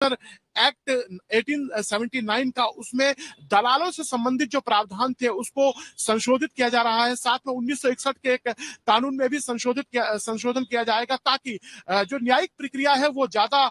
Act 1879 का, उसमें दलालों से संबंधित जो प्रावधान थे उसको संशोधित किया जा रहा है। साथ में 1961 के एक कानून में भी संशोधन किया जाएगा, ताकि जो न्यायिक प्रक्रिया है वो ज्यादा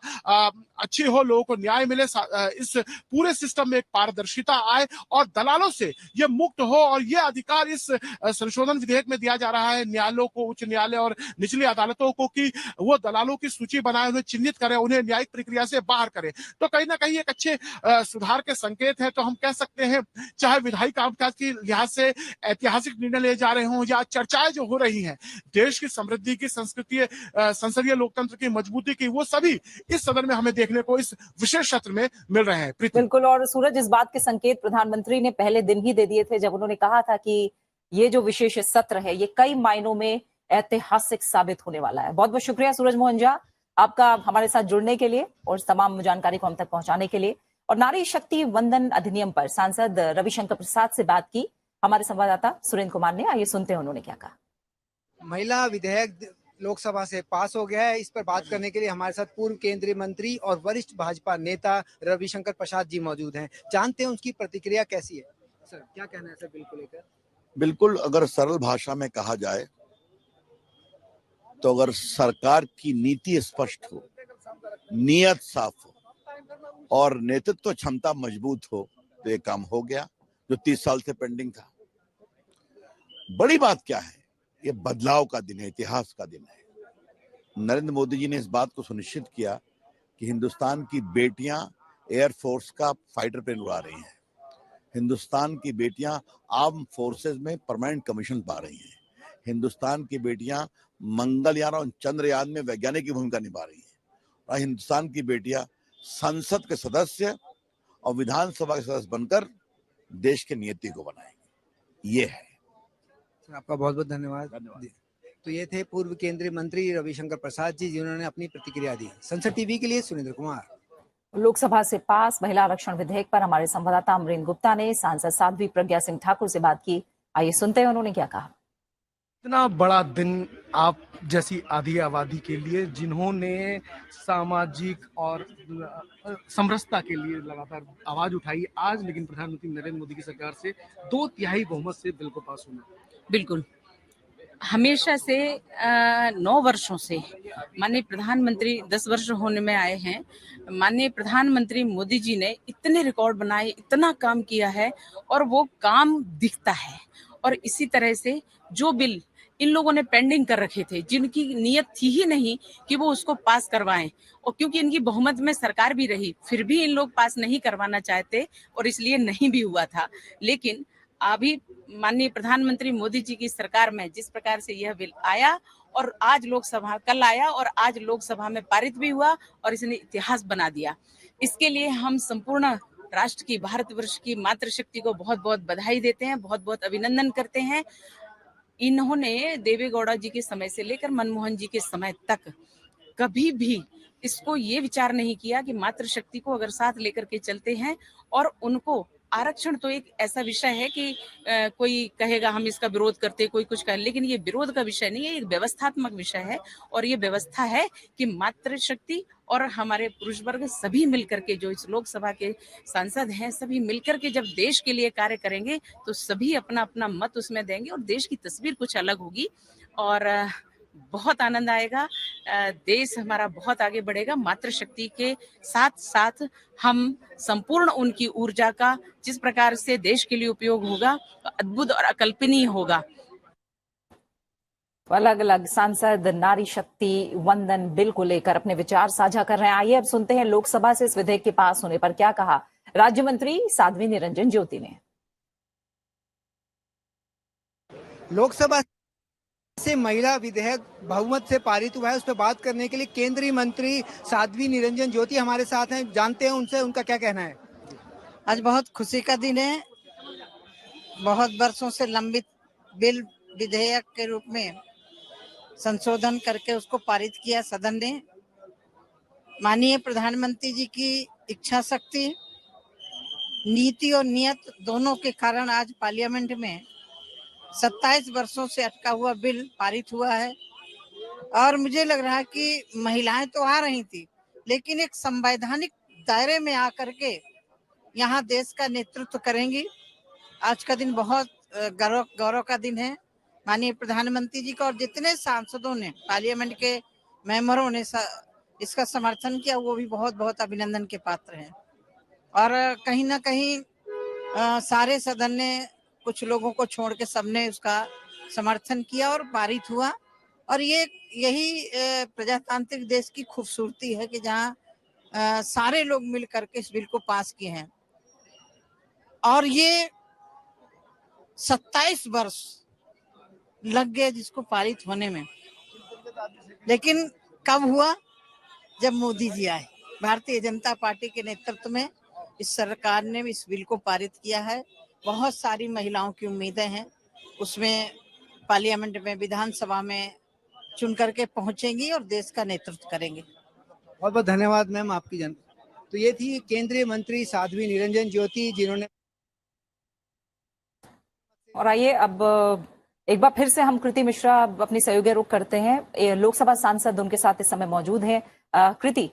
अच्छी हो, लोगों को न्याय मिले, इस पूरे सिस्टम में एक पारदर्शिता आए और दलालों से ये मुक्त हो। और ये अधिकार इस संशोधन विधेयक में दिया जा रहा है न्यायालयों को, उच्च न्यायालय और निचली अदालतों को, कि वो दलालों की सूची बनाए, उन्हें चिन्हित करें, उन्हें न्यायिक प्रक्रिया से बाहर करें। तो कहीं ना कहीं एक अच्छे सुधार के संकेत है। तो हम कह सकते हैं, चाहे विधायी कामकाज की लिहाज से ऐतिहासिक निर्णय लिए जा रहे हों या चर्चाएं जो हो रही हैं देश की समृद्धि की, संस्कृति, संसदीय लोकतंत्र की मजबूती की, वो सभी इस सदन में हमें देखने को इस विशेष सत्र में मिल रहे हैं। बिल्कुल, और सूरज, इस बात के संकेत प्रधानमंत्री ने पहले दिन ही दे दिए थे जब उन्होंने कहा था कि ये जो विशेष सत्र है ये कई मायनों में ऐतिहासिक साबित होने वाला है। बहुत बहुत शुक्रिया सूरज मोहन झा आपका हमारे साथ जुड़ने के लिए और तमाम जानकारी को हम तक पहुंचाने के लिए। और नारी शक्ति वंदन अधिनियम पर सांसद रविशंकर प्रसाद से बात की हमारे संवाददाता सुरेंद्र कुमार ने। आइए सुनते हैं उन्होंने क्या कहा। महिला विधेयक लोकसभा से पास हो गया है। इस पर बात करने के लिए हमारे साथ पूर्व केंद्रीय मंत्री और वरिष्ठ भाजपा नेता रविशंकर प्रसाद जी मौजूद हैं। जानते हैं उनकी प्रतिक्रिया कैसी है। सर, क्या कहना है सर बिल को लेकर? बिल्कुल, अगर सरल भाषा में कहा जाए तो अगर सरकार की नीति स्पष्ट हो, नियत साफ हो और नेतृत्व क्षमता मजबूत हो तो ये काम हो गया जो 30 साल से पेंडिंग था। बड़ी बात क्या है, ये बदलाव का दिन है, इतिहास का दिन है। नरेंद्र मोदी जी ने इस बात को सुनिश्चित किया कि हिंदुस्तान की बेटियां एयरफोर्स का फाइटर प्लेन उड़ा रही हैं, हिंदुस्तान की बेटियां आर्म फोर्सेस में परमानेंट कमीशन पा रही हैं, हिंदुस्तान की बेटियां मंगलयान और चंद्रयान में वैज्ञानिक की भूमिका निभा रही हैं, और हिंदुस्तान की बेटियां संसद के सदस्य और विधानसभा के सदस्य बनकर देश की नीति को बनाएंगे। ये है। आपका बहुत बहुत धन्यवाद। तो ये थे पूर्व केंद्रीय मंत्री रविशंकर प्रसाद जी, जिन्होंने अपनी प्रतिक्रिया दी। संसद टीवी के लिए सुरेंद्र कुमार। लोकसभा से पास महिला आरक्षण विधेयक पर हमारे संवाददाता अमरीन गुप्ता ने सांसद साध्वी प्रज्ञा सिंह ठाकुर से बात की। आइए सुनते हैं उन्होंने क्या कहा। इतना बड़ा दिन आप जैसी आधी आबादी के लिए, जिन्होंने सामाजिक और समरसता के लिए लगातार आवाज उठाई, आज लेकिन प्रधानमंत्री नरेंद्र मोदी की सरकार से 2/3 बहुमत से बिल को पास होना। बिल्कुल, हमेशा से 9 वर्षों से माननीय प्रधानमंत्री 10 वर्ष होने में आए हैं, माननीय प्रधानमंत्री मोदी जी ने इतने रिकॉर्ड बनाए, इतना काम किया है और वो काम दिखता है। और इसी तरह से जो बिल इन लोगों ने पेंडिंग कर रखे थे, जिनकी नीयत थी ही नहीं कि वो उसको पास करवाएं, और क्योंकि इनकी बहुमत में सरकार भी रही, फिर भी इन लोग पास नहीं करवाना चाहते और इसलिए नहीं भी हुआ था। लेकिन अभी माननीय प्रधानमंत्री मोदी जी की सरकार में जिस प्रकार से यह बिल आया और आज लोकसभा, कल आया और आज लोकसभा में पारित भी हुआ और इसने इतिहास बना दिया, इसके लिए हम संपूर्ण राष्ट्र की, भारतवर्ष की मातृशक्ति को बहुत बहुत बधाई देते हैं, बहुत बहुत अभिनंदन करते हैं। इन्होंने देवेगौड़ा जी के समय से लेकर मनमोहन जी के समय तक कभी भी इसको ये विचार नहीं किया कि मातृशक्ति को अगर साथ लेकर के चलते हैं, और उनको आरक्षण तो एक ऐसा विषय है कि कोई कहेगा हम इसका विरोध करते, कोई कुछ कहे, लेकिन ये विरोध का विषय नहीं है, एक व्यवस्थात्मक विषय है। और ये व्यवस्था है कि मातृशक्ति और हमारे पुरुष वर्ग सभी मिलकर के, जो इस लोकसभा के सांसद हैं, सभी मिलकर के जब देश के लिए कार्य करेंगे तो सभी अपना अपना मत उसमें देंगे और देश की तस्वीर कुछ अलग होगी और बहुत आनंद आएगा। देश हमारा बहुत आगे बढ़ेगा। मातृशक्ति के साथ साथ हम संपूर्ण उनकी ऊर्जा का जिस प्रकार से देश के लिए उपयोग होगा, अद्भुत और अकल्पनीय होगा। अलग अलग सांसद नारी शक्ति वंदन बिल को लेकर अपने विचार साझा कर रहे हैं। आइए अब सुनते हैं लोकसभा से इस विधेयक के पास होने पर क्या कहा राज्य मंत्री साध्वी निरंजन ज्योति ने। लोकसभा से महिला विधेयक बहुमत से पारित हुआ है, उस पर बात करने के लिए केंद्रीय मंत्री साध्वी निरंजन ज्योति हमारे साथ हैं। जानते हैं उनसे, उनका क्या कहना है। आज बहुत खुशी का दिन है। बहुत वर्षों से लंबित बिल विधेयक के रूप में संशोधन करके उसको पारित किया सदन ने। माननीय प्रधानमंत्री जी की इच्छा शक्ति, नीति और नियत दोनों के कारण आज पार्लियामेंट में 27 वर्षों से अटका हुआ बिल पारित हुआ है। और मुझे लग रहा है कि महिलाएं तो आ रही थी, लेकिन एक संवैधानिक दायरे में आकर के यहाँ देश का नेतृत्व करेंगी। आज का दिन बहुत गौरव का दिन है। माननीय प्रधानमंत्री जी का और जितने सांसदों ने, पार्लियामेंट के मेंबरों ने इसका समर्थन किया, वो भी बहुत बहुत अभिनंदन के पात्र हैं। और कहीं ना कहीं सारे सदन ने, कुछ लोगों को छोड़ के सबने उसका समर्थन किया और पारित हुआ। और यही प्रजातांत्रिक देश की खूबसूरती है कि जहाँ सारे लोग मिल करके इस बिल को पास किए हैं। और ये 27 वर्ष लग गए जिसको पारित होने में, लेकिन कब हुआ? जब मोदी जी आए। भारतीय जनता पार्टी के नेतृत्व में इस सरकार ने इस बिल को पारित किया है। बहुत सारी महिलाओं की उम्मीदें हैं, उसमें पार्लियामेंट में, विधानसभा में चुन करके पहुंचेंगी और देश का नेतृत्व करेंगे। बहुत बहुत धन्यवाद मैम आपकी जानकारी। तो ये थी केंद्रीय मंत्री साध्वी निरंजन ज्योति, जिन्होंने। और आइए अब एक बार फिर से हम कृति मिश्रा अपनी सहयोगी रुख करते हैं। लोकसभा सांसद उनके साथ इस समय मौजूद हैं। कृति,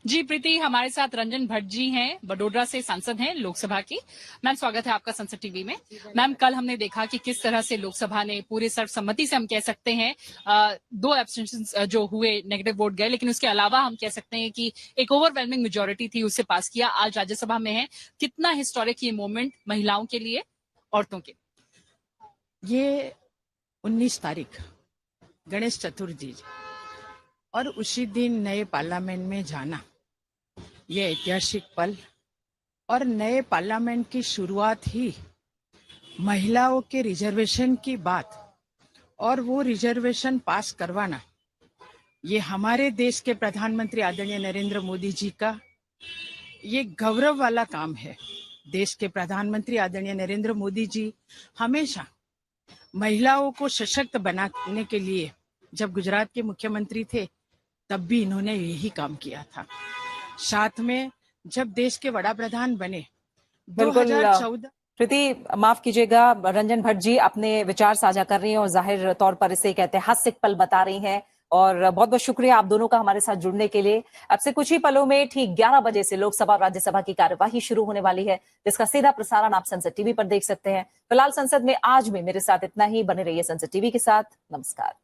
जी प्रीति, हमारे साथ रंजन भट्ट जी हैं, बडोदरा से सांसद हैं लोकसभा की। मैम स्वागत है आपका संसद टीवी में। मैम कल हमने देखा कि किस तरह से लोकसभा ने पूरे सर्वसम्मति से, हम कह सकते हैं 2 एब्सटेंशन जो हुए, नेगेटिव वोट गए, लेकिन उसके अलावा हम कह सकते हैं कि एक ओवरवेलमिंग मेजोरिटी थी, उससे पास किया। आज राज्यसभा में है। कितना हिस्टोरिक ये मोमेंट महिलाओं के लिए, औरतों के? ये 19 तारीख गणेश चतुर्थी और उसी दिन नए पार्लियामेंट में जाना, ये ऐतिहासिक पल और नए पार्लियामेंट की शुरुआत ही महिलाओं के रिजर्वेशन की बात और वो रिजर्वेशन पास करवाना, ये हमारे देश के प्रधानमंत्री आदरणीय नरेंद्र मोदी जी का ये गौरव वाला काम है। देश के प्रधानमंत्री आदरणीय नरेंद्र मोदी जी हमेशा महिलाओं को सशक्त बनाने के लिए, जब गुजरात के मुख्यमंत्री थे तब भी इन्होंने यही काम किया था। साथ में जब देश के वड़ा प्रधान बने 2014। कृति माफ कीजिएगा, रंजन भट्ट जी अपने विचार साझा कर रही हैं और जाहिर तौर पर इसे एक ऐतिहासिक पल बता रही हैं। और बहुत बहुत शुक्रिया आप दोनों का हमारे साथ जुड़ने के लिए। अब से कुछ ही पलों में ठीक 11 बजे से लोकसभा और राज्यसभा की कार्यवाही शुरू होने वाली है, जिसका सीधा प्रसारण आप संसद टीवी पर देख सकते हैं। फिलहाल संसद में आज में मेरे साथ इतना ही। बने रहिए संसद टीवी के साथ। नमस्कार।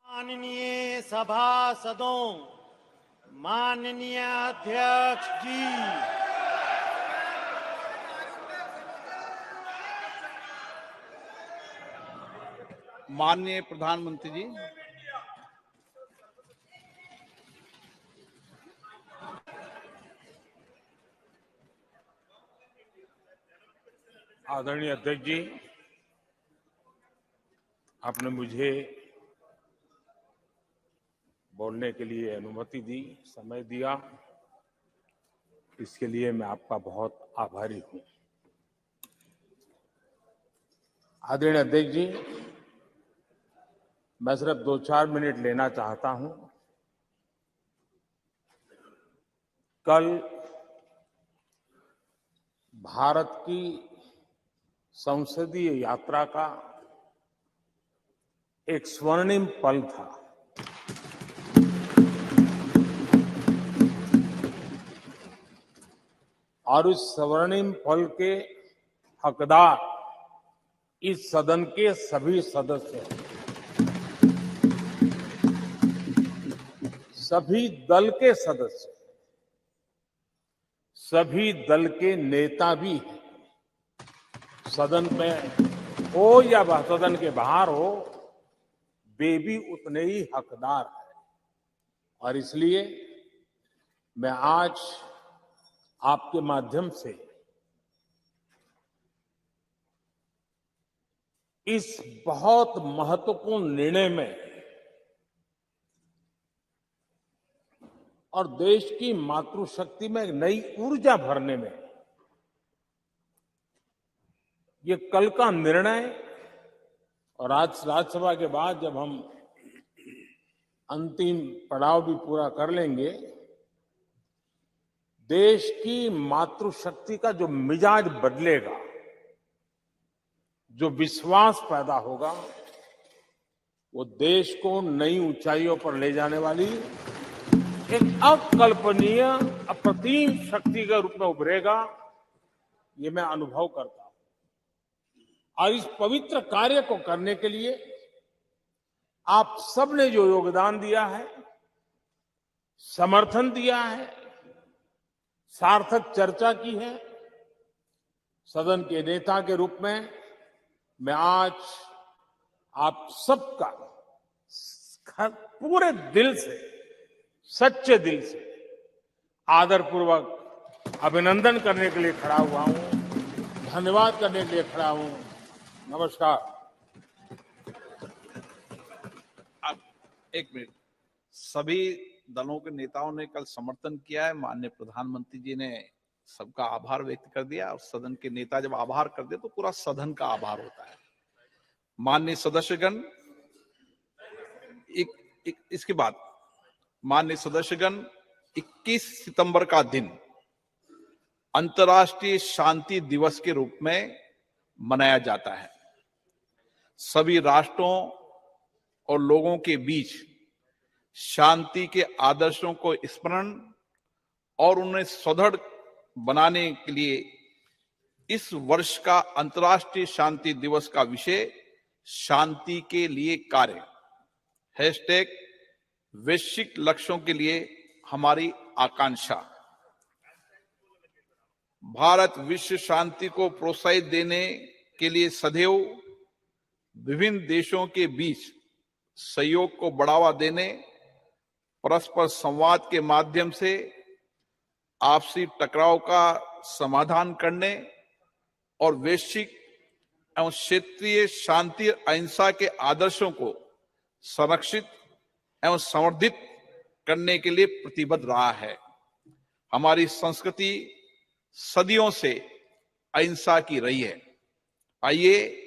माननीय सभासदों, माननीय अध्यक्ष जी, माननीय प्रधानमंत्री जी, आदरणीय अध्यक्ष जी, आपने मुझे बोलने के लिए अनुमति दी, समय दिया, इसके लिए मैं आपका बहुत आभारी हूं। आदरणीय अध्यक्ष जी, मैं सिर्फ 2-4 मिनट लेना चाहता हूं। कल भारत की संसदीय यात्रा का एक स्वर्णिम पल था। और इस स्वर्णिम पल के हकदार इस सदन के सभी सदस्य हैं। सभी दल के सदस्य, सभी दल के नेता भी हैं। सदन में हो या वह सदन के बाहर हो, वे भी उतने ही हकदार हैं। और इसलिए मैं आज आपके माध्यम से इस बहुत महत्वपूर्ण निर्णय में और देश की मातृशक्ति में एक नई ऊर्जा भरने में ये कल का निर्णय और आज राज्यसभा के बाद जब हम अंतिम पड़ाव भी पूरा कर लेंगे, देश की मातृशक्ति का जो मिजाज बदलेगा, जो विश्वास पैदा होगा, वो देश को नई ऊंचाइयों पर ले जाने वाली एक अकल्पनीय अप्रतिम शक्ति के रूप में उभरेगा, ये मैं अनुभव करता हूं। और इस पवित्र कार्य को करने के लिए आप सबने जो योगदान दिया है, समर्थन दिया है, सार्थक चर्चा की है, सदन के नेता के रूप में मैं आज आप सबका पूरे दिल से, सच्चे दिल से आदरपूर्वक अभिनंदन करने के लिए खड़ा हुआ हूं, धन्यवाद करने के लिए खड़ा हूं। नमस्कार। अब एक मिनट, सभी दलों के नेताओं ने कल समर्थन किया है। माननीय प्रधानमंत्री जी ने सबका आभार व्यक्त कर दिया, और सदन के नेता जब आभार कर दे तो पूरा सदन का आभार होता है। माननीय सदस्यगण, इसके बाद माननीय सदस्यगण, 21 सितंबर का दिन अंतर्राष्ट्रीय शांति दिवस के रूप में मनाया जाता है। सभी राष्ट्रों और लोगों के बीच शांति के आदर्शों को स्मरण और उन्हें सुदृढ़ बनाने के लिए इस वर्ष का अंतर्राष्ट्रीय शांति दिवस का विषय शांति के लिए कार्य # वैश्विक लक्ष्यों के लिए हमारी आकांक्षा। भारत विश्व शांति को प्रोत्साहित देने के लिए सदैव विभिन्न देशों के बीच सहयोग को बढ़ावा देने, परस्पर संवाद के माध्यम से आपसी टकराव का समाधान करने और वैश्विक एवं क्षेत्रीय शांति अहिंसा के आदर्शों को संरक्षित एवं संवर्धित करने के लिए प्रतिबद्ध रहा है। हमारी संस्कृति सदियों से अहिंसा की रही है। आइए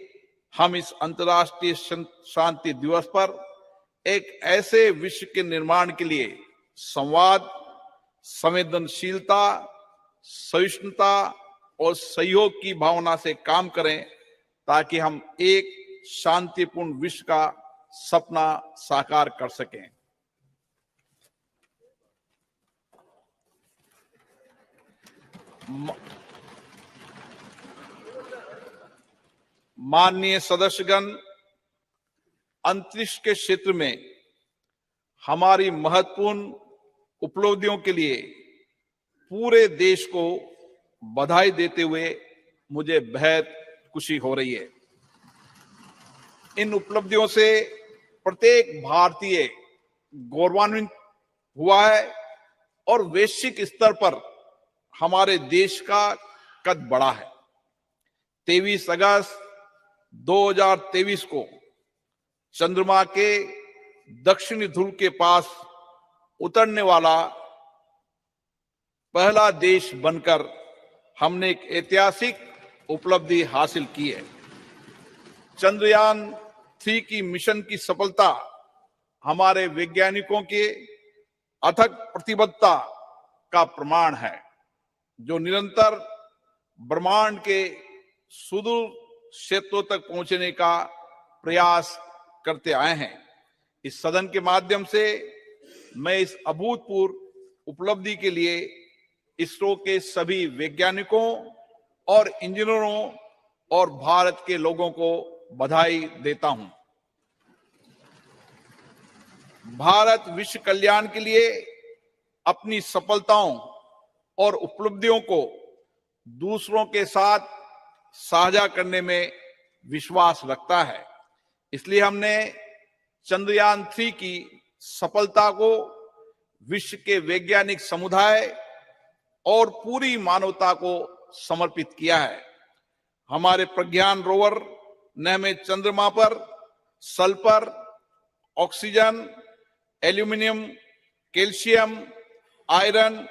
हम इस अंतर्राष्ट्रीय शांति दिवस पर एक ऐसे विश्व के निर्माण के लिए संवाद, संवेदनशीलता, सहिष्णुता और सहयोग की भावना से काम करें, ताकि हम एक शांतिपूर्ण विश्व का सपना साकार कर सकें। माननीय सदस्यगण, अंतरिक्ष के क्षेत्र में हमारी महत्वपूर्ण उपलब्धियों के लिए पूरे देश को बधाई देते हुए मुझे बेहद खुशी हो रही है। इन उपलब्धियों से प्रत्येक भारतीय गौरवान्वित हुआ है और वैश्विक स्तर पर हमारे देश का कद बढ़ा है। 23 अगस्त 2023 को चंद्रमा के दक्षिणी ध्रुव के पास उतरने वाला पहला देश बनकर हमने एक ऐतिहासिक उपलब्धि हासिल की है। चंद्रयान 3 की मिशन की सफलता हमारे वैज्ञानिकों के अथक प्रतिबद्धता का प्रमाण है, जो निरंतर ब्रह्मांड के सुदूर क्षेत्रों तक पहुंचने का प्रयास करते आए हैं। इस सदन के माध्यम से मैं इस अभूतपूर्व उपलब्धि के लिए इसरो के सभी वैज्ञानिकों और इंजीनियरों और भारत के लोगों को बधाई देता हूं। भारत विश्व कल्याण के लिए अपनी सफलताओं और उपलब्धियों को दूसरों के साथ साझा करने में विश्वास रखता है। इसलिए हमने चंद्रयान 3 की सफलता को विश्व के वैज्ञानिक समुदाय और पूरी मानवता को समर्पित किया है। हमारे प्रज्ञान रोवर ने हमें चंद्रमा पर sulphur, oxygen, aluminium, calcium, iron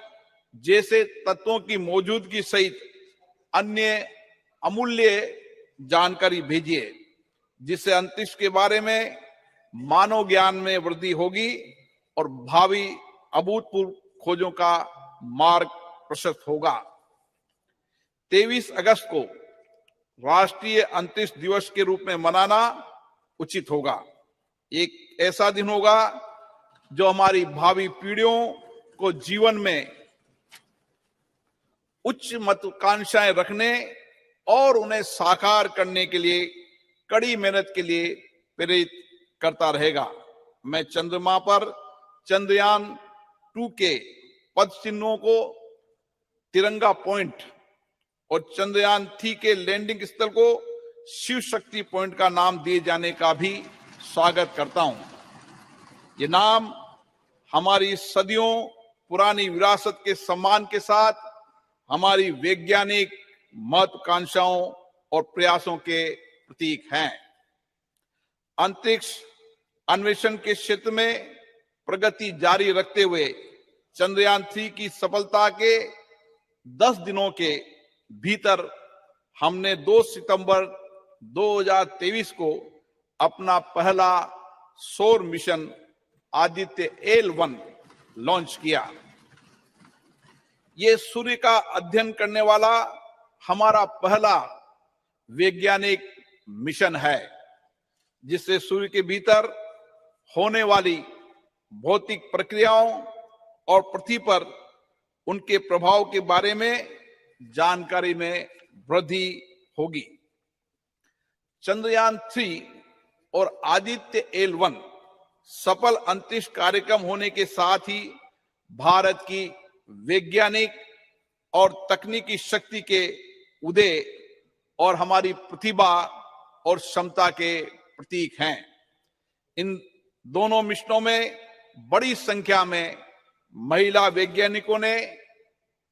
जैसे तत्वों की मौजूदगी सहित अन्य अमूल्य जानकारी भेजी है, जिससे अंतरिक्ष के बारे में मानव ज्ञान में वृद्धि होगी और भावी अभूतपूर्व खोजों का मार्ग प्रशस्त होगा। 23 अगस्त को राष्ट्रीय अंतरिक्ष दिवस के रूप में मनाना उचित होगा। एक ऐसा दिन होगा जो हमारी भावी पीढ़ियों को जीवन में उच्च महत्वाकांक्षाएं रखने और उन्हें साकार करने के लिए कड़ी मेहनत के लिए प्रेरित करता रहेगा। मैं चंद्रमा पर चंद्रयान 2 के पद चिन्हों को तिरंगा पॉइंट और चंद्रयान 3 के लैंडिंग स्थल को शिव शक्ति पॉइंट का नाम दिए जाने का भी स्वागत करता हूं। ये नाम हमारी सदियों पुरानी विरासत के सम्मान के साथ हमारी वैज्ञानिक महत्वाकांक्षाओं और प्रयासों के प्रतीक हैं। अंतरिक्ष अन्वेषण के क्षेत्र में प्रगति जारी रखते हुए चंद्रयान 3 की सफलता के 10 दिनों के भीतर हमने 2 सितंबर 2023 को अपना पहला सौर मिशन आदित्य L1 लॉन्च किया। ये सूर्य का अध्ययन करने वाला हमारा पहला वैज्ञानिक मिशन है, जिससे सूर्य के भीतर होने वाली भौतिक प्रक्रियाओं और पृथ्वी पर उनके प्रभाव के बारे में जानकारी में वृद्धि होगी। चंद्रयान 3 और आदित्य L1 सफल अंतरिक्ष कार्यक्रम होने के साथ ही भारत की वैज्ञानिक और तकनीकी शक्ति के उदय और हमारी प्रतिभा और क्षमता के प्रतीक हैं। इन दोनों मिशनों में बड़ी संख्या में महिला वैज्ञानिकों ने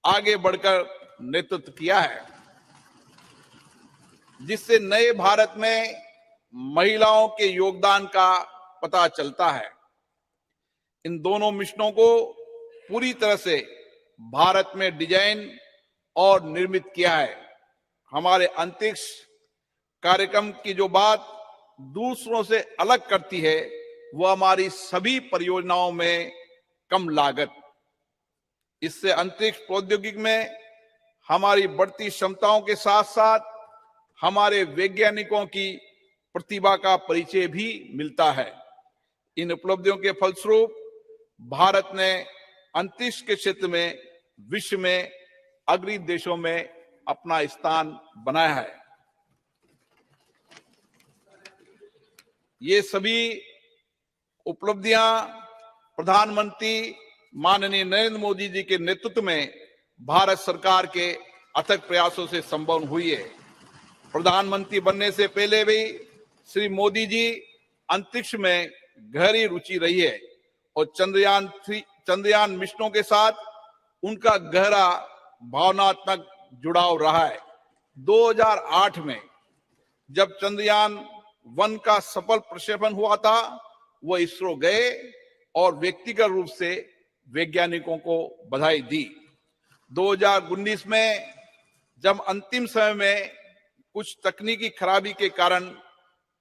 आगे बढ़कर नेतृत्व किया है, जिससे नए भारत में महिलाओं के योगदान का पता चलता है। इन दोनों मिशनों को पूरी तरह से भारत में डिजाइन और निर्मित किया है। हमारे अंतरिक्ष कार्यक्रम की जो बात दूसरों से अलग करती है, वह हमारी सभी परियोजनाओं में कम लागत। इससे अंतरिक्ष प्रौद्योगिकी में हमारी बढ़ती क्षमताओं के साथ साथ हमारे वैज्ञानिकों की प्रतिभा का परिचय भी मिलता है। इन उपलब्धियों के फलस्वरूप भारत ने अंतरिक्ष के क्षेत्र में विश्व में अग्रणी देशों में अपना स्थान बनाया है। ये सभी उपलब्धियां प्रधानमंत्री माननीय नरेंद्र मोदी जी के नेतृत्व में भारत सरकार के अथक प्रयासों से संभव हुई है। प्रधानमंत्री बनने से पहले भी श्री मोदी जी अंतरिक्ष में गहरी रुचि रही है और चंद्रयान मिशनों के साथ उनका गहरा भावनात्मक जुड़ाव रहा है। 2008 में जब चंद्रयान 1 का सफल प्रक्षेपण हुआ था, वो इसरो गए और व्यक्तिगत रूप से वैज्ञानिकों को बधाई दी। 2019 में जब अंतिम समय में कुछ तकनीकी खराबी के कारण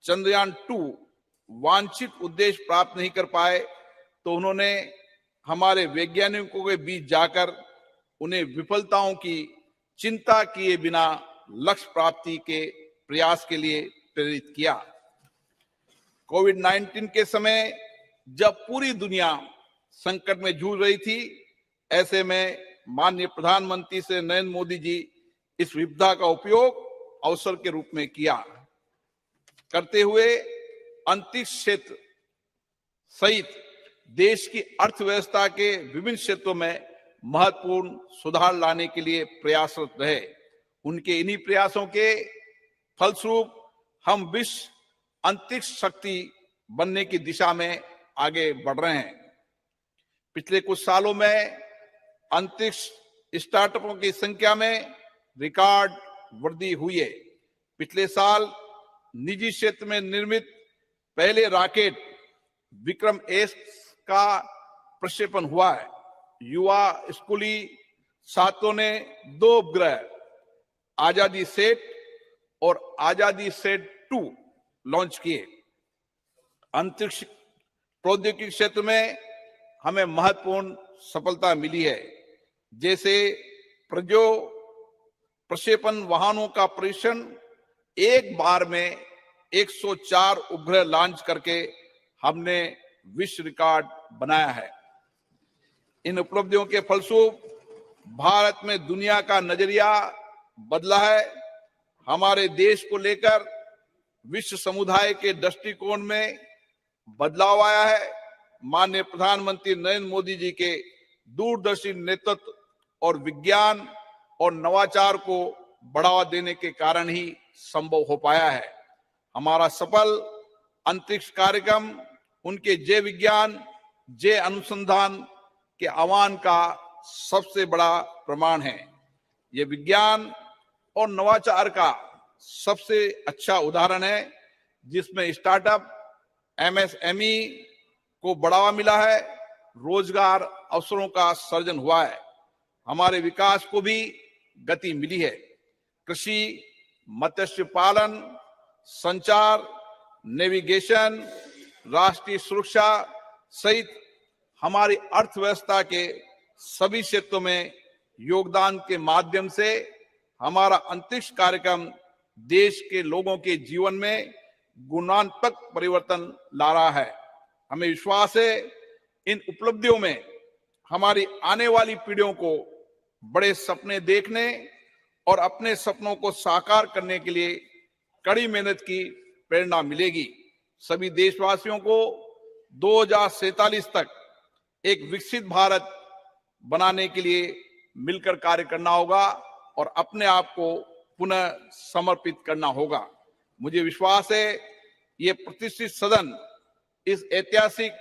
चंद्रयान 2 वांछित उद्देश्य प्राप्त नहीं कर पाए, तो उन्होंने हमारे वैज्ञानिकों के बीच जाकर उन्हें विफलताओं की चिंता किए बिना लक्ष्य प्राप्ति के प्रयास के लिए प्रेरित किया। कोविड-19 के समय जब पूरी दुनिया संकट में जूझ रही थी, ऐसे में माननीय प्रधानमंत्री श्री नरेंद्र मोदी जी इस विपदा का उपयोग अवसर के रूप में किया करते हुए अंतरिक्ष क्षेत्र सहित देश की अर्थव्यवस्था के विभिन्न क्षेत्रों में महत्वपूर्ण सुधार लाने के लिए प्रयासरत रहे। उनके इन्हीं प्रयासों के फलस्वरूप हम विश्व अंतरिक्ष शक्ति बनने की दिशा में आगे बढ़ रहे हैं। पिछले कुछ सालों में अंतरिक्ष स्टार्टअपों की संख्या में रिकॉर्ड वृद्धि हुई है। पिछले साल निजी क्षेत्र में निर्मित पहले रॉकेट विक्रम एस का प्रक्षेपण हुआ है। युवा स्कूली छात्रों ने 2 उपग्रह आजादी सेट और आजादी सेट 2 लॉन्च किए। अंतरिक्ष प्रौद्योगिकी क्षेत्र में हमें महत्वपूर्ण सफलता मिली है, जैसे प्रक्षेपण वाहनों का परीक्षण एक बार में 104 उपग्रह लॉन्च करके हमने विश्व रिकॉर्ड बनाया है। इन उपलब्धियों के फलस्वरूप भारत में दुनिया का नजरिया बदला है। हमारे देश को लेकर विश्व समुदाय के दृष्टिकोण में बदलाव आया है। माननीय प्रधानमंत्री नरेंद्र मोदी जी के दूरदर्शी नेतृत्व और विज्ञान और नवाचार को बढ़ावा देने के कारण ही संभव हो पाया है। हमारा सफल अंतरिक्ष कार्यक्रम उनके जय विज्ञान जय अनुसंधान के आह्वान का सबसे बड़ा प्रमाण है। ये विज्ञान और नवाचार का सबसे अच्छा उदाहरण है, जिसमें स्टार्टअप एमएसएमई को बढ़ावा मिला है, रोजगार अवसरों का सृजन हुआ है, हमारे विकास को भी गति मिली है। कृषि, मत्स्य पालन, संचार, नेविगेशन, राष्ट्रीय सुरक्षा सहित हमारी अर्थव्यवस्था के सभी क्षेत्रों में योगदान के माध्यम से हमारा अंतरिक्ष कार्यक्रम देश के लोगों के जीवन में गुणात्मक परिवर्तन ला रहा है। हमें विश्वास है इन उपलब्धियों में हमारी आने वाली पीढ़ियों को बड़े सपने देखने और अपने सपनों को साकार करने के लिए कड़ी मेहनत की प्रेरणा मिलेगी। सभी देशवासियों को 2047 तक एक विकसित भारत बनाने के लिए मिलकर कार्य करना होगा और अपने आप को पुनः समर्पित करना होगा। मुझे विश्वास है ये प्रतिष्ठित सदन इस ऐतिहासिक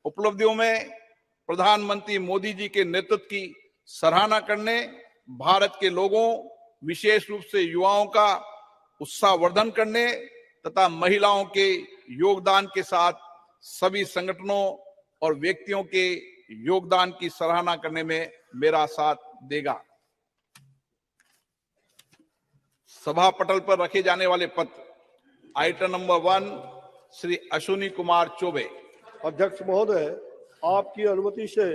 उपलब्धियों में प्रधानमंत्री मोदी जी के नेतृत्व की सराहना करने, भारत के लोगों विशेष रूप से युवाओं का उत्साहवर्धन करने तथा महिलाओं के योगदान के साथ सभी संगठनों और व्यक्तियों के योगदान की सराहना करने में मेरा साथ देगा। सभा पटल पर रखे जाने वाले पत्र। Item number 1 Shri Ashwini Kumar Choubey. अध्यक्ष महोदय, आपकी अनुमति से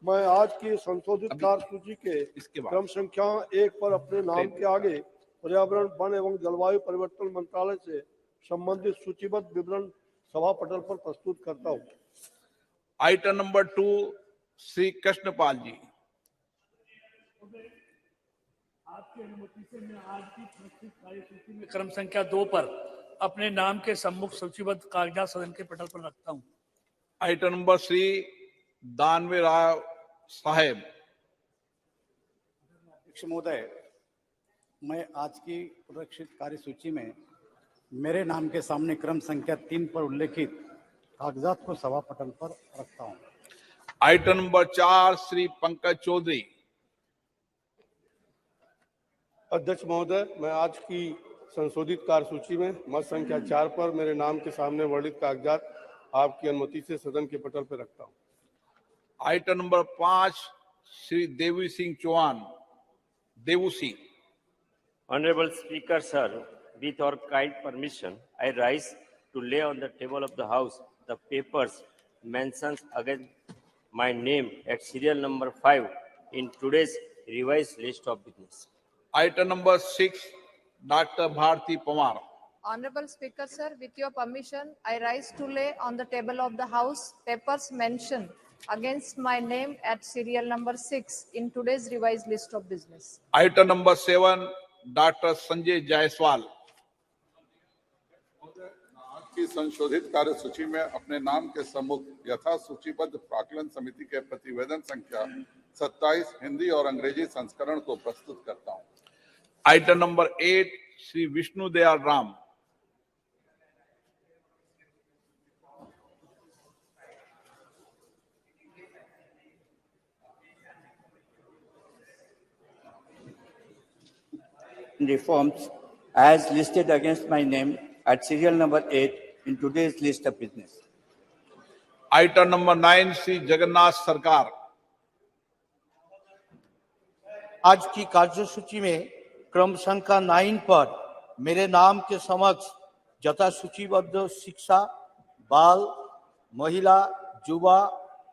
मैं आज की संशोधित कार्यसूची के क्रम संख्या 1 पर अपने नाम के आगे पर्यावरण, वन एवं जलवायु परिवर्तन मंत्रालय से संबंधित सूचीबद्ध विवरण सभा पटल पर प्रस्तुत करता हूं। आइटम नंबर 2 श्री कृष्णपाल जी। आपकी अनुमति से मैं आज की प्रस्तुत कार्यसूची में क्रम संख्या 2 पर अपने नाम के सम्मुख सूचीबद्ध कागजात सदन के पटल पर रखता हूं। आइटम नंबर श्री दानवे राव साहेब। अध्यक्ष महोदय, मैं आज की प्रदर्शित कार्यसूची में मेरे नाम के सामने क्रम संख्या 3 पर उल्लेखित कागजात को सभा पटल पर रखता हूं। Item number 4 Shri Pankaj Chaudhary. अध्यक्ष महोदय, मैं आज की संशोधित कार्यसूची में मत संख्या 4 पर मेरे नाम के सामने वर्णित कागजात आपकी अनुमति से सदन के पटल पर रखता हूं। Item number 5 Shri Devi Singh Chauhan. Daewoo Singh. Honorable Speaker, sir, with your kind permission, I rise to lay on the table of the House the papers mentioned against my name at serial number 5 in today's revised list of business. Item number 6 doctor Bharati Pawar. Honorable Speaker, sir, with your permission, I rise to lay on the table of the House papers mentioned against my name at serial number 6 in today's revised list of business. Item number 7 doctor Sanjay Jaiswal. आज की संशोधित कार्यसूची में अपने नाम के सम्मुख यथा सूचीबद्ध प्राक्कलन समिति के प्रतिवेदन संख्या 27 हिंदी और अंग्रेजी संस्करण को प्रस्तुत करता हूं। Item number 8 Shri Vishnu Dayal Ram. Reforms as listed against my name at serial number 8 in today's list of business. Item number 9 Shri Jagannath सरकार। आज की कार्यसूची में क्रम संख्या 9 पर मेरे नाम के समक्ष यथा सूचीबद्ध शिक्षा, बाल, महिला, युवा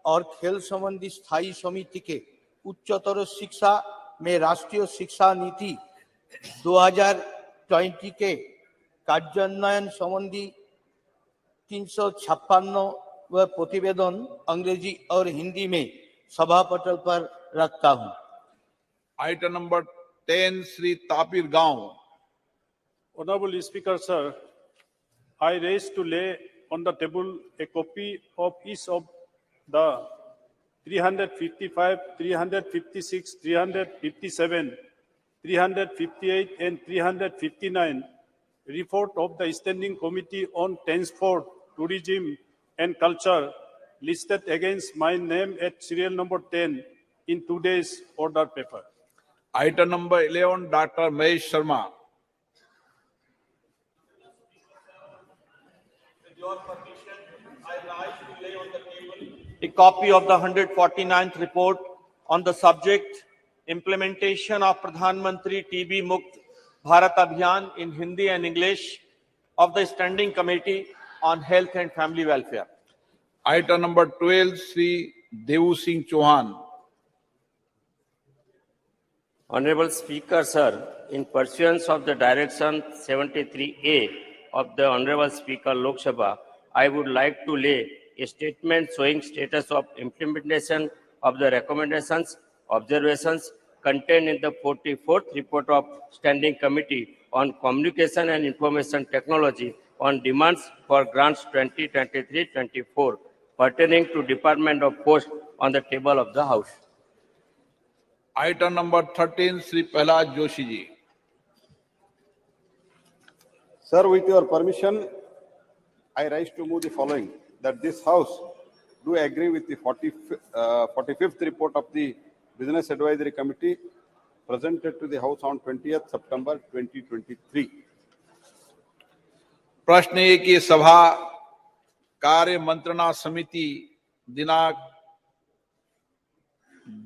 और खेल संबंधी स्थायी समिति के उच्चतर शिक्षा में राष्ट्रीय शिक्षा नीति 2020 के कार्यान्वयन संबंधी 356 व प्रतिवेदन अंग्रेजी और हिंदी में सभा पटल पर रखता हूं। आइटम नंबर 10 श्री तापिर गांव। Honorable Speaker, sir, I raise to lay on the table a copy of each of the 355, 356, 357, 358 and 359 report of the Standing Committee on Transport, Tourism and Culture listed against my name at serial number 10 in today's order paper. Item number 11 doctor Mahesh Sharma. With your permission, I rise to lay on the table a copy of the 149th report on the subject implementation of Pradhan Mantri TB Mukt Bharat Abhiyan in Hindi and English of the Standing Committee on Health and Family Welfare. Item number 12 Shri Devu Singh Chauhan. Honorable Speaker, sir, in pursuance of the Direction 73A of the Honorable Speaker Lok Sabha, I would like to lay a statement showing status of implementation of the recommendations, observations contained in the 44th report of Standing Committee on Communication and Information Technology on demands for grants 2023-24 pertaining to Department of Post on the table of the House. Item number 13 Shri Pralhad Joshi ji. Sir, with your permission, I rise to move the following, that this House do agree with the 45th report of the Business Advisory Committee presented to the House on 20th September 2023. प्रश्न है कि सभा कार्य मंत्रणा समिति दिनांक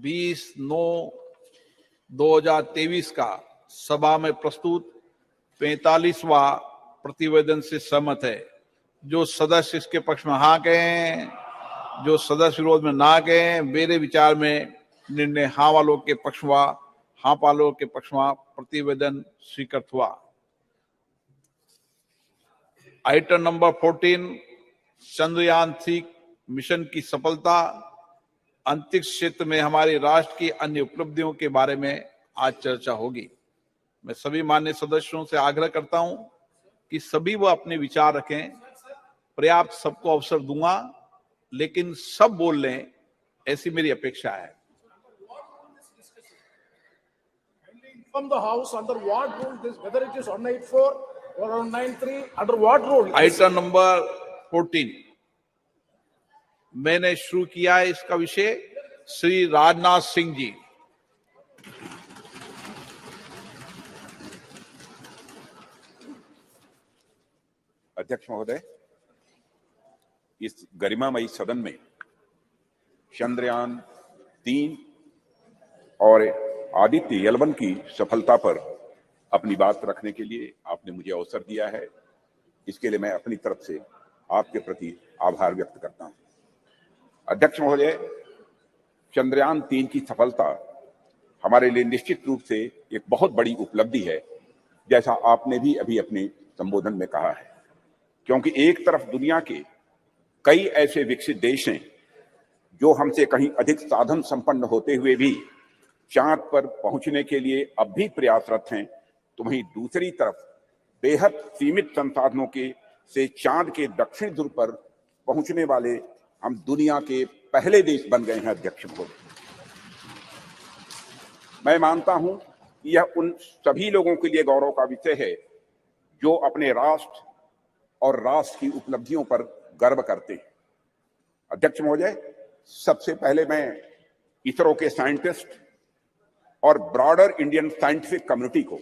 20/9/2023 का सभा में प्रस्तुत 45वां प्रतिवेदन से सहमत है। जो सदस्य इसके पक्ष में हाँ कहें, जो सदस्य विरोध में ना कहें, मेरे विचार में निर्णय हाँ वालों के पक्ष में, हाँ वालों के पक्ष में प्रतिवेदन स्वीकृत हुआ। आइटम नंबर 14 चंद्रयान 3 मिशन की सफलता, अंतरिक्ष क्षेत्र में हमारे राष्ट्र की अन्य उपलब्धियों के बारे में आज चर्चा होगी। मैं सभी माननीय सदस्यों से आग्रह करता हूं कि सभी वो अपने विचार रखें। पर्याप्त सबको अवसर दूंगा, लेकिन सब बोल लें ऐसी मेरी अपेक्षा है। From the house under what rule this, whether it is 184 or 193, under what rule? Item number 14 मैंने शुरू किया है इसका विषय श्री राजनाथ सिंह जी। अध्यक्ष महोदय, इस गरिमामयी सदन में चंद्रयान 3 और आदित्य L1 की सफलता पर अपनी बात रखने के लिए आपने मुझे अवसर दिया है। इसके लिए मैं अपनी तरफ से आपके प्रति आभार व्यक्त करता हूं। अध्यक्ष महोदय, चंद्रयान 3 की सफलता हमारे लिए निश्चित रूप से एक बहुत बड़ी उपलब्धि है, जैसा आपने भी अभी अपने संबोधन में कहा है, क्योंकि एक तरफ दुनिया के कई ऐसे विकसित देश हैं जो हमसे कहीं अधिक साधन संपन्न होते हुए भी चांद पर पहुंचने के लिए अब भी प्रयासरत हैं, तो वहीं दूसरी तरफ बेहद सीमित संसाधनों के से चांद के दक्षिण ध्रुव पर पहुंचने वाले हम दुनिया के पहले देश बन गए हैं। अध्यक्ष महोदय, मैं मानता हूं कि यह उन सभी लोगों के लिए गौरव का विषय है जो अपने राष्ट्र और राष्ट्र की उपलब्धियों पर गर्व करते हैं। अध्यक्ष महोदय, सबसे पहले मैं इसरो के साइंटिस्ट और ब्रॉडर इंडियन साइंटिफिक कम्युनिटी को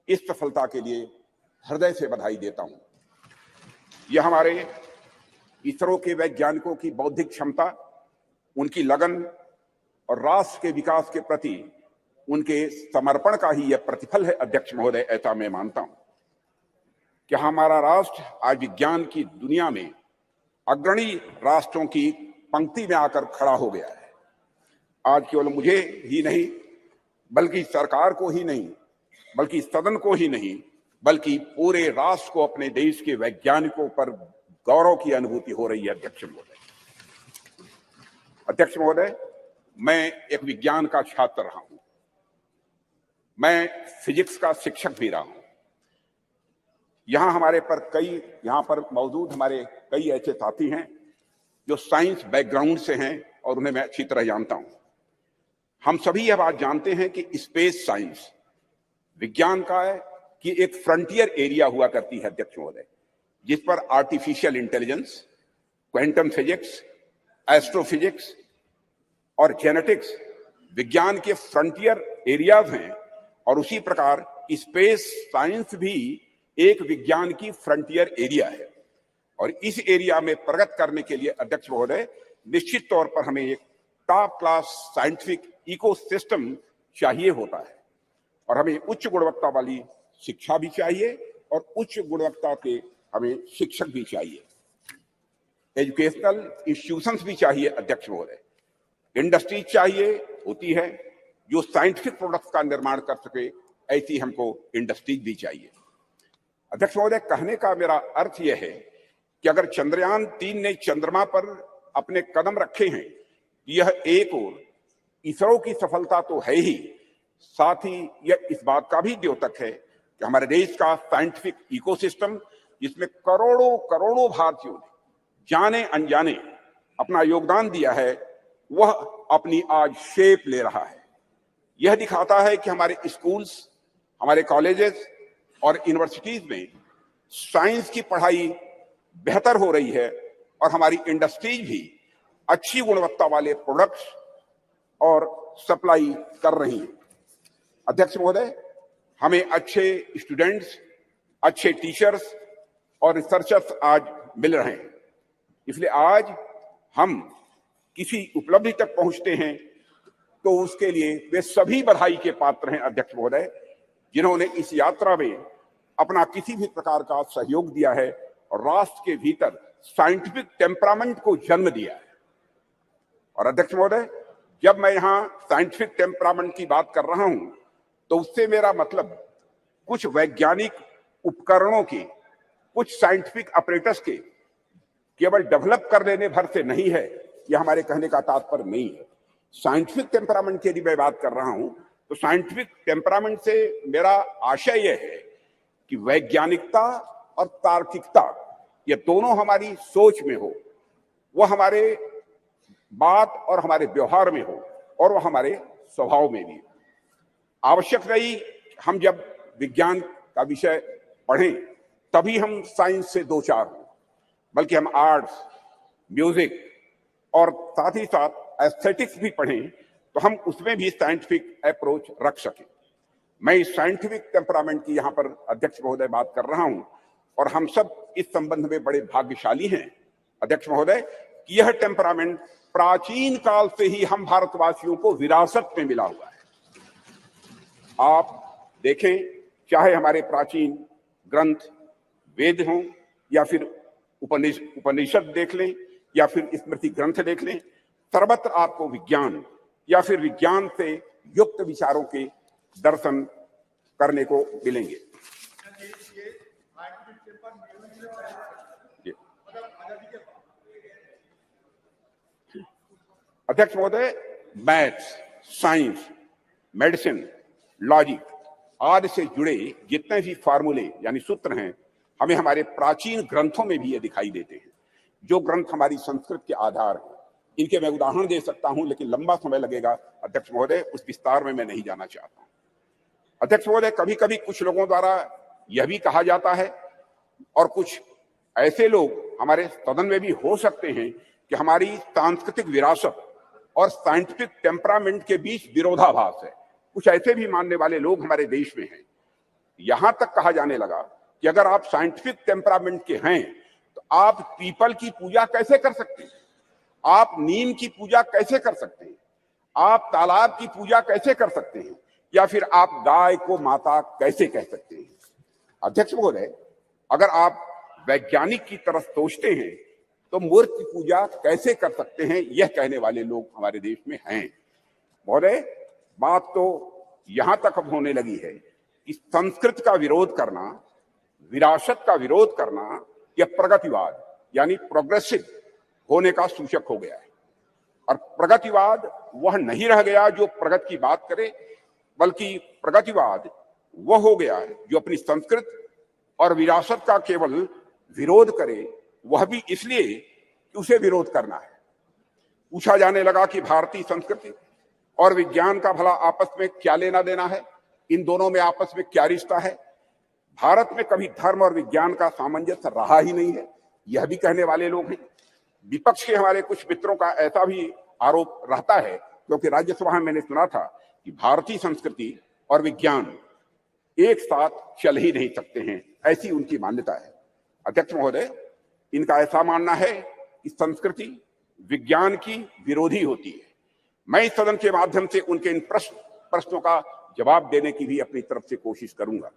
इस सफलता के लिए हृदय से बधाई देता हूं। यह हमारे इसरो के वैज्ञानिकों की बौद्धिक क्षमता, उनकी लगन और राष्ट्र के विकास के प्रति उनके समर्पण का ही यह प्रतिफल है। अध्यक्ष महोदय, ऐसा मैं मानता हूं कि हमारा राष्ट्र आज विज्ञान की दुनिया में अग्रणी राष्ट्रों की पंक्ति में आकर खड़ा हो गया है। आज केवल मुझे ही नहीं, बल्कि सरकार को ही नहीं, बल्कि सदन को ही नहीं, बल्कि पूरे राष्ट्र को अपने देश के वैज्ञानिकों पर गौरव की अनुभूति हो रही है। अध्यक्ष महोदय, मैं एक विज्ञान का छात्र रहा हूं, मैं फिजिक्स का शिक्षक भी रहा हूं। यहां पर मौजूद हमारे कई ऐसे साथी हैं जो साइंस बैकग्राउंड से हैं और उन्हें मैं अच्छी तरह जानता हूं। हम सभी यह बात जानते हैं कि स्पेस साइंस विज्ञान का है कि एक फ्रंटियर एरिया हुआ करती है। अध्यक्ष महोदय, जिस पर artificial intelligence, quantum physics, astrophysics और जेनेटिक्स विज्ञान के फ्रंटियर एरियाज हैं, और उसी प्रकार स्पेस साइंस भी एक विज्ञान की फ्रंटियर एरिया है। और इस एरिया में प्रगति करने के लिए अध्यक्ष महोदय निश्चित तौर पर हमें एक टॉप क्लास साइंटिफिक इकोसिस्टम चाहिए होता है, और हमें उच्च गुणवत्ता वाली शिक्षा भी चाहिए और उच्च गुणवत्ता के हमें शिक्षक भी चाहिए, एजुकेशनल इंस्टीट्यूशंस भी चाहिए। अध्यक्ष महोदय, इंडस्ट्री चाहिए होती है जो साइंटिफिक प्रोडक्ट्स का निर्माण कर सके, ऐसी हमको इंडस्ट्रीज भी चाहिए। अध्यक्ष महोदय, कहने का मेरा अर्थ यह है कि अगर चंद्रयान 3 ने चंद्रमा पर अपने कदम रखे हैं, यह एक और इसरो की सफलता तो है ही, साथ ही यह इस बात का भी द्योतक है कि हमारे देश का साइंटिफिक इकोसिस्टम, जिसमें करोड़ों करोड़ों भारतीयों ने जाने अनजाने अपना योगदान दिया है, वह अपनी आज शेप ले रहा है। यह दिखाता है कि हमारे स्कूल्स, हमारे कॉलेजेस और यूनिवर्सिटीज में साइंस की पढ़ाई बेहतर हो रही है और हमारी इंडस्ट्रीज भी अच्छी गुणवत्ता वाले प्रोडक्ट्स और सप्लाई कर रही है। अध्यक्ष महोदय, हमें अच्छे स्टूडेंट्स, अच्छे टीचर्स और रिसर्चर्स आज मिल रहे हैं, इसलिए आज हम किसी उपलब्धि तक पहुंचते हैं तो उसके लिए वे सभी बधाई के पात्र हैं। अध्यक्ष महोदय, जिन्होंने इस यात्रा में अपना किसी भी प्रकार का सहयोग दिया है और राष्ट्र के भीतर साइंटिफिक टेम्परामेंट को जन्म दिया है। और अध्यक्ष महोदय, जब मैं यहां साइंटिफिक टेम्परामेंट की बात कर रहा हूं तो उससे मेरा मतलब कुछ वैज्ञानिक उपकरणों के, कुछ साइंटिफिक अपरेटस के केवल डेवलप कर लेने भर से नहीं है, यह हमारे कहने का तात्पर्य नहीं है। साइंटिफिक टेम्परामेंट की यदि मैं बात कर रहा हूं तो साइंटिफिक टेम्परामेंट से मेरा आशय यह है कि वैज्ञानिकता और तार्किकता, ये दोनों हमारी सोच में हो, वह हमारे बात और हमारे व्यवहार में हो और वो हमारे स्वभाव में भी हो। आवश्यक नहीं हम जब विज्ञान का विषय पढ़ें तभी हम साइंस से दो चार हों, बल्कि हम आर्ट्स, म्यूजिक और साथ ही साथ एस्थेटिक्स भी पढ़ें तो हम उसमें भी साइंटिफिक अप्रोच रख सकें। मैं इस साइंटिफिक टेम्परामेंट की यहाँ पर अध्यक्ष महोदय बात कर रहा हूं और हम सब इस संबंध में बड़े भाग्यशाली हैं अध्यक्ष महोदय कि यह टेम्परामेंट प्राचीन काल से ही हम भारतवासियों को विरासत में मिला हुआ है। आप देखें, चाहे हमारे प्राचीन ग्रंथ वेद हों या फिर उपनिषद देख लें या फिर स्मृति ग्रंथ देख लें, सर्वत्र आपको विज्ञान या फिर विज्ञान से युक्त विचारों के दर्शन करने को मिलेंगे। अध्यक्ष महोदय, मैथ्स, साइंस, मेडिसिन, लॉजिक आदि से जुड़े जितने भी फार्मूले यानी सूत्र हैं, हमें हमारे प्राचीन ग्रंथों में भी ये दिखाई देते हैं, जो ग्रंथ हमारी संस्कृत के आधार हैं। इनके मैं उदाहरण दे सकता हूं, लेकिन लंबा समय लगेगा अध्यक्ष महोदय, उस विस्तार में मैं नहीं जाना चाहता हूं। अध्यक्ष महोदय, कभी कभी कुछ लोगों द्वारा यह भी कहा जाता है और कुछ ऐसे लोग हमारे सदन में भी हो सकते हैं कि हमारी सांस्कृतिक विरासत और साइंटिफिक टेम्परामेंट के बीच विरोधाभास है। कुछ ऐसे भी मानने वाले लोग हमारे देश में हैं। यहां तक कहा जाने लगा कि अगर आप साइंटिफिक टेम्परामेंट के हैं तो आप पीपल की पूजा कैसे कर सकते हैं, आप नीम की पूजा कैसे कर सकते हैं, आप तालाब की पूजा कैसे कर सकते हैं, या फिर आप गाय को माता कैसे कह सकते हैं। अध्यक्ष महोदय, अगर आप वैज्ञानिक की तरफ सोचते हैं तो मूर्ति पूजा कैसे कर सकते हैं, यह कहने वाले लोग हमारे देश में हैं। महोदय, बात तो यहां तक अब होने लगी है कि संस्कृत का विरोध करना, विरासत का विरोध करना, यह प्रगतिवाद यानी प्रोग्रेसिव होने का सूचक हो गया है। और प्रगतिवाद वह नहीं रह गया जो प्रगति की बात करे, बल्कि प्रगतिवाद वह हो गया जो अपनी संस्कृत और विरासत का केवल विरोध करे, वह भी इसलिए कि उसे विरोध करना है। पूछा जाने लगा कि भारतीय संस्कृति और विज्ञान का भला आपस में क्या लेना देना है, इन दोनों में आपस में क्या रिश्ता है। भारत में कभी धर्म और विज्ञान का सामंजस्य रहा ही नहीं है, यह भी कहने वाले लोग हैं। विपक्ष के हमारे कुछ मित्रों का ऐसा भी आरोप रहता है, क्योंकि राज्यसभा में मैंने सुना था कि भारतीय संस्कृति और विज्ञान एक साथ चल ही नहीं सकते हैं, ऐसी उनकी मान्यता है। अध्यक्ष महोदय, इनका ऐसा मानना है कि संस्कृति विज्ञान की विरोधी होती है। मैं इस सदन के माध्यम से उनके इन प्रश्नों का जवाब देने की भी अपनी तरफ से कोशिश करूंगा।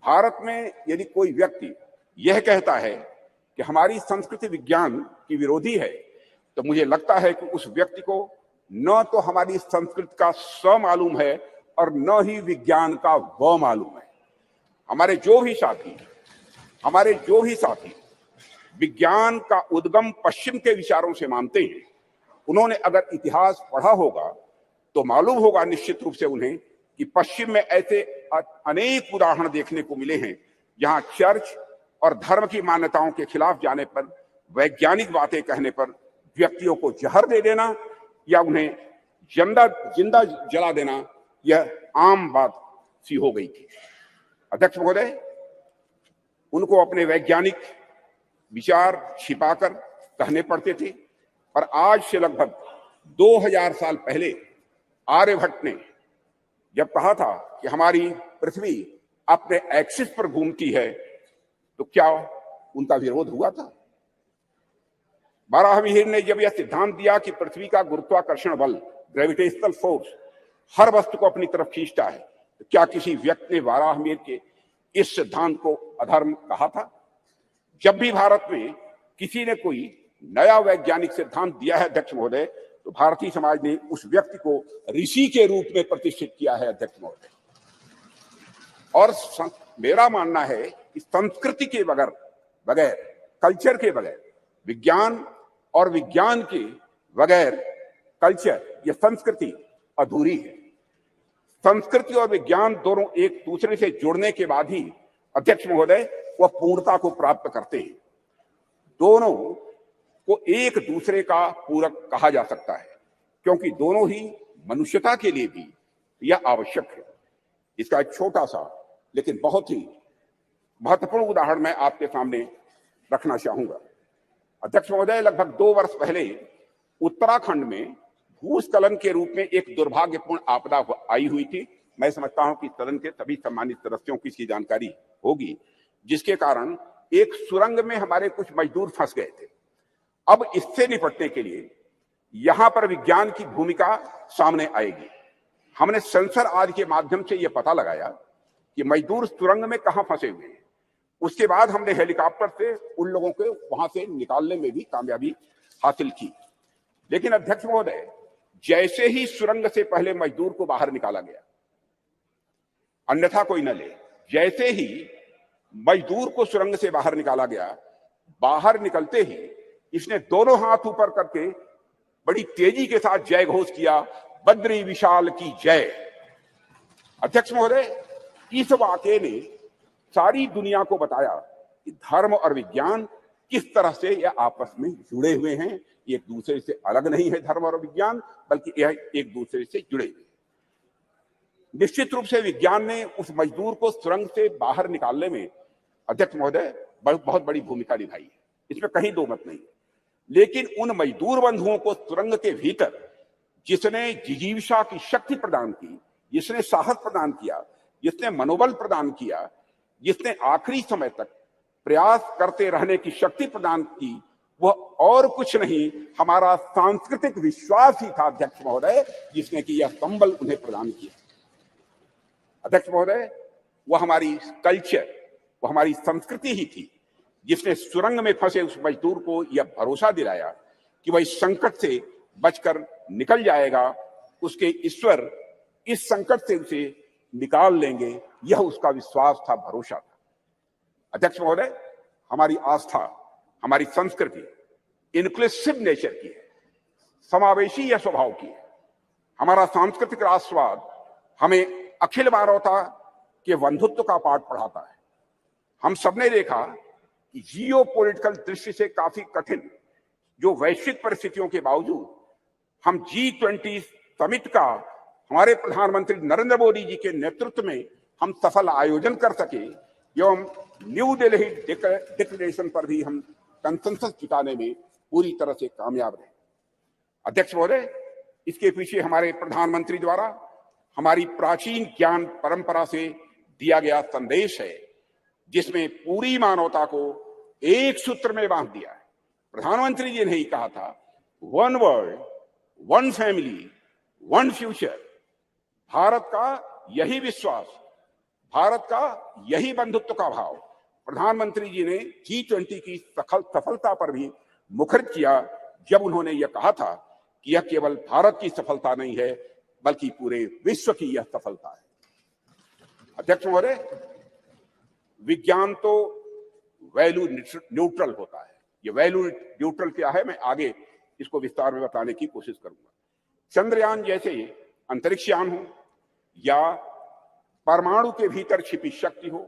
भारत में यदि कोई व्यक्ति यह कहता है कि हमारी संस्कृति विज्ञान की विरोधी है, तो मुझे लगता है कि उस व्यक्ति को न तो हमारी संस्कृति का स मालूम है और न ही विज्ञान का व मालूम है। हमारे जो भी साथी विज्ञान का उद्गम पश्चिम के विचारों से मानते हैं, उन्होंने अगर इतिहास पढ़ा होगा तो मालूम होगा निश्चित रूप से उन्हें कि पश्चिम में ऐसे अनेक उदाहरण देखने को मिले हैं जहां चर्च और धर्म की मान्यताओं के खिलाफ जाने पर, वैज्ञानिक बातें कहने पर व्यक्तियों को जहर दे देना या उन्हें जिंदा जला देना यह आम बात सी हो गई थी। अध्यक्ष महोदय, उनको अपने वैज्ञानिक विचार छिपाकर कहने पड़ते थे, पर आज से लगभग 2000 साल पहले आर्यभट्ट ने जब कहा था कि हमारी पृथ्वी अपने एक्सिस पर घूमती है, तो क्या उनका विरोध हुआ था? बाराहमीर ने जब यह सिद्धांत दिया कि पृथ्वी का गुरुत्वाकर्षण बल, ग्रेविटेशनल फोर्स, हर वस्तु को अपनी तरफ खींचता है, तो क्या किसी व्यक्ति ने बाराहमीर के इस सिद्धांत को अधर्म कहा था? जब भी भारत में किसी ने कोई नया वैज्ञानिक सिद्धांत दिया है अध्यक्ष महोदय, तो भारतीय समाज ने उस व्यक्ति को ऋषि के रूप में प्रतिष्ठित किया है अध्यक्ष महोदय। और मेरा मानना है कि संस्कृति के बगैर, कल्चर के बगैर, विज्ञान और विज्ञान के बगैर कल्चर या संस्कृति अधूरी है। संस्कृति और विज्ञान दोनों एक दूसरे से जुड़ने के बाद ही अध्यक्ष महोदय वह पूर्णता को प्राप्त करते हैं। दोनों को एक दूसरे का पूरक कहा जा सकता है, क्योंकि दोनों ही मनुष्यता के लिए भी यह आवश्यक है। इसका एक छोटा सा लेकिन बहुत ही महत्वपूर्ण उदाहरण मैं आपके सामने रखना चाहूंगा। अध्यक्ष महोदय, लगभग 2 वर्ष पहले उत्तराखंड में भूस्खलन के रूप में एक दुर्भाग्यपूर्ण आपदा आई हुई थी। मैं समझता हूं कि सदन के सभी सम्मानित सदस्यों की इसकी जानकारी होगी, जिसके कारण एक सुरंग में हमारे कुछ मजदूर फंस गए थे। अब इससे निपटने के लिए यहां पर विज्ञान की भूमिका सामने आएगी। हमने सेंसर आदि के माध्यम से यह पता लगाया कि मजदूर सुरंग में कहां फंसे हुए हैं। उसके बाद हमने हेलीकॉप्टर से उन लोगों को वहां से निकालने में भी कामयाबी हासिल की। लेकिन अध्यक्ष महोदय, जैसे ही सुरंग से पहले मजदूर को बाहर निकाला गया, अन्यथा कोई न ले, जैसे ही मजदूर को सुरंग से बाहर निकाला गया, बाहर निकलते ही इसने दोनों हाथ ऊपर करके बड़ी तेजी के साथ जय घोष किया, बद्री विशाल की जय। अध्यक्ष महोदय, इस वाकये ने सारी दुनिया को बताया कि धर्म और विज्ञान किस तरह से यह आपस में जुड़े हुए हैं। एक दूसरे से अलग नहीं है धर्म और विज्ञान, बल्कि यह एक दूसरे से जुड़े हुए हैं। निश्चित रूप से विज्ञान ने उस मजदूर को सुरंग से बाहर निकालने में अध्यक्ष महोदय बहुत बड़ी भूमिका निभाई है, इसमें कहीं दो मत नहीं। लेकिन उन मजदूर बंधुओं को सुरंग के भीतर जिसने जिजीविषा की शक्ति प्रदान की, जिसने साहस प्रदान किया, जिसने मनोबल प्रदान किया, जिसने आखिरी समय तक प्रयास करते रहने की शक्ति प्रदान की, वह और कुछ नहीं, हमारा सांस्कृतिक विश्वास ही था अध्यक्ष महोदय, जिसने कि यह संबल उन्हें प्रदान किया। अध्यक्ष महोदय, वह हमारी कल्चर, वह हमारी संस्कृति ही थी जिसने सुरंग में फंसे उस मजदूर को यह भरोसा दिलाया कि वह इस संकट से बचकर निकल जाएगा, उसके ईश्वर इस संकट से उसे निकाल लेंगे, यह उसका विश्वास था, भरोसा था। अध्यक्ष महोदय, हमारी आस्था, हमारी संस्कृति इंक्लूसिव नेचर की है, समावेशी यह स्वभाव की है। हमारा सांस्कृतिक राष्ट्रवाद हमें अखिल मानवता के बंधुत्व का पाठ पढ़ाता है। हम सबने देखा कि जियो पॉलिटिकल दृष्टि से काफी कठिन जो वैश्विक परिस्थितियों के बावजूद हम G20 समिट का हमारे प्रधानमंत्री नरेंद्र मोदी जी के नेतृत्व में हम सफल आयोजन कर सके एवं न्यू दिल्ली डिक्लेरेशन पर भी हम कंसेंसस जुटाने में पूरी तरह से कामयाब रहे। अध्यक्ष महोदय, इसके पीछे हमारे प्रधानमंत्री द्वारा हमारी प्राचीन ज्ञान परंपरा से दिया गया संदेश है, जिसमें पूरी मानवता को एक सूत्र में बांध दिया है। प्रधानमंत्री जी ने ही कहा था, one world, one family, one future. Bharat का यही विश्वास, भारत का यही बंधुत्व का भाव प्रधानमंत्री जी ने G20 की सफलता पर भी मुखरित किया, जब उन्होंने यह कहा था कि यह केवल भारत की सफलता नहीं है, बल्कि पूरे विश्व की यह सफलता है। अध्यक्ष महोदय, विज्ञान तो वैल्यू न्यूट्रल होता है। ये वैल्यू न्यूट्रल क्या है, मैं आगे इसको विस्तार में बताने की कोशिश करूंगा। चंद्रयान जैसे अंतरिक्षयान हो, या परमाणु के भीतर छिपी शक्ति हो,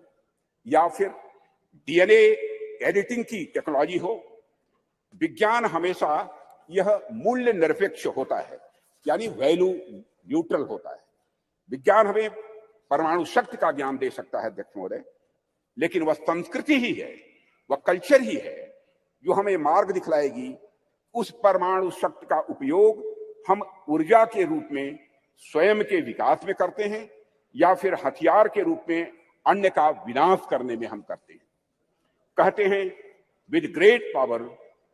या फिर DNA एडिटिंग की टेक्नोलॉजी हो, विज्ञान हमेशा यह मूल्य निरपेक्ष होता है, यानी वैल्यू न्यूट्रल होता है। विज्ञान हमें परमाणु शक्ति का ज्ञान दे सकता है अध्यक्ष महोदय, लेकिन वह संस्कृति ही है, वह कल्चर ही है जो हमें मार्ग दिखलाएगी उस परमाणु शक्ति का उपयोग हम ऊर्जा के रूप में स्वयं के विकास में करते हैं, या फिर हथियार के रूप में अन्य का विनाश करने में हम करते हैं। कहते हैं, with great power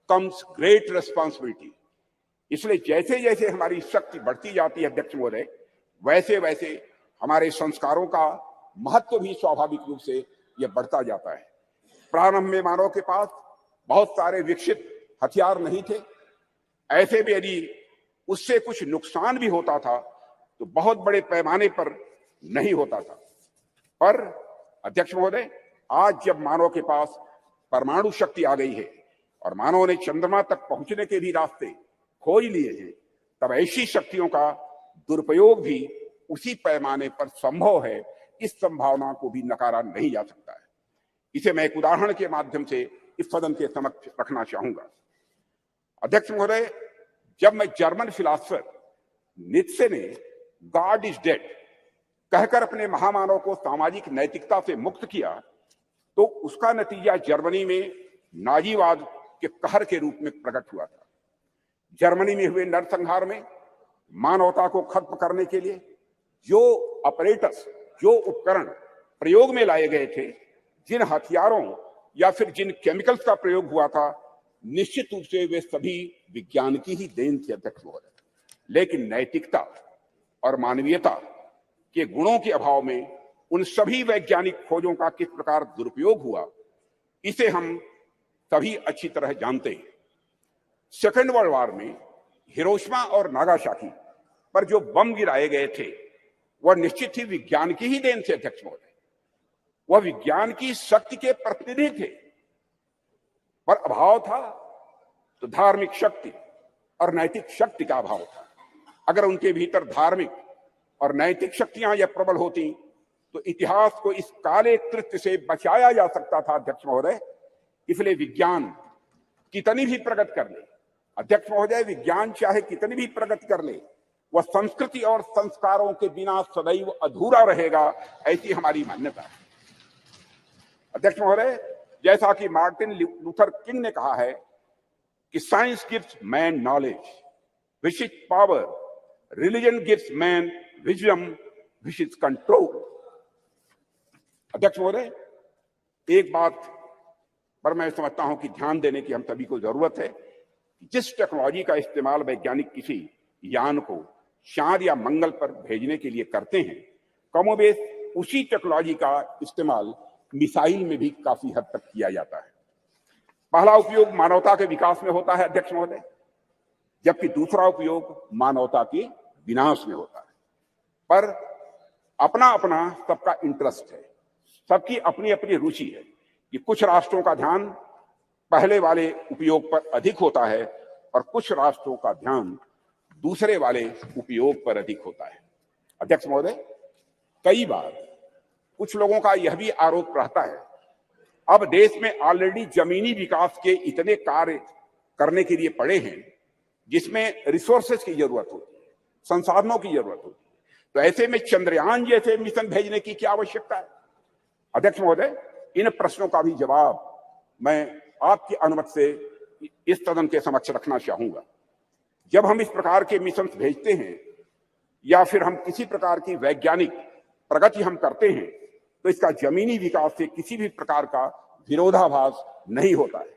comes great responsibility. इसलिए जैसे जैसे हमारी शक्ति बढ़ती जाती है अध्यक्ष महोदय, वैसे वैसे हमारे संस्कारों का महत्व भी स्वाभाविक रूप से यह बढ़ता जाता है। प्रारंभ में मानव के पास बहुत सारे विकसित हथियार नहीं थे, ऐसे में यदि उससे कुछ नुकसान भी होता था तो बहुत बड़े पैमाने पर नहीं होता था। पर अध्यक्ष महोदय, आज जब मानव के पास परमाणु शक्ति आ गई है और मानव ने चंद्रमा तक पहुंचने के भी रास्ते खोज लिए हैं, तब ऐसी शक्तियों का दुरुपयोग भी उसी पैमाने पर संभव है। इस संभावना को भी नकारा नहीं जा सकता है। इसे मैं एक उदाहरण के माध्यम से इस सदन के समक्ष रखना चाहूंगा। अध्यक्ष महोदय, जब मैं जर्मन फिलासफर नीत्शे ने गॉड इज डेड कहकर अपने महामानव को सामाजिक नैतिकता से मुक्त किया, तो उसका नतीजा जर्मनी में नाजीवाद के कहर के रूप में प्रकट हुआ था। जर्मनी में हुए नरसंहार में मानवता को खत्म करने के लिए जो अपरेटस, जो उपकरण प्रयोग में लाए गए थे, जिन हथियारों या फिर जिन केमिकल्स का प्रयोग हुआ था, निश्चित रूप से वे सभी विज्ञान की ही देन थी अध्यक्ष महोदय। लेकिन नैतिकता और मानवीयता के गुणों के अभाव में उन सभी वैज्ञानिक खोजों का किस प्रकार दुरुपयोग हुआ, इसे हम सभी अच्छी तरह जानते हैं। सेकेंड वर्ल्ड वॉर में हिरोशिमा और नागासाकी पर जो बम गिराए गए थे, वह निश्चित ही विज्ञान की ही देन थे अध्यक्ष महोदय। वह विज्ञान की शक्ति के प्रतिनिधि थे, पर अभाव था तो धार्मिक शक्ति और नैतिक शक्ति का अभाव था। अगर उनके भीतर धार्मिक और नैतिक शक्तियां यह प्रबल होती तो इतिहास को इस काले कृत्य से बचाया जा सकता था अध्यक्ष महोदय। इसलिए विज्ञान कितनी भी प्रगति कर ले अध्यक्ष महोदय, विज्ञान चाहे कितनी भी प्रगति कर ले, वह संस्कृति और संस्कारों के बिना सदैव अधूरा रहेगा, ऐसी हमारी मान्यता है। अध्यक्ष महोदय, जैसा कि मार्टिन लूथर किंग ने कहा है कि science gives man knowledge, which is power, religion gives man wisdom, which is control. अध्यक्ष महोदय, एक बात पर मैं समझता हूं कि ध्यान देने की हम सभी को जरूरत है। जिस टेक्नोलॉजी का इस्तेमाल वैज्ञानिक किसी यान को चांद या मंगल पर भेजने के लिए करते हैं, कमोबेश उसी टेक्नोलॉजी का इस्तेमाल मिसाइल में भी काफी हद तक किया जाता है। पहला उपयोग मानवता के विकास में होता है अध्यक्ष महोदय, जबकि दूसरा उपयोग मानवता के विनाश में होता है। पर अपना अपना सबका इंटरेस्ट है, सबकी अपनी अपनी रुचि है कि कुछ राष्ट्रों का ध्यान पहले वाले उपयोग पर अधिक होता है और कुछ राष्ट्रों का ध्यान दूसरे वाले उपयोग पर अधिक होता है। अध्यक्ष महोदय, कई बार कुछ लोगों का यह भी आरोप रहता है, अब देश में ऑलरेडी जमीनी विकास के इतने कार्य करने के लिए पड़े हैं जिसमें रिसोर्सेज की जरूरत होती है, संसाधनों की जरूरत होती है, तो ऐसे में चंद्रयान जैसे मिशन भेजने की क्या आवश्यकता है। अध्यक्ष महोदय, इन प्रश्नों का भी जवाब मैं आपकी अनुमति से इस सदन के समक्ष रखना चाहूंगा। जब हम इस प्रकार के मिशन भेजते हैं या फिर हम किसी प्रकार की वैज्ञानिक प्रगति हम करते हैं, तो इसका जमीनी विकास से किसी भी प्रकार का विरोधाभास नहीं होता है।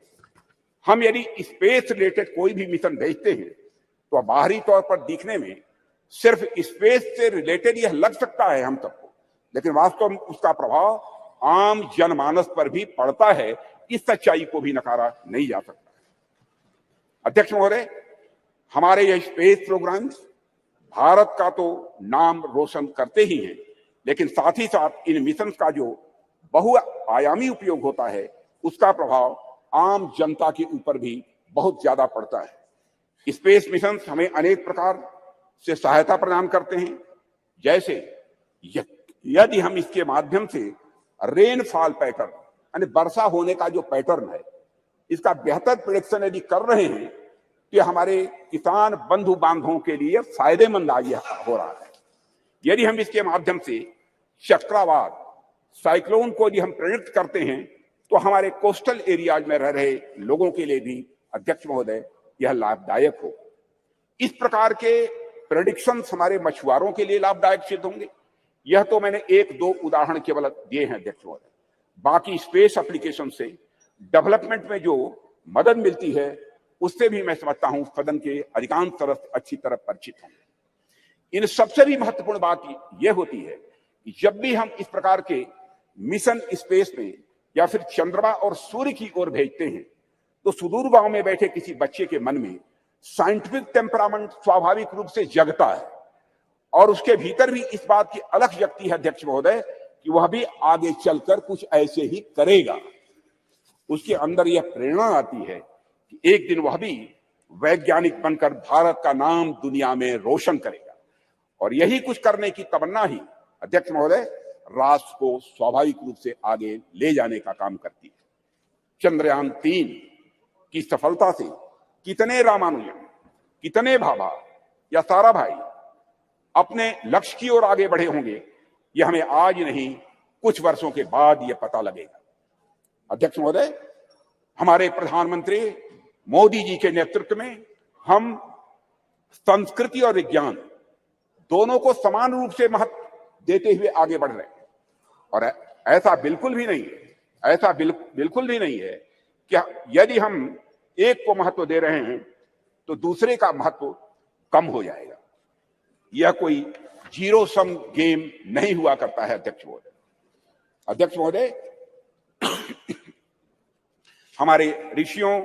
हम यदि स्पेस रिलेटेड कोई भी मिशन भेजते हैं तो बाहरी तौर पर दिखने में सिर्फ स्पेस से रिलेटेड यह लग सकता है हम सबको, लेकिन वास्तव में उसका प्रभाव आम जनमानस पर भी पड़ता है। इस सच्चाई को भी नकारा नहीं जा सकता। अध्यक्ष महोदय, हमारे यह स्पेस प्रोग्राम्स भारत का तो नाम रोशन करते ही हैं, लेकिन साथ ही साथ इन मिशन का जो बहुआयामी उपयोग होता है, उसका प्रभाव आम जनता के ऊपर भी बहुत ज्यादा पड़ता है। स्पेस मिशन हमें अनेक प्रकार से सहायता प्रदान करते हैं, जैसे यदि हम इसके माध्यम से रेनफॉल पैटर्न, यानी वर्षा होने का जो पैटर्न है, इसका बेहतर प्रेडिक्शन यदि कर रहे हैं तो हमारे किसान बंधु बांधवों के लिए फायदेमंद आज हो रहा है। यदि हम इसके माध्यम से चक्रवात, साइक्लोन को यदि हम प्रेडिक्ट करते हैं तो हमारे कोस्टल एरियाज में रह रहे लोगों के लिए भी अध्यक्ष महोदय यह लाभदायक हो। इस प्रकार के प्रेडिक्शंस हमारे मछुआरों के लिए लाभदायक सिद्ध होंगे। यह तो मैंने एक दो उदाहरण केवल दिए हैं अध्यक्ष महोदय। बाकी स्पेस एप्लीकेशन से डेवलपमेंट में जो मदद मिलती है, उससे भी मैं समझता हूं सदन के अधिकांश सदस्य अच्छी तरह परिचित होंगे। इन सबसे भी महत्वपूर्ण बात यह होती है कि जब भी हम इस प्रकार के मिशन स्पेस में या फिर चंद्रमा और सूर्य की ओर भेजते हैं, तो सुदूर गांव में बैठे किसी बच्चे के मन में साइंटिफिक टेम्परामेंट स्वाभाविक रूप से जगता है और उसके भीतर भी इस बात की अलख जगती है अध्यक्ष महोदय कि वह भी आगे चलकर कुछ ऐसे ही करेगा। उसके अंदर यह प्रेरणा आती है कि एक दिन वह भी वैज्ञानिक बनकर भारत का नाम दुनिया में रोशन करेगा, और यही कुछ करने की तमन्ना ही अध्यक्ष महोदय राष्ट्र को स्वाभाविक रूप से आगे ले जाने का काम करती है। चंद्रयान 3 की सफलता से कितने रामानुजन, कितने भाभा या सारा भाई अपने लक्ष्य की ओर आगे बढ़े होंगे, यह हमें आज नहीं कुछ वर्षों के बाद यह पता लगेगा। अध्यक्ष महोदय, हमारे प्रधानमंत्री मोदी जी के नेतृत्व में हम संस्कृति और विज्ञान दोनों को समान रूप से महत्व देते हुए आगे बढ़ रहे हैं। और ऐसा बिल्कुल भी नहीं है, ऐसा बिल्कुल भी नहीं है कि यदि हम एक को महत्व दे रहे हैं तो दूसरे का महत्व कम हो जाएगा। यह कोई जीरो सम गेम नहीं हुआ करता है। अध्यक्ष महोदय, हमारे ऋषियों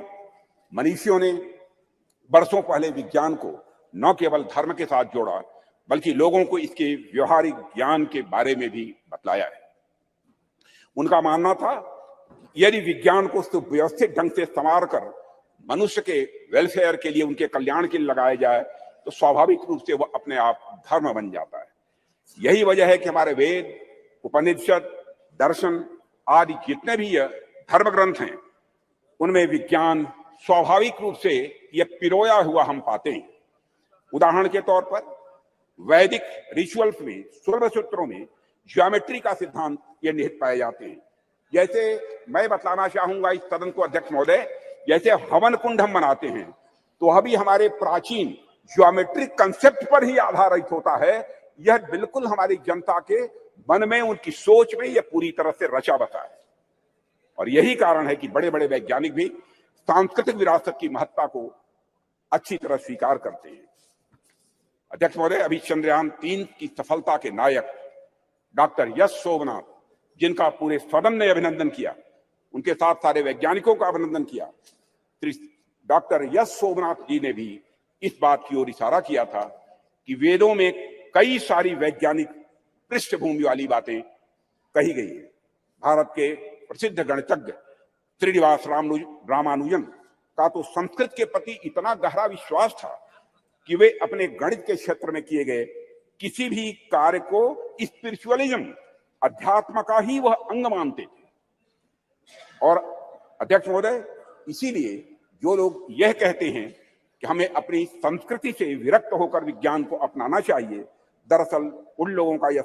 मनीषियों ने बरसों पहले विज्ञान को न केवल धर्म के साथ जोड़ा, बल्कि लोगों को इसके व्यवहारिक ज्ञान के बारे में भी बतलाया है। उनका मानना था यदि विज्ञान को सुव्यवस्थित ढंग से संवार कर मनुष्य के वेलफेयर के लिए, उनके कल्याण के लिए लगाया जाए तो स्वाभाविक रूप से वह अपने आप धर्म बन जाता है। यही वजह है कि हमारे वेद, उपनिषद, दर्शन आदि जितने भी धर्म ग्रंथ हैं, उनमें विज्ञान स्वाभाविक रूप से यह पिरोया हुआ हम पाते हैं। उदाहरण के तौर पर वैदिक रिचुअल्स में, सूर्य सूत्रों में ज्योमेट्री का सिद्धांत ये निहित पाए जाते हैं। जैसे मैं बतलाना चाहूंगा इस सदन को अध्यक्ष महोदय, जैसे हवन कुंड हम बनाते हैं तो वह भी हमारे प्राचीन ज्योमेट्रिक कंसेप्ट पर ही आधारित होता है। यह बिल्कुल हमारी जनता के मन में, उनकी सोच में यह पूरी तरह से रचा बसा है। और यही कारण है कि बड़े बड़े वैज्ञानिक भी सांस्कृतिक विरासत की महत्ता को अच्छी तरह स्वीकार करते हैं। अध्यक्ष महोदय, अभी चंद्रयान 3 की सफलता के नायक डॉक्टर यश सोमनाथ, जिनका पूरे सदन ने अभिनंदन किया, उनके साथ सारे वैज्ञानिकों का अभिनंदन किया, डॉक्टर यश सोमनाथ जी ने भी इस बात की ओर इशारा किया था कि वेदों में कई सारी वैज्ञानिक पृष्ठभूमि वाली बातें कही गई है। भारत के प्रसिद्ध गणितज्ञ श्रीनिवास रामानुजन का तो संस्कृत के प्रति इतना गहरा विश्वास था कि वे अपने गणित के क्षेत्र में किए गए किसी भी कार्य को स्पिरिचुअलिज्म, अध्यात्म का ही वह अंग मानते थे। और अध्यक्ष महोदय, इसीलिए जो लोग यह कहते हैं कि हमें अपनी संस्कृति से विरक्त होकर विज्ञान को अपनाना चाहिए, दरअसल उन लोगों का यह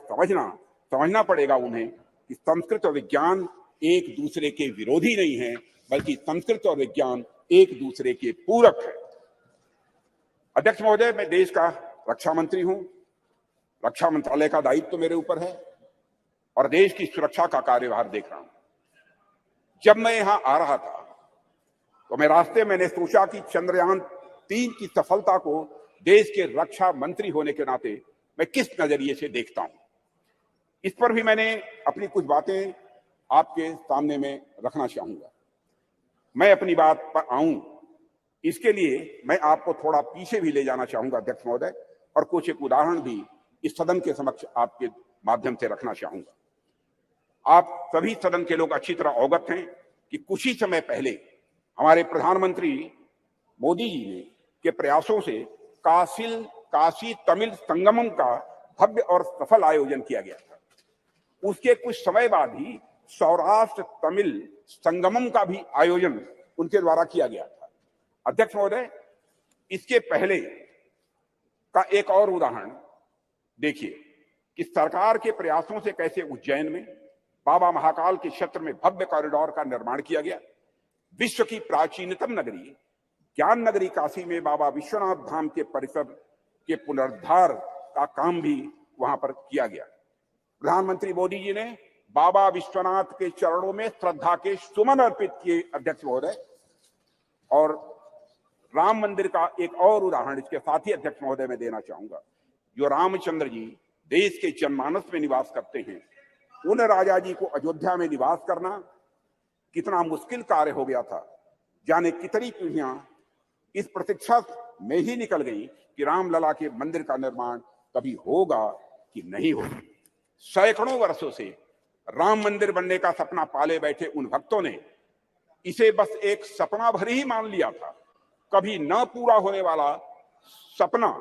समझना पड़ेगा उन्हें कि संस्कृत और विज्ञान एक दूसरे के विरोधी नहीं है, बल्कि संस्कृत और विज्ञान एक दूसरे के पूरक है। अध्यक्ष महोदय, मैं देश का रक्षा मंत्री हूं, रक्षा मंत्रालय का दायित्व तो मेरे ऊपर है और देश की सुरक्षा का कार्यभार देख रहा हूं। जब मैं यहां आ रहा था तो मैं रास्ते मैंने सोचा कि चंद्रयान 3 की सफलता को देश के रक्षा मंत्री होने के नाते मैं किस नजरिए से देखता हूं, इस पर भी मैंने अपनी कुछ बातें आपके सामने में रखना चाहूंगा। मैं अपनी बात पर आऊं, इसके लिए मैं आपको थोड़ा पीछे भी ले जाना चाहूंगा अध्यक्ष महोदय, और कुछ एक उदाहरण भी इस सदन के समक्ष आपके माध्यम से रखना चाहूंगा। आप सभी सदन के लोग अच्छी तरह अवगत हैं कि कुछ ही समय पहले हमारे प्रधानमंत्री मोदी जी ने के प्रयासों से काशी तमिल संगमम का भव्य और सफल आयोजन किया गया था। उसके कुछ समय बाद ही सौराष्ट्र तमिल संगमम का भी आयोजन उनके द्वारा किया गया था। अध्यक्ष महोदय, इसके पहले का एक और उदाहरण देखिए कि सरकार के प्रयासों से कैसे उज्जैन में बाबा महाकाल के क्षेत्र में भव्य कॉरिडोर का निर्माण किया गया। विश्व की प्राचीनतम नगरी ज्ञान नगरी काशी में बाबा विश्वनाथ धाम के परिसर के पुनरुद्धार का काम भी वहां पर किया गया। प्रधानमंत्री मोदी जी ने बाबा विश्वनाथ के चरणों में श्रद्धा के सुमन अर्पित किए अध्यक्ष महोदय। और राम मंदिर का एक और उदाहरण इसके साथ ही अध्यक्ष महोदय में देना चाहूंगा। जो रामचंद्र जी देश के जनमानस में निवास करते हैं, उन राजा जी को अयोध्या में निवास करना कितना मुश्किल कार्य हो गया था। जाने कितनी पीढ़ियां इस प्रतीक्षा में ही निकल गई कि रामलला के मंदिर का निर्माण कभी होगा कि नहीं होगा। सैकड़ों वर्षों से राम मंदिर बनने का सपना पाले बैठे उन भक्तों ने इसे बस एक सपना भर ही मान लिया था, कभी न पूरा होने वाला सपना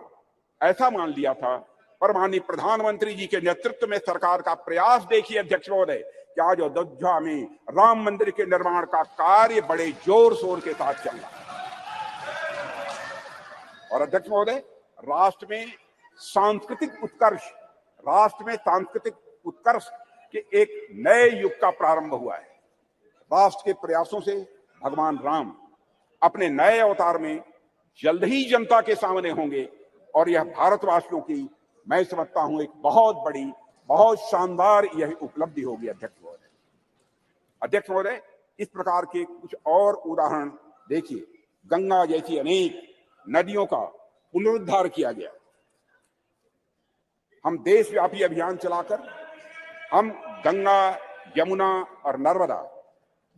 ऐसा मान लिया था। पर माननीय प्रधानमंत्री जी के नेतृत्व में सरकार का प्रयास देखिए अध्यक्ष महोदय कि आज अयोध्या में राम मंदिर के निर्माण का कार्य बड़े जोर शोर के साथ चल रहा है। और अध्यक्ष महोदय, राष्ट्र में सांस्कृतिक उत्कर्ष के एक नए युग का प्रारंभ हुआ है। राष्ट्र के प्रयासों से भगवान राम अपने नए अवतार में जल्द ही जनता के सामने होंगे और यह भारतवासियों की, मैं समझता हूं, एक बहुत बड़ी, बहुत शानदार यह उपलब्धि होगी। अध्यक्ष महोदय, इस प्रकार के कुछ और उदाहरण देखिए। गंगा जैसी अनेक नदियों का पुनरुद्धार किया गया। हम देशव्यापी अभियान चलाकर हम गंगा, यमुना और नर्मदा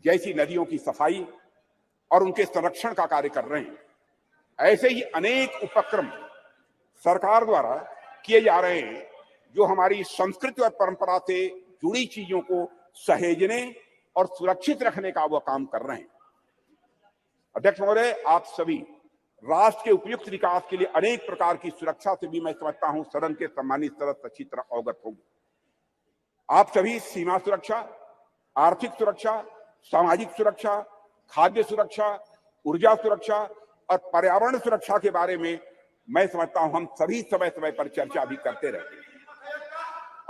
जैसी नदियों की सफाई और उनके संरक्षण का कार्य कर रहे हैं। ऐसे ही अनेक उपक्रम सरकार द्वारा किए जा रहे हैं जो हमारी संस्कृति और परंपरा से जुड़ी चीजों को सहेजने और सुरक्षित रखने का वो काम कर रहे हैं। अध्यक्ष महोदय, आप सभी राष्ट्र के उपयुक्त विकास के लिए अनेक प्रकार की सुरक्षा से भी, मैं समझता हूं, सदन के सम्मानित सदस्य अच्छी तरह अवगत होंगे। आप सभी सीमा सुरक्षा, आर्थिक सुरक्षा, सामाजिक सुरक्षा, खाद्य सुरक्षा, ऊर्जा सुरक्षा और पर्यावरण सुरक्षा के बारे में, मैं समझता हूं, हम सभी समय समय पर चर्चा भी करते रहते हैं।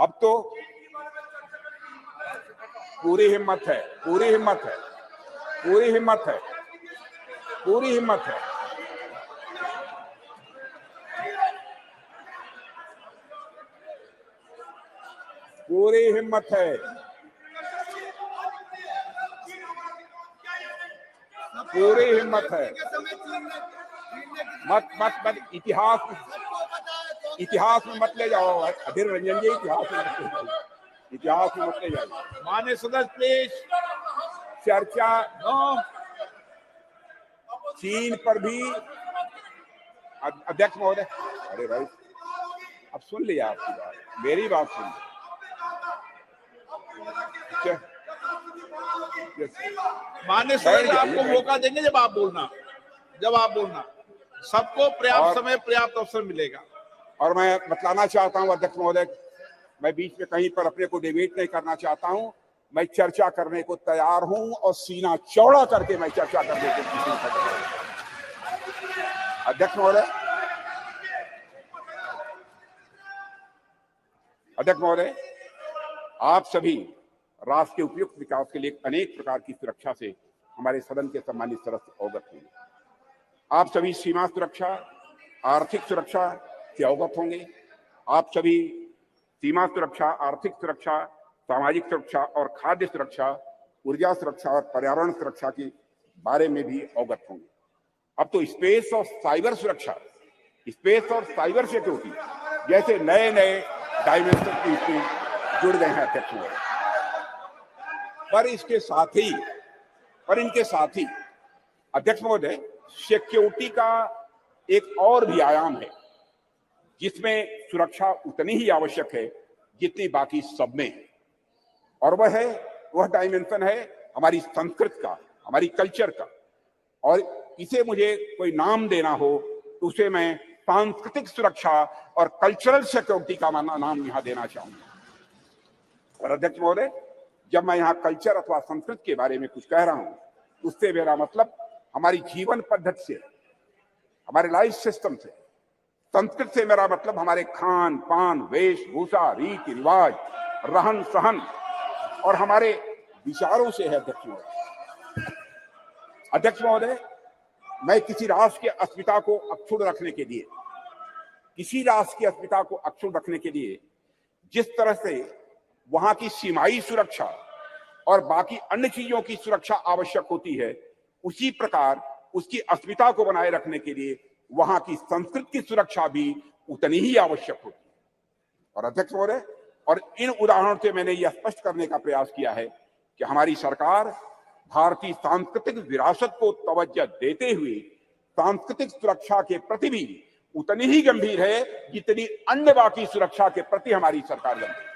अब तो पूरी हिम्मत है, पूरी हिम्मत है, पूरी हिम्मत है, पूरी हिम्मत है। पूरी हिम्मत है, पूरी हिम्मत है। मत मत मत इतिहास में मत ले जाओ अधीर रंजन जी, इतिहास में मत ले जाओ। माननीय सदस्य प्लीज। चर्चा चीन पर भी। अध्यक्ष महोदय, अरे भाई, अब सुन लिया आपकी बात, मेरी बात सुन ली। माननीय सदस्य आपको मौका देंगे जब आप बोलना, सबको पर्याप्त समय, पर्याप्त अवसर मिलेगा। और मैं बतलाना चाहता हूं अध्यक्ष महोदय, मैं बीच में कहीं पर अपने को डिबेट नहीं करना चाहता हूं। मैं चर्चा करने को तैयार हूं और सीना चौड़ा करके मैं चर्चा करने को तैयार हूं। अध्यक्ष महोदय, आप सभी राष्ट्र के उपयुक्त विकास के लिए अनेक प्रकार की सुरक्षा से हमारे सदन के सम्मानित सदस्य अवगत होंगे। आप सभी सीमा सुरक्षा, आर्थिक सुरक्षा से अवगत होंगे। आप सभी सीमा सुरक्षा, आर्थिक सुरक्षा, सामाजिक सुरक्षा और खाद्य सुरक्षा, ऊर्जा सुरक्षा और पर्यावरण सुरक्षा के बारे में भी अवगत होंगे। अब तो स्पेस और साइबर सुरक्षा, स्पेस और साइबर सिक्योरिटी जैसे नए नए डायमेंशन की इसमें जुड़ गए हैं अध्यक्ष महोदय। पर इनके साथ ही अध्यक्ष महोदय, सिक्योरिटी का एक और भी आयाम है जिसमें सुरक्षा उतनी ही आवश्यक है जितनी बाकी सब में है, और वह डायमेंशन है हमारी संस्कृति का, हमारी कल्चर का। और इसे मुझे कोई नाम देना हो तो उसे मैं सांस्कृतिक सुरक्षा और कल्चरल सिक्योरिटी का नाम यहां देना चाहूंगा। और अध्यक्ष महोदय, जब मैं यहाँ कल्चर अथवा संस्कृति के बारे में कुछ कह रहा हूं, उससे मेरा मतलब हमारी जीवन पद्धति से, हमारे लाइफ सिस्टम से। संस्कृति से मेरा मतलब हमारे खान पान, वेशभूषा, रीति रिवाज, रहन सहन और हमारे विचारों से है। अध्यक्ष महोदय, मैं किसी राष्ट्र की अस्मिता को अक्षुण्ण रखने के लिए जिस तरह से वहां की सीमाई सुरक्षा और बाकी अन्य चीजों की सुरक्षा आवश्यक होती है, उसी प्रकार उसकी अस्मिता को बनाए रखने के लिए वहां की संस्कृति की सुरक्षा भी उतनी ही आवश्यक होती है। और अध्यक्ष महोदय, और इन उदाहरणों से मैंने यह स्पष्ट करने का प्रयास किया है कि हमारी सरकार भारतीय सांस्कृतिक विरासत को तवज्जो देते हुए सांस्कृतिक सुरक्षा के प्रति भी उतनी ही गंभीर है जितनी अन्य बाकी सुरक्षा के प्रति हमारी सरकार गंभीर है।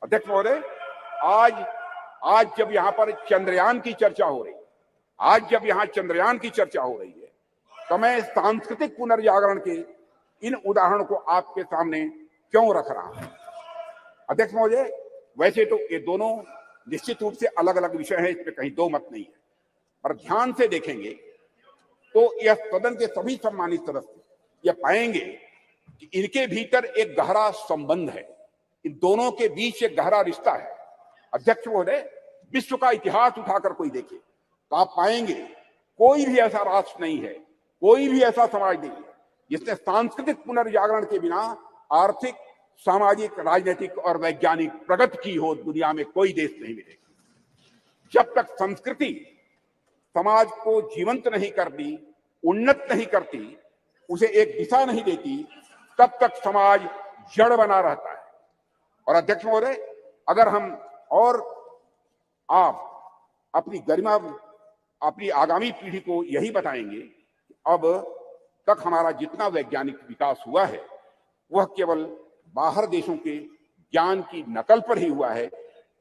अध्यक्ष महोदय, आज जब यहाँ पर चंद्रयान की चर्चा हो रही है, तो मैं सांस्कृतिक पुनर्जागरण के इन उदाहरणों को आपके सामने क्यों रख रहा हूं। अध्यक्ष महोदय, वैसे तो ये दोनों निश्चित रूप से अलग अलग विषय हैं, इसमें कहीं दो मत नहीं है, पर ध्यान से देखेंगे तो यह सदन के सभी सम्मानित सदस्य यह पाएंगे कि इनके भीतर एक गहरा संबंध है, इन दोनों के बीच एक गहरा रिश्ता है। अध्यक्ष महोदय, विश्व का इतिहास उठाकर कोई देखे तो आप पाएंगे कोई भी ऐसा राष्ट्र नहीं है, कोई भी ऐसा समाज नहीं है जिसने सांस्कृतिक पुनर्जागरण के बिना आर्थिक, सामाजिक, राजनीतिक और वैज्ञानिक प्रगति की हो। दुनिया में कोई देश नहीं मिलेगा। जब तक संस्कृति समाज को जीवंत नहीं करती, उन्नत नहीं करती, उसे एक दिशा नहीं देती, तब तक समाज जड़ बना रहता है। और अध्यक्ष महोदय, अगर हम और आप अपनी गरिमा, अपनी आगामी पीढ़ी को यही बताएंगे कि अब तक हमारा जितना वैज्ञानिक विकास हुआ है वह केवल बाहर देशों के ज्ञान की नकल पर ही हुआ है,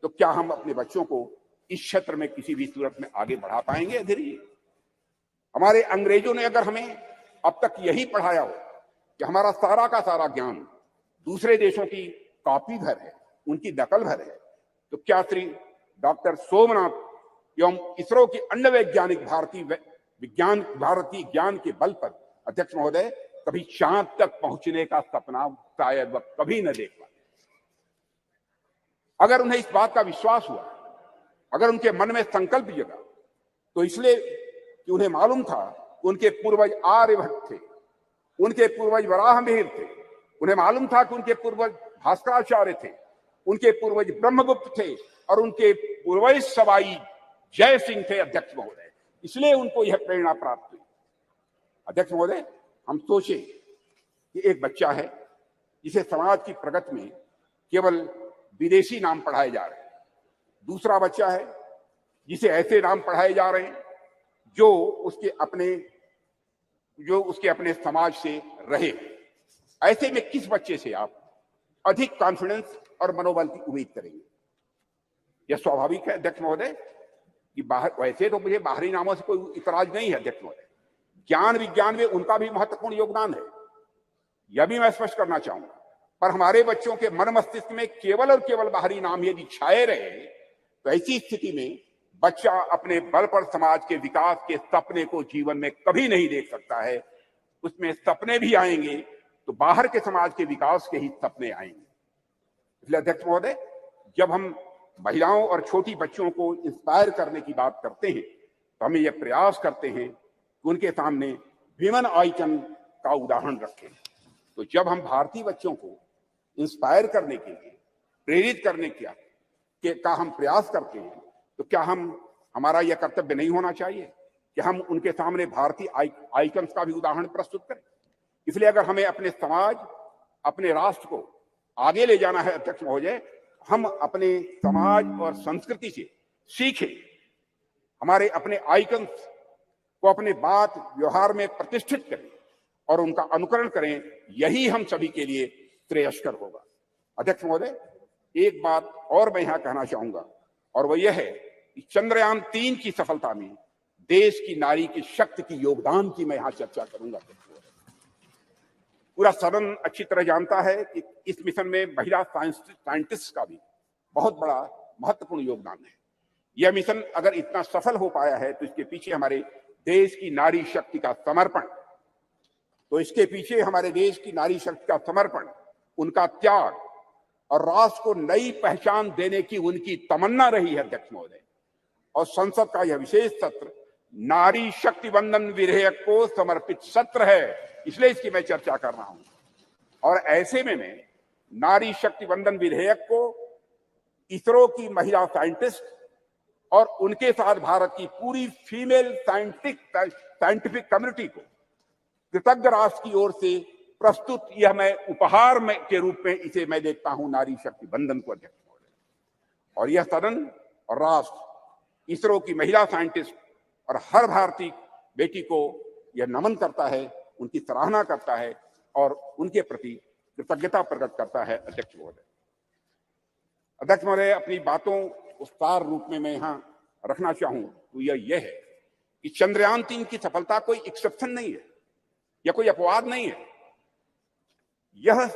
तो क्या हम अपने बच्चों को इस क्षेत्र में किसी भी सूरत में आगे बढ़ा पाएंगे? धीरे हमारे अंग्रेजों ने अगर हमें अब तक यही पढ़ाया हो कि हमारा सारा का सारा ज्ञान दूसरे देशों की कॉपी भर है, उनकी नकल भर है, तो क्या श्री डॉक्टर सोमनाथ एवं इसरो के अन्य वैज्ञानिक भारतीय ज्ञान के बल पर अध्यक्ष महोदय कभी चांद तक पहुंचने का सपना शायद वह कभी न देख पाए? अगर उन्हें इस बात का विश्वास हुआ, अगर उनके मन में संकल्प जगा, तो इसलिए कि उन्हें मालूम था उनके पूर्वज आर्यभट्ट थे, उनके पूर्वज वराहमिहिर थे, उन्हें मालूम था कि उनके पूर्वज भास्कराचार्य थे, उनके पूर्वज ब्रह्मगुप्त थे और उनके पूर्वज सवाई जय सिंह थे। अध्यक्ष महोदय, इसलिए उनको यह प्रेरणा प्राप्त हुई। अध्यक्ष महोदय, हम सोचे कि एक बच्चा है जिसे समाज की प्रगति में केवल विदेशी नाम पढ़ाए जा रहे हैं, दूसरा बच्चा है जिसे ऐसे नाम पढ़ाए जा रहे हैं जो उसके अपने समाज से रहे। ऐसे में किस बच्चे से आप अधिक कॉन्फिडेंस और मनोबल की उम्मीद करेंगे? यह स्वाभाविक है अध्यक्ष महोदय कि वैसे तो मुझे बाहरी नामों से कोई इतराज नहीं है अध्यक्ष महोदय, ज्ञान विज्ञान में उनका भी महत्वपूर्ण योगदान है, यह भी मैं स्पष्ट करना चाहूंगा। पर हमारे बच्चों के मन मस्तिष्क में केवल और केवल बाहरी नाम यदि छाए रहे तो ऐसी स्थिति में बच्चा अपने बल पर समाज के विकास के सपने को जीवन में कभी नहीं देख सकता है। उसमें सपने भी आएंगे तो बाहर के समाज के विकास के ही सपने आएंगे। इसलिए अध्यक्ष महोदय, जब हम महिलाओं और छोटी बच्चों को इंस्पायर करने की बात करते हैं तो हमें यह प्रयास करते हैं कि उनके सामने विमेन आइकन का उदाहरण रखें। तो जब हम भारतीय बच्चों को इंस्पायर करने के लिए, प्रेरित करने का हम प्रयास करते हैं, तो क्या हमारा यह कर्तव्य नहीं होना चाहिए कि हम उनके सामने भारतीय आइकन्स का भी उदाहरण प्रस्तुत करें? इसलिए अगर हमें अपने समाज, अपने राष्ट्र को आगे ले जाना है अध्यक्ष महोदय, हम अपने समाज और संस्कृति से सीखें, हमारे अपने आइकन्स को अपने बात व्यवहार में प्रतिष्ठित करें और उनका अनुकरण करें। यही हम सभी के लिए श्रेयस्कर होगा। अध्यक्ष महोदय, एक बात और मैं यहां कहना चाहूंगा और वह यह है कि चंद्रयान 3 की सफलता में देश की नारी की शक्ति की योगदान की मैं यहां चर्चा करूंगा। पूरा सदन अच्छी तरह जानता है कि इस मिशन में महिला साइंटिस्ट का भी बहुत बड़ा महत्वपूर्ण योगदान है। यह मिशन अगर इतना सफल हो पाया है तो इसके पीछे हमारे देश की नारी शक्ति का समर्पण, उनका त्याग और राष्ट्र को नई पहचान देने की उनकी तमन्ना रही है अध्यक्ष महोदय। और संसद का यह विशेष सत्र नारी शक्ति वंदन विधेयक को समर्पित सत्र है, इसलिए इसकी मैं चर्चा कर रहा हूं। और ऐसे में मैं नारी शक्ति वंदन विधेयक को इसरो की महिला साइंटिस्ट और उनके साथ भारत की पूरी फीमेल साइंटिफिक कम्युनिटी को कृतज्ञ राष्ट्र की ओर से प्रस्तुत यह मैं उपहार के रूप में इसे मैं देखता हूं, नारी शक्ति वंदन को अध्यक्ष महोदय। और यह सदन और राष्ट्र इसरो की महिला साइंटिस्ट और हर भारतीय बेटी को यह नमन करता है, उनकी सराहना करता है और उनके प्रति कृतज्ञता प्रकट करता है अध्यक्ष महोदय। अध्यक्ष महोदय, अपनी बातों विस्तार रूप में मैं यहां रखना चाहूं तो यह है कि चंद्रयान 3 की सफलता कोई एक्सेप्शन नहीं है या कोई अपवाद नहीं है। यह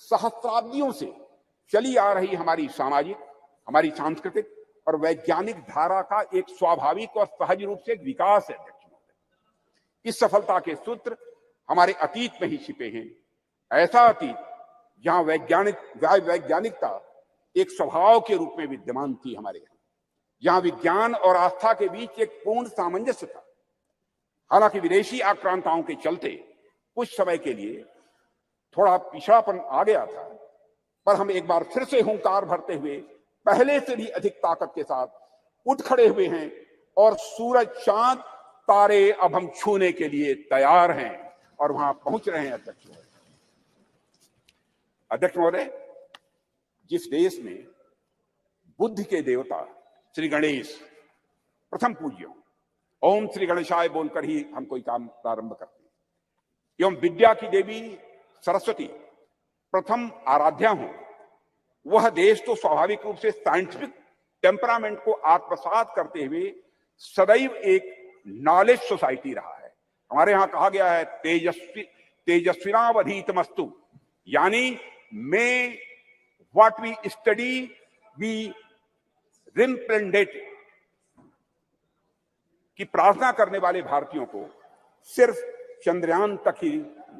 सहस्राब्दियों से चली आ रही हमारी सामाजिक, हमारी सांस्कृतिक और वैज्ञानिक धारा का एक स्वाभाविक और सहज रूप से विकास है अध्यक्ष महोदय। इस सफलता के सूत्र हमारे अतीत में ही छिपे हैं। ऐसा अतीत जहां वैज्ञानिकता एक स्वभाव के रूप में विद्यमान थी हमारे यहाँ, जहां विज्ञान और आस्था के बीच एक पूर्ण सामंजस्य था। हालांकि विदेशी आक्रांताओं के चलते कुछ समय के लिए थोड़ा पिछड़ापन आ गया था, पर हम एक बार फिर से हुंकार भरते हुए पहले से भी अधिक ताकत के साथ उठ खड़े हुए हैं और सूरज, चांद, तारे अब हम छूने के लिए तैयार हैं और वहां पहुंच रहे हैं। अध्यक्ष महोदय, जिस देश में बुद्ध के देवता श्री गणेश प्रथम पूज्य, ओम श्री गणेशाय बोलकर ही हम कोई काम प्रारंभ करते हैं, एवं विद्या की देवी सरस्वती प्रथम आराध्या हो, वह देश तो स्वाभाविक रूप से साइंटिफिक टेम्परामेंट को आत्मसात करते हुए सदैव एक नॉलेज सोसाइटी रहा है। हमारे यहां कहा गया है तेजस्विनावधीतमस्तु, यानी may what we study we represent, कि प्रार्थना करने वाले भारतीयों को सिर्फ चंद्रयान तक ही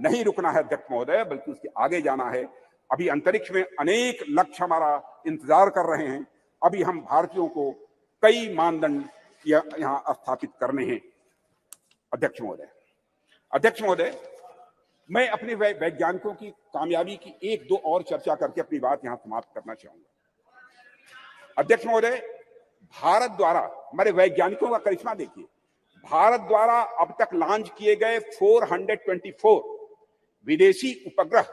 नहीं रुकना है अध्यक्ष महोदय, बल्कि उसके आगे जाना है। अभी अंतरिक्ष में अनेक लक्ष्य हमारा इंतजार कर रहे हैं। अभी हम भारतीयों को कई मानदंड यहां स्थापित करने हैं। अध्यक्ष महोदय, मैं अपने वैज्ञानिकों की कामयाबी की एक दो और चर्चा करके अपनी बात यहां समाप्त करना चाहूंगा। अध्यक्ष महोदय, भारत द्वारा, हमारे वैज्ञानिकों का करिश्मा देखिए, भारत द्वारा अब तक लॉन्च किए गए 424 विदेशी उपग्रह,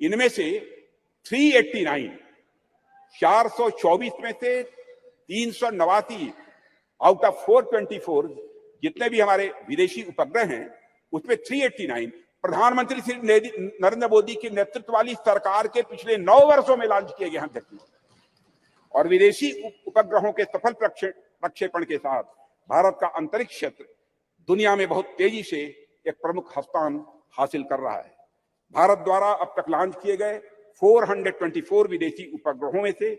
इनमें से 389, 424 में से 389 आउट ऑफ 424 जितने भी हमारे विदेशी उपग्रह हैं, उसमें 389 प्रधानमंत्री श्री नरेंद्र मोदी के नेतृत्व वाली सरकार के पिछले 9 वर्षों में लॉन्च किए गए हैं। और विदेशी उपग्रहों के सफल प्रक्षेपण के साथ भारत का अंतरिक्ष क्षेत्र दुनिया में बहुत तेजी से एक प्रमुख स्थान हासिल कर रहा है। भारत द्वारा अब तक लॉन्च किए गए 424 विदेशी उपग्रहों में से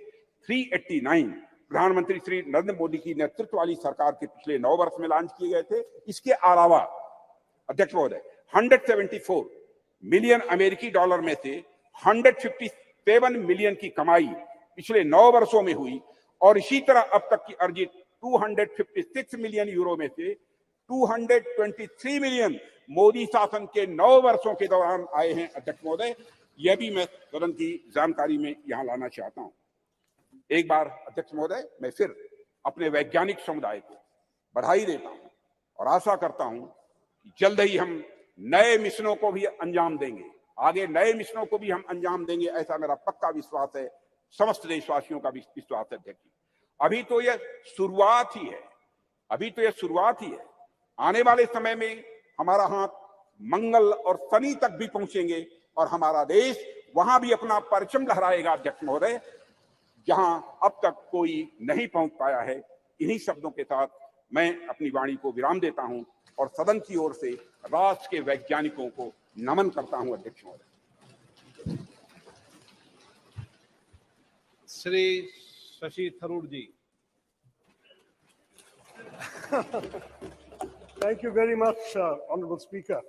389 प्रधानमंत्री श्री नरेंद्र मोदी की नेतृत्व वाली सरकार के पिछले 9 वर्ष में लॉन्च किए गए थे। इसके अलावा अध्यक्ष महोदय, 174 मिलियन अमेरिकी डॉलर में से 157 मिलियन की कमाई पिछले 9 वर्षों में हुई, और इसी तरह अब तक की अर्जित 256 मिलियन यूरो में से 223 मिलियन मोदी शासन के 9 वर्षों के दौरान आए हैं। अध्यक्ष महोदय, यह भी मैं सदन की जानकारी में यहां लाना चाहता हूं। एक बार अध्यक्ष महोदय, मैं फिर अपने वैज्ञानिक समुदाय को बधाई देता हूं और आशा करता हूं कि जल्द ही हम नए मिशनों को भी अंजाम देंगे, आगे नए मिशनों को भी हम अंजाम देंगे, ऐसा मेरा पक्का विश्वास है, समस्त देशवासियों का भी विश्वास है। अध्यक्ष, अभी तो यह शुरुआत ही है, आने वाले समय में हमारा हाथ मंगल और शनि तक भी पहुंचेंगे और हमारा देश वहां भी अपना परचम लहराएगा। अध्यक्ष महोदय, जहां अब तक कोई नहीं पहुंच पाया है। इन्हीं शब्दों के साथ मैं अपनी वाणी को विराम देता हूं और सदन की ओर से राष्ट्र के वैज्ञानिकों को नमन करता हूं। अध्यक्ष महोदय। श्री शशि थरूर जी। Thank you very much, Honorable Speaker.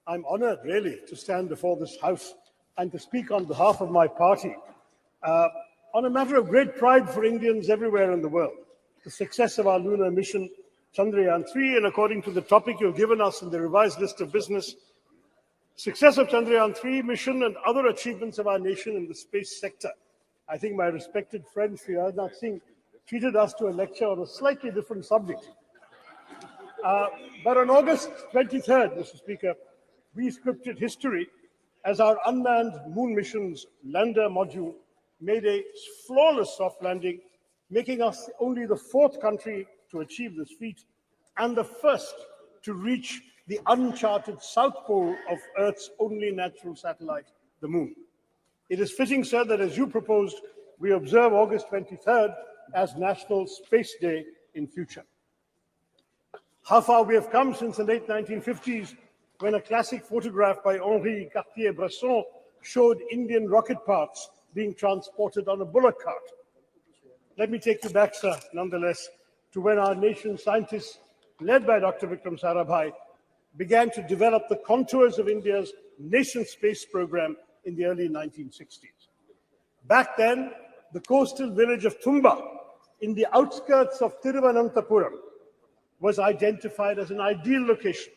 I'm honored, really, to stand before this House and to speak on behalf of my party on a matter of great pride for Indians everywhere in the world, the success of our lunar mission, Chandrayaan-3, and according to the topic you've given us in the revised list of business, success of Chandrayaan-3 mission and other achievements of our nation in the space sector. I think my respected friend, Sri Rajnath Singh, treated us to a lecture on a slightly different subject. But on August 23rd, Mr. Speaker, we scripted history as our unmanned moon mission's lander module made a flawless soft landing, making us only the 4th country to achieve this feat and the first to reach the uncharted south pole of Earth's only natural satellite, the moon. It is fitting, sir, that as you proposed, we observe August 23rd as National Space Day in future. How far we have come since the late 1950s, when a classic photograph by Henri Cartier-Bresson showed Indian rocket parts being transported on a bullock cart. Let me take you back, sir, nonetheless, to when our nation's scientists, led by Dr. Vikram Sarabhai, began to develop the contours of India's nation space program in the early 1960s. Back then, the coastal village of Thumba, in the outskirts of Thiruvananthapuram, was identified as an ideal location,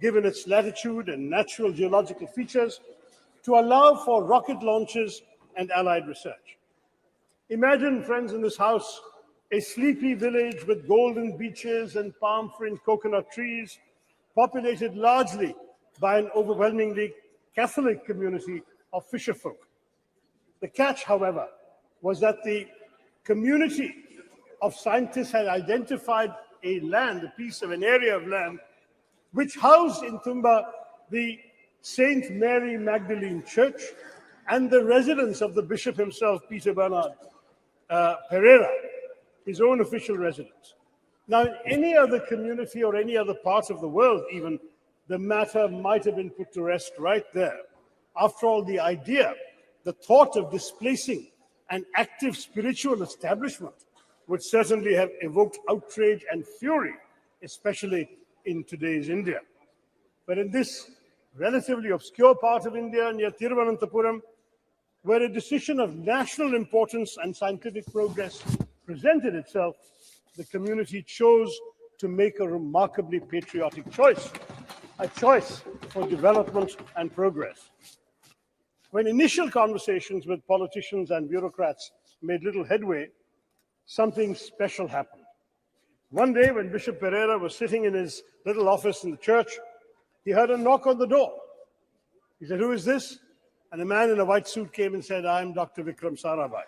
given its latitude and natural geological features, to allow for rocket launches and allied research. Imagine, friends in this house, a sleepy village with golden beaches and palm-fringed coconut trees, populated largely by an overwhelmingly Catholic community of fisherfolk. The catch, however, was that the community of scientists had identified a piece of an area of land, which housed in Thumba the Saint Mary Magdalene Church and the residence of the bishop himself, Peter Bernard Pereira, his own official residence. Now, in any other community or any other part of the world, even, the matter might have been put to rest right there. After all, the idea, the thought of displacing an active spiritual establishment would certainly have evoked outrage and fury, especially in today's India. But in this relatively obscure part of India near Thiruvananthapuram, where a decision of national importance and scientific progress presented itself, the community chose to make a remarkably patriotic choice, a choice for development and progress. When initial conversations with politicians and bureaucrats made little headway, something special happened. One day, when Bishop Pereira was sitting in his little office in the church, he heard a knock on the door. He said, "Who is this?" And a man in a white suit came and said, "I'm Dr. Vikram Sarabhai."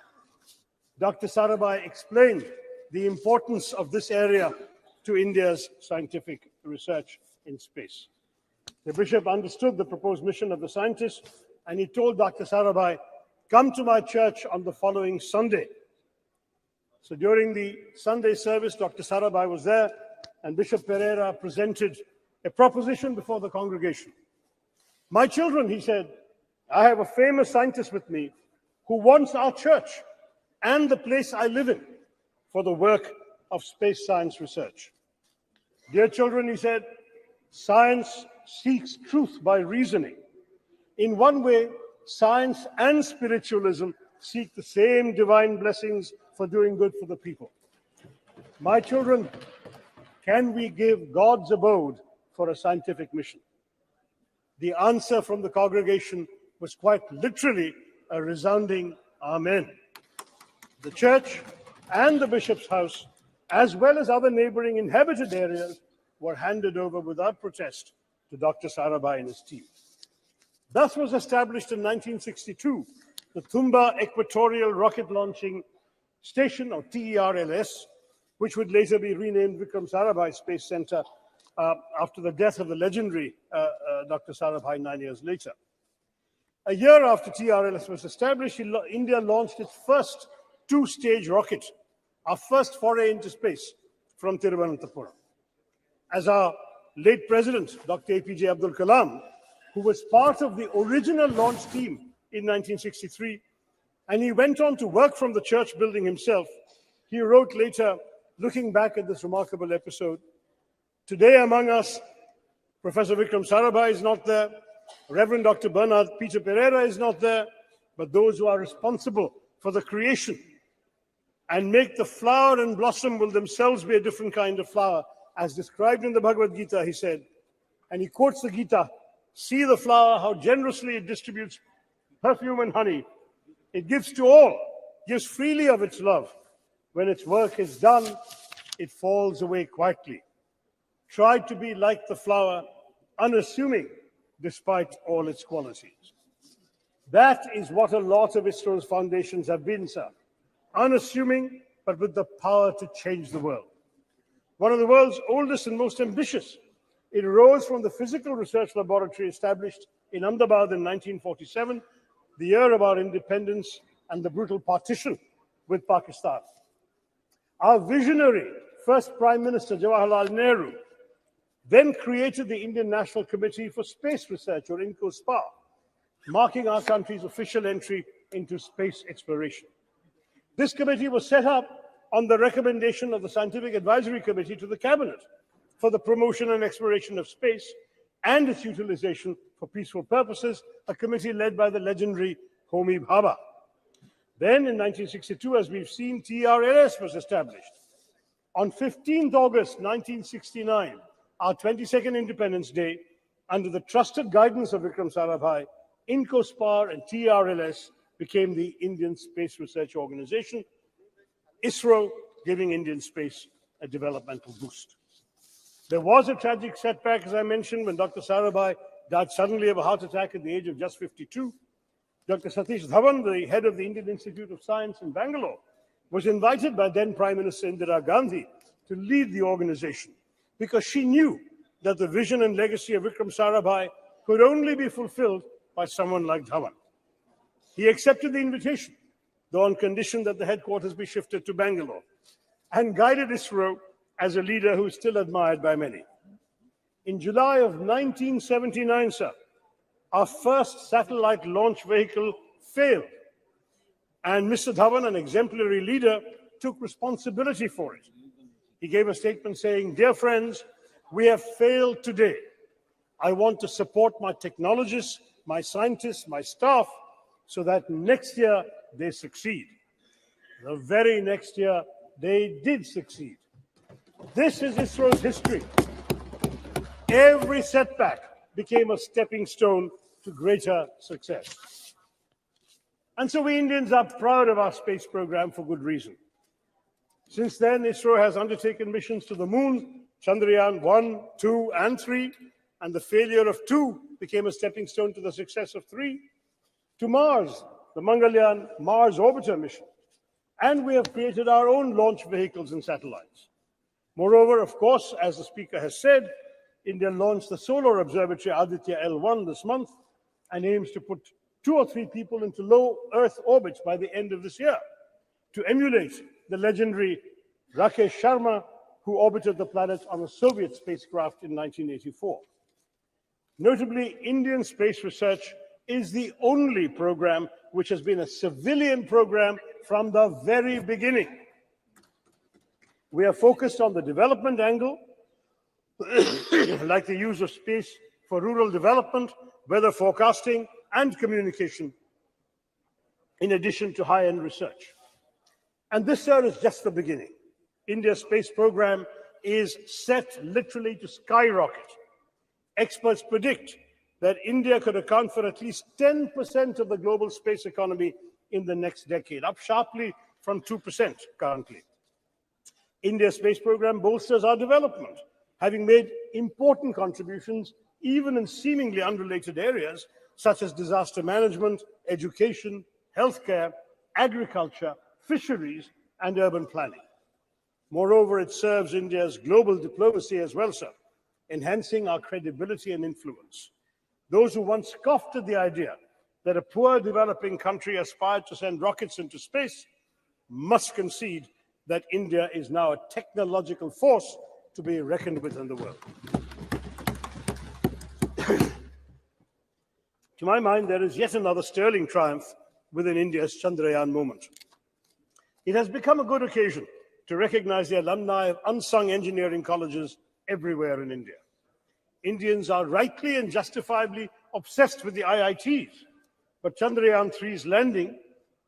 Dr. Sarabhai explained the importance of this area to India's scientific research in space. The bishop understood the proposed mission of the scientists, and he told Dr. Sarabhai, "Come to my church on the following Sunday." So during the Sunday service, Dr. Sarabhai was there, and Bishop Pereira presented a proposition before the congregation. "My children," he said, "I have a famous scientist with me who wants our church and the place I live in for the work of space science research. Dear children," he said, "science seeks truth by reasoning. In one way, science and spiritualism seek the same divine blessings for doing good for the people. My children, can we give God's abode for a scientific mission?" The answer from the congregation was quite literally a resounding amen. The church and the bishop's house, as well as other neighboring inhabited areas, were handed over without protest to Dr. Sarabhai and his team. Thus was established in 1962 the Thumba Equatorial Rocket Launching Station, or TERLS, which would later be renamed Vikram Sarabhai Space Center after the death of the legendary Dr. Sarabhai 9 years later. A year after TRLS was established, India launched its first two-stage rocket, our first foray into space, from Thiruvananthapuram. As our late president, Dr. APJ Abdul Kalam, who was part of the original launch team in 1963, and he went on to work from the church building himself, he wrote later, looking back at this remarkable episode, "Today among us, Professor Vikram Sarabhai is not there, Reverend Dr. Bernard Peter Pereira is not there, but those who are responsible for the creation and make the flower and blossom will themselves be a different kind of flower, as described in the Bhagavad Gita," he said. And he quotes the Gita, "See the flower, how generously it distributes perfume and honey. It gives to all, gives freely of its love. When its work is done, it falls away quietly. Try to be like the flower, unassuming despite all its qualities." That is what a lot of ISRO's foundations have been, sir. Unassuming, but with the power to change the world. One of the world's oldest and most ambitious, it arose from the physical research laboratory established in Ahmedabad in 1947, the year of our independence and the brutal partition with Pakistan. Our visionary first Prime Minister, Jawaharlal Nehru, then created the Indian National Committee for Space Research, or INCOSPA, marking our country's official entry into space exploration. This committee was set up on the recommendation of the Scientific Advisory Committee to the Cabinet for the promotion and exploration of space and its utilization for peaceful purposes, a committee led by the legendary Homi Bhabha. Then in 1962, as we've seen, TRLS was established. On 15th August 1969, our 22nd Independence Day, under the trusted guidance of Vikram Sarabhai, INCOSPAR and TRLS became the Indian Space Research Organization, ISRO giving Indian space a developmental boost. There was a tragic setback, as I mentioned, when Dr. Sarabhai died suddenly of a heart attack at the age of just 52. Dr. Satish Dhawan, the head of the Indian Institute of Science in Bangalore, was invited by then Prime Minister Indira Gandhi to lead the organization because she knew that the vision and legacy of Vikram Sarabhai could only be fulfilled by someone like Dhawan. He accepted the invitation, though on condition that the headquarters be shifted to Bangalore, and guided ISRO as a leader who is still admired by many. In July of 1979, sir, our first satellite launch vehicle failed, and Mr. Dhawan, an exemplary leader, took responsibility for it. He gave a statement saying, "Dear friends, we have failed today. I want to support my technologists, my scientists, my staff, so that next year they succeed." The very next year, they did succeed. This is ISRO's history. Every setback became a stepping stone to greater success. And so we Indians are proud of our space program for good reason. Since then, ISRO has undertaken missions to the moon, Chandrayaan 1, 2, and 3, and the failure of 2 became a stepping stone to the success of 3, to Mars, the Mangalyaan Mars Orbiter mission. And we have created our own launch vehicles and satellites. Moreover, of course, as the Speaker has said, India launched the Solar Observatory Aditya L1 this month and aims to put 2 or 3 people into low Earth orbits by the end of this year to emulate the legendary Rakesh Sharma, who orbited the planet on a Soviet spacecraft in 1984. Notably, Indian space research is the only program which has been a civilian program from the very beginning. We are focused on the development angle, like the use of space for rural development, weather forecasting, and communication, in addition to high-end research. And this, sir, is just the beginning. India's space program is set literally to skyrocket. Experts predict that India could account for at least 10% of the global space economy in the next decade, up sharply from 2% currently. India's space program bolsters our development, having made important contributions even in seemingly unrelated areas such as disaster management, education, healthcare, agriculture, fisheries, and urban planning. Moreover, it serves India's global diplomacy as well, sir, enhancing our credibility and influence. Those who once scoffed at the idea that a poor developing country aspired to send rockets into space must concede that India is now a technological force to be reckoned with in the world. To my mind, there is yet another sterling triumph within India's Chandrayaan moment. It has become a good occasion to recognize the alumni of unsung engineering colleges everywhere in India. Indians are rightly and justifiably obsessed with the IITs, but Chandrayaan 3's landing,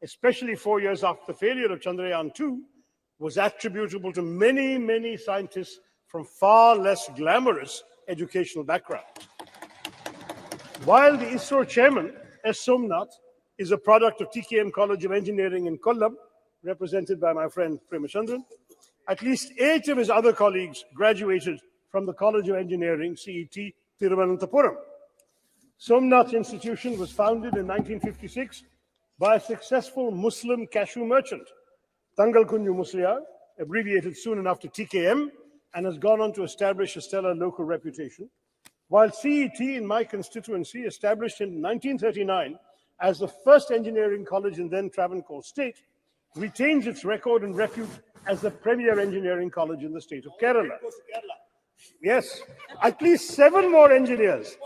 especially 4 years after the failure of Chandrayaan 2, was attributable to many, many scientists from far less glamorous educational backgrounds. While the ISRO chairman, S. Somnath, is a product of TKM College of Engineering in Kollam, represented by my friend Premachandran, at least 8 of his other colleagues graduated from the College of Engineering, CET, Thiruvananthapuram. Somnath Institution was founded in 1956 by a successful Muslim cashew merchant, Tangal Kunju Musliar, abbreviated soon enough to TKM, and has gone on to establish a stellar local reputation, while CET in my constituency, established in 1939 as the first engineering college in then Travancore state, retains its record and repute as the premier engineering college in the state of Kerala. Yes, at least 7 more engineers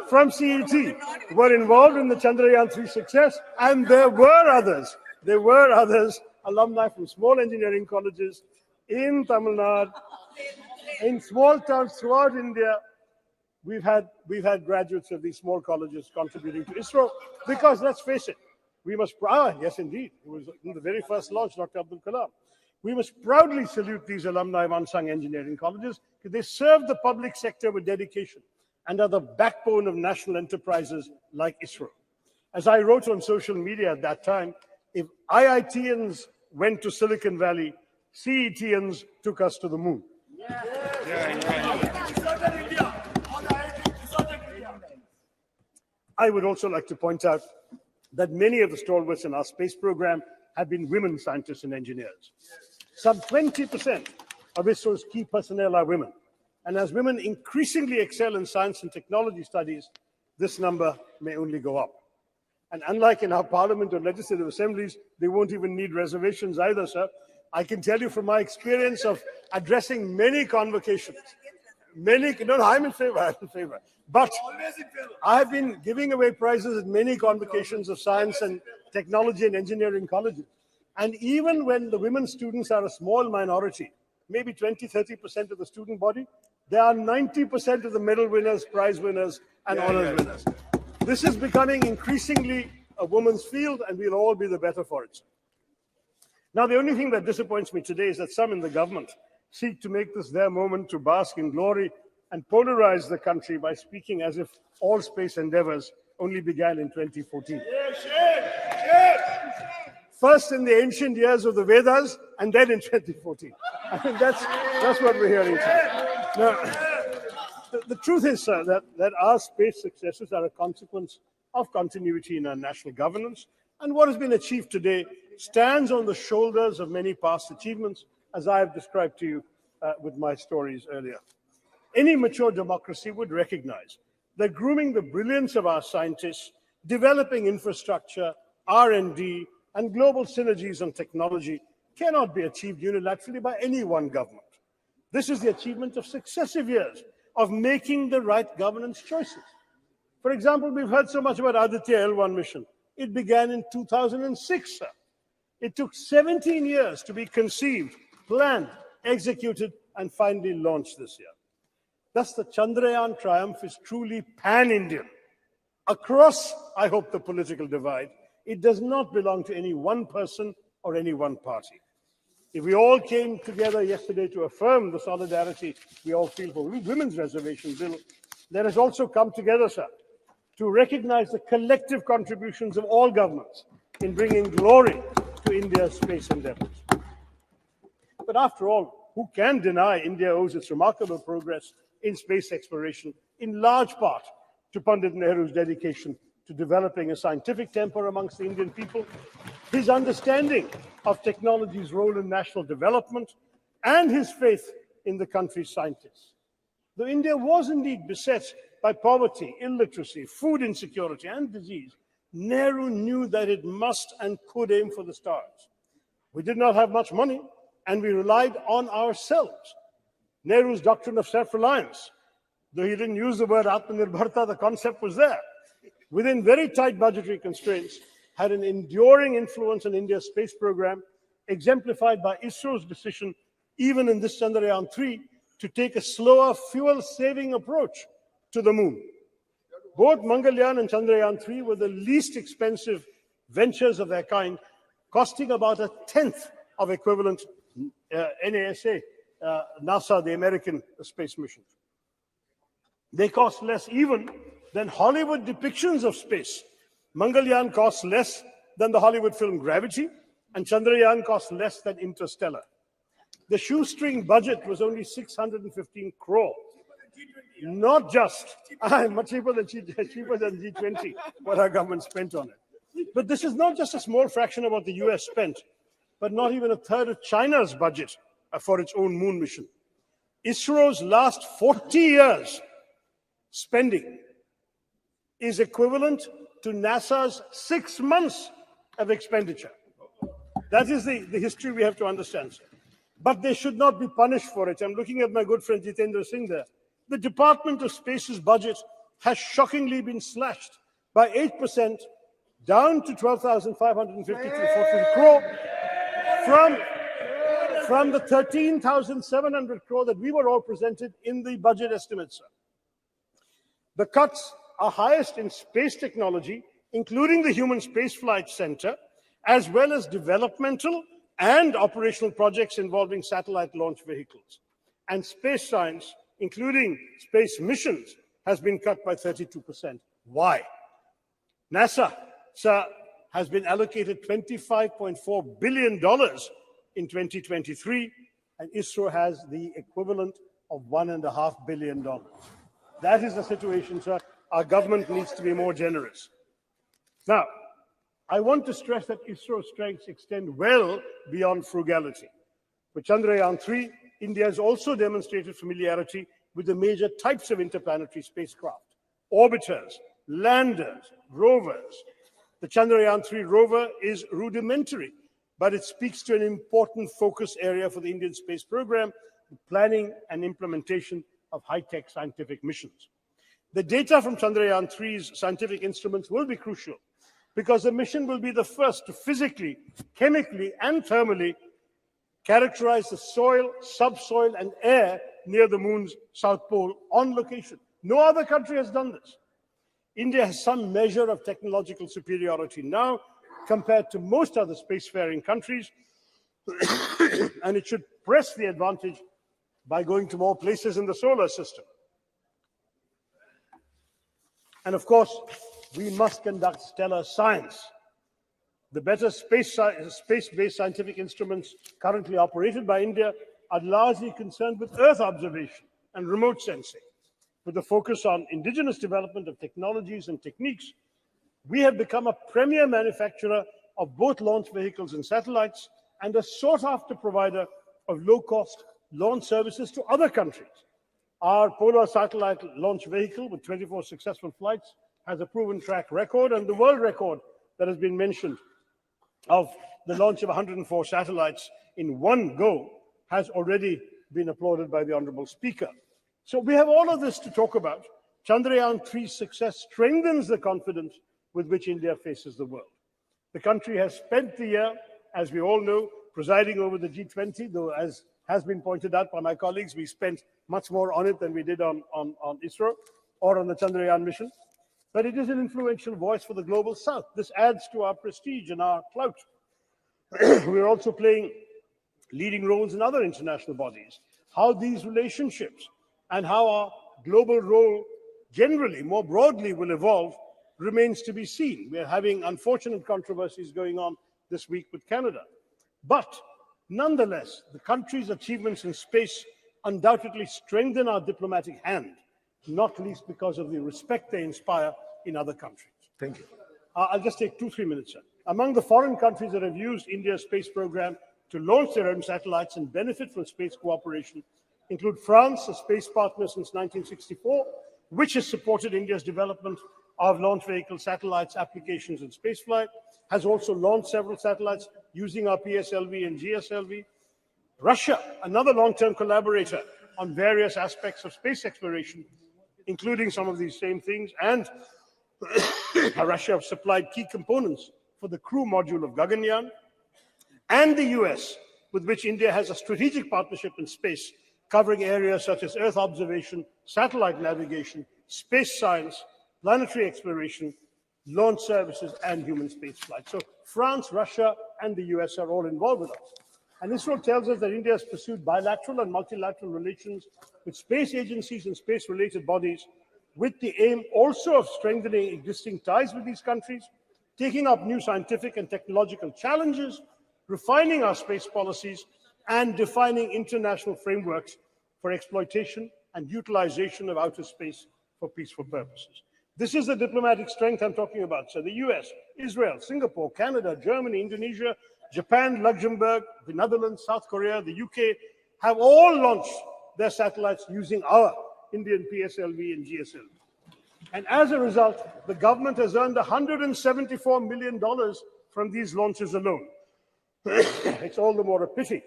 from CET were involved in the Chandrayaan 3 success, and there were others, alumni from small engineering colleges in Tamil Nadu, In small towns throughout India, we've had graduates of these small colleges contributing to ISRO because, let's face it, we must, yes indeed, it was in the very first launch, Dr. Abdul Kalam. We must proudly salute these alumni of unsung engineering colleges because they serve the public sector with dedication and are the backbone of national enterprises like ISRO. As I wrote on social media at that time, if IITians went to Silicon Valley, CETians took us to the moon. I would also like to point out that many of the stalwarts in our space program have been women scientists and engineers. Some 20% of ISRO's key personnel are women. And as women increasingly excel in science and technology studies, this number may only go up. And unlike in our parliament or legislative assemblies, they won't even need reservations either, sir. I can tell you from my experience of addressing many convocations, I'm in favor, But I have been giving away prizes at many convocations of science and technology and engineering colleges. And even when the women students are a small minority, maybe 20, 30% of the student body, they are 90% of the medal winners, prize winners, and honors winners. This is becoming increasingly a woman's field, and we'll all be the better for it. Now, the only thing that disappoints me today is that some in the government seek to make this their moment to bask in glory and polarize the country by speaking as if all space endeavors only began in 2014. First in the ancient years of the Vedas, and then in 2014. I mean, that's what we're hearing today. Now, the truth is, sir, that our space successes are a consequence of continuity in our national governance, and what has been achieved today stands on the shoulders of many past achievements, as I have described to you with my stories earlier. Any mature democracy would recognize that grooming the brilliance of our scientists, developing infrastructure, R&D, and global synergies on technology cannot be achieved unilaterally by any one government. This is the achievement of successive years of making the right governance choices. For example, we've heard so much about Aditya L1 mission. It began in 2006, sir. It took 17 years to be conceived, planned, executed, and finally launched this year. Thus, the Chandrayaan triumph is truly pan-Indian. Across, I hope, the political divide, it does not belong to any one person or any one party. If we all came together yesterday to affirm the solidarity we all feel for women's reservation bill, let us also come together, sir, to recognize the collective contributions of all governments in bringing glory to India's space endeavors. But after all, who can deny India owes its remarkable progress in space exploration in large part to Pandit Nehru's dedication to developing a scientific temper amongst the Indian people, his understanding of technology's role in national development, and his faith in the country's scientists. Though India was indeed beset by poverty, illiteracy, food insecurity, and disease, Nehru knew that it must and could aim for the stars. We did not have much money, and we relied on ourselves. Nehru's doctrine of self-reliance, though he didn't use the word Atmanirbharta, the concept was there, within very tight budgetary constraints, had an enduring influence on India's space program, exemplified by ISRO's decision, even in this Chandrayaan 3, to take a slower, fuel-saving approach to the moon. Both Mangalyaan and Chandrayaan 3 were the least expensive ventures of their kind, costing about a tenth of equivalent NASA, the American space missions. They cost less even than Hollywood depictions of space. Mangalyaan costs less than the Hollywood film Gravity, and Chandrayaan costs less than Interstellar. The shoestring budget was only 615 crore. Not just, much cheaper than G20, what our government spent on it. But this is not just a small fraction of what the US spent, but not even a third of China's budget for its own moon mission. ISRO's last 40 years spending is equivalent to NASA's 6 months of expenditure. That is the history we have to understand, sir. But they should not be punished for it. I'm looking at my good friend Jitendra Singh there. The Department of Space's budget has shockingly been slashed by 8%, down to 12,550 crore from the 13,700 crore that we were all presented in the budget estimates, sir. The cuts are highest in space technology, including the Human Spaceflight Center, as well as developmental and operational projects involving satellite launch vehicles. And space science, including space missions, has been cut by 32%. Why? NASA, sir, has been allocated $25.4 billion in 2023, and ISRO has the equivalent of $1.5 billion. That is the situation, sir. Our government needs to be more generous. Now, I want to stress that ISRO's strengths extend well beyond frugality. For Chandrayaan 3, India has also demonstrated familiarity with the major types of interplanetary spacecraft: orbiters, landers, rovers. The Chandrayaan 3 rover is rudimentary, but it speaks to an important focus area for the Indian space program, the planning and implementation of high-tech scientific missions. The data from Chandrayaan 3's scientific instruments will be crucial because the mission will be the first to physically, chemically, and thermally characterize the soil, subsoil, and air near the moon's south pole on location. No other country has done this. India has some measure of technological superiority now compared to most other spacefaring countries, and it should press the advantage by going to more places in the solar system. And of course, we must conduct stellar science. The better space-based scientific instruments currently operated by India are largely concerned with Earth observation and remote sensing. With a focus on indigenous development of technologies and techniques, we have become a premier manufacturer of both launch vehicles and satellites and a sought-after provider of low-cost launch services to other countries. Our Polar satellite launch vehicle, with 24 successful flights, has a proven track record, and the world record that has been mentioned of the launch of 104 satellites in one go has already been applauded by the Honorable Speaker. So we have all of this to talk about. Chandrayaan 3's success strengthens the confidence with which India faces the world. The country has spent the year, as we all know, presiding over the G20, though as has been pointed out by my colleagues, we spent much more on it than we did on ISRO or on the Chandrayaan mission. But it is an influential voice for the global south. This adds to our prestige and our clout. We're also playing leading roles in other international bodies. How these relationships and how our global role generally, more broadly, will evolve remains to be seen. We're having unfortunate controversies going on this week with Canada. But nonetheless, the country's achievements in space undoubtedly strengthen our diplomatic hand, not least because of the respect they inspire in other countries. Thank you. I'll just take 2-3 minutes, sir. Among the foreign countries that have used India's space program to launch their own satellites and benefit from space cooperation include France, a space partner since 1964, which has supported India's development of launch vehicle satellites, applications, and spaceflight, has also launched several satellites using our PSLV and GSLV. Russia, another long-term collaborator on various aspects of space exploration, including some of these same things, and Russia have supplied key components for the crew module of Gaganyaan, and the US, with which India has a strategic partnership in space, covering areas such as Earth observation, satellite navigation, space science, planetary exploration, launch services, and human spaceflight. So France, Russia, and the US are all involved with us. And ISRO tells us that India has pursued bilateral and multilateral relations with space agencies and space-related bodies with the aim also of strengthening existing ties with these countries, taking up new scientific and technological challenges, refining our space policies, and defining international frameworks for exploitation and utilization of outer space for peaceful purposes. This is the diplomatic strength I'm talking about. So the US, Israel, Singapore, Canada, Germany, Indonesia, Japan, Luxembourg, the Netherlands, South Korea, the UK have all launched their satellites using our Indian PSLV and GSLV. And as a result, the government has earned $174 million from these launches alone. It's all the more a pity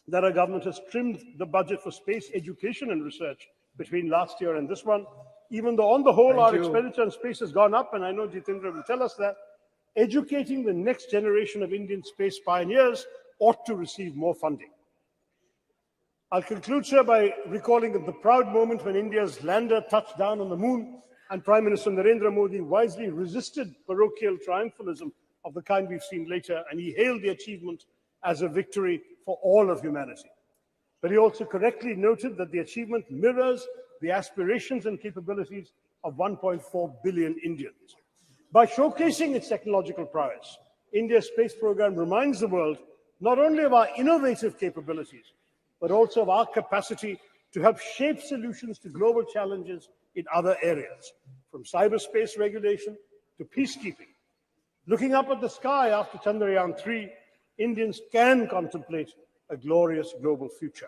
that our government has trimmed the budget for space education and research between last year and this one, even though on the whole our expenditure on space has gone up, and I know Jitendra will tell us that. Educating the next generation of Indian space pioneers ought to receive more funding. I'll conclude, sir, by recalling the proud moment when India's lander touched down on the moon and Prime Minister Narendra Modi wisely resisted parochial triumphalism of the kind we've seen later, and he hailed the achievement as a victory for all of humanity. But he also correctly noted that the achievement mirrors the aspirations and capabilities of 1.4 billion Indians. By showcasing its technological prowess, India's space program reminds the world not only of our innovative capabilities, but also of our capacity to help shape solutions to global challenges in other areas, from cyberspace regulation to peacekeeping. Looking up at the sky after Chandrayaan 3, Indians can contemplate a glorious global future.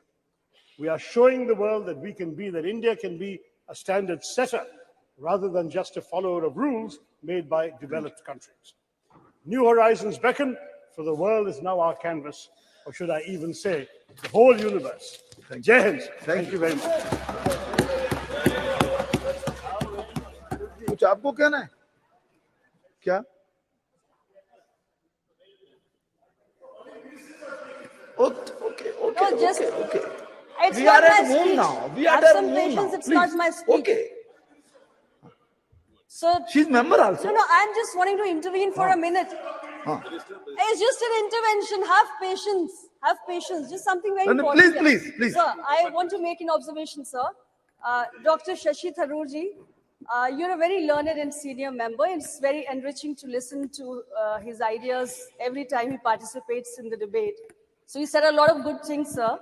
We are showing the world that India can be a standard setter rather than just a follower of rules made by developed countries. New horizons beckon, for the world is now our canvas, or should I even say, the whole universe. Jai Hind. Thank you very much. कुछ आपको कहना है क्या? Okay. It's We not are my at home speech. now. We are Have at some home patience. now. It's Please. not my speech. Okay. So She's member also. no, I'm just wanting to intervene for a minute. It's just an intervention. Have patience. Have patience. Just something very No, important. please. Sir, I want to make an observation, sir. Dr. Shashi Tharoor ji, you're a very learned and senior member. It's very enriching to listen to his ideas every time he participates in the debate. So you said a lot of good things, sir.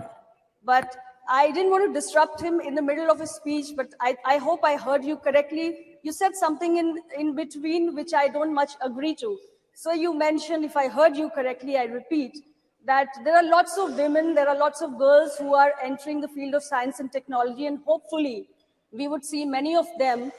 But I didn't want to disrupt him in the middle of his speech, but I hope I heard you correctly. You said something in between which I don't much agree to. So you mentioned, if I heard you correctly, I repeat, that there are lots of women, there are lots of girls who are entering the field of science and technology, and hopefully we would see many of them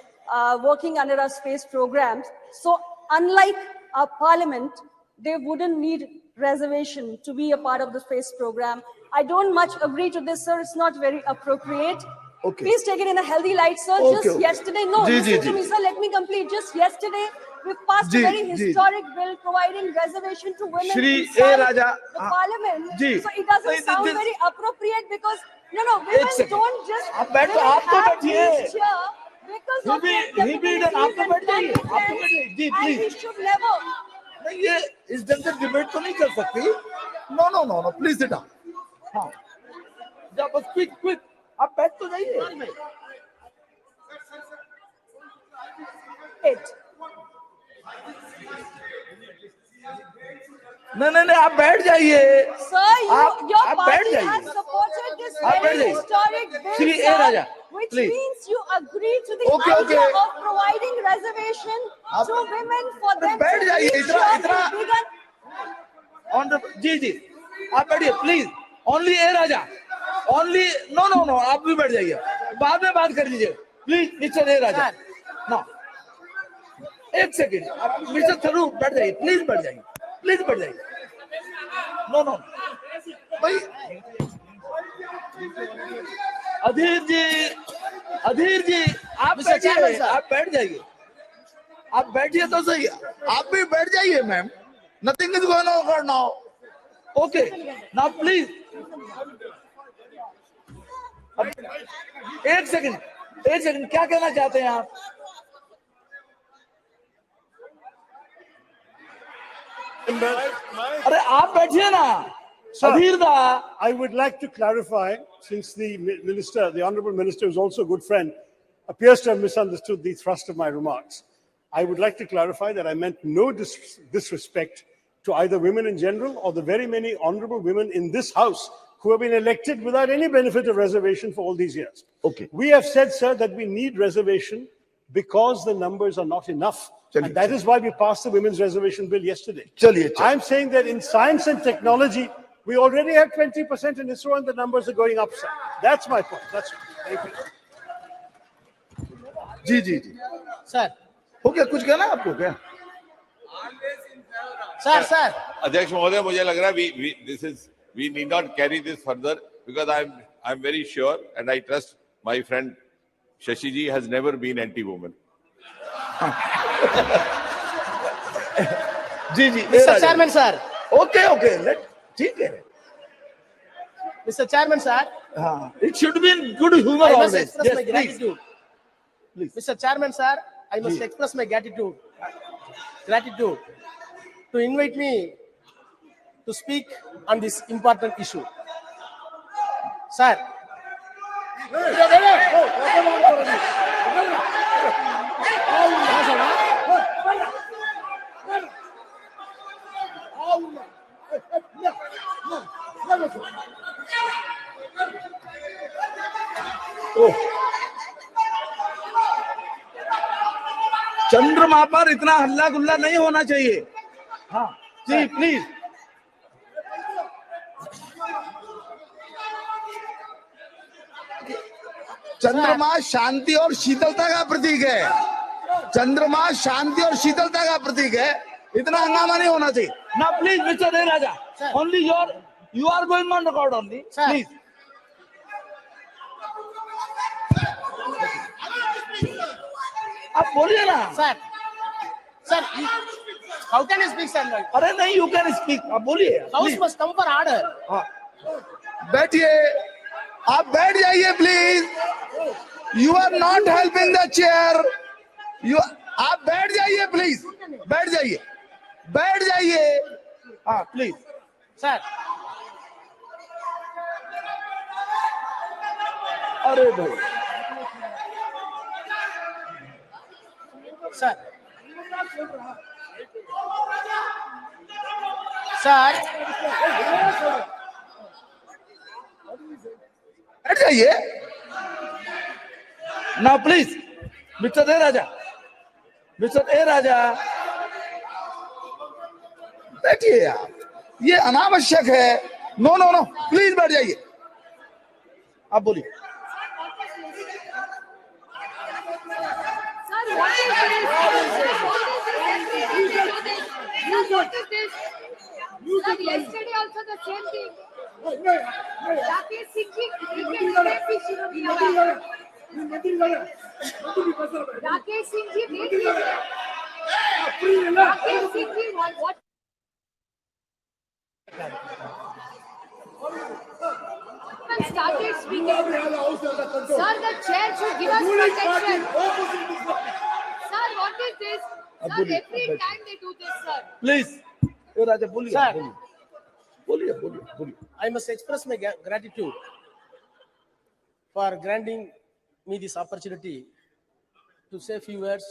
working under our space programs. So unlike our parliament, they wouldn't need reservation to be a part of the space program. I don't much agree to this, sir. It's not very appropriate. Okay. Please take it in a healthy light, sir. Okay. Yesterday, no, listen to me, sir. Let me complete. Just yesterday, we passed a very historic bill providing reservation to women Shri inside A. Raja, the parliament. Ji. So it doesn't sound very appropriate because, women don't just आप बैठ तो women आप तो have बैठिए. these here because of their he be done. आप तो बैठ जाइए. आप तो बैठ जाइए. जी, and we please. should never. नहीं ये इस ढंग से डिबेट तो नहीं कर सकती. No. Please sit down. हाँ. जा बस quick. आप बैठ तो जाइए. नहीं आप बैठ जाइए. Sir, your आप बैठ party जाइए. has supported this आप बैठ very जाइए. historic bill, Shri A. sir, Raja, which please. means you agree to the Okay, idea okay. of providing reservation to women for them बैठ to जाइए. reach out इतना to bigger. जी आप बैठिए please. Only A Raja. Only no आप भी बैठ जाइए. बाद में बात कर लीजिए please. Mister A Raja. No एक सेकेंड. मिस्टर थरूर बैठ जाइए. प्लीज बैठ जाइए. नो भाई. अधीर जी आप बैठिए. आप बैठ जाइए. आप बैठिए तो सही. आप भी बैठ जाइए ma'am. Nothing is going on now. Okay. Now please. एक सेकंड क्या कहना चाहते हैं आप? अरे आप बैठिए ना. I would like to clarify, since the Honourable Minister, who's also a good friend, appears to have misunderstood the thrust of my remarks. I would like to clarify that I meant no disrespect to either women in general or the very many honourable women in this House who have been elected without any benefit of reservation for all these years. Okay. We have said, sir, that we need reservation because the numbers are not enough. And that is why we passed the Women's Reservation Bill yesterday. I'm saying that in science and technology, we already have 20% in ISRO and the numbers are going up, sir. That's my point. That's it. Thank you. जी. Sir हो गया. कुछ कहना आपको क्या? Sir अध्यक्ष महोदय, मुझे लग रहा है we need not carry this further because I'm very sure and I trust my friend Shashi ji has never been anti-woman. Ji Mr. Chairman, sir. Okay. ठीक है. Mr. Chairman, sir, It should be in good humor I must always. express Yes, my please. gratitude. Please. Mr. Chairman, sir, I must Ji. express my gratitude to invite me to speak on this important issue. Sir, चंद्रमा पर इतना हल्ला गुल्ला नहीं होना चाहिए. हाँ जी please. चंद्रमा शांति और शीतलता का प्रतीक है. चंद्रमा शांति और शीतलता का प्रतीक है. इतना हंगामा नहीं होना चाहिए. ना please mister A Raja, only you are going on record only. Please. आप बोलिए ना. sir, how can you speak, sir? अरे नहीं, यू कैन स्पीक. आप बोलिए. House must come for order. हाँ. बैठिए. आप बैठ जाइए please. You are not helping the chair. आप बैठ जाइए प्लीज. बैठ जाइए. बैठ जाइए. हाँ प्लीज. Sir, अरे भाई. sir, sir, बैठ जाइए ना please. Mister A Raja, mister A Raja, बैठिए आप. ये अनावश्यक है. नो नो नो, प्लीज बैठ जाइए. आप बोलिए. Yesterday also the same thing. Rakesh Singh ji, Rakesh Singh ji, Rakesh Singh ji, what? Started speaking. Sir, the chair should give us protection. Sir, what is this? Sir, every time they do this, sir. Please. A Raja बोलिए. Sir. बोलिए बोलिए बोलिए. I must express my gratitude for granting me this opportunity to say a few words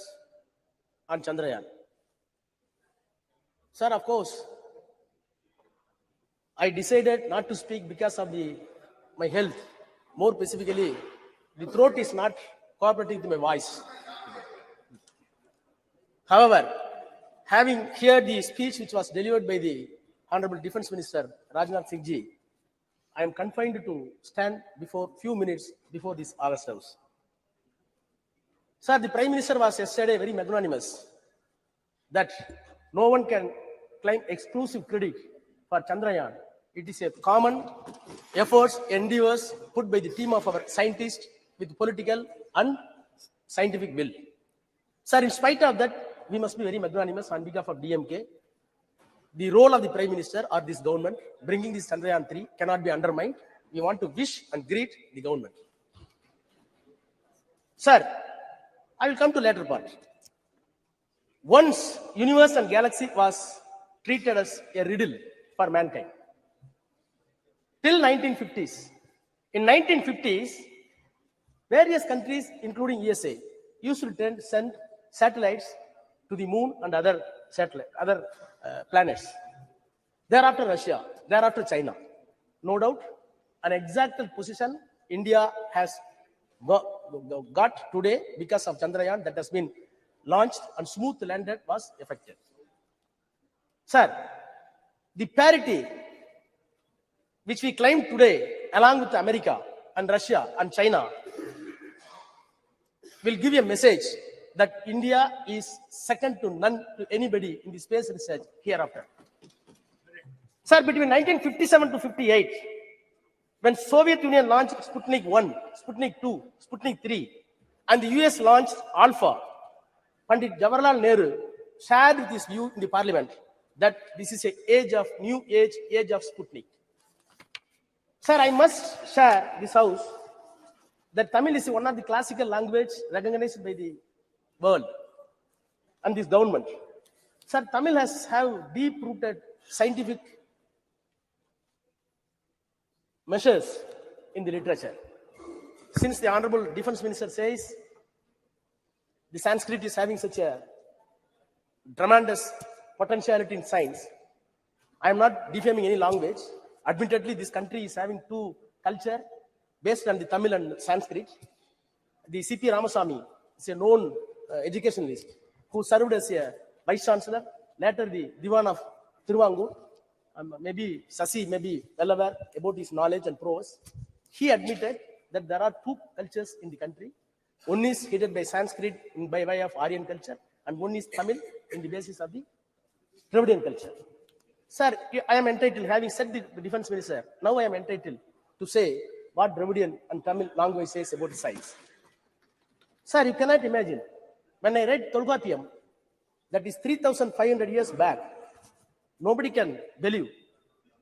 on Chandrayaan. Sir, of course, I decided not to speak because of my health. More specifically, the throat is not cooperating with my voice. However, having heard the speech which was delivered by the Honorable Defense Minister Rajnath Singh ji, I am confined to stand before few minutes before this August House. Sir, the Prime Minister was yesterday very magnanimous that no one can claim exclusive credit for Chandrayaan. It is a common efforts, endeavors put by the team of our scientists with political and scientific will. Sir, in spite of that, we must be very magnanimous on behalf of DMK. The role of the Prime Minister or this government bringing this Chandrayaan 3 cannot be undermined. We want to wish and greet the government. Sir, I will come to later part. Once universe and galaxy was treated as a riddle for mankind. Till 1950s. In 1950s, various countries, including USA, used to send satellites to the moon and other planets. Thereafter Russia, thereafter China. No doubt, an exact position India has got today because of Chandrayaan that has been launched and smooth landed was effected. Sir, the parity which we claim today along with America and Russia and China will give a message that India is second to none to anybody in the space research hereafter. Sir, between 1957 to 58, when Soviet Union launched Sputnik 1, Sputnik 2, Sputnik 3, and the US launched Alpha, Pandit Jawaharlal Nehru shared with his view in the parliament that this is a new age of Sputnik. Sir, I must share this house that Tamil is one of the classical language recognized by the world and this government. Sir, Tamil has have deep-rooted scientific measures in the literature. Since the Honorable Defense Minister says the Sanskrit is having such a tremendous potentiality in science, I am not defaming any language. Admittedly, this country is having two culture based on the Tamil and Sanskrit. The C.P. Ramasamy is a known educationalist who served as a vice chancellor, later the Diwan of Tiruvangur. Maybe Sasi may be well aware about his knowledge and prowess. He admitted that there are two cultures in the country. One is headed by Sanskrit by way of Aryan culture, and one is Tamil in the basis of the Dravidian culture. Sir, I am entitled, having said the defense minister, now I am entitled to say what Dravidian and Tamil language says about science. Sir, you cannot imagine, when I read Tolkappiyam, that is 3,500 years back, nobody can believe.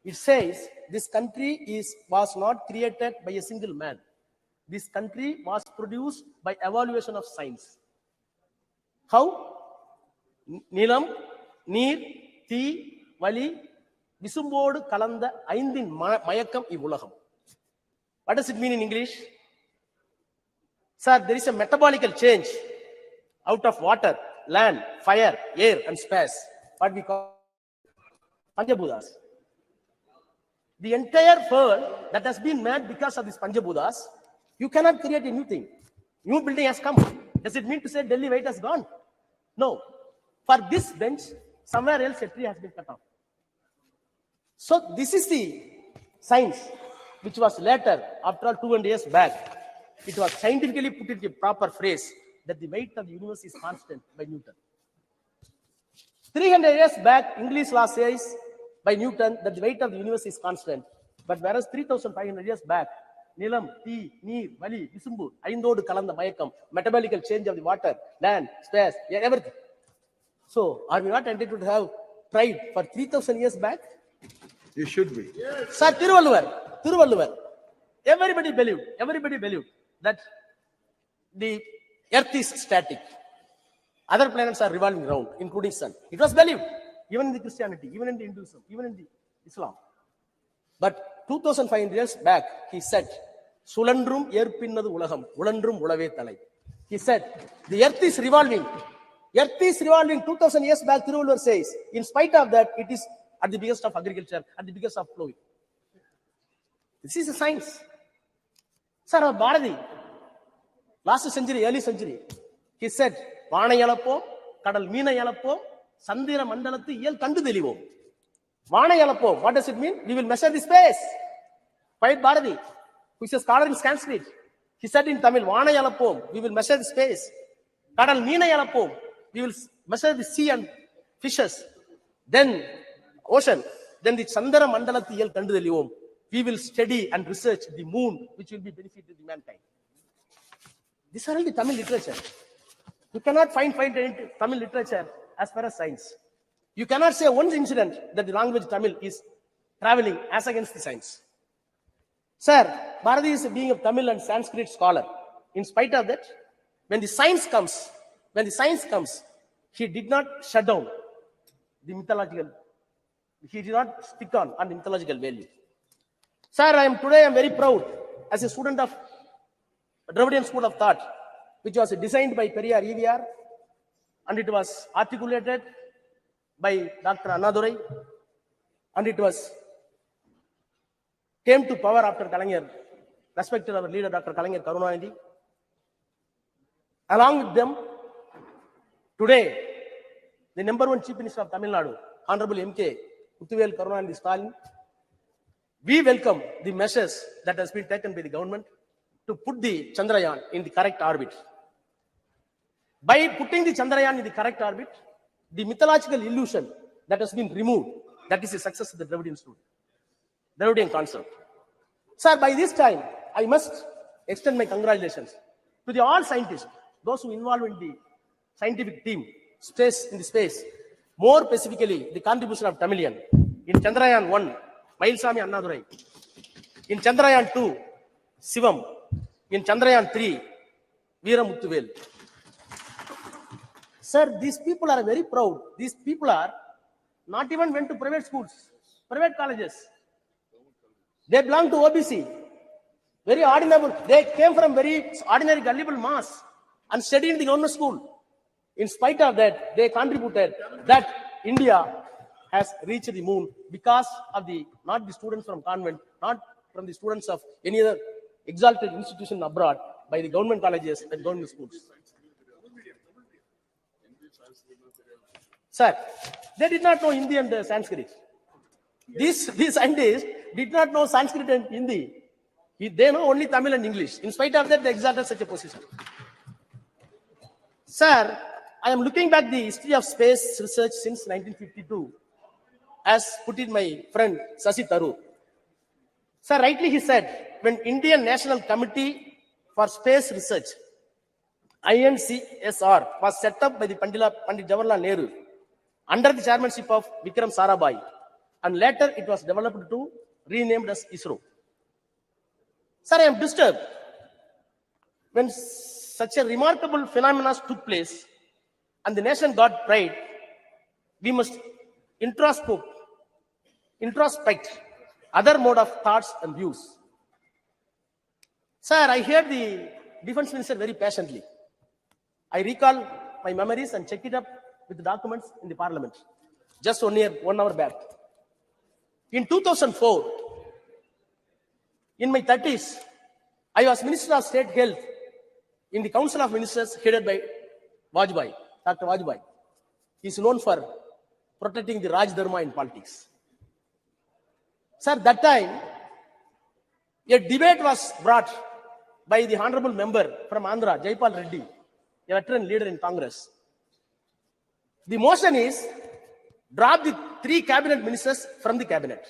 It says this country was not created by a single man. This country was produced by evaluation of science. How? Nilam, Neer, Thi, Vali, Visumbodu, Kalanda, Aindin, Mayakam, Ivulaham. What does it mean in English? Sir, there is a metabolical change out of water, land, fire, air, and space. What we call Panchabhutas. The entire world that has been made because of these Panchabhutas, you cannot create a new thing. New building has come. Does it mean to say Delhi weight has gone? No. For this bench, somewhere else a tree has been cut off. So this is the science which was later, after all 200 years back, it was scientifically put into a proper phrase that the weight of the universe is constant by Newton. 300 years back, English law says by Newton that the weight of the universe is constant. But whereas 3,500 years back, Nilam, Thi, Neer, Vali, Visumbu, Aindodu Kalanda Mayakam, metabolical change of the water, land, space, everything. So, are we not entitled to have pride for 3,000 years back? You should be. Sir, Tiruvalluvar. Everybody believed that the earth is static. Other planets are revolving around, including sun. It was believed, even in the Christianity, even in the Hinduism, even in the Islam. But 2,500 years back, he said, Sulandrum Yerpinnadu Ulagam, Ulandrum Ulave Talai. He said, the earth is revolving. Earth is revolving 2,000 years back, Tiruvalluvar says. In spite of that, it is at the biggest of agriculture, at the biggest of flowing. This is a science. Sir, our Bharati, last century, early century, he said, Vana Yalapo, Kadal Meena Yalapo, Sandira Mandalati Yel Kandu Delivo. Vana Yalapo, what does it mean? We will measure the space. Poet Bharati, who is a scholar in Sanskrit, he said in Tamil, Vana Yalapo, we will measure the space. Kadal Meena Yalapo, we will measure the sea and fishes. Then ocean. Then the Chandra Mandalati Yel Kandu Delivo. We will study and research the moon, which will be benefit to the mankind. These are all the Tamil literature. You cannot find any Tamil literature as far as science. You cannot say one incident that the language Tamil is traveling as against the science. Sir, Bharati is being a Tamil and Sanskrit scholar. In spite of that, when the science comes, he did not shut down the mythological. He did not stick on the mythological value. Sir, I am very proud as a student of Dravidian School of Thought, which was designed by Periyar EVR, and it was articulated by Dr. Annadurai, and it came to power after Kalaignar, respected our leader Dr. Kalaignar Karunanidhi. Along with them, today, the number one Chief Minister of Tamil Nadu, Honorable M.K. Muthuvel Karunanidhi Stalin, we welcome the measures that has been taken by the government to put the Chandrayaan in the correct orbit. By putting the Chandrayaan in the correct orbit, the mythological illusion that has been removed, that is the success of the Dravidian concept. Sir, by this time, I must extend my congratulations to all scientists, those who involved in the scientific team, in the space, more specifically the contribution of Tamilian in Chandrayaan 1, Mailsami Annadurai, In Chandrayaan 2, Shivam. In Chandrayaan 3, Veeramuthuvel. Sir, these people are very proud. These people are not even went to private schools, private colleges. They belong to OBC. Very ordinary. They came from very ordinary gullible mass and studied in the government school. In spite of that, they contributed that India has reached the moon because of not the students from convent, not from the students of any other exalted institution abroad, by the government colleges and government schools. Sir, they did not know Hindi and Sanskrit. These scientists did not know Sanskrit and Hindi. They know only Tamil and English. In spite of that, they exalted such a position. Sir, I am looking back the history of space research since 1952, as put in my friend Shashi Tharoor. Sir, rightly he said, when Indian National Committee for Space Research, INCSR, was set up by the Pandit Jawaharlal Nehru under the chairmanship of Vikram Sarabhai, and later it was developed to renamed as ISRO. Sir, I am disturbed when such a remarkable phenomenon took place and the nation got pride. We must introspect other mode of thoughts and views. Sir, I heard the defense minister very patiently. I recall my memories and check it up with the documents in the parliament just 1 hour back. In 2004, in my 30s, I was Minister of State Health in the Council of Ministers headed by Vajpayee, Dr. Vajpayee. He is known for protecting the Raj Dharma in politics. Sir, that time, a debate was brought by the honorable member from Andhra, Jaipal Reddy, a veteran leader in Congress. The motion is drop the 3 cabinet ministers from the cabinet.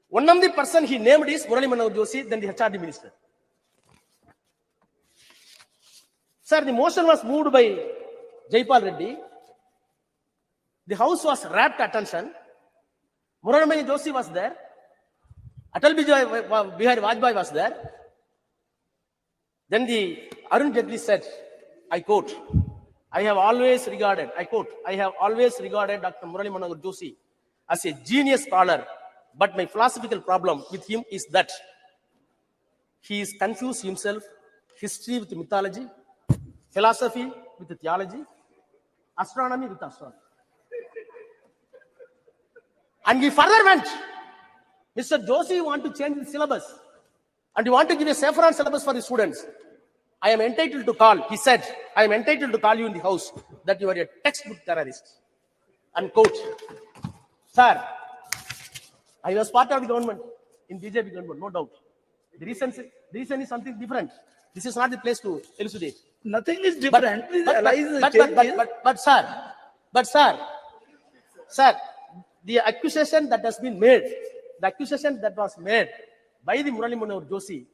One of the person he named is Murali Manohar Joshi, then the HRD minister. Sir, the motion was moved by Jaipal Reddy. The house was rapt attention. Murali Manohar Joshi was there. Atal Bihari Vajpayee was there. Then the Arun Jaitley said, I quote, I have always regarded Dr. Murali Manohar Joshi as a genius scholar, but my philosophical problem with him is that he is confused himself, history with mythology, philosophy with theology, astronomy with astrology. And he further went, Mr. Joshi, you want to change the syllabus and you want to give a saffron syllabus for the students. I am entitled to call, he said, I am entitled to call you in the house that you are a textbook terrorist. Unquote. Sir, I was part of the government, in BJP government, no doubt. The reason is something different. This is not the place to elucidate. Nothing is different. But sir, the accusation that has been made, the accusation that was made by the Murali Manohar Joshi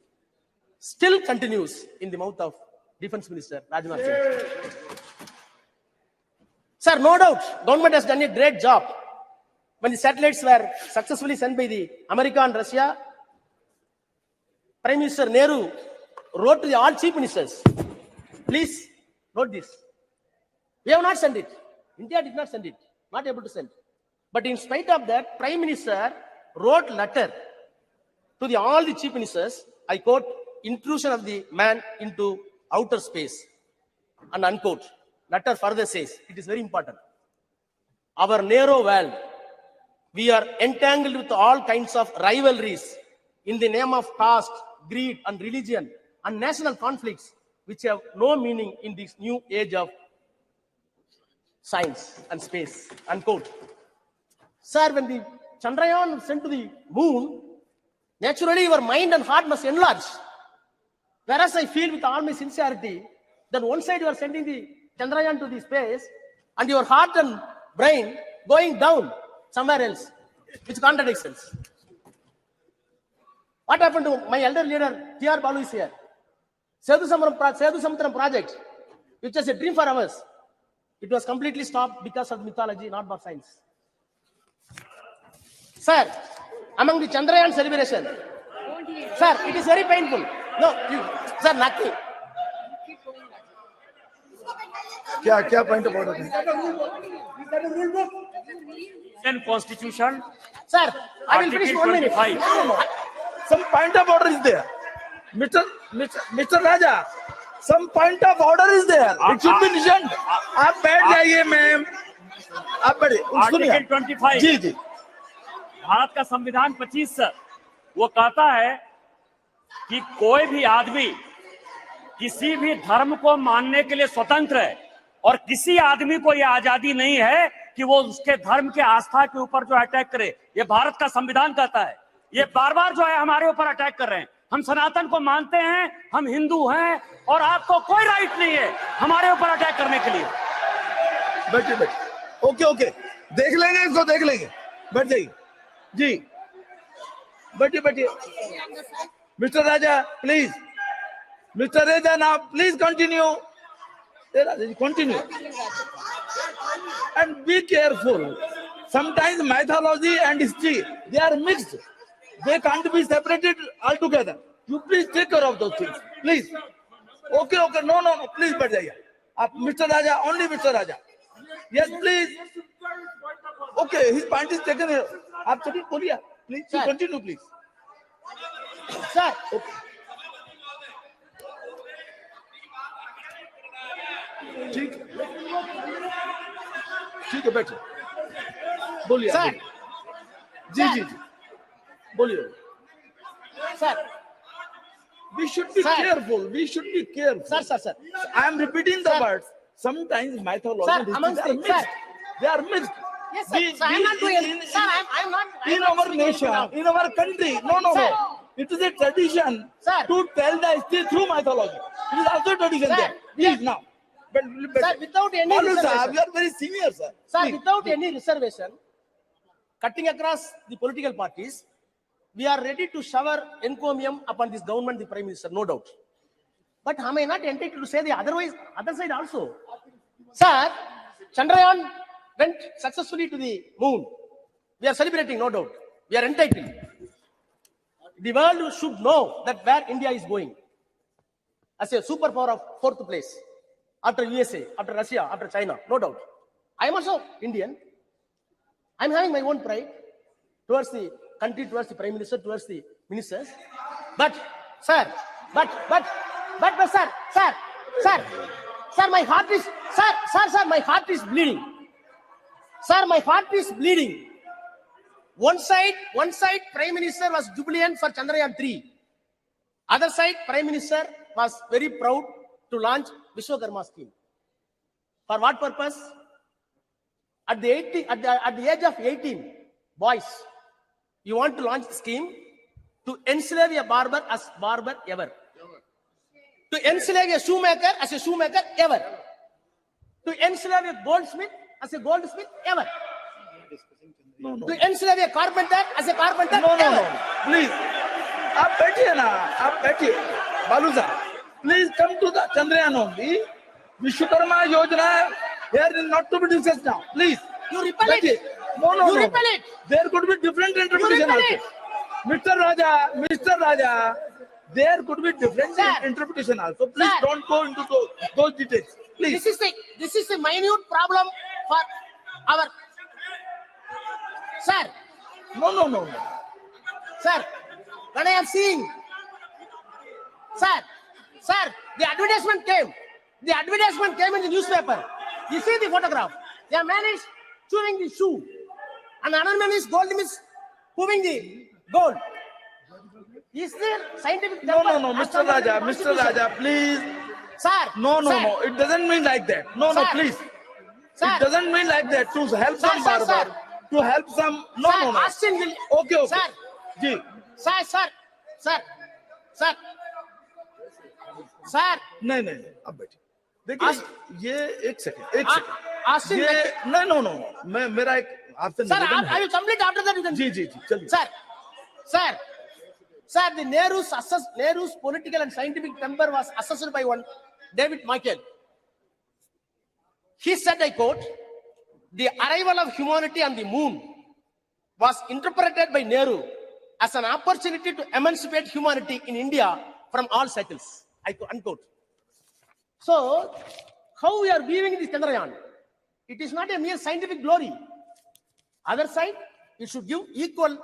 still continues in the mouth of Defense Minister Rajnath Singh. Sir, no doubt, government has done a great job. When the satellites were successfully sent by the America and Russia, Prime Minister Nehru wrote to the all chief ministers, please note this. We have not sent it. India did not send it. Not able to send. But in spite of that, Prime Minister wrote letter to all the chief ministers, I quote, intrusion of the man into outer space, and unquote. Letter further says, it is very important. Our narrow world, we are entangled with all kinds of rivalries in the name of caste, greed, and religion, and national conflicts, which have no meaning in this new age of science and space, unquote. Sir, when the Chandrayaan sent to the moon, naturally your mind and heart must enlarge. Whereas I feel with all my sincerity that one side you are sending the Chandrayaan to the space and your heart and brain going down somewhere else, which contradicts us. What happened to my elder leader, T.R. Balu is here. Sethu Samudram project, which is a dream for us. It was completely stopped because of mythology, not for science. Sir, among the Chandrayaan celebration. Sir, it is very painful. No, sir, nothing. क्या क्या point of order है? Constitution. Sir, I will finish 1 minute. Some point of order is there. Mr. Raja, some point of order is there. It should be listened. आप बैठ जाइए ma'am, आप बैठिए, सुनिए। Article 25 जी जी। भारत का संविधान 25 वो कहता है कि कोई भी आदमी किसी भी धर्म को मानने के लिए स्वतंत्र है और किसी आदमी को यह आजादी नहीं है कि वो उसके धर्म के आस्था के ऊपर जो अटैक करे। ये भारत का संविधान कहता है। ये बार बार जो है हमारे ऊपर अटैक कर रहे हैं। हम सनातन को मानते हैं, हम हिंदू हैं और आपको कोई राइट नहीं है हमारे ऊपर अटैक करने के लिए। बैठिए बैठिए, ओके ओके, देख लेंगे इसको, देख लेंगे, बैठ जाइए जी, बैठिए बैठिए। Mister Raja please, mister Raja now please continue. Continue and be careful. Sometimes mythology and history, they are mixed. They can't be separated altogether. You please take care of those things, please. Okay, okay, no, please बैठ जाइए आप। Mister Raja, only Mr. Raja. Yes, please. Okay, his point is taken here. आप चलिए बोलिए, please continue, please. Sir, okay. ठीक है बैठिए, बोलिए सर। जी जी जी बोलिए sir. We should be careful. We should be careful. Sir. I am repeating the words. Sometimes mythology Sir, and history, amongst they are the- mixed. They are mixed. Yes, sir. So I am not doing. Sir, I am not. In our nation, in our country, no. It is a tradition to tell the history through mythology. It is also a tradition Sir, there. Please now. Sir, without any Balu sahab, reservation. you are very senior, sir. Sir, Please. without any reservation, cutting across the political parties, we are ready to shower encomium upon this government, the Prime Minister, no doubt. But am I not entitled to say the other side also? Sir, Chandrayaan went successfully to the moon. We are celebrating, no doubt. We are entitled. The world should know that where India is going as a superpower of fourth place after USA, after Russia, after China, no doubt. I am also Indian. I am having my own pride towards the country, towards the Prime Minister, towards the ministers. But, sir, my heart is, sir, my heart is bleeding. Sir, my heart is bleeding. One side, Prime Minister was jubilant for Chandrayaan 3. Other side, Prime Minister was very proud to launch Vishwakarma scheme. For what purpose? At the age of 18, boys, you want to launch a scheme to enslave a barber as barber ever. To enslave a shoemaker as a shoemaker ever. To enslave a goldsmith as a goldsmith ever. No. To enslave a carpenter as a carpenter No. ever. Please. आप बैठिए ना, आप बैठिए। बालू साहब, please come to the Chandrayaan only. Vishwakarma Yojana here is not to be discussed now. Please. You repel it. No. You repel it. There could be different interpretation repel also. Mr. Raja, there could be different interpretation also. Please don't go into those details. Please. This is a minute problem for our. Sir. No. Sir, when I am seeing, sir, the advertisement came. The advertisement came in the newspaper. You see the photograph. The man is chewing the shoe, and another man is moving the gold. Is there scientific? No, Mr. Raja, please. Sir. No. It doesn't mean like that. No, please. Sir. It doesn't mean like that. To help some barber. Sir. To help some. No. Austin will. Okay. Sir. Ji. Sir. नहीं, अब बैठिए। देखिए, ये एक second. ये no. मैं मेरा एक आपसे Sir, I will complete after that. You can. जी, चलिए। Sir, the Nehru's political and scientific temper was assessed by one David Michael. He said, I quote, "The arrival of humanity on the moon was interpreted by Nehru as an opportunity to emancipate humanity in India from all cycles. Unquote. So, how we are viewing this Chandrayaan? It is not a mere scientific glory. Other side, it should give equal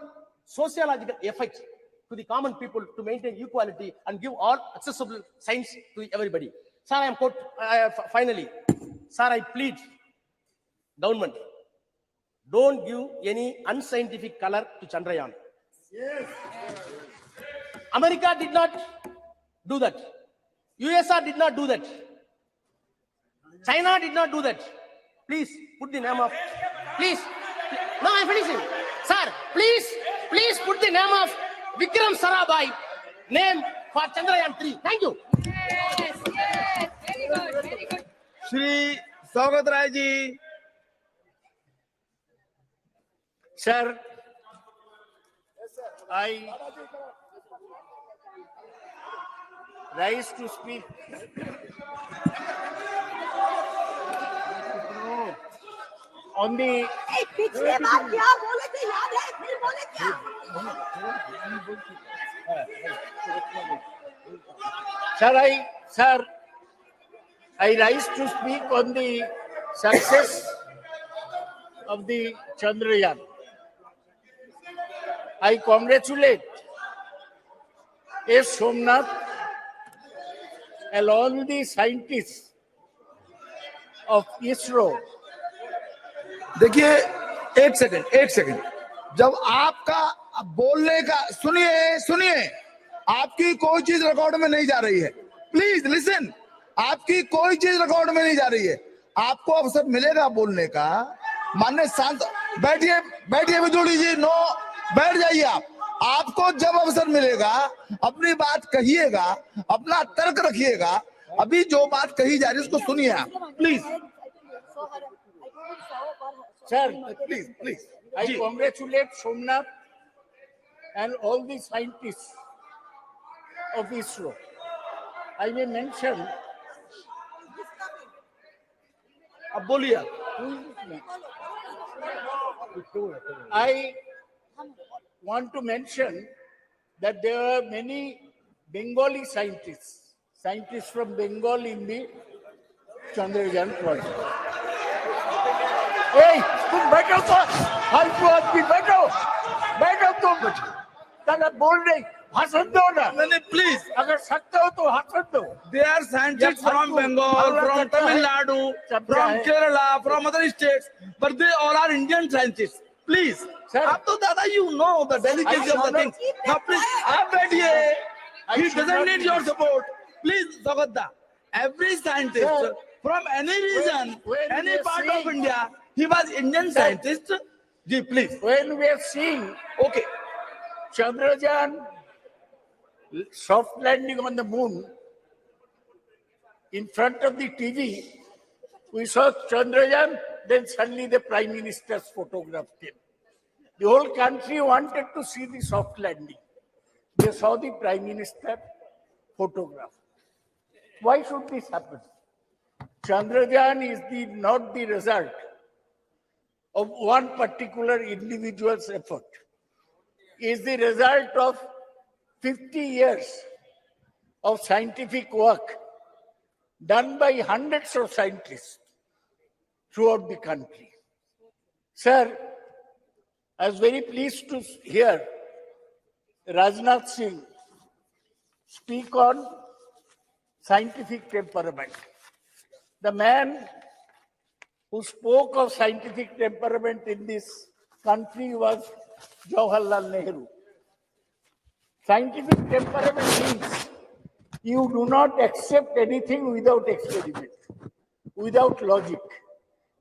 sociological effect to the common people to maintain equality and give all accessible science to everybody. Sir, I am finally, sir, I plead government, don't give any unscientific color to Chandrayaan. Yes. America did not do that. USSR did not do that. China did not do that. Please put the name of, please. No, I'm finishing. Sir, please put the name of Vikram Sarabhai name for Chandrayaan 3. Thank you. Yes, very good, very good. Shri स्वागत Rai ji. Sir, I rise to speak. On the पिछले बार क्या बोले थे याद है फिर बोले क्या Sir, I rise to speak on the success of the Chandrayaan. I congratulate S. Somnath and all the scientists of ISRO. देखिए एक सेकंड जब आपका बोलने का सुनिए आपकी कोई चीज रिकॉर्ड में नहीं जा रही है. Please listen. आपकी कोई चीज रिकॉर्ड में नहीं जा रही है. आपको अवसर मिलेगा बोलने का. माननीय शांत बैठिए विदुड़ी जी. नो, बैठ जाइए आप. आपको जब अवसर मिलेगा अपनी बात कहिएगा, अपना तर्क रखिएगा. अभी जो बात कही जा रही है उसको सुनिए आप please. Sir, please. I congratulate Somnath and all the scientists of ISRO. I may mention. अब बोलिए. I want to mention that there are many Bengali scientists from Bengal in the Chandrayaan project. Hey, तुम बैठो तो, फालतू आदमी बैठो तुम. ताला बोल नहीं, भाषण दो ना. नहीं प्लीज. अगर सकते हो तो भाषण दो. They are scientists from Bengal, from Tamil Nadu, from Kerala, from other states, but they all are Indian scientists. Please. आप तो दादा you know the delicacy of the thing. Now please, आप बैठिए. He doesn't need your support. Please, Sagadda. Every scientist from any region, any part of India, he was Indian scientist. Ji, please. When we are seeing okay, Chandrayaan soft landing on the moon, in front of the TV, we saw Chandrayaan, then suddenly the Prime Minister's photograph came. The whole country wanted to see the soft landing. They saw the Prime Minister photograph. Why should this happen? Chandrayaan is not the result of one particular individual's effort. It is the result of 50 years of scientific work done by hundreds of scientists throughout the country. Sir, I was very pleased to hear Rajnath Singh speak on scientific temperament. The man who spoke of scientific temperament in this country was Jawaharlal Nehru. Scientific temperament means you do not accept anything without experiment, without logic.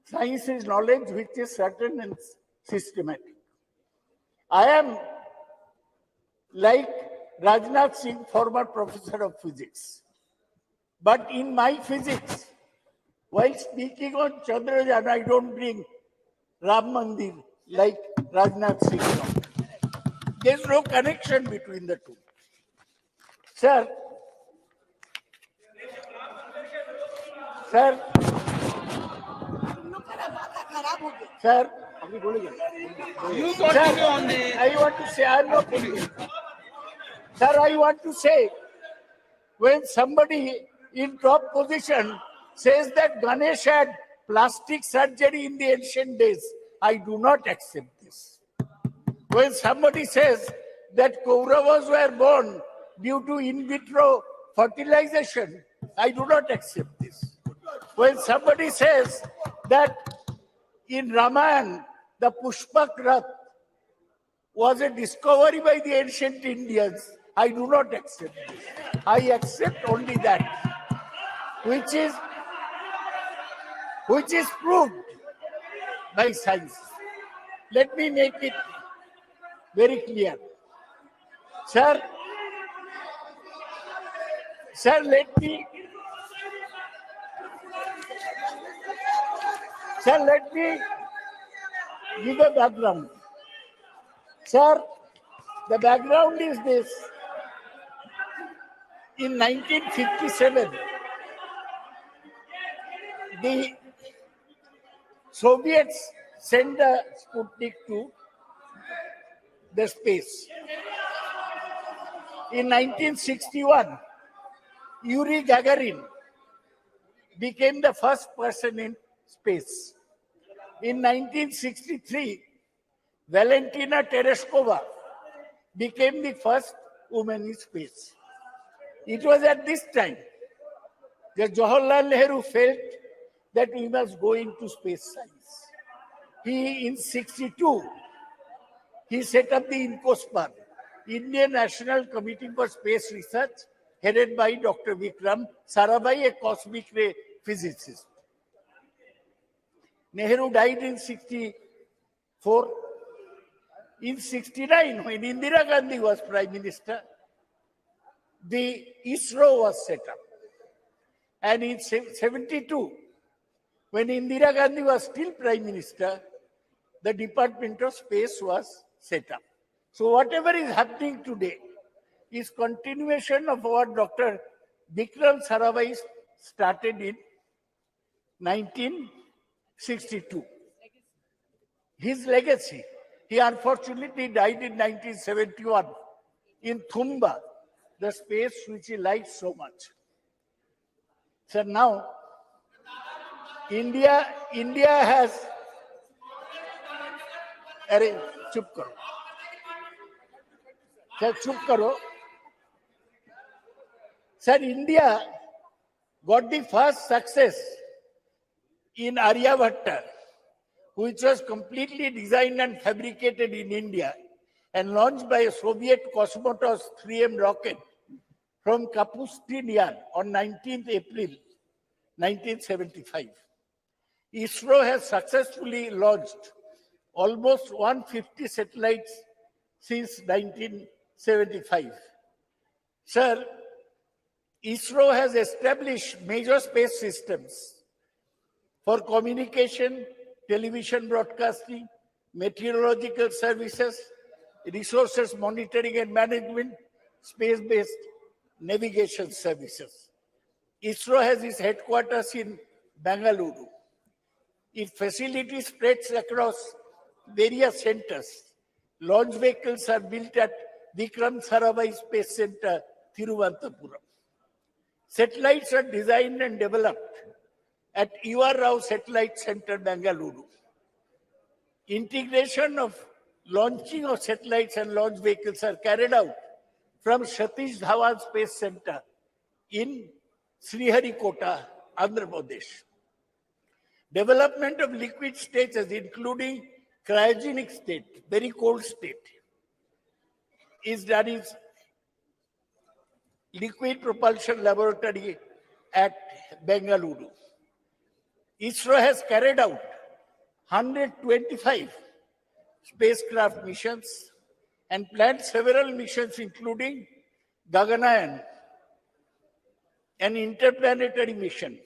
Science is knowledge which is certain and systematic. I am like Rajnath Singh, former professor of physics. But in my physics, while speaking on Chandrayaan, I don't bring Ram Mandir like Rajnath Singh. There's no connection between the two. Sir, You continue on the. I want to say, I'm not. Sir, I want to say, when somebody in top position says that Ganesh had plastic surgery in the ancient days, I do not accept this. When somebody says that Kauravas were born due to in vitro fertilization, I do not accept this. When somebody says that in Ramayana, the Pushpak Rath was a discovery by the ancient Indians, I do not accept this. I accept only that which is proved by science. Let me make it very clear. Sir, let me give a background. Sir, the background is this. In 1957, the Soviets sent the Sputnik to the space. In 1961, Yuri Gagarin became the first person in space. In 1963, Valentina Tereshkova became the first woman in space. It was at this time that Jawaharlal Nehru felt that we must go into space science. In 1962, he set up the INCOSPAR, Indian National Committee for Space Research, headed by Dr. Vikram Sarabhai, a cosmic ray physicist. Nehru died in 1964. In 1969, when Indira Gandhi was Prime Minister, the ISRO was set up. And in 1972, when Indira Gandhi was still Prime Minister, the Department of Space was set up. So whatever is happening today is continuation of what Dr. Vikram Sarabhai started in 1962. His legacy. He unfortunately died in 1971 in Thumba, the space which he liked so much. So now, India has. अरे चुप करो, sir चुप करो. Sir, India got the first success in Aryabhatta, which was completely designed and fabricated in India and launched by a Soviet Cosmotos 3M rocket from Kapustin on 19th April 1975. ISRO has successfully launched almost 150 satellites since 1975. Sir, ISRO has established major space systems for communication, television broadcasting, meteorological services, resources monitoring and management, space-based navigation services. ISRO has its headquarters in Bengaluru. Its facility spreads across various centers. Launch vehicles are built at Vikram Sarabhai Space Center, Thiruvananthapuram. Satellites are designed and developed at U.R. Rao Satellite Center, Bengaluru. Integration of launching of satellites and launch vehicles are carried out from Satish Dhawan Space Center in Sriharikota, Andhra Pradesh. Development of liquid stages, including cryogenic state, very cold state, is done in Liquid Propulsion Laboratory at Bengaluru. ISRO has carried out 125 spacecraft missions and planned several missions, including Gaganyaan, an interplanetary mission,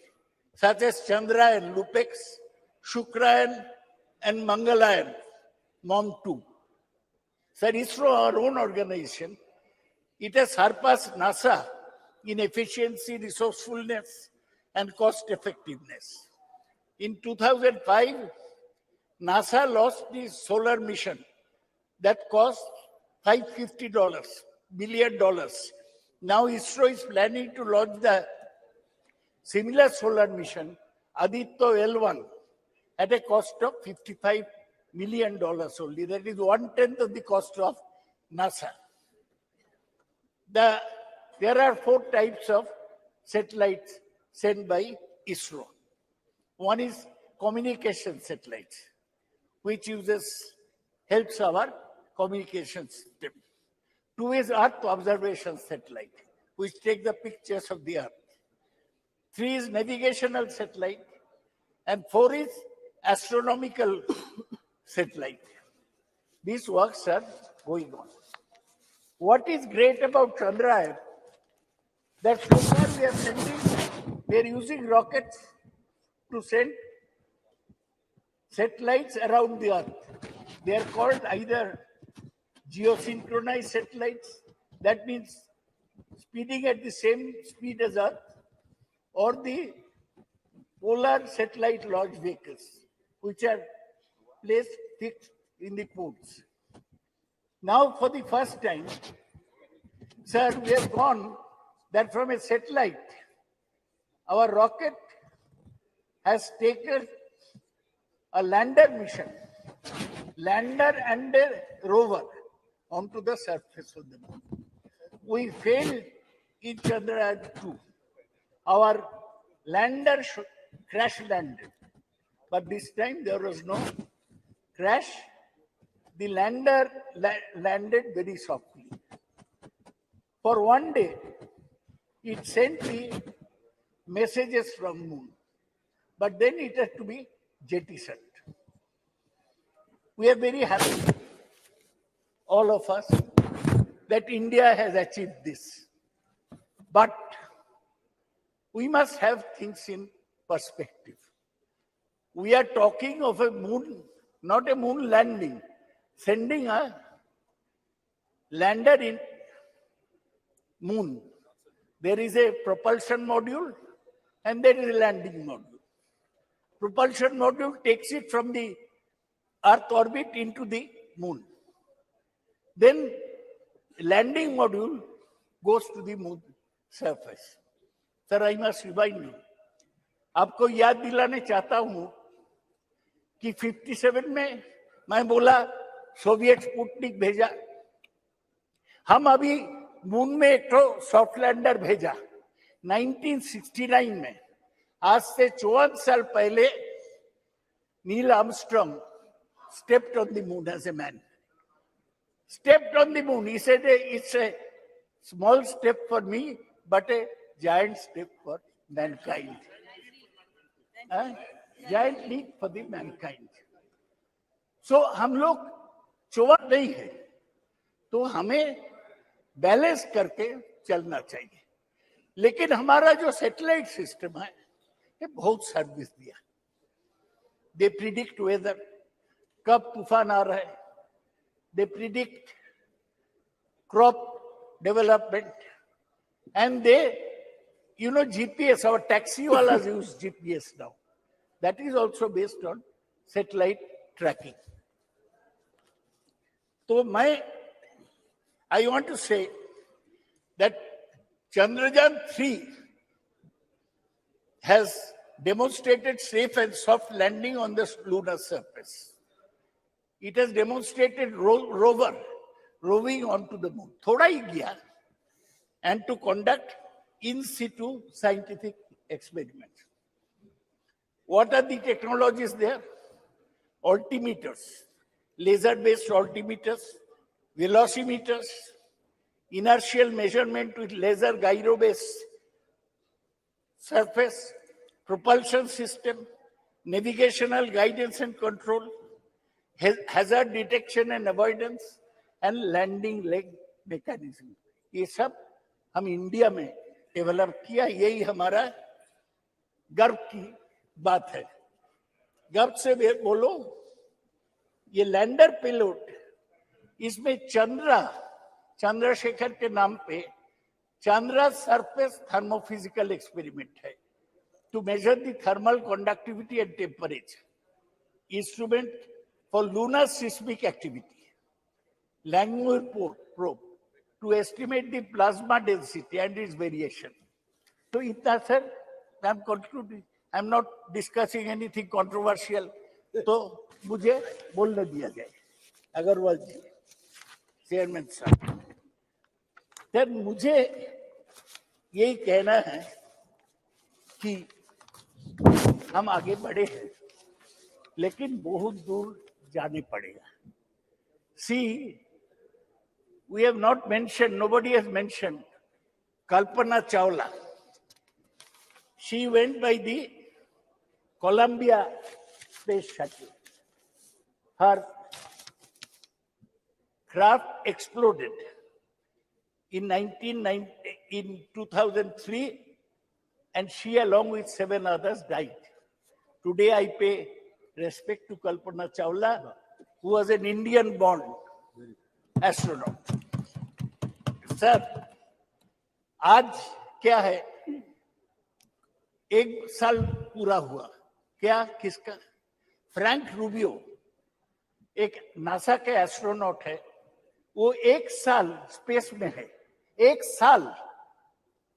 such as Chandrayaan, Lupex, Shukrayaan, and Mangalayaan, MOM-2. Sir, ISRO, our own organization, it has surpassed NASA in efficiency, resourcefulness, and cost effectiveness. In 2005, NASA lost the solar mission that cost $550 billion. Now ISRO is planning to launch the similar solar mission, Aditya L1, at a cost of $55 million only. That is 1/10 of the cost of NASA. There are 4 types of satellites sent by ISRO. One is communication satellites, which helps our communication system. 2 is Earth observation satellite, which take the pictures of the Earth. 3 is navigational satellite, and 4 is astronomical satellite. These works are going on. What is great about Chandrayaan, that so far we are using rockets to send satellites around the Earth. They are called either geosynchronized satellites, that means speeding at the same speed as Earth, or the polar satellite launch vehicles, which are placed fixed in the poles. Now, for the first time, sir, we have gone that from a satellite, our rocket has taken a lander mission, lander and a rover onto the surface of the moon. We failed in Chandrayaan 2. Our lander crash landed, but this time there was no crash. The lander landed very softly. For one day, it sent the messages from moon, but then it had to be jettisoned. We are very happy, all of us, that India has achieved this. But we must have things in perspective. We are talking of a moon, not a moon landing, sending a lander in moon. There is a propulsion module and there is a landing module. Propulsion module takes it from the Earth orbit into the moon. Then landing module goes to the moon surface. Sir, I must remind you, आपको याद दिलाने चाहता हूं कि 57 में मैं बोला Soviet Sputnik भेजा, हम अभी मून में एक तो सॉफ्ट लैंडर भेजा 1969 में. आज से 54 साल पहले Neil Armstrong stepped on the moon as a man. Stepped on the moon. He said, it's a small step for me, but a giant step for mankind. Giant leap for the mankind. So हम लोग चोर नहीं है, तो हमें balance करके चलना चाहिए. लेकिन हमारा जो सैटेलाइट सिस्टम है, ये बहुत सर्विस दिया. They predict weather, कब तूफान आ रहा है. They predict crop development, and they, GPS, our taxi walas use GPS now. That is also based on satellite tracking. So I want to say that Chandrayaan 3 has demonstrated safe and soft landing on the lunar surface. It has demonstrated rover roving onto the moon. Thoda hi gaya, and to conduct in situ scientific experiments. What are the technologies there? Altimeters, laser-based altimeters, velocimeters, inertial measurement with laser gyro-based surface, propulsion system, navigational guidance and control, hazard detection and avoidance, and landing leg mechanism. ये सब हम India में develop किया. यही हमारा गर्व की बात है. गर्व से बोलो, ये लैंडर पेलोड, इसमें चंद्रशेखर के नाम पे चंद्रा सरफेस थर्मोफिजिकल एक्सपेरिमेंट है, to measure the thermal conductivity and temperature. Instrument for lunar seismic activity, Langmuir probe, to estimate the plasma density and its variation. So, इतना sir, I'm concluding. I'm not discussing anything controversial. तो मुझे बोलने दिया जाए. अग्रवाल जी, chairman साहब, sir मुझे यही कहना है कि हम आगे बढ़े हैं, लेकिन बहुत दूर जाने पड़ेगा. See, we have not mentioned, nobody has mentioned Kalpana Chawla. She went by the Columbia Space Shuttle. Her craft exploded in 2003, and she, along with 7 others, died. Today, I pay respect to Kalpana Chawla, who was an Indian-born astronaut. Sir, आज क्या है? 1 साल पूरा हुआ. क्या? किसका? Frank Rubio, एक NASA के एस्ट्रोनॉट है. वो 1 साल स्पेस में है. 1 साल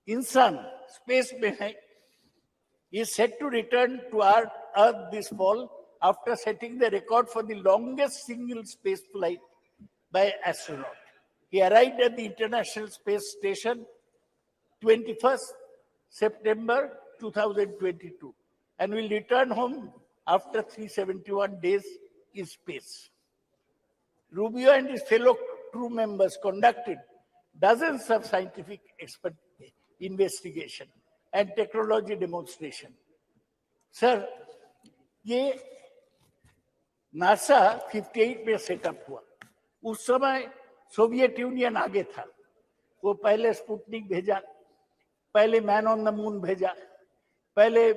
इंसान स्पेस में है. is set to return to Earth this fall after setting the record for the longest single space flight by astronaut. He arrived at the International Space Station 21st September 2022 and will return home after 371 days in space. Rubio and his fellow crew members conducted dozens of scientific investigation and technology demonstration. Sir, ये NASA 58 में setup हुआ. उस समय Soviet union आगे था. वो पहले Sputnik भेजा, पहले मैन ऑन द मून भेजा, पहले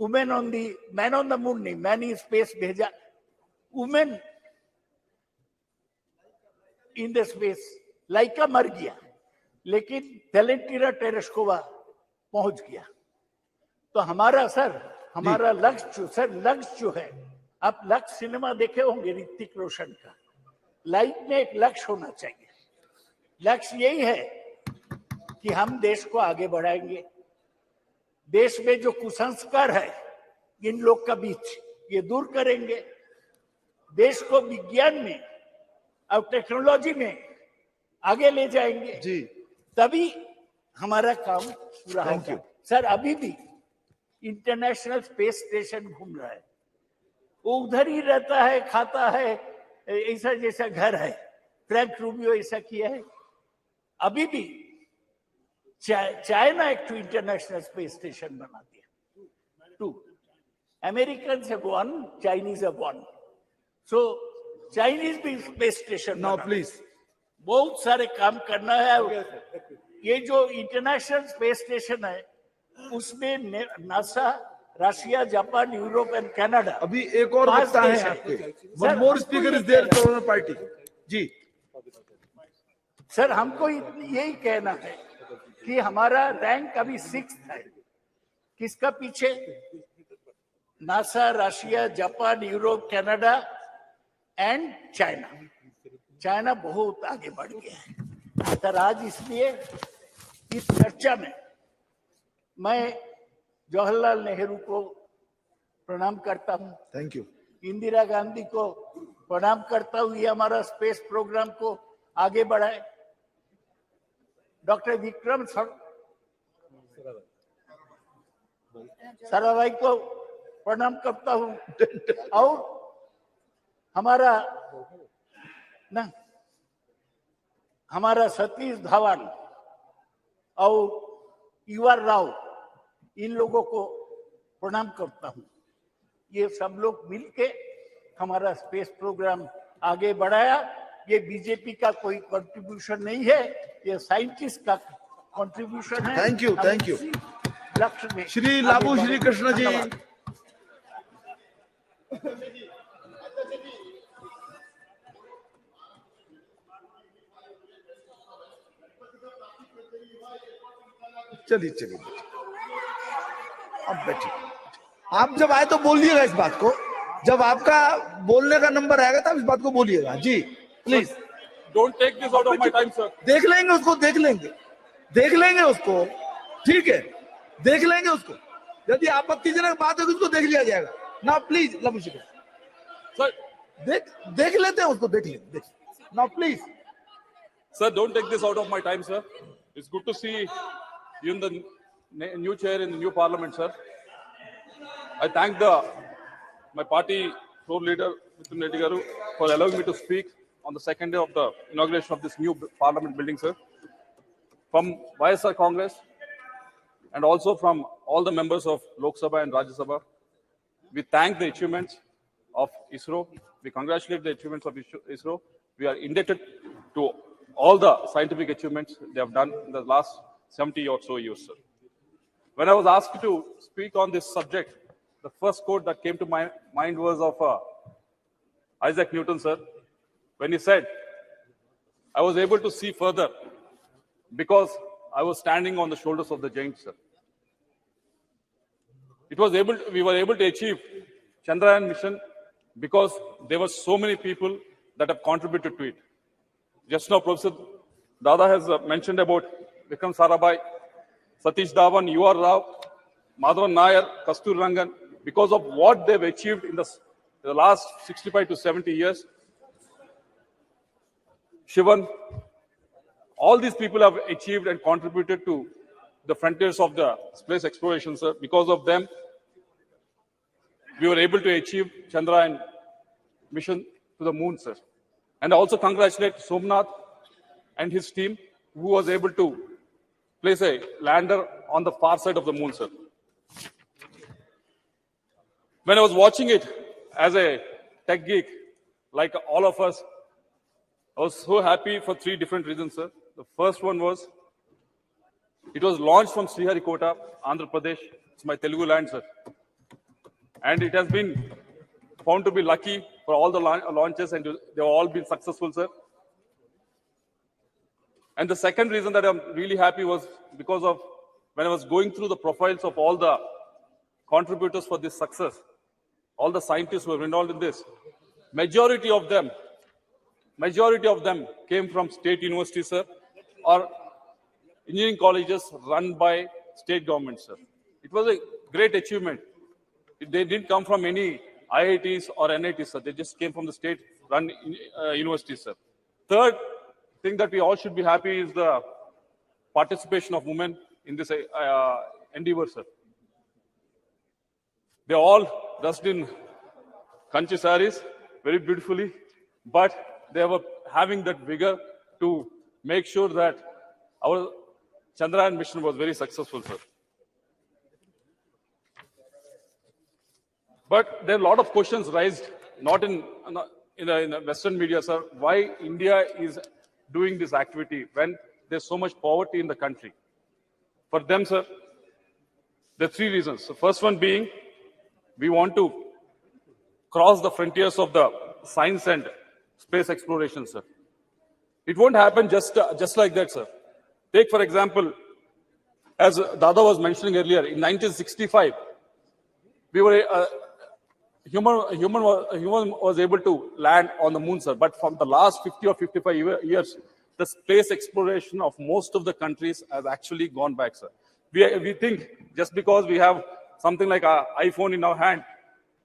women on the, man on the moon नहीं, मैन इन स्पेस भेजा, वुमेन इन द स्पेस. लाइका मर गया, लेकिन वेलेंटिना टेरेस्कोवा पहुंच गया. तो हमारा लक्ष्य जो है, आप लक्ष्य सिनेमा देखे होंगे ऋतिक रोशन का. लाइफ में एक लक्ष्य होना चाहिए. लक्ष्य यही है कि हम देश को आगे बढ़ाएंगे. देश में जो कुसंस्कार है इन लोग का बीच, ये दूर करेंगे. देश को विज्ञान में और टेक्नोलॉजी में आगे ले जाएंगे जी. तभी हमारा काम पूरा होगा. सर, अभी भी इंटरनेशनल स्पेस स्टेशन घूम रहा है. वो उधर ही रहता है, खाता है, ऐसा जैसा घर है. फ्रैंक रूबियो ऐसा किया है. अभी भी चाइना एक इंटरनेशनल स्पेस स्टेशन बना दिया. 2 American have one, Chinese have one. So Chinese भी स्पेस स्टेशन. नाउ प्लीज, बहुत सारे काम करना है. ये जो इंटरनेशनल स्पेस स्टेशन है उसमें NASA, Russia, Japan, Europe and Canada. अभी एक और बता है आपके. One more speaker is there for party जी. सर, हमको यही कहना है कि हमारा रैंक अभी 6th है. किसका पीछे? NASA, Russia, Japan, Europe, Canada and China. China बहुत आगे बढ़ गया है. सर, आज इसलिए इस चर्चा में मैं जवाहरलाल नेहरू को प्रणाम करता हूं. Thank you. इंदिरा गांधी को प्रणाम करता हूं. ये हमारा स्पेस प्रोग्राम को आगे बढ़ाए. डॉक्टर विक्रम साराभाई को प्रणाम करता हूं. और हमारा सतीश धवन और युवा राव, इन लोगों को प्रणाम करता हूं. ये सब लोग मिलके हमारा स्पेस प्रोग्राम आगे बढ़ाया. ये बीजेपी का कोई कंट्रीब्यूशन नहीं है, ये साइंटिस्ट का कंट्रीब्यूशन है. Thank you. Thank you. लक्ष्य में श्री लाबू श्री कृष्ण जी. चलिए अब बैठिए. आप जब आए तो बोलिएगा इस बात को. जब आपका बोलने का नंबर आएगा तब इस बात को बोलिएगा जी, please. Don't take this out of my time, sir. देख लेंगे उसको, देख लेंगे उसको, ठीक है, देख लेंगे उसको। यदि आपत्तिजनक बात होगी उसको देख लिया जाएगा ना, प्लीज लव Sir, देख लेते हैं उसको, देख लेंगे ना, please. sir, don't take this out of my time, sir. It's good to see you in the new chair in the new parliament, sir. I thank my party floor leader, Mr. Reddy Garu, for allowing me to speak on the second day of the inauguration of this new parliament building, sir. From YSR Congress and also from all the members of Lok Sabha and Rajya Sabha, we thank the achievements of ISRO. We congratulate the achievements of ISRO. We are indebted to all the scientific achievements they have done in the last 70 or so years, sir. When I was asked to speak on this subject, the first quote that came to my mind was of Isaac Newton, sir, when he said, I was able to see further because I was standing on the shoulders of the giants, sir. We were able to achieve Chandrayaan mission because there were so many people that have contributed to it. Just now, Professor Dada has mentioned about Vikram Sarabhai, Satish Dhawan, U.R. Rao, Madhavan Nair, Kastur Rangan. Because of what they've achieved in the last 65 to 70 years, Shivan, all these people have achieved and contributed to the frontiers of the space exploration, sir. Because of them, we were able to achieve Chandrayaan mission to the moon, sir. And I also congratulate Somnath and his team, who was able to place a lander on the far side of the moon, sir. When I was watching it as a tech geek, like all of us, I was so happy for three different reasons, sir. The first one was, it was launched from Sriharikota, Andhra Pradesh. It's my Telugu land, sir. And it has been found to be lucky for all the launches, and they've all been successful, sir. And the second reason that I'm really happy was because of when I was going through the profiles of all the contributors for this success, all the scientists who were involved in this, majority of them came from state universities, sir, or engineering colleges run by state governments, sir. It was a great achievement. They didn't come from any IITs or NITs, sir. They just came from the state-run universities, sir. Third thing that we all should be happy is the participation of women in this endeavor, sir. They all dressed in kanchi saris very beautifully, but they were having that vigor to make sure that our Chandrayaan mission was very successful, sir. But there are a lot of questions raised, not in the Western media, sir, why India is doing this activity when there's so much poverty in the country. For them, sir, there are three reasons. The first one being, we want to cross the frontiers of the science and space exploration, sir. It won't happen just like that, sir. Take, for example, as Dada was mentioning earlier, in 1965, we were human was able to land on the moon, sir. But from the last 50 or 55 years, the space exploration of most of the countries has actually gone back, sir. We think just because we have something like an iPhone in our hand,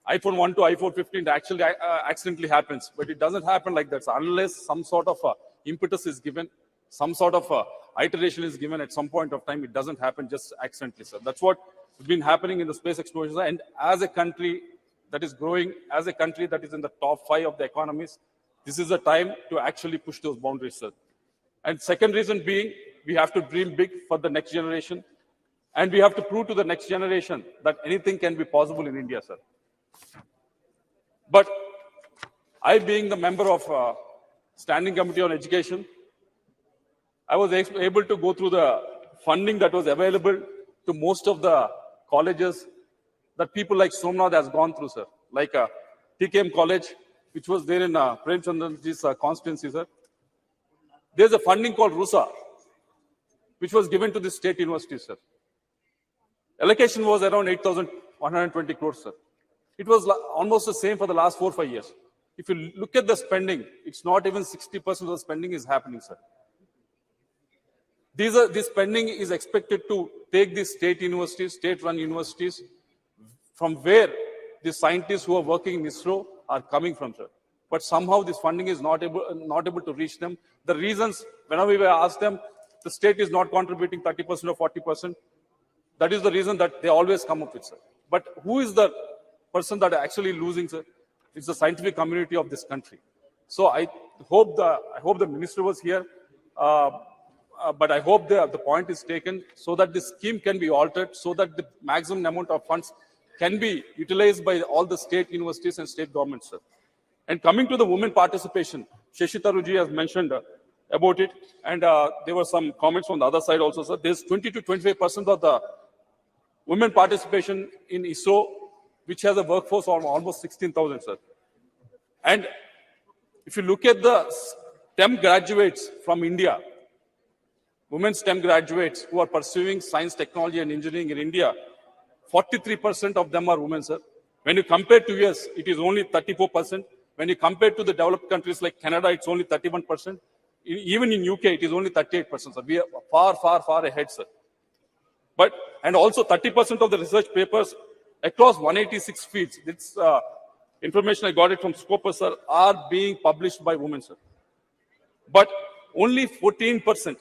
iPhone 1 to iPhone 15 actually accidentally happens. But it doesn't happen like that, sir. Unless some sort of impetus is given, some sort of iteration is given at some point of time, it doesn't happen just accidentally, sir. That's what has been happening in the space exploration. And as a country that is growing, as a country that is in the top 5 of the economies, this is the time to actually push those boundaries, sir. And second reason being, we have to dream big for the next generation. And we have to prove to the next generation that anything can be possible in India, sir. But I, being the member of Standing Committee on Education, I was able to go through the funding that was available to most of the colleges that people like Somnath has gone through, sir. Like TKM College, which was there in Prem Chandra's constituency, sir. There's a funding called RUSA, which was given to the state university, sir. Allocation was around 8,120 crores, sir. It was almost the same for the last 4 or 5 years. If you look at the spending, it's not even 60% of the spending is happening, sir. This spending is expected to take these state universities, state-run universities, from where the scientists who are working in ISRO are coming from, sir. But somehow this funding is not able to reach them. The reasons, whenever we ask them, the state is not contributing 30% or 40%. That is the reason that they always come up with, sir. But who is the person that are actually losing, sir? It's the scientific community of this country. So I hope the minister was here, but I hope the point is taken so that this scheme can be altered, so that the maximum amount of funds can be utilized by all the state universities and state governments, sir. And coming to the women participation, Shashi Tharoor has mentioned about it, and there were some comments from the other side also, sir. There's 20 to 25% of the women participation in ISRO, which has a workforce of almost 16,000, sir. And if you look at the STEM graduates from India, women STEM graduates who are pursuing science, technology, and engineering in India, 43% of them are women, sir. When you compare to US, it is only 34%. When you compare to the developed countries like Canada, it's only 31%. Even in UK, it is only 38%, sir. We are far, far, far ahead, sir. And also 30% of the research papers across 186 fields, this information I got it from Scopus, sir, are being published by women, sir. But only 14%,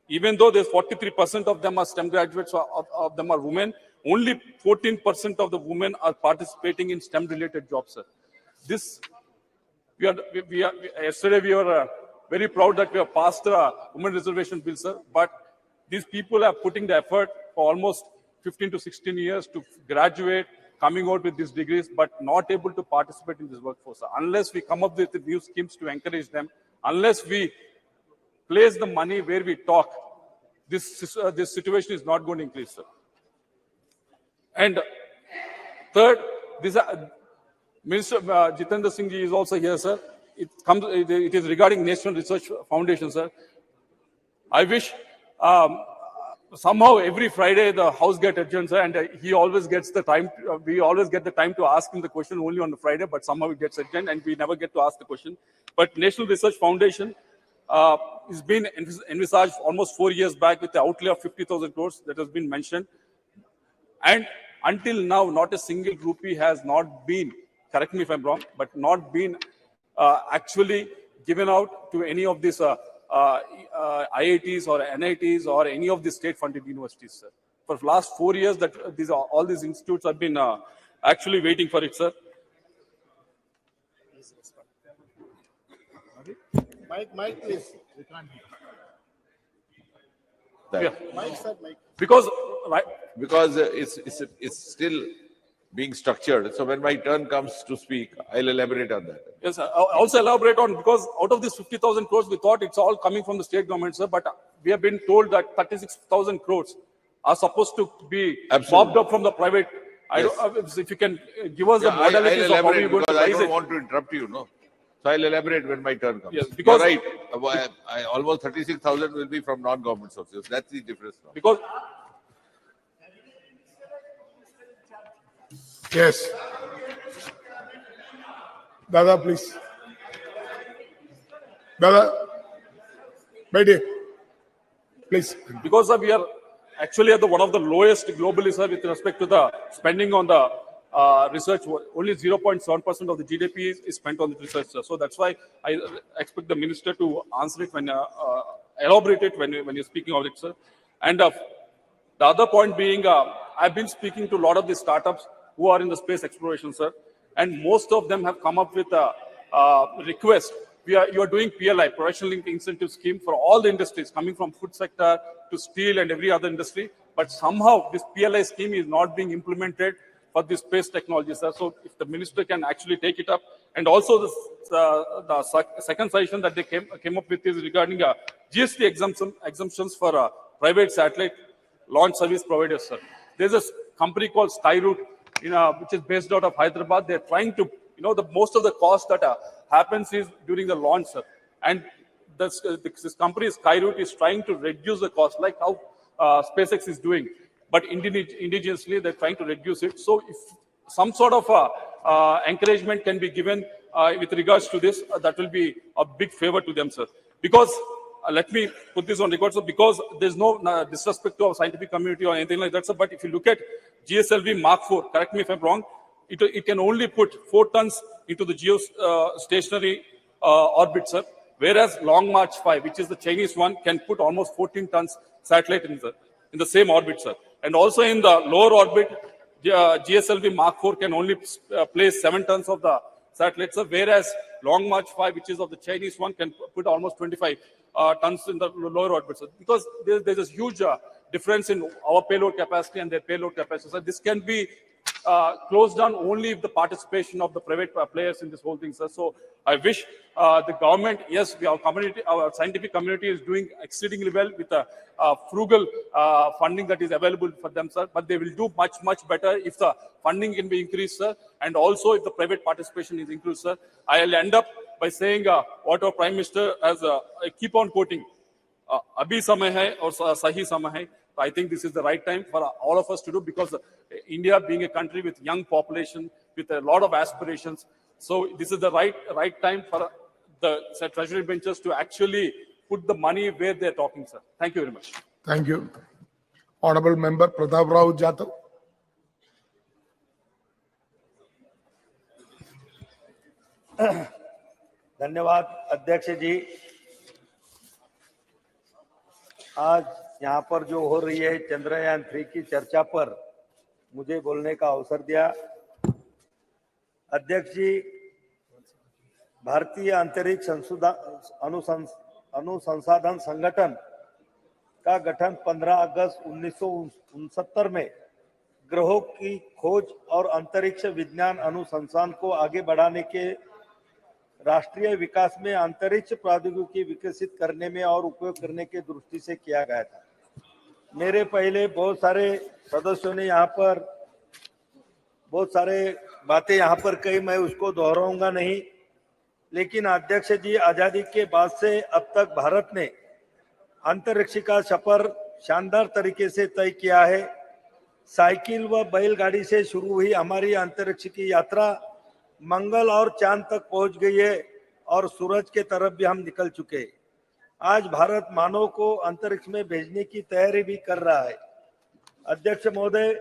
even though there's 43% of them are STEM graduates, of them are women, only 14% of the women are participating in STEM-related jobs, sir. Yesterday we were very proud that we have passed the women reservation bill, sir, but these people are putting the effort for almost 15 to 16 years to graduate, coming out with these degrees, but not able to participate in this workforce, sir. Unless we come up with new schemes to encourage them, unless we place the money where we talk, this situation is not going to increase, sir. And third, Minister Jitendra Singh ji is also here, sir. It is regarding National Research Foundation, sir. I wish somehow every Friday the House gets adjourned, sir, and he always gets the time. We always get the time to ask him the question only on the Friday, but somehow it gets adjourned and we never get to ask the question. But National Research Foundation has been envisaged almost 4 years back with the outlay of 50,000 crores that has been mentioned. And until now, not a single rupee has not been, correct me if I'm wrong, but not been actually given out to any of these IITs or NITs or any of the state-funded universities, sir. For the last 4 years, that all these institutes have been actually waiting for it, sir. Mike, please. Yeah. Mike, sir, Mike. Because it's still being structured. So when my turn comes to speak, I'll elaborate on that. Yes, sir. I'll also elaborate on, because out of this 50,000 crores, we thought it's all coming from the state government, sir, but we have been told that 36,000 crores are supposed to be mopped up from the private. Yes. If you can give us the modalities of how you're going to I raise don't it. want to interrupt you, no. So I'll elaborate when my turn comes. Yes, because you're right. Almost 36,000 will be from non-government sources. That's the difference now. Because Yes. Dada, please. Dada, Bede, please. Because we are actually at one of the lowest globally, sir, with respect to the spending on the research. Only 0.7% of the GDP is spent on the research, sir. So that's why I expect the minister to answer it when elaborate it when you're speaking of it, sir. And the other point being, I've been speaking to a lot of the startups who are in the space exploration, sir, and most of them have come up with a request. You are doing PLI, Production Linked Incentive Scheme, for all the industries, coming from food sector to steel and every other industry. But somehow this PLI scheme is not being implemented for this space technology, sir. So if the minister can actually take it up. And also the second suggestion that they came up with is regarding GST exemptions for private satellite launch service providers, sir. There's a company called Skyroot, which is based out of Hyderabad. They're trying to, the most of the cost that happens is during the launch, sir. And this company, Skyroot, is trying to reduce the cost, like how SpaceX is doing. But indigenously, they're trying to reduce it. So if some sort of encouragement can be given with regards to this, that will be a big favor to them, sir. Because let me put this on record, sir, because there's no disrespect to our scientific community or anything like that, sir. But if you look at GSLV Mark IV, correct me if I'm wrong, it can only put 4 tons into the geostationary orbit, sir. Whereas Long March 5, which is the Chinese one, can put almost 14 tons satellite in the same orbit, sir. And also in the lower orbit, GSLV Mark IV can only place 7 tons of the satellites, sir. Whereas Long March 5, which is of the Chinese one, can put almost 25 tons in the lower orbit, sir. Because there's a huge difference in our payload capacity and their payload capacity. So this can be closed down only if the participation of the private players in this whole thing, sir. So I wish the government, yes, our scientific community is doing exceedingly well with the frugal funding that is available for them, sir. But they will do much, much better if the funding can be increased, sir, and also if the private participation is increased, sir. I'll end up by saying what our Prime Minister has, I keep on quoting, abhi samay hai aur sahi samay hai. I think this is the right time for all of us to do, because India being a country with young population, with a lot of aspirations, so this is the right time for the treasury benches to actually put the money where they're talking, sir. Thank you very much. Thank you. Honorable Member Pratap Rao Jadhav. धन्यवाद अध्यक्ष जी। आज यहाँ पर जो हो रही है चंद्रयान 3 की चर्चा पर मुझे बोलने का अवसर दिया। अध्यक्ष जी, भारतीय अंतरिक्ष अनुसंधान संगठन का गठन 15 अगस्त 1969 में ग्रहों की खोज और अंतरिक्ष विज्ञान अनुसंधान को आगे बढ़ाने के राष्ट्रीय विकास में अंतरिक्ष प्रौद्योगिकी विकसित करने में और उपयोग करने के दृष्टि से किया गया था। मेरे पहले बहुत सारे सदस्यों ने यहाँ पर बहुत सारे बातें यहाँ पर कही, मैं उसको दोहराऊंगा नहीं। लेकिन अध्यक्ष जी, आजादी के बाद से अब तक भारत ने अंतरिक्ष का सफर शानदार तरीके से तय किया है। साइकिल व बैलगाड़ी से शुरू हुई हमारी अंतरिक्ष की यात्रा मंगल और चांद तक पहुंच गई है और सूरज के तरफ भी हम निकल चुके हैं। आज भारत मानव को अंतरिक्ष में भेजने की तैयारी भी कर रहा है। अध्यक्ष महोदय,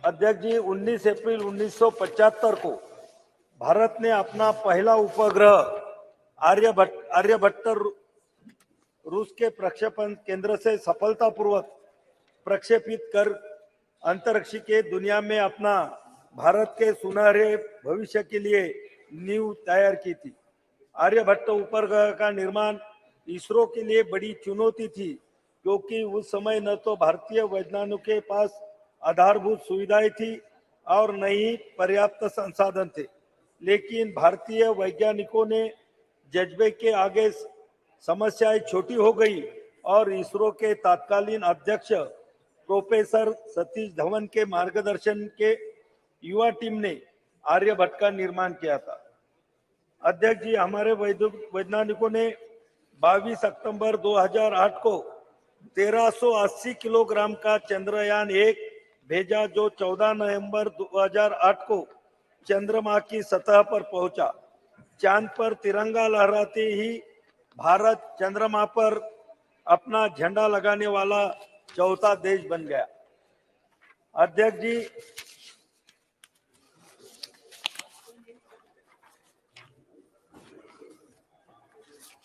अध्यक्ष जी, 19 अप्रैल 1975 को भारत ने अपना पहला उपग्रह आर्यभट्ट रूस के प्रक्षेपण केंद्र से सफलतापूर्वक प्रक्षेपित कर अंतरिक्ष के दुनिया में अपना भारत के सुनहरे भविष्य के लिए नींव तैयार की थी। आर्यभट्ट उपग्रह का निर्माण इसरो के लिए बड़ी चुनौती थी, क्योंकि उस समय न तो भारतीय वैज्ञानिकों के पास आधारभूत सुविधाएं थी और न ही पर्याप्त संसाधन थे। लेकिन भारतीय वैज्ञानिकों ने जज्बे के आगे समस्याएं छोटी हो गई और इसरो के तत्कालीन अध्यक्ष प्रोफेसर सतीश धवन के मार्गदर्शन के युवा टीम ने आर्यभट्ट का निर्माण किया था। अध्यक्ष जी, हमारे वैज्ञानिकों ने 22 अक्टूबर 2008 को 1380 किलोग्राम का चंद्रयान 1 भेजा, जो 14 नवंबर 2008 को चंद्रमा की सतह पर पहुंचा। चांद पर तिरंगा लहराते ही भारत चंद्रमा पर अपना झंडा लगाने वाला चौथा देश बन गया। अध्यक्ष जी,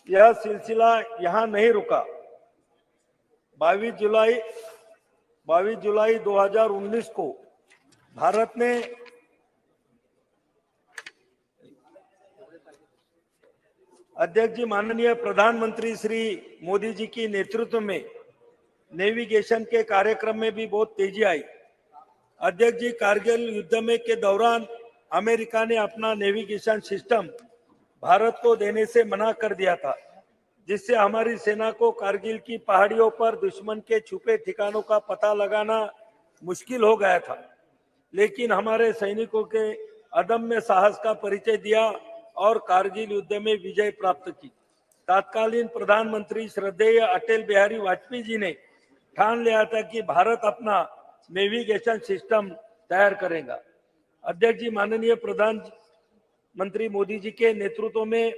यह सिलसिला यहाँ नहीं रुका। 22 जुलाई 2019 को भारत ने अध्यक्ष जी, माननीय प्रधानमंत्री श्री मोदी जी की नेतृत्व में नेविगेशन के कार्यक्रम में भी बहुत तेजी आई। अध्यक्ष जी, कारगिल युद्ध में के दौरान अमेरिका ने अपना नेविगेशन सिस्टम भारत को देने से मना कर दिया था, जिससे हमारी सेना को कारगिल की पहाड़ियों पर दुश्मन के छुपे ठिकानों का पता लगाना मुश्किल हो गया था। लेकिन हमारे सैनिकों के अदम्य साहस का परिचय दिया और कारगिल युद्ध में विजय प्राप्त की। तत्कालीन प्रधानमंत्री श्रद्धेय अटल बिहारी वाजपेयी जी ने ठान लिया था कि भारत अपना नेविगेशन सिस्टम तैयार करेगा। अध्यक्ष जी, माननीय प्रधानमंत्री मोदी जी के नेतृत्व में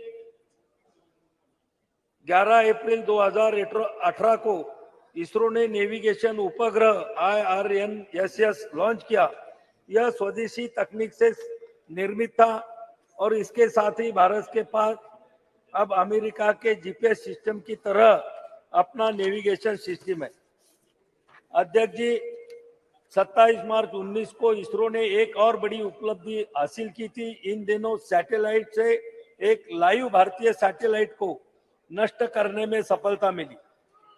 11 अप्रैल 2018 को इसरो ने नेविगेशन उपग्रह IRNSS लॉन्च किया। यह स्वदेशी तकनीक से निर्मित था और इसके साथ ही भारत के पास अब अमेरिका के GPS सिस्टम की तरह अपना नेविगेशन सिस्टम है। अध्यक्ष जी, 27 मार्च 19 को इसरो ने एक और बड़ी उपलब्धि हासिल की थी। इन दिनों सैटेलाइट से एक लाइव भारतीय सैटेलाइट को नष्ट करने में सफलता मिली।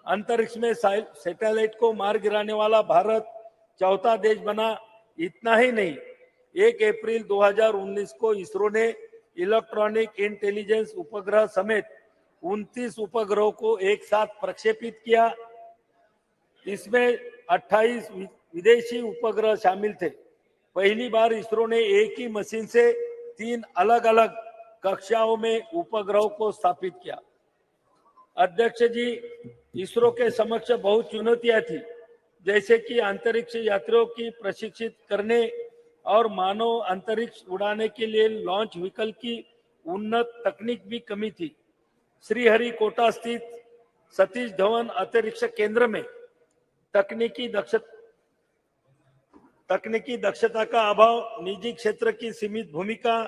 अंतरिक्ष में सैटेलाइट को मार गिराने वाला भारत चौथा देश बना। इतना ही नहीं, 1 अप्रैल 2019 को इसरो ने इलेक्ट्रॉनिक इंटेलिजेंस उपग्रह समेत 29 उपग्रहों को एक साथ प्रक्षेपित किया। इसमें 28 विदेशी उपग्रह शामिल थे। पहली बार इसरो ने एक ही मशीन से 3 अलग अलग कक्षाओं में उपग्रहों को स्थापित किया। अध्यक्ष जी, इसरो के समक्ष बहुत चुनौतियां थी, जैसे कि अंतरिक्ष यात्रियों की प्रशिक्षित करने और मानव अंतरिक्ष उड़ाने के लिए लॉन्च व्हीकल की उन्नत तकनीक भी कमी थी। श्रीहरिकोटा स्थित सतीश धवन अंतरिक्ष केंद्र में तकनीकी दक्षता का अभाव, निजी क्षेत्र की सीमित भूमिका,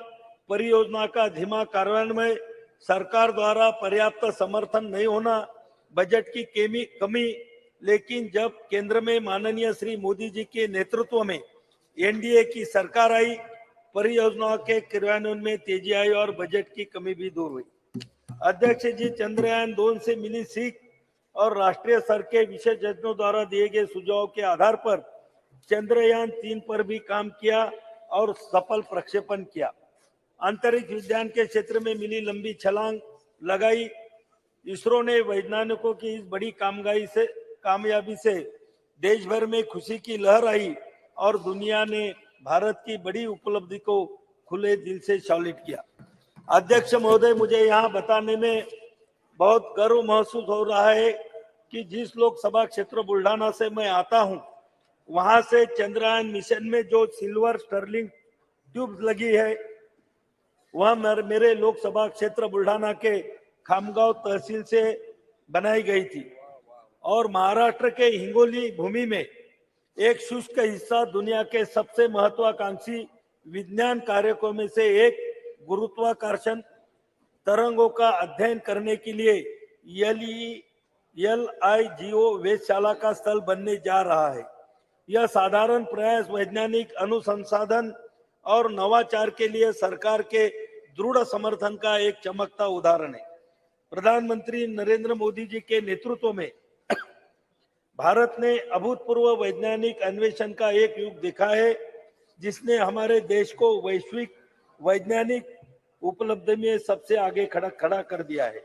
परियोजना का धीमा कार्यान्वयन, सरकार द्वारा पर्याप्त समर्थन नहीं होना, बजट की कमी। लेकिन जब केंद्र में माननीय श्री मोदी जी के नेतृत्व में NDA की सरकार आई, परियोजनाओं के क्रियान्वयन में तेजी आई और बजट की कमी भी दूर हुई। अध्यक्ष जी, चंद्रयान 2 से मिली सीख और राष्ट्रीय स्तर के विशेषज्ञों द्वारा दिए गए सुझावों के आधार पर चंद्रयान 3 पर भी काम किया और सफल प्रक्षेपण किया। अंतरिक्ष विज्ञान के क्षेत्र में मिली लंबी छलांग लगाई। इसरो ने वैज्ञानिकों की इस बड़ी कामयाबी से देश भर में खुशी की लहर आई और दुनिया ने भारत की बड़ी उपलब्धि को खुले दिल से सैल्यूट किया। अध्यक्ष महोदय, मुझे यहाँ बताने में बहुत गर्व महसूस हो रहा है कि जिस लोकसभा क्षेत्र बुल्ढाना से मैं आता हूँ, वहां से चंद्रयान मिशन में जो सिल्वर स्टर्लिंग ट्यूब लगी है, वह मेरे लोकसभा क्षेत्र बुल्ढाना के खामगांव तहसील से बनाई गई थी और महाराष्ट्र के हिंगोली भूमि में एक शुष्क हिस्सा दुनिया के सबसे महत्वाकांक्षी विज्ञान कार्यक्रमों में से एक गुरुत्वाकर्षण तरंगों का अध्ययन करने के लिए LIGO वेधशाला का स्थल बनने जा रहा है। यह साधारण प्रयास वैज्ञानिक अनुसंधान और नवाचार के लिए सरकार के दृढ़ समर्थन का एक चमकता उदाहरण है। प्रधानमंत्री नरेंद्र मोदी जी के नेतृत्व में भारत ने अभूतपूर्व वैज्ञानिक अन्वेषण का एक युग देखा है, जिसने हमारे देश को वैश्विक वैज्ञानिक उपलब्धि में सबसे आगे खड़ा कर दिया है।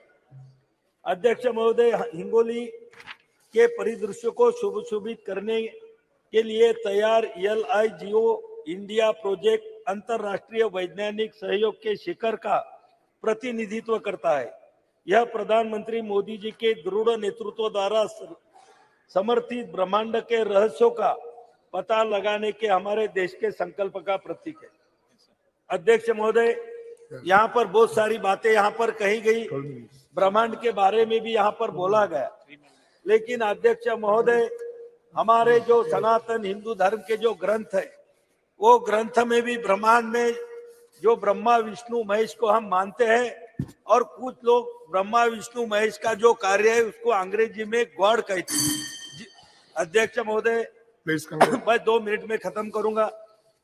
अध्यक्ष महोदय, हिंगोली के परिदृश्य को शुभशोभित करने के लिए तैयार LIGO इंडिया प्रोजेक्ट अंतरराष्ट्रीय वैज्ञानिक सहयोग के शिखर का प्रतिनिधित्व करता है। यह प्रधानमंत्री मोदी जी के दृढ़ नेतृत्व द्वारा समर्थित ब्रह्मांड के रहस्यों का पता लगाने के हमारे देश के संकल्प का प्रतीक है। अध्यक्ष महोदय, यहाँ पर बहुत सारी बातें यहाँ पर कही गई, ब्रह्मांड के बारे में भी यहाँ पर बोला गया, लेकिन अध्यक्ष महोदय, हमारे जो सनातन हिंदू धर्म के जो ग्रंथ है, वो ग्रंथ में भी ब्रह्मांड में जो ब्रह्मा विष्णु महेश को हम मानते हैं और कुछ लोग ब्रह्मा विष्णु महेश का जो कार्य है उसको अंग्रेजी में गॉड कहते हैं। अध्यक्ष महोदय, मैं 2 मिनट में खत्म करूंगा।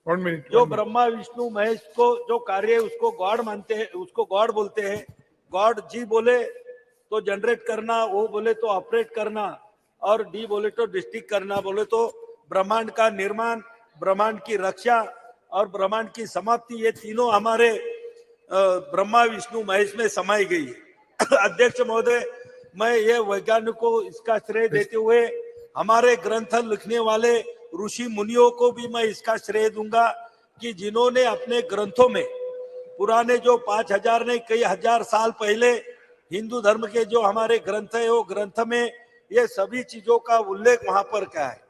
1 मिनट। जो ब्रह्मा विष्णु महेश को जो कार्य है उसको गॉड मानते हैं, उसको गॉड बोलते हैं। गॉड जी बोले तो जनरेट करना, वो बोले तो ऑपरेट करना, और डी बोले तो डिस्ट्रिक्ट करना, बोले तो ब्रह्मांड का निर्माण, ब्रह्मांड की रक्षा और ब्रह्मांड की समाप्ति, ये तीनों हमारे ब्रह्मा विष्णु महेश में समाई गई है। अध्यक्ष महोदय, मैं ये वैज्ञानिक को इसका श्रेय देते हुए हमारे ग्रंथ लिखने वाले ऋषि मुनियों को भी मैं इसका श्रेय दूंगा कि जिन्होंने अपने ग्रंथों में पुराने जो 5000 नहीं कई हजार साल पहले हिंदू धर्म के जो हमारे ग्रंथ है वो ग्रंथ में ये सभी चीजों का उल्लेख वहां पर क्या है।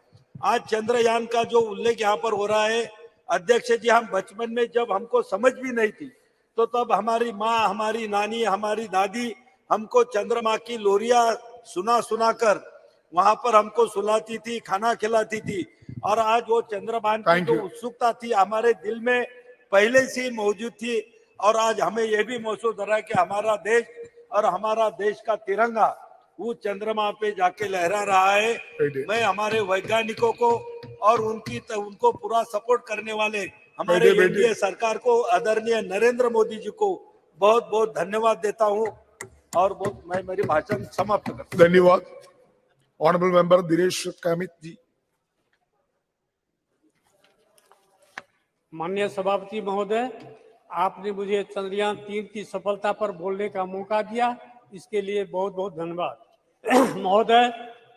आज चंद्रयान का जो उल्लेख यहाँ पर हो रहा है, अध्यक्ष जी, हम बचपन में जब हमको समझ भी नहीं थी तो तब हमारी माँ, हमारी नानी, हमारी दादी हमको चंद्रमा की लोरियां सुना कर वहां पर हमको सुलाती थी, खाना खिलाती थी। और आज वो चंद्रयान की जो उत्सुकता थी हमारे दिल में पहले से ही मौजूद थी। और आज हमें यह भी महसूस हो रहा है कि हमारा देश और हमारा देश का तिरंगा वो चंद्रमा पे जाके लहरा रहा है। मैं हमारे वैज्ञानिकों को और उनको पूरा सपोर्ट करने वाले हमारे एनडीए सरकार को, आदरणीय नरेंद्र मोदी जी को बहुत बहुत धन्यवाद देता हूं। और मैं मेरी भाषण समाप्त करता हूं। धन्यवाद। ऑनरेबल मेंबर दिनेश कामित जी। माननीय सभापति महोदय, आपने मुझे चंद्रयान 3 की सफलता पर बोलने का मौका दिया, इसके लिए बहुत बहुत धन्यवाद। महोदय,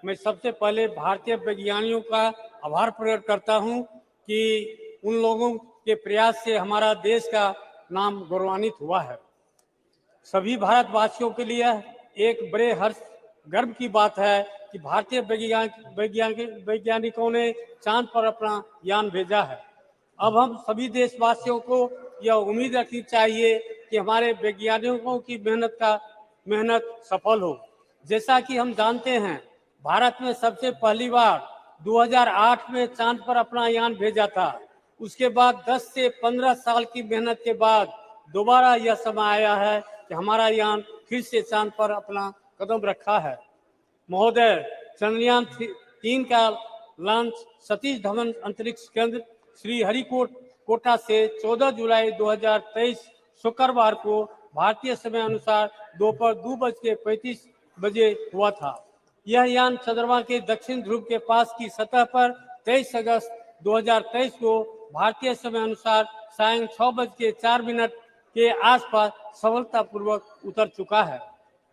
मैं सबसे पहले भारतीय वैज्ञानिकों का आभार प्रकट करता हूं कि उन लोगों के प्रयास से हमारा देश का नाम गौरवान्वित हुआ है। सभी भारतवासियों के लिए एक बड़े हर्ष गर्व की बात है कि भारतीय वैज्ञानिकों ने चांद पर अपना यान भेजा है। अब हम सभी देशवासियों को यह उम्मीद रखनी चाहिए कि हमारे वैज्ञानिकों की मेहनत सफल हो। जैसा कि हम जानते हैं, भारत में सबसे पहली बार 2008 में चांद पर अपना यान भेजा था। उसके बाद 10 से 15 साल की मेहनत के बाद दोबारा यह समय आया है कि हमारा यान फिर से चांद पर अपना कदम रखा है। महोदय, चंद्रयान 3 का लॉन्च सतीश धवन अंतरिक्ष केंद्र श्रीहरिकोटा से 14 जुलाई 2023 शुक्रवार को भारतीय समय अनुसार दोपहर 2:35 हुआ था। यह यान चंद्रमा के दक्षिण ध्रुव के पास की सतह पर 23 अगस्त 2023 को भारतीय समय अनुसार सायं 6:04 के आसपास सफलतापूर्वक उतर चुका है।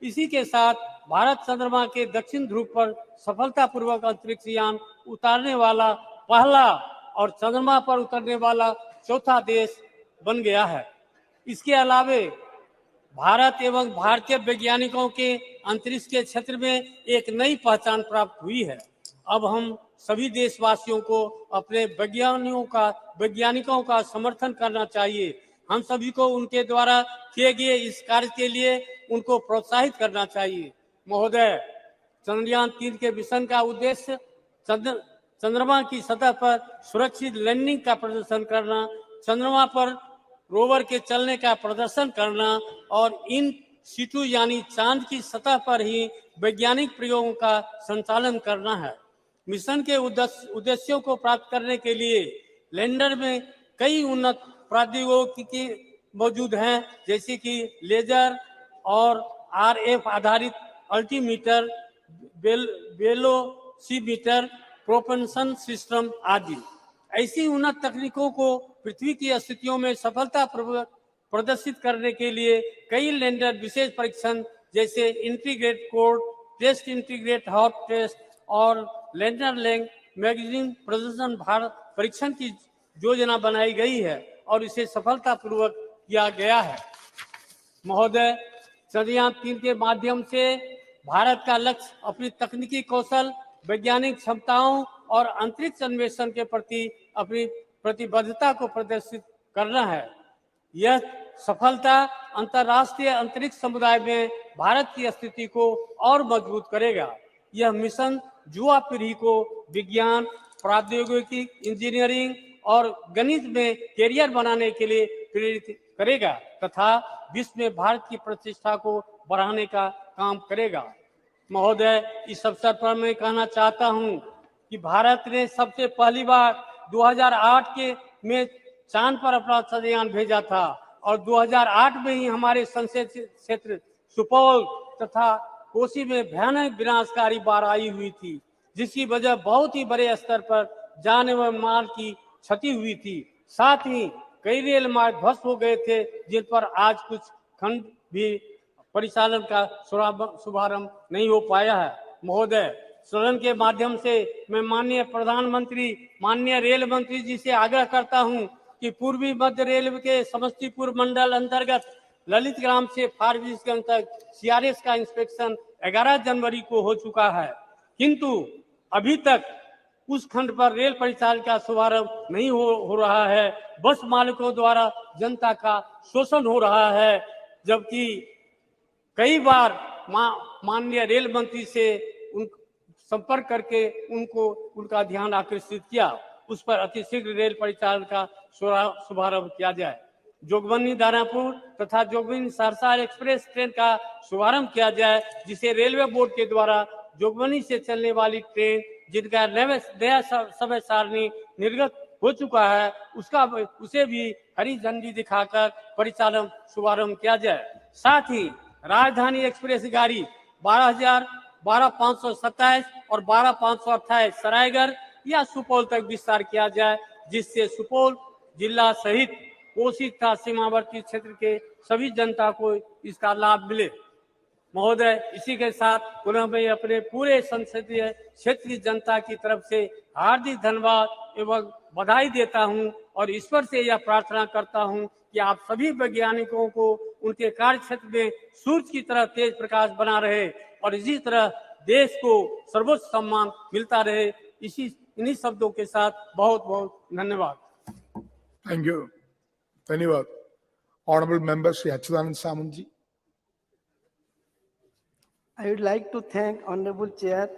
इसी के साथ भारत चंद्रमा के दक्षिण ध्रुव पर सफलतापूर्वक अंतरिक्ष यान उतारने वाला पहला और चंद्रमा पर उतरने वाला चौथा देश बन गया है। इसके अलावे भारत एवं भारतीय वैज्ञानिकों के अंतरिक्ष के क्षेत्र में एक नई पहचान प्राप्त हुई है। अब हम सभी देशवासियों को अपने वैज्ञानिकों का समर्थन करना चाहिए। हम सभी को उनके द्वारा किए गए इस कार्य के लिए उनको प्रोत्साहित करना चाहिए। महोदय, चंद्रयान 3 के मिशन का उद्देश्य चंद्रमा की सतह पर सुरक्षित लैंडिंग का प्रदर्शन करना, चंद्रमा पर रोवर के चलने का प्रदर्शन करना और इन सिटू यानी चांद की सतह पर ही वैज्ञानिक प्रयोगों का संचालन करना है। मिशन के उद्देश्यों को प्राप्त करने के लिए लैंडर में कई उन्नत प्रौद्योगिकी मौजूद हैं, जैसे कि लेजर और RF आधारित अल्टीमीटर, वेलोसीमीटर, प्रोपल्शन सिस्टम आदि। ऐसी उन्नत तकनीकों को पृथ्वी की स्थितियों में सफलतापूर्वक प्रदर्शित करने के लिए कई लैंडर विशेष परीक्षण जैसे integrate core test, integrate hot test और लैंडर लैंग मैगजीन प्रदर्शन भारत परीक्षण की योजना बनाई गई है और इसे सफलतापूर्वक किया गया है। महोदय, चंद्रयान 3 के माध्यम से भारत का लक्ष्य अपनी तकनीकी कौशल, वैज्ञानिक क्षमताओं और अंतरिक्ष अन्वेषण के प्रति अपनी प्रतिबद्धता को प्रदर्शित करना है। यह सफलता अंतर्राष्ट्रीय अंतरिक्ष समुदाय में भारत की स्थिति को और मजबूत करेगा। यह मिशन युवा पीढ़ी को विज्ञान, प्रौद्योगिकी, इंजीनियरिंग और गणित में कैरियर बनाने के लिए प्रेरित करेगा तथा विश्व में भारत की प्रतिष्ठा को बढ़ाने का काम करेगा। महोदय, इस अवसर पर मैं कहना चाहता हूं कि भारत ने सबसे पहली बार 2008 में चांद पर अपना चंद्रयान भेजा था और 2008 में ही हमारे संसदीय क्षेत्र सुपौल तथा कोसी में भयानक विनाशकारी बाढ़ आई हुई थी, जिसकी वजह बहुत ही बड़े स्तर पर जान एवं माल की क्षति हुई थी। साथ ही कई रेल मार्ग ध्वस्त हो गए थे, जिन पर आज कुछ खंड भी परिचालन का शुभारंभ नहीं हो पाया है। महोदय, सदन के माध्यम से मैं माननीय प्रधानमंत्री, माननीय रेल मंत्री जी से आग्रह करता हूं कि पूर्वी मध्य रेलवे के समस्तीपुर मंडल अंतर्गत ललित ग्राम से फारबिसगंज तक सीआरएस का इंस्पेक्शन 11 जनवरी को हो चुका है, किंतु अभी तक उस खंड पर रेल परिचालन का शुभारंभ नहीं हो रहा है। बस मालिकों द्वारा जनता का शोषण हो रहा है, जबकि कई बार माननीय रेल मंत्री से संपर्क करके उनका ध्यान आकर्षित किया, उस पर अतिशीघ्र रेल परिचालन का शुभारंभ किया जाए। जोगबनी दानापुर तथा जोगबनी सहरसा एक्सप्रेस ट्रेन का शुभारंभ किया जाए, जिसे रेलवे बोर्ड के द्वारा जोगबनी से चलने वाली ट्रेन जिनका नया समय सारणी निर्गत हो चुका है, उसे भी हरी झंडी दिखाकर परिचालन शुभारंभ किया जाए। साथ ही राजधानी एक्सप्रेस गाड़ी 12,527 और 12,528 सरायगढ़ या सुपौल तक विस्तार किया जाए, जिससे सुपौल जिला सहित कोसी तथा सीमावर्ती क्षेत्र के सभी जनता को इसका लाभ मिले। महोदय, इसी के साथ पुनः मैं अपने पूरे संसदीय क्षेत्र की जनता की तरफ से हार्दिक धन्यवाद एवं बधाई देता हूं और ईश्वर से यह प्रार्थना करता हूं कि आप सभी वैज्ञानिकों को उनके कार्य क्षेत्र में सूर्य की तरह तेज प्रकाश बना रहे और इसी तरह देश को सर्वोच्च सम्मान मिलता रहे। इन्हीं शब्दों के साथ बहुत बहुत धन्यवाद। Thank you. धन्यवाद। Honorable Member Shri Achyutanand Samant ji. I would like to thank Honorable Chair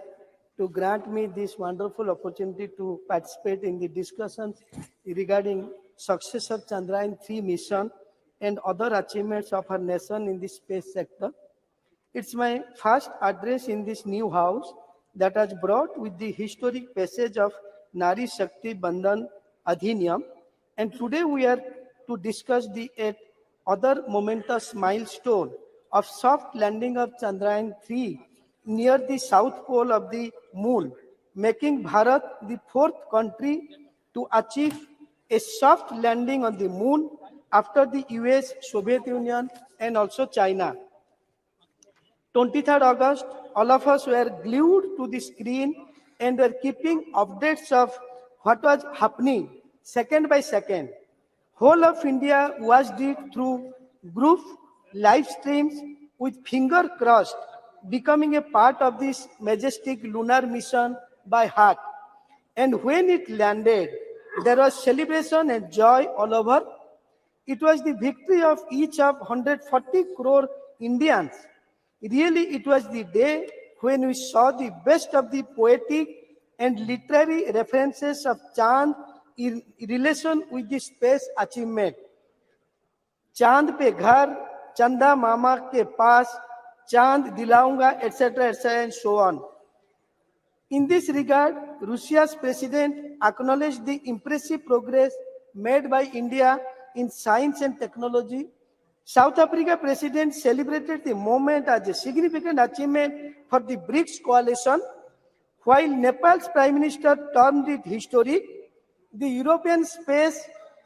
to grant me this wonderful opportunity to participate in the discussions regarding success of Chandrayaan-3 mission and other achievements of our nation in the space sector. It's my first address in this new house that has brought with the historic passage of Nari Shakti Bandhan Adhiniyam, and today we are to discuss the other momentous milestone of soft landing of Chandrayaan-3 near the south pole of the moon, making Bharat the fourth country to achieve a soft landing on the moon after the US, Soviet Union, and also China. 23rd August, all of us were glued to the screen and were keeping updates of what was happening second by second. Whole of India watched it through group live streams with finger crossed, becoming a part of this majestic lunar mission by heart. And when it landed, there was celebration and joy all over. It was the victory of each of 140 crore Indians. Really, it was the day when we saw the best of the poetic and literary references of Chand in relation with the space achievement. Chand pe ghar, Chanda mama ke paas, Chand dilaunga, etc., and so on. In this regard, Russia's president acknowledged the impressive progress made by India in science and technology. South Africa president celebrated the moment as a significant achievement for the BRICS coalition, while Nepal's prime minister termed it historic. The European Space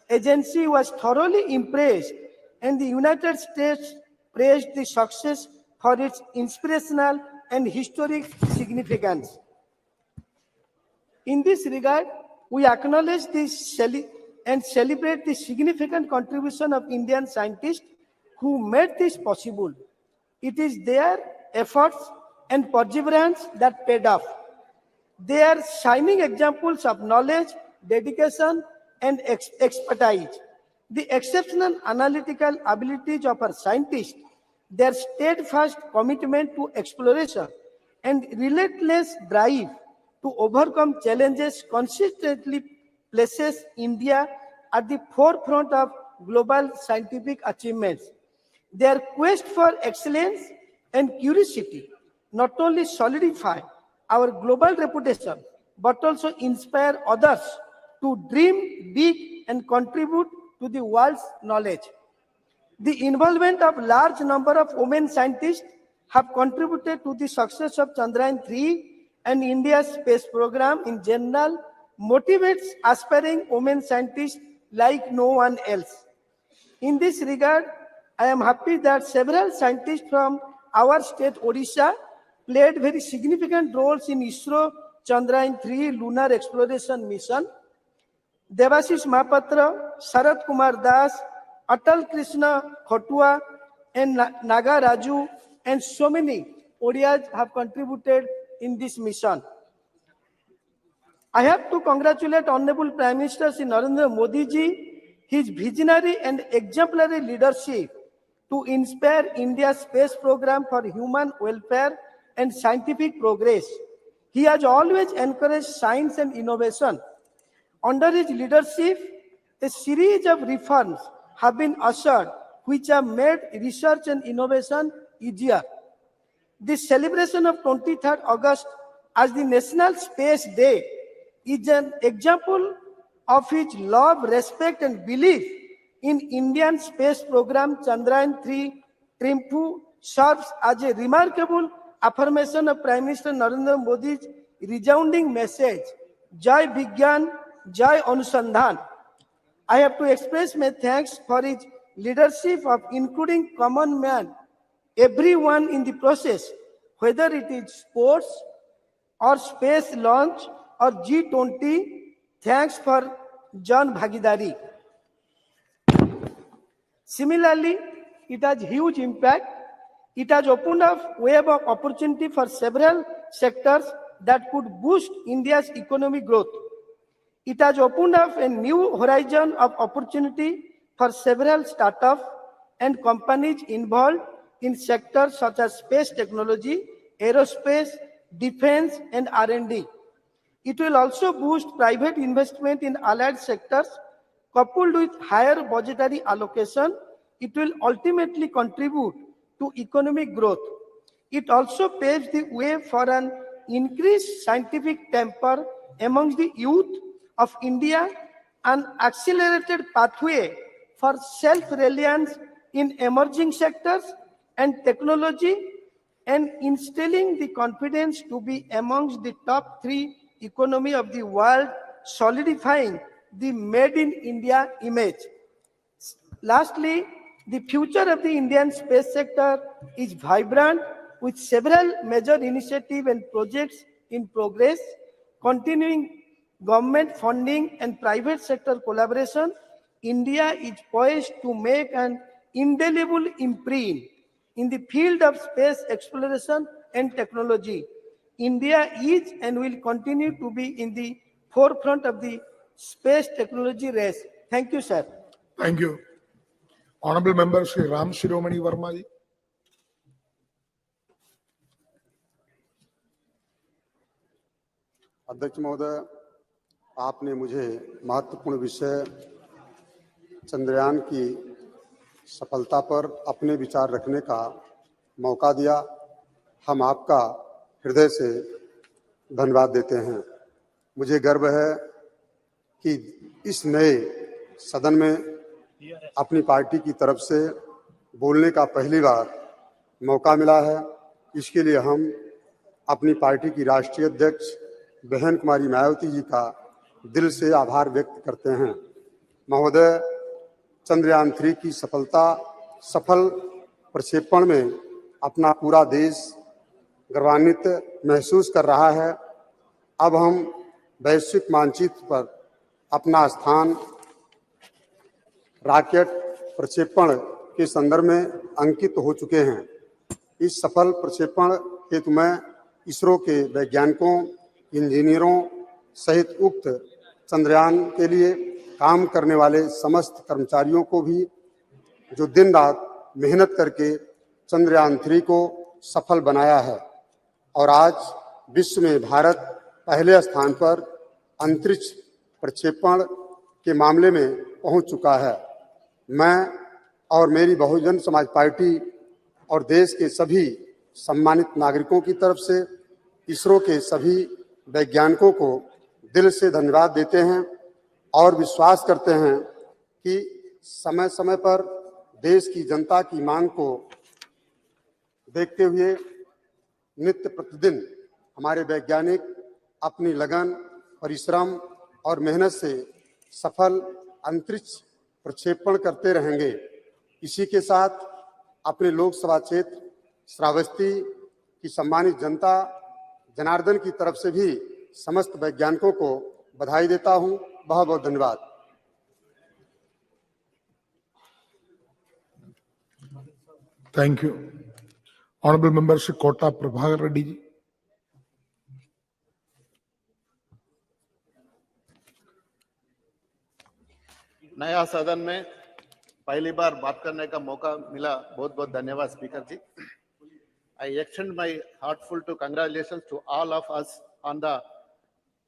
Agency was thoroughly impressed, and the United States praised the success for its inspirational and historic significance. In this regard, we acknowledge this and celebrate the significant contribution of Indian scientists who made this possible. It is their efforts and perseverance that paid off. They are shining examples of knowledge, dedication, and expertise. The exceptional analytical abilities of our scientists, their steadfast commitment to exploration, and relentless drive to overcome challenges consistently places India at the forefront of global scientific achievements. Their quest for excellence and curiosity not only solidify our global reputation, but also inspire others to dream big and contribute to the world's knowledge. The involvement of large number of women scientists have contributed to the success of Chandrayaan-3 and India's space program in general motivates aspiring women scientists like no one else. In this regard, I am happy that several scientists from our state, Odisha, played very significant roles in ISRO Chandrayaan-3 lunar exploration mission. Devashish Mahapatra, Sarath Kumar Das, Atal Krishna Khotua, and Naga Raju, and so many Odias have contributed in this mission. I have to congratulate Honorable Prime Minister Shri Narendra Modi ji, his visionary and exemplary leadership to inspire India's space program for human welfare and scientific progress. He has always encouraged science and innovation. Under his leadership, a series of reforms have been ushered which have made research and innovation easier. The celebration of 23rd August as the National Space Day is an example of his love, respect, and belief in Indian space program Chandrayaan 3 Triumph serves as a remarkable affirmation of Prime Minister Narendra Modi's resounding message, Jai Vigyan, Jai Anusandhan. I have to express my thanks for his leadership of including common man, everyone in the process, whether it is sports or space launch or G20. Thanks for Jan Bhagidari. Similarly, it has huge impact. It has opened up web of opportunity for several sectors that could boost India's economic growth. It has opened up a new horizon of opportunity for several startups and companies involved in sectors such as space technology, aerospace, defense, and R&D. It will also boost private investment in allied sectors. Coupled with higher budgetary allocation, it will ultimately contribute to economic growth. It also paves the way for an increased scientific temper amongst the youth of India, an accelerated pathway for self-reliance in emerging sectors and technology, and instilling the confidence to be amongst the top 3 economy of the world, solidifying the Made in India image. Lastly, the future of the Indian space sector is vibrant with several major initiatives and projects in progress, continuing government funding and private sector collaboration. India is poised to make an indelible imprint in the field of space exploration and technology. India is and will continue to be in the forefront of the space technology race. Thank you, sir. Thank you. Honorable Member Shri Ram Shiromani Verma ji. अध्यक्ष महोदय, आपने मुझे महत्वपूर्ण विषय चंद्रयान की सफलता पर अपने विचार रखने का मौका दिया। हम आपका हृदय से धन्यवाद देते हैं। मुझे गर्व है कि इस नए सदन में अपनी पार्टी की तरफ से बोलने का पहली बार मौका मिला है। इसके लिए हम अपनी पार्टी की राष्ट्रीय अध्यक्ष बहन कुमारी मायावती जी का दिल से आभार व्यक्त करते हैं। महोदय, चंद्रयान 3 की सफल प्रक्षेपण में अपना पूरा देश गर्वान्वित महसूस कर रहा है। अब हम वैश्विक मानचित्र पर अपना स्थान रॉकेट प्रक्षेपण के संदर्भ में अंकित हो चुके हैं। इस सफल प्रक्षेपण हेतु मैं इसरो के वैज्ञानिकों, इंजीनियरों सहित उक्त चंद्रयान के लिए काम करने वाले समस्त कर्मचारियों को भी, जो दिन रात मेहनत करके चंद्रयान 3 को सफल बनाया है और आज विश्व में भारत पहले स्थान पर अंतरिक्ष प्रक्षेपण के मामले में पहुंच चुका है। मैं और मेरी बहुजन समाज पार्टी और देश के सभी सम्मानित नागरिकों की तरफ से इसरो के सभी वैज्ञानिकों को दिल से धन्यवाद देते हैं और विश्वास करते हैं कि समय समय पर देश की जनता की मांग को देखते हुए नित्य प्रतिदिन हमारे वैज्ञानिक अपनी लगन, परिश्रम और मेहनत से सफल अंतरिक्ष प्रक्षेपण करते रहेंगे। इसी के साथ अपने लोकसभा क्षेत्र श्रावस्ती की सम्मानित जनता जनार्दन की तरफ से भी समस्त वैज्ञानिकों को बधाई देता हूं बहुत बहुत धन्यवाद। Thank you. Honorable Member Shri Kota Prabhakar Reddy ji. नया सदन में पहली बार बात करने का मौका मिला, बहुत बहुत धन्यवाद स्पीकर जी। I extend my heartfelt congratulations to all of us on the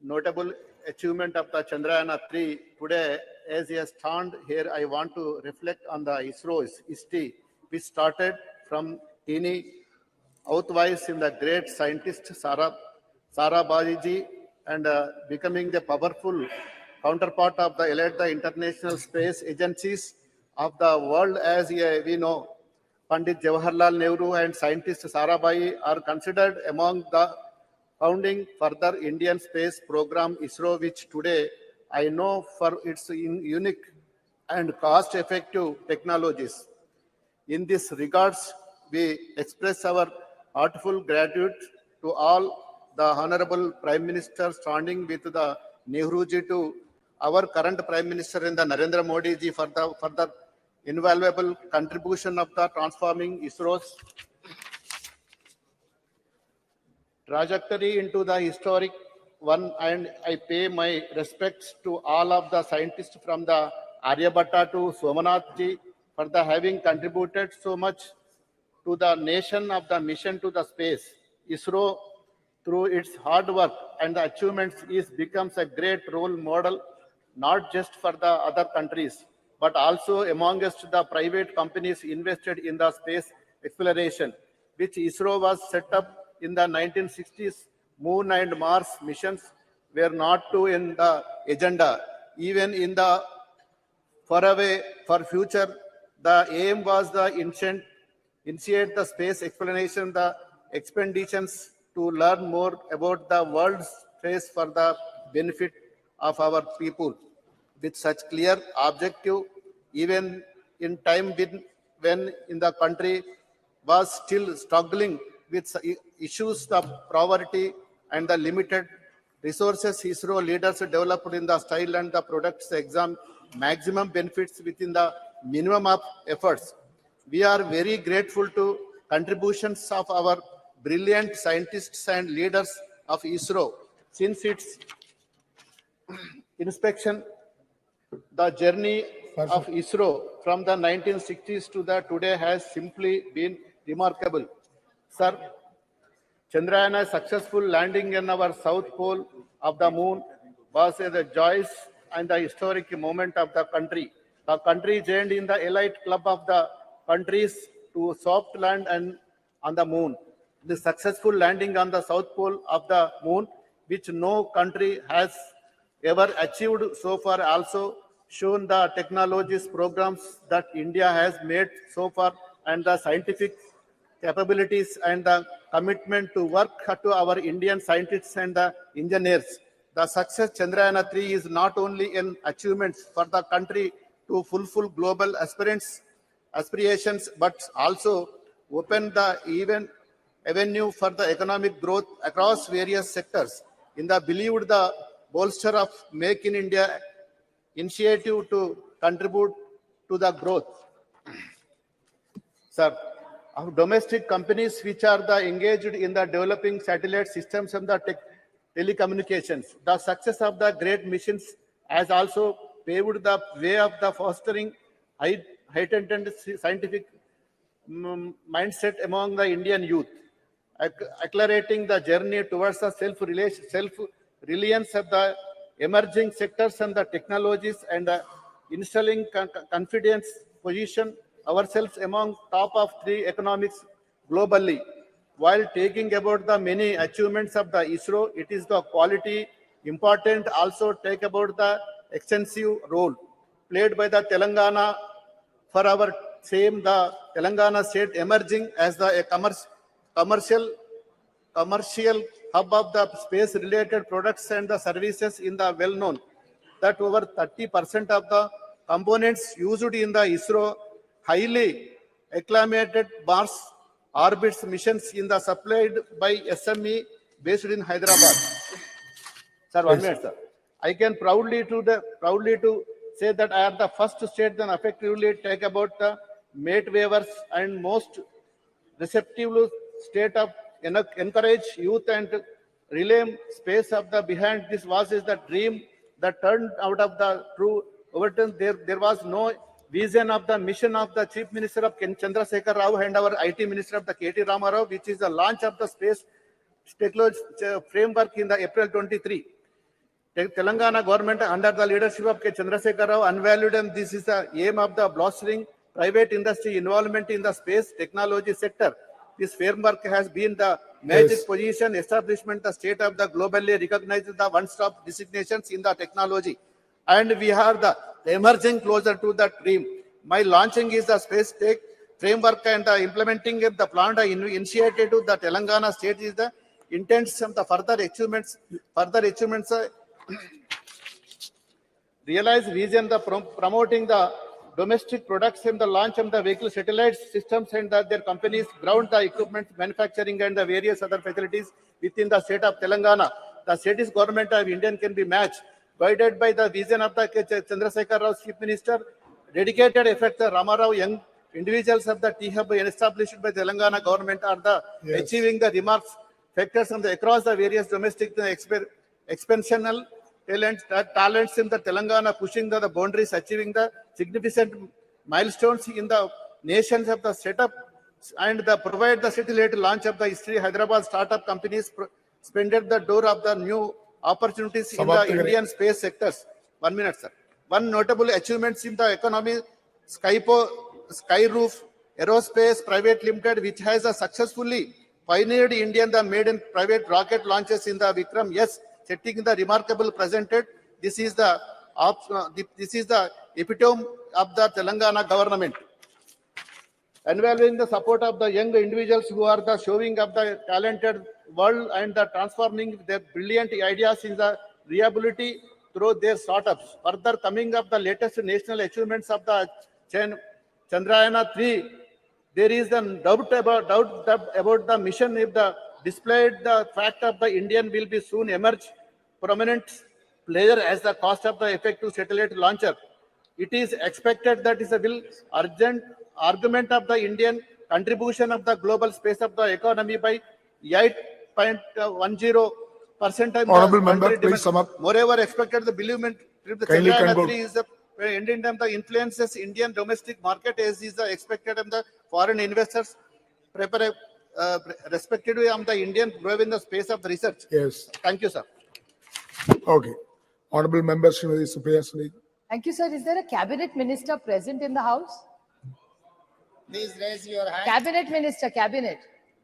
notable achievement of the Chandrayaan 3. Today, as I stand here, I want to reflect on the ISRO's history, which started from teeny outwise in the great scientist Sarabhaji ji and becoming the powerful counterpart of the international space agencies of the world as we know. Pandit Jawaharlal Nehru and scientist Sarabhai are considered among the founding further Indian space program ISRO, which today I know for its unique and cost-effective technologies. In this regards, we express our heartfelt gratitude to all the Honorable Prime Minister standing with the Nehruji to our current Prime Minister and the Narendra Modi ji for the invaluable contribution of the transforming ISRO's trajectory into the historic one, and I pay my respects to all of the scientists from the Aryabhatta to Somanath ji for the having contributed so much to the nation of the mission to the space. ISRO, through its hard work and the achievements, becomes a great role model, not just for the other countries, but also amongst the private companies invested in the space exploration, which ISRO was set up in the 1960s. Moon and Mars missions were not too in the agenda. Even in the for future, the aim was the initiate the space exploration, the expeditions to learn more about the world's space for the benefit of our people. With such clear objective, even in time when in the country was still struggling with issues of poverty and the limited resources, ISRO leaders developed in the style and the products exam maximum benefits within the minimum of efforts. We are very grateful to contributions of our brilliant scientists and leaders of ISRO. Since its inspection, the journey of ISRO from the 1960s to the today has simply been remarkable. Sir, Chandrayaan's successful landing in our south pole of the moon was a joyous and the historic moment of the country. The country joined in the elite club of the countries to soft land and on the moon. The successful landing on the south pole of the moon, which no country has ever achieved so far, also shown the technologies programs that India has made so far and the scientific capabilities and the commitment to work to our Indian scientists and the engineers. The success Chandrayaan 3 is not only an achievement for the country to fulfill global aspirations, but also open the avenue for the economic growth across various sectors. In the believed the bolster of Make in India initiative to contribute to the growth. Sir, of domestic companies which are engaged in the developing satellite systems and the telecommunications. The success of the great missions has also paved the way of the fostering heightened scientific mindset among the Indian youth, accelerating the journey towards the self-reliance of the emerging sectors and the technologies and installing confidence position ourselves among top of 3 economics globally. While taking about the many achievements of the ISRO, it is the quality important also take about the extensive role played by the Telangana for our same the Telangana state emerging as the commercial hub of the space related products and the services in the well known that over 30% of the components used in the ISRO highly acclamated Mars orbits missions in the supplied by SME based in Hyderabad. Sir, 1 minute, sir. I can proudly to say that I am the first state that effectively take about the mate waivers and most receptive state of encourage youth and relay space of the behind this was is the dream that turned out of the true overturn. There was no vision of the mission of the Chief Minister of Chandrasekhar Rao and our IT Minister of the KT Ramarao, which is the launch of the space technology framework in the April 23. Telangana government under the leadership of K. Chandrasekhar Rao unvalued, and this is the aim of the blostering private industry involvement in the space technology sector. This framework has been the magic position establishment, the state of the globally recognized the one-stop designations in the technology. And we are the emerging closer to the dream. My launching is the space tech framework and the implementing of the plan initiated to the Telangana state is the intents of the further achievements realize vision the promoting the domestic products and the launch of the vehicle satellite systems and their companies ground the equipment manufacturing and the various other facilities within the state of Telangana. The state's government of Indian can be matched, guided by the vision of the Chandrasekhar Rao Chief Minister, dedicated effort the Ramarao young individuals of the T-Hub established by Telangana government are the achieving the remarks factors on the across the various domestic expansional talents in the Telangana, pushing the boundaries, achieving the significant milestones in the nations of the setup and the provide the city-led launch of the history Hyderabad startup companies expanded the door of the new opportunities in the Indian space sectors. 1 minute, sir. One notable achievements in the economy, Skyroof Aerospace Private Limited, which has successfully pioneered Indian the maiden private rocket launches in the Vikram. Yes, setting the remarkable presented. This is the epitome of the Telangana government. Involving the support of the young individuals who are the showing of the talented world and the transforming their brilliant ideas in the reliability through their startups. Further coming up the latest national achievements of the Chandrayaan 3, there is a doubt about the mission if the displayed the fact of the Indian will be soon emerge prominent player as the cost of the effective satellite launcher. It is expected that is a will urgent argument of the Indian contribution of the global space of the economy by 8.10%. Honorable member, please sum up. Moreover, expected the believement if the Kindly Chandrayaan conclude. 3 is the ending time the influences Indian domestic market as is the expected of the foreign investors prepare respectively of the Indian grow in the space of the research. Yes. Thank you, sir. Okay. Honorable member, Srimati Supriya Sule. Thank you, sir. Is there a cabinet minister present in the house? Please raise your hand. Cabinet minister, cabinet.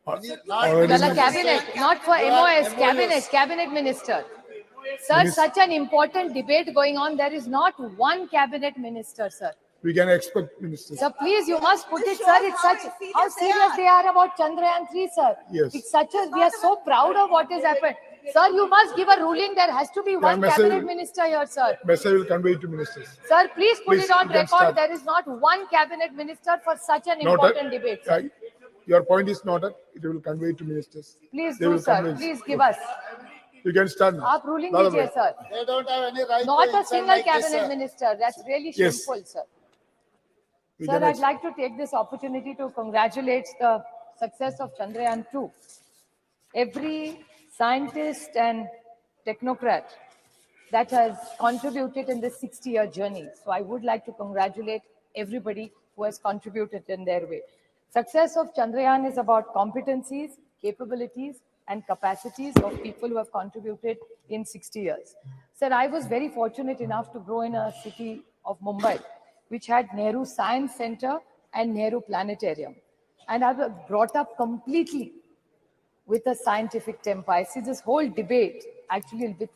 Already Well, cabinet, not for MOS, cabinet minister. Sir, such an important debate going on. There is not one cabinet minister, sir. we can expect ministers. Sir, please, you must put it, sir. It's such how serious they are about Chandrayaan 3, sir. Yes. It's such a we are so proud of what has happened. Sir, you must give a ruling. There has to be one cabinet minister here, sir. Message will convey to ministers. Sir, please put Please, it on you can record. start. There is not one cabinet minister for such an Noted. important debate. Sir. Your point is noted. It will convey to ministers. Please They do, will sir. convince. Please give us. You can start now. Aap ruling Not dijiye, away. sir. They don't have any right Not to a insult single like this, cabinet sir. minister. That's really Yes. shameful, sir. We Sir, can I'd like to take this opportunity to congratulate the success of Chandrayaan 2. Every scientist and technocrat that has contributed in this 60-year journey. So I would like to congratulate everybody who has contributed in their way. Success of Chandrayaan is about competencies, capabilities, and capacities of people who have contributed in 60 years. Sir, I was very fortunate enough to grow in a city of Mumbai, which had Nehru Science Center and Nehru Planetarium. And I was brought up completely with a scientific temper. I see this whole debate actually with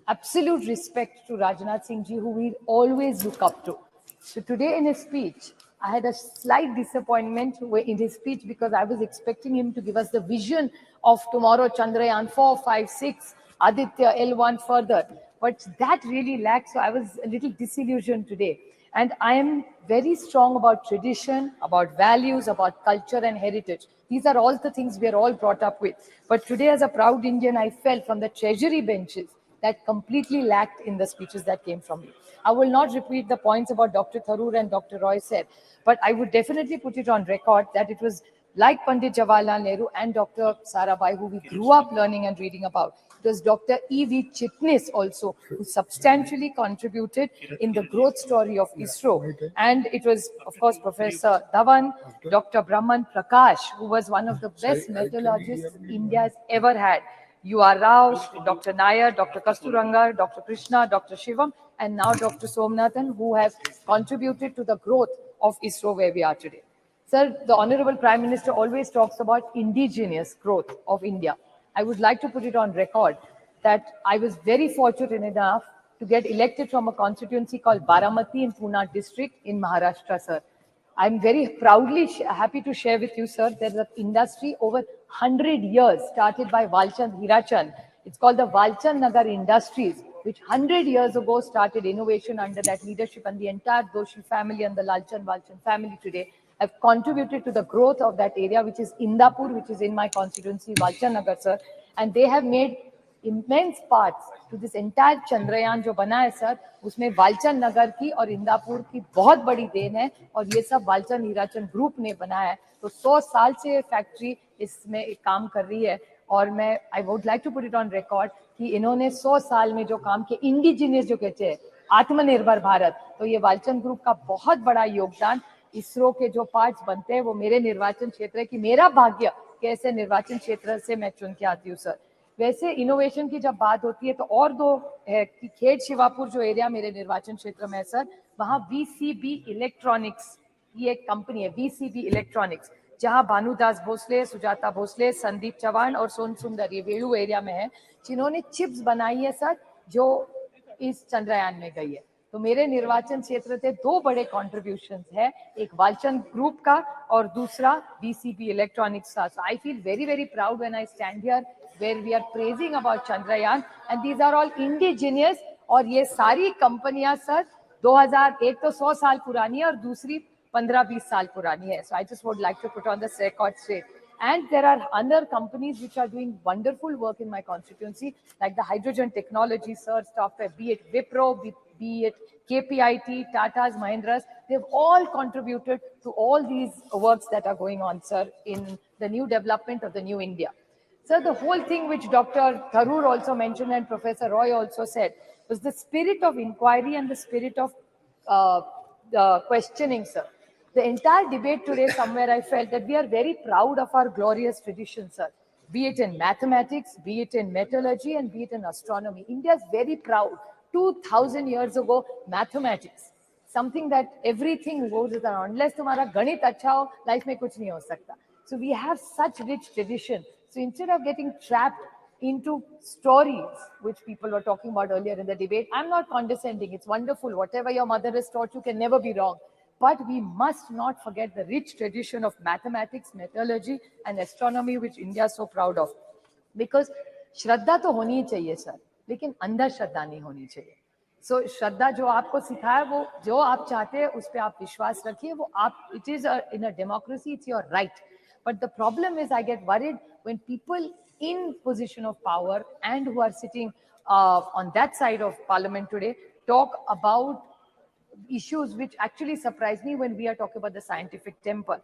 absolute respect to Rajnath Singh ji, who we always look up to. So today in his speech, I had a slight disappointment in his speech because I was expecting him to give us the vision of tomorrow, Chandrayaan 4, 5, 6, Aditya, L1 further. But that really lacked, so I was a little disillusioned today. And I am very strong about tradition, about values, about culture and heritage. These are all the things we are all brought up with. But today as a proud Indian, I felt from the treasury benches, that completely lacked in the speeches that came from you. I will not repeat the points about Dr. Tharoor and Dr. Roy said, but I would definitely put it on record that it was like Pandit Jawaharlal Nehru and Dr. Sarabhai, who we grew up learning and reading about. It was Dr. E.V. Chitnis also, who substantially contributed in the growth story of ISRO. And it was, of course, Professor Dhawan, Dr. Brahman Prakash, who was one of the best metallurgists India has ever had. U.R. Rao, Dr. Nair, Dr. Kasturanga, Dr. Krishna, Dr. Shivam, and now Dr. Somnathan, who have contributed to the growth of ISRO where we are today. Sir, the Honorable Prime Minister always talks about indigenous growth of India. I would like to put it on record that I was very fortunate enough to get elected from a constituency called Baramati in Pune district in Maharashtra, sir. I'm very proudly happy to share with you, sir, there's an industry over 100 years started by Walchand Hirachand. It's called the Walchand Nagar Industries, which 100 years ago started innovation under that leadership, and the entire Doshi family and the Lalchand Walchand family today have contributed to the growth of that area, which is Indapur, which is in my constituency, Walchand Nagar, sir. And they have made immense parts to this entire Chandrayaan जो बना है sir, उसमें वालचंद नगर की और इंदापुर की बहुत बड़ी then है, और ये सब वालचंद हीराचंद ग्रुप ने बनाया है. तो 100 साल से ये फैक्ट्री इसमें काम कर रही है, और मैं I would like to put it on record कि इन्होंने 100 साल में जो काम किया, इंडिजिनियस जो कहते हैं, आत्मनिर्भर भारत, तो ये वालचंद ग्रुप का बहुत बड़ा योगदान. इसरो के जो पार्ट्स बनते हैं वो मेरे निर्वाचन क्षेत्र है कि मेरा भाग्य कैसे निर्वाचन क्षेत्र से मैं चुन के आती हूँ सर. वैसे इनोवेशन की जब बात होती है तो और दो है कि खेड़ शिवापुर जो एरिया मेरे निर्वाचन क्षेत्र में है सर, वहाँ VCB इलेक्ट्रॉनिक्स की एक कंपनी है, VCB इलेक्ट्रॉनिक्स, जहाँ भानुदास भोसले, सुजाता भोसले, संदीप चौहान और सोन सुंदर ये वेलू एरिया में है, जिन्होंने चिप्स बनाई है सर जो इस चंद्रयान में गई है. तो मेरे निर्वाचन क्षेत्र से दो बड़े कॉन्ट्रीब्यूशंस है, एक वालचंद ग्रुप का और दूसरा VCB इलेक्ट्रॉनिक्स का. So I feel very very proud when I stand here where we are praising about Chandrayaan, and these are all indigenous. और ये सारी कंपनियां सर 2001 तो 100 साल पुरानी है और दूसरी 15-20 साल पुरानी है. So I just would like to put on this record straight. And there are other companies which are doing wonderful work in my constituency, like the hydrogen technology, sir, software, be it Wipro, be it KPIT, Tata's, Mahindra's, they've all contributed to all these works that are going on, sir, in the new development of the new India. Sir, the whole thing which Dr. Tharoor also mentioned and Professor Roy also said was the spirit of inquiry and the spirit of questioning, sir. The entire debate today, somewhere I felt that we are very proud of our glorious tradition, sir. Be it in mathematics, be it in metallurgy, and be it in astronomy. India is very proud. 2000 years ago, mathematics, something that everything goes around. Unless तुम्हारा गणित अच्छा हो, life में कुछ नहीं हो सकता. So we have such rich tradition. So instead of getting trapped into stories, which people were talking about earlier in the debate, I'm not condescending. It's wonderful. Whatever your mother has taught you can never be wrong. But we must not forget the rich tradition of mathematics, metallurgy, and astronomy, which India is so proud of. Because श्रद्धा तो होनी ही चाहिए sir, लेकिन अंधर श्रद्धा नहीं होनी चाहिए. So श्रद्धा जो आपको सिखाया वो जो आप चाहते हैं उस पे आप विश्वास रखिए, वो आप, it is in a democracy, it's your right. But the problem is I get worried when people in position of power and who are sitting on that side of parliament today talk about issues which actually surprise me when we are talking about the scientific temper.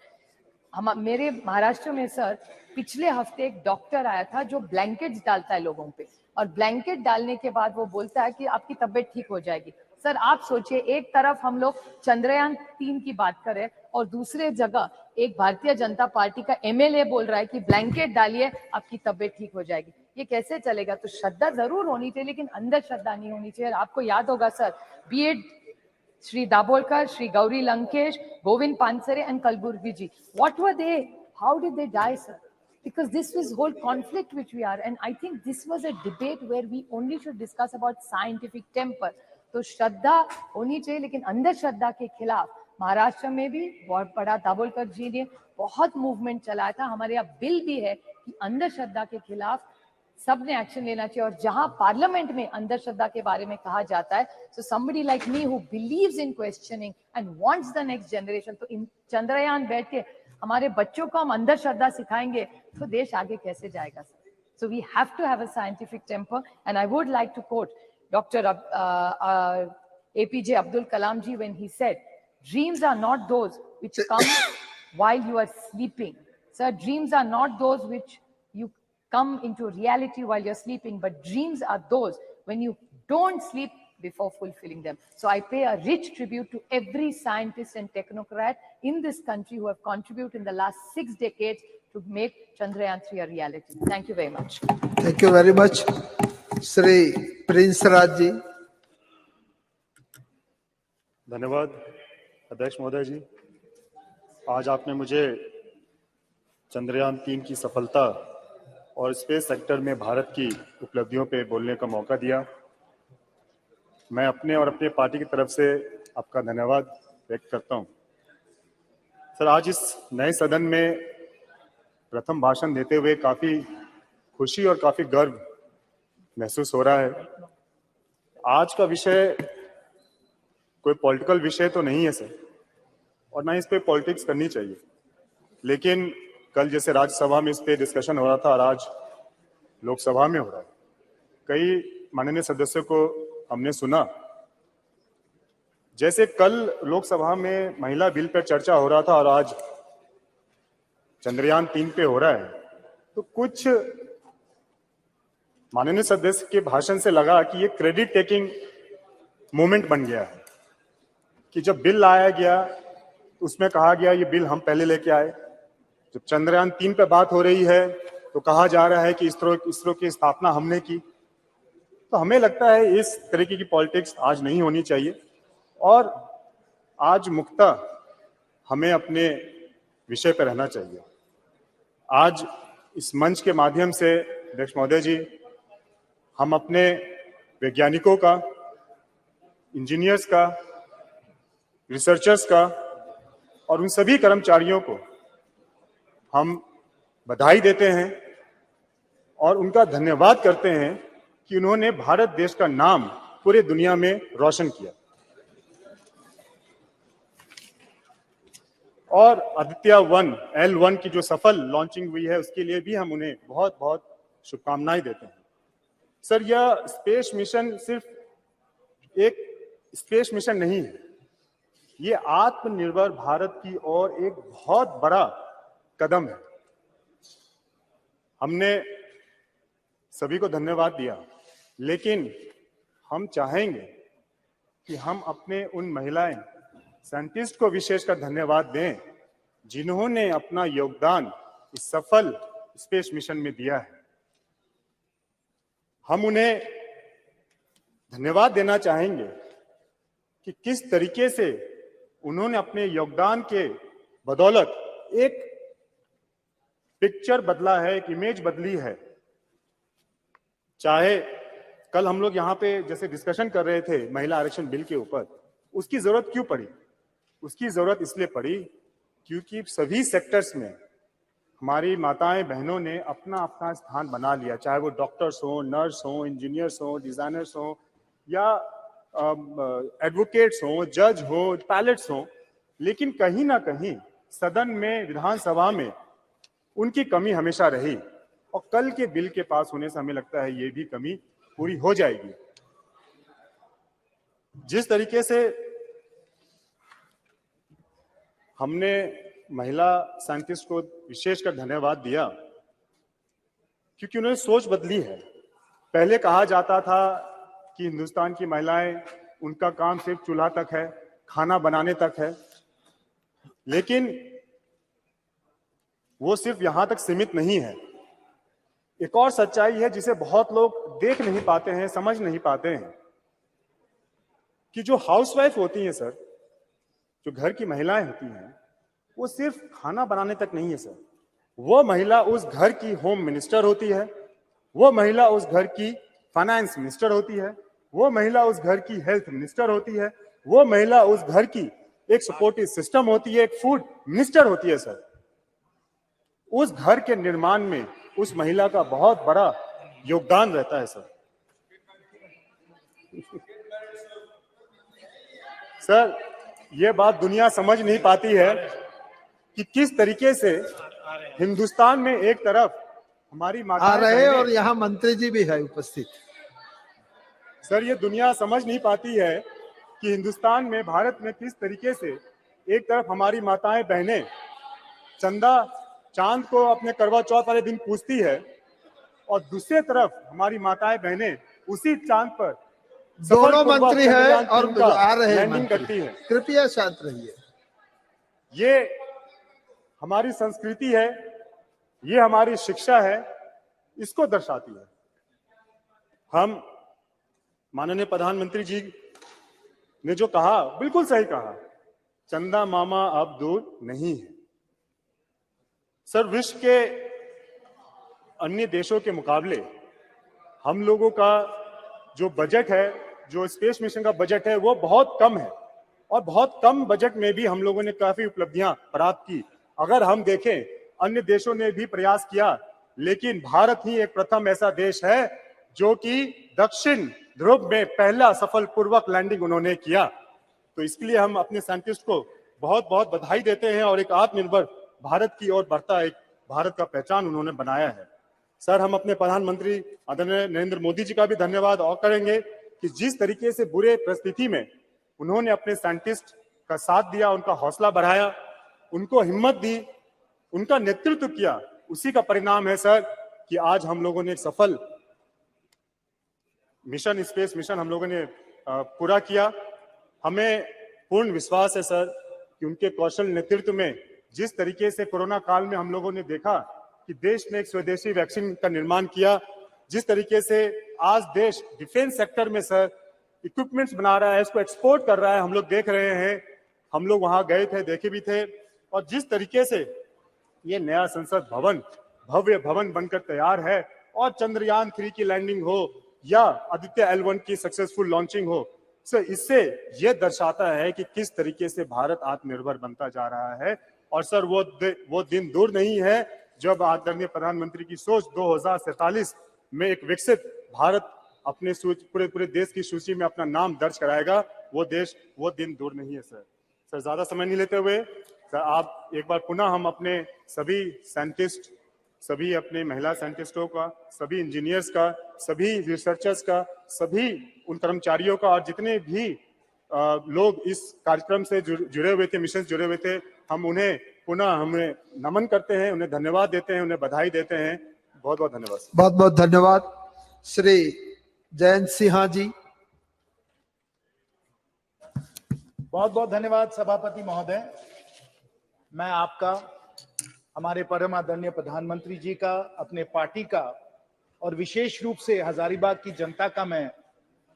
मेरे महाराष्ट्र में sir पिछले हफ्ते एक doctor आया था जो blankets डालता है लोगों पे, और ब्लैंकेट डालने के बाद वो बोलता है कि आपकी तबीयत ठीक हो जाएगी. सर आप सोचिए, एक तरफ हम लोग चंद्रयान 3 की बात करें और दूसरे जगह एक भारतीय जनता पार्टी का MLA बोल रहा है कि ब्लैंकेट डालिए आपकी तबीयत ठीक हो जाएगी. ये कैसे चलेगा? तो श्रद्धा जरूर होनी चाहिए, लेकिन अंदर श्रद्धा नहीं होनी चाहिए. आपको याद होगा sir, B it Shri Dabolkar, Shri Gauri Lankesh, Govind Pansare and Kalburgi ji. What were they? How did they die, sir? Because this was whole conflict which we are. And I think this was a debate where we only should discuss about scientific temper. तो श्रद्धा होनी चाहिए, लेकिन अंधर श्रद्धा के खिलाफ महाराष्ट्र में भी बहुत बड़ा दाभोलकर जी ने बहुत मूवमेंट चलाया था. हमारे यहाँ बिल भी है कि अंधर श्रद्धा के खिलाफ सबने एक्शन लेना चाहिए. और जहां पार्लियामेंट में अंधश्रद्धा के बारे में कहा जाता है, so somebody like me who believes in questioning and wants the next generation, तो इन चंद्रयान बैठ के हमारे बच्चों को हम अंधश्रद्धा सिखाएंगे तो देश आगे कैसे जाएगा sir? So we have to have a scientific temper. And I would like to quote Dr. APJ Abdul Kalam ji when he said, dreams are not those which come while you are sleeping. Sir, dreams are not those which you come into reality while you're sleeping, but dreams are those when you don't sleep before fulfilling them. So I pay a rich tribute to every scientist and technocrat in this country who have contributed in the last 6 decades to make Chandrayaan 3 a reality. Thank you very much. Thank you very much. Shri Prince Raj ji. धन्यवाद अध्यक्ष महोदय जी। आज आपने मुझे चंद्रयान 3 की सफलता और space sector में भारत की उपलब्धियों पे बोलने का मौका दिया। मैं अपने और अपने पार्टी की तरफ से आपका धन्यवाद व्यक्त करता हूं। सर, आज इस नए सदन में प्रथम भाषण देते हुए काफ़ी खुशी और काफ़ी गर्व महसूस हो रहा है। आज का विषय कोई पॉलिटिकल विषय तो नहीं है सर, और ना इस पे पॉलिटिक्स करनी चाहिए, लेकिन कल जैसे राज्यसभा में इस पे डिस्कशन हो रहा था और आज लोकसभा में हो रहा है। कई माननीय सदस्यों को हमने सुना, जैसे कल लोकसभा में महिला बिल पर चर्चा हो रहा था और आज चंद्रयान 3 पे हो रहा है, तो कुछ माननीय सदस्य के भाषण से लगा कि ये क्रेडिट टेकिंग मोमेंट बन गया है कि जब बिल लाया गया तो उसमें कहा गया ये बिल हम पहले लेके आए। जब चंद्रयान 3 पे बात हो रही है तो कहा जा रहा है कि इसरो की स्थापना हमने की। तो हमें लगता है इस तरीके की पॉलिटिक्स आज नहीं होनी चाहिए और आज मुक्तः हमें अपने विषय पर रहना चाहिए। आज इस मंच के माध्यम से अध्यक्ष महोदय जी, हम अपने वैज्ञानिकों का, इंजीनियर्स का, रिसर्चर्स का और उन सभी कर्मचारियों को हम बधाई देते हैं और उनका धन्यवाद करते हैं कि उन्होंने भारत देश का नाम पूरे दुनिया में रोशन किया। और आदित्य 1 L1 की जो सफल लॉन्चिंग हुई है उसके लिए भी हम उन्हें बहुत बहुत शुभकामनाएं देते हैं। सर, यह स्पेस मिशन सिर्फ एक स्पेस मिशन नहीं है, ये आत्मनिर्भर भारत की ओर एक बहुत बड़ा कदम है। हमने सभी को धन्यवाद दिया, लेकिन हम चाहेंगे कि हम अपने उन महिलाएं साइंटिस्ट को विशेषकर धन्यवाद दें जिन्होंने अपना योगदान इस सफल स्पेस मिशन में दिया है। हम उन्हें धन्यवाद देना चाहेंगे कि किस तरीके से उन्होंने अपने योगदान के बदौलत एक पिक्चर बदला है, एक इमेज बदली है। चाहे कल हम लोग यहाँ पे जैसे डिस्कशन कर रहे थे महिला आरक्षण बिल के ऊपर, उसकी जरूरत क्यों पड़ी? उसकी जरूरत इसलिए पड़ी क्योंकि सभी सेक्टर्स में हमारी माताएं बहनों ने अपना अपना स्थान बना लिया, चाहे वो डॉक्टर्स हो, नर्स हो, इंजीनियर्स हो, डिजाइनर्स हो या एडवोकेट्स हो, जज हो, पायलट्स हो, लेकिन कहीं ना कहीं सदन में, विधानसभा में उनकी कमी हमेशा रही और कल के बिल के पास होने से हमें लगता है ये भी कमी पूरी हो जाएगी। जिस तरीके से हमने महिला साइंटिस्ट को विशेषकर धन्यवाद दिया क्योंकि उन्होंने सोच बदली है। पहले कहा जाता था कि हिंदुस्तान की महिलाएं, उनका काम सिर्फ चूल्हा तक है, खाना बनाने तक है, लेकिन वो सिर्फ यहां तक सीमित नहीं है। एक और सच्चाई है जिसे बहुत लोग देख नहीं पाते हैं, समझ नहीं पाते हैं कि जो हाउसवाइफ होती हैं सर, जो घर की महिलाएं होती हैं, वो सिर्फ खाना बनाने तक नहीं है सर। वो महिला उस घर की होम मिनिस्टर होती है, वो महिला उस घर की फाइनेंस मिनिस्टर होती है, वो महिला उस घर की हेल्थ मिनिस्टर होती है, वो महिला उस घर की एक सपोर्टिव सिस्टम होती है, एक फूड मिनिस्टर होती है सर। उस घर के निर्माण में उस महिला का बहुत बड़ा योगदान रहता है सर। सर, ये बात दुनिया समझ नहीं पाती है कि किस तरीके से हिंदुस्तान में एक तरफ हमारी आ माताएं रहे बहनें, और यहाँ मंत्री जी भी है उपस्थित। सर ये दुनिया समझ नहीं पाती है कि हिंदुस्तान में, भारत में किस तरीके से एक तरफ हमारी माताएं बहनें चंदा चांद को अपने करवा चौथ वाले दिन पूजती है और दूसरी तरफ हमारी माताएं बहनें उसी चांद पर दोनों सफलपूर्वक मंत्री है चंद्रयान और 3 का आ रहे हैं लैंडिंग मंत्री। करती है। कृपया शांत रहिए। ये हमारी संस्कृति है, ये हमारी शिक्षा है, इसको दर्शाती है। हम माननीय प्रधानमंत्री जी ने जो कहा बिल्कुल सही कहा, चंदा मामा अब दूर नहीं है। सर विश्व के अन्य देशों के मुकाबले हम लोगों का जो बजट है, जो स्पेस मिशन का बजट है, वो बहुत कम है और बहुत कम बजट में भी हम लोगों ने काफी उपलब्धियां प्राप्त की। अगर हम देखें अन्य देशों ने भी प्रयास किया, लेकिन भारत ही एक प्रथम ऐसा देश है जो कि दक्षिण ध्रुव में पहला सफलपूर्वक लैंडिंग उन्होंने किया। तो इसके लिए हम अपने साइंटिस्ट को बहुत बहुत बधाई देते हैं और एक आत्मनिर्भर भारत की ओर बढ़ता एक भारत का पहचान उन्होंने बनाया है। सर हम अपने प्रधानमंत्री आदरणीय नरेंद्र मोदी जी का भी धन्यवाद और करेंगे कि जिस तरीके से बुरे परिस्थिति में उन्होंने अपने साइंटिस्ट का साथ दिया, उनका हौसला बढ़ाया, उनको हिम्मत दी, उनका नेतृत्व किया, उसी का परिणाम है सर कि आज हम लोगों ने एक सफल मिशन, स्पेस मिशन हम लोगों ने पूरा किया। हमें पूर्ण विश्वास है सर कि उनके कौशल नेतृत्व में जिस तरीके से कोरोना काल में हम लोगों ने देखा कि देश ने एक स्वदेशी वैक्सीन का निर्माण किया, जिस तरीके से आज देश डिफेंस सेक्टर में सर इक्विपमेंट्स बना रहा है, इसको एक्सपोर्ट कर रहा है, हम लोग देख रहे हैं, हम लोग वहां गए थे, देखे भी थे। और जिस तरीके से ये नया संसद भवन भव्य भवन बनकर तैयार है और चंद्रयान 3 की लैंडिंग हो या आदित्य L1 की सक्सेसफुल लॉन्चिंग हो, सर इससे ये दर्शाता है कि किस तरीके से भारत आत्मनिर्भर बनता जा रहा है। और सर वो दिन दूर नहीं है जब आदरणीय प्रधानमंत्री की सोच 2047 में एक विकसित भारत अपने पूरे देश की सूची में अपना नाम दर्ज कराएगा। वो दिन दूर नहीं है सर। सर ज्यादा समय नहीं लेते हुए सर आप एक बार पुनः हम अपने सभी साइंटिस्ट, सभी अपने महिला साइंटिस्टों का, सभी इंजीनियर्स का, सभी रिसर्चर्स का, सभी उन कर्मचारियों का और जितने भी लोग इस कार्यक्रम से जुड़े हुए थे, मिशन से जुड़े हुए थे, हम उन्हें पुनः हमें नमन करते हैं, उन्हें धन्यवाद देते हैं, उन्हें बधाई देते हैं। बहुत बहुत धन्यवाद। बहुत बहुत धन्यवाद। श्री जयंत सिन्हा जी। बहुत बहुत धन्यवाद सभापति महोदय। मैं आपका, हमारे परम आदरणीय प्रधानमंत्री जी का, अपने पार्टी का और विशेष रूप से हजारीबाग की जनता का मैं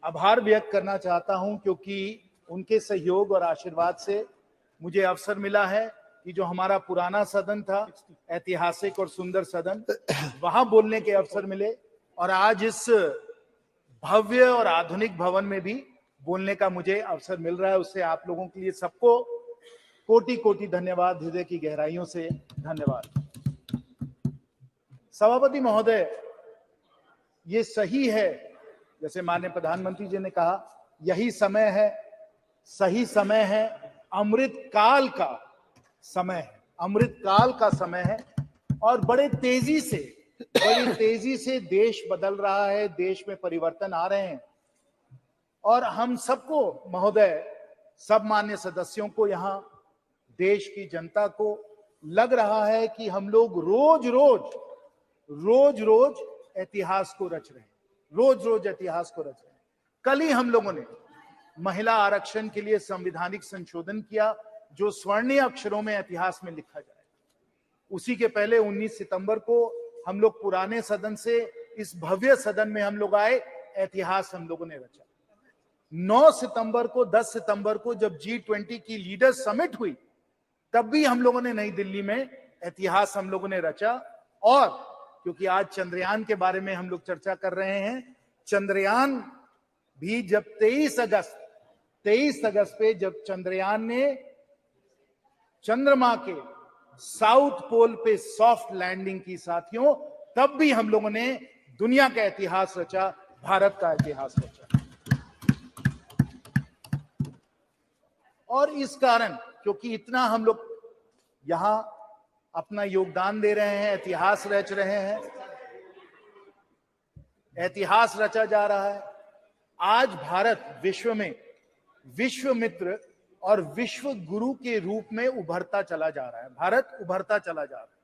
आभार व्यक्त करना चाहता हूं, क्योंकि उनके सहयोग और आशीर्वाद से मुझे अवसर मिला है कि जो हमारा पुराना सदन था, ऐतिहासिक और सुंदर सदन, वहां बोलने के अवसर मिले और आज इस भव्य और आधुनिक भवन में भी बोलने का मुझे अवसर मिल रहा है। उससे आप लोगों के लिए सबको कोटि कोटि धन्यवाद, हृदय की गहराइयों से धन्यवाद। सभापति महोदय, ये सही है, जैसे माननीय प्रधानमंत्री जी ने कहा, यही समय है, सही समय है, अमृत काल का समय है, अमृत काल का समय है और बड़ी तेजी से देश बदल रहा है, देश में परिवर्तन आ रहे हैं और हम सबको महोदय, सब मान्य सदस्यों को, यहाँ देश की जनता को लग रहा है कि हम लोग रोज रोज इतिहास को रच रहे हैं, रोज इतिहास को रच रहे हैं। कल ही हम लोगों ने महिला आरक्षण के लिए संवैधानिक संशोधन किया जो स्वर्णीय अक्षरों में इतिहास में लिखा जाए। उसी के पहले 19 सितंबर को हम लोग पुराने सदन से इस भव्य सदन में हम लोग आए, इतिहास हम लोगों ने रचा। 9 सितंबर को, 10 सितंबर को जब G20 की लीडर्स समिट हुई, तब भी हम लोगों ने नई दिल्ली में इतिहास हम लोगों ने रचा। और क्योंकि आज चंद्रयान के बारे में हम लोग चर्चा कर रहे हैं, चंद्रयान भी जब 23 अगस्त पे जब चंद्रयान ने चंद्रमा के साउथ पोल पे सॉफ्ट लैंडिंग की साथियों, तब भी हम लोगों ने दुनिया का इतिहास रचा, भारत का इतिहास रचा। और इस कारण, क्योंकि इतना हम लोग यहां अपना योगदान दे रहे हैं, इतिहास रच रहे हैं, इतिहास रचा जा रहा है। आज भारत विश्व में विश्व मित्र और विश्व गुरु के रूप में उभरता चला जा रहा है। भारत उभरता चला जा रहा है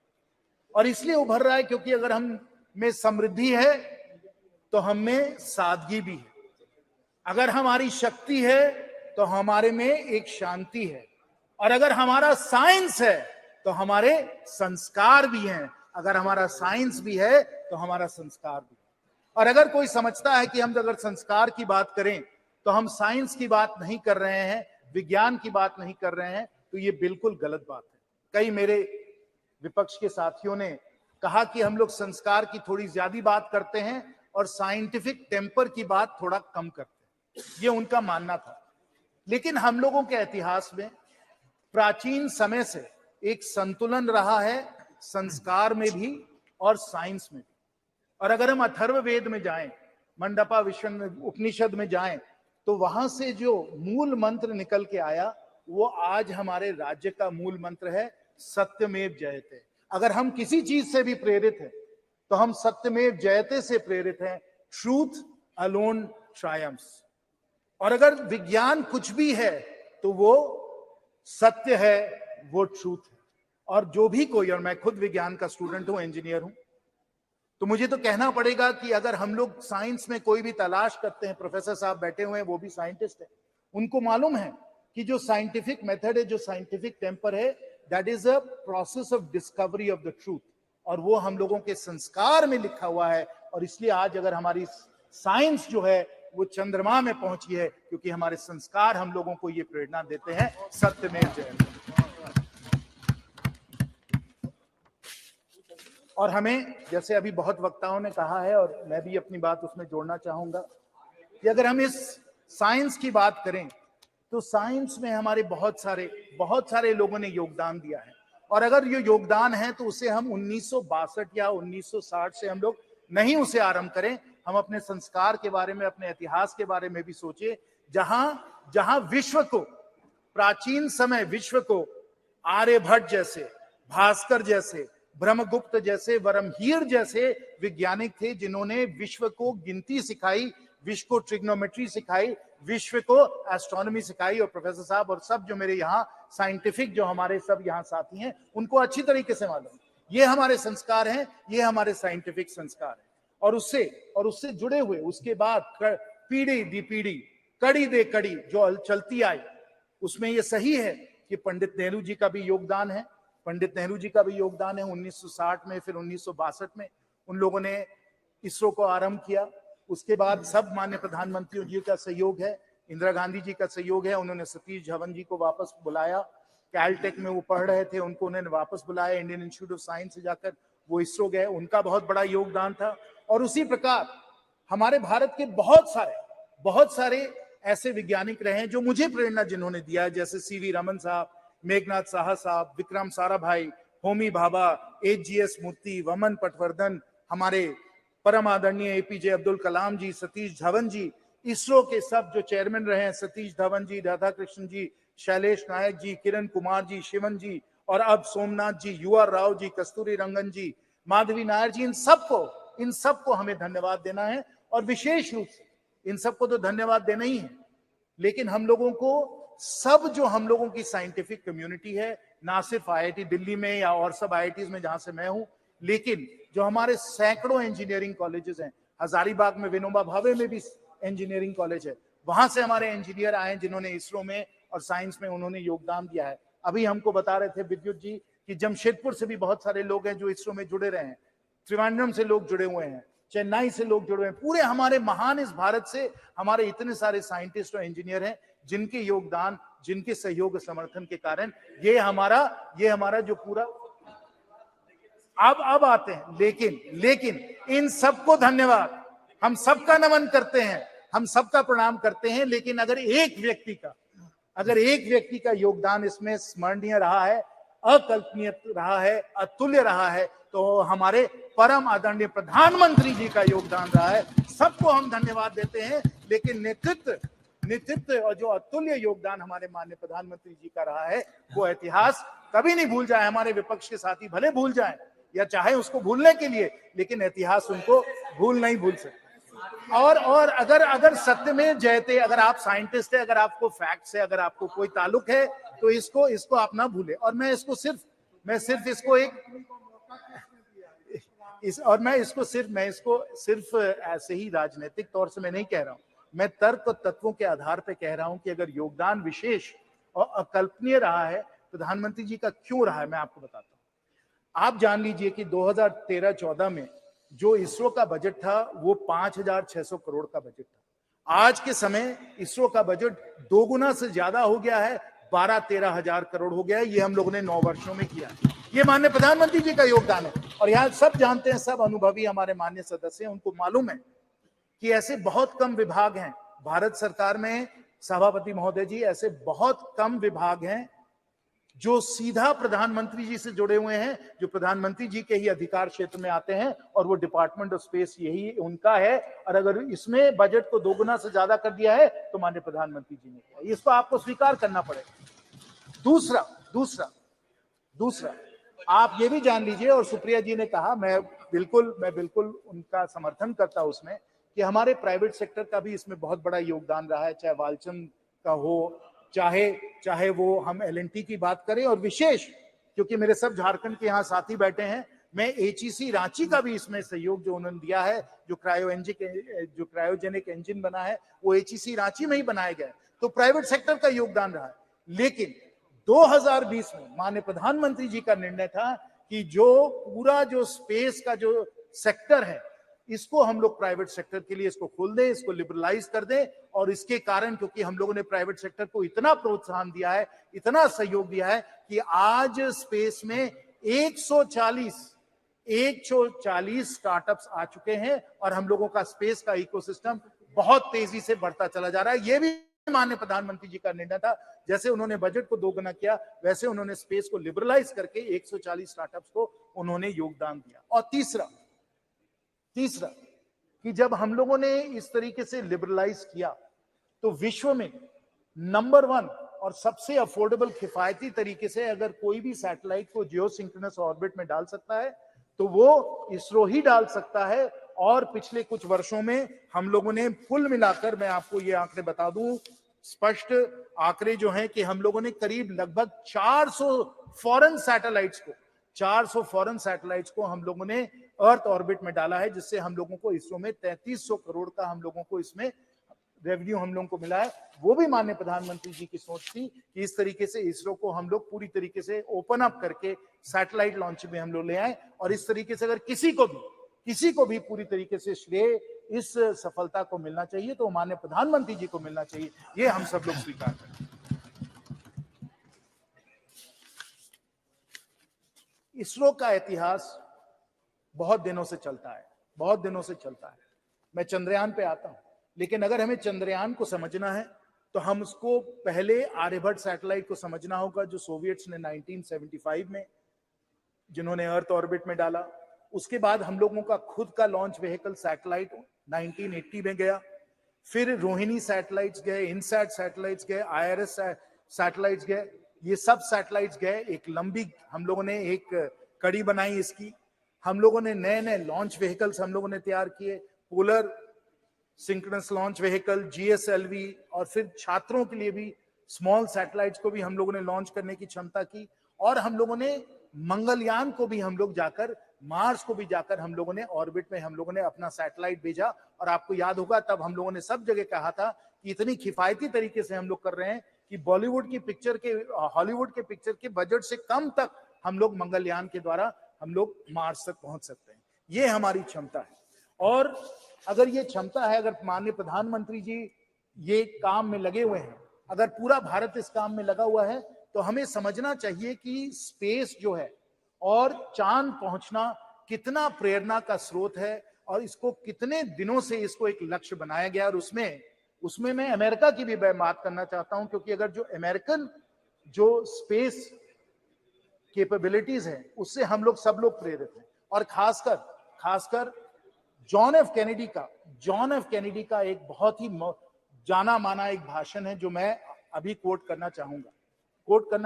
और इसलिए उभर रहा है क्योंकि अगर हम में समृद्धि है तो हम में सादगी भी है। अगर हमारी शक्ति है तो हमारे में एक शांति है और अगर हमारा साइंस है तो हमारे संस्कार भी हैं। अगर हमारा साइंस भी है तो हमारा संस्कार भी है। और अगर कोई समझता है कि हम अगर संस्कार की बात करें तो हम साइंस की बात नहीं कर रहे हैं, विज्ञान की बात नहीं कर रहे हैं, तो ये बिल्कुल गलत बात है। कई मेरे विपक्ष के साथियों ने कहा कि हम लोग संस्कार की थोड़ी ज्यादा बात करते हैं और साइंटिफिक टेम्पर की बात थोड़ा कम करते हैं। ये उनका मानना था। लेकिन हम लोगों के इतिहास में प्राचीन समय से एक संतुलन रहा है, संस्कार में भी और साइंस में भी। और अगर हम अथर्ववेद में जाएं, मंडपा उपनिषद में जाएं, तो वहां से जो मूल मंत्र निकल के आया वो आज हमारे राज्य का मूल मंत्र है, सत्यमेव जयते। अगर हम किसी चीज से भी प्रेरित हैं तो हम सत्यमेव जयते से प्रेरित हैं। Truth alone triumphs. और अगर विज्ञान कुछ भी है तो वो सत्य है, वो ट्रूथ है। और जो भी कोई, और मैं खुद विज्ञान का स्टूडेंट हूं, इंजीनियर हूं, तो मुझे तो कहना पड़ेगा कि अगर हम लोग साइंस में कोई भी तलाश करते हैं, प्रोफेसर साहब बैठे हुए हैं, वो भी साइंटिस्ट हैं, उनको मालूम है कि जो साइंटिफिक मेथड है, जो साइंटिफिक टेम्पर है, that is a process of discovery of the truth. और वो हम लोगों के संस्कार में लिखा हुआ है। और इसलिए आज अगर हमारी साइंस जो है वो चंद्रमा में पहुंची है क्योंकि हमारे संस्कार हम लोगों को ये प्रेरणा देते हैं, सत्यमेव जयते। और हमें, जैसे अभी बहुत वक्ताओं ने कहा है और मैं भी अपनी बात उसमें जोड़ना चाहूंगा, कि अगर हम इस साइंस की बात करें तो साइंस में हमारे बहुत सारे लोगों ने योगदान दिया है। और अगर ये योगदान है तो उसे हम 1962 या 1960 से हम लोग नहीं उसे आरंभ करें। हम अपने संस्कार के बारे में, अपने इतिहास के बारे में भी सोचे। जहां विश्व को, प्राचीन समय विश्व को आर्यभट्ट जैसे, भास्कर जैसे, ब्रह्मगुप्त जैसे, वरमहीर जैसे वैज्ञानिक थे जिन्होंने विश्व को गिनती सिखाई, विश्व को ट्रिग्नोमेट्री सिखाई, विश्व को एस्ट्रोनॉमी सिखाई। और प्रोफेसर साहब और सब जो मेरे यहाँ साइंटिफिक जो हमारे सब यहाँ साथी हैं, उनको अच्छी तरीके से मालूम, ये हमारे संस्कार हैं, ये हमारे साइंटिफिक संस्कार हैं। और उससे जुड़े हुए उसके बाद पीढ़ी दी पीढ़ी, कड़ी दे कड़ी जो चलती आई, उसमें ये सही है कि पंडित नेहरू जी का भी योगदान है। पंडित नेहरू जी का भी योगदान है। 1960 में, फिर 1962 में उन लोगों ने इसरो को आरंभ किया। उसके बाद सब माननीय प्रधानमंत्रियों जी का सहयोग है, इंदिरा गांधी जी का सहयोग है। उन्होंने सतीश धवन जी को वापस बुलाया। कैलटेक में वो पढ़ रहे थे, उनको उन्होंने वापस बुलाया। इंडियन इंस्टीट्यूट ऑफ साइंस से जाकर वो इसरो गए, उनका बहुत बड़ा योगदान था। और उसी प्रकार हमारे भारत के बहुत सारे ऐसे वैज्ञानिक रहे हैं जो मुझे प्रेरणा जिन्होंने दिया है, जैसे सीवी रमन साहब, मेघनाथ साहा साहब, विक्रम साराभाई, होमी भाभा, एचजीएस मूर्ति, वमन पटवर्धन, हमारे परम आदरणीय एपीजे अब्दुल कलाम जी, सतीश धवन जी, इसरो के सब जो चेयरमैन रहे हैं, सतीश धवन जी, राधा कृष्ण जी, शैलेश नायक जी, किरण कुमार जी, शिवन जी, और अब सोमनाथ जी, युवा राव जी, कस्तूरी रंगन जी, माधवी नायर जी, इन सबको हमें धन्यवाद देना है। और विशेष रूप से इन सबको तो धन्यवाद देना ही है, लेकिन हम लोगों को सब जो हम लोगों की साइंटिफिक कम्युनिटी है, ना सिर्फ आईआईटी दिल्ली में या और सब आईआईटीज में जहां से मैं हूं, लेकिन जो हमारे सैकड़ों इंजीनियरिंग कॉलेजेस हैं, हजारीबाग में विनोबा भावे में भी इंजीनियरिंग कॉलेज है, वहां से हमारे इंजीनियर आए जिन्होंने इसरो में और साइंस में उन्होंने योगदान दिया है। अभी हमको बता रहे थे विद्युत जी कि जमशेदपुर से भी बहुत सारे लोग हैं जो इसरो में जुड़े रहे हैं, त्रिवेंद्रम से लोग जुड़े हुए हैं, चेन्नई से लोग जुड़े हुए हैं। पूरे हमारे महान इस भारत से हमारे इतने सारे साइंटिस्ट और इंजीनियर हैं जिनके योगदान, जिनके सहयोग समर्थन के कारण ये हमारा जो पूरा अब आते हैं। लेकिन इन सबको धन्यवाद, हम सबका नमन करते हैं, हम सबका प्रणाम करते हैं। लेकिन अगर एक व्यक्ति का योगदान इसमें स्मरणीय रहा है, अकल्पनीय रहा है, अतुल्य रहा है, तो हमारे परम आदरणीय प्रधानमंत्री जी का योगदान रहा है। सबको हम धन्यवाद देते हैं। लेकिन नेतृत्व और जो अतुल्य योगदान हमारे माननीय प्रधानमंत्री जी का रहा है, वो इतिहास कभी नहीं भूल जाए। हमारे विपक्ष के साथी भले भूल जाएं या चाहे उसको भूलने के लिए, लेकिन इतिहास उनको भूल सकते। और अगर सत्य में जयते, अगर आप साइंटिस्ट है, अगर आपको फैक्ट से अगर आपको कोई ताल्लुक है तो इसको आप ना भूले। और मैं इसको सिर्फ ऐसे ही राजनीतिक तौर से मैं नहीं कह रहा हूं, मैं तर्क और तत्वों के आधार पे कह रहा हूं कि अगर योगदान विशेष और अकल्पनीय रहा है प्रधानमंत्री जी का, क्यों रहा है, मैं आपको बताता हूं। आप जान लीजिए कि 2013-14 में जो इसरो का बजट था वो 5,600 करोड़ का बजट था। आज के समय इसरो का बजट 2 गुना से ज्यादा हो गया है, 12-13 हजार करोड़ हो गया है। ये हम लोगों ने 9 वर्षों में किया है। ये माननीय प्रधानमंत्री जी का योगदान है। और यहाँ सब जानते हैं, सब अनुभवी हमारे माननीय सदस्य हैं, उनको मालूम है कि ऐसे बहुत कम विभाग हैं भारत सरकार में, सभापति महोदय जी, ऐसे बहुत कम विभाग हैं जो सीधा प्रधानमंत्री जी से जुड़े हुए हैं, जो प्रधानमंत्री जी के ही अधिकार क्षेत्र में आते हैं, और वो डिपार्टमेंट ऑफ स्पेस यही उनका है। और अगर इसमें बजट को 2 गुना से ज्यादा कर दिया है तो माननीय प्रधानमंत्री जी ने किया, इसको आपको स्वीकार करना पड़ेगा। दूसरा आप ये भी जान लीजिए, और सुप्रिया जी ने कहा, मैं बिल्कुल उनका समर्थन करता हूं उसमें, कि हमारे प्राइवेट सेक्टर का भी इसमें बहुत बड़ा योगदान रहा है, चाहे वालचंद का हो, चाहे वो हम LNT की बात करें, और विशेष क्योंकि मेरे सब झारखंड के यहाँ साथी बैठे हैं, मैं HEC रांची का भी इसमें सहयोग जो उन्होंने दिया है, जो क्रायोजेनिक इंजन बना है वो HEC रांची में ही बनाया गया है, तो प्राइवेट सेक्टर का योगदान रहा है। लेकिन 2020 में माननीय प्रधानमंत्री जी का निर्णय था कि जो पूरा जो स्पेस का जो सेक्टर है, इसको हम लोग प्राइवेट सेक्टर के लिए इसको खोल दें, इसको लिबरलाइज कर दें। और इसके कारण, क्योंकि हम लोगों ने प्राइवेट सेक्टर को इतना प्रोत्साहन दिया है, इतना सहयोग दिया है, कि आज स्पेस में 140 स्टार्टअप्स आ चुके हैं, और हम लोगों का स्पेस का इकोसिस्टम बहुत तेजी से बढ़ता चला जा रहा है। ये भी माननीय प्रधानमंत्री जी का निर्णय था। जैसे उन्होंने बजट को 2 गुना किया, वैसे उन्होंने स्पेस को लिबरलाइज करके 140 स्टार्टअप्स को उन्होंने योगदान दिया। और तीसरा कि जब हम लोगों ने इस तरीके से लिबरलाइज किया, तो विश्व में नंबर 1 और सबसे अफोर्डेबल किफायती तरीके से अगर कोई भी सैटेलाइट को जियोसिंक्रोनस ऑर्बिट में डाल सकता है तो वो इसरो ही डाल सकता है। और पिछले कुछ वर्षों में हम लोगों ने कुल मिलाकर, मैं आपको ये आंकड़े बता दूं, स्पष्ट आंकड़े जो हैं, कि हम लोगों ने करीब लगभग 400 फॉरेन सैटेलाइट्स को हम लोगों ने अर्थ ऑर्बिट में डाला है, जिससे हम लोगों को इसरो में 3300 करोड़ का हम लोगों को इसमें रेवेन्यू हम लोगों को मिला है। वो भी माननीय प्रधानमंत्री जी की सोच थी कि इस तरीके से इसरो को हम लोग पूरी तरीके से ओपन अप करके सैटेलाइट लॉन्च में हम लोग ले आए। और इस तरीके से अगर किसी को भी पूरी तरीके से श्रेय इस सफलता को मिलना चाहिए तो माननीय प्रधानमंत्री जी को मिलना चाहिए, ये हम सब लोग स्वीकार करें। इसरो का इतिहास बहुत दिनों से चलता है। मैं चंद्रयान पे आता हूं, लेकिन अगर हमें चंद्रयान को समझना है तो हम उसको पहले आर्यभट्ट सैटेलाइट को समझना होगा, जो सोवियट्स ने 1975 में जिन्होंने अर्थ ऑर्बिट में डाला। उसके बाद हम लोगों का खुद का लॉन्च व्हीकल सैटेलाइट 1980 में गया। फिर रोहिणी सैटेलाइट्स गए, इनसैट सैटेलाइट्स गए, IRS सैटेलाइट्स गए। ये सब सैटेलाइट्स गए, एक लंबी हम लोगों ने एक कड़ी बनाई इसकी। हम लोगों ने नए लॉन्च व्हीकल्स हम लोगों ने तैयार किए, polar synchronous launch vehicle, GSLV, और फिर छात्रों के लिए भी स्मॉल सैटेलाइट्स को भी हम लोगों ने लॉन्च करने की क्षमता की। और हम लोगों ने मंगलयान को भी हम लोग जाकर, मार्स को भी जाकर हम लोगों ने ऑर्बिट में हम लोगों ने अपना सैटेलाइट भेजा। और आपको याद होगा तब हम लोगों ने सब जगह कहा था कि इतनी किफायती तरीके से हम लोग कर रहे हैं कि बॉलीवुड की पिक्चर के, हॉलीवुड के पिक्चर के बजट से कम तक हम लोग मंगलयान के द्वारा हम लोग मार्स तक पहुंच सकते हैं। ये हमारी क्षमता है। और अगर ये क्षमता है, अगर माननीय प्रधानमंत्री जी ये काम में लगे हुए हैं, अगर पूरा भारत इस काम में लगा हुआ है, तो हमें समझना चाहिए कि स्पेस जो है और चांद पहुंचना कितना प्रेरणा का स्रोत है, और इसको कितने दिनों से इसको एक लक्ष्य बनाया गया। और उसमें मैं अमेरिका की भी बात करना चाहता हूं, क्योंकि अगर जो अमेरिकन जो स्पेस कैपेबिलिटीज है उससे हम लोग सब लोग प्रेरित हैं। और खासकर जॉन एफ कैनेडी का एक बहुत ही जाना माना एक भाषण है जो मैं अभी कोट करना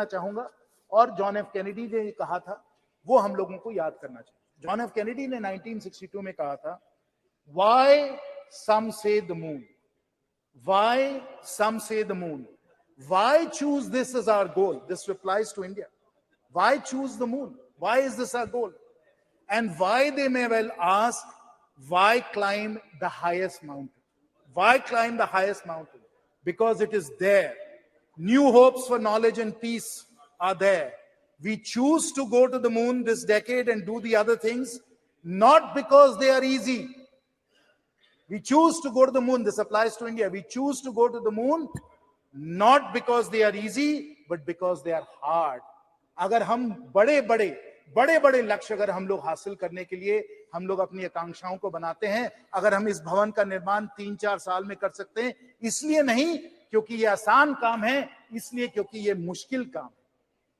चाहूंगा। और जॉन एफ कैनेडी ने कहा था, वो हम लोगों को याद करना चाहिए। जॉन एफ कैनेडी ने 1962 में कहा था, why some say the moon? Why some say the moon? Why choose this as our goal? This replies to India. Why choose the moon? Why is this our goal? And why, they may well ask, why climb the highest mountain? Why climb the highest mountain? Because it is there. New hopes for knowledge and peace are there. We choose to go to the moon this decade and do the other things, not because they are easy. We choose to go to the moon. This applies to India. We choose to go to the moon not because they are easy, but because they are hard. अगर हम बड़े लक्ष्य अगर हम लोग हासिल करने के लिए हम लोग अपनी आकांक्षाओं को बनाते हैं, अगर हम इस भवन का निर्माण 3-4 साल में कर सकते हैं, इसलिए नहीं क्योंकि ये आसान काम है, इसलिए क्योंकि ये मुश्किल काम है.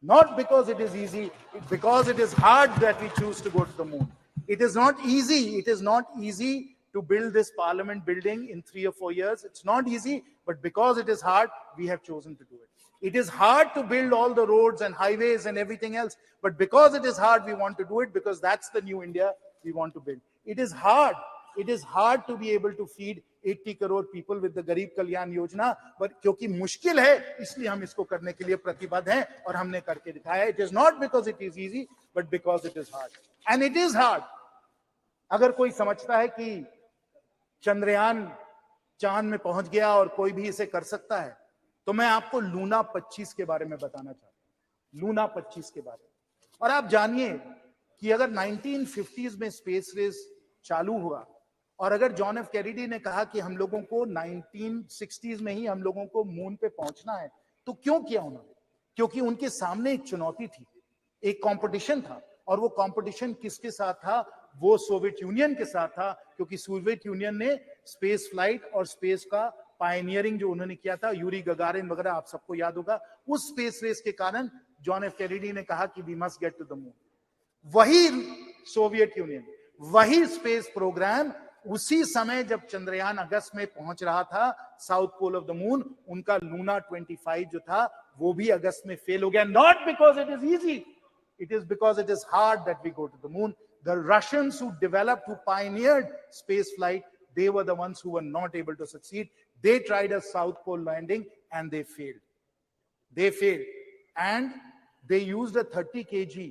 Not because it is easy, because it is hard that we choose to go to the moon. It is not easy. It is not easy to build this parliament building in 3 or 4 years. It's not easy, but because it is hard, we have chosen to do it. It is hard to build all the roads and highways and everything else, but because it is hard, we want to do it because that's the new India we want to build. It is hard. It is hard to be able to feed 80 crore people with the Garib Kalyan Yojana, but क्योंकि मुश्किल है, इसलिए हम इसको करने के लिए प्रतिबद्ध हैं और हमने करके दिखाया. It is not because it is easy, but because it is hard. And it is hard. अगर कोई समझता है कि चंद्रयान चांद में पहुंच गया और कोई भी इसे कर सकता है, तो मैं आपको लूना 25 के बारे में बताना चाहता हूं. लूना 25 के बारे में. और आप जानिए कि अगर 1950s में स्पेस रेस चालू हुआ और अगर जॉन एफ कैनेडी ने कहा कि हम लोगों को 1960s में ही हम लोगों को मून पे पहुंचना है, तो क्यों किया उन्होंने? क्योंकि उनके सामने एक चुनौती थी, एक कंपटीशन था. और वो कंपटीशन किसके साथ था? वो सोवियत यूनियन के साथ था, क्योंकि सोवियत यूनियन ने स्पेस फ्लाइट और स्पेस का पायनियरिंग जो उन्होंने किया था, यूरी गगारिन वगैरह आप सबको याद होगा. उस स्पेस रेस के कारण जॉन एफ कैनेडी ने कहा कि we must get to the moon. वही सोवियत यूनियन, वही स्पेस प्रोग्राम उसी समय जब चंद्रयान अगस्त में पहुंच रहा था south pole of the moon, उनका लूना 25 जो था वो भी अगस्त में फेल हो गया. Not because it is easy, it is because it is hard that we go to the moon. The Russians who developed, who pioneered space flight, they were the ones who were not able to succeed. They tried a South Pole landing and they failed. They failed. And they used a 30 kg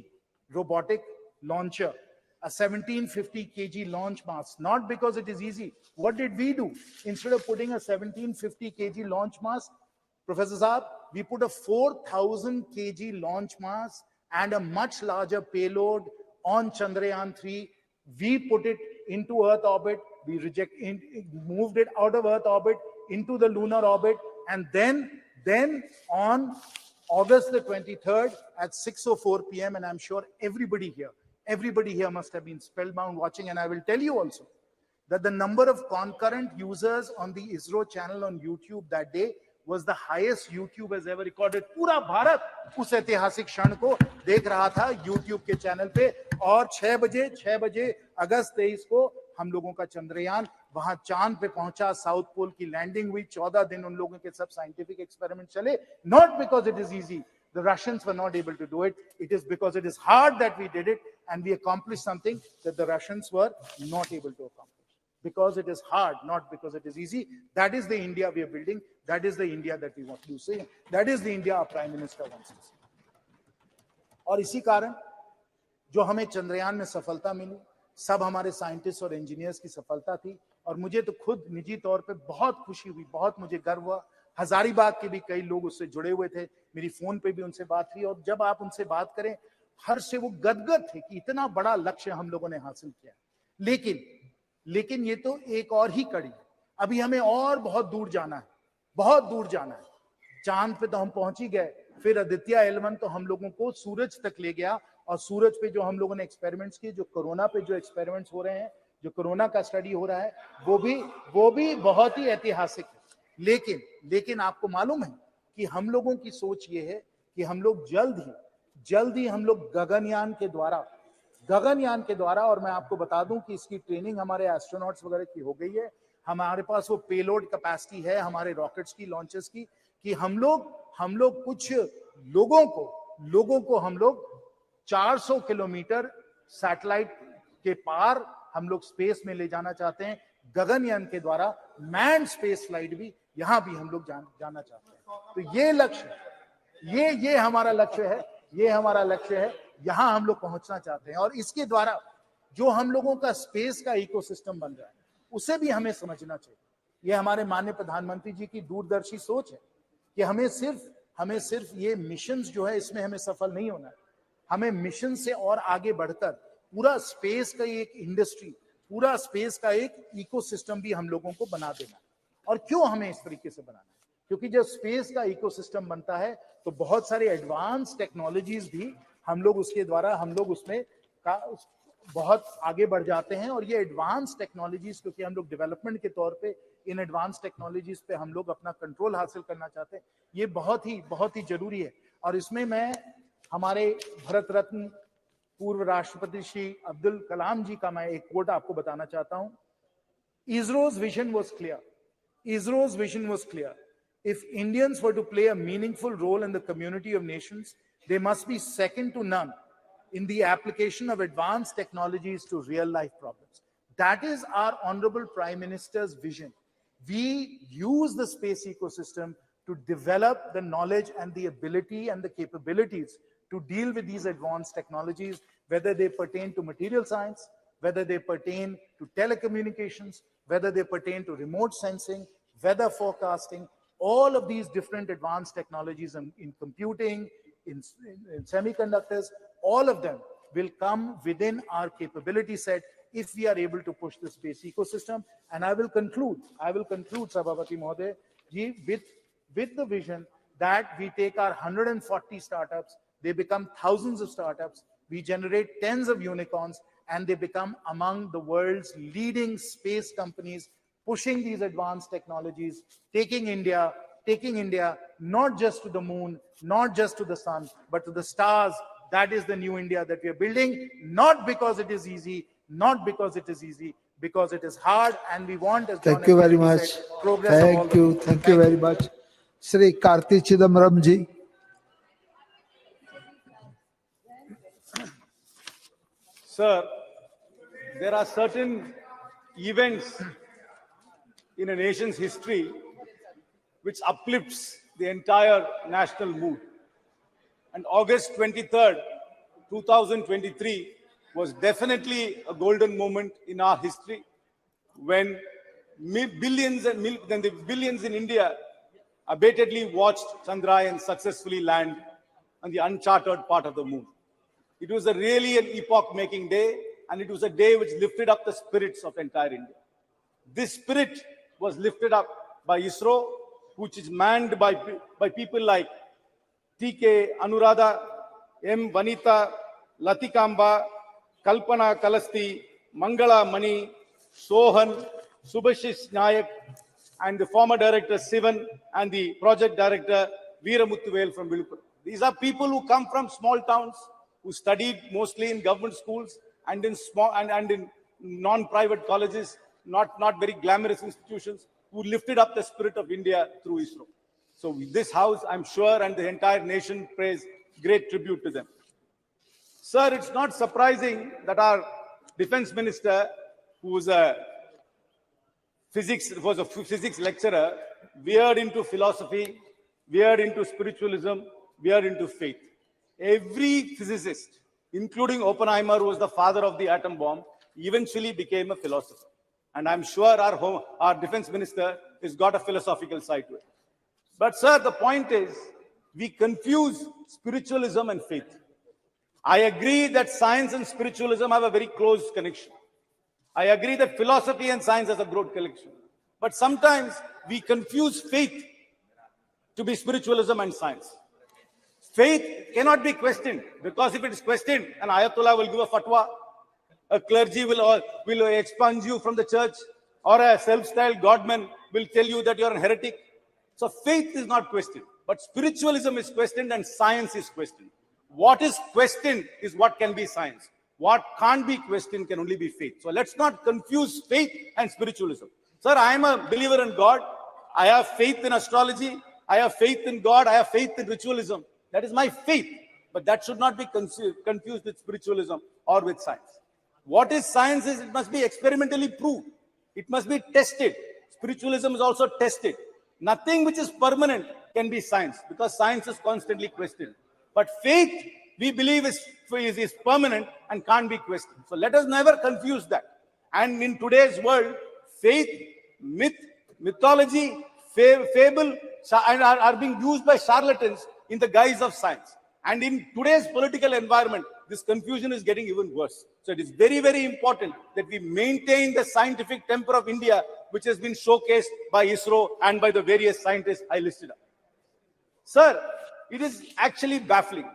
robotic launcher, a 1750 kg launch mass, not because it is easy. What did we do? Instead of putting a 1750 kg launch mass, Professor Saab, we put a 4000 kg launch mass and a much larger payload on Chandrayaan 3. We put it into Earth orbit. We moved it out of Earth orbit into the lunar orbit. And then on August the 23rd at 6:04 p.m., and I'm sure everybody here must have been spellbound watching. And I will tell you also that the number of concurrent users on the ISRO channel on YouTube that day was the highest YouTube has ever recorded. पूरा भारत उस ऐतिहासिक क्षण को देख रहा था YouTube के channel पे. और 6 बजे अगस्त 23 को हम लोगों का चंद्रयान वहां चांद पे पहुंचा. साउथ पोल की लैंडिंग हुई. 14 दिन उन लोगों के सब साइंटिफिक एक्सपेरिमेंट चले. Not because it is easy. The Russians were not able to do it. It is because it is hard that we did it, and we accomplished something that the Russians were not able to accomplish. Because it is hard, not because it is easy. That is the India we are building. That is the India that we want to see. That is the India our Prime Minister wants to see. और इसी कारण जो हमें चंद्रयान में सफलता मिली, सब हमारे scientist और इंजीनियर्स की सफलता थी. और मुझे तो खुद निजी तौर पे बहुत खुशी हुई, बहुत मुझे गर्व हुआ. हजारीबाग के भी कई लोग उससे जुड़े हुए थे. मेरी फोन पे भी उनसे बात हुई. और जब आप उनसे बात करें, हर से वो गदगद थे कि इतना बड़ा लक्ष्य हम लोगों ने हासिल किया. लेकिन ये तो एक और ही कड़ी है. अभी हमें और बहुत दूर जाना है, बहुत दूर जाना है. चांद पे तो हम पहुंच ही गए. फिर आदित्य L1 तो हम लोगों को सूरज तक ले गया. और सूरज पे जो हम लोगों ने एक्सपेरिमेंट्स किए, जो कोरोना पे जो एक्सपेरिमेंट्स हो रहे हैं, जो कोरोना का स्टडी हो रहा है, वो भी बहुत ही ऐतिहासिक है. लेकिन आपको मालूम है कि हम लोगों की सोच ये है कि हम लोग जल्द ही हम लोग गगनयान के द्वारा, और मैं आपको बता दूं कि इसकी ट्रेनिंग हमारे एस्ट्रोनॉट्स वगैरह की हो गई है. हमारे पास वो पेलोड कैपेसिटी है हमारे रॉकेट्स की, लॉन्चर्स की, कि हम लोग कुछ लोगों को हम लोग 400 किलोमीटर सैटेलाइट के पार हम लोग स्पेस में ले जाना चाहते हैं. गगनयान के द्वारा मैन स्पेस फ्लाइट भी यहां भी हम लोग जाना चाहते हैं। तो ये लक्ष्य, ये हमारा लक्ष्य है, ये हमारा लक्ष्य है, यहां हम लोग पहुंचना चाहते हैं। और इसके द्वारा जो हम लोगों का स्पेस का इकोसिस्टम बन रहा है उसे भी हमें समझना चाहिए। ये हमारे माननीय प्रधानमंत्री जी की दूरदर्शी सोच है कि हमें सिर्फ ये मिशन जो है इसमें हमें सफल नहीं होना है, हमें मिशन से और आगे बढ़कर पूरा स्पेस का एक इंडस्ट्री, पूरा स्पेस का एक इकोसिस्टम भी हम लोगों को बना देना है। और क्यों हमें इस तरीके से बनाना है? क्योंकि जब स्पेस का इकोसिस्टम बनता है तो बहुत सारे एडवांस टेक्नोलॉजीज भी हम लोग उसके द्वारा हम लोग उसमें बहुत आगे बढ़ जाते हैं। और ये एडवांस टेक्नोलॉजीज, क्योंकि हम लोग डेवलपमेंट के तौर पे इन एडवांस टेक्नोलॉजीज पे हम लोग अपना कंट्रोल हासिल करना चाहते हैं, ये बहुत ही जरूरी है। और इसमें मैं हमारे भारत रत्न पूर्व राष्ट्रपति श्री अब्दुल कलाम जी का मैं एक कोट आपको बताना चाहता हूं। ISRO's vision was clear. ISRO's vision was clear. If Indians were to play a meaningful role in the community of nations, they must be second to none in the application of advanced technologies to real-life problems. That is our Honorable Prime Minister's vision. We use the space ecosystem to develop the knowledge and the ability and the capabilities to deal with these advanced technologies, whether they pertain to material science, whether they pertain to telecommunications, whether they pertain to remote sensing, weather forecasting, all of these different advanced technologies in computing, in semiconductors, all of them will come within our capability set if we are able to push the space ecosystem. And I will conclude, Sabhapati Mohoday ji, with the vision that we take our 140 startups, they become thousands of startups, we generate tens of unicorns, and they become among the world's leading space companies, pushing these advanced technologies, taking India not just to the moon, not just to the sun, but to the stars. That is the new India that we are building, not because it is easy, because it is hard, and we want, as John Thank you F. very Kennedy much. said, progress of all Thank the you. people. Thank you very much. Shri Karti Chidambaram ji. Sir, there are certain events in a nation's history which uplifts the entire national mood. And August 23rd, 2023 was definitely a golden moment in our history when billions in India abatedly watched Chandrayaan successfully land on the uncharted part of the moon. It was really an epoch-making day, and it was a day which lifted up the spirits of entire India. This spirit was lifted up by ISRO, which is manned by people like T.K. Anuradha, M. Vanita, Latikamba, Kalpana Kalasti, Mangala Mani, Sohan, Subhashish Nayak, and the former director Sivan, and the project director Veeramuthuvel from Viluppuram. These are people who come from small towns, who studied mostly in government schools and in small and in non-private colleges, not very glamorous institutions, who lifted up the spirit of India through ISRO. So this house, I'm sure, and the entire nation pays great tribute to them. Sir, it's not surprising that our defense minister, who was a physics lecturer, veered into philosophy, veered into spiritualism, veered into faith. Every physicist, including Oppenheimer, who was the father of the atom bomb, eventually became a philosopher. And I'm sure our defense minister has got a philosophical side to it. But sir, the point is, we confuse spiritualism and faith. I agree that science and spiritualism have a very close connection. I agree that philosophy and science has a broad connection. But sometimes we confuse faith to be spiritualism and science. Faith cannot be questioned, because if it is questioned, an ayatollah will give a fatwa, a clergy will expunge you from the church, or a self-styled godman will tell you that you are a heretic. So faith is not questioned, but spiritualism is questioned and science is questioned. What is questioned is what can be science. What can't be questioned can only be faith. So let's not confuse faith and spiritualism. Sir, I am a believer in God. I have faith in astrology. I have faith in God. I have faith in ritualism. That is my faith. But that should not be confused with spiritualism or with science. What is science is it must be experimentally proved. It must be tested. Spiritualism is also tested. Nothing which is permanent can be science, because science is constantly questioned. But faith, we believe, is permanent and can't be questioned. So let us never confuse that. And in today's world, faith, myth, mythology, fable are being used by charlatans in the guise of science. And in today's political environment, this confusion is getting even worse. So it is very, very important that we maintain the scientific temper of India, which has been showcased by ISRO and by the various scientists I listed up. Sir, it is actually baffling.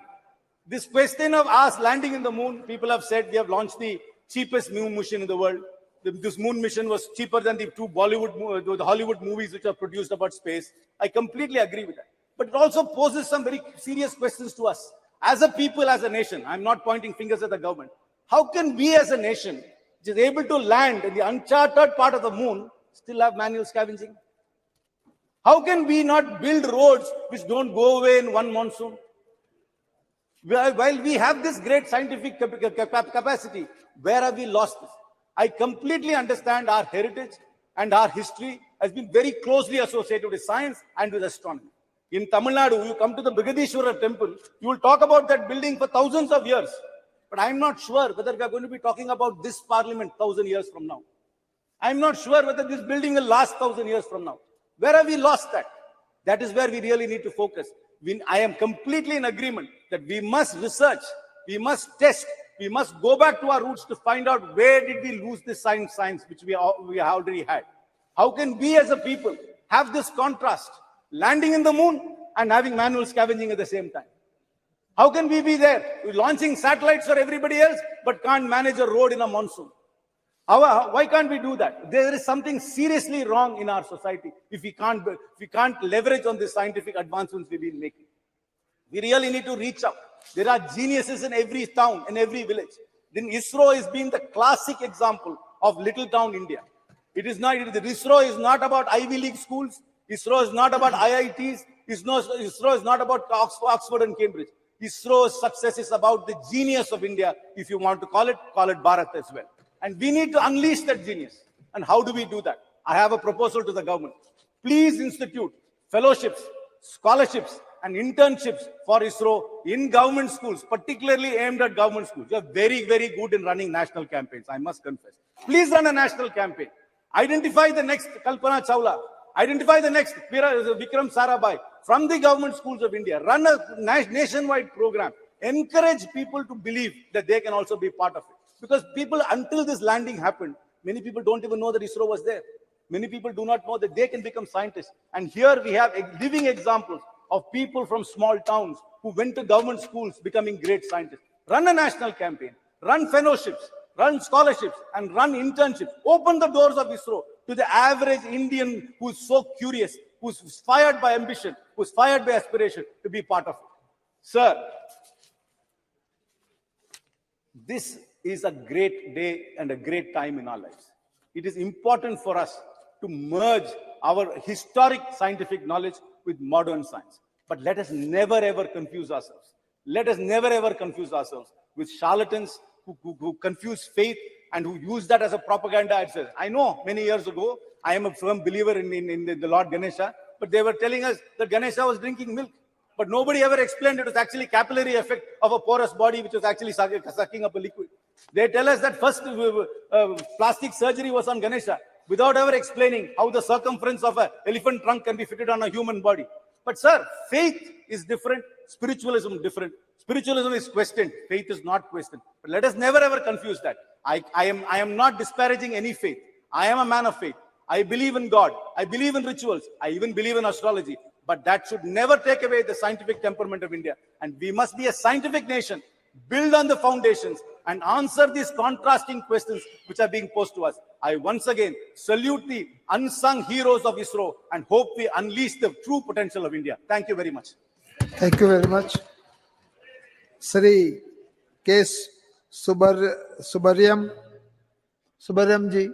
This question of us landing in the moon, people have said we have launched the cheapest moon mission in the world. This moon mission was cheaper than the two Hollywood movies which are produced about space. I completely agree with that. But it also poses some very serious questions to us. As a people, as a nation, I'm not pointing fingers at the government. How can we as a nation, which is able to land in the uncharted part of the moon, still have manual scavenging? How can we not build roads which don't go away in one monsoon? While we have this great scientific capacity, where have we lost this? I completely understand our heritage and our history has been very closely associated with science and with astronomy. In Tamil Nadu, you come to the Brigadishwara temple, you will talk about that building for thousands of years. But I'm not sure whether we are going to be talking about this parliament 1,000 years from now. I'm not sure whether this building will last 1,000 years from now. Where have we lost that? That is where we really need to focus. I am completely in agreement that we must research, we must test, we must go back to our roots to find out where did we lose this science which we already had. How can we as a people have this contrast, landing in the moon and having manual scavenging at the same time? How can we be there? We're launching satellites for everybody else, but can't manage a road in a monsoon. Why can't we do that? There is something seriously wrong in our society if we can't leverage on the scientific advancements we've been making. We really need to reach out. There are geniuses in every town, in every village. Then ISRO is being the classic example of little town India. ISRO is not about Ivy League schools. ISRO is not about IITs. ISRO is not about Oxford and Cambridge. ISRO's success is about the genius of India. If you want to call it Bharat as well. And we need to unleash that genius. And how do we do that? I have a proposal to the government. Please institute fellowships, scholarships, and internships for ISRO in government schools, particularly aimed at government schools. You are very, very good in running national campaigns, I must confess. Please run a national campaign. Identify the next Kalpana Chawla. Identify the next Vikram Sarabhai from the government schools of India. Run a nationwide program. Encourage people to believe that they can also be part of it. Because people, until this landing happened, many people don't even know that ISRO was there. Many people do not know that they can become scientists. And here we have living examples of people from small towns who went to government schools becoming great scientists. Run a national campaign, run fellowships, run scholarships, and run internships. Open the doors of ISRO to the average Indian who's so curious, who's fired by ambition, who's fired by aspiration to be part of it. Sir, this is a great day and a great time in our lives. It is important for us to merge our historic scientific knowledge with modern science. But let us never ever confuse ourselves. Let us never ever confuse ourselves with charlatans who confuse faith and who use that as a propaganda. I know many years ago, I am a firm believer in the Lord Ganesha, but they were telling us that Ganesha was drinking milk. But nobody ever explained it was actually capillary effect of a porous body which was actually sucking up a liquid. They tell us that first plastic surgery was on Ganesha without ever explaining how the circumference of an elephant trunk can be fitted on a human body. But sir, faith is different, spiritualism different. Spiritualism is questioned, faith is not questioned. But let us never ever confuse that. I am not disparaging any faith. I am a man of faith. I believe in God. I believe in rituals. I even believe in astrology. But that should never take away the scientific temperament of India. And we must be a scientific nation, build on the foundations, and answer these contrasting questions which are being posed to us. I once again salute the unsung heroes of ISRO and hope we unleash the true potential of India. Thank you very much. Thank you very much. Sri K. Subaryam ji.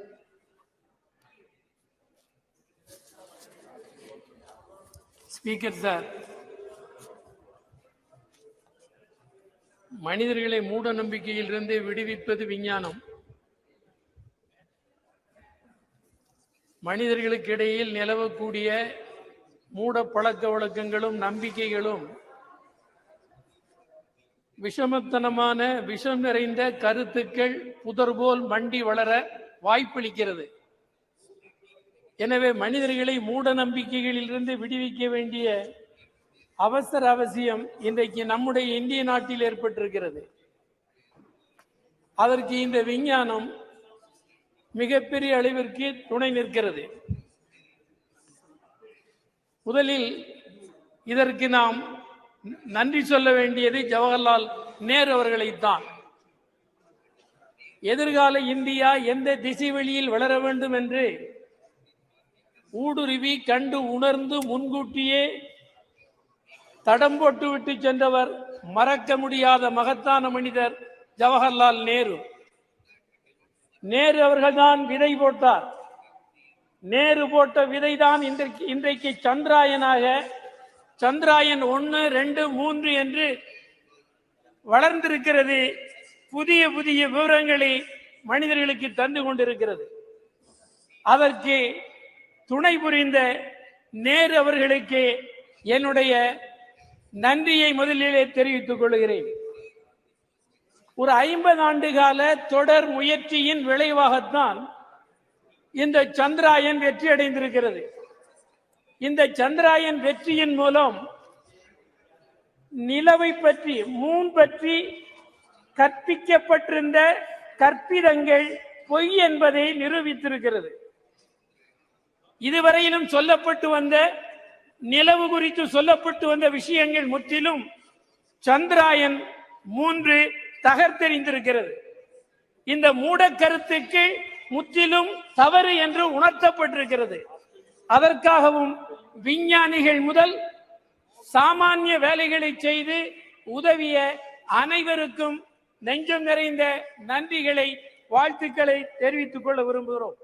Speaker sir, மனிதர்களை மூட நம்பிக்கையிலிருந்து விடுவிப்பது விஞ்ஞானம். மனிதர்களுக்கு இடையில் நிலவக்கூடிய மூட பழக்க வழக்கங்களும் நம்பிக்கைகளும் விஷமத்தனமான விஷம் நிறைந்த கருத்துக்கள் புதர்போல் மண்டி வளர வாய்ப்பளிக்கிறது. எனவே மனிதர்களை மூட நம்பிக்கைகளிலிருந்து விடுவிக்க வேண்டிய அவசியம் இன்றைக்கு நம்முடைய இந்திய நாட்டில் ஏற்பட்டிருக்கிறது. அதற்கு இந்த விஞ்ஞானம் மிகப்பெரிய அளவிற்கு துணை நிற்கிறது. முதலில் இதற்கு நாம் நன்றி சொல்ல வேண்டியது ஜவஹர்லால் நேரு அவர்களைத்தான். எதிர்கால இந்தியா எந்த திசை வழியில் வளர வேண்டும் என்று ஊடுருவி கண்டு உணர்ந்து முன்கூட்டியே தடம் போட்டு விட்டு சென்றவர் மறக்க முடியாத மகத்தான மனிதர் ஜவஹர்லால் நேரு. நேரு அவர்கள்தான் விதை போட்டார். நேரு போட்ட விதைதான் இன்றைக்கு சந்திராயனாக சந்திராயன் 1, 2, 3 என்று வளர்ந்திருக்கிறது. புதிய புதிய விவரங்களை மனிதர்களுக்கு தந்து கொண்டிருக்கிறது. அதற்கு துணை புரிந்த நேரு அவர்களுக்கு என்னுடைய நன்றியை முதலிலே தெரிவித்துக் கொள்கிறேன். ஒரு 50 ஆண்டு கால தொடர் முயற்சியின் விளைவாகத்தான் இந்த சந்திராயன் வெற்றி அடைந்திருக்கிறது. இந்த சந்திராயன் வெற்றியின் மூலம் நிலவை பற்றி மூன் பற்றி கற்பிக்கப்பட்டிருந்த கற்பிதங்கள் பொய் என்பதை நிரூபித்திருக்கிறது. இதுவரையிலும் சொல்லப்பட்டு வந்த நிலவு குறித்து சொல்லப்பட்டு வந்த விஷயங்கள் முற்றிலும் சந்திராயன் 3 தகர்த்தெறிந்திருக்கிறது. இந்த மூட கருத்துக்கு முற்றிலும் தவறு என்று உணர்த்தப்பட்டிருக்கிறது. அதற்காகவும் விஞ்ஞானிகள் முதல் சாமானிய வேலைகளை செய்து உதவிய அனைவருக்கும் நெஞ்சம் நிறைந்த நன்றிகளை வாழ்த்துக்களை தெரிவித்துக் கொள்ள விரும்புகிறோம்.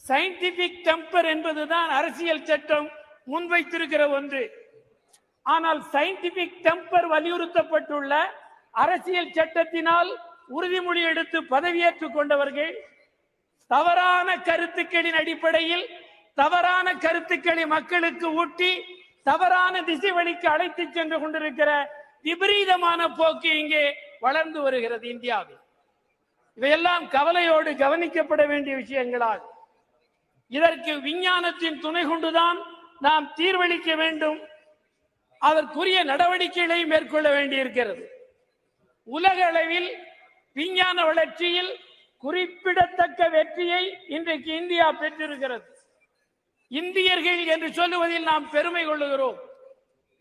சயின்டிபிக் டெம்பர் என்பதுதான் அரசியல் சட்டம் முன்வைத்திருக்கிற ஒன்று. ஆனால் சயின்டிபிக் டெம்பர் வலியுறுத்தப்பட்டுள்ள அரசியல் சட்டத்தினால் உறுதிமொழி எடுத்து பதவியேற்றுக் கொண்டவர்கள் தவறான கருத்துக்களின் அடிப்படையில் தவறான கருத்துக்களை மக்களுக்கு ஊட்டி தவறான திசை வழிக்கு அழைத்து சென்று கொண்டிருக்கிற விபரீதமான போக்கு இங்கே வளர்ந்து வருகிறது இந்தியாவில். இவையெல்லாம் கவலையோடு கவனிக்கப்பட வேண்டிய விஷயங்களாகும். இதற்கு விஞ்ஞானத்தின் துணை கொண்டுதான் நாம் தீர்வளிக்க வேண்டும். அதற்குரிய நடவடிக்கைகளை மேற்கொள்ள வேண்டியிருக்கிறது. உலக அளவில் விஞ்ஞான வளர்ச்சியில் குறிப்பிடத்தக்க வெற்றியை இன்றைக்கு இந்தியா பெற்றிருக்கிறது. இந்தியர்கள் என்று சொல்லுவதில் நாம் பெருமை கொள்ளுகிறோம்.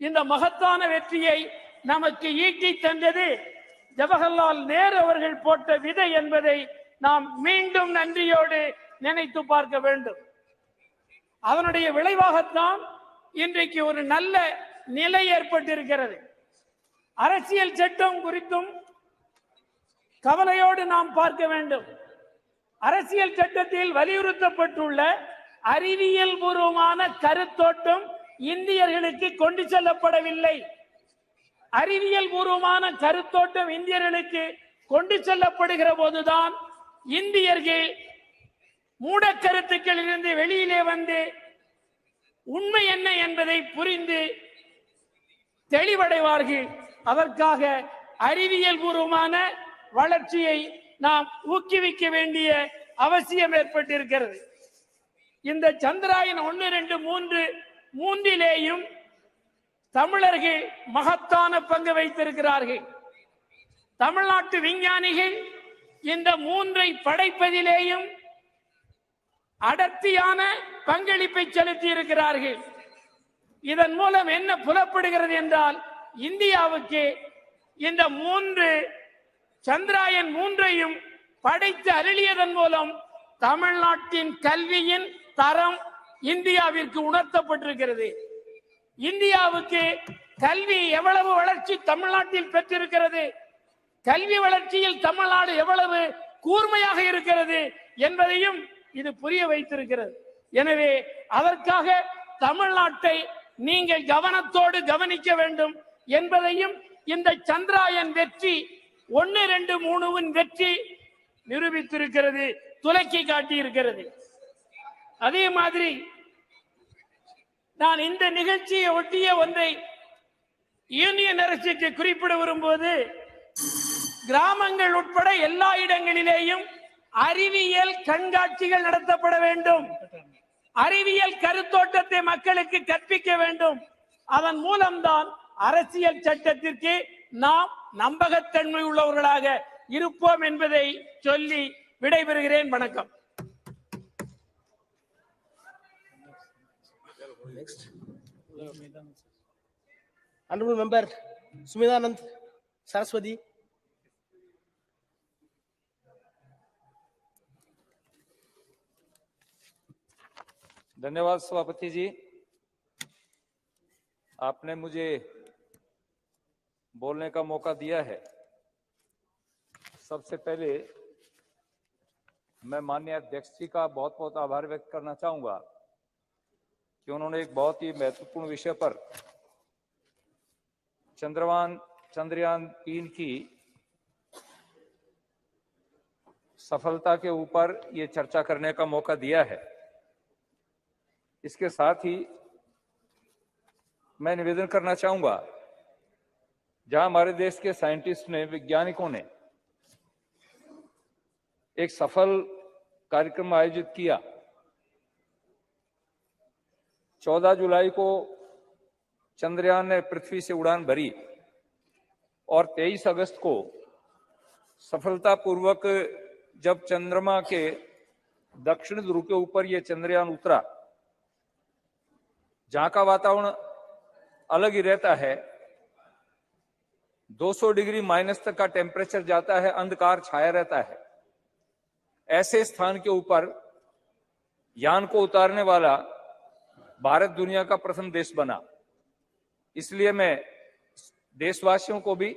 இந்த மகத்தான வெற்றியை நமக்கு ஈட்டி தந்தது ஜவஹர்லால் நேரு அவர்கள் போட்ட விதை என்பதை நாம் மீண்டும் நன்றியோடு நினைத்து பார்க்க வேண்டும். அதனுடைய விளைவாகத்தான் இன்றைக்கு ஒரு நல்ல நிலை ஏற்பட்டிருக்கிறது. அரசியல் சட்டம் குறித்தும் கவலையோடு நாம் பார்க்க வேண்டும். அரசியல் சட்டத்தில் வலியுறுத்தப்பட்டுள்ள அறிவியல் பூர்வமான கருத்தோட்டம் இந்தியர்களுக்கு கொண்டு செல்லப்படவில்லை. அறிவியல் பூர்வமான கருத்தோட்டம் இந்தியர்களுக்கு கொண்டு செல்லப்படுகிற போதுதான் இந்தியர்கள் மூட கருத்துக்களிலிருந்து வெளியிலே வந்து உண்மை என்ன என்பதை புரிந்து தெளிவடைவார்கள். அதற்காக அறிவியல் பூர்வமான வளர்ச்சியை நாம் ஊக்குவிக்க வேண்டிய அவசியம் ஏற்பட்டிருக்கிறது. இந்த சந்திராயன் 1, 2, 3 மூன்றிலேயும் தமிழர்கள் மகத்தான பங்கு வைத்திருக்கிறார்கள். தமிழ்நாட்டு விஞ்ஞானிகள் இந்த 3ஐ படைப்பதிலேயும் அடர்த்தியான பங்களிப்பை செலுத்தி இருக்கிறார்கள். இதன் மூலம் என்ன புலப்படுகிறது என்றால் இந்தியாவுக்கு இந்த 3 சந்திராயன் 3ஐயும் படைத்து அருளியதன் மூலம் தமிழ்நாட்டின் கல்வியின் தரம் இந்தியாவிற்கு உணர்த்தப்பட்டிருக்கிறது. இந்தியாவுக்கு கல்வி எவ்வளவு வளர்ச்சி தமிழ்நாட்டில் பெற்றிருக்கிறது, கல்வி வளர்ச்சியில் தமிழ்நாடு எவ்வளவு கூர்மையாக இருக்கிறது என்பதையும் இது புரிய வைத்திருக்கிறது. எனவே அதற்காக தமிழ்நாட்டை நீங்கள் கவனத்தோடு கவனிக்க வேண்டும் என்பதையும் இந்த சந்திராயன் வெற்றி 1, 2, 3 வெற்றி நிரூபித்திருக்கிறது, துலக்கி காட்டி இருக்கிறது. அதே மாதிரி நான் இந்த நிகழ்ச்சியை ஒட்டிய ஒன்றை யூனியன் அரசுக்கு குறிப்பிட வரும்போது, கிராமங்கள் உட்பட எல்லா இடங்களிலேயும் அறிவியல் கண்காட்சிகள் நடத்தப்பட வேண்டும். அறிவியல் கருத்தோட்டத்தை மக்களுக்கு கற்பிக்க வேண்டும். அதன் மூலம்தான் அரசியல் சட்டத்திற்கு நாம் நம்பகத்தன்மை உள்ளவர்களாக இருப்போம் என்பதை சொல்லி விடைபெறுகிறேன். வணக்கம். Honorable Member Sumidanand Saraswati. धन्यवाद सभापति जी, आपने मुझे बोलने का मौका दिया है। सबसे पहले मैं माननीय अध्यक्ष जी का बहुत बहुत आभार व्यक्त करना चाहूंगा कि उन्होंने एक बहुत ही महत्वपूर्ण विषय पर चंद्रयान 3 की सफलता के ऊपर ये चर्चा करने का मौका दिया है। इसके साथ ही मैं निवेदन करना चाहूंगा, जहां हमारे देश के साइंटिस्ट ने, वैज्ञानिकों ने एक सफल कार्यक्रम आयोजित किया। 14 जुलाई को चंद्रयान ने पृथ्वी से उड़ान भरी और 23 अगस्त को सफलतापूर्वक जब चंद्रमा के दक्षिण ध्रुव के ऊपर यह चंद्रयान उतरा, जहां का वातावरण अलग ही रहता है, 200 डिग्री माइनस तक का टेम्परेचर जाता है, अंधकार छाया रहता है। ऐसे स्थान के ऊपर यान को उतारने वाला भारत दुनिया का प्रथम देश बना। इसलिए मैं देशवासियों को भी,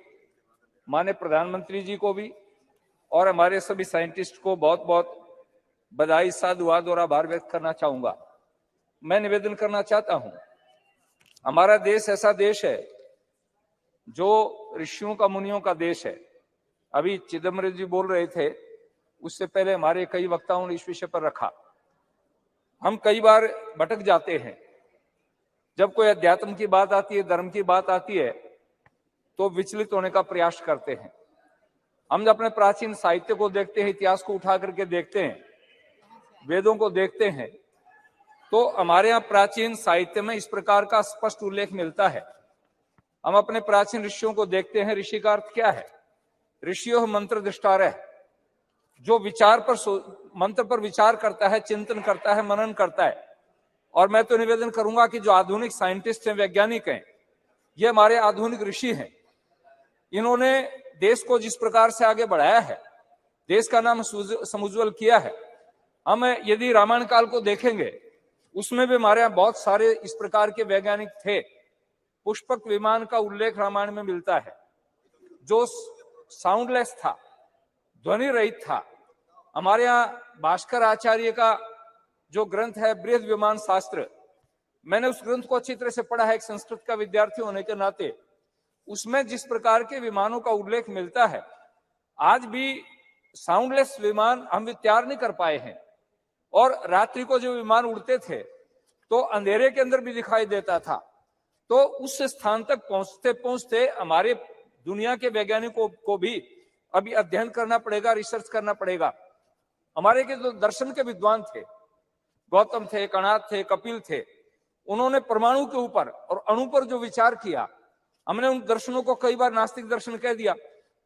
माननीय प्रधानमंत्री जी को भी और हमारे सभी साइंटिस्ट को बहुत बहुत बधाई, साधुवाद और आभार व्यक्त करना चाहूंगा। मैं निवेदन करना चाहता हूं, हमारा देश ऐसा देश है जो ऋषियों का, मुनियों का देश है। अभी चिदम्बरम जी बोल रहे थे, उससे पहले हमारे कई वक्ताओं ने इस विषय पर रखा। हम कई बार भटक जाते हैं, जब कोई अध्यात्म की बात आती है, धर्म की बात आती है, तो विचलित होने का प्रयास करते हैं। हम जब अपने प्राचीन साहित्य को देखते हैं, इतिहास को उठा करके देखते हैं, वेदों को देखते हैं, तो हमारे यहाँ प्राचीन साहित्य में इस प्रकार का स्पष्ट उल्लेख मिलता है। हम अपने प्राचीन ऋषियों को देखते हैं। ऋषि का अर्थ क्या है? ऋषियों मंत्र दृष्टारः, जो विचार पर, मंत्र पर विचार करता है, चिंतन करता है, मनन करता है। और मैं तो निवेदन करूंगा कि जो आधुनिक साइंटिस्ट हैं, वैज्ञानिक हैं, ये हमारे आधुनिक ऋषि हैं। इन्होंने देश को जिस प्रकार से आगे बढ़ाया है, देश का नाम समुज्वल किया है। हम यदि रामायण काल को देखेंगे, उसमें भी हमारे यहाँ बहुत सारे इस प्रकार के वैज्ञानिक थे। पुष्पक विमान का उल्लेख रामायण में मिलता है, जो साउंडलेस था, ध्वनि रहित था। हमारे यहाँ भास्कर आचार्य का जो ग्रंथ है बृहद विमान शास्त्र, मैंने उस ग्रंथ को अच्छी तरह से पढ़ा है एक संस्कृत का विद्यार्थी होने के नाते। उसमें जिस प्रकार के विमानों का उल्लेख मिलता है, आज भी साउंडलेस विमान हम तैयार नहीं कर पाए हैं। और रात्रि को जो विमान उड़ते थे तो अंधेरे के अंदर भी दिखाई देता था। तो उस स्थान तक पहुंचते पहुंचते हमारे दुनिया के वैज्ञानिकों को भी अभी अध्ययन करना पड़ेगा, रिसर्च करना पड़ेगा। हमारे के जो दर्शन के विद्वान थे, गौतम थे, कणाद थे, कपिल थे, उन्होंने परमाणु के ऊपर और अणु पर जो विचार किया, हमने उन दर्शनों को कई बार नास्तिक दर्शन कह दिया।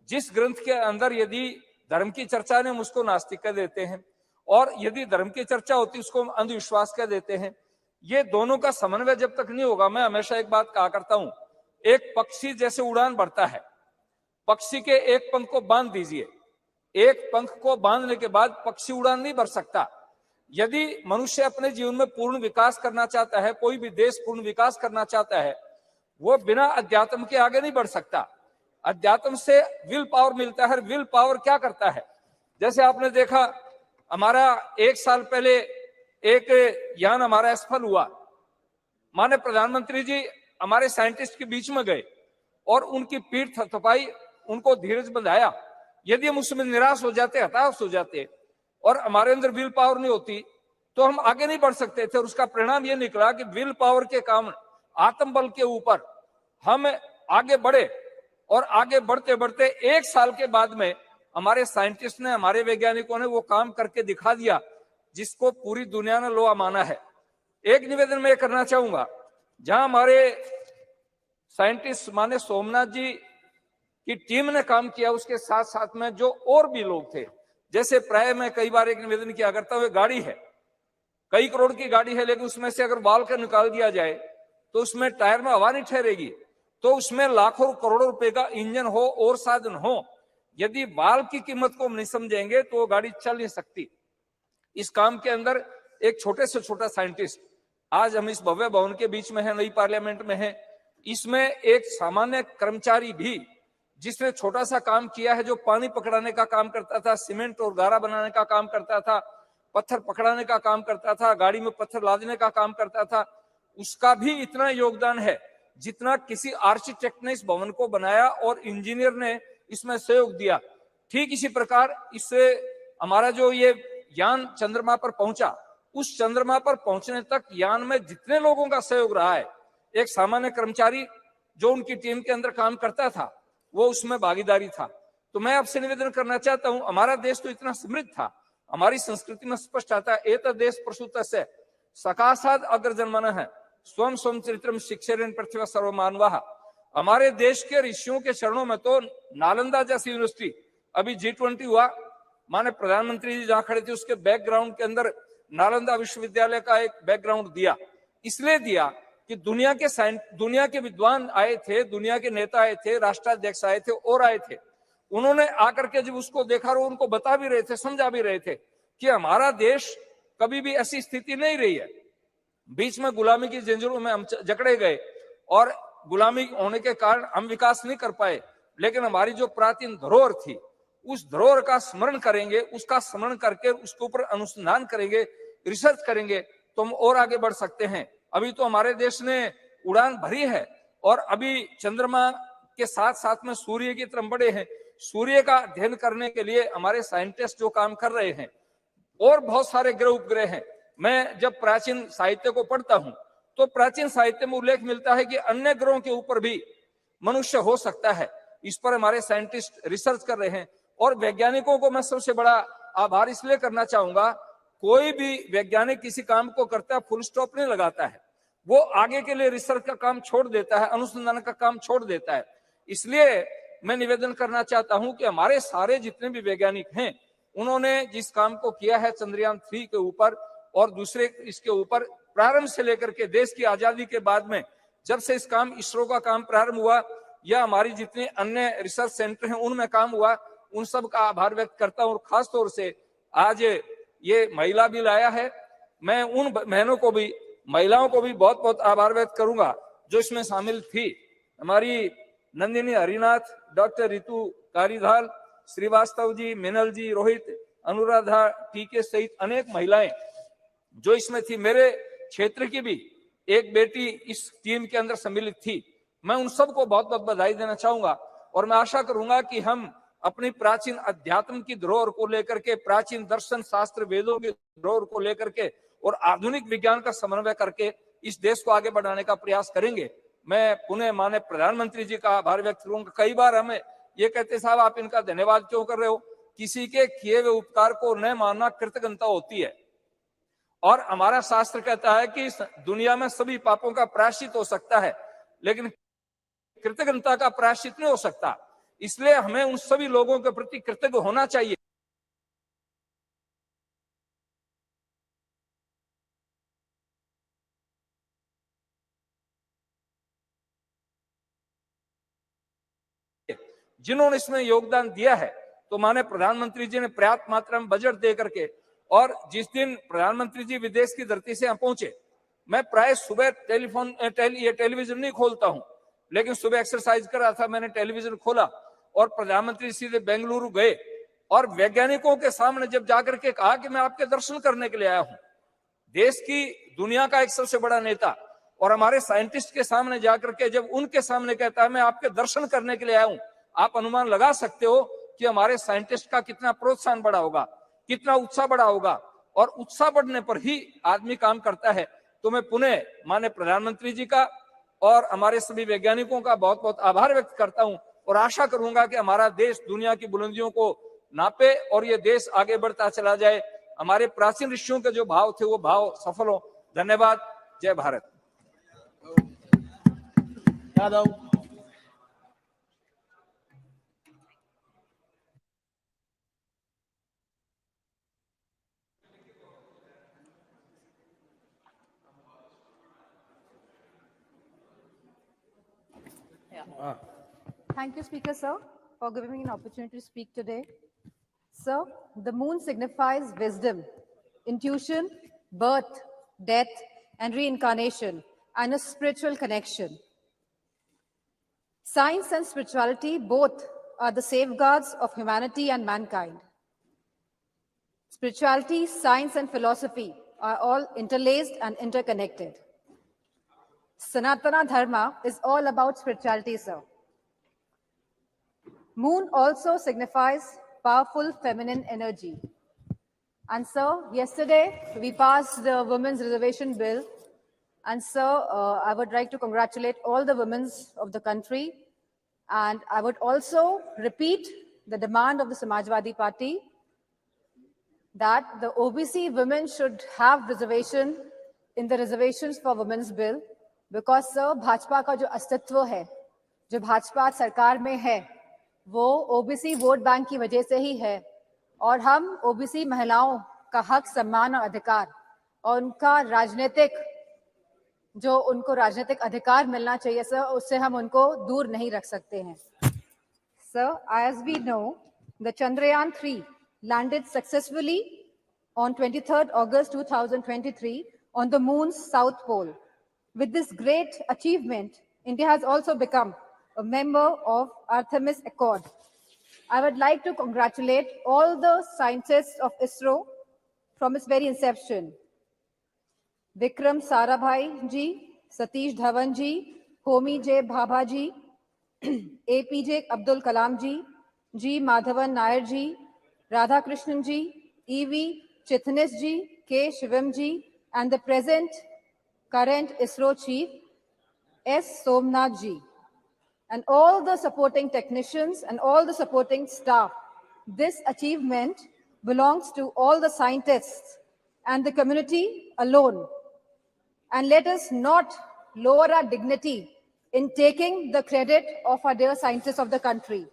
जिस ग्रंथ के अंदर यदि धर्म की चर्चा ने, हम उसको नास्तिक कह देते हैं, और यदि धर्म की चर्चा होती उसको हम अंधविश्वास कह देते हैं। ये दोनों का समन्वय जब तक नहीं होगा, मैं हमेशा एक बात कहा करता हूं, एक पक्षी जैसे उड़ान भरता है, पक्षी के एक पंख को बांध दीजिए, एक पंख को बांधने के बाद पक्षी उड़ान नहीं भर सकता। यदि मनुष्य अपने जीवन में पूर्ण विकास करना चाहता है, कोई भी देश पूर्ण विकास करना चाहता है, वो बिना अध्यात्म के आगे नहीं बढ़ सकता। अध्यात्म से विल पावर मिलता है। विल पावर क्या करता है? जैसे आपने देखा, हमारा 1 साल पहले एक यान हमारा असफल हुआ। माननीय प्रधानमंत्री जी हमारे साइंटिस्ट के बीच में गए और उनकी पीठ थपथपाई, उनको धीरज बंधाया। यदि हम उसमें निराश हो जाते, हताश हो जाते और हमारे अंदर विल पावर नहीं होती, तो हम आगे नहीं बढ़ सकते थे। और उसका परिणाम ये निकला कि विल पावर के कारण, आत्मबल के ऊपर हम आगे बढ़े, और आगे बढ़ते बढ़ते 1 साल के बाद में हमारे साइंटिस्ट ने, हमारे वैज्ञानिकों ने वो काम करके दिखा दिया जिसको पूरी दुनिया ने लोहा माना है। एक निवेदन मैं करना चाहूंगा, जहां हमारे साइंटिस्ट माने सोमनाथ जी की टीम ने काम किया, उसके साथ साथ में जो और भी लोग थे, जैसे प्राय मैं कई बार एक निवेदन किया करता हूं, गाड़ी है, कई करोड़ की गाड़ी है, लेकिन उसमें से अगर बाल का निकाल दिया जाए तो उसमें टायर में हवा नहीं ठहरेगी। तो उसमें लाखों करोड़ों रुपए का इंजन हो और साधन हो, यदि बाल की कीमत को हम नहीं समझेंगे तो वो गाड़ी चल नहीं सकती। इस काम के अंदर एक छोटे से छोटा साइंटिस्ट, आज हम इस भव्य भवन के बीच में है, नई पार्लियामेंट में है, इसमें एक सामान्य कर्मचारी भी जिसने छोटा सा काम किया है, जो पानी पकड़ाने का काम करता था, सीमेंट और गारा बनाने का काम करता था, पत्थर पकड़ाने का काम करता था, गाड़ी में पत्थर लादने का काम करता था, उसका भी इतना योगदान है जितना किसी आर्किटेक्ट ने इस भवन को बनाया और इंजीनियर ने इसमें सहयोग दिया। ठीक इसी प्रकार इससे हमारा जो ये यान चंद्रमा पर पहुंचा, उस चंद्रमा पर पहुंचने तक यान में जितने लोगों का सहयोग रहा है, एक सामान्य कर्मचारी जो उनकी टीम के अंदर काम करता था, वो उसमें भागीदारी था। तो मैं आपसे निवेदन करना चाहता हूं, हमारा देश तो इतना समृद्ध था, हमारी संस्कृति में स्पष्ट आता है, एतद् देश प्रसूतस्य सकाशाद अग्रजन्मन है स्वयं स्वयं चरित्रम शिक्षेरन पृथ्वी सर्वमानवाः। हमारे देश के ऋषियों के चरणों में तो नालंदा जैसी यूनिवर्सिटी, अभी G20 हुआ, माने प्रधानमंत्री जी जहां खड़े थे उसके बैकग्राउंड के अंदर नालंदा विश्वविद्यालय का एक बैकग्राउंड दिया, इसलिए दिया कि दुनिया के विद्वान आए थे, दुनिया के नेता आए थे, राष्ट्राध्यक्ष आए थे और आए थे। उन्होंने आकर के जब उसको देखा और उनको बता भी रहे थे, समझा भी रहे थे कि हमारा देश कभी भी ऐसी स्थिति नहीं रही है, बीच में गुलामी की जंजीरों में हम जकड़े गए और गुलामी होने के कारण हम विकास नहीं कर पाए, लेकिन हमारी जो प्राचीन धरोहर थी, उस धरोहर का स्मरण करेंगे, उसका स्मरण करके उसके ऊपर अनुसंधान करेंगे, रिसर्च करेंगे तो हम और आगे बढ़ सकते हैं। अभी तो हमारे देश ने उड़ान भरी है और अभी चंद्रमा के साथ साथ में सूर्य की तरफ बढ़े हैं। सूर्य का अध्ययन करने के लिए हमारे साइंटिस्ट जो काम कर रहे हैं, और बहुत सारे ग्रह उपग्रह हैं। मैं जब प्राचीन साहित्य को पढ़ता हूं तो प्राचीन साहित्य में उल्लेख मिलता है कि अन्य ग्रहों के ऊपर भी मनुष्य हो सकता है। इस पर हमारे साइंटिस्ट रिसर्च कर रहे हैं और वैज्ञानिकों को मैं सबसे बड़ा आभार इसलिए करना चाहूंगा, कोई भी वैज्ञानिक किसी काम को करता है फुल स्टॉप नहीं लगाता है, वो आगे के लिए रिसर्च का काम छोड़ देता है, अनुसंधान का काम छोड़ देता है। इसलिए मैं निवेदन करना चाहता हूं कि हमारे सारे जितने भी वैज्ञानिक हैं, उन्होंने जिस काम को किया है चंद्रयान 3 के ऊपर और दूसरे इसके ऊपर, प्रारंभ से लेकर के देश की आजादी के बाद में जब से इस काम इसरो का काम प्रारंभ हुआ या हमारी जितने अन्य रिसर्च सेंटर हैं उनमें काम हुआ, उन सब का आभार व्यक्त करता हूं। और खास तौर से आज ये महिला बिल आया है, मैं उन बहनों को भी, महिलाओं को भी बहुत बहुत आभार व्यक्त करूंगा जो इसमें शामिल थी। हमारी नंदिनी हरिनाथ, डॉक्टर रितु कारीधाल, श्रीवास्तव जी, मिनल जी, रोहित, अनुराधा टीके सहित अनेक महिलाएं जो इसमें थी। मेरे क्षेत्र की भी एक बेटी इस टीम के अंदर सम्मिलित थी। मैं उन सबको बहुत बहुत बधाई देना चाहूंगा और मैं आशा करूंगा कि हम अपनी प्राचीन अध्यात्म की धरोहर को लेकर के, प्राचीन दर्शन शास्त्र वेदों की धरोहर को लेकर के और आधुनिक विज्ञान का समन्वय करके इस देश को आगे बढ़ाने का प्रयास करेंगे। मैं पुनः माननीय प्रधानमंत्री जी का आभार व्यक्त करूंगा। कई बार हमें ये कहते साहब आप इनका धन्यवाद क्यों कर रहे हो, किसी के किए हुए उपकार को न मानना कृतज्ञता होती है। और हमारा शास्त्र कहता है कि दुनिया में सभी पापों का प्रायश्चित हो सकता है, लेकिन कृतज्ञता का प्रायश्चित नहीं हो सकता। इसलिए हमें उन सभी लोगों के प्रति कृतज्ञ होना चाहिए। जिन्होंने इसमें योगदान दिया है, तो माननीय प्रधानमंत्री जी ने पर्याप्त मात्रा में बजट दे करके, और जिस दिन प्रधानमंत्री जी विदेश की धरती से यहाँ पहुंचे, मैं प्राय सुबह टेलीविजन नहीं खोलता हूं, लेकिन सुबह एक्सरसाइज कर रहा था, मैंने टेलीविजन खोला और प्रधानमंत्री सीधे बेंगलुरु गए और वैज्ञानिकों के सामने जब जाकर के कहा कि मैं आपके दर्शन करने के लिए आया हूं। देश की, दुनिया का एक सबसे बड़ा नेता और हमारे साइंटिस्ट के सामने जाकर के जब उनके सामने कहता है मैं आपके दर्शन करने के लिए आया हूं, आप अनुमान लगा सकते हो कि हमारे साइंटिस्ट का कितना प्रोत्साहन बढ़ा होगा, कितना उत्साह बढ़ा होगा। और उत्साह बढ़ने पर ही आदमी काम करता है। तो मैं पुनः माननीय प्रधानमंत्री जी का और हमारे सभी वैज्ञानिकों का बहुत बहुत आभार व्यक्त करता हूं और आशा करूंगा कि हमारा देश दुनिया की बुलंदियों को नापे और ये देश आगे बढ़ता चला जाए। हमारे प्राचीन ऋषियों के जो भाव थे वो भाव सफल हो। धन्यवाद। जय Bharat. Yadav. Thank you, Speaker, sir, for giving me an opportunity to speak today. Sir, the moon signifies wisdom, intuition, birth, death, and reincarnation, and a spiritual connection. Science and spirituality both are the safeguards of humanity and mankind. Spirituality, science, and philosophy are all interlaced and interconnected. Sanatana Dharma is all about spirituality, sir. Moon also signifies powerful feminine energy. And sir, yesterday we passed the Women's Reservation Bill. And sir, I would like to congratulate all the women of the country. And I would also repeat the demand of the Samajwadi Party that the OBC women should have reservation in the reservations for women's bill, because sir, Bhajpa का जो अस्तित्व है, जो भाजपा सरकार में है, वो OBC vote bank की वजह से ही है। और हम ओबीसी महिलाओं का हक, सम्मान और अधिकार और उनका उनको राजनीतिक अधिकार मिलना चाहिए सर, उससे हम उनको दूर नहीं रख सकते हैं। Sir, as we know, the Chandrayaan 3 landed successfully on 23rd August 2023 on the moon's south pole. With this great achievement, India has also become a member of Artemis Accord. I would like to congratulate all the scientists of ISRO from its very inception. Vikram Sarabhai ji, Satish Dhawan ji, Homi J. Bhabha ji, APJ Abdul Kalam ji, G. Madhavan Nair ji, Radha Krishnan ji, E.V. Chitnis ji, K. Shivam ji, and the current ISRO chief, S. Somnath ji, and all the supporting technicians and all the supporting staff. This achievement belongs to all the scientists and the community alone. And let us not lower our dignity in taking the credit of our dear scientists of the country.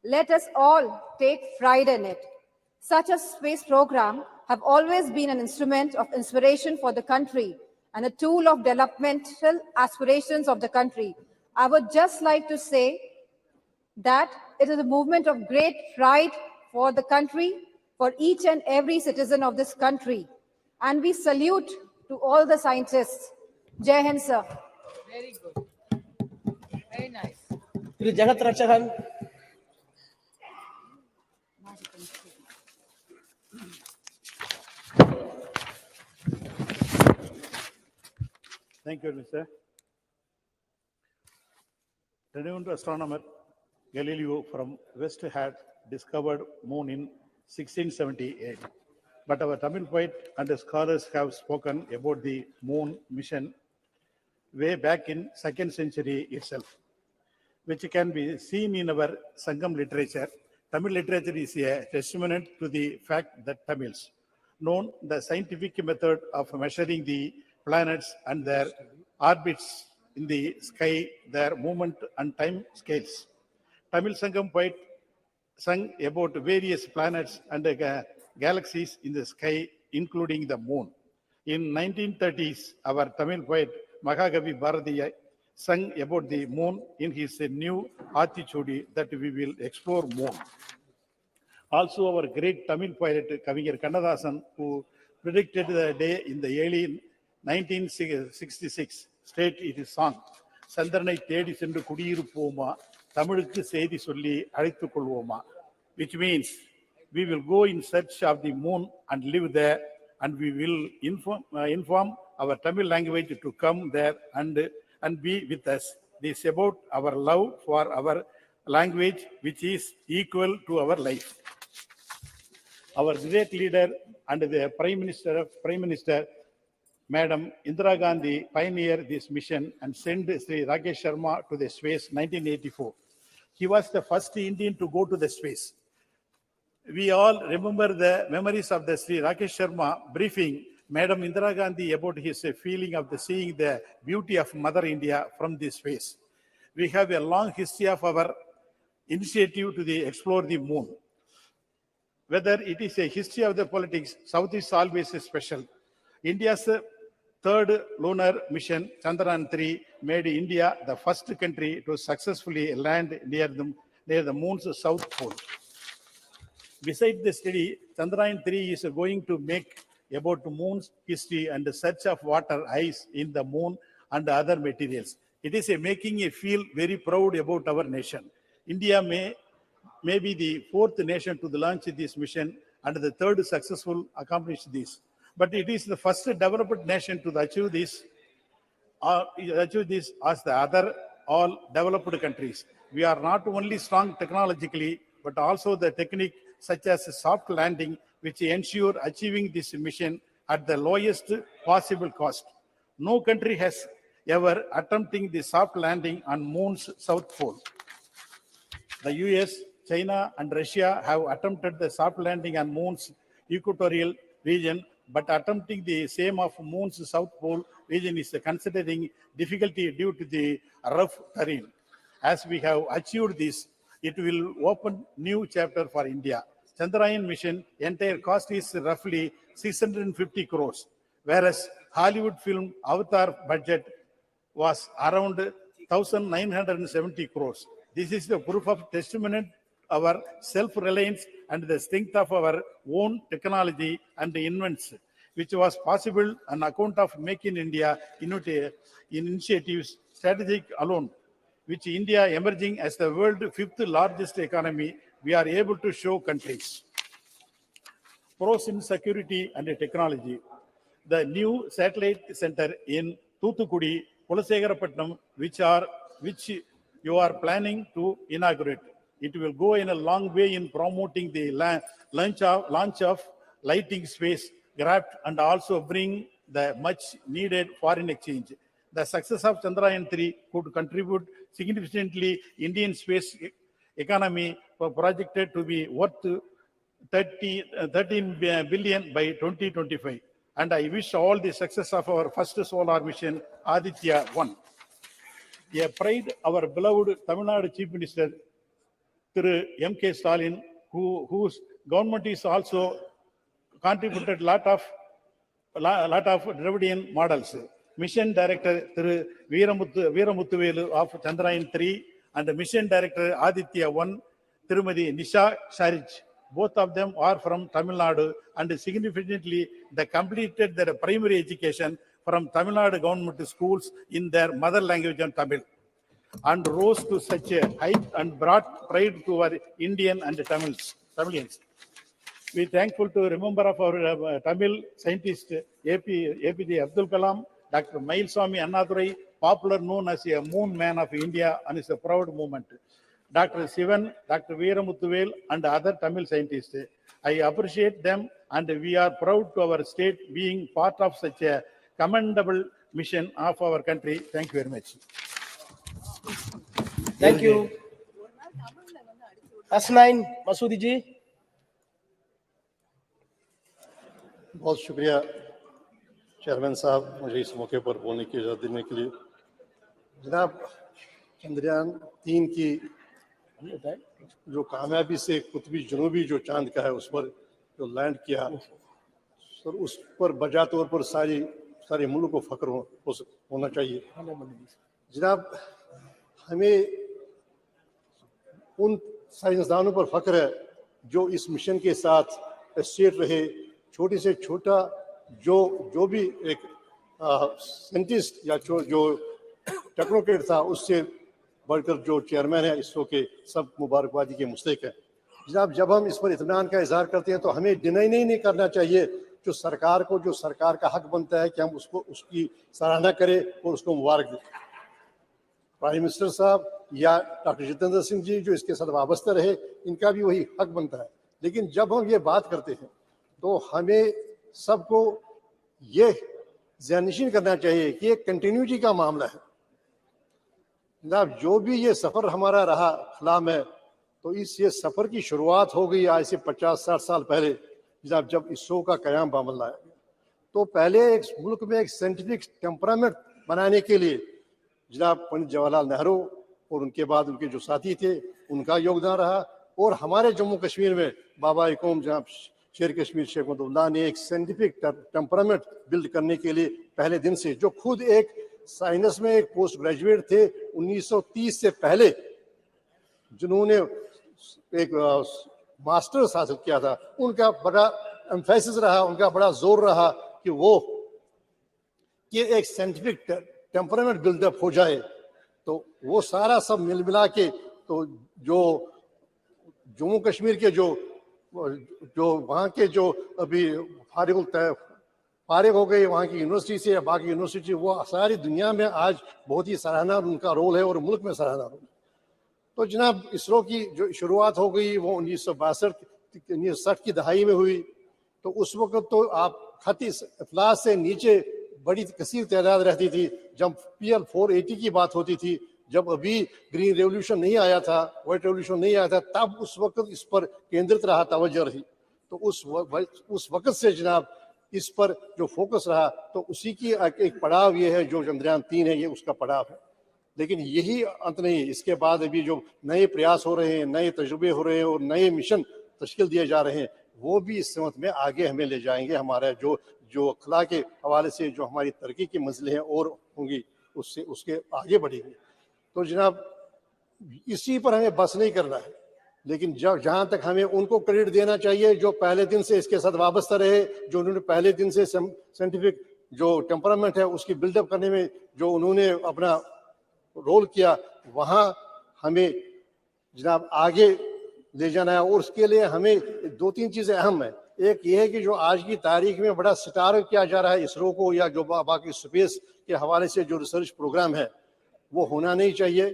Let us all take pride in it. Such a space program have always been an instrument of inspiration for the country and a tool of developmental aspirations of the country. I would just like to say that it is a movement of great pride for the country, for each and every citizen of this country. And we salute to all the scientists. Jai Hind, sir. Very good. Very nice. Jagat Rakshakan. Thank you, Mr. Renowned astronomer Galileo from West had discovered moon in 1678. But our Tamil poet and scholars have spoken about the moon mission way back in 2nd century itself, which can be seen in our Sangam literature. Tamil literature is a testament to the fact that Tamils known the scientific method of measuring the planets and their orbits in the sky, their movement and time scales. Tamil Sangam poet sung about various planets and galaxies in the sky, including the moon. In 1930s, our Tamil poet Mahagavi Bharatiya sung about the moon in his new Aathichudi that we will explore moon. Also, our great Tamil poet Kaviyar Kannadasan, who predicted the day in the early 1966, stated in his song, Sandranai Tedi Sendu Kudiyirupoma, Tamilukku Seidi Solli Alizhthuk Kolvoma, which means we will go in search of the moon and live there, and we will inform our Tamil language to come there and be with us. This is about our love for our language, which is equal to our life. our great leader and the Prime Minister, Madam Indira Gandhi, pioneered this mission and sent Sri Rakesh Sharma to the space 1984. He was the first Indian to go to the space. We all remember the memories of the Sri Rakesh Sharma briefing Madam Indira Gandhi about his feeling of seeing the beauty of Mother India from this space. We have a long history of our initiative to explore the moon. Whether it is a history of the politics, South is always special. India's third lunar mission, Chandrayaan 3, made India the first country to successfully land near the moon's south pole. Besides the study, Chandrayaan 3 is going to make about moon's history and the search of water, ice in the moon and other materials. It is making me feel very proud about our nation. India may be the fourth nation to launch this mission and the third successful accomplish this. But it is the first developed nation to achieve this as the other all developed countries. We are not only strong technologically, but also the technique such as soft landing, which ensure achieving this mission at the lowest possible cost. No country has ever attempting the soft landing on moon's south pole. The US, China, and Russia have attempted the soft landing on moon's equatorial region, but attempting the same of moon's south pole region is considering difficulty due to the rough terrain. As we have achieved this, it will open new chapter for India. Chandrayaan mission entire cost is roughly 650 crores, whereas Hollywood film Avatar budget was around 1,970 crores. This is the proof of testament our self-reliance and the strength of our own technology and invents, which was possible on account of Make in India initiatives strategic alone, which India emerging as the world's fifth largest economy, we are able to show countries. Pros in security and technology. The new satellite center in Thoothukudi, Kulasegarapatnam, which you are planning to inaugurate. It will go in a long way in promoting the launch of lighting space craft and also bring the much needed foreign exchange. The success of Chandrayaan 3 could contribute significantly Indian space economy projected to be worth 13 billion by 2025. And I wish all the success of our first solar mission, Aditya 1. A pride, our beloved Tamil Nadu Chief Minister, Thiru M.K. Stalin, whose government is also contributed lot of Dravidian models. Mission Director Thiru Veeramuthuvelu of Chandrayaan 3 and Mission Director Aditya 1, Tirumadi Nisha Sharij. Both of them are from Tamil Nadu and significantly they completed their primary education from Tamil Nadu government schools in their mother language and Tamil, and rose to such a height and brought pride to our Indian and Tamilians. We are thankful to remember of our Tamil scientist APJ Abdul Kalam, Dr. Mailswamy Annadurai, popular known as a moon man of India, and is a proud moment. Dr. Sivan, Dr. Veeramuthuvel, and other Tamil scientists. I appreciate them, and we are proud to our state being part of such a commendable mission of our country. Thank you very much. Thank you. S9 Masoodi ji. बहुत शुक्रिया chairman साहब मुझे इस मौके पर बोलने की इजाज़त देने के लिए। जनाब, चंद्रयान 3 की जो कामयाबी से कुतबी जनूबी जो चांद का है उस पर जो लैंड किया, सर उस पर बजा तौर पर सारे मुल्क को फख्र होना चाहिए। जनाब, हमें उन साइंसदानों पर फख्र है जो इस मिशन के साथ एसोसिएट रहे, छोटे से छोटा जो भी एक साइंटिस्ट या जो टेक्नोक्रेट था उससे बढ़कर जो चेयरमैन है इसरो के, सब मुबारकबादी के मुस्तहिक है। जनाब, जब हम इस पर इत्मीनान का इजहार करते हैं तो हमें डिनाई नहीं करना चाहिए जो सरकार का हक बनता है कि हम उसकी सराहना करें और उसको मुबारक दें। प्राइम मिनिस्टर साहब या डॉक्टर जितेंद्र सिंह जी जो इसके साथ वाबस्ता रहे, इनका भी वही हक बनता है लेकिन जब हम ये बात करते हैं तो हमें सबको ये ज़हननशीन करना चाहिए कि एक कंटिन्यूटी का मामला है। जनाब, जो भी ये सफ़र हमारा रहा खला में, तो ये सफ़र की शुरुआत हो गई आज से 50-60 साल पहले, जनाब, जब इसरो का क़याम बामल लाया गया। तो पहले एक मुल्क में एक साइंटिफिक टेम्परामेंट बनाने के लिए जनाब पंडित जवाहरलाल नेहरू और उनके बाद उनके जो साथी थे उनका योगदान रहा, और हमारे जम्मू कश्मीर में बाबा कौम जनाब शेर कश्मीर शेख मुहम्मद ने एक साइंटिफिक टेम्परामेंट बिल्ड करने के लिए पहले दिन से, जो खुद एक साइंस में एक पोस्ट ग्रेजुएट थे 1930 से पहले, जिन्होंने एक मास्टर्स हासिल किया था, उनका बड़ा एम्फेसिस रहा, उनका बड़ा जोर रहा कि वो कि एक साइंटिफिक टेम्परामेंट बिल्डअप हो जाए। तो वो सारा सब मिल मिला के, तो जो जम्मू कश्मीर के जो वहाँ के जो अभी फारिग हो गए वहाँ की यूनिवर्सिटी से या बाकी यूनिवर्सिटी, वो सारी दुनिया में आज बहुत ही सराहना उनका रोल है और मुल्क में सराहना रोल है। तो जनाब, इसरो की जो शुरुआत हो गई वो 1962-1960 की दहाई में हुई। तो उस वक्त तो आप खती अफलास से नीचे बड़ी कसीर तादाद रहती थी। जब PL 480 की बात होती थी, जब अभी ग्रीन रेवोल्यूशन नहीं आया था, व्हाइट रेवोल्यूशन नहीं आया था, तब उस वक्त इस पर केंद्रित रहा, तवज्जो रही। तो उस वक्त से जनाब इस पर जो फोकस रहा, तो उसी की एक पड़ाव ये है जो चंद्रयान 3 है, ये उसका पड़ाव है। लेकिन यही अंत नहीं, इसके बाद अभी जो नए प्रयास हो रहे हैं, नए तजुर्बे हो रहे हैं और नए मिशन तश्कील दिए जा रहे हैं, वो भी इस समत में आगे हमें ले जाएंगे। हमारा जो अखला के हवाले से जो हमारी तरक्की की मंजिलें हैं और होंगी, उससे उसके आगे बढ़ेंगे। तो जनाब, इसी पर हमें बस नहीं करना है, लेकिन जहाँ तक हमें उनको क्रेडिट देना चाहिए जो पहले दिन से इसके साथ वाबस्ता रहे, जो उन्होंने पहले दिन से साइंटिफिक जो टेम्परामेंट है उसकी बिल्डअप करने में जो उन्होंने अपना रोल किया, वहाँ हमें जनाब आगे ले जाना है। और उसके लिए हमें 2-3 चीज़ें अहम है। एक ये है कि जो आज की तारीख में बड़ा सितारा किया जा रहा है इसरो को, या जो बाकी स्पेस के हवाले से जो रिसर्च प्रोग्राम है, वो होना नहीं चाहिए।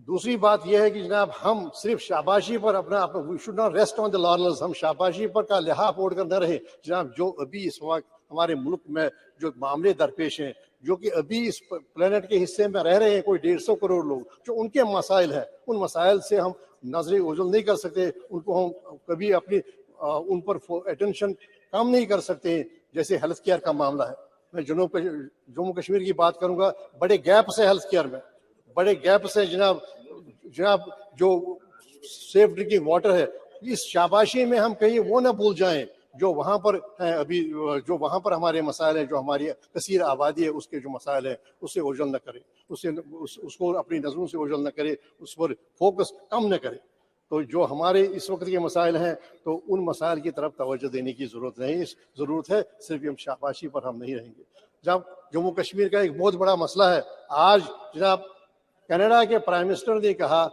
दूसरी बात यह है कि जनाब, हम सिर्फ शाबाशी पर अपना we should not rest on the laurels, हम शाबाशी पर का लिहाफ ओढ़ कर न रहे। जनाब, जो अभी इस वक्त हमारे मुल्क में जो मामले दरपेश हैं, जो कि अभी इस प्लेनेट के हिस्से में रह रहे हैं कोई 150 करोड़ लोग, जो उनके मसाइल हैं, उन मसाइल से हम नजरें ओझल नहीं कर सकते, उनको हम कभी अपनी उन पर अटेंशन कम नहीं कर सकते। जैसे हेल्थ केयर का मामला है, मैं जम्मू कश्मीर की बात करूंगा, बड़े गैप से हेल्थ केयर में, बड़े गैप से जनाब जो सेफ ड्रिंकिंग वाटर है, इस शाबाशी में हम कहीं वो ना भूल जाएं जो वहाँ पर हैं अभी, जो वहाँ पर हमारे मसाइल हैं, जो हमारी कसीर आबादी है उसके जो मसाइल हैं, उससे ओझल न करें, उसको अपनी नज़रों से ओझल न करें, उस पर फोकस कम न करें। तो जो हमारे इस वक्त के मसाइल हैं, तो उन मसाइल की तरफ तवज्जो देने की ज़रूरत नहीं, ज़रूरत है सिर्फ हम शाबाशी पर हम नहीं रहेंगे। जब जम्मू कश्मीर का एक बहुत बड़ा मसला है, आज जनाब कनाडा के प्राइम मिनिस्टर ने कहा,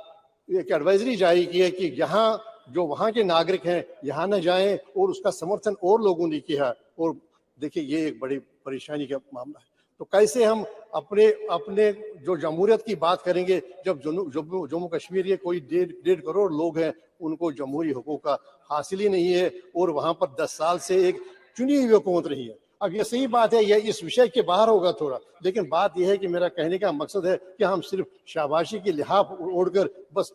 एक एडवाइजरी जारी की है कि यहाँ जो वहाँ के नागरिक हैं यहाँ न जाएं, और उसका समर्थन और लोगों ने किया। और देखिए, ये एक बड़ी परेशानी का मामला है। तो कैसे हम अपने जो जमहूरियत की बात करेंगे, जब जम्मू कश्मीर के कोई 1.5 करोड़ लोग हैं, उनको जमहूरी हुकूक का हासिल ही नहीं है, और वहाँ पर 10 साल से एक चुनी हुई हुकूमत रही है। अब ये सही बात है, यह इस विषय के बाहर होगा थोड़ा, लेकिन बात यह है कि मेरा कहने का मकसद है कि हम सिर्फ शाबाशी की लिहाफ ओढ़कर बस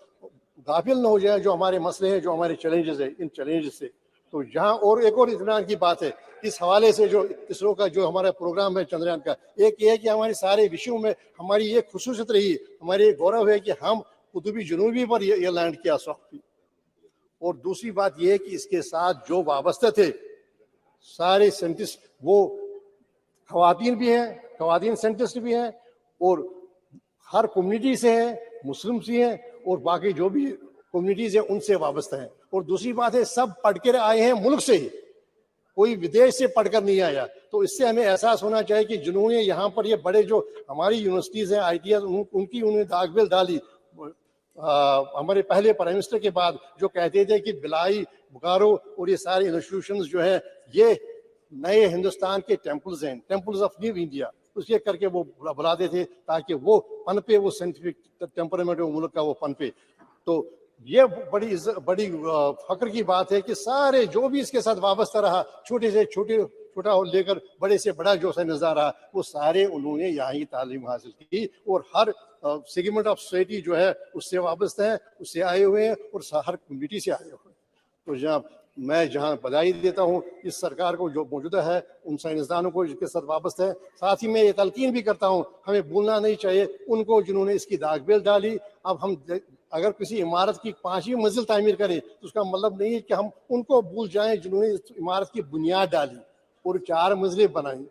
गाफिल न हो जाए जो हमारे मसले हैं, जो हमारे चैलेंजेस हैं, इन चैलेंजेस से। तो यहाँ और एक और इत्मीनान की बात है इस हवाले से, जो इसरो का जो हमारा प्रोग्राम है चंद्रयान का, एक ये है कि हमारे सारे विषयों में हमारी ये खुसूसियत रही, हमारे गौरव है कि हम कुतुबी जनूबी पर ये लैंड किया सौंपी। और दूसरी बात यह है कि इसके साथ जो वाबस्ते थे सारे साइंटिस्ट, वो खवातीन भी हैं, खवातीन साइंटिस्ट भी हैं, और हर कम्युनिटी से हैं, मुस्लिम से हैं, और बाकी जो भी कम्युनिटीज हैं उनसे वाबस्ता हैं। और दूसरी बात है, सब पढ़ कर आए हैं मुल्क से ही, कोई विदेश से पढ़कर नहीं आया। तो इससे हमें एहसास होना चाहिए कि जिन्होंने यहाँ पर ये बड़े जो हमारी यूनिवर्सिटीज़ हैं, ITIs, उनकी उन्होंने दागबिल डाली। हमारे पहले प्राइम मिनिस्टर के बाद जो कहते थे कि बिलाई, बुकारो और ये सारे इंस्टीट्यूशंस जो हैं, ये नए हिंदुस्तान के टेम्पल्स हैं, टेम्पल्स ऑफ न्यू इंडिया, उसके करके वो बुलाते थे ताकि वो पनपे, वो साइंटिफिक टेम्परामेंट वो मुल्क का वो पनपे। तो ये बड़ी फख्र की बात है कि सारे जो भी इसके साथ वाबस्ता रहा, छोटे से छोटा और लेकर बड़े से बड़ा जो साइंसदान रहा, वो सारे उन्होंने यहाँ ही तालीम हासिल की और हर सेगमेंट ऑफ सोसाइटी जो है उससे वाबस्ता है, उससे आए हुए हैं और हर कम्युनिटी से आए हुए हैं। तो मैं जहाँ बधाई देता हूँ इस सरकार को जो मौजूदा है, उन साइंसदानों को जिसके साथ वाबस्ता है। साथ ही मैं ये तलकीन भी करता हूँ, हमें भूलना नहीं चाहिए उनको जिन्होंने इसकी दागबेल डाली। अब हम अगर किसी इमारत की 5वीं मंजिल तामीर करें तो उसका मतलब नहीं है कि हम उनको भूल जाएं जिन्होंने इस इमारत की बुनियाद डाली और 4 मंजिलें बनाई।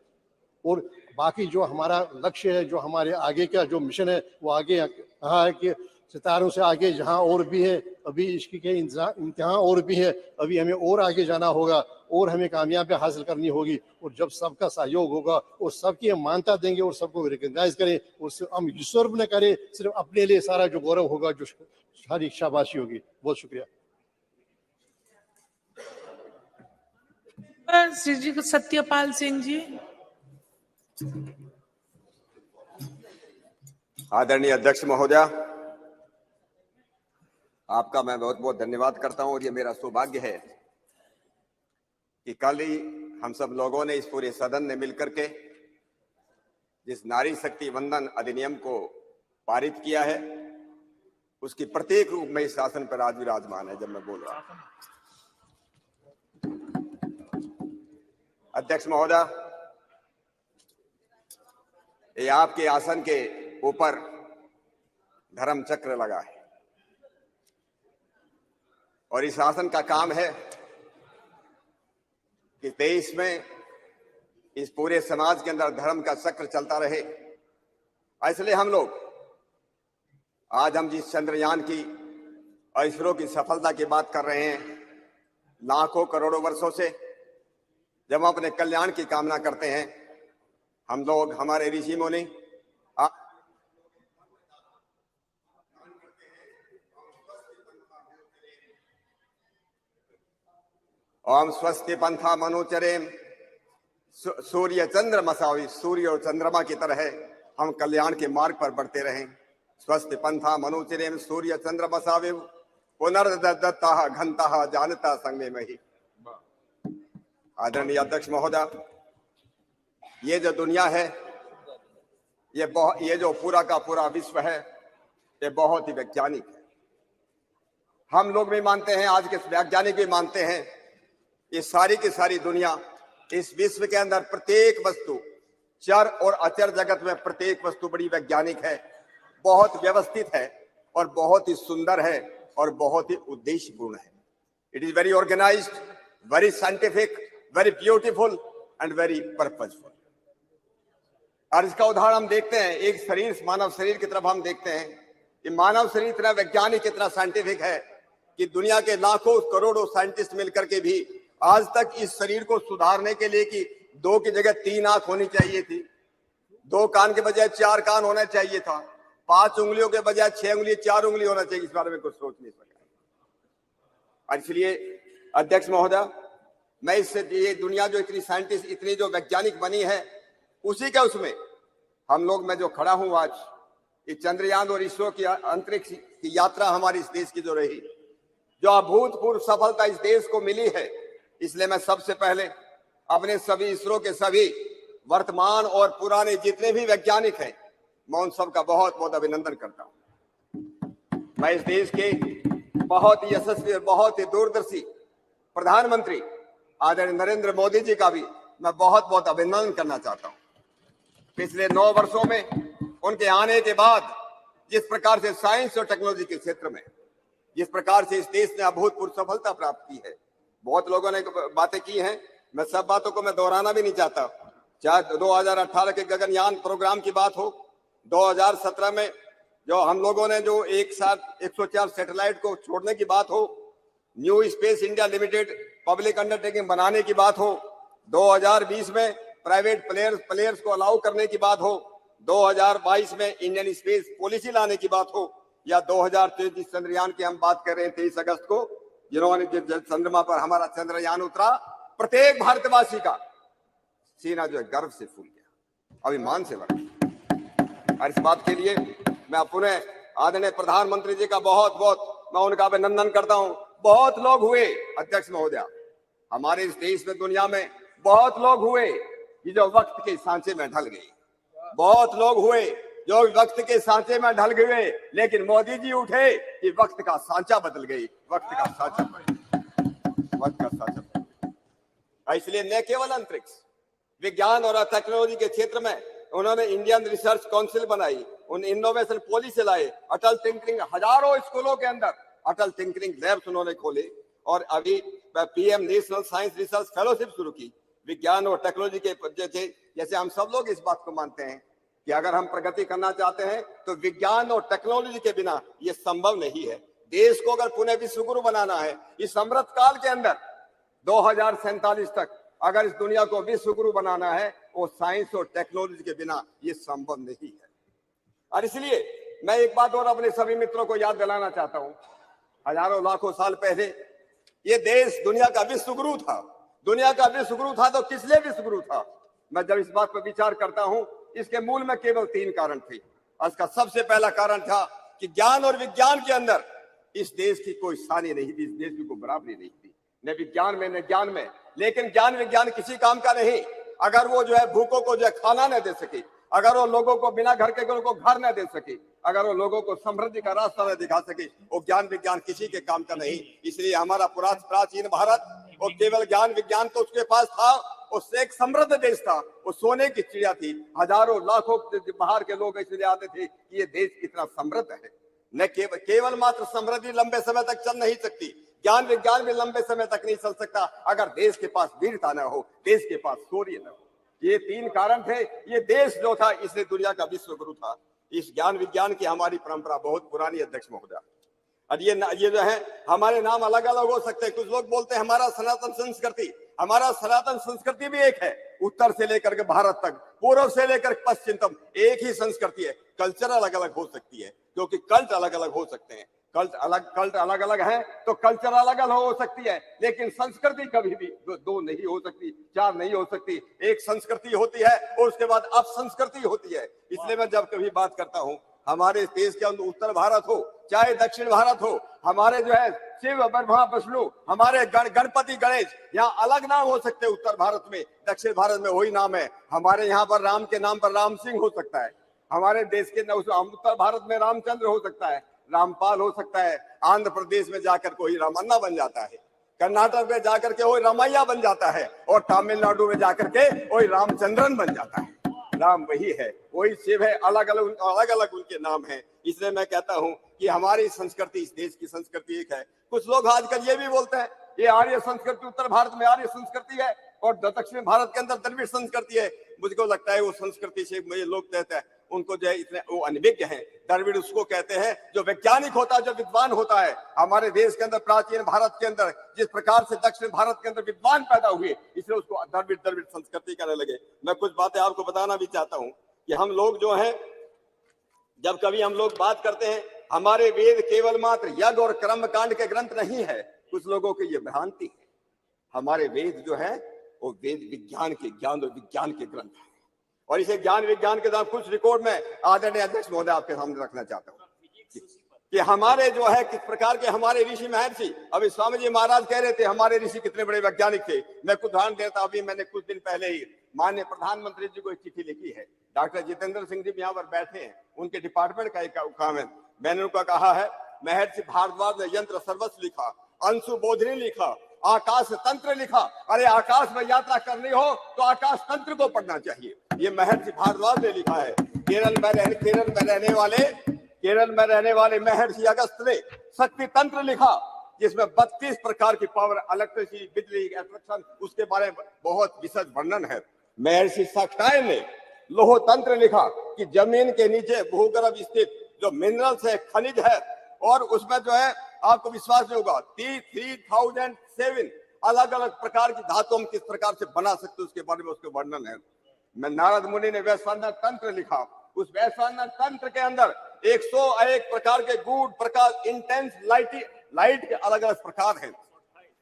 और बाकी जो हमारा लक्ष्य है, जो हमारे आगे का जो मिशन है, वो आगे कहा है कि सितारों से आगे जहाँ और भी है, अभी इश्क के इम्तिहान और भी है, अभी हमें और आगे जाना होगा और हमें कामयाबी हासिल करनी होगी। और जब सबका सहयोग होगा और सबकी हम मान्यता देंगे और सबको रिकग्नाइज करें और हम यूसर्व न करें, सिर्फ अपने लिए सारा जो गौरव होगा, जो सारी शाबाशी होगी। बहुत शुक्रिया। श्री सत्यपाल सिंह जी। आदरणीय अध्यक्ष महोदया, आपका मैं बहुत बहुत धन्यवाद करता हूं। और ये मेरा सौभाग्य है कि कल ही हम सब लोगों ने, इस पूरे सदन ने मिलकर के जिस नारी शक्ति वंदन अधिनियम को पारित किया है, उसकी प्रत्येक रूप में इस शासन पर आज विराजमान है। जब मैं बोल रहा हूं, अध्यक्ष महोदया, ये आपके आसन के ऊपर धर्म चक्र लगा है और इस शासन का काम है कि देश में इस पूरे समाज के अंदर धर्म का चक्र चलता रहे। इसलिए हम लोग आज हम जिस चंद्रयान की और इसरो की सफलता की बात कर रहे हैं, लाखों करोड़ों वर्षों से जब हम अपने कल्याण की कामना करते हैं, हम लोग, हमारे ऋषि मुनि ओम स्वस्ति पंथा मनुचरेम सूर्य चंद्र मसावी, सूर्य और चंद्रमा की तरह हम कल्याण के मार्ग पर बढ़ते रहें। स्वस्ति पंथा मनुचरेम सूर्य चंद्र मसावे पुनर्दत्ता घंता जानता संगे में ही। आदरणीय अध्यक्ष महोदय, ये जो दुनिया है, ये जो पूरा का पूरा विश्व है, ये बहुत ही वैज्ञानिक है। हम लोग भी मानते हैं, आज के वैज्ञानिक भी मानते हैं, ये सारी की सारी दुनिया, इस विश्व के अंदर प्रत्येक वस्तु, चर और अचर जगत में प्रत्येक वस्तु बड़ी वैज्ञानिक है, बहुत व्यवस्थित है और बहुत ही सुंदर है और बहुत ही उद्देश्यपूर्ण है। It is very organised, very scientific, very beautiful and very purposeful. और इसका उदाहरण हम देखते हैं, एक शरीर, मानव शरीर की तरफ हम देखते हैं कि मानव शरीर इतना वैज्ञानिक, इतना साइंटिफिक है कि दुनिया के लाखों करोड़ों साइंटिस्ट मिलकर के भी आज तक इस शरीर को सुधारने के लिए कि 2 की जगह 3 आंख होनी चाहिए थी, 2 कान के बजाय 4 कान होना चाहिए था, 5 उंगलियों के बजाय 6 उंगली 4 उंगली होना चाहिए, इस बारे में कुछ सोच नहीं सका। इसलिए अध्यक्ष महोदय, मैं इससे, ये दुनिया जो इतनी साइंटिस्ट, इतनी जो वैज्ञानिक बनी है, उसी का उसमें हम लोग, मैं जो खड़ा हूं आज, ये चंद्रयान और इसरो की अंतरिक्ष की यात्रा हमारी इस देश की जो रही, जो अभूतपूर्व सफलता इस देश को मिली है, इसलिए मैं सबसे पहले अपने सभी इसरो के सभी वर्तमान और पुराने जितने भी वैज्ञानिक हैं, मैं उन सबका बहुत बहुत अभिनंदन करता हूं। मैं इस देश के बहुत ही यशस्वी और बहुत ही दूरदर्शी प्रधानमंत्री आदरणीय नरेंद्र मोदी जी का भी मैं बहुत बहुत अभिनंदन करना चाहता हूं। पिछले 9 वर्षों में उनके आने के बाद जिस प्रकार से साइंस और टेक्नोलॉजी के क्षेत्र में जिस प्रकार से इस देश ने अभूतपूर्व सफलता प्राप्त की है, बहुत लोगों ने बातें की हैं, मैं सब बातों को मैं दोहराना भी नहीं चाहता। चाहे 2018 के गगनयान प्रोग्राम की बात हो, 2017 में जो हम लोगों ने जो एक साथ 104 सैटेलाइट को छोड़ने की बात हो, new space India limited public undertaking बनाने की बात हो, 2020 में प्राइवेट प्लेयर्स को अलाउ करने की बात हो, 2022 में इंडियन स्पेस पॉलिसी लाने की बात हो, या 2023 चंद्रयान की हम बात कर रहे हैं 23 अगस्त को, जिन्होंने चंद्रमा पर हमारा चंद्रयान उतरा, प्रत्येक भारतवासी का सीना जो है गर्व से फूल गया, अभिमान से भरा। और इस बात के लिए मैं पुनः आदरणीय प्रधानमंत्री जी का बहुत बहुत मैं उनका अभिनंदन करता हूं। बहुत लोग हुए अध्यक्ष महोदया, हमारे इस देश में, दुनिया में बहुत लोग हुए कि जो वक्त के सांचे में ढल गए, बहुत लोग हुए जो वक्त के सांचे में ढल गए, लेकिन मोदी जी उठे कि वक्त का सांचा बदल गई, वक्त का सांचा इसलिए न केवल अंतरिक्ष विज्ञान और टेक्नोलॉजी के क्षेत्र में उन्होंने इंडियन रिसर्च काउंसिल बनाई, उन इनोवेशन पॉलिसी लाए, अटल टिंकरिंग, हजारों स्कूलों के अंदर अटल टिंकरिंग लैब्स उन्होंने खोले, और अभी PM national science research fellowship शुरू की। विज्ञान और टेक्नोलॉजी के जैसे हम सब लोग इस बात को मानते हैं कि अगर हम प्रगति करना चाहते हैं तो विज्ञान और टेक्नोलॉजी के बिना यह संभव नहीं है। देश को अगर पुनः विश्वगुरु बनाना है इस अमृत काल के अंदर 2047 तक, अगर इस दुनिया को विश्वगुरु बनाना है, वो साइंस और टेक्नोलॉजी के बिना ये संभव नहीं है। और इसलिए मैं एक बात और अपने सभी मित्रों को याद दिलाना चाहता हूं, हजारों लाखों साल पहले ये देश दुनिया का विश्वगुरु था। दुनिया का विश्वगुरु था तो किस लिए विश्वगुरु था? मैं जब इस बात पर विचार करता हूं, इसके मूल में केवल 3 कारण थे। इसका सबसे पहला कारण था कि ज्ञान और विज्ञान के अंदर इस देश की कोई सानी नहीं थी, इस देश की कोई बराबरी नहीं थी, न विज्ञान में न ज्ञान में। लेकिन ज्ञान विज्ञान किसी काम का नहीं अगर वो जो है भूखों को जो है खाना न दे सके, अगर वो लोगों को बिना घर के को घर न दे सके, अगर वो लोगों को समृद्धि का रास्ता न दिखा सके, वो ज्ञान विज्ञान किसी के काम का नहीं। इसलिए हमारा प्राचीन भारत वो केवल ज्ञान विज्ञान तो उसके पास था, उससे एक समृद्ध देश था, वो सोने की चिड़िया थी। हजारों लाखों बाहर के लोग इसलिए आते थे कि ये देश कितना समृद्ध है। न केवल मात्र समृद्धि लंबे समय तक चल नहीं सकती, ज्ञान विज्ञान भी लंबे समय तक नहीं चल सकता अगर देश के पास वीरता न हो, देश के पास शौर्य न हो। ये 3 कारण थे। ये देश जो था इसलिए दुनिया का विश्वगुरु था। इस ज्ञान विज्ञान की हमारी परंपरा बहुत पुरानी अध्यक्ष महोदय। और ये जो है हमारे नाम अलग अलग हो सकते हैं। कुछ लोग बोलते हैं हमारा सनातन संस्कृति, हमारा सनातन संस्कृति भी एक है, उत्तर से लेकर के भारत तक, पूर्व से लेकर पश्चिम तक एक ही संस्कृति है। कल्चर अलग अलग हो सकती है, क्योंकि कल्ट अलग अलग हो सकते हैं, कल्ट अलग अलग है तो कल्चर अलग अलग हो सकती है, लेकिन संस्कृति कभी भी 2 नहीं हो सकती, 4 नहीं हो सकती। एक संस्कृति होती है और उसके बाद अपसंस्कृति होती है। इसलिए मैं जब कभी बात करता हूँ, हमारे देश के अंदर उत्तर भारत हो चाहे दक्षिण भारत हो, हमारे जो है शिव ब्रह्मा विष्णु, हमारे गणपति गणेश, यहाँ अलग नाम हो सकते हैं। उत्तर भारत में, दक्षिण भारत में वही नाम है। हमारे यहाँ पर राम के नाम पर राम सिंह हो सकता है, हमारे देश के उत्तर भारत में रामचंद्र हो सकता है, रामपाल हो सकता है, आंध्र प्रदेश में जाकर कोई रामन्ना बन जाता है, कर्नाटक में जाकर के वही रामैया बन जाता है, और तमिलनाडु में जाकर के वही रामचंद्रन बन जाता है। नाम वही है, वही शिव है, अलग अलग उनके नाम है। इसलिए मैं कहता हूं कि हमारी संस्कृति, इस देश की संस्कृति एक है। कुछ लोग आजकल ये भी बोलते हैं ये आर्य संस्कृति, उत्तर भारत में आर्य संस्कृति है और दक्षिण भारत के अंदर द्रविड़ संस्कृति है। मुझको लगता है वो संस्कृति से मुझे लोग कहते हैं उनको जो है इतने वो अनभिज्ञ हैं। द्रविड़ उसको कहते हैं जो वैज्ञानिक होता है, जो विद्वान होता है। हमारे देश के अंदर, प्राचीन भारत के अंदर जिस प्रकार से दक्षिण भारत के अंदर विद्वान पैदा हुए, इसलिए उसको द्रविड़ संस्कृति कहने लगे। मैं कुछ बातें आपको बताना भी चाहता हूँ कि हम लोग जो है, जब कभी हम लोग बात करते हैं हमारे वेद केवल मात्र यज्ञ और कर्म कांड के ग्रंथ नहीं है, कुछ लोगों की ये भ्रांति है। हमारे वेद जो है वो वेद विज्ञान के ज्ञान और विज्ञान के ग्रंथ है, और इसे ज्ञान विज्ञान के साथ कुछ रिकॉर्ड में आदरणीय अध्यक्ष महोदय आपके सामने रखना चाहता हूँ कि हमारे जो है किस प्रकार के हमारे ऋषि महर्षि। अभी स्वामी जी महाराज कह रहे थे हमारे ऋषि कितने बड़े वैज्ञानिक थे। मैं कुछ उदाहरण देता, अभी मैंने कुछ दिन पहले ही माननीय प्रधानमंत्री जी को एक चिट्ठी लिखी है। डॉक्टर जितेंद्र सिंह जी यहाँ पर बैठे हैं, उनके डिपार्टमेंट का एक काम है। मैंने उनका कहा है, महर्षि भारद्वाज ने यंत्र सर्वस्व लिखा, अंशु बोधनी लिखा, आकाश तंत्र लिखा। अरे आकाश में यात्रा करनी हो तो आकाश तंत्र को पढ़ना चाहिए, ये महर्षि भारद्वाज ने लिखा है। केरल में रहने वाले महर्षि अगस्त ने शक्ति तंत्र लिखा, जिसमें 32 प्रकार की पावर, इलेक्ट्रिसिटी, बिजली, एट्रैक्शन, उसके बारे में बहुत विशद वर्णन है। महर्षि शाक्टायन ने लोह तंत्र लिखा कि जमीन के नीचे भूगर्भ स्थित जो मिनरल्स है, खनिज है, और उसमें जो है आपको विश्वास नहीं होगा 3007 अलग अलग प्रकार की धातु हम किस प्रकार से बना सकते उसके बारे में उसके वर्णन है। मैं नारद मुनि ने वैश्वानर तंत्र लिखा, उस वैश्वानर तंत्र के अंदर 101 प्रकार के गूढ़ प्रकाश, इंटेंस लाइट के अलग अलग प्रकार हैं।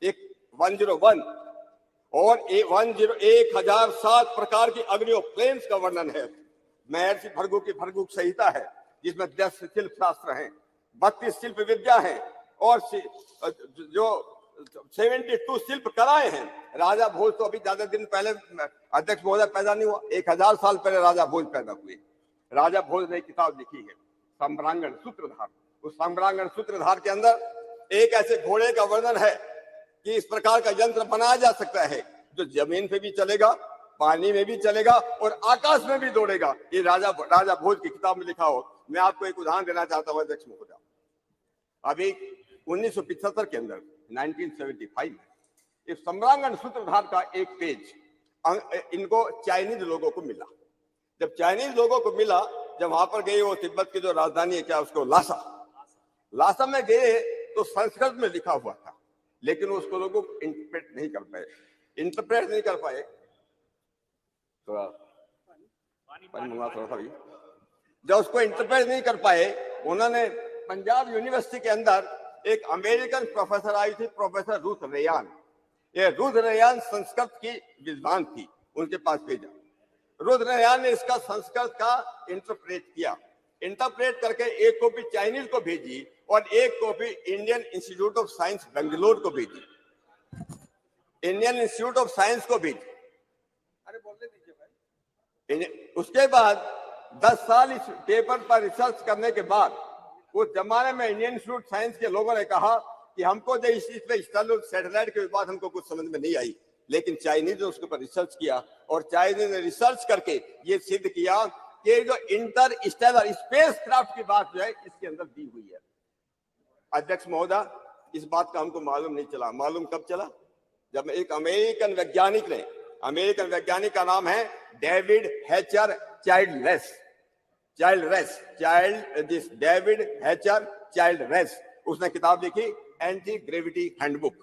एक 101 और 1007 प्रकार की अग्नियों फ्लेम्स का वर्णन है। महर्षि भृगु की भृगु संहिता है, जिसमें 10 शिल्प शास्त्र हैं, 32 शिल्प विद्या है, और जो 72 शिल्प कराए हैं। राजा भोज तो अभी ज्यादा दिन पहले अध्यक्ष महोदय पैदा नहीं हुआ, 1000 साल पहले राजा भोज पैदा हुए। राजा भोज ने किताब लिखी है सम्रांगण सूत्रधार। उस सम्रांगण सूत्रधार के अंदर एक ऐसे घोड़े का वर्णन है कि इस प्रकार का यंत्र बनाया जा सकता है जो जमीन पे भी चलेगा, पानी में भी चलेगा और आकाश में भी दौड़ेगा। ये राजा भोज की किताब में लिखा हो। मैं आपको एक उदाहरण देना चाहता हूं अध्यक्ष महोदय। अभी 1975 के अंदर 1975 में इस सम्रांगण सूत्रधार का एक पेज इनको चाइनीज लोगों को मिला। जब चाइनीज लोगों को मिला, जब वहां पर गए, वो तिब्बत की जो राजधानी है क्या उसको लासा में गए तो संस्कृत में लिखा हुआ था, लेकिन उसको लोगों इंटरप्रेट नहीं कर पाए। थोड़ा पानी मंगा थोड़ा सा भी। जब उसको इंटरप्रेट नहीं कर पाए, उन्होंने पंजाब यूनिवर्सिटी के अंदर एक अमेरिकन प्रोफेसर आई थी, प्रोफेसर रूथ रेयान। ये रूथ रेयान संस्कृत की विद्वान थी, उनके पास भेजा। रूथ रेयान ने इसका संस्कृत का इंटरप्रेट किया। इंटरप्रेट करके एक कॉपी चाइनीज को भेजी और एक copy Indian institute of science Bangalore को भेजी। इंडियन इंस्टीट्यूट ऑफ साइंस को भेजी। अरे बोलने दीजिए भाई। उसके बाद 10 साल इस पेपर पर रिसर्च करने के बाद उस जमाने में इंडियन इंस्टीट्यूट साइंस के लोगों ने कहा कि हमको जो इस पे सैटेलाइट के बाद हमको कुछ समझ में नहीं आई, लेकिन चाइनीज ने उसके ऊपर रिसर्च किया और चाइनीज ने रिसर्च करके ये सिद्ध किया कि जो इंटर स्टेलर स्पेस क्राफ्ट की बात जो है इसके अंदर दी हुई है। अध्यक्ष महोदय, इस बात का हमको मालूम नहीं चला। मालूम कब चला? जब एक अमेरिकन वैज्ञानिक का नाम है डेविड हैचर चाइल्डरेस, उसने किताब लिखी एंटी ग्रेविटी हैंडबुक।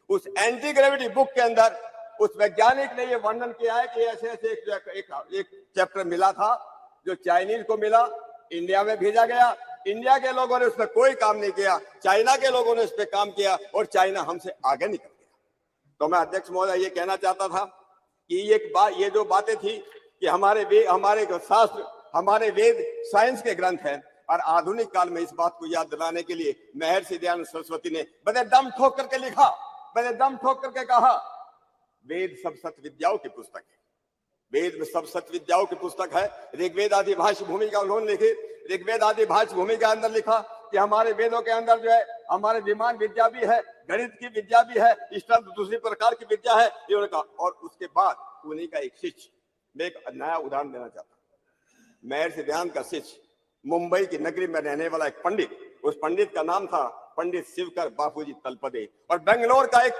उस एंटी ग्रेविटी बुक के अंदर उस वैज्ञानिक ने यह वर्णन किया है कि ऐसे ऐसे एक चैप्टर मिला था जो चाइनीज को मिला, इंडिया में भेजा गया। इंडिया के लोगों ने उस पर कोई काम नहीं किया, चाइना के लोगों ने उस पर काम किया और चाइना हमसे आगे निकल गया। तो मैं अध्यक्ष महोदय ये कहना चाहता था कि ये जो बातें थी कि हमारे शास्त्र, हमारे वेद साइंस के ग्रंथ हैं, और आधुनिक काल में इस बात को याद दिलाने के लिए महर्षि दयानंद सरस्वती ने बड़े दम ठोक करके लिखा, बड़े दम ठोक करके कहा, वेद सब सत्य विद्याओं की पुस्तक है। वेद में सब सत्य विद्याओं की पुस्तक है। ऋग्वेद आदि भाष्य भूमि का उन्होंने लिखी। ऋग्वेद आदि भाष्य भूमि के अंदर लिखा कि हमारे वेदों के अंदर जो है हमारे विमान विद्या भी है, गणित की विद्या भी है, इस तरह दूसरी प्रकार की विद्या है, इन्होंने कहा। और उसके बाद उन्हीं का एक शिष्य, मैं एक नया उदाहरण देना चाहता हूँ। महर्षि दयानंद का शिष्य, मुंबई की नगरी में रहने वाला एक पंडित, उस पंडित का नाम था पंडित शिवकर बापूजी तलपदे। और बेंगलोर का एक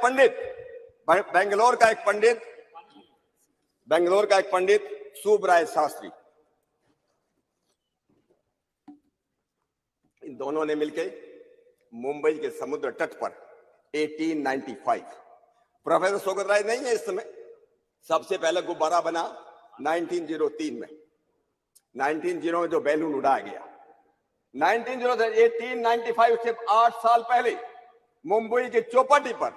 पंडित सुबराय शास्त्री। इन दोनों ने मिलकर मुंबई के समुद्र तट पर 1895, प्रोफेसर सोगत राय नहीं है इस समय, सबसे पहले गुब्बारा बना 1903 में। 1900 में जो बैलून उड़ाया गया, 1900 से 1895 से 8 साल पहले मुंबई के चौपाटी पर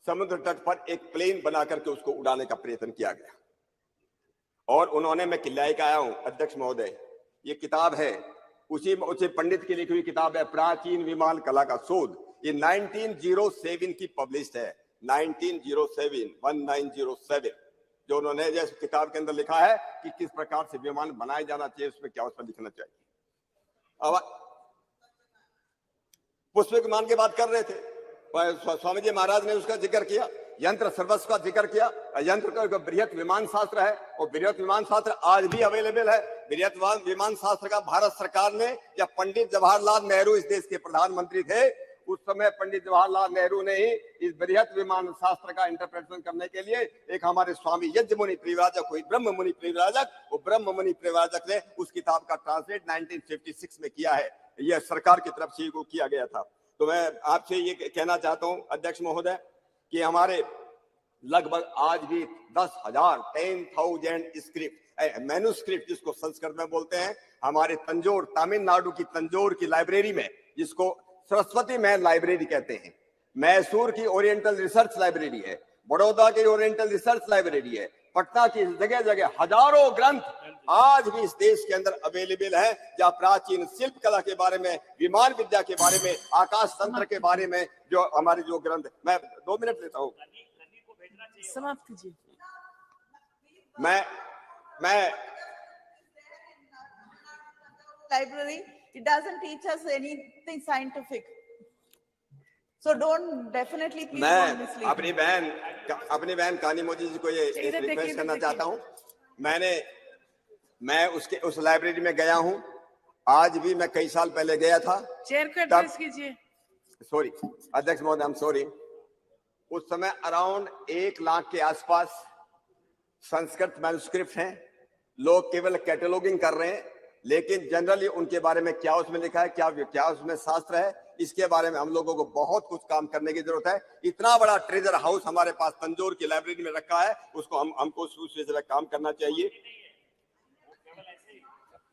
समुद्र तट पर एक प्लेन बना करके उसको उड़ाने का प्रयत्न किया गया। और उन्होंने, मैं किल्लाए का आया हूं अध्यक्ष महोदय, ये किताब है उसी पंडित की लिखी हुई किताब है, प्राचीन विमान कला का शोध। ये 1907 की पब्लिश्ड है, 1907 जो उन्होंने जैसे किताब के अंदर लिखा है कि किस प्रकार से विमान बनाया जाना चाहिए, उसमें क्या उसमें लिखना चाहिए। अब पुष्प विमान की बात कर रहे थे, स्वामी जी महाराज ने उसका जिक्र किया, यंत्र सर्वस्व का जिक्र किया। यंत्र का बृहत विमान शास्त्र है और बृहत विमान शास्त्र आज भी अवेलेबल है। बृहत विमान शास्त्र का भारत सरकार ने, या पंडित जवाहरलाल नेहरू इस देश के प्रधानमंत्री थे, उस समय पंडित जवाहरलाल नेहरू ने ही इस बृहत विमान शास्त्र का इंटरप्रिटेशन करने के लिए एक हमारे स्वामी यज्ञ मुनि परिव्राजक हुई, ब्रह्म मुनि परिव्राजक, वो ब्रह्म मुनि परिव्राजक ने उस किताब का ट्रांसलेट 1956 में किया है। यह सरकार की तरफ से किया गया था। तो मैं आपसे ये कहना चाहता हूं अध्यक्ष महोदय कि हमारे लगभग आज भी 10,000 स्क्रिप्ट, मैन्युस्क्रिप्ट जिसको संस्कृत में बोलते हैं, हमारे तंजौर, तमिलनाडु की तंजौर की लाइब्रेरी में, जिसको सरस्वती महल लाइब्रेरी कहते हैं, मैसूर की ओरिएंटल रिसर्च लाइब्रेरी है, बड़ौदा की ओरिएंटल रिसर्च लाइब्रेरी है, पटना की जगह जगह हजारों ग्रंथ आज भी इस देश के अंदर अवेलेबल है, जहाँ प्राचीन शिल्प कला के बारे में, विमान विद्या के बारे में, आकाश तंत्र के बारे में जो हमारे जो ग्रंथ। मैं 2 मिनट लेता हूँ। समाप्त कीजिए। मैं library, it doesn't teach us anything scientific. So don't definitely please don't मैं mislead. अपनी बहन कानी मोदी जी को ये रिक्वेस्ट करना चाहता हूँ। मैं उस लाइब्रेरी में गया हूँ, आज भी मैं कई साल पहले गया था। चेयर को एड्रेस कीजिए। सॉरी अध्यक्ष महोदय, आई एम सॉरी। उस समय अराउंड 1 लाख के आसपास संस्कृत मैन्युस्क्रिप्ट हैं। लोग केवल कैटलॉगिंग कर रहे हैं, लेकिन जनरली उनके बारे में क्या उसमें लिखा है, क्या उसमें शास्त्र है, इसके बारे में हम लोगों को बहुत कुछ काम करने की जरूरत है। इतना बड़ा ट्रेजर हाउस हमारे पास तंजौर की लाइब्रेरी में रखा है, उसको हमको उस विषय में काम करना चाहिए।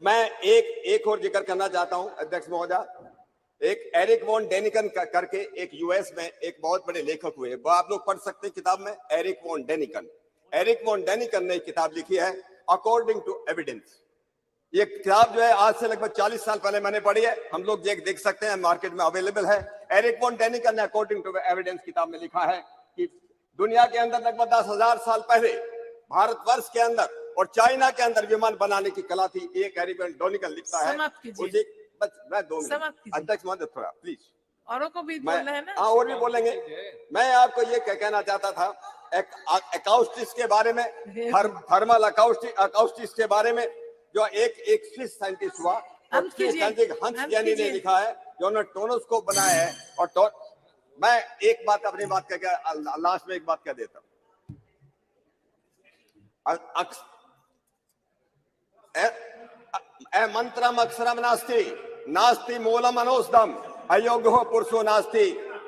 मैं एक और जिक्र करना चाहता हूं अध्यक्ष महोदय। एक एरिक वॉन डेनिकन करके एक यूएस में एक बहुत बड़े लेखक हुए, वो आप लोग पढ़ सकते हैं किताब में, एरिक वॉन डेनिकन ने एक किताब लिखी है अकॉर्डिंग टू एविडेंस। ये किताब जो है आज से लगभग 40 साल पहले मैंने पढ़ी है, हम लोग देख सकते हैं, मार्केट में अवेलेबल है। एरिक वॉन डेनिकन ने अकॉर्डिंग टू एविडेंस किताब में लिखा है कि दुनिया के अंदर लगभग 10,000 साल पहले भारतवर्ष के अंदर और चाइना के अंदर विमान बनाने की कला थी। एक एरिक वॉन डेनिकन लिखता है। मैं 2 मिनट अध्यक्ष महोदय, थोड़ा प्लीज। औरों को भी बोलना है ना। हाँ, और भी बोलेंगे। मैं आपको ये कहना चाहता था अकाउस्टिक्स के बारे में, थर्मल अकाउस्टिक्स के बारे में, जो एक स्विस साइंटिस्ट हुआ हंस जैनी ने लिखा है, जो उन्होंने टोनोस्कोप बनाया है। और मैं एक बात अपनी बात कह लास्ट में एक बात कह देता हूँ। मंत्रम अक्षरम नास्ति मूलम अनोस्दम अयोग्यो पुरुषो नास्ति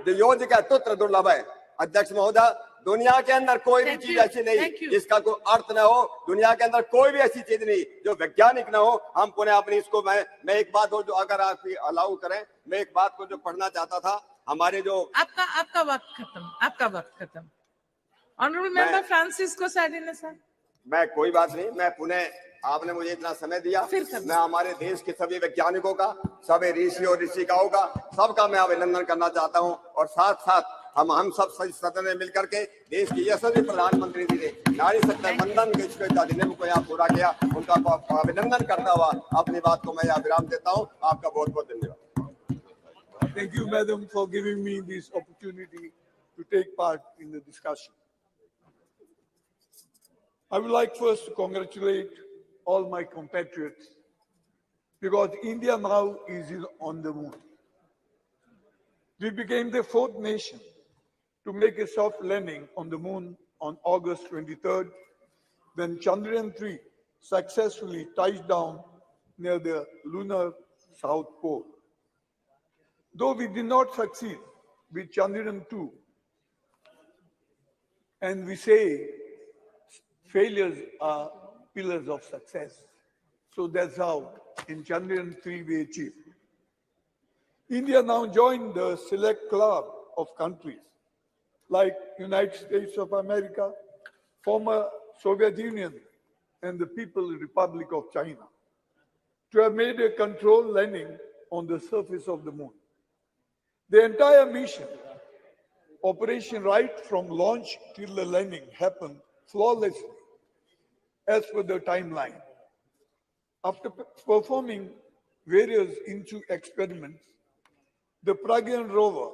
योजिका तुत्र दुर्लभ है। अध्यक्ष महोदय, दुनिया के अंदर कोई भी चीज ऐसी नहीं जिसका कोई अर्थ न हो। दुनिया के अंदर कोई भी ऐसी चीज नहीं जो वैज्ञानिक न हो। हम पुनः अपनी इसको मैं एक बात हो, जो अगर आप अलाउ करें, मैं एक बात को जो पढ़ना चाहता था, हमारे जो आपका वक्त खत्म। Honourable member Francisco Sardinha sir. मैं कोई बात नहीं, मैं पुनः आपने मुझे इतना समय दिया, मैं हमारे देश के सभी वैज्ञानिकों का, सभी ऋषि और ऋषिकाओं का, सबका मैं अभिनंदन करना चाहता हूं। और साथ साथ हम सब सदन में मिलकर के देश के यशस्वी प्रधानमंत्री जी ने नारी शक्ति वंदन के अधिनियम को यहाँ पूरा किया, उनका अभिनंदन करता हुआ अपनी बात को मैं यहाँ विराम देता हूँ। आपका बहुत बहुत धन्यवाद। Thank you, madam, for giving me this opportunity to take part in the discussion. I would like first to congratulate all my compatriots, because India now is on the moon. We became the 4th nation to make a soft landing on the moon on August 23rd, when Chandrayaan 3 successfully touched down near the lunar South Pole. Though we did not succeed with Chandrayaan 2, and we say failures are pillars of success. So that's how in Chandrayaan 3 we achieved. India now joined the select club of countries like United States of America, former Soviet Union, and the People's Republic of China to have made a controlled landing on the surface of the moon. The entire mission, operation right from launch till the landing, happened flawlessly as per the timeline. After performing various experiments, the Pragyan rover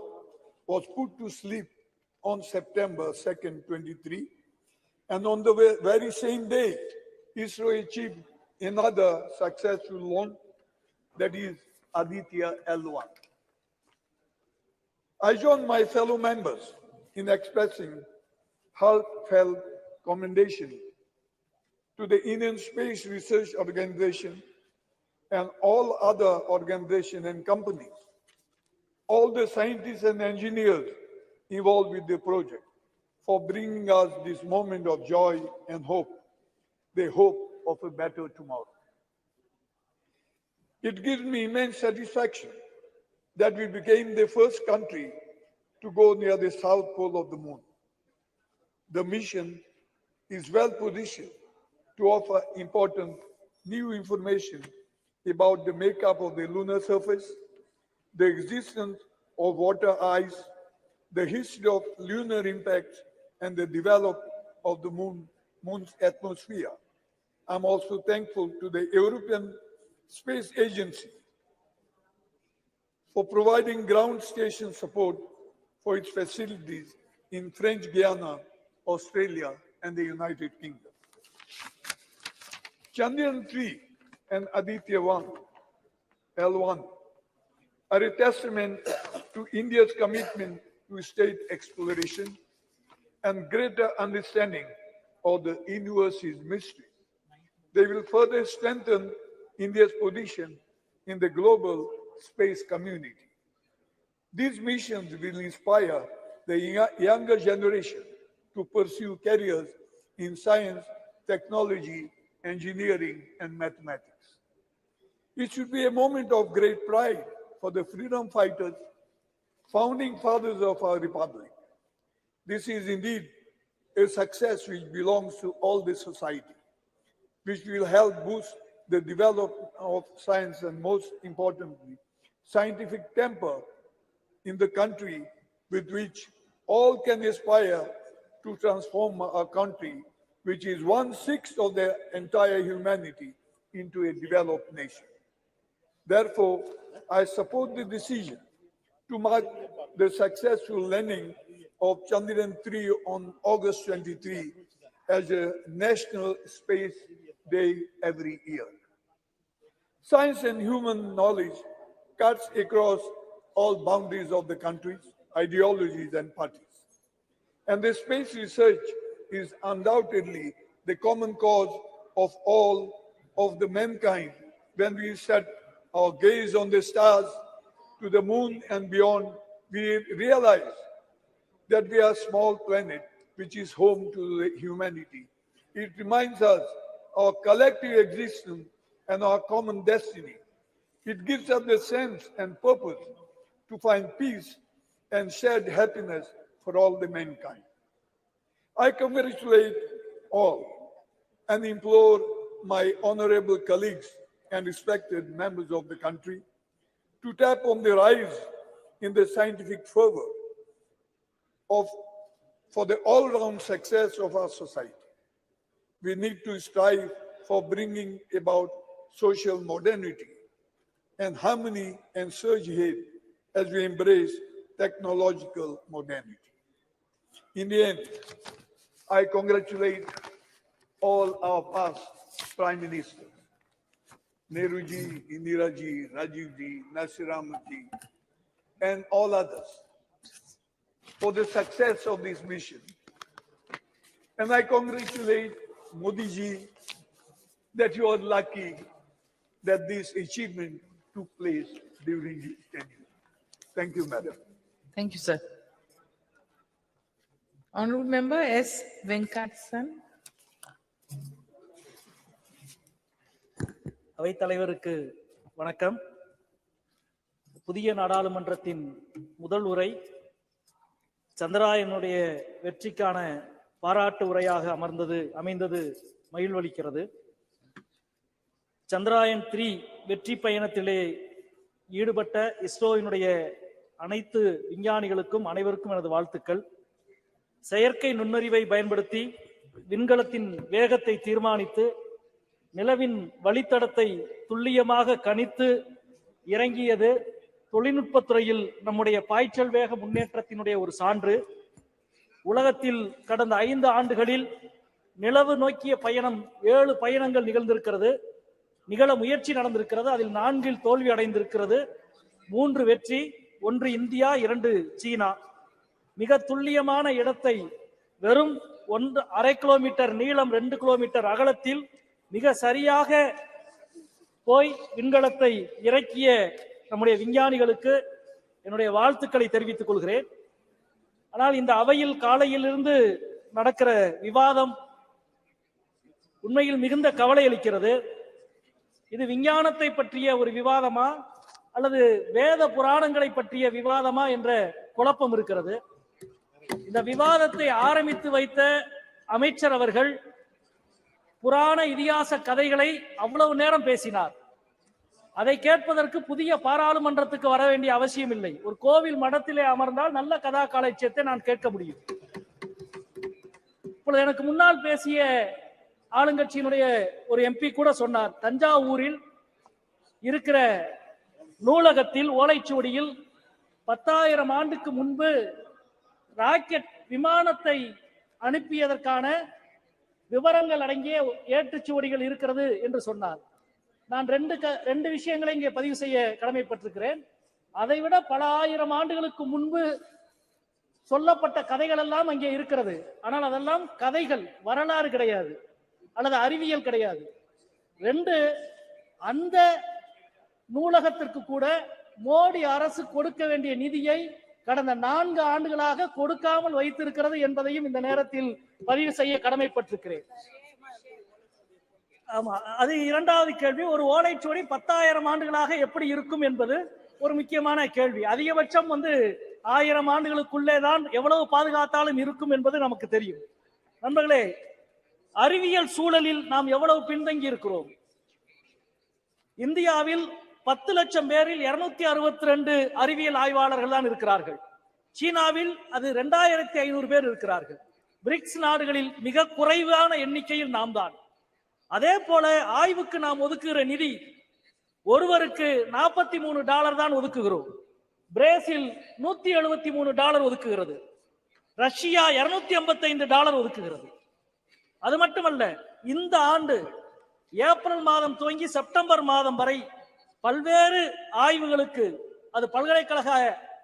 was put to sleep on September 2nd, 23, and on the very same day, ISRO achieved another successful launch, that is Aditya L1. I join my fellow members in expressing heartfelt commendation to the Indian Space Research Organization and all other organizations and companies, all the scientists and engineers involved with the project, for bringing us this moment of joy and hope, the hope of a better tomorrow. It gives me immense satisfaction that we became the first country to go near the south pole of the moon. The mission is well positioned to offer important new information about the makeup of the lunar surface, the existence of water ice, the history of lunar impacts, and the development of the moon's atmosphere. I'm also thankful to the European Space Agency for providing ground station support for its facilities in French Guiana, Australia, and the United Kingdom. Chandrayaan 3 and Aditya 1, L1, are a testament to India's commitment to state exploration and greater understanding of the universe's mystery. They will further strengthen India's position in the global space community. These missions will inspire the younger generation to pursue careers in science, technology, engineering, and mathematics. It should be a moment of great pride for the freedom fighters, founding fathers of our republic. This is indeed a success which belongs to all the society, which will help boost the development of science and, most importantly, scientific temper in the country, with which all can aspire to transform our country, which is 1/6 of the entire humanity, into a developed nation. Therefore, I support the decision to mark the successful landing of Chandrayaan 3 on August 23 as a National Space Day every year. Science and human knowledge cuts across all boundaries of the countries, ideologies, and parties. And the space research is undoubtedly the common cause of all of the mankind when we set our gaze on the stars, to the moon and beyond. We realize that we are a small planet which is home to the humanity. It reminds us our collective existence and our common destiny. It gives us the sense and purpose to find peace and shared happiness for all the mankind. I congratulate all and implore my honorable colleagues and respected members of the country to tap on the rise in the scientific fervor for the all-round success of our society. We need to strive for bringing about social modernity and harmony and surge ahead as we embrace technological modernity. In the end, I congratulate all our past Prime Ministers, Nehru ji, Indira ji, Rajiv ji, Nasir Ahmed ji, and all others for the success of this mission. And I congratulate Modi ji that you are lucky that this achievement took place during his tenure. Thank you, Madam. Thank you, sir. Honorable Member S. Venkatsan. அவைத்தலைவருக்கு வணக்கம். புதிய நாடாளுமன்றத்தின் முதல் உரை சந்திராயனுடைய வெற்றிக்கான பாராட்டு உரையாக அமைந்தது மகிழ்வளிக்கிறது. சந்திராயன் 3 வெற்றி பயணத்திலே ஈடுபட்ட இஸ்ரோவினுடைய அனைத்து விஞ்ஞானிகளுக்கும் அனைவருக்கும் எனது வாழ்த்துக்கள். செயற்கை நுண்ணறிவை பயன்படுத்தி விண்கலத்தின் வேகத்தை தீர்மானித்து நிலவின் வழித்தடத்தை துல்லியமாக கணித்து இறங்கியது தொழில்நுட்பத்துறையில் நம்முடைய பாய்ச்சல் வேக முன்னேற்றத்தினுடைய ஒரு சான்று. உலகத்தில் கடந்த 5 ஆண்டுகளில் நிலவு நோக்கிய பயணம் 7 பயணங்கள் நிகழ்ந்திருக்கிறது, நிகழ முயற்சி நடந்திருக்கிறது. அதில் 4 தோல்வி அடைந்திருக்கிறது, 3 வெற்றி, 1 இந்தியா, 2 சீனா. மிக துல்லியமான இடத்தை வெறும் 1/2 கிலோமீட்டர் நீளம், 2 கிலோமீட்டர் அகலத்தில் மிக சரியாக போய் விண்கலத்தை இறக்கிய நம்முடைய விஞ்ஞானிகளுக்கு என்னுடைய வாழ்த்துக்களை தெரிவித்துக் கொள்கிறேன். ஆனால் இந்த அவையில் காலையிலிருந்து நடக்கிற விவாதம் உண்மையில் மிகுந்த கவலை அளிக்கிறது. இது விஞ்ஞானத்தை பற்றிய ஒரு விவாதமா அல்லது வேத புராணங்களை பற்றிய விவாதமா என்ற குழப்பம் இருக்கிறது. இந்த விவாதத்தை ஆரம்பித்து வைத்த அமைச்சர் அவர்கள் புராண இதிகாச கதைகளை அவ்வளவு நேரம் பேசினார். அதை கேட்பதற்கு புதிய பாராளுமன்றத்துக்கு வர வேண்டிய அவசியம் இல்லை. ஒரு கோவில் மடத்திலே அமர்ந்தால் நல்ல கதா காலட்சியத்தை நான் கேட்க முடியும். இப்பொழுது எனக்கு முன்னால் பேசிய ஆளுங்கட்சியினுடைய ஒரு எம்பி கூட சொன்னார், தஞ்சாவூரில் இருக்கிற நூலகத்தில் ஓலைச்சுவடியில் 10,000 ஆண்டுக்கு முன்பு ராக்கெட் விமானத்தை அனுப்பியதற்கான விவரங்கள் அடங்கிய ஏற்றுச்சுவடிகள் இருக்கிறது என்று சொன்னார். நான் ரெண்டு விஷயங்களை இங்கே பதிவு செய்ய கடமைப்பட்டிருக்கிறேன். அதைவிட பல ஆயிரம் ஆண்டுகளுக்கு முன்பு சொல்லப்பட்ட கதைகள் எல்லாம் அங்கே இருக்கிறது. ஆனால் அதெல்லாம் கதைகள், வரலாறு கிடையாது, அல்லது அறிவியல் கிடையாது. 2, அந்த நூலகத்திற்கு கூட மோடி அரசு கொடுக்க வேண்டிய நிதியை கடந்த 4 ஆண்டுகளாக கொடுக்காமல் வைத்திருக்கிறது என்பதையும் இந்த நேரத்தில் பதிவு செய்ய கடமைப்பட்டிருக்கிறேன். ஆமா, அது இரண்டாவது கேள்வி. ஒரு ஓலைச்சுவடி 10,000 ஆண்டுகளாக எப்படி இருக்கும் என்பது ஒரு முக்கியமான கேள்வி. அதிகபட்சம் 1000 ஆண்டுகளுக்குள்ளே தான் எவ்வளவு பாதுகாத்தாலும் இருக்கும் என்பது நமக்கு தெரியும். நண்பர்களே, அறிவியல் சூழலில் நாம் எவ்வளவு பின்தங்கி இருக்கிறோம். இந்தியாவில் 10 லட்சம் பேரில் 262 அறிவியல் ஆய்வாளர்கள் தான் இருக்கிறார்கள். சீனாவில் அது 2500 பேர் இருக்கிறார்கள். பிரிக்ஸ் நாடுகளில் மிக குறைவான எண்ணிக்கையில் நாம் தான். அதே போல ஆய்வுக்கு நாம் ஒதுக்குகிற நிதி ஒருவருக்கு $43 தான் ஒதுக்குகிறோம். பிரேசில் $173 ஒதுக்குகிறது. ரஷ்யா $255 ஒதுக்குகிறது. அது மட்டுமல்ல, இந்த ஆண்டு ஏப்ரல் மாதம் துவங்கி செப்டம்பர் மாதம் வரை பல்வேறு ஆய்வுகளுக்கு, அது பல்கலைக்கழக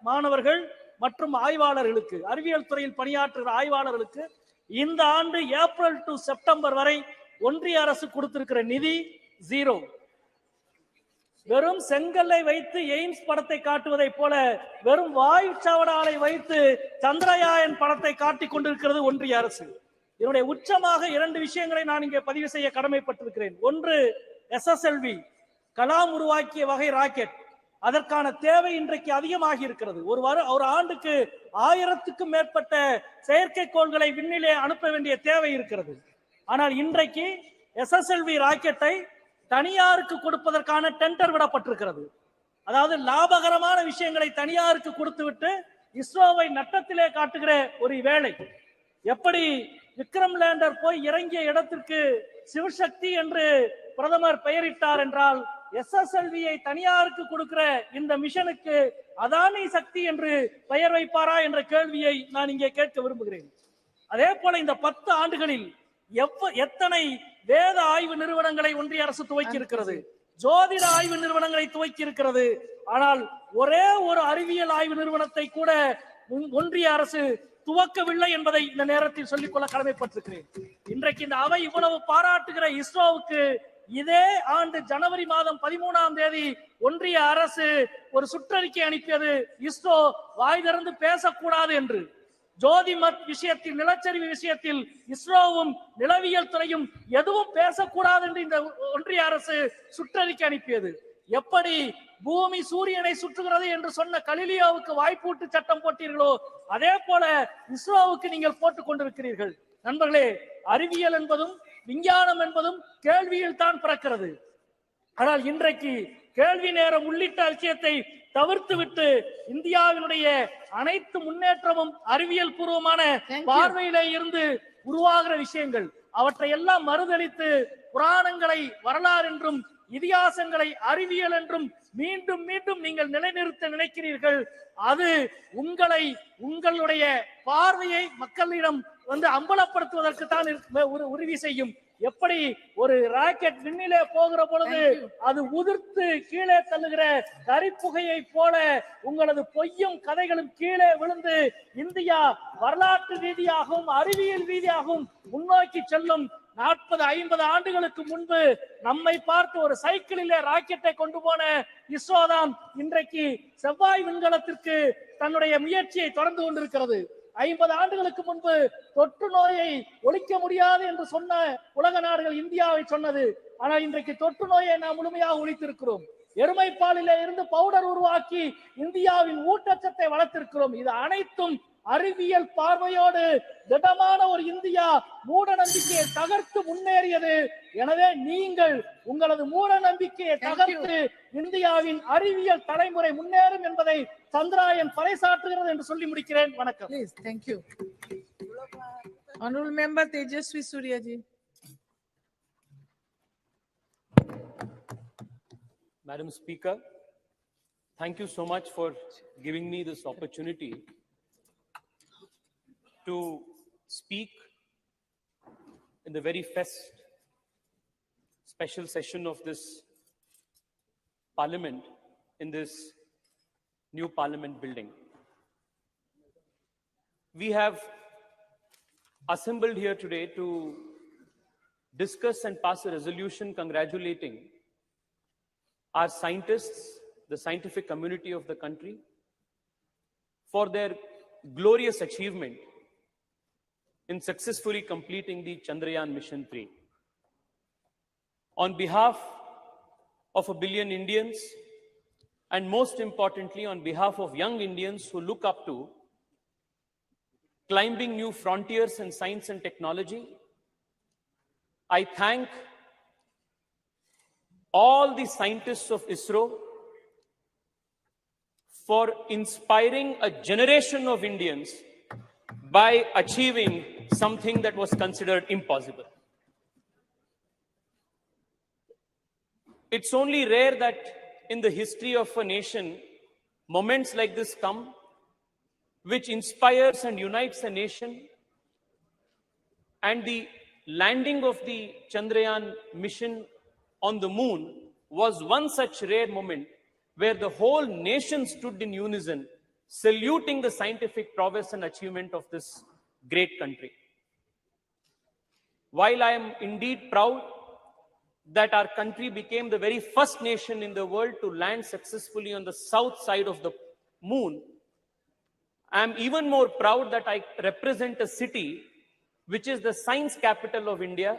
மாணவர்கள் மற்றும் ஆய்வாளர்களுக்கு, அறிவியல் துறையில் பணியாற்றுகிற ஆய்வாளர்களுக்கு இந்த ஆண்டு ஏப்ரல் டு செப்டம்பர் வரை ஒன்றிய அரசு கொடுத்திருக்கிற நிதி 0. வெறும் செங்கல்லை வைத்து எய்ம்ஸ் படத்தை காட்டுவதை போல வெறும் வாயு சாவடாலை வைத்து சந்திரயான் படத்தை காட்டிக் கொண்டிருக்கிறது ஒன்றிய அரசு. இதனுடைய உச்சமாக 2 விஷயங்களை நான் இங்கே பதிவு செய்ய கடமைப்பட்டிருக்கிறேன். ஒன்று, SSLV கலாம் உருவாக்கிய வகை ராக்கெட். அதற்கான தேவை இன்றைக்கு அதிகமாகி இருக்கிறது. ஒரு ஆண்டுக்கு 1000க்கும் மேற்பட்ட செயற்கைக்கோள்களை விண்ணிலே அனுப்ப வேண்டிய தேவை இருக்கிறது. ஆனால் இன்றைக்கு SSLV ராக்கெட்டை தனியாருக்கு கொடுப்பதற்கான டெண்டர் விடப்பட்டிருக்கிறது. அதாவது லாபகரமான விஷயங்களை தனியாருக்கு கொடுத்துவிட்டு இஸ்ரோவை நட்டத்திலே காட்டுகிற ஒரு வேலை. எப்படி விக்ரம் லேண்டர் போய் இறங்கிய இடத்திற்கு சிவசக்தி என்று பிரதமர் பெயரிட்டார் என்றால், SSLV-யை தனியாருக்கு கொடுக்கிற இந்த மிஷனுக்கு அதானி சக்தி என்று பெயர் வைப்பாரா என்ற கேள்வியை நான் இங்கே கேட்க விரும்புகிறேன். அதே போல இந்த 10 ஆண்டுகளில் எத்தனை வேத ஆய்வு நிறுவனங்களை ஒன்றிய அரசு துவக்கி இருக்கிறது, ஜோதிட ஆய்வு நிறுவனங்களை துவக்கி இருக்கிறது. ஆனால் ஒரே ஒரு அறிவியல் ஆய்வு நிறுவனத்தை கூட ஒன்றிய அரசு துவக்கவில்லை என்பதை இந்த நேரத்தில் சொல்லிக்கொள்ள கடமைப்பட்டிருக்கிறேன். இன்றைக்கு இந்த அவை இவ்வளவு பாராட்டுகிற இஸ்ரோவுக்கு இதே ஆண்டு ஜனவரி மாதம் 13ஆம் தேதி ஒன்றிய அரசு ஒரு சுற்றறிக்கை அனுப்பியது, இஸ்ரோ வாய் திறந்து பேசக்கூடாது என்று. ஜோதிமத் விஷயத்தில், நிலச்சரிவு விஷயத்தில் இஸ்ரோவும் நிலவியல் துறையும் எதுவும் பேசக்கூடாது என்று இந்த ஒன்றிய அரசு சுற்றறிக்கை அனுப்பியது. எப்படி பூமி சூரியனை சுற்றுகிறது என்று சொன்ன கலிலியோவுக்கு வாய்ப்பூட்டு சட்டம் போட்டீர்களோ, அதே போல இஸ்ரோவுக்கு நீங்கள் போட்டுக் கொண்டிருக்கிறீர்கள். நண்பர்களே, அறிவியல் என்பதும் விஞ்ஞானம் என்பதும் கேள்வியில் தான் பிறக்கிறது. ஆனால் இன்றைக்கு கேள்வி நேரம் உள்ளிட்ட விஷயத்தை தவிர்த்துவிட்டு இந்தியாவினுடைய அனைத்து முன்னேற்றமும் அறிவியல் பூர்வமான பார்வையிலே இருந்து உருவாகிற விஷயங்கள், அவற்றை எல்லாம் மறுதளித்து புராணங்களை வரலாறு என்றும் இதிகாசங்களை அறிவியல் என்றும் மீண்டும் மீண்டும் நீங்கள் நிலைநிறுத்த நினைக்கிறீர்கள். அது உங்களுடைய பார்வையை மக்களிடம் அம்பலப்படுத்துவதற்கு தான் உறுதி செய்யும். எப்படி ஒரு ராக்கெட் விண்ணிலே போகிற பொழுது அது உதிர்த்து கீழே தள்ளுகிற கரிப்புகையை போல உங்களது பொய்யும் கதைகளும் கீழே விழுந்து இந்தியா வரலாற்று ரீதியாகவும் அறிவியல் ரீதியாகவும் முன்னோக்கி செல்லும். 40-50 ஆண்டுகளுக்கு முன்பு நம்மை பார்த்து ஒரு சைக்கிளிலே ராக்கெட்டை கொண்டு போன இஸ்ரோ தான் இன்றைக்கு செவ்வாய் விண்கலத்திற்கு தன்னுடைய முயற்சியை தொடர்ந்து கொண்டிருக்கிறது. 50 ஆண்டுகளுக்கு முன்பு தொற்று நோயை ஒழிக்க முடியாது என்று சொன்ன உலக நாடுகள் இந்தியாவை சொன்னது. ஆனால் இன்றைக்கு தொற்று நோயை நாம் முழுமையாக ஒழித்திருக்கிறோம். எருமைப்பாலிலே இருந்து பவுடர் உருவாக்கி இந்தியாவின் ஊட்டச்சத்தை வளர்த்திருக்கிறோம். இது அனைத்தும் அறிவியல் பார்வையோடு திடமான ஒரு இந்தியா மூட நம்பிக்கையை தகர்த்து முன்னேறியது. எனவே நீங்கள் உங்களது மூட நம்பிக்கையை தகர்த்து இந்தியாவின் அறிவியல் தலைமுறை முன்னேறும் என்பதை சந்திராயன் பறைசாற்றுகிறது என்று சொல்லி முடிக்கிறேன். வணக்கம். Please, thank you. Honorable Member Tejaswi Surya ji. Madam Speaker, thank you so much for giving me this opportunity to speak in the very first special session of this Parliament in this new Parliament building. We have assembled here today to discuss and pass a resolution congratulating our scientists, the scientific community of the country, for their glorious achievement in successfully completing the Chandrayaan Mission 3. On behalf of 1 billion Indians, and most importantly, on behalf of young Indians who look up to climbing new frontiers in science and technology, I thank all the scientists of ISRO for inspiring a generation of Indians by achieving something that was considered impossible. It's only rare that in the history of a nation, moments like this come, which inspires and unites a nation. And the landing of the Chandrayaan mission on the moon was one such rare moment where the whole nation stood in unison, saluting the scientific prowess and achievement of this great country. While I am indeed proud that our country became the very first nation in the world to land successfully on the south side of the moon, I am even more proud that I represent a city which is the science capital of India,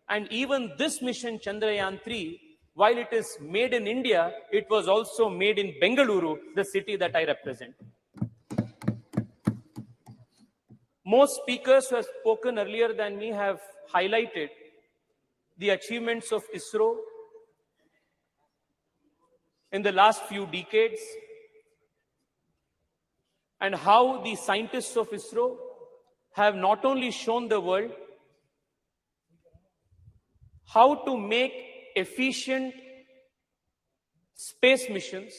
and even this mission, Chandrayaan 3, while it is made in India, it was also made in Bengaluru, the city that I represent. Most speakers who have spoken earlier than me have highlighted the achievements of ISRO in the last few decades and how the scientists of ISRO have not only shown the world how to make efficient space missions,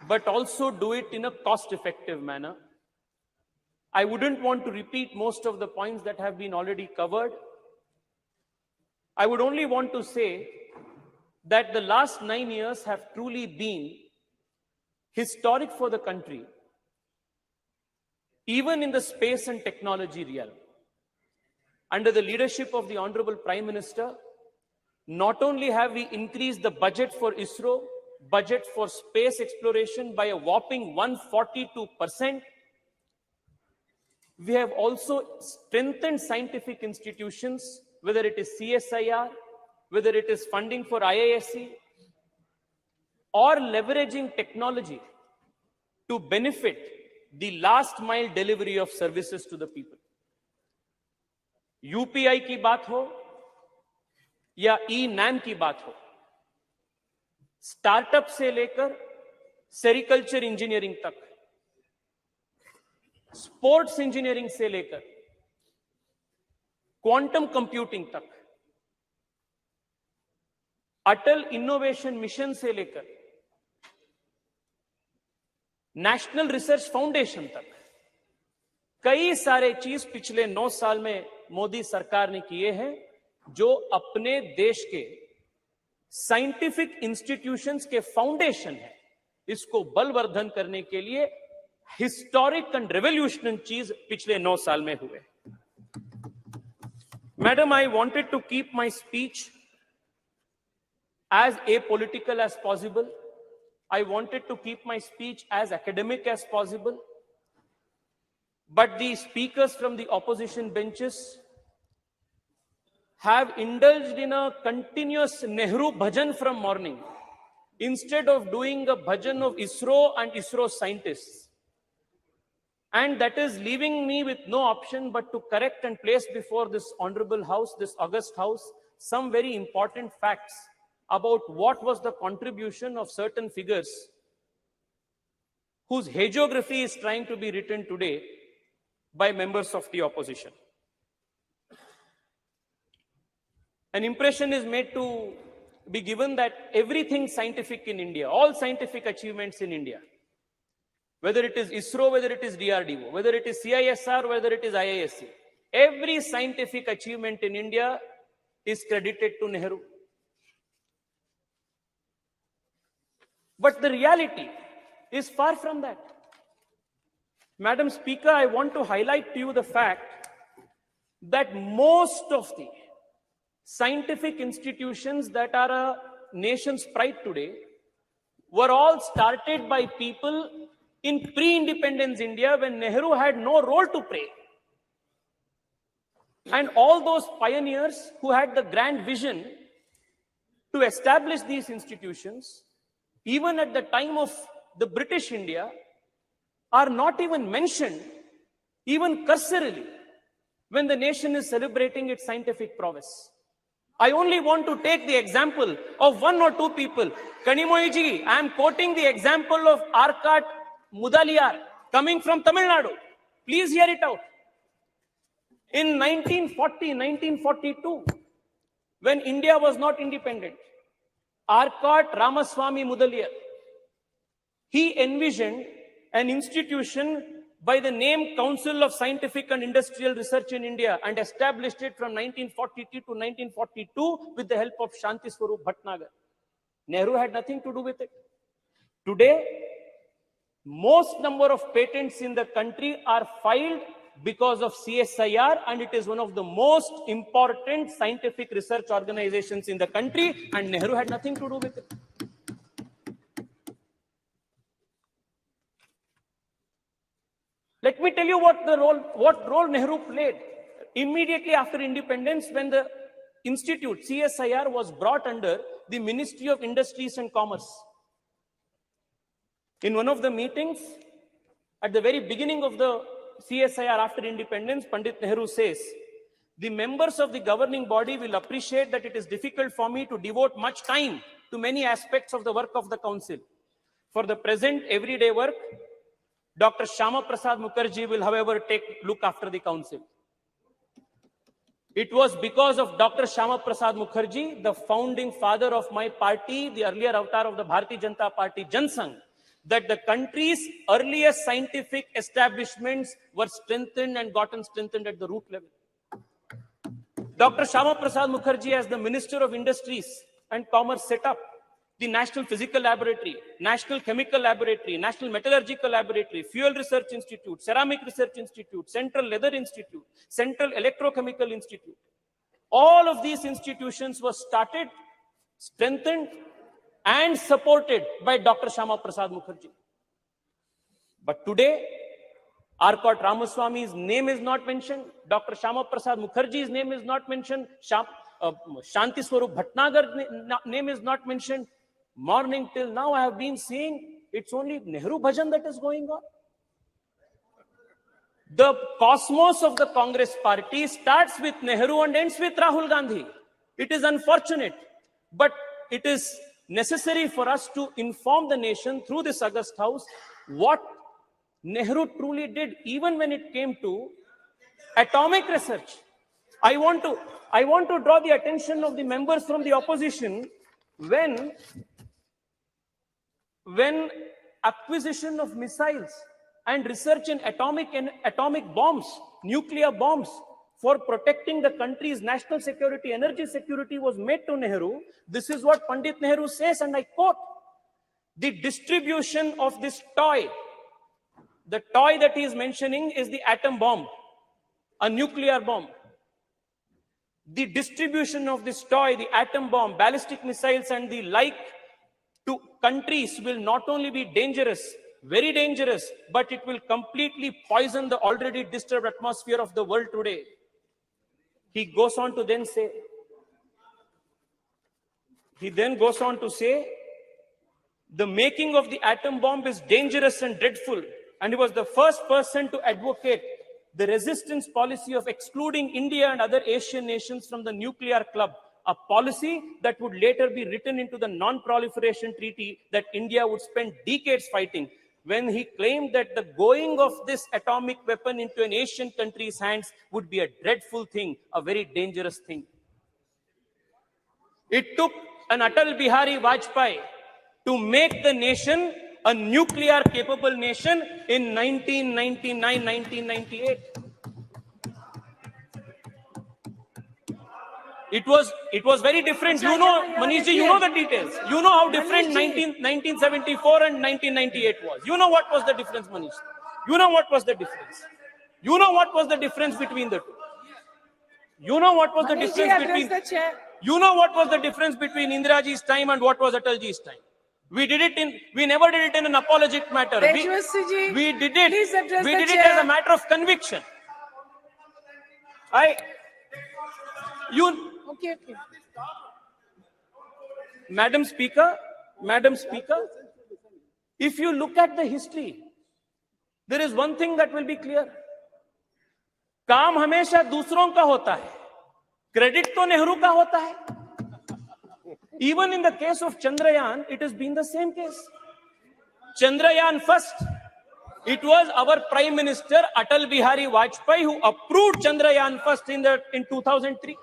but also do it in a cost-effective manner. I wouldn't want to repeat most of the points that have been already covered. I would only want to say that the last 9 years have truly been historic for the country, even in the space and technology realm. Under the leadership of the Honorable Prime Minister, not only have we increased the budget for ISRO, budget for space exploration by a whopping 142%, we have also strengthened scientific institutions, whether it is CSIR, whether it is funding for IISc, or leveraging technology to benefit the last mile delivery of services to the people. UPI की बात हो या ई-नैम की बात हो, startup से लेकर sericulture engineering तक, स्पोर्ट्स इंजीनियरिंग से लेकर क्वांटम कंप्यूटिंग तक, अटल इनोवेशन मिशन से लेकर नेशनल रिसर्च फाउंडेशन तक कई सारे चीज पिछले 9 साल में मोदी सरकार ने किए हैं, जो अपने देश के साइंटिफिक इंस्टीट्यूशंस के फाउंडेशन है, इसको बलवर्धन करने के लिए हिस्टोरिक एंड रेवोल्यूशनरी चीज पिछले 9 साल में हुए. Madam, I wanted to keep my speech as apolitical as possible. I wanted to keep my speech as academic as possible. But the speakers from the opposition benches have indulged in a continuous Nehru bhajan from morning, instead of doing a bhajan of ISRO and ISRO scientists. And that is leaving me with no option but to correct and place before this honorable house, this august house, some very important facts about what was the contribution of certain figures whose hagiography is trying to be written today by members of the opposition. An impression is made to be given that everything scientific in India, all scientific achievements in India, whether it is ISRO, whether it is DRDO, whether it is CISR, whether it is IISc, every scientific achievement in India is credited to Nehru. But the reality is far from that. Madam Speaker, I want to highlight to you the fact that most of the scientific institutions that are a nation's pride today were all started by people in pre-independence India when Nehru had no role to play. And all those pioneers who had the grand vision to establish these institutions, even at the time of the British India, are not even mentioned, even cursorily, when the nation is celebrating its scientific prowess. I only want to take the example of one or two people. Kanimoyiji, I am quoting the example of Arkat Mudaliar, coming from Tamil Nadu. Please hear it out. In 1940, 1942, when India was not independent, Arkat Ramaswamy Mudaliar, he envisioned an institution by the name Council of Scientific and Industrial Research in India and established it from 1942 to 1942 with the help of Shanti Swarup Bhatnagar. Nehru had nothing to do with it. Today, most number of patents in the country are filed because of CSIR, and it is one of the most important scientific research organizations in the country, and Nehru had nothing to do with it. Let me tell you what role Nehru played immediately after independence when the institute, CSIR, was brought under the Ministry of Industries and Commerce. In one of the meetings, at the very beginning of the CSIR after independence, Pandit Nehru says, the members of the governing body will appreciate that it is difficult for me to devote much time to many aspects of the work of the council. For the present everyday work, Dr. Shyama Prasad Mukherjee will, however, look after the council. It was because of Dr. Shyama Prasad Mukherjee, the founding father of my party, the earlier avatar of the Bharatiya Janata Party, Jansangh, that the country's earliest scientific establishments were strengthened and gotten strengthened at the root level. Dr. Shyama Prasad Mukherjee, as the Minister of Industries and Commerce, set up the National Physical Laboratory, National Chemical Laboratory, National Metallurgical Laboratory, Fuel Research Institute, Ceramic Research Institute, Central Leather Institute, Central Electrochemical Institute. All of these institutions were started, strengthened, and supported by Dr. Shyama Prasad Mukherjee. But today, Arkat Ramaswamy's name is not mentioned. Dr. Shyama Prasad Mukherjee's name is not mentioned. Shanti Swarup Bhatnagar's name is not mentioned. Morning till now, I have been seeing it's only Nehru Bhajan that is going on. The cosmos of the Congress party starts with Nehru and ends with Rahul Gandhi. It is unfortunate, but it is necessary for us to inform the nation through this August House what Nehru truly did, even when it came to atomic research. I want to draw the attention of the members from the opposition when acquisition of missiles and research in atomic bombs, nuclear bombs, for protecting the country's national security, energy security was made to Nehru. This is what Pandit Nehru says, and I quote, the distribution of this toy, the toy that he is mentioning is the atom bomb, a nuclear bomb. The distribution of this toy, the atom bomb, ballistic missiles and the like to countries will not only be dangerous, very dangerous, but it will completely poison the already disturbed atmosphere of the world today. He goes on to then say, the making of the atom bomb is dangerous and dreadful, and he was the first person to advocate the resistance policy of excluding India and other Asian nations from the nuclear club, a policy that would later be written into the non-proliferation treaty that India would spend decades fighting, when he claimed that the going of this atomic weapon into an Asian country's hands would be a dreadful thing, a very dangerous thing. It took an Atal Bihari Vajpayee to make the nation a nuclear capable nation in 1999, 1998. It was very different. You know, Manish ji, you know the details. You know how different 1974 and 1998 was. You know what was the difference, Manish? You know what was the difference. You know what was the difference between the two. You know what was the difference between. You know what was the difference between Indira ji's time and what was Atal ji's time. We never did it in an apologetic matter. We did it as a matter of conviction. Okay. Madam Speaker, if you look at the history, there is one thing that will be clear. काम हमेशा दूसरों का होता है, credit तो नेहरू का होता है. Even in the case of Chandrayaan, it has been the same case. Chandrayaan first, it was our Prime Minister Atal Bihari Vajpayee who approved Chandrayaan first in 2003.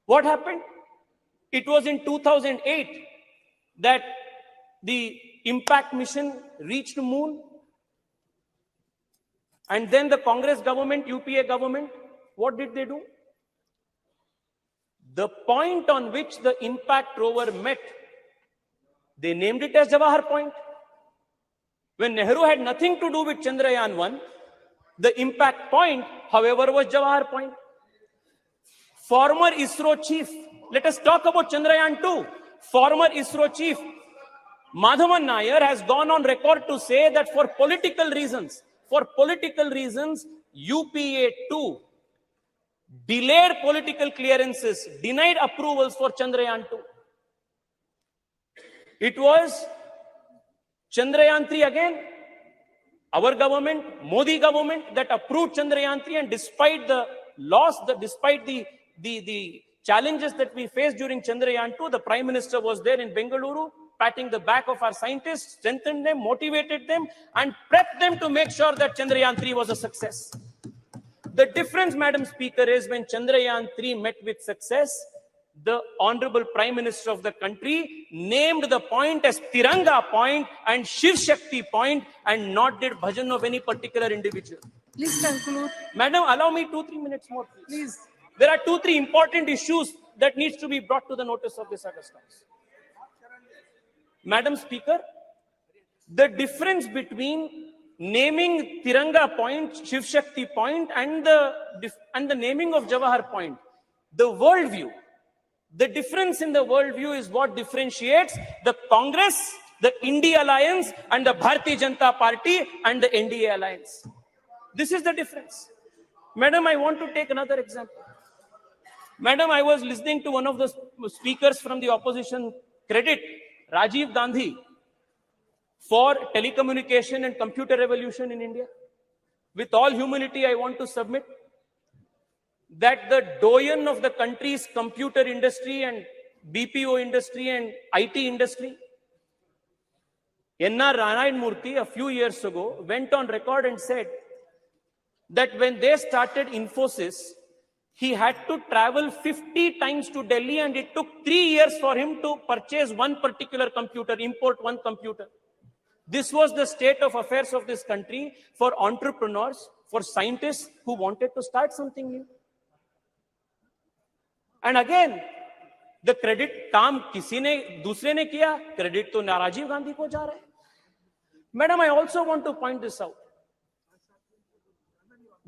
What happened? It was in 2008 that the impact mission reached the moon. And then the Congress government, UPA government, what did they do? The point on which the impact rover met, they named it as Jawahar Point. When Nehru had nothing to do with Chandrayaan 1, the impact point, however, was Jawahar Point. Former ISRO chief, let us talk about Chandrayaan 2. Former ISRO chief Madhavan Nair has gone on record to say that for political reasons, UPA2 delayed political clearances, denied approvals for Chandrayaan 2. It was Chandrayaan 3 again, our government, Modi government, that approved Chandrayaan 3, and despite the loss, despite the challenges that we faced during Chandrayaan 2, the Prime Minister was there in Bengaluru, patting the back of our scientists, strengthened them, motivated them, and prepped them to make sure that Chandrayaan 3 was a success. The difference, Madam Speaker, is when Chandrayaan 3 met with success, the Honorable Prime Minister of the country named the point as Tiranga Point and Shiv Shakti Point, and not did bhajan of any particular individual. Please conclude. Madam, allow me 2-3 minutes more, please. Please. There are 2-3 important issues that needs to be brought to the notice of this August House. Madam Speaker, the difference between naming Tiranga Point, Shiv Shakti Point, and the naming of Jawahar Point, the worldview, the difference in the worldview is what differentiates the Congress, the India Alliance, and the Bharatiya Janata Party and the NDA Alliance. This is the difference. Madam, I want to take another example. Madam, I was listening to one of the speakers from the opposition credit Rajiv Gandhi for telecommunication and computer revolution in India. With all humility, I want to submit that the doyen of the country's computer industry and BPO industry and IT industry, N.R. Narayan Murthy, a few years ago, went on record and said that when they started Infosys, he had to travel 50 times to Delhi, and it took 3 years for him to purchase one particular computer, import one computer. This was the state of affairs of this country for entrepreneurs, for scientists who wanted to start something new. And again, the credit काम किसी ने दूसरे ने किया, credit तो राजीव गांधी को जा रहा है. Madam, I also want to point this out.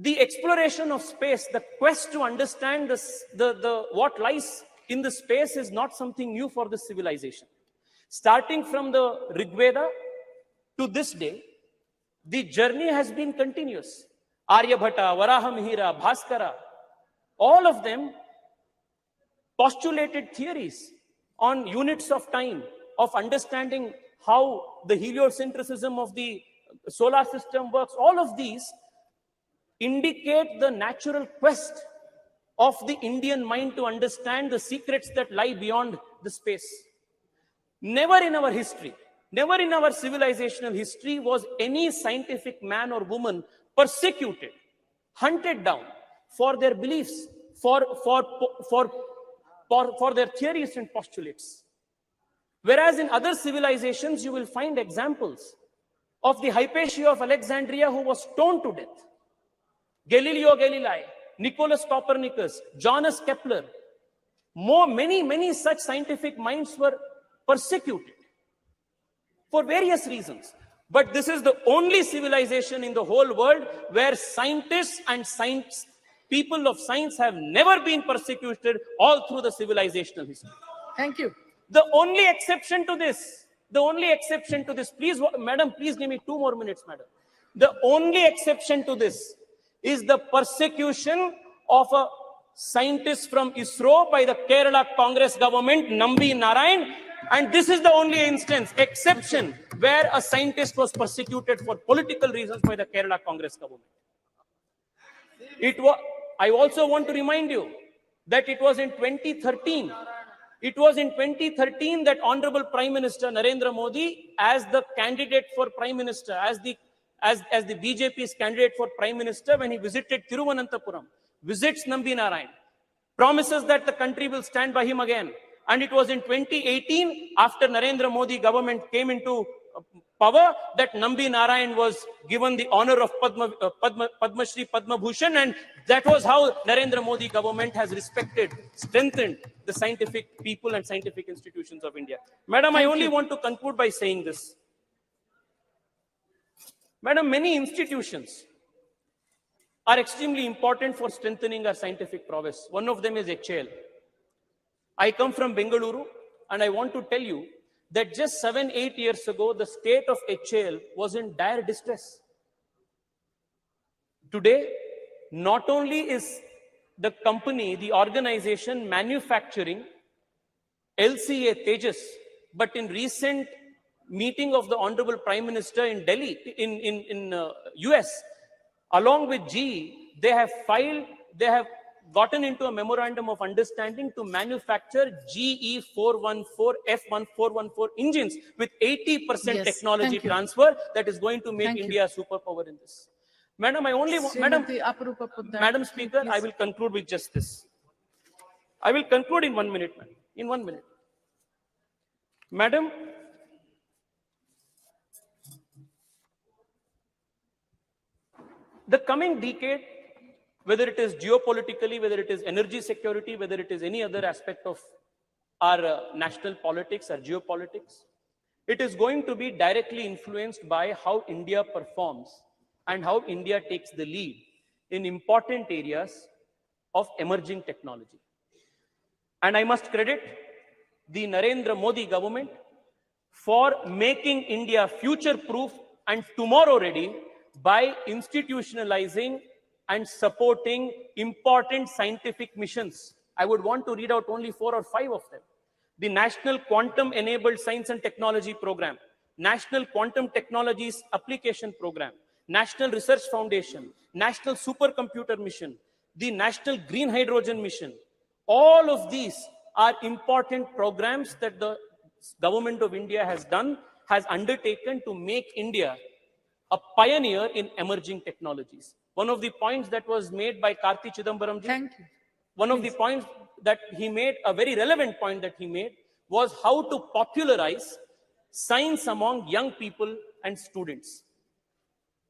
The exploration of space, the quest to understand what lies in the space is not something new for this civilization. Starting from the Rig Veda to this day, the journey has been continuous. Aryabhata, Varahamihira, Bhaskara, all of them postulated theories on units of time, of understanding how the heliocentrism of the solar system works. All of these indicate the natural quest of the Indian mind to understand the secrets that lie beyond the space. Never in our history, never in our civilizational history was any scientific man or woman persecuted, hunted down for their beliefs, for their theories and postulates. Whereas in other civilizations, you will find examples of the Hypatia of Alexandria who was stoned to death. Galileo Galilei, Nicholas Copernicus, Johannes Kepler, many such scientific minds were persecuted for various reasons. But this is the only civilization in the whole world where scientists and people of science have never been persecuted all through the civilizational history. Thank you. The only exception to this, please, madam, please give me 2 more minutes, madam. The only exception to this is the persecution of a scientist from ISRO by the Kerala Congress government, Nambi Narayan. And this is the only exception where a scientist was persecuted for political reasons by the Kerala Congress government. I also want to remind you that it was in 2013. It was in 2013 that Honorable Prime Minister Narendra Modi, as the candidate for Prime Minister, as the BJP's candidate for Prime Minister, when he visited Thiruvananthapuram, visits Nambi Narayan, promises that the country will stand by him again. And it was in 2018, after Narendra Modi government came into power, that Nambi Narayan was given the honor of Padma Shri Padma Bhushan, and that was how Narendra Modi government has respected, strengthened the scientific people and scientific institutions of India. Madam, I only want to conclude by saying this. Madam, many institutions are extremely important for strengthening our scientific prowess. One of them is HAL. I come from Bengaluru, and I want to tell you that just 7-8 years ago, the state of HAL was in dire distress. Today, not only is the company, the organization manufacturing LCA Tejas, but in recent meeting of the Honorable Prime Minister in Delhi, in US, along with GE, they have gotten into a memorandum of understanding to manufacture GE 414, F1414 engines with 80% technology transfer that is going to make India a superpower in this. Madam, Madam Speaker, I will conclude with just this. I will conclude in 1 minute, madam. In 1 minute. Madam, the coming decade, whether it is geopolitically, whether it is energy security, whether it is any other aspect of our national politics, our geopolitics, it is going to be directly influenced by how India performs and how India takes the lead in important areas of emerging technology. And I must credit the Narendra Modi government for making India future-proof and tomorrow ready by institutionalizing and supporting important scientific missions. I would want to read out only 4 or 5 of them. The National Quantum Enabled Science and Technology Program, National Quantum Technologies Application Program, National Research Foundation, National Supercomputer Mission, the National Green Hydrogen Mission. All of these are important programs that the government of India has undertaken to make India a pioneer in emerging technologies. One of the points that was made by Karti Chidambaram ji, one of the points that he made, a very relevant point that he made, was how to popularize science among young people and students.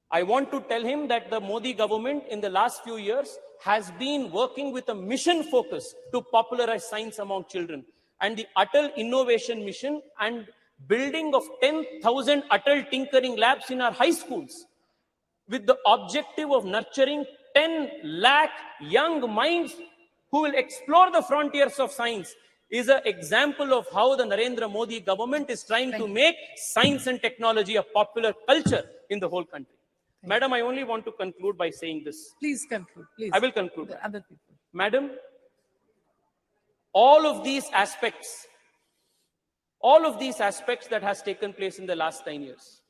I want to tell him that the Modi government in the last few years has been working with a mission focus to popularize science among children. And the Atal Innovation Mission and building of 10,000 Atal Tinkering Labs in our high schools, with the objective of nurturing 10 lakh young minds who will explore the frontiers of science, is an example of how the Narendra Modi government is trying to make science and technology a popular culture in the whole country. Madam, I only want to conclude by saying this. Please conclude, please. I will conclude. The other people. Madam, all of these aspects all of these aspects that has taken place in the last 9 years.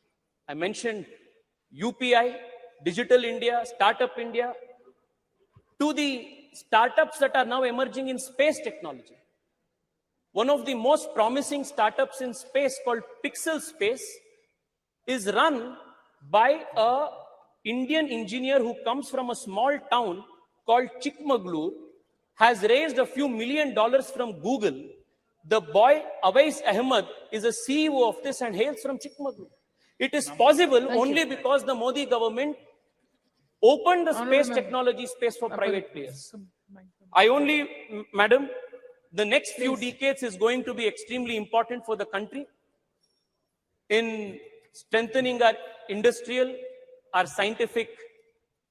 I mentioned UPI, Digital India, Startup India, to the startups that are now emerging in space technology. One of the most promising startups in space called Pixel Space is run by a Indian engineer who comes from a small town called Chikmagalur, has raised a few $1 million from Google. The boy Awais Ahmed is a CEO of this and hails from Chikmagalur. It is possible only because the Modi government opened the space technology space for private players. Madam, the next few decades is going to be extremely important for the country in strengthening our industrial, our scientific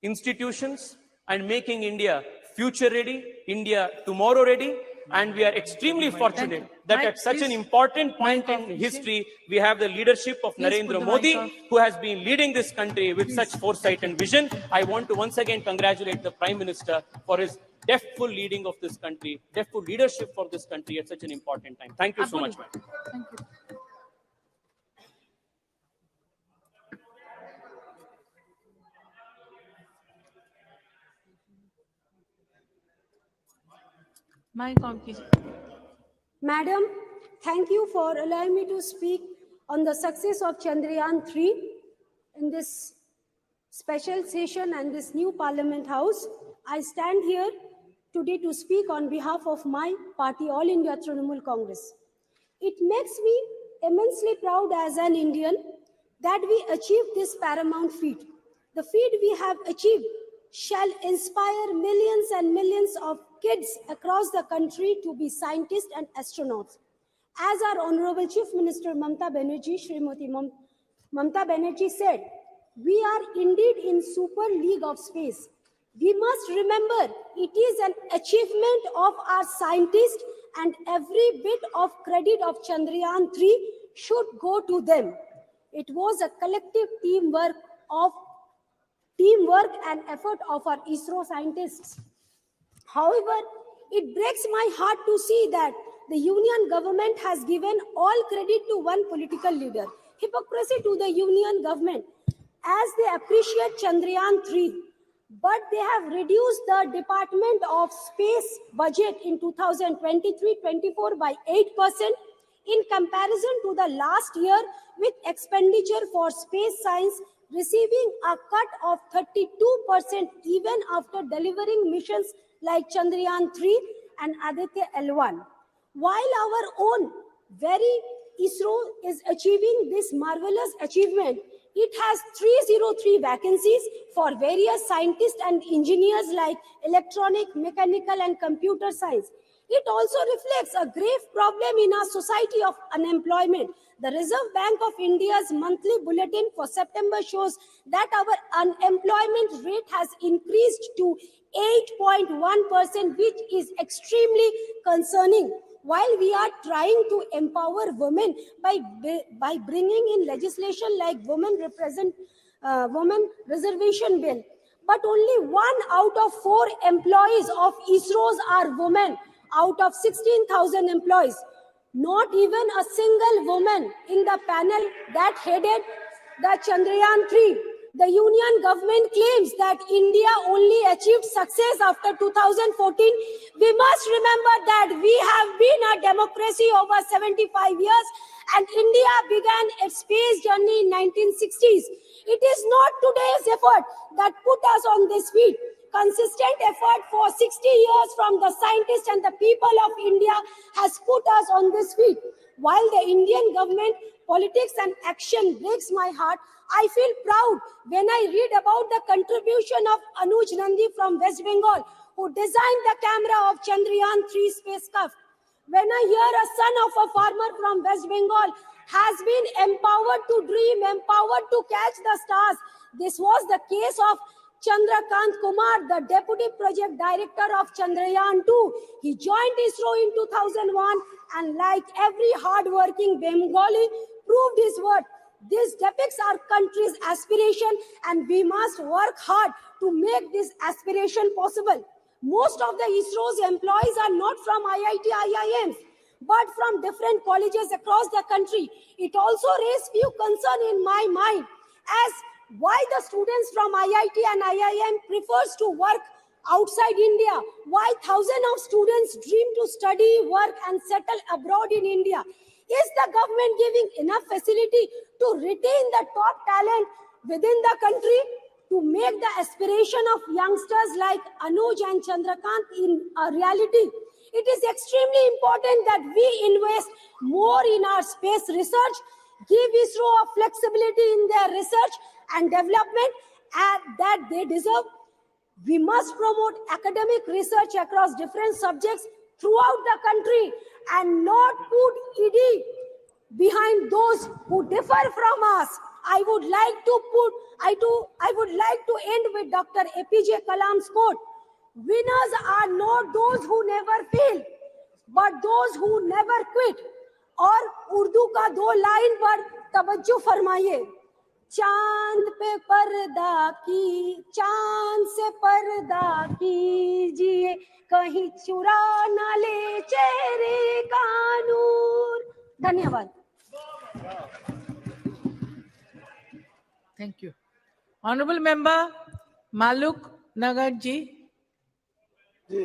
institutions and making India future ready, India tomorrow ready. And we are extremely fortunate that at such an important point in history, we have the leadership of Narendra Modi, who has been leading this country with such foresight and vision. I want to once again congratulate the Prime Minister for his deftful leading of this country, deftful leadership for this country at such an important time. Thank you so much, ma'am. Thank you. Mic on, please. Madam, thank you for allowing me to speak on the success of Chandrayaan 3 in this special session and this new Parliament House. I stand here today to speak on behalf of my party, All India Trinamool Congress. It makes me immensely proud as an Indian that we achieved this paramount feat. The feat we have achieved shall inspire millions and millions of kids across the country to be scientists and astronauts. As our Honorable Chief Minister Mamata Banerjee, Srimati Mamata Banerjee said, we are indeed in super league of space. We must remember it is an achievement of our scientists and every bit of credit of Chandrayaan 3 should go to them. It was a collective teamwork and effort of our ISRO scientists. However, it breaks my heart to see that the union government has given all credit to one political leader. Hypocrisy to the union government as they appreciate Chandrayaan 3, but they have reduced the Department of Space budget in 2023-24 by 8% in comparison to the last year, with expenditure for space science receiving a cut of 32% even after delivering missions like Chandrayaan 3 and Aditya L1. While our own very ISRO is achieving this marvelous achievement, it has 303 vacancies for various scientists and engineers like electronic, mechanical, and computer science. It also reflects a grave problem in our society of unemployment. The Reserve Bank of India's monthly bulletin for September shows that our unemployment rate has increased to 8.1%, which is extremely concerning. While we are trying to empower women by bringing in legislation like women reservation bill, but only 1 out of 4 employees of ISRO's are women out of 16,000 employees. Not even a single woman in the panel that headed the Chandrayaan 3. The union government claims that India only achieved success after 2014. We must remember that we have been a democracy over 75 years and India began its space journey in 1960s. It is not today's effort that put us on this feet. Consistent effort for 60 years from the scientists and the people of India has put us on this feet. While the Indian government politics and action breaks my heart, I feel proud when I read about the contribution of Anuj Nandi from West Bengal, who designed the camera of Chandrayaan 3 spacecraft. When I hear a son of a farmer from West Bengal has been empowered to dream, empowered to catch the stars, this was the case of Chandrakant Kumar, the Deputy Project Director of Chandrayaan 2. He joined ISRO in 2001 and like every hard-working Bengali, proved his worth. This depicts our country's aspiration and we must work hard to make this aspiration possible. Most of the ISRO's employees are not from IIT, IIMs, but from different colleges across the country. It also raised few concern in my mind as why the students from IIT and IIM prefers to work outside India, why thousands of students dream to study, work and settle abroad in India. Is the government giving enough facility to retain the top talent within the country to make the aspiration of youngsters like Anuj and Chandrakant in a reality? It is extremely important that we invest more in our space research, give ISRO a flexibility in their research and development that they deserve. We must promote academic research across different subjects throughout the country and not put ED behind those who differ from us. I would like to end with Dr. APJ Kalam's quote: winners are not those who never fail, but those who never quit. और उर्दू का 2 line पर तवज्जो फरमाइए। चांद पे पर्दा की, चांद से पर्दा कीजिए, कहीं चुरा ना ले चेहरे का नूर। धन्यवाद। Thank you. Honorable Member Maluk Nagar ji. जी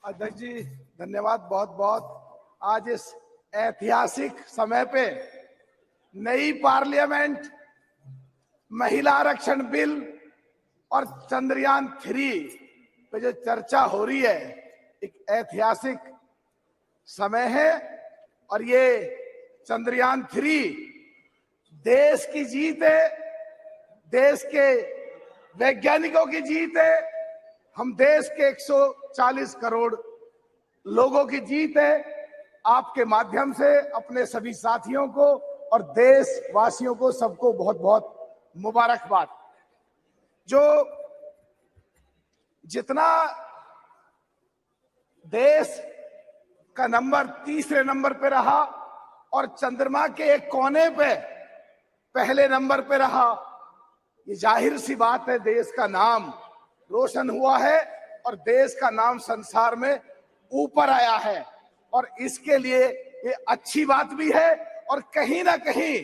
अध्यक्ष जी धन्यवाद बहुत बहुत। आज इस ऐतिहासिक समय पे नई पार्लियामेंट, महिला आरक्षण बिल और चंद्रयान 3 पे जो चर्चा हो रही है, एक ऐतिहासिक समय है। और ये चंद्रयान 3 देश की जीत है, देश के वैज्ञानिकों की जीत है, हम देश के 140 करोड़ लोगों की जीत है। आपके माध्यम से अपने सभी साथियों को और देशवासियों को सबको बहुत बहुत मुबारकबाद। जो जितना देश का नंबर तीसरे नंबर पे रहा और चंद्रमा के एक कोने पे पहले नंबर पे रहा, ये जाहिर सी बात है देश का नाम रोशन हुआ है और देश का नाम संसार में ऊपर आया है। और इसके लिए ये अच्छी बात भी है और कहीं ना कहीं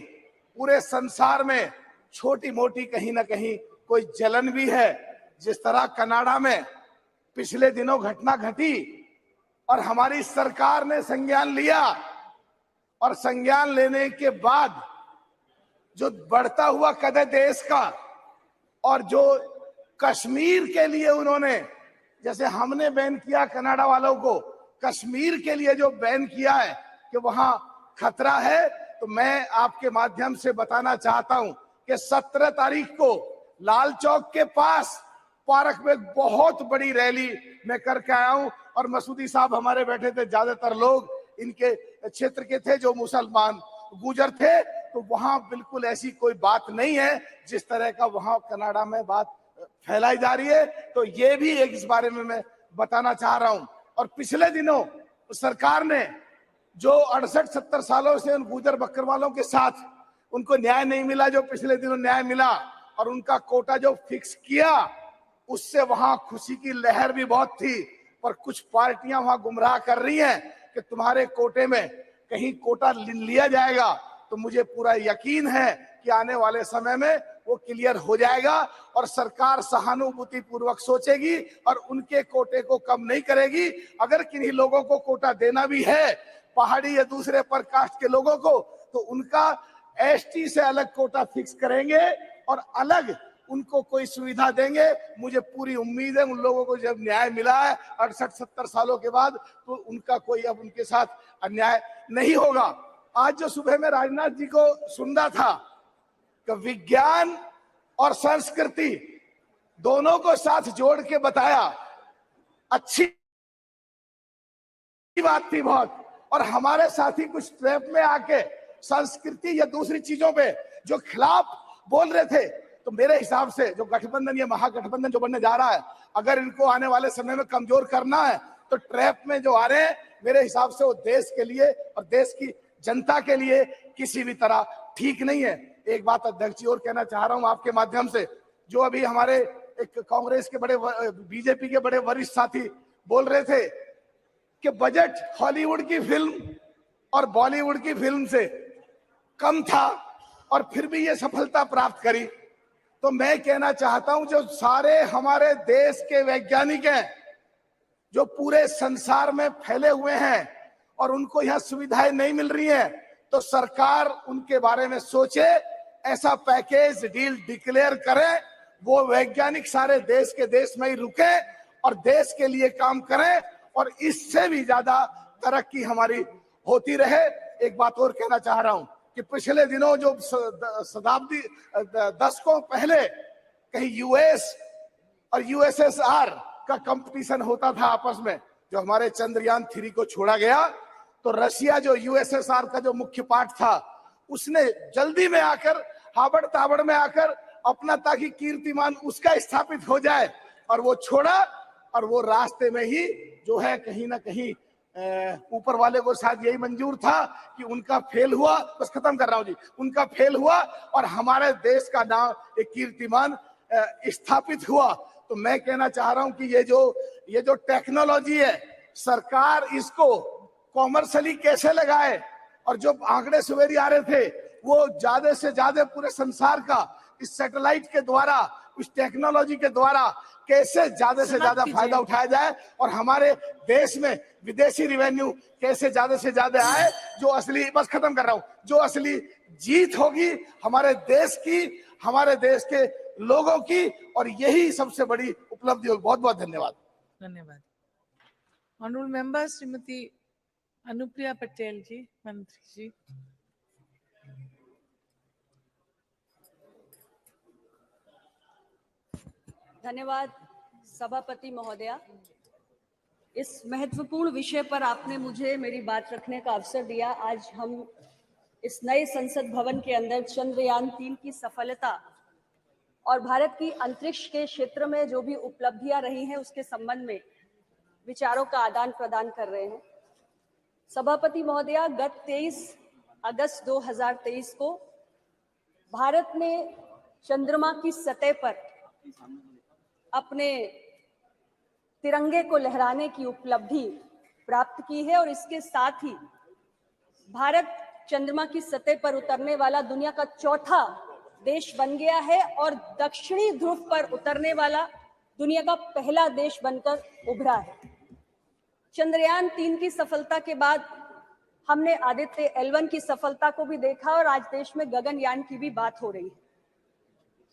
पूरे संसार में छोटी मोटी कहीं ना कहीं कोई जलन भी है। जिस तरह कनाडा में पिछले दिनों घटना घटी और हमारी सरकार ने संज्ञान लिया और संज्ञान लेने के बाद जो बढ़ता हुआ कद है देश का, और जो कश्मीर के लिए उन्होंने, जैसे हमने बैन किया कनाडा वालों को, कश्मीर के लिए जो बैन किया है कि वहां खतरा है, तो मैं आपके माध्यम से बताना चाहता हूं कि 17 तारीख को लाल चौक के पास पार्क में बहुत बड़ी रैली मैं करके आया हूं। और मसूदी साहब हमारे बैठे थे, ज्यादातर लोग इनके क्षेत्र के थे जो मुसलमान गुजर थे, तो वहां बिल्कुल ऐसी कोई बात नहीं है जिस तरह का वहां कनाडा में बात फैलाई जा रही है। तो ये भी एक इस बारे में मैं बताना चाह रहा हूं। और पिछले दिनों सरकार ने जो 68-70 सालों से उन गुजर बकरवालों के साथ उनको न्याय नहीं मिला, जो पिछले दिनों न्याय मिला और उनका कोटा जो फिक्स किया, उससे वहां खुशी की लहर भी बहुत थी। पर कुछ पार्टियां वहां गुमराह कर रही हैं कि तुम्हारे कोटे में कहीं कोटा लिया जाएगा। तो मुझे पूरा यकीन है कि आने वाले समय में वो क्लियर हो जाएगा और सरकार सहानुभूति पूर्वक सोचेगी और उनके कोटे को कम नहीं करेगी। अगर किन्हीं लोगों को कोटा देना भी है, पहाड़ी या दूसरे पर कास्ट के लोगों को, तो उनका एसटी से अलग कोटा फिक्स करेंगे और अलग उनको कोई सुविधा देंगे। मुझे पूरी उम्मीद है उन लोगों को जब न्याय मिला है 68-70 सालों के बाद, तो उनका कोई अब उनके साथ अन्याय नहीं होगा। आज जो सुबह में राजनाथ जी को सुनना था कि विज्ञान और संस्कृति दोनों को साथ जोड़ के बताया, अच्छी बात थी बहुत। और हमारे साथी कुछ ट्रैप में आके संस्कृति या दूसरी चीजों पे जो खिलाफ बोल रहे थे, तो मेरे हिसाब से जो गठबंधन, ये महागठबंधन जो बनने जा रहा है, अगर इनको आने वाले समय में कमजोर करना है तो ट्रैप में जो आ रहे हैं, मेरे हिसाब से वो देश के लिए और देश की जनता के लिए किसी भी तरह ठीक नहीं है। एक बात अध्यक्ष जी और कहना चाह रहा हूं आपके माध्यम से, जो अभी हमारे एक कांग्रेस के बड़े, बीजेपी के बड़े वरिष्ठ साथी बोल रहे थे कि बजट हॉलीवुड की फिल्म और बॉलीवुड की फिल्म से कम था और फिर भी ये सफलता प्राप्त करी। तो मैं कहना चाहता हूं, जो सारे हमारे देश के वैज्ञानिक हैं जो पूरे संसार में फैले हुए हैं और उनको यहाँ सुविधाएं नहीं मिल रही हैं, तो सरकार उनके बारे में सोचे, ऐसा पैकेज डील डिक्लेयर करे, वो वैज्ञानिक सारे देश के देश में ही रुके और देश के लिए काम करें और इससे भी ज्यादा तरक्की हमारी होती रहे। एक बात और कहना चाह रहा हूं कि पिछले दिनों जो शताब्दी दशकों पहले कहीं यूएस और यूएसएसआर का कंपटीशन होता था आपस में, जो हमारे चंद्रयान 3 को छोड़ा गया, तो रशिया जो यूएसएसआर का जो मुख्य पार्ट था उसने जल्दी में आकर, हाबड़ ताबड़ में आकर अपना, ताकि कीर्तिमान उसका स्थापित हो जाए, और वो छोड़ा। और वो रास्ते में ही जो है कहीं ना कहीं ऊपर वाले को शायद यही मंजूर था कि उनका फेल हुआ, बस खत्म कर रहा हूं जी, उनका फेल हुआ और हमारे देश का नाम एक कीर्तिमान स्थापित हुआ। तो मैं कहना चाह रहा हूं कि ये जो टेक्नोलॉजी है, सरकार इसको कॉमर्शियली कैसे लगाए, और जो आंकड़े सवेरे आ रहे थे वो ज्यादा से ज्यादा पूरे संसार का इस सैटेलाइट के द्वारा, इस टेक्नोलॉजी के द्वारा कैसे ज्यादा से ज्यादा फायदा उठाया जाए और हमारे देश में विदेशी रिवेन्यू कैसे ज्यादा से ज्यादा आए। जो असली, बस खत्म कर रहा हूं, जो असली जीत होगी हमारे देश की, हमारे देश के लोगों की, और यही सबसे बड़ी उपलब्धि होगी। बहुत बहुत धन्यवाद। धन्यवाद। ऑनरेबल मेंबर श्रीमती अनुप्रिया पटेल जी, मंत्री जी। धन्यवाद सभापति महोदया। इस महत्वपूर्ण विषय पर आपने मुझे मेरी बात रखने का अवसर दिया। आज हम इस नए संसद भवन के अंदर चंद्रयान 3 की सफलता और भारत की अंतरिक्ष के क्षेत्र में जो भी उपलब्धियां रही हैं उसके संबंध में विचारों का आदान प्रदान कर रहे हैं। सभापति महोदया, गत 23 अगस्त 2023 को भारत ने चंद्रमा की सतह पर अपने तिरंगे को लहराने की उपलब्धि प्राप्त की है और इसके साथ ही भारत चंद्रमा की सतह पर उतरने वाला दुनिया का चौथा देश बन गया है और दक्षिणी ध्रुव पर उतरने वाला दुनिया का पहला देश बनकर उभरा है। चंद्रयान 3 की सफलता के बाद हमने आदित्य L1 की सफलता को भी देखा और आज देश में गगनयान की भी बात हो रही है।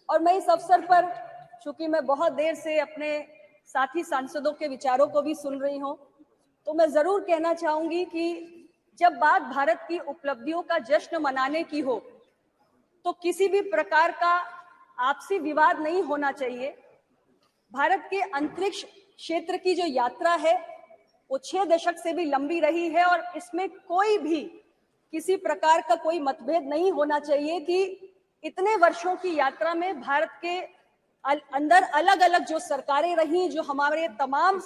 और मैं इस अवसर पर, चूंकि मैं बहुत देर से अपने साथी सांसदों के विचारों को भी सुन रही हूं, तो मैं जरूर कहना चाहूंगी कि जब बात भारत की उपलब्धियों का जश्न मनाने की हो तो किसी भी प्रकार का आपसी विवाद नहीं होना चाहिए। भारत के अंतरिक्ष क्षेत्र की जो यात्रा है वो 6 दशक से भी लंबी रही है और इसमें कोई भी किसी प्रकार का कोई मतभेद नहीं होना चाहिए कि इतने वर्षों की यात्रा में भारत के अंदर अलग अलग जो सरकारें रही, जो हमारे तमाम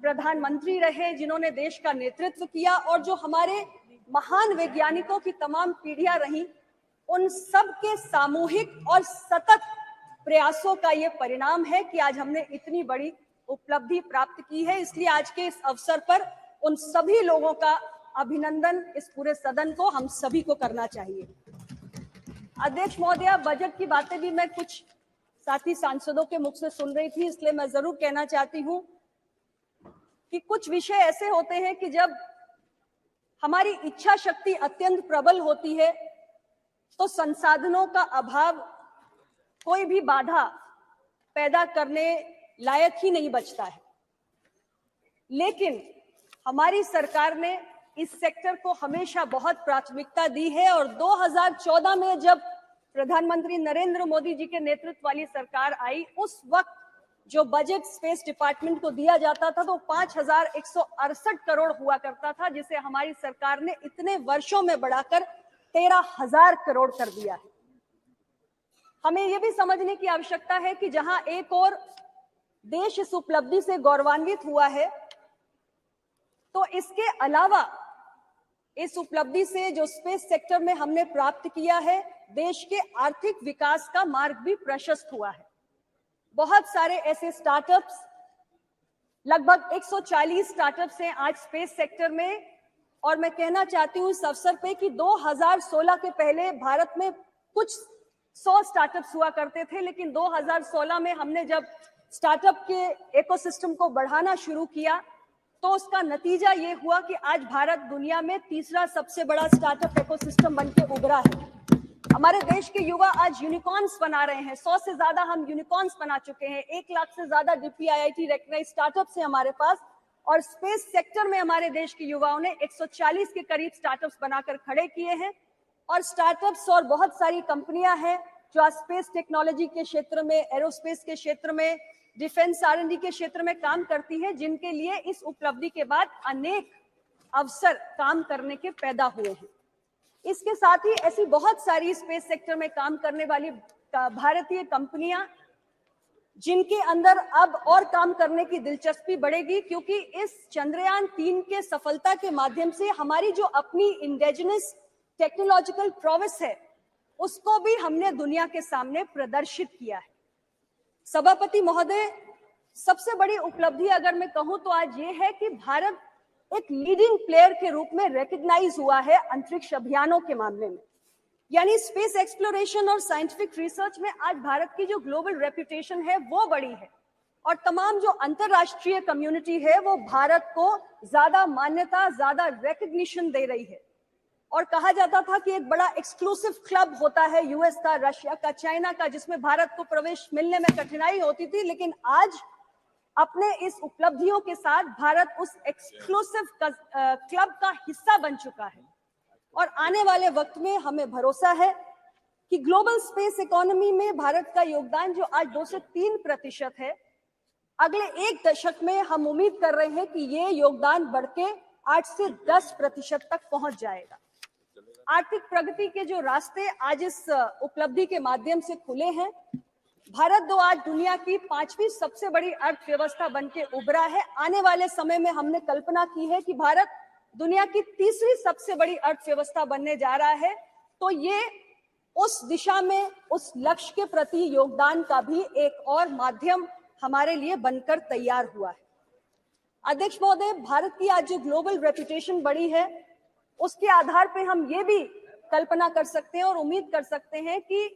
प्रधानमंत्री रहे जिन्होंने देश का नेतृत्व किया, और जो हमारे महान वैज्ञानिकों की तमाम पीढ़ियां रही, उन सब के सामूहिक और सतत प्रयासों का ये परिणाम है कि आज हमने इतनी बड़ी उपलब्धि प्राप्त की है। इसलिए आज के इस अवसर पर उन सभी लोगों का अभिनंदन इस पूरे सदन को, हम सभी को करना चाहिए। अध्यक्ष महोदया, बजट की बातें भी मैं कुछ साथी सांसदों के मुख से सुन रही थी, इसलिए मैं जरूर कहना चाहती हूं कि कुछ विषय ऐसे होते हैं कि जब हमारी इच्छा शक्ति अत्यंत प्रबल होती है तो संसाधनों का अभाव कोई भी बाधा पैदा करने लायक ही नहीं बचता है। लेकिन हमारी सरकार ने इस सेक्टर को हमेशा बहुत प्राथमिकता दी है और 2014 में जब प्रधानमंत्री नरेंद्र मोदी जी के नेतृत्व वाली सरकार आई, उस वक्त जो बजट स्पेस डिपार्टमेंट को दिया जाता था तो 5,168 करोड़ हुआ करता था, जिसे हमारी सरकार ने इतने वर्षों में बढ़ाकर 13,000 करोड़ कर दिया है। हमें यह भी समझने की आवश्यकता है कि जहां एक और देश इस उपलब्धि से गौरवान्वित हुआ है, तो इसके अलावा इस उपलब्धि से जो स्पेस सेक्टर में हमने प्राप्त किया है, देश के आर्थिक विकास का मार्ग भी प्रशस्त हुआ है। बहुत सारे ऐसे स्टार्टअप्स लगभग 140 स्टार्टअप्स हैं आज स्पेस सेक्टर में, और मैं कहना चाहती हूँ इस अवसर पे कि 2016 के पहले भारत में कुछ 100 स्टार्टअप्स हुआ करते थे, लेकिन 2016 में हमने जब स्टार्टअप के इकोसिस्टम को बढ़ाना शुरू किया तो उसका नतीजा ये हुआ कि आज भारत दुनिया में तीसरा सबसे बड़ा स्टार्टअप इकोसिस्टम बनके उभरा है। हमारे देश के युवा आज यूनिकॉर्न्स बना रहे हैं, 100 से ज्यादा हम यूनिकॉर्न्स बना चुके हैं, 1 लाख से ज्यादा DPIIT रेकग्नाइज्ड स्टार्टअप्स हैं हमारे पास, और स्पेस सेक्टर में हमारे देश के युवाओं ने 140 के करीब स्टार्टअप्स बनाकर खड़े किए हैं। और स्टार्टअप्स और बहुत सारी कंपनियां हैं जो आज स्पेस टेक्नोलॉजी के क्षेत्र में, एरोस्पेस के क्षेत्र में, डिफेंस R&D के क्षेत्र में काम करती है, जिनके लिए इस उपलब्धि के बाद अनेक अवसर काम करने के पैदा हुए हैं। इसके साथ ही ऐसी बहुत सारी स्पेस सेक्टर में काम करने वाली भारतीय कंपनियां जिनके अंदर अब और काम करने की दिलचस्पी बढ़ेगी, क्योंकि इस चंद्रयान 3 के सफलता के माध्यम से हमारी जो अपनी इंडिजिनस टेक्नोलॉजिकल प्रोवेस है उसको भी हमने दुनिया के सामने प्रदर्शित किया है। सभापति महोदय, सबसे बड़ी उपलब्धि अगर मैं कहूं तो आज ये है कि भारत एक लीडिंग प्लेयर के रूप में रिकॉग्नाइज हुआ है अंतरिक्ष अभियानों के मामले में, यानी स्पेस एक्सप्लोरेशन और साइंटिफिक रिसर्च में आज भारत की जो ग्लोबल रेपुटेशन है वो बड़ी है, और तमाम जो अंतरराष्ट्रीय कम्युनिटी है वो भारत को ज्यादा मान्यता, ज्यादा रिकॉग्निशन दे रही है। और कहा जाता था कि एक बड़ा एक्सक्लूसिव क्लब होता है यूएस का, रशिया का, चाइना का, जिसमें भारत को प्रवेश मिलने में कठिनाई होती थी, लेकिन आज अपने इस उपलब्धियों के साथ भारत उस एक्सक्लूसिव क्लब का हिस्सा बन चुका है। और आने वाले वक्त में हमें भरोसा है कि ग्लोबल स्पेस इकोनॉमी में भारत का योगदान जो आज 2 से 3% है, अगले 1 दशक में हम उम्मीद कर रहे हैं कि ये योगदान बढ़ के 8 से 10% तक पहुंच जाएगा। आर्थिक प्रगति के जो रास्ते आज इस उपलब्धि के माध्यम से खुले हैं, भारत आज दुनिया की 5वीं सबसे बड़ी अर्थव्यवस्था बनके उभरा है। आने वाले समय में हमने कल्पना की है कि भारत दुनिया की 3री सबसे बड़ी अर्थव्यवस्था बनने जा रहा है, तो ये उस दिशा में, उस लक्ष्य के प्रति योगदान का भी एक और माध्यम हमारे लिए बनकर तैयार हुआ है। अध्यक्ष महोदय, भारत की आज जो ग्लोबल रेपुटेशन बढ़ी है उसके आधार पर हम ये भी कल्पना कर सकते हैं और उम्मीद कर सकते हैं कि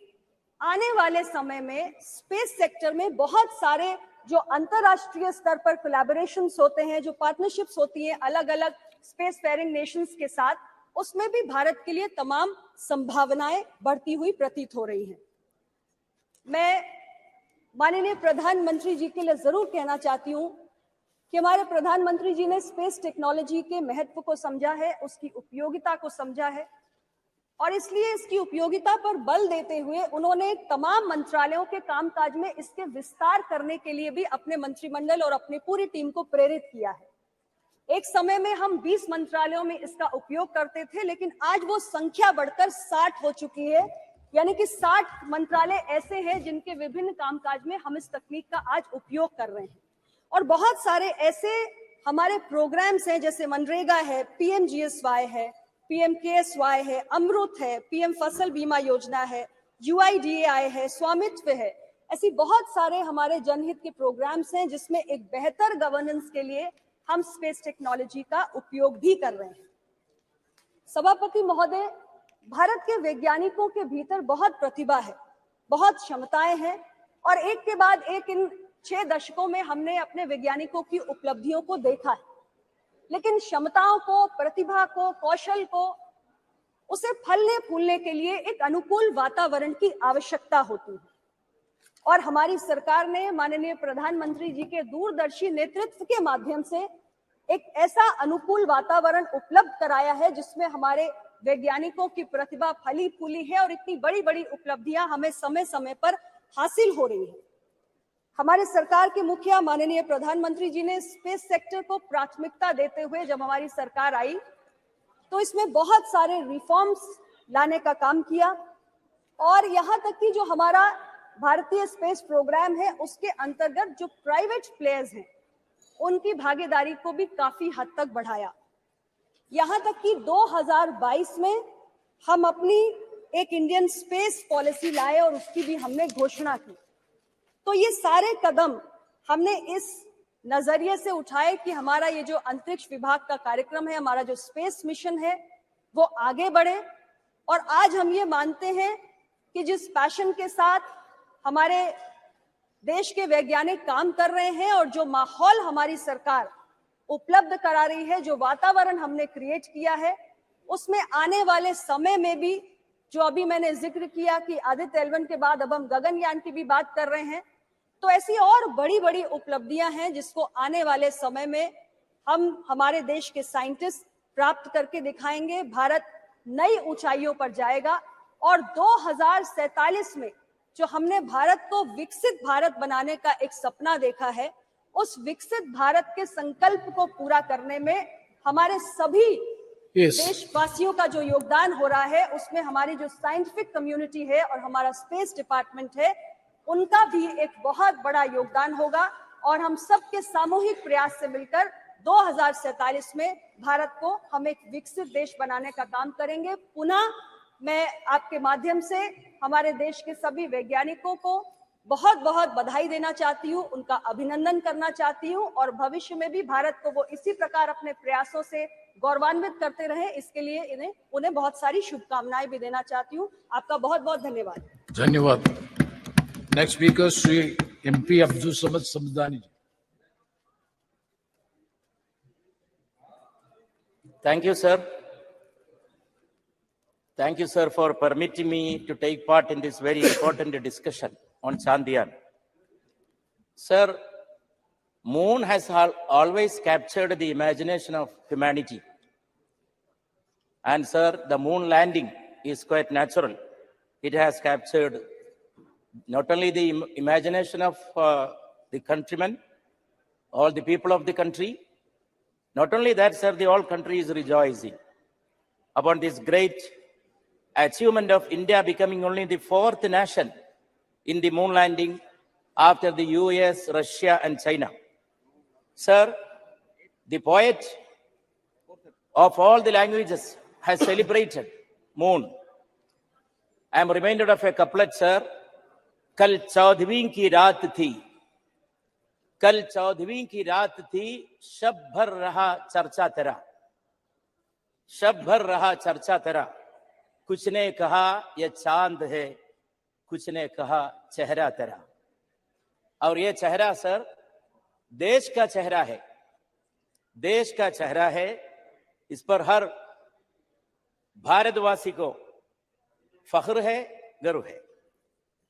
आने वाले समय में स्पेस सेक्टर में बहुत सारे जो अंतरराष्ट्रीय स्तर पर कोलैबोरेशंस होते हैं, जो पार्टनरशिप्स होती हैं अलग अलग स्पेस फेयरिंग नेशंस के साथ, उसमें भी भारत के लिए तमाम संभावनाएं बढ़ती हुई प्रतीत हो रही हैं। मैं माननीय प्रधानमंत्री जी के लिए जरूर कहना चाहती हूं कि हमारे प्रधानमंत्री जी ने स्पेस टेक्नोलॉजी के महत्व को समझा है, उसकी उपयोगिता को समझा है, और इसलिए इसकी उपयोगिता पर बल देते हुए उन्होंने तमाम मंत्रालयों के कामकाज में इसके विस्तार करने के लिए भी अपने मंत्रिमंडल और अपनी पूरी टीम को प्रेरित किया है। एक समय में हम 20 मंत्रालयों में इसका उपयोग करते थे, लेकिन आज वो संख्या बढ़कर 60 हो चुकी है, यानी कि 60 मंत्रालय ऐसे हैं जिनके विभिन्न कामकाज में हम इस तकनीक का आज उपयोग कर रहे हैं। और बहुत सारे ऐसे हमारे प्रोग्राम्स हैं, जैसे मनरेगा है, PMGSY है, PMKSY है, अमृत है, PM फसल बीमा योजना है, UIDAI है, स्वामित्व है। ऐसी बहुत सारे हमारे जनहित के प्रोग्राम्स हैं जिसमें एक बेहतर गवर्नेंस के लिए हम स्पेस टेक्नोलॉजी का उपयोग भी कर रहे हैं। सभापति महोदय, भारत के वैज्ञानिकों के भीतर बहुत प्रतिभा है, बहुत क्षमताएं हैं, और एक के बाद एक इन 6 दशकों में हमने अपने वैज्ञानिकों की उपलब्धियों को देखा है, लेकिन क्षमताओं को, प्रतिभा को, कौशल को, उसे फलने फूलने के लिए एक अनुकूल वातावरण की आवश्यकता होती है। और हमारी सरकार ने माननीय प्रधानमंत्री जी के दूरदर्शी नेतृत्व के माध्यम से एक ऐसा अनुकूल वातावरण उपलब्ध कराया है जिसमें हमारे वैज्ञानिकों की प्रतिभा फली फूली है और इतनी बड़ी बड़ी उपलब्धियां हमें समय समय पर हासिल हो रही है। हमारे सरकार के मुखिया माननीय प्रधानमंत्री जी ने स्पेस सेक्टर को प्राथमिकता देते हुए जब हमारी सरकार आई तो इसमें बहुत सारे रिफॉर्म्स लाने का काम किया, और यहाँ तक कि जो हमारा भारतीय स्पेस प्रोग्राम है उसके अंतर्गत जो प्राइवेट प्लेयर्स हैं उनकी भागीदारी को भी काफी हद तक बढ़ाया। यहाँ तक कि 2022 में हम अपनी एक इंडियन स्पेस पॉलिसी लाए और उसकी भी हमने घोषणा की। तो ये सारे कदम हमने इस नजरिए से उठाए कि हमारा ये जो अंतरिक्ष विभाग का कार्यक्रम है, हमारा जो स्पेस मिशन है, वो आगे बढ़े। और आज हम ये मानते हैं कि जिस पैशन के साथ हमारे देश के वैज्ञानिक काम कर रहे हैं और जो माहौल हमारी सरकार उपलब्ध करा रही है, जो वातावरण हमने क्रिएट किया है, उसमें आने वाले समय में भी, जो अभी मैंने जिक्र किया कि आदित्य L1 के बाद अब हम गगनयान की भी बात कर रहे हैं, तो ऐसी और बड़ी बड़ी उपलब्धियां हैं जिसको आने वाले समय में हम हमारे देश के साइंटिस्ट प्राप्त करके दिखाएंगे। भारत नई ऊंचाइयों पर जाएगा और 2047 में जो हमने भारत को विकसित भारत बनाने का एक सपना देखा है, उस विकसित भारत के संकल्प को पूरा करने में हमारे सभी देशवासियों का जो योगदान हो रहा है, उसमें हमारी जो साइंटिफिक कम्युनिटी है और हमारा स्पेस डिपार्टमेंट है, उनका भी एक बहुत बड़ा योगदान होगा। और हम सबके सामूहिक प्रयास से मिलकर 2047 में भारत को हम एक विकसित देश बनाने का काम करेंगे। पुनः मैं आपके माध्यम से हमारे देश के सभी वैज्ञानिकों को बहुत बहुत बधाई देना चाहती हूँ, उनका अभिनंदन करना चाहती हूँ और भविष्य में भी भारत को वो इसी प्रकार अपने प्रयासों से गौरवान्वित करते रहे, इसके लिए उन्हें बहुत सारी शुभकामनाएं भी देना चाहती हूँ। आपका बहुत बहुत धन्यवाद। धन्यवाद। Next speaker Shri MP Abdul Samad Samadani ji. Thank you, sir. Thank you, sir, for permitting me to take part in this very important discussion on Chandrayaan. Sir, Moon has always captured the imagination of humanity. And sir, the moon landing is quite natural. It has captured not only the imagination of the countrymen, all the people of the country. Not only that, sir, the whole country is rejoicing upon this great achievement of India becoming only the 4th nation in the moon landing after the US, Russia, and China. Sir, the poet of all the languages has celebrated moon. I am reminded of a couplet, sir. Kal 14वीं की रात थी, कल 14वीं की रात थी, शब भर रहा चर्चा तेरा, शब भर रहा चर्चा तेरा, कुछ ने कहा यह चांद है, कुछ ने कहा चेहरा तेरा। और ये चेहरा सर देश का चेहरा है, देश का चेहरा है। इस पर हर भारतवासी को फख्र है, गर्व है।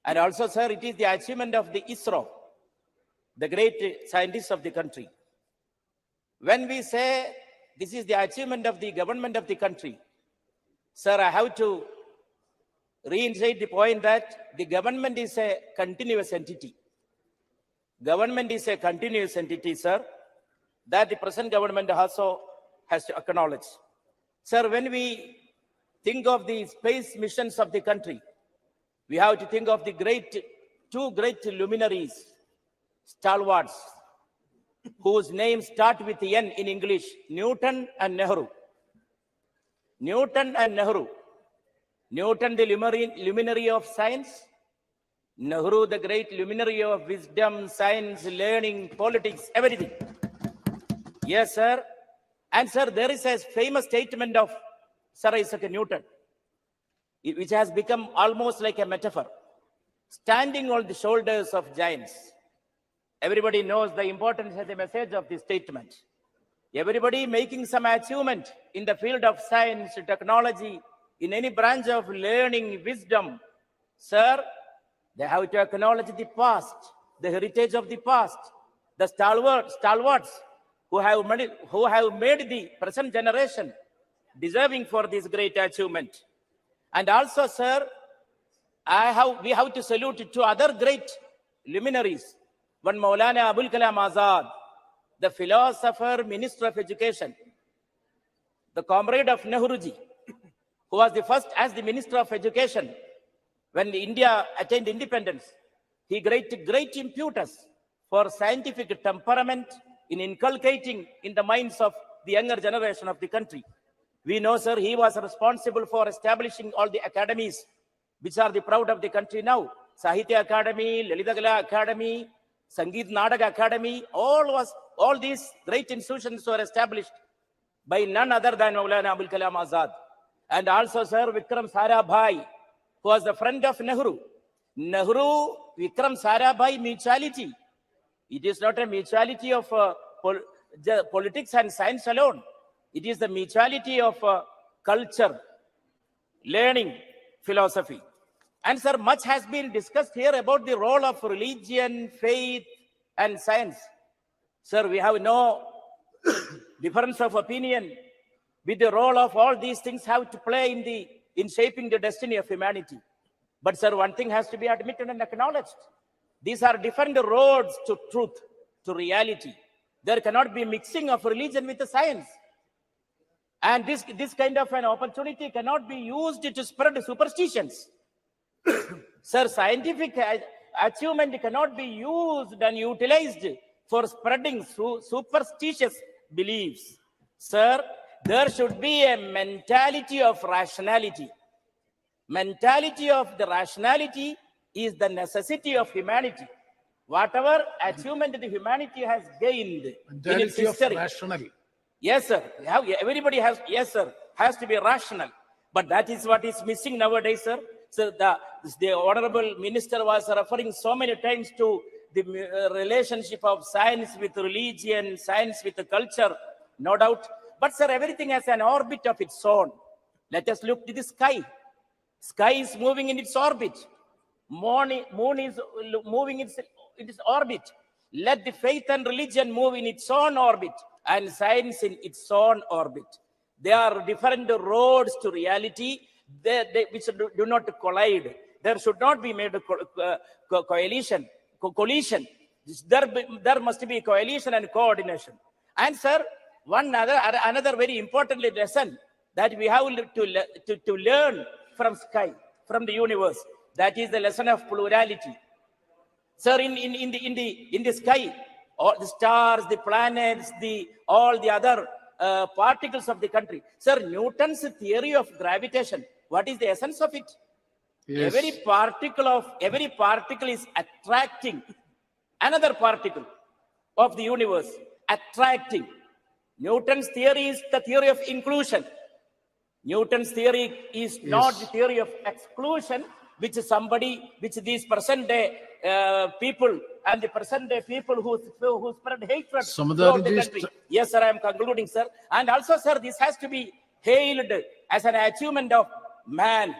And also, sir, it is the achievement of the ISRO, the great scientists of the country. When we say this is the achievement of the government of the country, sir, I have to reiterate the point that the government is a continuous entity. Government is a continuous entity, sir, that the present government also has to acknowledge. Sir, when we think of the space missions of the country, we have to think of the two great luminaries, stalwarts, whose names start with N in English, Newton and Nehru. Newton and Nehru. Newton, the luminary of science. Nehru, the great luminary of wisdom, science, learning, politics, everything. Yes, sir. And sir, there is a famous statement of Sir Isaac Newton, which has become almost like a metaphor. Standing on the shoulders of giants. Everybody knows the importance of the message of this statement. Everybody making some achievement in the field of science, technology, in any branch of learning, wisdom. Sir, they have to acknowledge the past, the heritage of the past, the stalwarts who have made the present generation deserving for this great achievement. And also, sir, we have to salute two other great luminaries. One, Maulana Abul Kalam Azad, the philosopher, minister of education, the comrade of Nehruji, who was the first as the minister of education when India attained independence. He great impetus for scientific temperament in inculcating in the minds of the younger generation of the country. We know, sir, he was responsible for establishing all the academies which are the proud of the country now. Sahitya Academy, Lalita Kala Academy, Sangeet Natak Academy, all was all these great institutions were established by none other than Maulana Abul Kalam Azad. And also, sir, Vikram Sarabhai, who was the friend of Nehru. Nehru, Vikram Sarabhai mutuality. It is not a mutuality of politics and science alone. It is the mutuality of culture, learning, philosophy. And sir, much has been discussed here about the role of religion, faith, and science. Sir, we have no difference of opinion with the role of all these things have to play in shaping the destiny of humanity. But sir, one thing has to be admitted and acknowledged. These are different roads to truth, to reality. There cannot be mixing of religion with the science. And this kind of an opportunity cannot be used to spread superstitions. Sir, scientific achievement cannot be used and utilized for spreading superstitious beliefs. Sir, there should be a mentality of rationality. Mentality of the rationality is the necessity of humanity. Whatever achievement the humanity has gained in its history. Yes, sir. Everybody has, yes, sir, has to be rational. But that is what is missing nowadays, sir. So the Honorable Minister was referring so many times to the relationship of science with religion, science with the culture, no doubt. But sir, everything has an orbit of its own. Let us look to the sky. Sky is moving in its orbit. Moon is moving in its orbit. Let the faith and religion move in its own orbit and science in its own orbit. There are different roads to reality which do not collide. There should not be made a collision. There must be coalition and coordination. And sir, another very important lesson that we have to learn from sky, from the universe, that is the lesson of plurality. Sir, in the sky, all the stars, the planets, all the other particles of the country. Sir, Newton's theory of gravitation, what is the essence of it? Yes. Every particle is attracting another particle of the universe, attracting. Newton's theory is the theory of inclusion. Newton's theory is not the theory of exclusion, which these present day people and the present day people who spread hatred throughout the country. Yes, sir, I am concluding, sir. And also, sir, this has to be hailed as an achievement of man.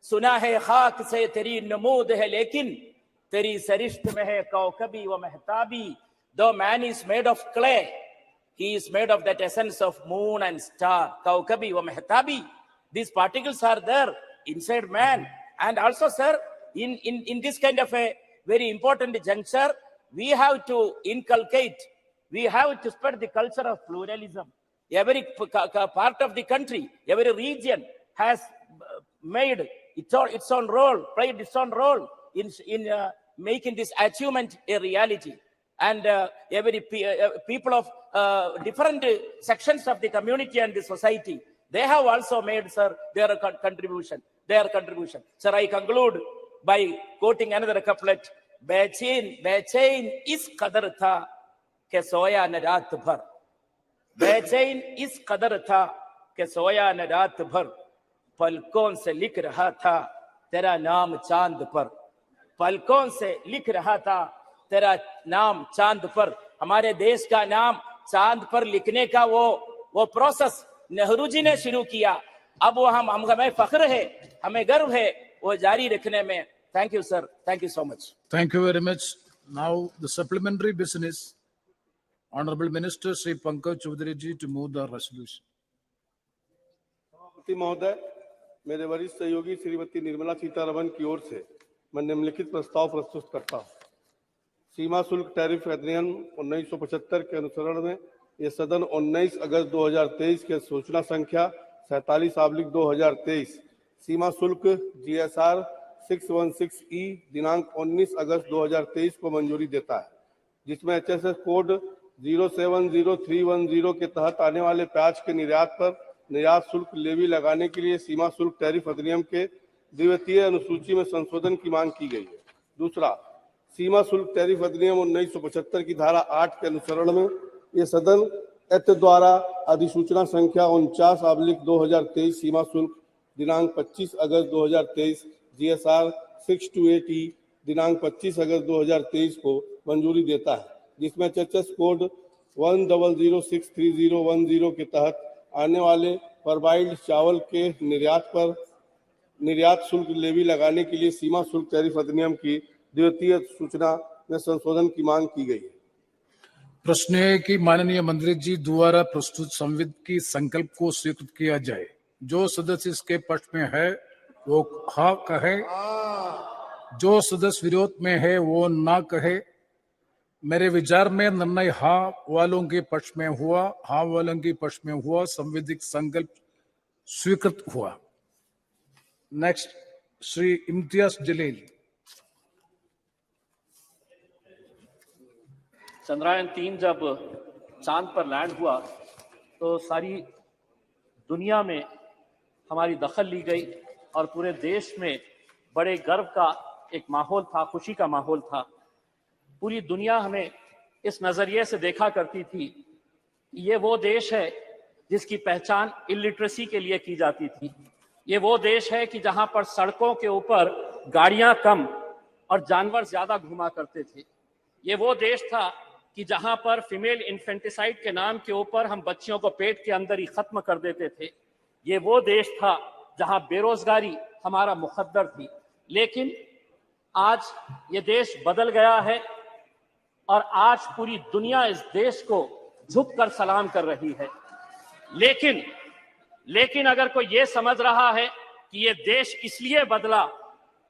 सुना है खाक से तेरी नमूद है लेकिन तेरी सरिश्त में है कौकबी व महताबी. Though man is made of clay, he is made of that essence of moon and star, kawkabi wa mehtabi. These particles are there inside man. And also, sir, in this kind of a very important juncture, we have to inculcate, we have to spread the culture of pluralism. Every part of the country, every region has made its own role, played its own role in making this achievement a reality. And every people of different sections of the community and the society, they have also made, sir, their contribution. Sir, I conclude by quoting another couplet. बेचैन इस कदर था कि सोया न रात भर. बेचैन इस कदर था कि सोया न रात भर. पलकों से लिख रहा था तेरा नाम चांद पर. पलकों से लिख रहा था तेरा नाम चांद पर. हमारे देश का नाम चांद पर लिखने का वो प्रोसेस नेहरू जी ने शुरू किया. अब वो हमें फख्र है, हमें गर्व है वो जारी रखने में. Thank you, sir. Thank you so much. Thank you very much. Now the supplementary business. Honorable Minister Sri Pankaj Chaudhary ji to move the resolution. महोदय, मेरे वरिष्ठ सहयोगी श्रीमती निर्मला सीतारमण की ओर से मैं निम्नलिखित प्रस्ताव प्रस्तुत करता हूं. सीमा शुल्क टैरिफ अधिनियम 1975 के अनुसरण में यह सदन 19 अगस्त 2023 के सूचना संख्या 47/2023 सीमा शुल्क GSR 616E दिनांक 19 अगस्त 2023 को मंजूरी देता है, जिसमें HSS कोड 070310 के तहत आने वाले प्याज के निर्यात पर निर्यात शुल्क लेवी लगाने के लिए सीमा शुल्क टैरिफ अधिनियम के द्वितीय अनुसूची में संशोधन की मांग की गई है. दूसरा, सीमा शुल्क टैरिफ अधिनियम 1975 की धारा 8 के अनुसरण में ये सदन एक्ट द्वारा अधिसूचना संख्या 49/2023 सीमा शुल्क दिनांक 25 अगस्त 2023 GSR 628E दिनांक 25 अगस्त 2023 को मंजूरी देता है, जिसमें एचएस कोड 100633010 के तहत आने वाले परबाइल्ड चावल के निर्यात शुल्क लेवी लगाने के लिए सीमा शुल्क टैरिफ अधिनियम की द्वितीय सूचना में संशोधन की मांग की गई है। प्रश्न है कि माननीय मंत्री जी द्वारा प्रस्तुत संविधान की संकल्प को स्वीकृत किया जाए। जो सदस्य इसके पक्ष में है वो हाँ कहे, जो सदस्य विरोध में है वो ना कहे। मेरे विचार में निर्णय हाँ वालों के पक्ष में हुआ, हाँ वालों के पक्ष में हुआ, संवैधानिक संकल्प स्वीकृत हुआ। नेक्स्ट, श्री इम्तियाज जलील। चंद्रयान 3 जब चांद पर लैंड हुआ तो सारी दुनिया में हमारी दखल ली गई और पूरे देश में बड़े गर्व का एक माहौल था, खुशी का माहौल था। पूरी दुनिया हमें इस नजरिए से देखा करती थी, ये वो देश है जिसकी पहचान इलिटरेसी के लिए की जाती थी। ये वो देश है कि जहां पर सड़कों के ऊपर गाड़ियां कम और जानवर ज्यादा घुमा करते थे। ये वो देश था कि जहां पर फीमेल इन्फेंटिसाइड के नाम के ऊपर हम बच्चियों को पेट के अंदर ही खत्म कर देते थे। ये वो देश था जहां बेरोजगारी हमारा मुकद्दर थी। लेकिन आज ये देश बदल गया है और आज पूरी दुनिया इस देश को झुककर सलाम कर रही है। लेकिन अगर कोई ये समझ रहा है कि ये देश इसलिए बदला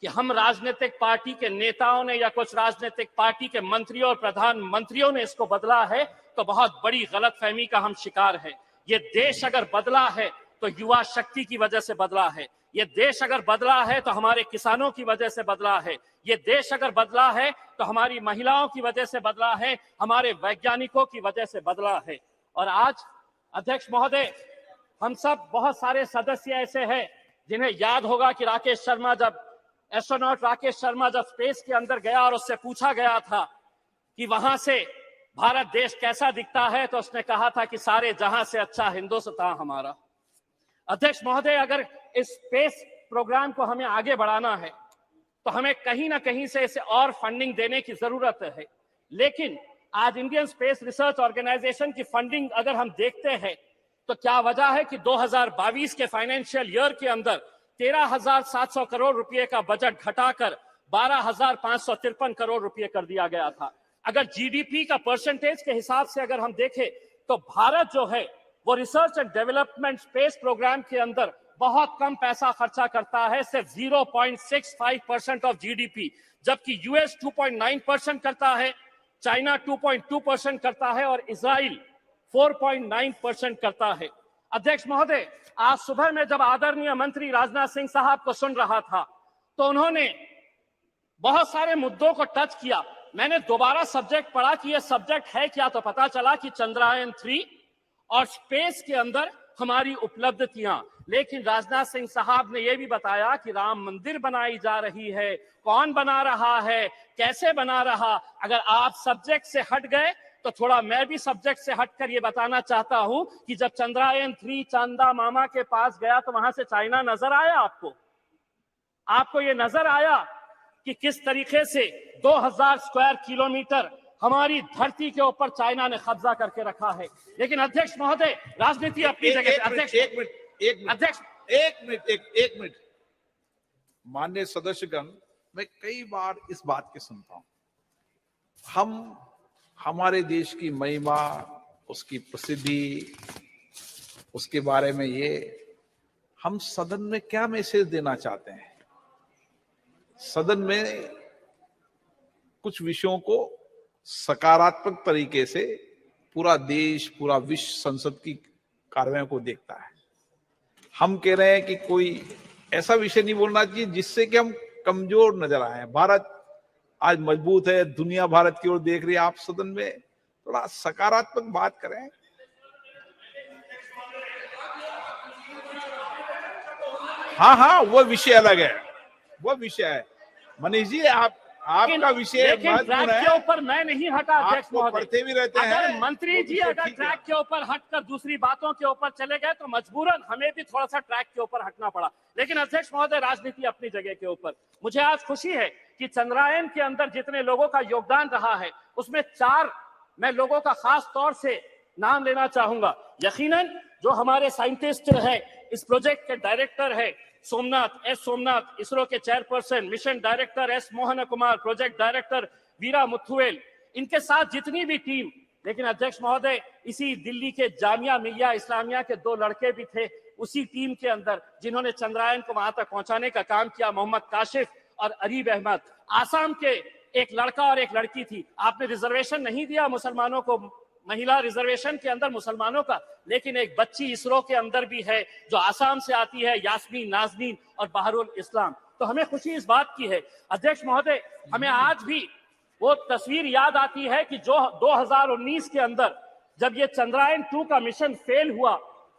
कि हम राजनीतिक पार्टी के नेताओं ने या कुछ राजनीतिक पार्टी के मंत्रियों और प्रधानमंत्रियों ने इसको बदला है, तो बहुत बड़ी गलतफहमी का हम शिकार है। ये देश अगर बदला है तो युवा शक्ति की वजह से बदला है। ये देश अगर बदला है तो हमारे किसानों की वजह से बदला है। ये देश अगर बदला है तो हमारी महिलाओं की वजह से बदला है, हमारे वैज्ञानिकों की वजह से बदला है। और आज अध्यक्ष महोदय, हम सब बहुत सारे सदस्य ऐसे हैं जिन्हें याद होगा कि एस्ट्रोनॉट राकेश शर्मा जब स्पेस के अंदर गया और उससे पूछा गया था कि वहां से भारत देश कैसा दिखता है, तो उसने कहा था कि सारे जहां से अच्छा हिंदुस्तान हमारा। अध्यक्ष महोदय, अगर इस स्पेस प्रोग्राम को हमें आगे बढ़ाना है तो हमें कहीं ना कहीं से इसे और फंडिंग देने की जरूरत है। लेकिन आज इंडियन स्पेस रिसर्च ऑर्गेनाइजेशन की फंडिंग अगर हम देखते हैं तो क्या वजह है कि 2022 के फाइनेंशियल ईयर के अंदर 13,700 करोड़ रुपए का बजट घटाकर 12,553 करोड़ रुपए कर दिया गया था। अगर जीडीपी का परसेंटेज के हिसाब से अगर हम देखें तो भारत जो है वो research and development space programme के अंदर बहुत कम पैसा खर्चा करता है, सिर्फ 0.65% ऑफ जीडीपी, जबकि यूएस 2.9% करता है, चाइना 2.2% करता है और इजराइल 4.9% करता है। अध्यक्ष महोदय, आज सुबह में जब आदरणीय मंत्री राजनाथ सिंह साहब को सुन रहा था तो उन्होंने बहुत सारे मुद्दों को टच किया। मैंने दोबारा सब्जेक्ट पढ़ा कि यह सब्जेक्ट है क्या, तो पता चला कि चंद्रयान 3 और स्पेस के अंदर हमारी उपलब्धियां। लेकिन राजनाथ सिंह साहब ने यह भी बताया कि राम मंदिर बनाई जा रही है, कौन बना रहा है, कैसे बना रहा। अगर आप सब्जेक्ट से हट गए तो थोड़ा मैं भी सब्जेक्ट से हटकर ये बताना चाहता हूं कि जब चंद्रयान 3 चांदा मामा के पास गया तो वहां से चाइना नजर आया आपको ये नजर आया कि किस तरीके से 2000 स्क्वायर किलोमीटर हमारी धरती के ऊपर चाइना ने कब्जा करके रखा है। लेकिन अध्यक्ष महोदय, राजनीति अपनी जगह। एक मिनट माननीय सदस्यगण, मैं कई बार इस बात की सुनता हूं, हमारे देश की महिमा, उसकी प्रसिद्धि, उसके बारे में ये हम सदन में क्या मैसेज देना चाहते हैं। सदन में कुछ विषयों को सकारात्मक तरीके से पूरा देश, पूरा विश्व संसद की कार्रवाई को देखता है। हम कह रहे हैं कि कोई ऐसा विषय नहीं बोलना चाहिए जिससे कि हम कमजोर नजर आए। भारत आज मजबूत है, दुनिया भारत की ओर देख रही है। आप सदन में थोड़ा सकारात्मक बात करें। हाँ, वो विषय अलग है, वो विषय है। मनीष जी, आप आपका विषय लेकिन ट्रैक महत्वपूर्ण के है। ऊपर मैं नहीं हटा अध्यक्ष आपको महोदय। पढ़ते भी रहते हैं। अगर मंत्री जी विषय अगर ठीक है। ट्रैक के ऊपर हटकर दूसरी बातों के ऊपर चले गए तो मजबूरन हमें भी थोड़ा सा ट्रैक के ऊपर हटना पड़ा। लेकिन अध्यक्ष महोदय, राजनीति अपनी जगह के ऊपर। मुझे आज खुशी है कि चंद्रयान के अंदर जितने लोगों का योगदान रहा है उसमें 4 मैं लोगों का खास तौर से नाम लेना चाहूंगा। यकीनन जो हमारे साइंटिस्ट है, इस प्रोजेक्ट के डायरेक्टर है सोमनाथ, इसरो के chairperson, mission director S Mohan Kumar, project director Veera Muthuvel, इनके साथ जितनी भी टीम। लेकिन अध्यक्ष महोदय, इसी दिल्ली के जामिया मिलिया इस्लामिया के 2 लड़के भी थे उसी टीम के अंदर जिन्होंने चंद्रयान को वहां तक पहुंचाने का काम किया, मोहम्मद काशिफ और अरीब अहमद। आसाम के एक लड़का और एक लड़की थी। आपने रिजर्वेशन नहीं दिया मुसलमानों को, महिला रिजर्वेशन के अंदर मुसलमानों का, लेकिन एक बच्ची इसरो के अंदर भी है जो आसाम से आती है, यास्मीन, नाजनीन और बहरुल इस्लाम। तो हमें खुशी इस बात की है अध्यक्ष महोदय, हमें आज भी वो तस्वीर याद आती है कि जो 2019 के अंदर जब ये चंद्रयान 2 का मिशन फेल हुआ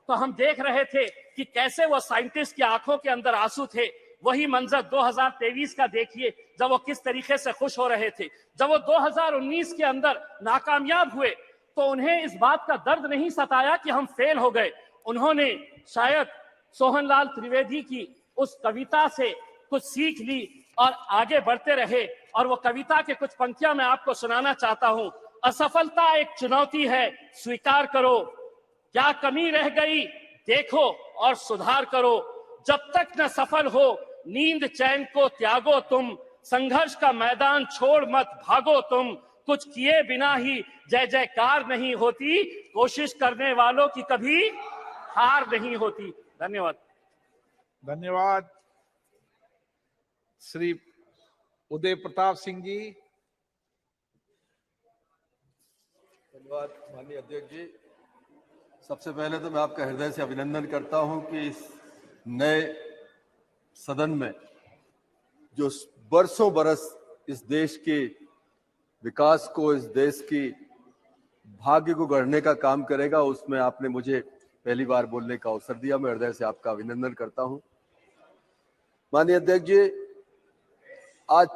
तो हम देख रहे थे कि कैसे वो साइंटिस्ट की आंखों के अंदर आंसू थे। वही मंजर 2023 का देखिए, जब वो किस तरीके से खुश हो रहे थे। जब वो 2019 के अंदर नाकामयाब हुए तो उन्हें इस बात का दर्द नहीं सताया कि हम फेल हो गए। उन्होंने शायद सोहनलाल त्रिवेदी की उस कविता से कुछ सीख ली और आगे बढ़ते रहे। और वो कविता के कुछ पंक्तियां मैं आपको सुनाना चाहता हूं। असफलता एक चुनौती है, स्वीकार करो, क्या कमी रह गई देखो और सुधार करो, जब तक न सफल हो नींद चैन को त्यागो तुम, संघर्ष का मैदान छोड़ मत भागो तुम, कुछ किए बिना ही जय जयकार नहीं होती, कोशिश करने वालों की कभी हार नहीं होती। धन्यवाद। धन्यवाद। श्री उदय प्रताप सिंह जी। धन्यवाद माननीय अध्यक्ष जी। सबसे पहले तो मैं आपका हृदय से अभिनंदन करता हूं कि इस नए सदन में जो बरसों बरस इस देश के विकास को, इस देश की भाग्य को गढ़ने का काम करेगा, उसमें आपने मुझे पहली बार बोलने का अवसर दिया। मैं हृदय से आपका अभिनंदन करता हूं। माननीय अध्यक्ष जी, आज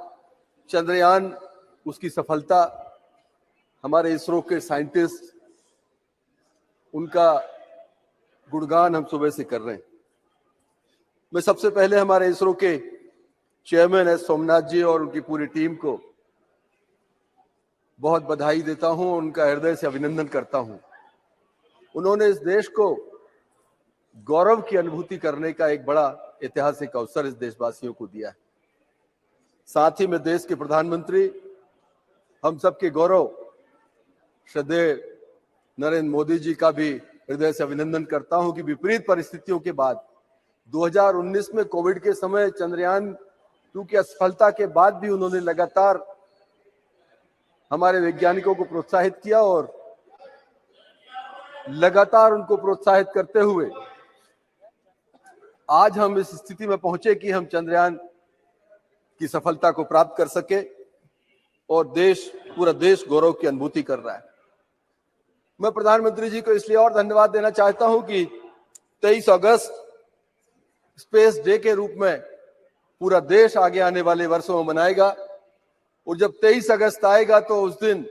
चंद्रयान, उसकी सफलता, हमारे इसरो के साइंटिस्ट, उनका गुणगान हम सुबह से कर रहे हैं। मैं सबसे पहले हमारे इसरो के चेयरमैन एस सोमनाथ जी और उनकी पूरी टीम को बहुत बधाई देता हूं, उनका हृदय से अभिनंदन करता हूं। उन्होंने इस देश को गौरव की अनुभूति करने का एक बड़ा ऐतिहासिक अवसर इस देशवासियों को दिया है। साथ ही में देश के प्रधानमंत्री, हम सबके गौरव श्रद्धेय नरेंद्र मोदी जी का भी हृदय से अभिनंदन करता हूं कि विपरीत परिस्थितियों के बाद 2019 में कोविड के समय चंद्रयान 2 की असफलता के बाद भी उन्होंने लगातार हमारे वैज्ञानिकों को प्रोत्साहित किया और लगातार उनको प्रोत्साहित करते हुए आज हम इस स्थिति में पहुंचे कि हम चंद्रयान की सफलता को प्राप्त कर सके और पूरा देश गौरव की अनुभूति कर रहा है। मैं प्रधानमंत्री जी को इसलिए और धन्यवाद देना चाहता हूं कि 23 अगस्त स्पेस डे के रूप में पूरा देश आगे आने वाले वर्षों में मनाएगा और जब 23 अगस्त आएगा तो उस दिन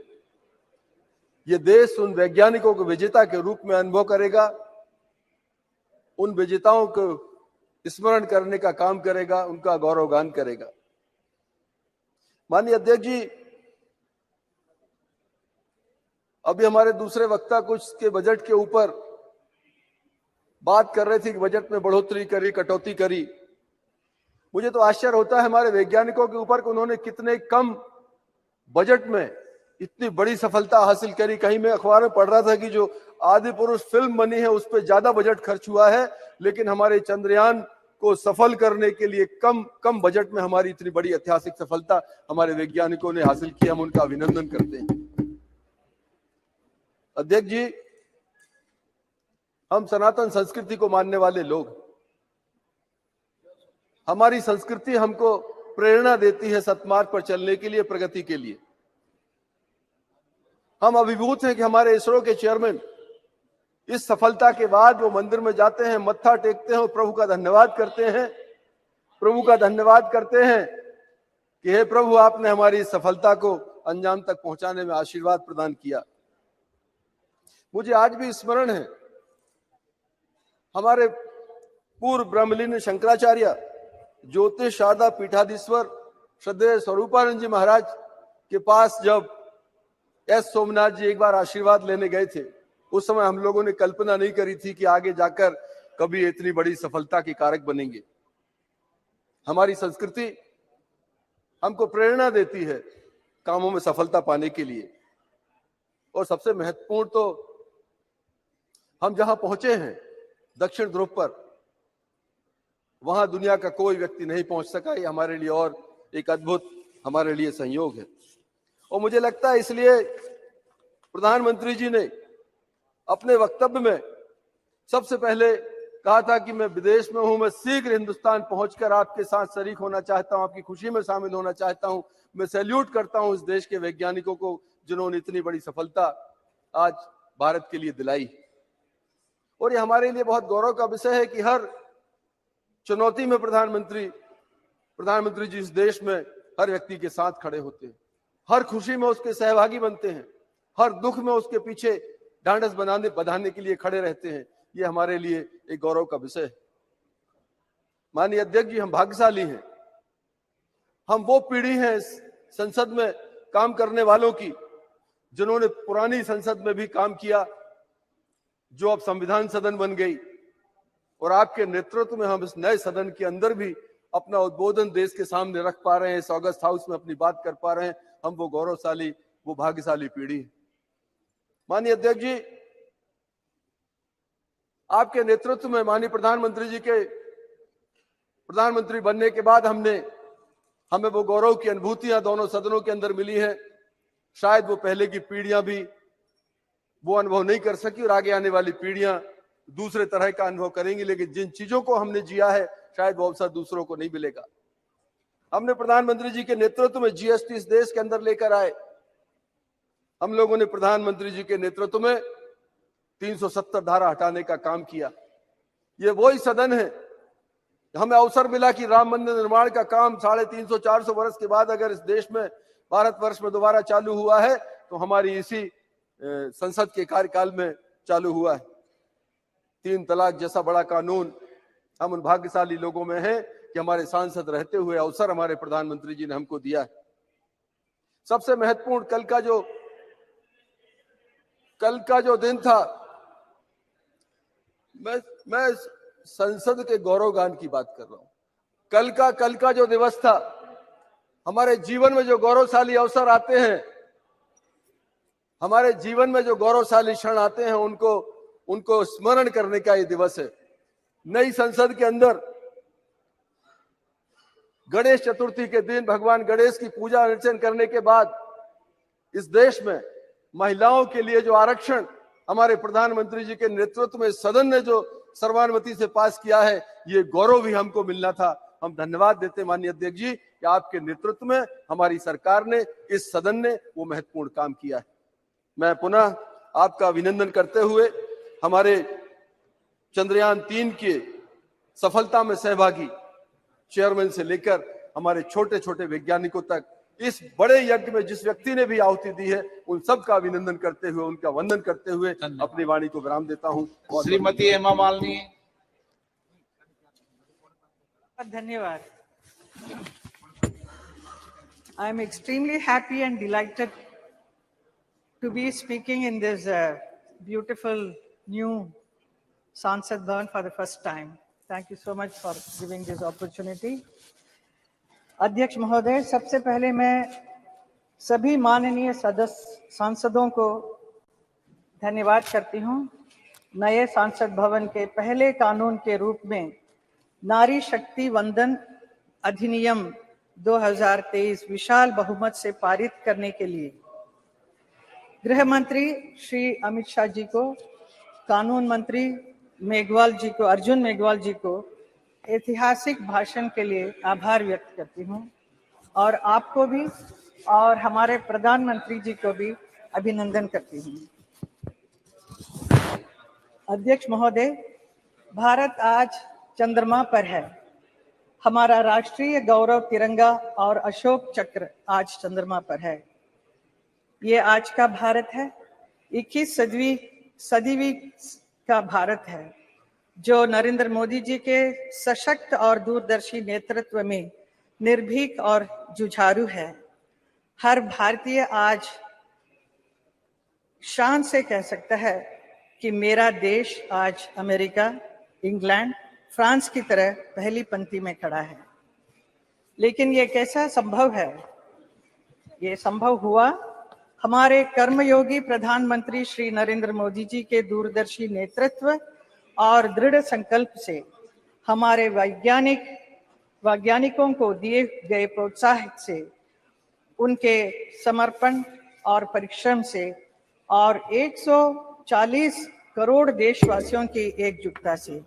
ये देश उन वैज्ञानिकों को विजेता के रूप में अनुभव करेगा, उन विजेताओं को स्मरण करने का काम करेगा, उनका गौरवगान करेगा। माननीय अध्यक्ष जी, अभी हमारे दूसरे वक्ता कुछ के बजट के ऊपर बात कर रहे थे कि बजट में बढ़ोतरी करी, कटौती करी। मुझे तो आश्चर्य होता है हमारे वैज्ञानिकों के ऊपर कि उन्होंने कितने कम बजट में इतनी बड़ी सफलता हासिल करी। कहीं मैं अखबार में पढ़ रहा था कि जो आदि पुरुष फिल्म बनी है उस पर ज्यादा बजट खर्च हुआ है, लेकिन हमारे चंद्रयान को सफल करने के लिए कम बजट में हमारी इतनी बड़ी ऐतिहासिक सफलता हमारे वैज्ञानिकों ने हासिल की। हम उनका अभिनंदन करते हैं। अध्यक्ष जी, हम सनातन संस्कृति को मानने वाले लोग, हमारी संस्कृति हमको प्रेरणा देती है सतमार्ग पर चलने के लिए, प्रगति के लिए। हम अभिभूत हैं कि हमारे इसरो के चेयरमैन इस सफलता के बाद वो मंदिर में जाते हैं, मत्था टेकते हैं और प्रभु का धन्यवाद करते हैं कि हे प्रभु, आपने हमारी इस सफलता को अंजाम तक पहुंचाने में आशीर्वाद प्रदान किया। मुझे आज भी स्मरण है हमारे पूर्व ब्रह्मलीन शंकराचार्य ज्योतिष शारदा पीठाधीश्वर श्रद्धेय स्वरूपानंद जी महाराज के पास जब एस सोमनाथ जी एक बार आशीर्वाद लेने गए थे, उस समय हम लोगों ने कल्पना नहीं करी थी कि आगे जाकर कभी इतनी बड़ी सफलता के कारक बनेंगे। हमारी संस्कृति हमको प्रेरणा देती है कामों में सफलता पाने के लिए। और सबसे महत्वपूर्ण तो हम जहां पहुंचे हैं दक्षिण ध्रुव पर, वहां दुनिया का कोई व्यक्ति नहीं पहुंच सका। ये हमारे लिए और एक अद्भुत हमारे लिए संयोग है। और मुझे लगता है इसलिए प्रधानमंत्री जी ने अपने वक्तव्य में सबसे पहले कहा था कि मैं विदेश में हूं, मैं शीघ्र हिंदुस्तान पहुंचकर आपके साथ शरीक होना चाहता हूं, आपकी खुशी में शामिल होना चाहता हूं। मैं सैल्यूट करता हूं इस देश के वैज्ञानिकों को जिन्होंने इतनी बड़ी सफलता आज भारत के लिए दिलाई। और ये हमारे लिए बहुत गौरव का विषय है कि हर चुनौती में प्रधानमंत्री जी इस देश में हर व्यक्ति के साथ खड़े होते हैं, हर खुशी में उसके सहभागी बनते हैं, हर दुख में उसके पीछे ढांढस बंधाने के लिए खड़े रहते हैं। ये हमारे लिए एक गौरव का विषय है। माननीय अध्यक्ष जी, हम भाग्यशाली हैं। हम वो पीढ़ी हैं संसद में काम करने वालों की जिन्होंने पुरानी संसद में भी काम किया, जो अब संविधान सदन बन गई, और आपके नेतृत्व में हम इस नए सदन के अंदर भी अपना उद्बोधन देश के सामने रख पा रहे हैं, इस ऑगस्ट हाउस में अपनी बात कर पा रहे हैं। हम वो गौरवशाली, वो भाग्यशाली पीढ़ी है। माननीय अध्यक्ष जी, आपके नेतृत्व में माननीय प्रधानमंत्री जी के प्रधानमंत्री बनने के बाद हमें वो गौरव की अनुभूतियां दोनों सदनों के अंदर मिली है। शायद वो पहले की पीढ़ियां भी वो अनुभव नहीं कर सकी और आगे आने वाली पीढ़ियां दूसरे तरह का अनुभव करेंगी, लेकिन जिन चीजों को हमने जिया है शायद वो अवसर दूसरों को नहीं मिलेगा। हमने प्रधानमंत्री जी के नेतृत्व में जीएसटी इस देश के अंदर लेकर आए। हम लोगों ने प्रधानमंत्री जी के नेतृत्व में 370 धारा हटाने का काम किया। ये वही सदन है, हमें अवसर मिला कि राम मंदिर निर्माण का काम 350-400 वर्ष के बाद अगर इस देश में, भारतवर्ष में दोबारा चालू हुआ है तो हमारी इसी संसद के कार्यकाल में चालू हुआ है। 3 तलाक जैसा बड़ा कानून, हम उन भाग्यशाली लोगों में हैं कि हमारे सांसद रहते हुए अवसर हमारे प्रधानमंत्री जी ने हमको दिया है। सबसे महत्वपूर्ण कल का जो दिन था, मैं संसद के गौरवगान की बात कर रहा हूं। कल का जो दिवस था, हमारे जीवन में जो गौरवशाली अवसर आते हैं, हमारे जीवन में जो गौरवशाली क्षण आते हैं, उनको स्मरण करने का ये दिवस है। नई संसद के अंदर गणेश चतुर्थी के दिन भगवान गणेश की पूजा अर्चन करने के बाद इस देश में महिलाओं के लिए जो आरक्षण हमारे प्रधानमंत्री जी के नेतृत्व में सदन ने जो सर्वानुमति से पास किया है, ये गौरव भी हमको मिलना था। हम धन्यवाद देते माननीय अध्यक्ष जी कि आपके नेतृत्व में हमारी सरकार ने, इस सदन ने वो महत्वपूर्ण काम किया है। मैं पुनः आपका अभिनंदन करते हुए हमारे चंद्रयान 3 की सफलता में सहभागी चेयरमैन से लेकर हमारे छोटे छोटे वैज्ञानिकों तक, इस बड़े यज्ञ में जिस व्यक्ति ने भी आहुति दी है, उन सब का अभिनंदन करते हुए, उनका वंदन करते हुए अपनी वाणी को विराम देता हूं। श्रीमती हेमा मालिनी। धन्यवाद। I am extremely happy and delighted to be speaking in this beautiful new Sansad Bhavan for the first time. Thank you so much for giving this opportunity. अध्यक्ष महोदय, सबसे पहले मैं सभी माननीय सांसदों को धन्यवाद करती हूं। नए सांसद भवन के पहले कानून के रूप में नारी शक्ति वंदन अधिनियम 2023 विशाल बहुमत से पारित करने के लिए गृह मंत्री श्री अमित शाह जी को, कानून मंत्री अर्जुन मेघवाल जी को ऐतिहासिक भाषण के लिए आभार व्यक्त करती हूं, और आपको भी और हमारे प्रधानमंत्री जी को भी अभिनंदन करती हूं। अध्यक्ष महोदय, भारत आज चंद्रमा पर है हमारा राष्ट्रीय गौरव तिरंगा और अशोक चक्र आज चंद्रमा पर है। ये आज का भारत है, 21वीं सदी का भारत है, जो नरेंद्र मोदी जी के सशक्त और दूरदर्शी नेतृत्व में निर्भीक और जुझारू है। हर भारतीय आज शान से कह सकता है कि मेरा देश आज अमेरिका, इंग्लैंड, फ्रांस की तरह पहली पंक्ति में खड़ा है। लेकिन ये कैसा संभव है? ये संभव हुआ हमारे कर्मयोगी प्रधानमंत्री श्री नरेंद्र मोदी जी के दूरदर्शी नेतृत्व और दृढ़ संकल्प से। हमारे वैज्ञानिकों को दिए गए प्रोत्साहन से, उनके समर्पण और परिश्रम से और 140 करोड़ देशवासियों की एकजुटता से।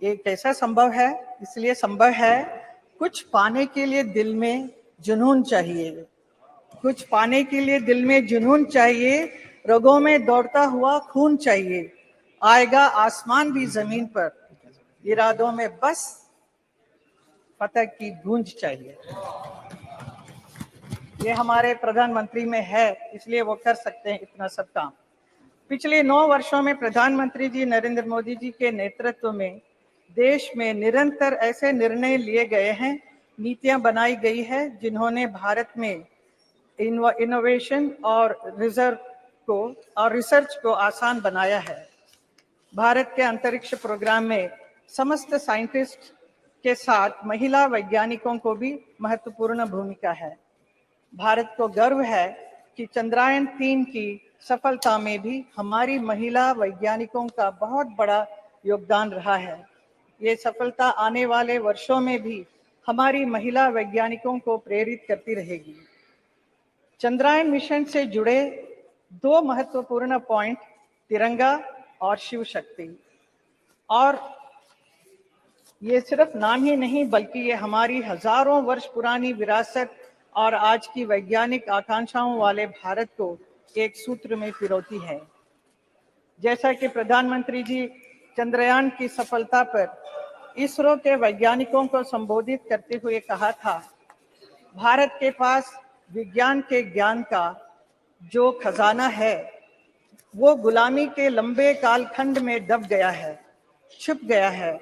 ये कैसा संभव है? इसलिए संभव है, कुछ पाने के लिए दिल में जुनून चाहिए, कुछ पाने के लिए दिल में जुनून चाहिए, रगों में दौड़ता हुआ खून चाहिए, आएगा आसमान भी जमीन पर, इरादों में बस फतह की गूंज चाहिए। ये हमारे प्रधानमंत्री में है, इसलिए वो कर सकते हैं इतना सब काम। पिछले 9 वर्षों में प्रधानमंत्री जी नरेंद्र मोदी जी के नेतृत्व में देश में निरंतर ऐसे निर्णय लिए गए हैं, नीतियां बनाई गई है, जिन्होंने भारत में इनोवेशन और रिसर्च को आसान बनाया है। भारत के अंतरिक्ष प्रोग्राम में समस्त साइंटिस्ट के साथ महिला वैज्ञानिकों को भी महत्वपूर्ण भूमिका है। भारत को गर्व है कि चंद्रयान 3 की सफलता में भी हमारी महिला वैज्ञानिकों का बहुत बड़ा योगदान रहा है। ये सफलता आने वाले वर्षों में भी हमारी महिला वैज्ञानिकों को प्रेरित करती रहेगी। चंद्रयान मिशन से जुड़े 2 महत्वपूर्ण पॉइंट, तिरंगा और शिव शक्ति। और ये सिर्फ नाम ही नहीं, बल्कि ये हमारी हजारों वर्ष पुरानी विरासत और आज की वैज्ञानिक आकांक्षाओं वाले भारत को एक सूत्र में पिरोती है। जैसा कि प्रधानमंत्री जी चंद्रयान की सफलता पर इसरो के वैज्ञानिकों को संबोधित करते हुए कहा था, भारत के पास विज्ञान के ज्ञान का जो खजाना है, वो गुलामी के लंबे कालखंड में दब गया है, छुप गया है।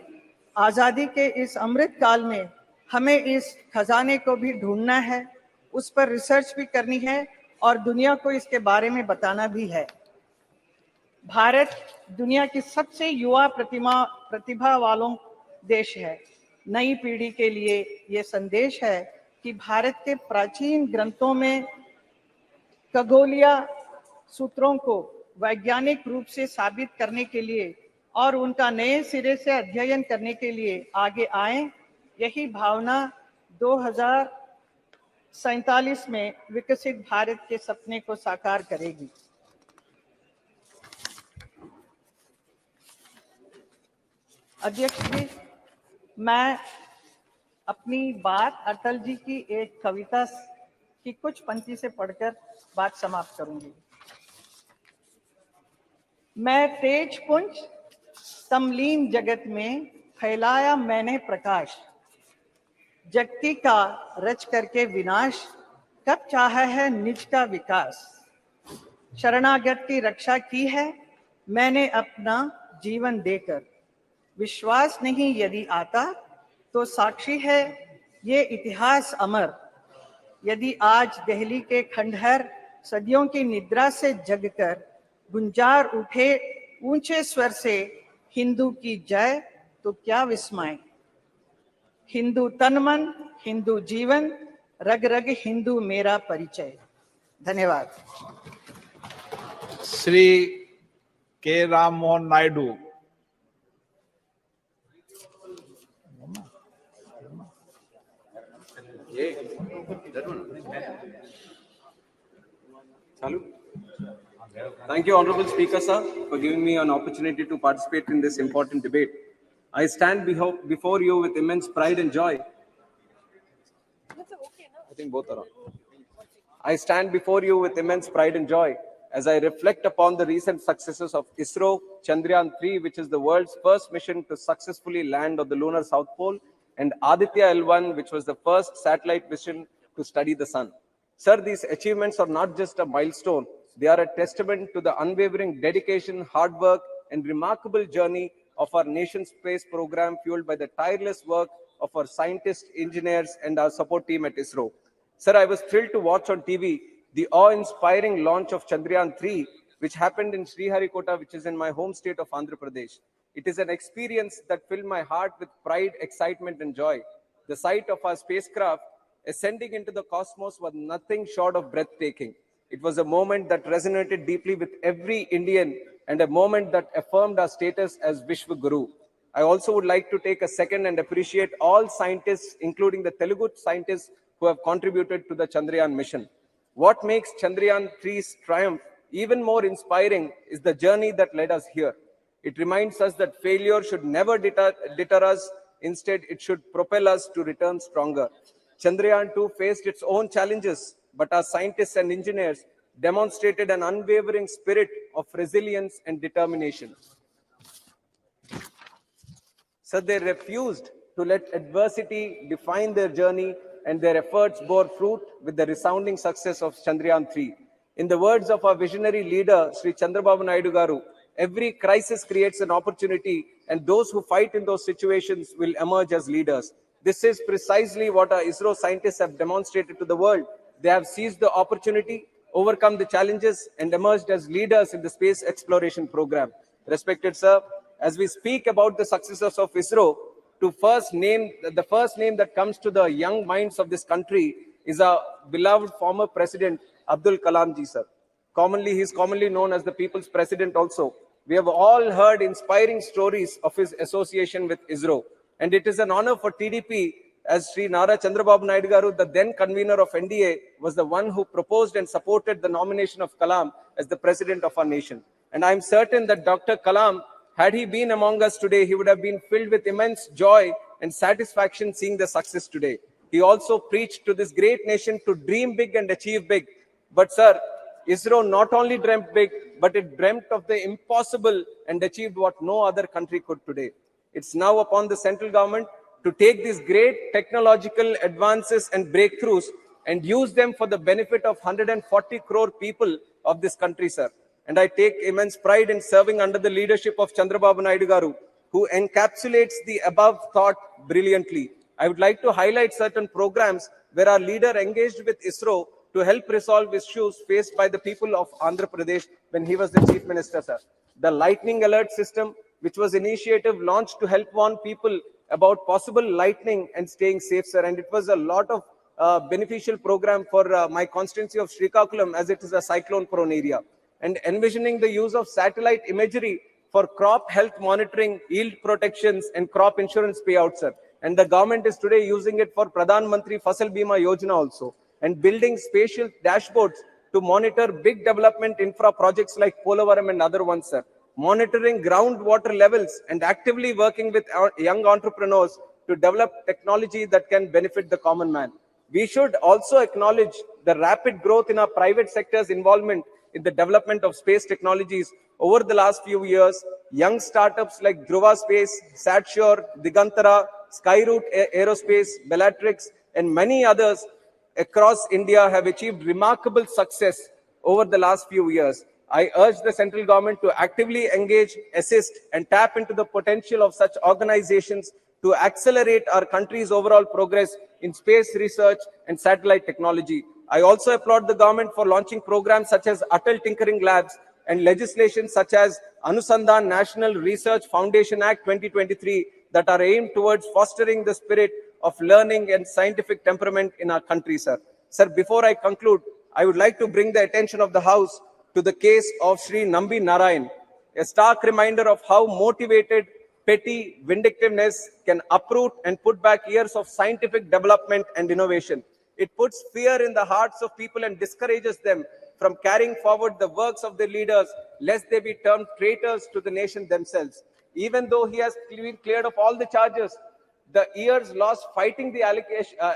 आजादी के इस अमृत काल में हमें इस खजाने को भी ढूंढना है, उस पर रिसर्च भी करनी है और दुनिया को इसके बारे में बताना भी है। भारत दुनिया की सबसे युवा प्रतिभा वालों देश है। नई पीढ़ी के लिए ये संदेश है कि भारत के प्राचीन ग्रंथों में खगोलीय सूत्रों को वैज्ञानिक रूप से साबित करने के लिए और उनका नए सिरे से अध्ययन करने के लिए आगे आए। यही भावना 2047 में विकसित भारत के सपने को साकार करेगी। अध्यक्ष जी, मैं अपनी बात अटल जी की एक कविता की कुछ पंक्ति से पढ़कर बात समाप्त करूंगी। मैं तेज पुंज तमलीन जगत में फैलाया मैंने प्रकाश, जगती का रच करके विनाश, कब चाहा है निज का विकास। शरणागत की रक्षा की है मैंने अपना जीवन देकर, विश्वास नहीं यदि आता तो साक्षी है ये इतिहास अमर। यदि आज दिल्ली के खंडहर सदियों की निद्रा से जगकर गुंजार उठे ऊंचे स्वर से हिंदू की जय, तो क्या विस्मय। हिंदू तन मन, हिंदू जीवन, रग रग हिंदू मेरा परिचय। धन्यवाद। श्री के Ram Mohan Naidu. Thank you, Honorable Speaker, sir, for giving me an opportunity to participate in this important debate. I stand before you with immense pride and joy. I think both are on. I stand before you with immense pride and joy as I reflect upon the recent successes of ISRO Chandrayaan 3, which is the world's first mission to successfully land on the lunar South Pole, and Aditya L1, which was the first satellite mission to study the sun. Sir, these achievements are not just a milestone, they are a testament to the unwavering dedication, hard work, and remarkable journey of our nation's space program, fueled by the tireless work of our scientists, engineers, and our support team at ISRO. Sir, I was thrilled to watch on TV the awe-inspiring launch of Chandrayaan 3, which happened in Sriharikota, which is in my home state of Andhra Pradesh. It is an experience that filled my heart with pride, excitement, and joy. The sight of our spacecraft ascending into the cosmos was nothing short of breathtaking. It was a moment that resonated deeply with every Indian and a moment that affirmed our status as Vishwa Guru. I also would like to take a second and appreciate all scientists, including the Telugu scientists who have contributed to the Chandrayaan mission. What makes Chandrayaan 3's triumph even more inspiring is the journey that led us here. It reminds us that failure should never deter us. Instead, it should propel us to return stronger. Chandrayaan 2 faced its own challenges, but our scientists and engineers demonstrated an unwavering spirit of resilience and determination. So they refused to let adversity define their journey, and their efforts bore fruit with the resounding success of Chandrayaan 3. In the words of our visionary leader, Sri Chandrababu Naidu Garu, every crisis creates an opportunity, and those who fight in those situations will emerge as leaders. This is precisely what our ISRO scientists have demonstrated to the world. They have seized the opportunity, overcome the challenges, and emerged as leaders in the space exploration program. Respected sir, as we speak about the successes of ISRO, the first name that comes to the young minds of this country is our beloved former president, Abdul Kalam ji, sir. He is commonly known as the People's President also. We have all heard inspiring stories of his association with ISRO. And it is an honor for TDP, as Sri Nara Chandrababu Naidu Garu, the then convener of NDA, was the one who proposed and supported the nomination of Kalam as the president of our nation. And I'm certain that Dr. Kalam, had he been among us today, he would have been filled with immense joy and satisfaction seeing the success today. He also preached to this great nation to dream big and achieve big. But sir, ISRO not only dreamt big, but it dreamt of the impossible and achieved what no other country could today. It's now upon the central government to take these great technological advances and breakthroughs and use them for the benefit of 140 crore people of this country, sir. And I take immense pride in serving under the leadership of Chandrababu Naidu Garu, who encapsulates the above thought brilliantly. I would like to highlight certain programs where our leader engaged with ISRO to help resolve issues faced by the people of Andhra Pradesh when he was the Chief Minister, sir. The lightning alert system, which was initiative launched to help warn people about possible lightning and staying safe, sir. And it was a lot of beneficial program for my constituency of Srikakulam, as it is a cyclone-prone area. And envisioning the use of satellite imagery for crop health monitoring, yield protections, and crop insurance payouts, sir. And the government is today using it for Pradhan Mantri Fasal Bima Yojana also. And building spatial dashboards to monitor big development infra projects like Polavaram and other ones, sir. Monitoring groundwater levels and actively working with our young entrepreneurs to develop technology that can benefit the common man. We should also acknowledge the rapid growth in our private sector's involvement in the development of space technologies over the last few years. Young startups like Dhruva Space, Satshore, Digantara, Skyroot Aerospace, Bellatrix, and many others across India have achieved remarkable success over the last few years. I urge the central government to actively engage, assist, and tap into the potential of such organizations to accelerate our country's overall progress in space research and satellite technology. I also applaud the government for launching programs such as Atal Tinkering Labs and legislation such as Anusandhan National Research Foundation Act 2023 that are aimed towards fostering the spirit of learning and scientific temperament in our country, sir. Sir, before I conclude, I would like to bring the attention of the House to the case of Sri Nambi Narayan, a stark reminder of how motivated, petty vindictiveness can uproot and put back years of scientific development and innovation. It puts fear in the hearts of people and discourages them from carrying forward the works of their leaders, lest they be termed traitors to the nation themselves. Even though he has been cleared of all the charges, the years lost fighting the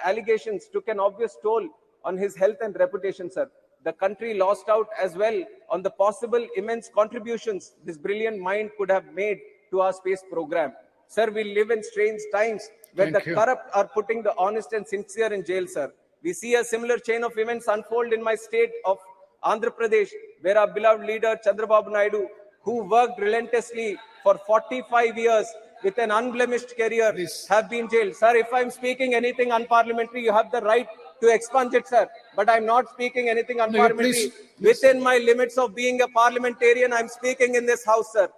allegations took an obvious toll on his health and reputation, sir. The country lost out as well on the possible immense contributions this brilliant mind could have made to our space program. Sir, we live in strange times where the Thank you. corrupt are putting the honest and sincere in jail, sir. We see a similar chain of events unfold in my state of Andhra Pradesh, where our beloved leader Chandrababu Naidu, who worked relentlessly for 45 years with an unblemished career, have been jailed. Sir, if I'm speaking anything unparliamentary, you have the right to expunge it, sir. But I'm not speaking anything unparliamentary. Within my limits of being a parliamentarian, I'm speaking in this house, sir,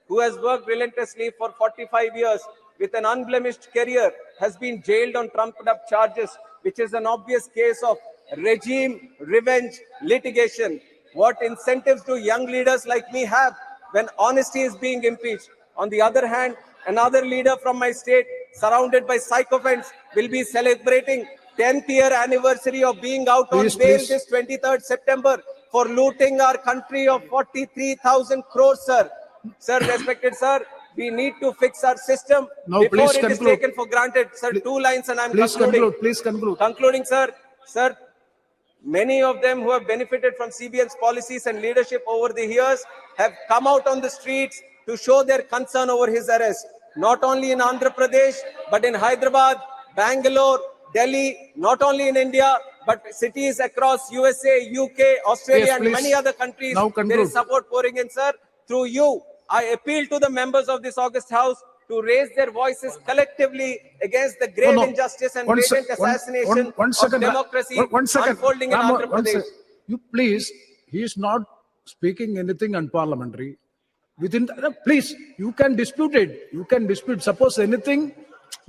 who has worked relentlessly for 45 years with an unblemished career, has been jailed on trumped up charges, which is an obvious case of regime revenge litigation. What incentives do young leaders like me have when honesty is being impeached? On the other hand, another leader from my state, surrounded by sycophants, will be celebrating 10th year anniversary of being out on bail this 23rd September for looting our country of 43,000 crores, sir. Sir, respected sir, we need to fix our system before it is taken for granted. Sir, 2 lines and I'm concluding. Please conclude. Concluding, sir. Sir, many of them who have benefited from CBN's policies and leadership over the years have come out on the streets to show their concern over his arrest. Not only in Andhra Pradesh, but in Hyderabad, Bangalore, Delhi, not only in India, but cities across USA, UK, Australia, Yes, and please. many other countries. Now There conclude. is support pouring in, sir. Through you, I appeal to the members of this august house to raise their voices collectively against the grave injustice and blatant assassination of democracy One second. unfolding in Ramo, Andhra one Pradesh. sec. You please, he is not speaking anything unparliamentary. Please, you can dispute it. You can dispute. Suppose anything,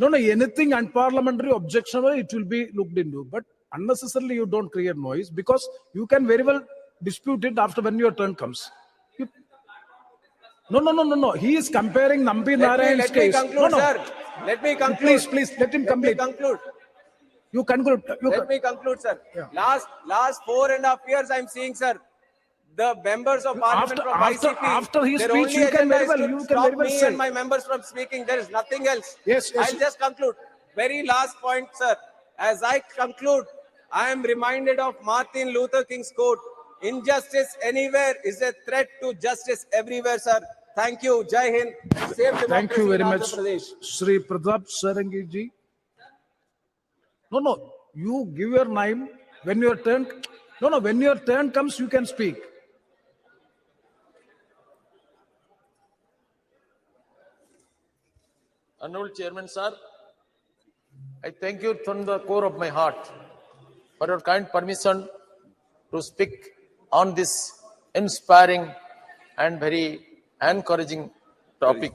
anything unparliamentary, objectionable, it will be looked into. But unnecessarily, you don't create noise because you can very well dispute it after when your turn comes. No. He is comparing Nambi Narayan's Let me case. conclude, sir. Let me conclude. Please, let him Let me complete. conclude. You conclude. Let me conclude, sir. Last 4.5 years, I'm seeing, sir, the members of parliament from YCP, after his their speech, only you can agenda very is well- to you can stop very well me say. and my members from speaking. There is nothing else. Yes. I'll just conclude. Very last point, sir. As I conclude, I am reminded of Martin Luther King's quote, "Injustice anywhere is a threat to justice everywhere," sir. Thank you. Jai Hind. Save democracy Thank you very in Andhra much, Pradesh. Sri Pratap Sarangi ji. No. You give your name when your turn. No. When your turn comes, you can speak. Honorable Chairman, sir, I thank you from the core of my heart for your kind permission to speak on this inspiring and very encouraging topic.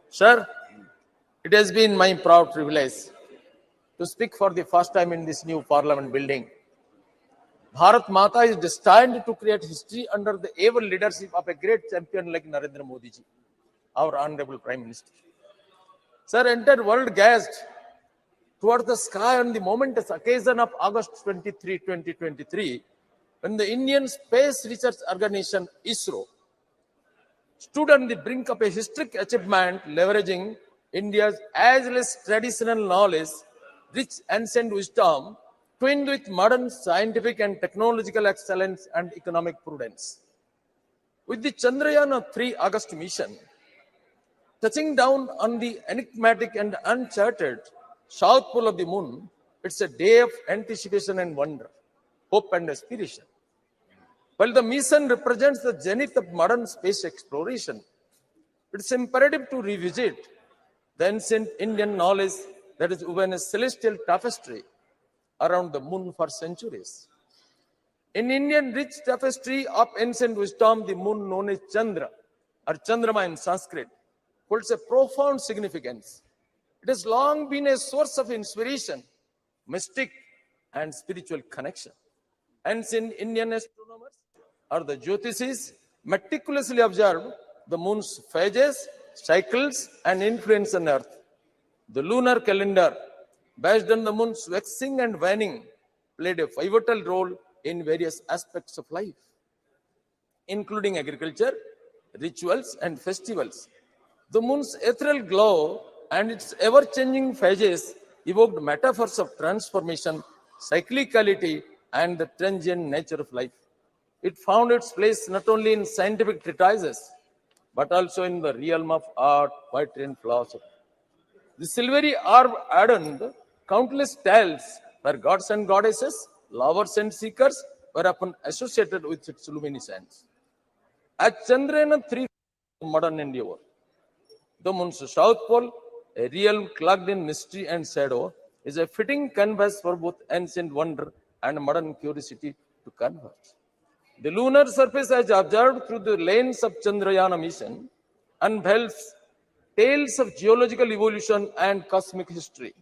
Sir, it has been my proud privilege to speak for the first time in this new parliament building. Bharat Mata is destined to create history under the able leadership of a great champion like Narendra Modi ji, our honorable Prime Minister. Sir, entire world gazed towards the sky on the momentous occasion of August 23, 2023, when the Indian Space Research Organization, ISRO, stood on the brink of a historic achievement, leveraging India's ageless traditional knowledge, rich ancient wisdom, twinned with modern scientific and technological excellence and economic prudence. With the Chandrayaan 3 August mission, touching down on the enigmatic and uncharted south pole of the moon, it's a day of anticipation and wonder, hope and aspiration. While the mission represents the zenith of modern space exploration, it's imperative to revisit the ancient Indian knowledge that has woven a celestial tapestry around the moon for centuries. In Indian rich tapestry of ancient wisdom, the moon known as Chandra, or Chandrama in Sanskrit, holds a profound significance. It has long been a source of inspiration, mystic, and spiritual connection. Ancient Indian astronomers, or the Jyotishis, meticulously observed the moon's phases, cycles, and influence on Earth. The lunar calendar, based on the moon's waxing and waning, played a pivotal role in various aspects of life, including agriculture, rituals, and festivals. The moon's ethereal glow and its ever-changing phases evoked metaphors of transformation, cyclicality, and the transient nature of life. It found its place not only in scientific treatises, but also in the realm of art, poetry, and philosophy. The silvery orb adorned countless tales where gods and goddesses, lovers and seekers were often associated with its luminescence. As Chandrayaan 3 modern endeavor, the moon's south pole, a realm clogged in mystery and shadow, is a fitting canvas for both ancient wonder and modern curiosity to converge. The lunar surface, as observed through the lens of Chandrayaan mission, unveils tales of geological evolution and cosmic history.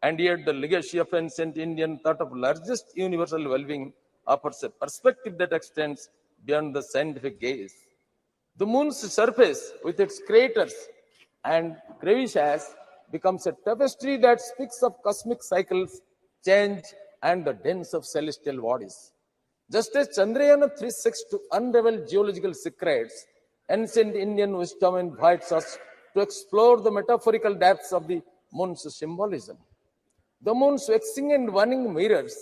And yet the legacy of ancient Indian thought of largest universal well-being offers a perspective that extends beyond the scientific gaze. The moon's surface, with its craters and crevices, becomes a tapestry that speaks of cosmic cycles, change, and the dance of celestial bodies. Just as Chandrayaan 3 seeks to unravel geological secrets, ancient Indian wisdom invites us to explore the metaphorical depths of the moon's symbolism. The moon's waxing and waning mirrors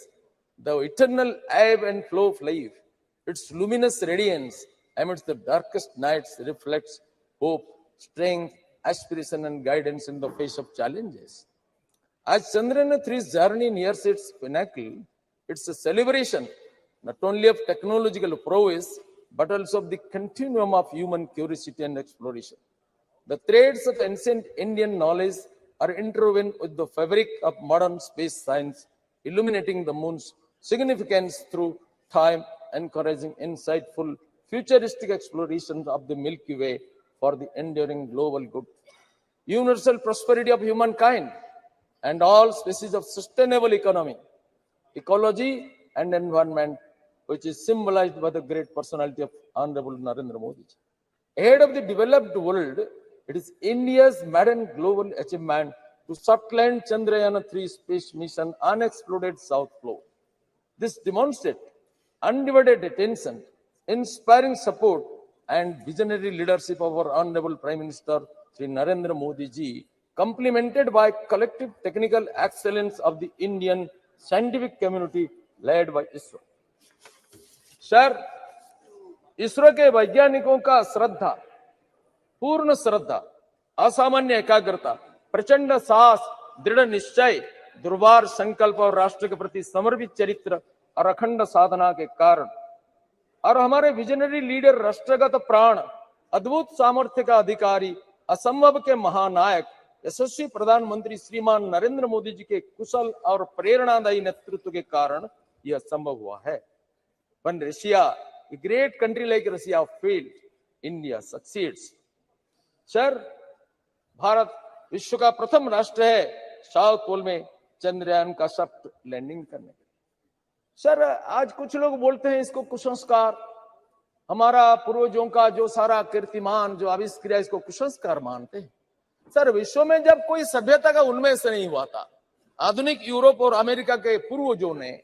the eternal ebb and flow of life. Its luminous radiance amidst the darkest nights reflects hope, strength, aspiration, and guidance in the face of challenges. As Chandrayaan 3's journey nears its pinnacle, it's a celebration not only of technological prowess, but also of the continuum of human curiosity and exploration. The threads of ancient Indian knowledge are interwoven with the fabric of modern space science, illuminating the moon's significance through time, encouraging insightful, futuristic explorations of the Milky Way for the enduring global good, universal prosperity of humankind, and all species of sustainable economy, ecology, and environment, which is symbolized by the great personality of Honorable Narendra Modi. Ahead of the developed world, it is India's maiden global achievement to soft land Chandrayaan 3 space mission unexploded South Pole. This demonstrates undivided attention, inspiring support, and visionary leadership of our Honorable Prime Minister Sri Narendra Modi ji, complemented by collective technical excellence of the Indian scientific community led by ISRO. Sir, ISRO के वैज्ञानिकों का श्रद्धा, पूर्ण श्रद्धा, असामान्य एकाग्रता, प्रचंड साहस, दृढ़ निश्चय, दुर्वार संकल्प और राष्ट्र के प्रति समर्पित चरित्र और अखंड साधना के कारण और हमारे विजनरी लीडर, राष्ट्रगत प्राण, अद्भुत सामर्थ्य का अधिकारी, असंभव के महानायक, यशस्वी प्रधानमंत्री श्रीमान नरेंद्र मोदी जी के कुशल और प्रेरणादायी नेतृत्व के कारण यह संभव हुआ है. When Russia, a great country like Russia, failed, India succeeds. Sir, Bharat विश्व का प्रथम राष्ट्र है साउथ पोल में चंद्रयान का सॉफ्ट लैंडिंग करने के लिए. सर, आज कुछ लोग बोलते हैं इसको कुसंस्कार, हमारा पूर्वजों का जो सारा कीर्तिमान, जो आविष्कार, इसको कुसंस्कार मानते हैं. सर, विश्व में जब कोई सभ्यता का उन्मेष नहीं हुआ था, आधुनिक यूरोप और अमेरिका के पूर्वजों ने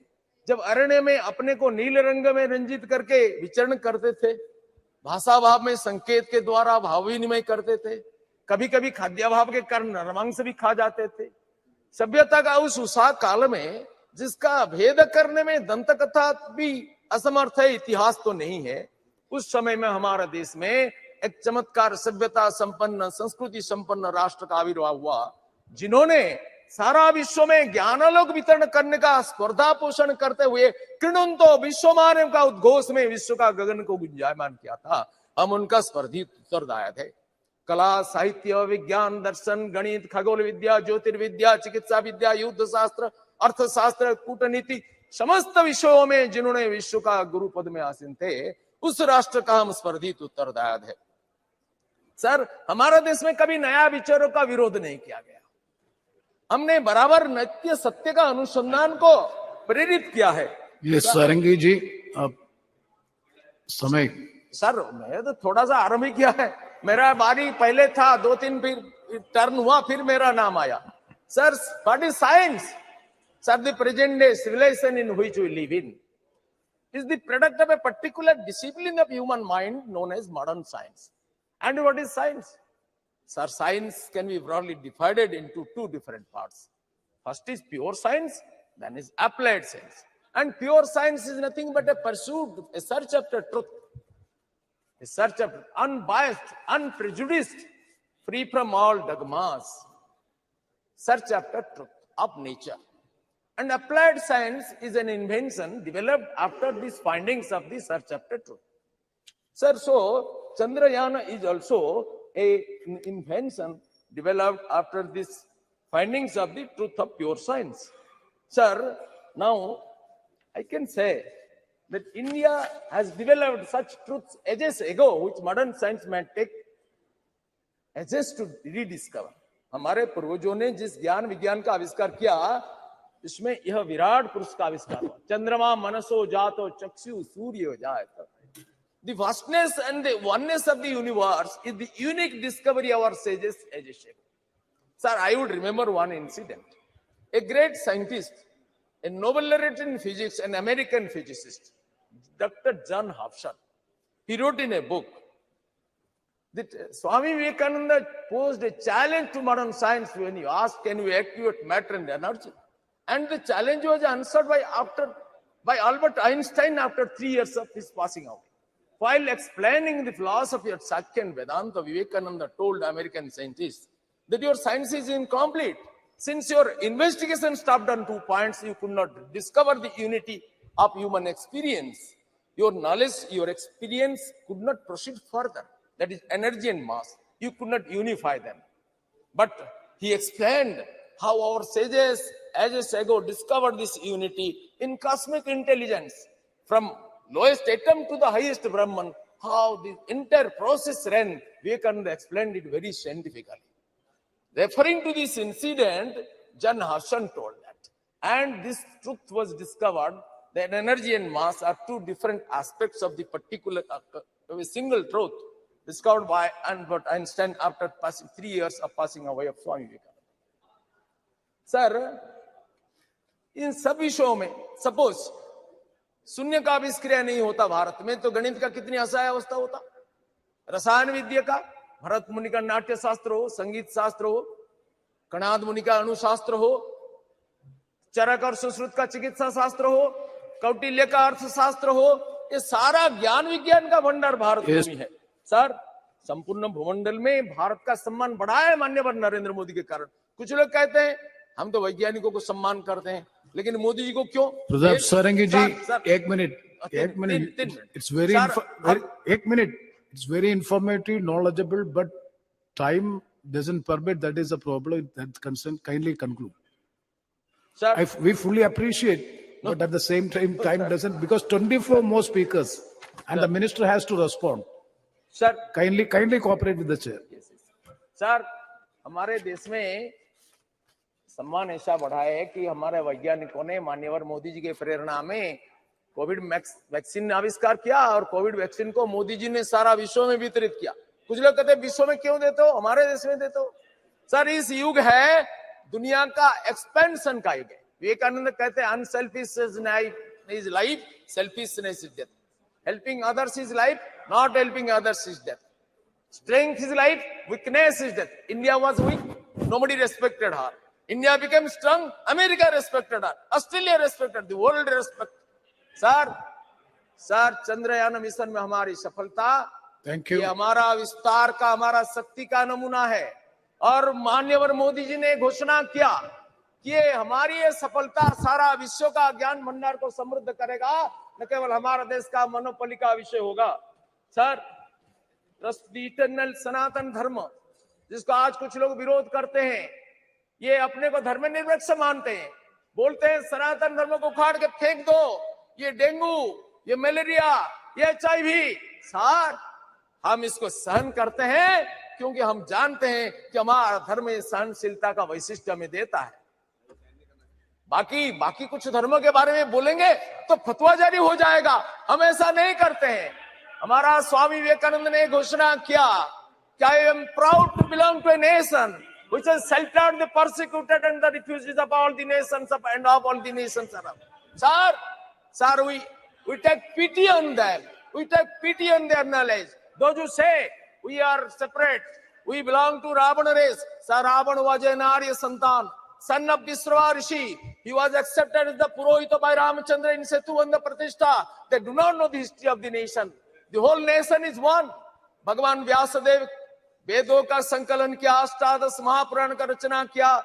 जब अरण्य में अपने को नीले रंग में रंजित करके विचरण करते थे, भाषा भाव में संकेत के द्वारा भाव विनिमय करते थे, कभी कभी खाद्याभाव के कारण नरमांस भी खा जाते थे. सभ्यता का उस उषा काल में जिसका भेद करने में दंत कथा भी असमर्थ है, इतिहास तो नहीं है, उस समय में हमारा देश में एक चमत्कार सभ्यता संपन्न, संस्कृति संपन्न राष्ट्र का आविर्भाव हुआ, जिन्होंने सारा विश्व में ज्ञानालोक वितरण करने का स्पर्धा पोषण करते हुए कृणुंतो विश्वमानव का उद्घोष में विश्व का गगन को गुंजायमान किया था. हम उनका स्पर्धी उत्तरदायी थे. कला, साहित्य, विज्ञान, दर्शन, गणित, खगोल विद्या, ज्योतिर्विद्या, चिकित्सा विद्या, युद्ध शास्त्र, अर्थशास्त्र, कूटनीति, समस्त विषयों में जिन्होंने विश्व का गुरु पद में आसीन थे, उस राष्ट्र का हम स्पर्धी उत्तरदायी है. सर, हमारा देश में कभी नया विचारों का विरोध नहीं किया गया. हमने बराबर नित्य सत्य का अनुसंधान को प्रेरित किया है. ये सारंगी जी, अब समय. सर, मैं तो थोड़ा सा आरंभ ही किया है, मेरा बारी पहले था, 2-3 फिर टर्न हुआ, फिर मेरा नाम आया. Sir, what is science? Sir, the present day civilisation in which we live in is the product of a particular discipline of human mind known as modern science. And what is science? Sir, science can be broadly divided into two different parts. First is pure science, then is applied science. And pure science is nothing but a pursuit, a search after truth, a search after unbiased, unprejudiced, free from all dogmas. search after truth of nature. And applied science is an invention developed after these findings of the search after truth. Sir, so Chandrayaan is also an invention developed after these findings of the truth of pure science. Sir, now I can say that India has developed such truths ages ago, which modern science may take ages to rediscover. हमारे पूर्वजों ने जिस ज्ञान विज्ञान का आविष्कार किया, इसमें यह विराट पुरुष का आविष्कार हुआ. चंद्रमा मनसो जातो चक्षु सूर्य जायत. The vastness and the oneness of the universe is the unique discovery of our sages ages ago. Sir, I would remember one incident. A great scientist, a Nobel laureate in physics, an American physicist, Dr. John Hobson, he wrote in a book that Swami Vivekananda posed a challenge to modern science when he asked, can we activate matter and energy? And the challenge was answered by Albert Einstein after 3 years of his passing away. While explaining the philosophy of Sakya and Vedanta, Vivekananda told American scientists that your science is incomplete. Since your investigation stopped on 2 points, you could not discover the unity of human experience. Your knowledge, your experience could not proceed further. That is energy and mass. You could not unify them. But he explained how our sages ages ago discovered this unity in cosmic intelligence. From lowest atom to the highest Brahman, how the entire process ran, Vivekananda explained it very scientifically. Referring to this incident, John Hobson told that. And this truth was discovered that energy and mass are two different aspects of the particular, of a single truth discovered by Albert Einstein after passing 3 years of passing away of Swami Vivekananda. Sir, इन सब विषयों में suppose शून्य का आविष्कार नहीं होता भारत में, तो गणित का कितनी असहाय अवस्था होता. रसायन विद्या का भरत मुनि का नाट्य शास्त्र हो, संगीत शास्त्र हो, कणाद मुनि का अणुशास्त्र हो, चरक और सुश्रुत का चिकित्सा शास्त्र हो, कौटिल्य का अर्थशास्त्र हो, ये सारा ज्ञान विज्ञान का भंडार भारत में है. सर, संपूर्ण भूमंडल में भारत का सम्मान बढ़ा है माननीय नरेंद्र मोदी के कारण. कुछ लोग कहते हैं हम तो वैज्ञानिकों को सम्मान करते हैं, लेकिन मोदी जी को क्यों? प्रताप सारंगी जी, एक minute. It's very It's very informative, knowledgeable, but time doesn't permit. That is a problem. That concern. Kindly conclude. Sir, we fully appreciate, but at the same time, time doesn't, because 24 more speakers, and the minister has to respond. Sir, kindly cooperate with the chair. Sir, हमारे देश में सम्मान ऐसा बढ़ा है कि हमारे वैज्ञानिकों ने माननीय मोदी जी के प्रेरणा में कोविड वैक्सीन आविष्कार किया, और कोविड वैक्सीन को मोदी जी ने सारा विश्व में वितरित किया. कुछ लोग कहते हैं विश्व में क्यों देते हो, हमारे देश में देते हो. सर, इस युग है दुनिया का एक्सपेंशन का युग है. विवेकानंद कहते हैं unselfishness is life, selfishness is death. Helping others is life, not helping others is death. Strength is life, weakness is death. India was weak, nobody respected her. India became strong, America respected her, Australia respected, the world respected. Sir, Chandrayaan mission में हमारी सफलता, ये हमारा विस्तार का, हमारा शक्ति का नमूना है. और माननीय मोदी जी ने घोषणा किया कि ये हमारी ये सफलता सारा विश्व का ज्ञान भंडार को समृद्ध करेगा, न केवल हमारा देश का मोनोपोली का विषय होगा. सर, इटर्नल सनातन धर्म, जिसको आज कुछ लोग विरोध करते हैं, ये अपने को धर्मनिरपेक्ष मानते हैं, बोलते हैं सनातन धर्म को उखाड़ के फेंक दो, ये डेंगू, ये मलेरिया, ये HIV. सर, हम इसको सहन करते हैं क्योंकि हम जानते हैं कि हमारा धर्म सहनशीलता का वैशिष्ट्य हमें देता है. बाकी कुछ धर्मों के बारे में बोलेंगे तो फतवा जारी हो जाएगा. हम ऐसा नहीं करते हैं. हमारा स्वामी विवेकानंद ने घोषणा किया कि I am proud to belong to a nation which has sheltered the persecuted and the refugees of all the nations and of all the nations around. Sir, we take pity on them. We take pity on their knowledge. Those who say we are separate, we belong to Ravana race. Sir, Ravana was an Arya Santan, son of Vishrava Rishi. He was accepted as the Purohita by Ramachandra in Setu and the Pratishtha. They do not know the history of the nation. The whole nation is one. भगवान व्यासदेव वेदों का संकलन किया, अष्टादश महापुराण का रचना किया,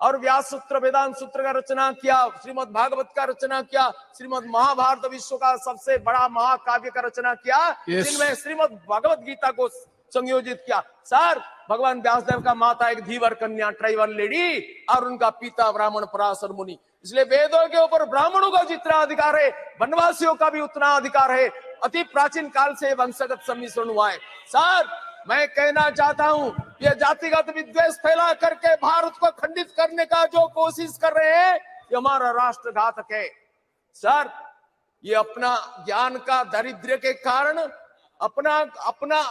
और व्यास सूत्र वेदांत सूत्र का रचना किया, श्रीमद् भागवत का रचना किया, श्रीमद् महाभारत विश्व का सबसे बड़ा महाकाव्य का रचना किया, जिनमें श्रीमद् भगवत गीता को संयोजित किया। सर, भगवान व्यासदेव का माता एक धीवर कन्या, ट्राइबल लेडी, और उनका पिता ब्राह्मण पराशर मुनि। इसलिए वेदों के ऊपर ब्राह्मणों का जितना अधिकार है, वनवासियों का भी उतना अधिकार है। अति प्राचीन काल से वंशगत सम्मिश्रण हुआ है। सर, मैं कहना चाहता हूं, ये जातिगत विद्वेष फैला करके भारत को खंडित करने का जो कोशिश कर रहे हैं, ये हमारा राष्ट्रघातक है। सर, ये अपना ज्ञान का दारिद्र्य के कारण अपना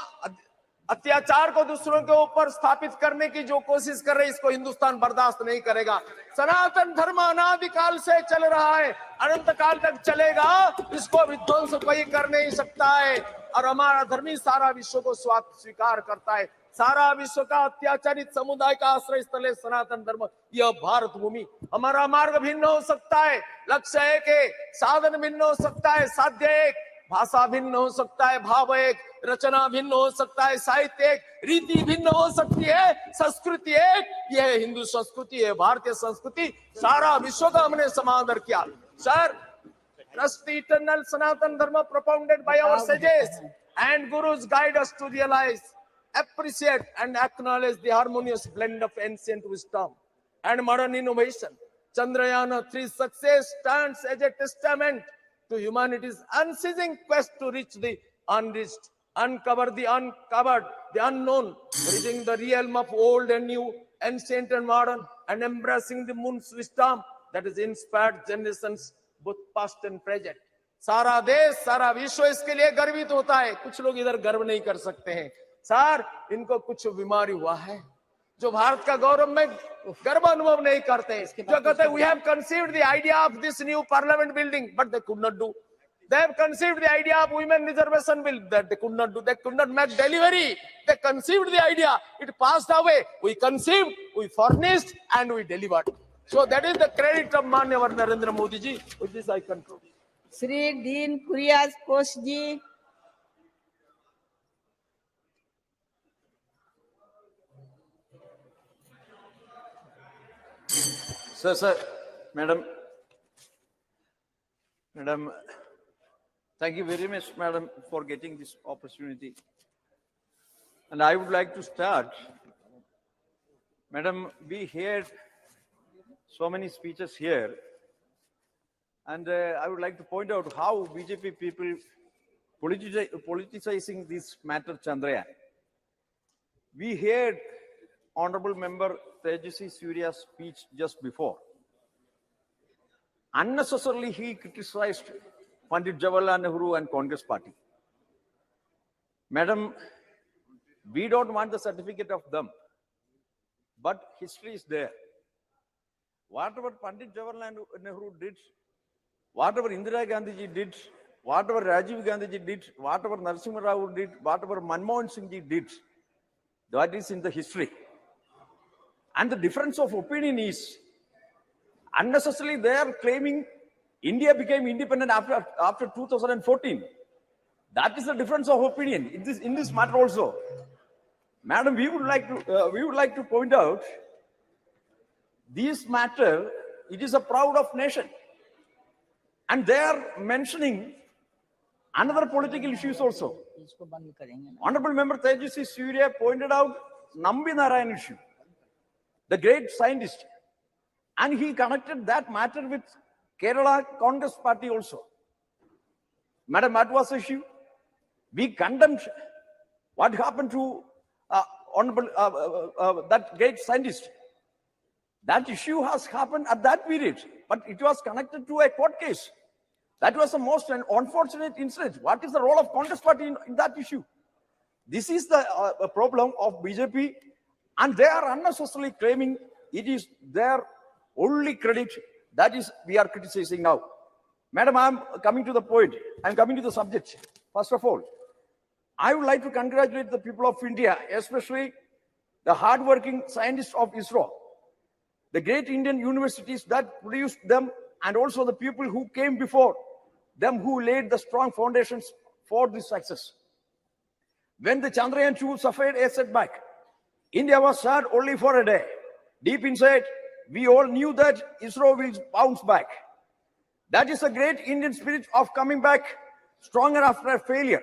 अत्याचार को दूसरों के ऊपर स्थापित करने की जो कोशिश कर रहे हैं, इसको हिंदुस्तान बर्दाश्त नहीं करेगा। सनातन धर्म अनादिकाल से चल रहा है, अनंत काल तक चलेगा, इसको विध्वंस कोई कर नहीं सकता है। और हमारा धर्मी सारा विश्व को स्वीकार करता है। सारा विश्व का अत्याचारित समुदाय का आश्रय स्थल है सनातन धर्म, यह भारत भूमि। हमारा मार्ग भिन्न हो सकता है, लक्ष्य एक है, साधन भिन्न हो सकता है, साध्य एक, भाषा भिन्न हो सकता है, भाव एक, रचना भिन्न हो सकता है, साहित्य एक, रीति भिन्न हो सकती है, संस्कृति एक। यह हिंदू संस्कृति है, भारतीय संस्कृति। सारा विश्व का हमने समादर किया। Sir, trust the eternal Sanatan Dharma propounded by our sages and gurus guide us to realize, appreciate and acknowledge the harmonious blend of ancient wisdom and modern innovation. Chandrayaan 3's success stands as a testament to humanity's unceasing quest to reach the unreached, uncover the uncovered, the unknown, bridging the realm of old and new, ancient and modern, and embracing the moon's wisdom that has inspired generations both past and present. सारा देश, सारा विश्व इसके लिए गर्वित होता है। कुछ लोग इधर गर्व नहीं कर सकते हैं। सर, इनको कुछ बीमारी हुआ है, जो भारत का गौरव में गर्व अनुभव नहीं करते। जो कहते हैं we have conceived the idea of this new parliament building, but they could not do. They have conceived the idea of women reservation bill, that they could not do. They could not make delivery. They conceived the idea, it passed away. We conceived, we furnished, and we delivered. So that is the credit of Manyava Narendra Modi ji. With this I conclude. Sri Dean Kurias Kosh ji. Sir, Madam, thank you very much, Madam, for getting this opportunity. And I would like to start. Madam, we heard so many speeches here, and I would like to point out how BJP people politicizing this matter, Chandrayaan. We heard Honorable Member Tejasvi Surya's speech just before. Unnecessarily, he criticized Pandit Jawaharlal Nehru and Congress party. Madam, we don't want the certificate of them, but history is there. Whatever Pandit Jawaharlal Nehru did, whatever Indira Gandhi ji did, whatever Rajiv Gandhi ji did, whatever Narasimha Rao did, whatever Manmohan Singh ji did, that is in the history. And the difference of opinion is, unnecessarily they are claiming India became independent after 2014. That is the difference of opinion in this matter also. Madam, we would like to point out, this matter, it is a proud of nation. And they are mentioning another political issues also. Honorable Member Tejasvi Surya pointed out Nambi Narayan issue, the great scientist. And he connected that matter with Kerala Congress party also. Madam, what was the issue? We condemned what happened to that great scientist. That issue has happened at that period, but it was connected to a court case. That was the most unfortunate incident. What is the role of Congress party in that issue? This is the problem of BJP, and they are unnecessarily claiming it is their only credit. That is, we are criticizing now. Madam, I am coming to the point. I am coming to the subject. First of all, I would like to congratulate the people of India, especially the hardworking scientists of ISRO, the great Indian universities that produced them, and also the people who came before them, who laid the strong foundations for this success. When the Chandrayaan 2 suffered a setback, India was sad only for a day. Deep inside, we all knew that ISRO will bounce back. That is the great Indian spirit of coming back stronger after a failure.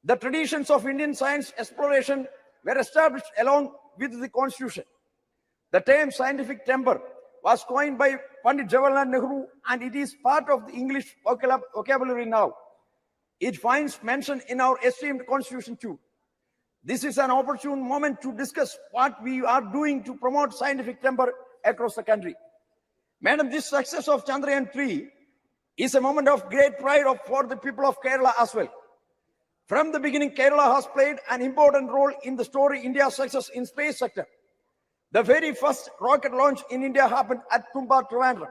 The traditions of Indian science exploration were established along with the constitution. The term scientific temper was coined by Pandit Jawaharlal Nehru, and it is part of the English vocabulary now. It finds mention in our esteemed constitution too. This is an opportune moment to discuss what we are doing to promote scientific temper across the country. Madam, this success of Chandrayaan 3 is a moment of great pride for the people of Kerala as well. From the beginning, Kerala has played an important role in the story India's success in space sector. The very first rocket launch in India happened at Tumba, Trivandrum.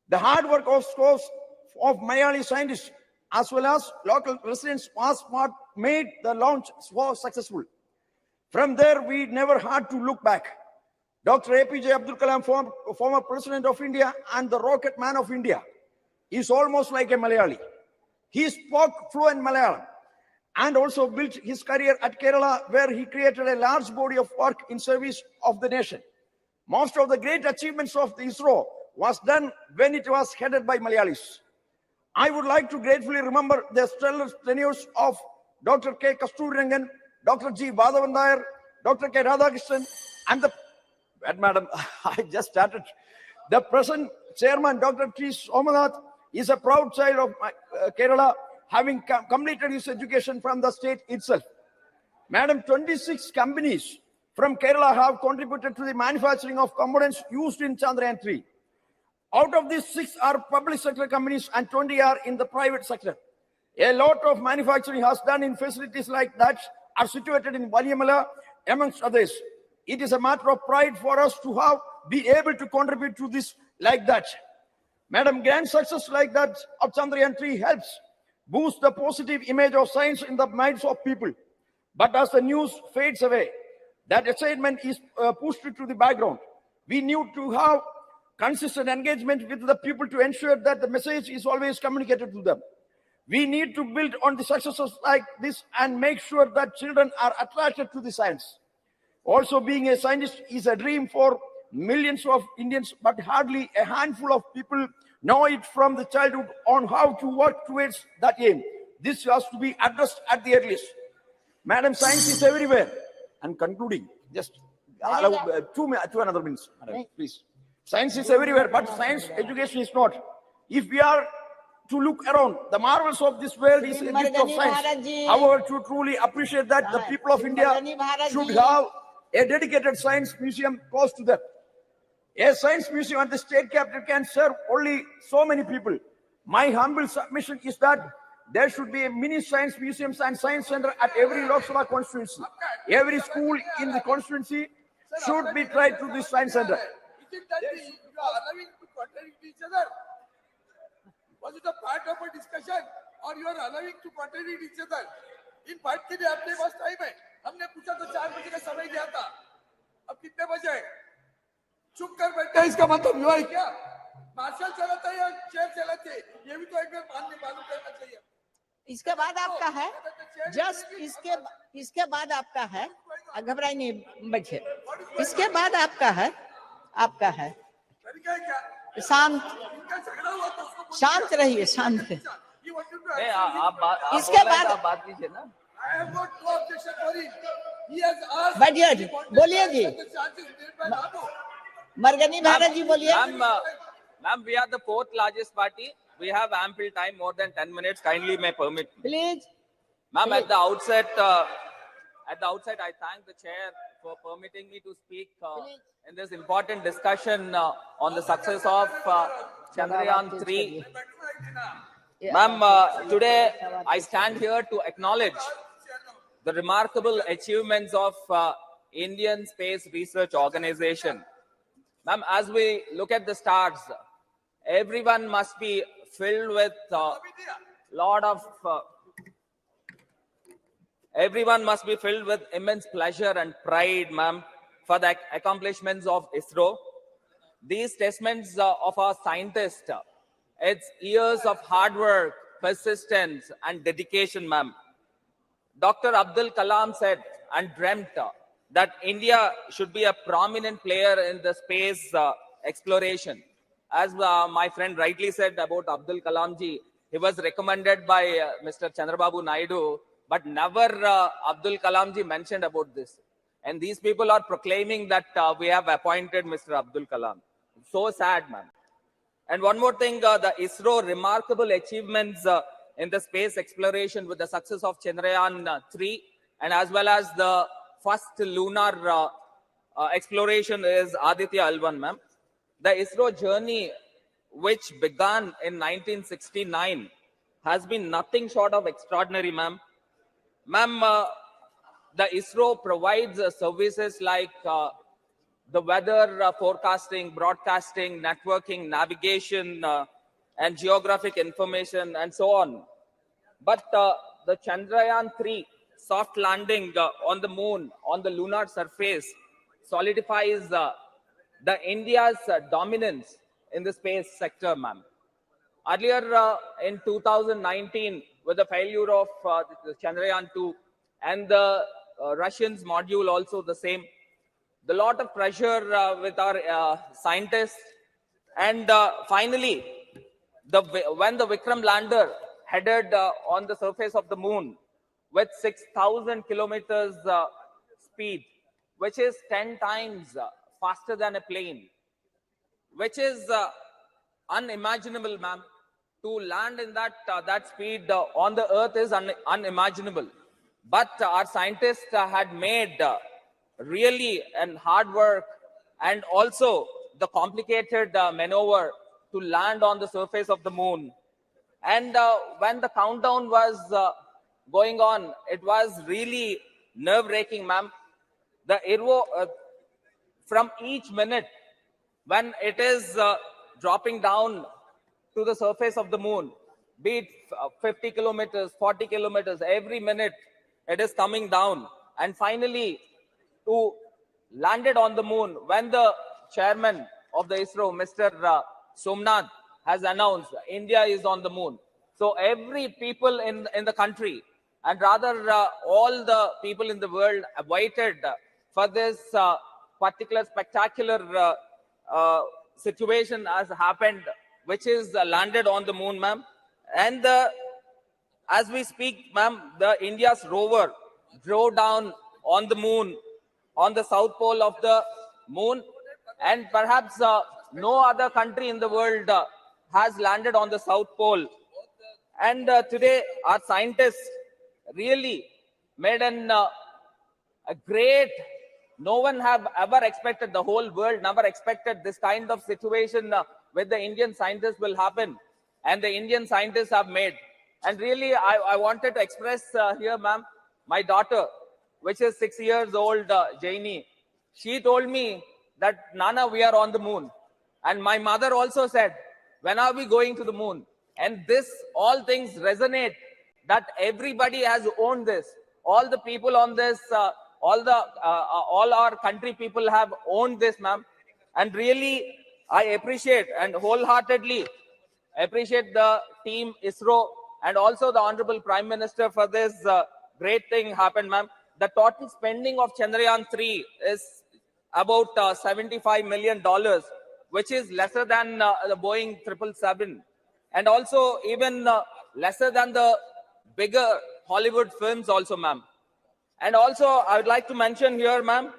The hard work of scores of Malayali scientists as well as local residents was what made the launch so successful. From there, we never had to look back. Dr. APJ Abdul Kalam, former President of India and the rocket man of India, is almost like a Malayali. He spoke fluent Malayalam and also built his career at Kerala, where he created a large body of work in service of the nation. Most of the great achievements of the ISRO was done when it was headed by Malayalis. I would like to gratefully remember the stellar tenures of Dr. K. Kasturirangan, Dr. G. Vadhavan Nair, Dr. K. Radhakrishnan, and the Madam, I just started. The present chairman, Dr. T. Somanath, is a proud child of Kerala, having completed his education from the state itself. Madam, 26 companies from Kerala have contributed to the manufacturing of components used in Chandrayaan 3. Out of these, 6 are public sector companies and 20 are in the private sector. A lot of manufacturing has done in facilities like that are situated in Valiamala, amongst others. It is a matter of pride for us to be able to contribute to this like that. Madam, grand success like that of Chandrayaan 3 helps boost the positive image of science in the minds of people. But as the news fades away, that excitement is pushed to the background. We need to have consistent engagement with the people to ensure that the message is always communicated to them. We need to build on the successes like this and make sure that children are attracted to the science. Also, being a scientist is a dream for millions of Indians, but hardly a handful of people know it from the childhood on how to work towards that aim. This has to be addressed at the earliest. Madam, science is everywhere. And concluding, just allow 2 another minutes, madam, please. Science is everywhere, but science education is not. If we are to look around, the marvels of this world is a gift of science. However, to truly appreciate that, the people of India should have a dedicated science museum close to them. A science museum at the state capital can serve only so many people. My humble submission is that there should be a mini science museums and science center at every Lok Sabha constituency. Every school in the constituency should be tried to this science center. You are allowing to contradict each other. Was it a part of a discussion, or you are allowing to contradict each other? इन बात के लिए आपके पास time है. हमने पूछा तो 4 बजे का समय दिया था. अब कितने बजे? चुप कर बैठे हैं, इसका मतलब हुआ है क्या? मार्शल चलाता है या चेयर चलाते हैं? ये भी तो एक बार मालूम करना चाहिए. इसके बाद आपका है, जस्ट इसके बाद आपका है, घबराई नहीं बच्चे. इसके बाद आपका है. शांत रहिए, शांत रहिए. इसके बाद बात कीजिए ना. बैठिए, बोलिए जी. मरगनी भारत जी बोलिए. Ma'am, we are the 4th largest party. We have ample time, more than 10 minutes. Kindly may permit me. Please. Ma'am, at the outset, I thank the chair for permitting me to speak in this important discussion on the success of Chandrayaan 3. Ma'am, today I stand here to acknowledge the remarkable achievements of Indian Space Research Organization. Ma'am, as we look at the stars, everyone must be filled with immense pleasure and pride, ma'am, for the accomplishments of ISRO. These testaments of our scientists, it's years of hard work, persistence, and dedication, ma'am. Dr. Abdul Kalam said and dreamt that India should be a prominent player in the space exploration. As my friend rightly said about Abdul Kalam ji, he was recommended by Mr. Chandrababu Naidu, but never Abdul Kalam ji mentioned about this. And these people are proclaiming that we have appointed Mr. Abdul Kalam. So sad, man. And one more thing, the ISRO remarkable achievements in the space exploration with the success of Chandrayaan 3 and as well as the first lunar exploration is Aditya L1, ma'am. The ISRO journey, which began in 1969, has been nothing short of extraordinary, ma'am. Ma'am, the ISRO provides services like the weather forecasting, broadcasting, networking, navigation, and geographic information, and so on. But the Chandrayaan 3 soft landing on the moon, on the lunar surface, solidifies the India's dominance in the space sector, ma'am. Earlier in 2019, with the failure of the Chandrayaan 2 and the Russians module also the same, the lot of pressure with our scientists, and finally, when the Vikram lander headed on the surface of the moon with 6,000 kilometers speed, which is 10 times faster than a plane, which is unimaginable, ma'am. To land in that speed on the earth is unimaginable. But our scientists had made really and hard work and also the complicated maneuver to land on the surface of the moon. And when the countdown was going on, it was really nerve-wracking, ma'am. The aero, from each minute, when it is dropping down to the surface of the moon, be it 50 kilometers, 40 kilometers, every minute it is coming down. And finally, to landed on the moon when the chairman of the ISRO, Mr. Somnath, has announced India is on the moon. So every people in the country, and rather all the people in the world waited for this particular spectacular situation has happened, which is landed on the moon, ma'am. And as we speak, ma'am, the India's rover drove down on the moon, on the south pole of the moon, and perhaps no other country in the world has landed on the south pole. And today, our scientists really made a great. No one have ever expected, the whole world never expected this kind of situation with the Indian scientists will happen, and the Indian scientists have made. And really, I wanted to express here, ma'am, my daughter, which is 6 years old, Jaini, she told me that, Nana, we are on the moon. And my mother also said, when are we going to the moon? And this, all things resonate, that everybody has owned this. All the people on this, all our country people have owned this, ma'am. And really, I appreciate and wholeheartedly appreciate the team ISRO and also the Honorable Prime Minister for this great thing happened, ma'am. The total spending of Chandrayaan 3 is about $75 million, which is lesser than the Boeing 777, and also even lesser than the bigger Hollywood films also, ma'am. And also, I would like to mention here, ma'am,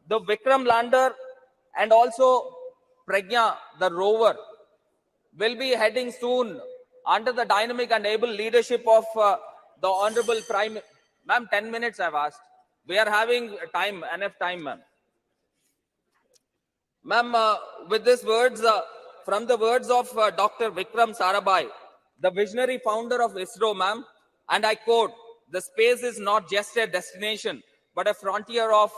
the Vikram lander and also Pragya, the rover, will be heading soon under the dynamic and able leadership of the Honorable Prime. Ma'am, 10 minutes I've asked. We are having time, enough time, ma'am. Ma'am, with these words, from the words of Dr. Vikram Sarabhai, the visionary founder of ISRO, ma'am, and I quote, the space is not just a destination, but a frontier of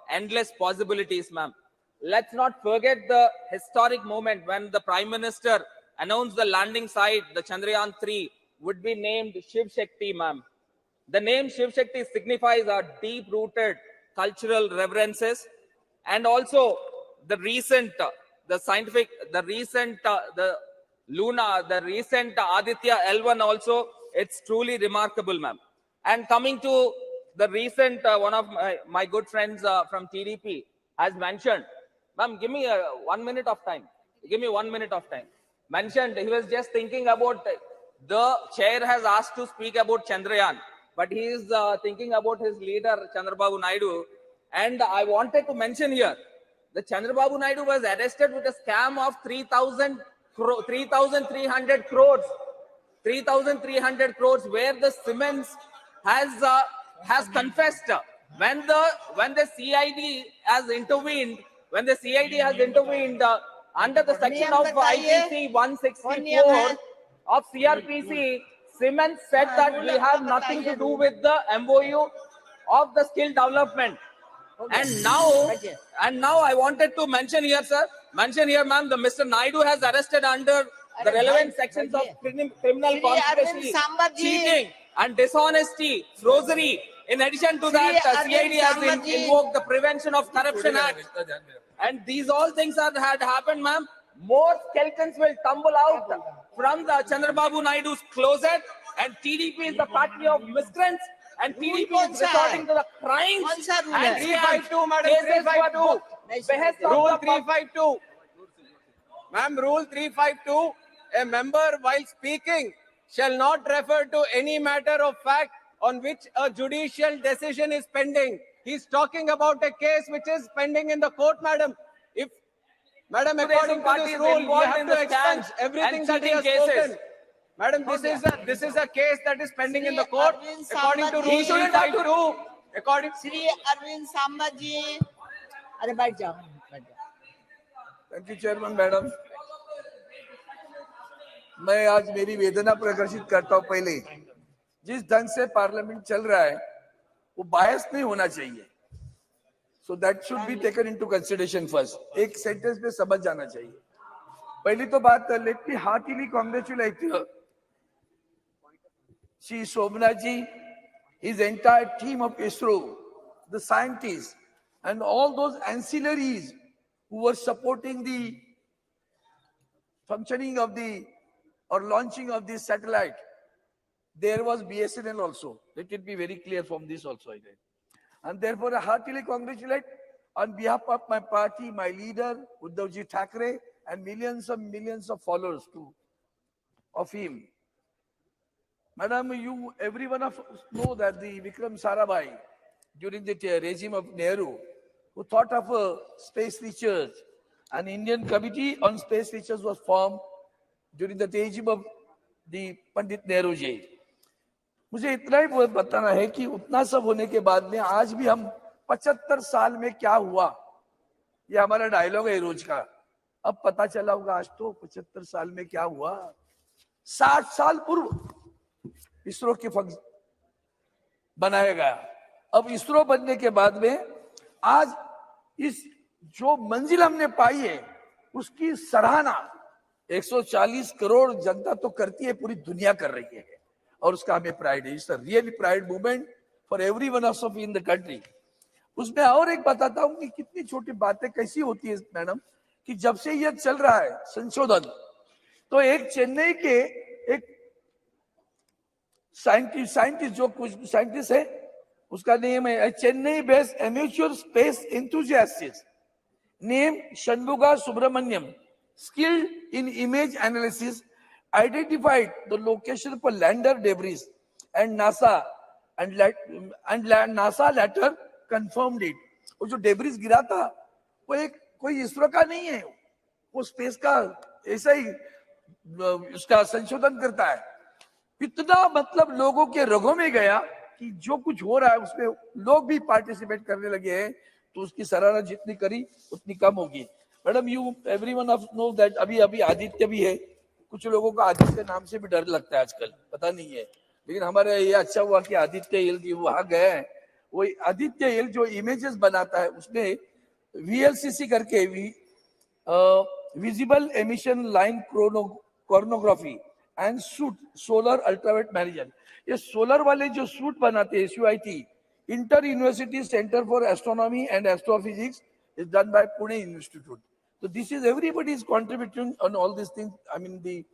endless possibilities, ma'am. Let's not forget the historic moment when the Prime Minister announced the landing site, the Chandrayaan 3, would be named Shiv Shakti, ma'am. The name Shiv Shakti signifies our deep-rooted cultural reverences, and also the recent, the Luna, the recent Aditya L1 also, it's truly remarkable, ma'am. And coming to the recent one of my good friends from TDP has mentioned. Ma'am, give me 1 minute of time. Give me 1 minute of time. Mentioned, he was just thinking about, the chair has asked to speak about Chandrayaan, but he is thinking about his leader, Chandrababu Naidu. And I wanted to mention here, the Chandrababu Naidu was arrested with a scam of 3,300 crores. 3,300 crores, where the Siemens has confessed when the CID has intervened, under the section of IPC 164 of CRPC, Siemens said that we have nothing to do with the MOU of the skill development. And now I wanted to mention here, sir, ma'am, the Mr. Naidu has arrested under the relevant sections of criminal conspiracy, cheating and dishonesty, forgery. In addition to that, CID has invoked the Prevention of Corruption Act. And these all things had happened, ma'am. More skeletons will tumble out from the Chandrababu Naidu's closet, and TDP is the party of miscreants, and TDP is resorting to the crimes and 352, Madam, cases were 352. booked. Behest of Rule the 352. Ma'am, Rule 352. A member, while speaking, shall not refer to any matter of fact on which a judicial decision is pending. He's talking about a case which is pending in the court, madam. If, madam, according to this rule, you have to expunge everything that he has spoken. Madam, this is a case that is pending in the court. According to Rule 352, according Shri Arvind Samba जी, अरे बैठ जाओ, बैठ जाओ। Thank you chairman madam. मैं आज मेरी वेदना प्रदर्शित करता हूं। पहले जिस ढंग से पार्लियामेंट चल रहा है वो बायस नहीं होना चाहिए, so that should be taken into consideration first. एक सेंटेंस में समझ जाना चाहिए। पहली तो बात, let me heartily congratulate Shri Shobhana ji, his entire team of ISRO, the scientists and all those ancillaries who were supporting the functioning of the or launching of this satellite. There was BSNL also. Let it be very clear from this also. And therefore I heartily congratulate on behalf of my party, my leader, Uddhavji Thackeray, and millions of followers too, of him. Madam, you, every one of us know that the Vikram Sarabhai, during the regime of Nehru, who thought of a space research, an Indian committee on space research was formed during the regime of the Pandit Nehru ji. मुझे इतना ही बताना है कि उतना सब होने के बाद में आज भी हम 75 साल में क्या हुआ, ये हमारा डायलॉग है रोज का। अब पता चला होगा आज तो 75 साल में क्या हुआ। 60 साल पूर्व इसरो के बनाया गया। अब इसरो बनने के बाद में आज इस जो मंजिल हमने पाई है उसकी सराहना 140 करोड़ जनता तो करती है, पूरी दुनिया कर रही है और उसका हमें प्राइड है। It's a really pride movement for every one of in the country. उसमें और एक बताता हूं कि कितनी छोटी बातें कैसी होती है मैडम, कि जब से यह चल रहा है संशोधन, तो एक चेन्नई के एक साइंटिस्ट जो कुछ साइंटिस्ट है, उसका नेम है Chennai based amateur space enthusiast name Shanmuga Subramaniam, skilled in image analysis, identified the location for lander debris, and NASA later confirmed it. वो जो डेब्रिस गिरा था वो एक कोई इसरो का नहीं है, वो स्पेस का ऐसा ही उसका संशोधन करता है। इतना मतलब लोगों के रगों में गया कि जो कुछ हो रहा है उसमें लोग भी पार्टिसिपेट करने लगे हैं, तो उसकी सराहना जितनी करी उतनी कम होगी। Madam, you everyone of know that अभी आदित्य भी है, कुछ लोगों को आदित्य नाम से भी डर लगता है आजकल, पता नहीं है, लेकिन हमारे ये अच्छा हुआ कि आदित्य एल जी वहां गए हैं। वो आदित्य एल जो इमेजेस बनाता है उसमें VLCC करके visible emission line coronagraphy and suit solar ultraviolet manager, ये सोलर वाले जो सूट बनाते हैं SUIT, inter university centre for astronomy and astrophysics is done by Pune Institute. So this is everybody is contributing on all these things. I mean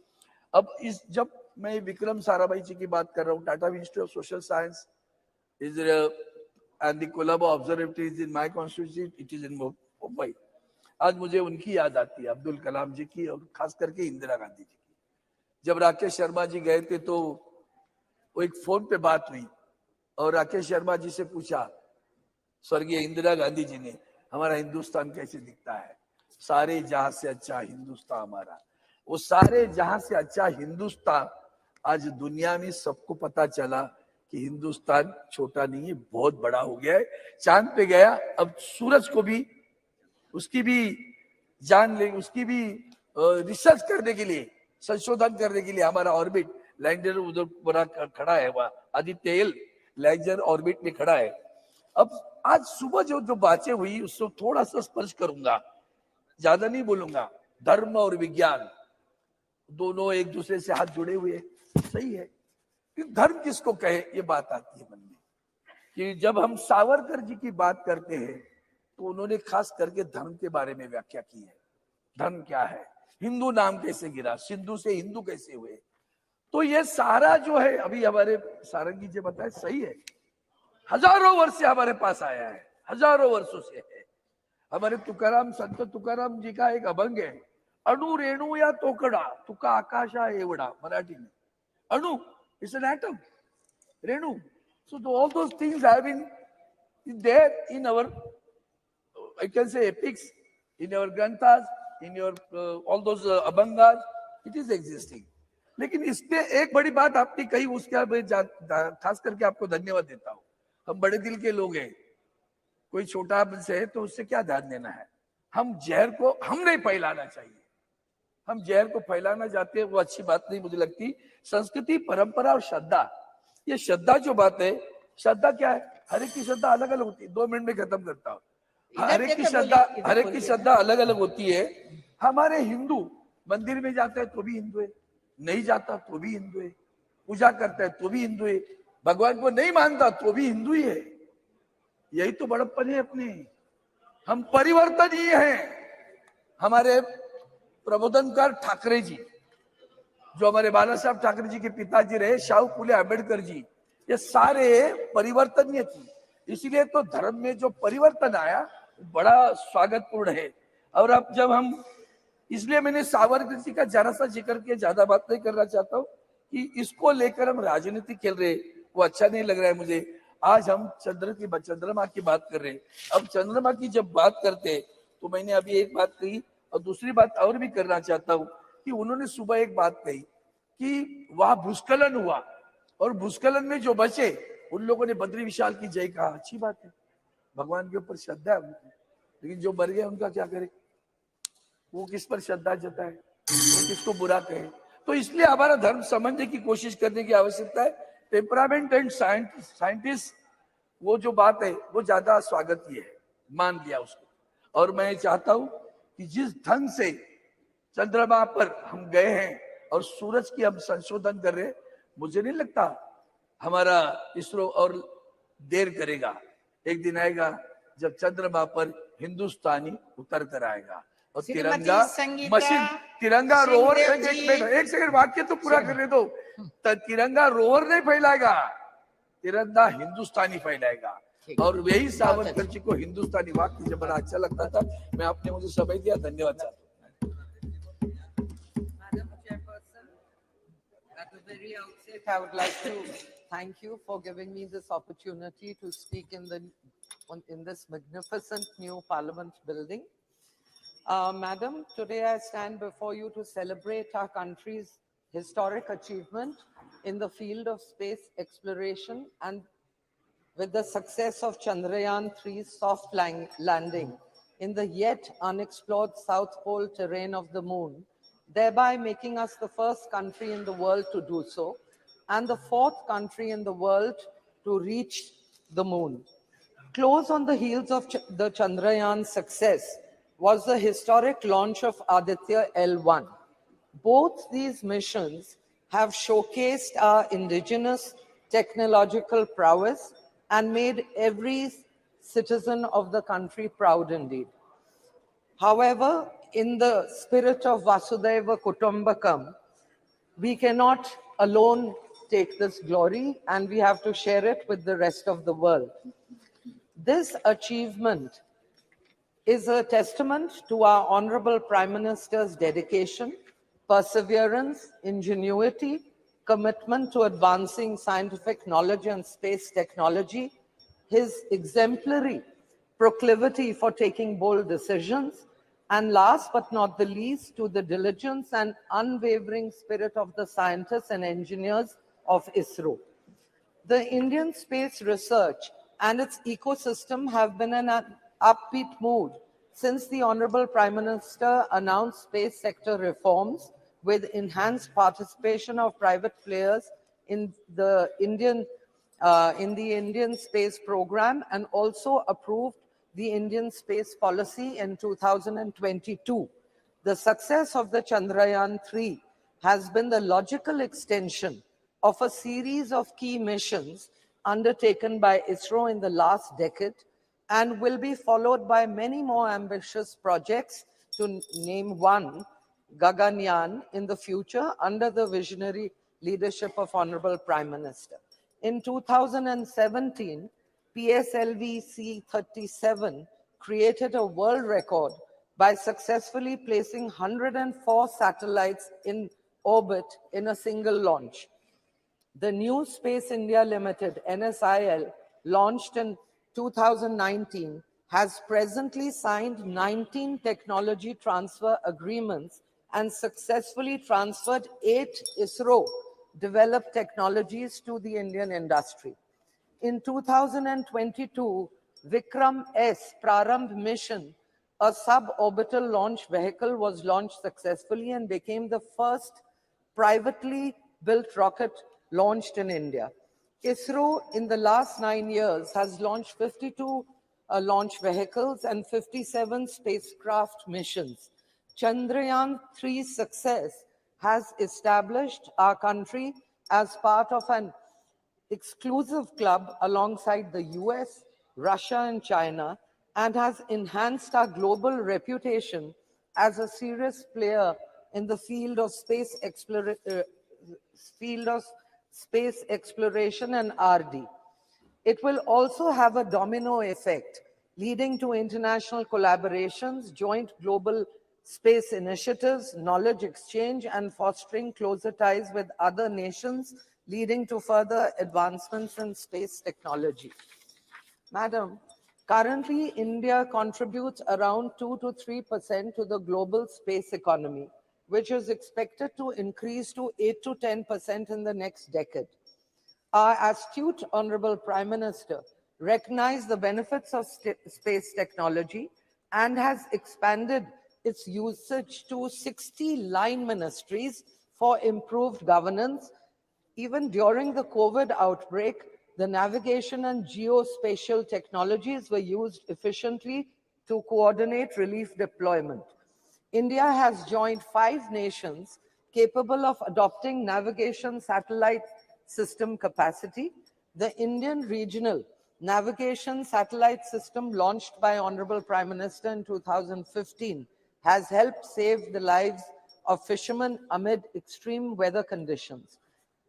अब जब मैं विक्रम साराभाई जी की बात कर रहा हूँ, Tata institute of social science is and the Colombo Observatory is in my constituency, it is in Mumbai. आज मुझे उनकी याद आती है, अब्दुल कलाम जी की, और खास करके इंदिरा गांधी जी की। जब राकेश शर्मा जी गए थे तो वो एक फोन पे बात हुई और राकेश शर्मा जी से पूछा स्वर्गीय इंदिरा गांधी जी ने, हमारा हिंदुस्तान कैसे दिखता है? सारे जहां से अच्छा हिंदुस्तान हमारा। वो सारे जहां से अच्छा हिंदुस्तान आज दुनिया में सबको पता चला कि हिंदुस्तान छोटा नहीं है, बहुत बड़ा हो गया है। चांद पे गया, अब सूरज को भी उसकी भी जान ले, उसकी भी रिसर्च करने के लिए, संशोधन करने के लिए हमारा ऑर्बिट लैंडर उधर बड़ा खड़ा है, वहां आदित्य एल लैंडर ऑर्बिट में खड़ा है। अब आज सुबह जो बातें हुई उसको थोड़ा सा स्पर्श करूंगा, ज्यादा नहीं बोलूंगा। धर्म और विज्ञान दोनों एक दूसरे से हाथ जुड़े हुए, सही है। धर्म किसको कहे, ये बात आती है मन में कि जब हम सावरकर जी की बात करते हैं तो उन्होंने खास करके धर्म के बारे में व्याख्या की है। धर्म क्या है, हिंदू नाम कैसे गिरा, सिंधु से हिंदू कैसे हुए। तो ये सारा जो है, अभी हमारे सारंगी जी बताए, सही है। हजारों वर्ष से हमारे पास आया है, हजारों वर्षों से है। हमारे तुकाराम, संत तुकाराम जी का एक अभंग है, अणु रेणु या तोकडा तुका आकाशा एवढा, मराठी में। अणु is an atom, Renu, so all those things have been there in our, I can say, epics, in our granthas, in your all those abhangas, it is existing. लेकिन इसमें एक बड़ी बात आपने कही, उसका मैं खास करके आपको धन्यवाद देता हूँ। हम बड़े दिल के लोग हैं, कोई छोटा से है तो उससे क्या ध्यान देना है। हम जहर को हम नहीं फैलाना चाहिए, हम जहर को फैलाना चाहते हैं, वो अच्छी बात नहीं मुझे लगती। संस्कृति, परंपरा और श्रद्धा, ये श्रद्धा जो बात है, श्रद्धा क्या है, हर एक की श्रद्धा अलग अलग होती है। 2 मिनट में खत्म करता हूँ। हर एक की श्रद्धा अलग अलग होती है। हमारे हिंदू मंदिर में जाता है तो भी हिंदू है, नहीं जाता तो भी हिंदू है, पूजा करता है तो भी हिंदू है, भगवान को नहीं मानता तो भी हिंदू ही है। यही तो बड़प्पन है अपने। हम परिवर्तनीय हैं। हमारे प्रबोधनकार ठाकरे जी, जो हमारे बाला साहब ठाकरे जी के पिताजी रहे, शाहू फुले आंबेडकर जी, ये सारे परिवर्तनीय थे। इसीलिए तो धर्म में जो परिवर्तन आया बड़ा स्वागतपूर्ण है। और अब जब हम, इसलिए मैंने सावरकर जी का जरा सा जिक्र किया, ज्यादा बात नहीं करना चाहता हूँ कि इसको लेकर हम राजनीति खेल रहे, वो अच्छा नहीं लग रहा है मुझे। आज हम चंद्रमा की बात कर रहे हैं। अब चंद्रमा की जब बात करते हैं तो मैंने अभी एक बात कही और दूसरी बात और भी करना चाहता हूँ कि उन्होंने सुबह एक बात कही कि वहां भूस्खलन हुआ और भूस्खलन में जो बचे उन लोगों ने बद्री विशाल की जय कहा। अच्छी बात है, भगवान के ऊपर श्रद्धा है, लेकिन जो मर गए उनका क्या करे, वो किस पर श्रद्धा जताए, वो किसको बुरा कहे। तो इसलिए हमारा धर्म समझने की कोशिश करने की आवश्यकता है। टेम्परामेंट एंड साइंटिस्ट, वो जो बात है वो ज्यादा स्वागत है, मान लिया उसको। और मैं चाहता हूं कि जिस ढंग से चंद्रमा पर हम गए हैं और सूरज की हम संशोधन कर रहे हैं, मुझे नहीं लगता हमारा इसरो और देर करेगा। एक दिन आएगा जब चंद्रमा पर हिंदुस्तानी उतर कर आएगा और तिरंगा मशीन, तिरंगा रोवर, एक सेकंड वाक्य तो पूरा करने दो। तिरंगा रोवर नहीं फैलाएगा, तिरंगा हिंदुस्तानी फैलाएगा। और वही सावरकर जी को हिंदुस्तानी वाक्य जब बड़ा अच्छा लगता था। मैं आपने मुझे समय दिया, धन्यवाद चाहता हूँ। At the very outset, I would like to thank you for giving me this opportunity to speak in this magnificent new Parliament building. Madam, today I stand before you to celebrate our country's historic achievement in the field of space exploration and with the success of Chandrayaan 3's soft landing in the yet unexplored South Pole terrain of the moon, thereby making us the first country in the world to do so and the 4th country in the world to reach the moon. Close on the heels of the Chandrayaan success was the historic launch of Aditya L1. Both these missions have showcased our indigenous technological prowess and made every citizen of the country proud indeed. However, in the spirit of Vasudhaiva Kutumbakam, we cannot alone take this glory and we have to share it with the rest of the world. This achievement is a testament to our Honorable Prime Minister's dedication, perseverance, ingenuity, commitment to advancing scientific knowledge and space technology, his exemplary proclivity for taking bold decisions, and last but not the least, to the diligence and unwavering spirit of the scientists and engineers of ISRO. The Indian space research and its ecosystem have been in an upbeat mood since the Honorable Prime Minister announced space sector reforms with enhanced participation of private players in the Indian space program, and also approved the Indian space policy in 2022. The success of the Chandrayaan 3 has been the logical extension of a series of key missions undertaken by ISRO in the last decade, and will be followed by many more ambitious projects, to name one, Gaganyaan, in the future under the visionary leadership of Honorable Prime Minister. In 2017, PSLV C-37 created a world record by successfully placing 104 satellites in orbit in a single launch. The new Space India Limited, NSIL, launched in 2019, has presently signed 19 technology transfer agreements and successfully transferred 8 ISRO-developed technologies to the Indian industry. In 2022, Vikram S Prarambh mission, a suborbital launch vehicle, was launched successfully and became the first privately built rocket launched in India. ISRO in the last 9 years has launched 52 launch vehicles and 57 spacecraft missions. Chandrayaan 3's success has established our country as part of an exclusive club alongside the US, Russia, and China, and has enhanced our global reputation as a serious player in the field of space exploration and R&D. It will also have a domino effect, leading to international collaborations, joint global space initiatives, knowledge exchange, and fostering closer ties with other nations, leading to further advancements in space technology. Madam, currently India contributes around 2 to 3% to the global space economy, which is expected to increase to 8 to 10% in the next decade. Our astute Honorable Prime Minister recognized the benefits of space technology and has expanded its usage to 60 line ministries for improved governance. Even during the COVID outbreak, the navigation and geospatial technologies were used efficiently to coordinate relief deployment. India has joined 5 nations capable of adopting navigation satellite system capacity. The Indian Regional Navigation Satellite System, launched by Honorable Prime Minister in 2015, has helped save the lives of fishermen amid extreme weather conditions.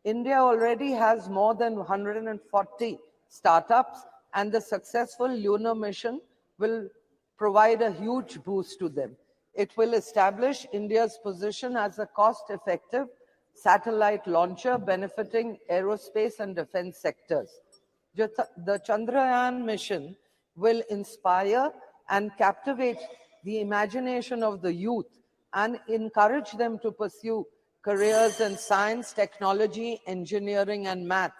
India already has more than 140 startups, and the successful lunar mission will provide a huge boost to them. It will establish India's position as a cost-effective satellite launcher benefiting aerospace and defense sectors. The Chandrayaan mission will inspire and captivate the imagination of the youth and encourage them to pursue careers in science, technology, engineering, and math.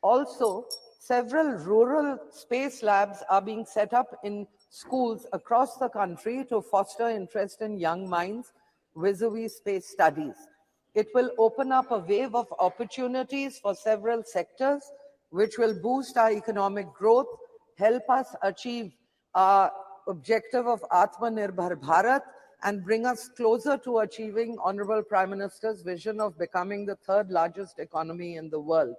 Also, several rural space labs are being set up in schools across the country to foster interest in young minds vis-a-vis space studies. It will open up a wave of opportunities for several sectors, which will boost our economic growth, help us achieve our objective of Atmanirbhar Bharat, and bring us closer to achieving Honorable Prime Minister's vision of becoming the 3rd largest economy in the world.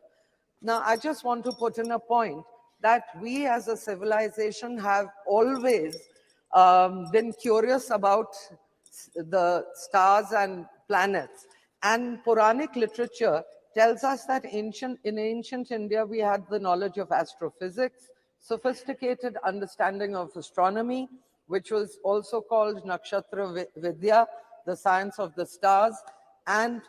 Now, I just want to put in a point that we as a civilization have always been curious about the stars and planets. And Puranic literature tells us that in ancient India, we had the knowledge of astrophysics, sophisticated understanding of astronomy, which was also called Nakshatra Vidya, the science of the stars, and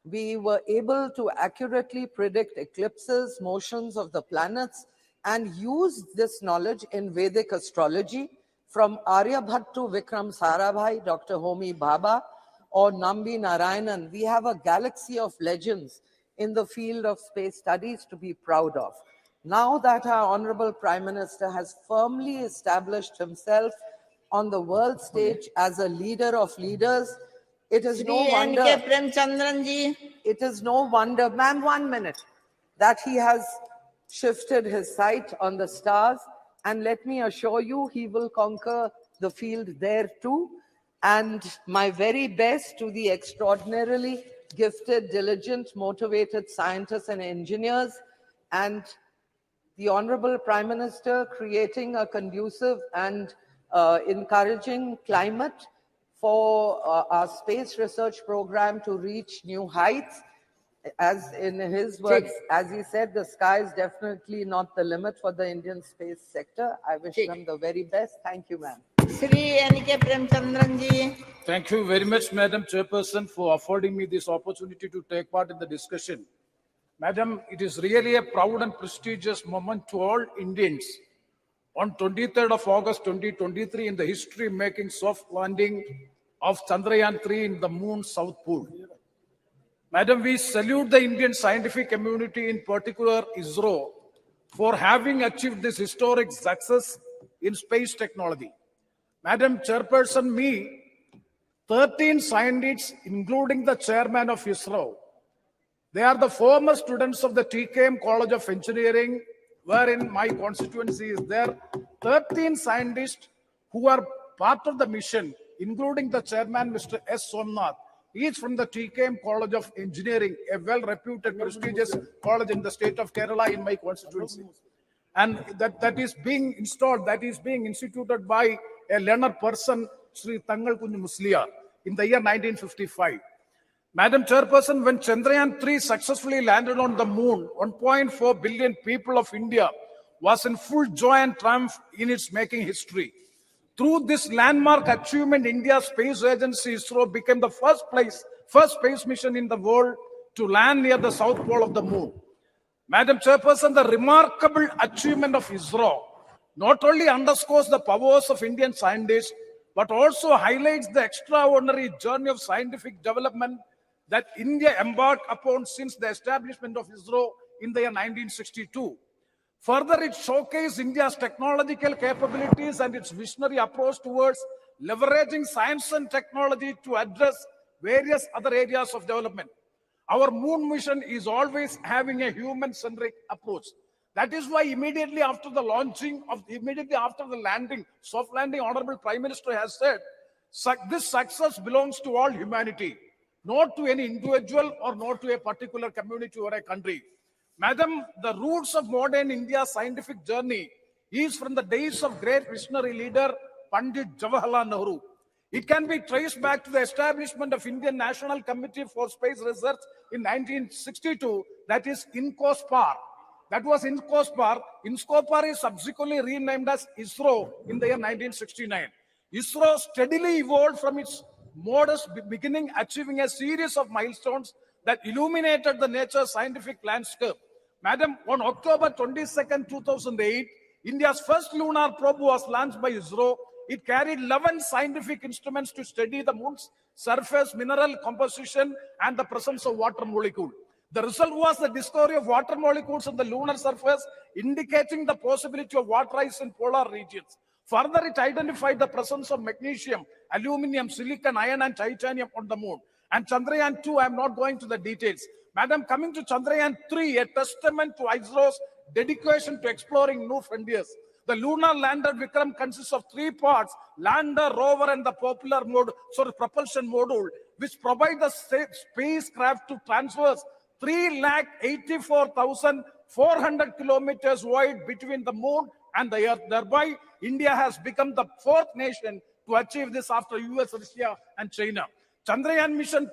we were able to accurately predict eclipses, motions of the planets, and use this knowledge in Vedic astrology. From Aryabhat to Vikram Sarabhai, Dr. Homi Bhabha, or Nambi Narayanan, we have a galaxy of legends in the field of space studies to be proud of. Now that our Honorable Prime Minister has firmly established himself on the world stage as a leader of leaders, it is no wonder, it is no wonder, ma'am, 1 minute, that he has shifted his sight on the stars. And let me assure you, he will conquer the field there too. And my very best to the extraordinarily gifted, diligent, motivated scientists and engineers, and the Honorable Prime Minister creating a conducive and encouraging climate for our space research program to reach new heights. As in his words, as he said, the sky is definitely not the limit for the Indian space sector. I wish them the very best. Thank you, ma'am. Thank you very much, Madam Chairperson, for affording me this opportunity to take part in the discussion. Madam, it is really a proud and prestigious moment to all Indians. On 23rd of August 2023, in the history-making soft landing of Chandrayaan 3 in the moon's south pole. Madam, we salute the Indian scientific community, in particular ISRO, for having achieved this historic success in space technology. Madam Chairperson, 13 scientists, including the chairman of ISRO, they are the former students of the TKM College of Engineering, wherein my constituency is there. 13 scientists who are part of the mission, including the chairman, Mr. S. Somnath. He is from the TKM College of Engineering, a well-reputed, prestigious college in the state of Kerala in my constituency. And that is being installed, that is being instituted by a learned person, Sri Tangal Kunju Musliya, in the year 1955. Madam Chairperson, when Chandrayaan 3 successfully landed on the moon, 1.4 billion people of India was in full joy and triumph in its making history. Through this landmark achievement, India's space agency ISRO became the first space mission in the world to land near the south pole of the moon. Madam Chairperson, the remarkable achievement of ISRO not only underscores the powers of Indian scientists, but also highlights the extraordinary journey of scientific development that India embarked upon since the establishment of ISRO in the year 1962. Further, it showcased India's technological capabilities and its visionary approach towards leveraging science and technology to address various other areas of development. Our moon mission is always having a human-centric approach. That is why immediately after the landing, soft landing, Honorable Prime Minister has said, this success belongs to all humanity, not to any individual or not to a particular community or a country. Madam, the roots of modern India's scientific journey is from the days of great visionary leader Pandit Jawaharlal Nehru. It can be traced back to the establishment of Indian National Committee for Space Research in 1962, that is INCOSPAR. That was INCOSPAR. INCOSPAR is subsequently renamed as ISRO in the year 1969. ISRO steadily evolved from its modest beginning, achieving a series of milestones that illuminated the nature's scientific landscape. Madam, on October 22nd, 2008, India's first lunar probe was launched by ISRO. It carried 11 scientific instruments to study the moon's surface, mineral composition, and the presence of water molecule. The result was the discovery of water molecules on the lunar surface, indicating the possibility of water ice in polar regions. Further, it identified the presence of magnesium, aluminum, silicon, iron, and titanium on the moon. And Chandrayaan 2, I am not going to the details. Madam, coming to Chandrayaan 3, a testament to ISRO's dedication to exploring new frontiers. The lunar lander Vikram consists of 3 parts: lander, rover, and the propulsion module, which provide the spacecraft to traverse 384,400 kilometers wide between the moon and the Earth. Thereby, India has become the 4th nation to achieve this after US, Russia, and China. Chandrayaan mission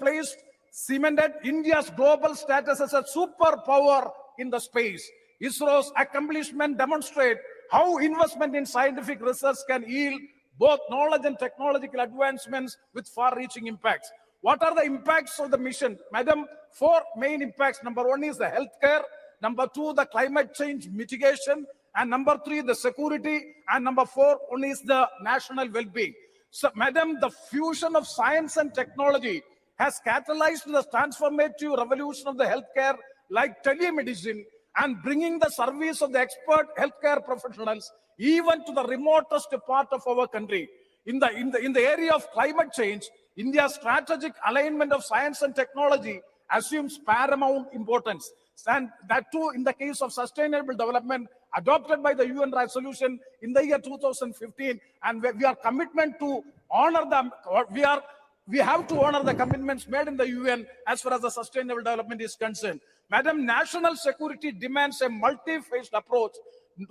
cemented India's global status as a superpower in the space. ISRO's accomplishment demonstrate how investment in scientific research can yield both knowledge and technological advancements with far-reaching impacts. What are the impacts of the mission? Madam, 4 main impacts. Number 1 is the healthcare. Number 2, the climate change mitigation. And number 3, the security. And number 4, only is the national well-being. So, Madam, the fusion of science and technology has catalyzed the transformative revolution of the healthcare like telemedicine and bringing the service of the expert healthcare professionals even to the remotest part of our country. In the area of climate change, India's strategic alignment of science and technology assumes paramount importance. And that too in the case of sustainable development adopted by the UN resolution in the year 2015. And we are commitment to honor them. We have to honor the commitments made in the UN as far as the sustainable development is concerned. Madam, national security demands a multi-phased approach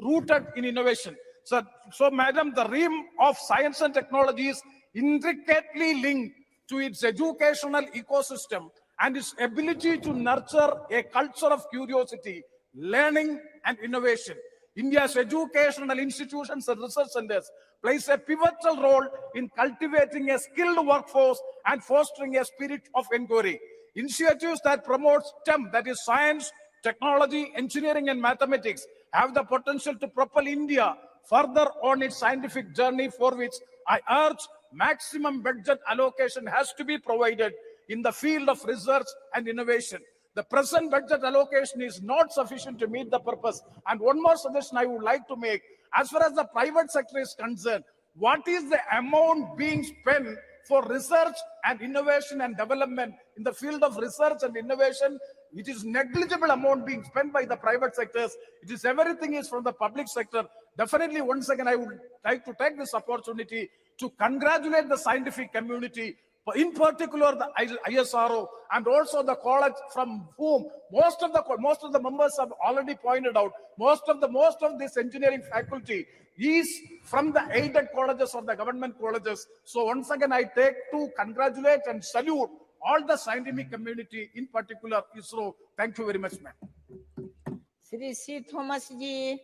rooted in innovation. So, Madam, the realm of science and technology is intricately linked to its educational ecosystem and its ability to nurture a culture of curiosity, learning, and innovation. India's educational institutions and research centers plays a pivotal role in cultivating a skilled workforce and fostering a spirit of inquiry. Initiatives that promote STEM, that is science, technology, engineering, and mathematics, have the potential to propel India further on its scientific journey, for which I urge maximum budget allocation has to be provided in the field of research and innovation. The present budget allocation is not sufficient to meet the purpose. And one more suggestion I would like to make, as far as the private sector is concerned, what is the amount being spent for research and innovation and development in the field of research and innovation? It is negligible amount being spent by the private sectors. It is everything is from the public sector. Definitely, once again, I would like to take this opportunity to congratulate the scientific community, in particular the ISRO, and also the college from whom most of the members have already pointed out. Most of this engineering faculty is from the aided colleges or the government colleges. So once again, I take to congratulate and salute all the scientific community, in particular ISRO. Thank you very much, ma'am. Shri C. Thomas ji.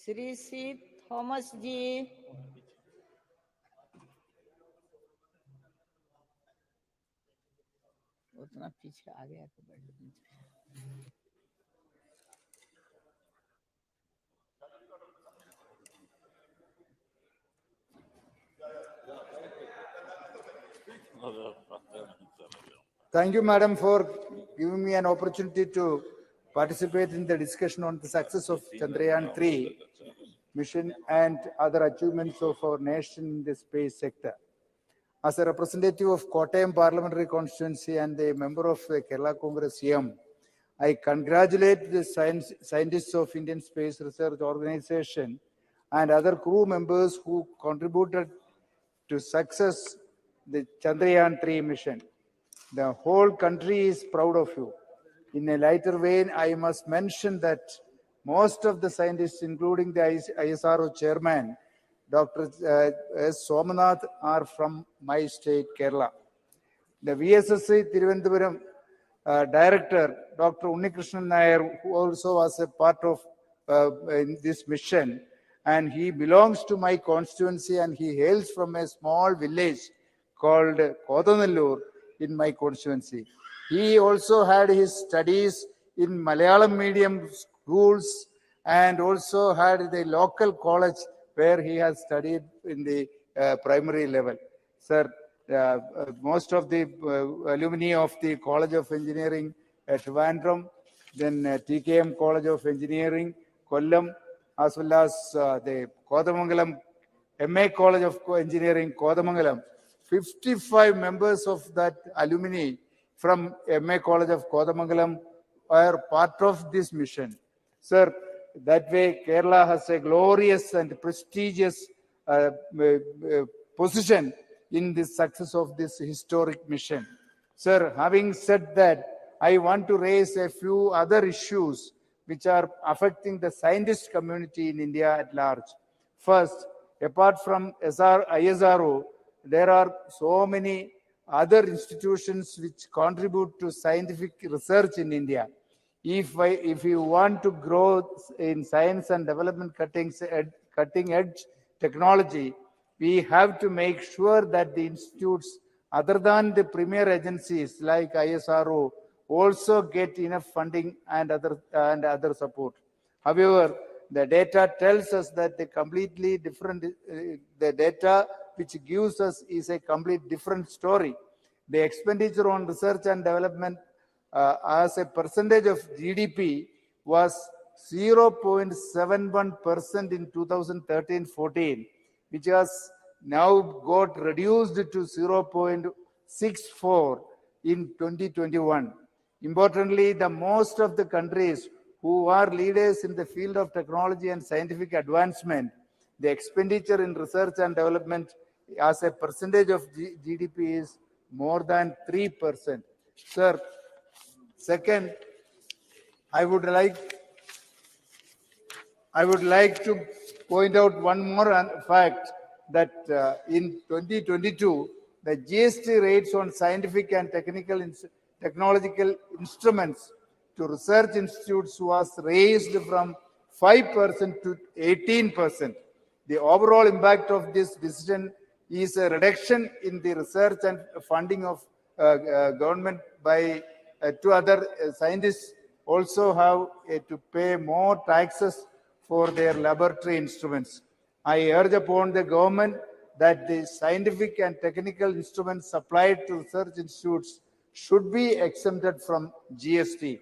Shri C. Thomas ji. उतना पीछे आ गया तो बैठ Thank you, Madam, for giving me an opportunity to participate in the discussion on the success of Chandrayaan 3 mission and other achievements of our nation in the space sector. As a representative of Kottayam Parliamentary Constituency and a member of the Kerala Congress CM, I congratulate the scientists of Indian Space Research Organization and other crew members who contributed to success the Chandrayaan 3 mission. The whole country is proud of you. In a lighter vein, I must mention that most of the scientists, including the ISRO chairman, Dr. S. Somanath, are from my state, Kerala. The VSSC Thiruvananthapuram director, Dr. Unnikrishnan Nair, who also was a part of in this mission, and he belongs to my constituency and he hails from a small village called Kodanallur in my constituency. He also had his studies in Malayalam medium schools and also had the local college where he has studied in the primary level. Sir, most of the alumni of the College of Engineering at Trivandrum, then TKM College of Engineering, Kollam, as well as the Kodamangalam MA College of Engineering, Kodamangalam. 55 members of that alumni from MA College of Kodamangalam are part of this mission. Sir, that way Kerala has a glorious and prestigious position in the success of this historic mission. Sir, having said that, I want to raise a few other issues which are affecting the scientist community in India at large. First, apart from ISRO, there are so many other institutions which contribute to scientific research in India. If you want to grow in science and development cutting edge technology, we have to make sure that the institutes other than the premier agencies like ISRO also get enough funding and other support. However, the data tells us that the data which gives us is a complete different story. The expenditure on research and development as a percentage of GDP was 0.71% in 2013-14, which has now got reduced to 0.64 in 2021. Importantly, the most of the countries who are leaders in the field of technology and scientific advancement, the expenditure in research and development as a percentage of GDP is more than 3%. Sir, second, I would like to point out one more fact that in 2022, the GST rates on scientific and technological instruments to research institutes was raised from 5% to 18%. The overall impact of this decision is a reduction in the research and funding of government by two other scientists also have to pay more taxes for their laboratory instruments. I urge upon the government that the scientific and technical instruments supplied to research institutes should be exempted from GST.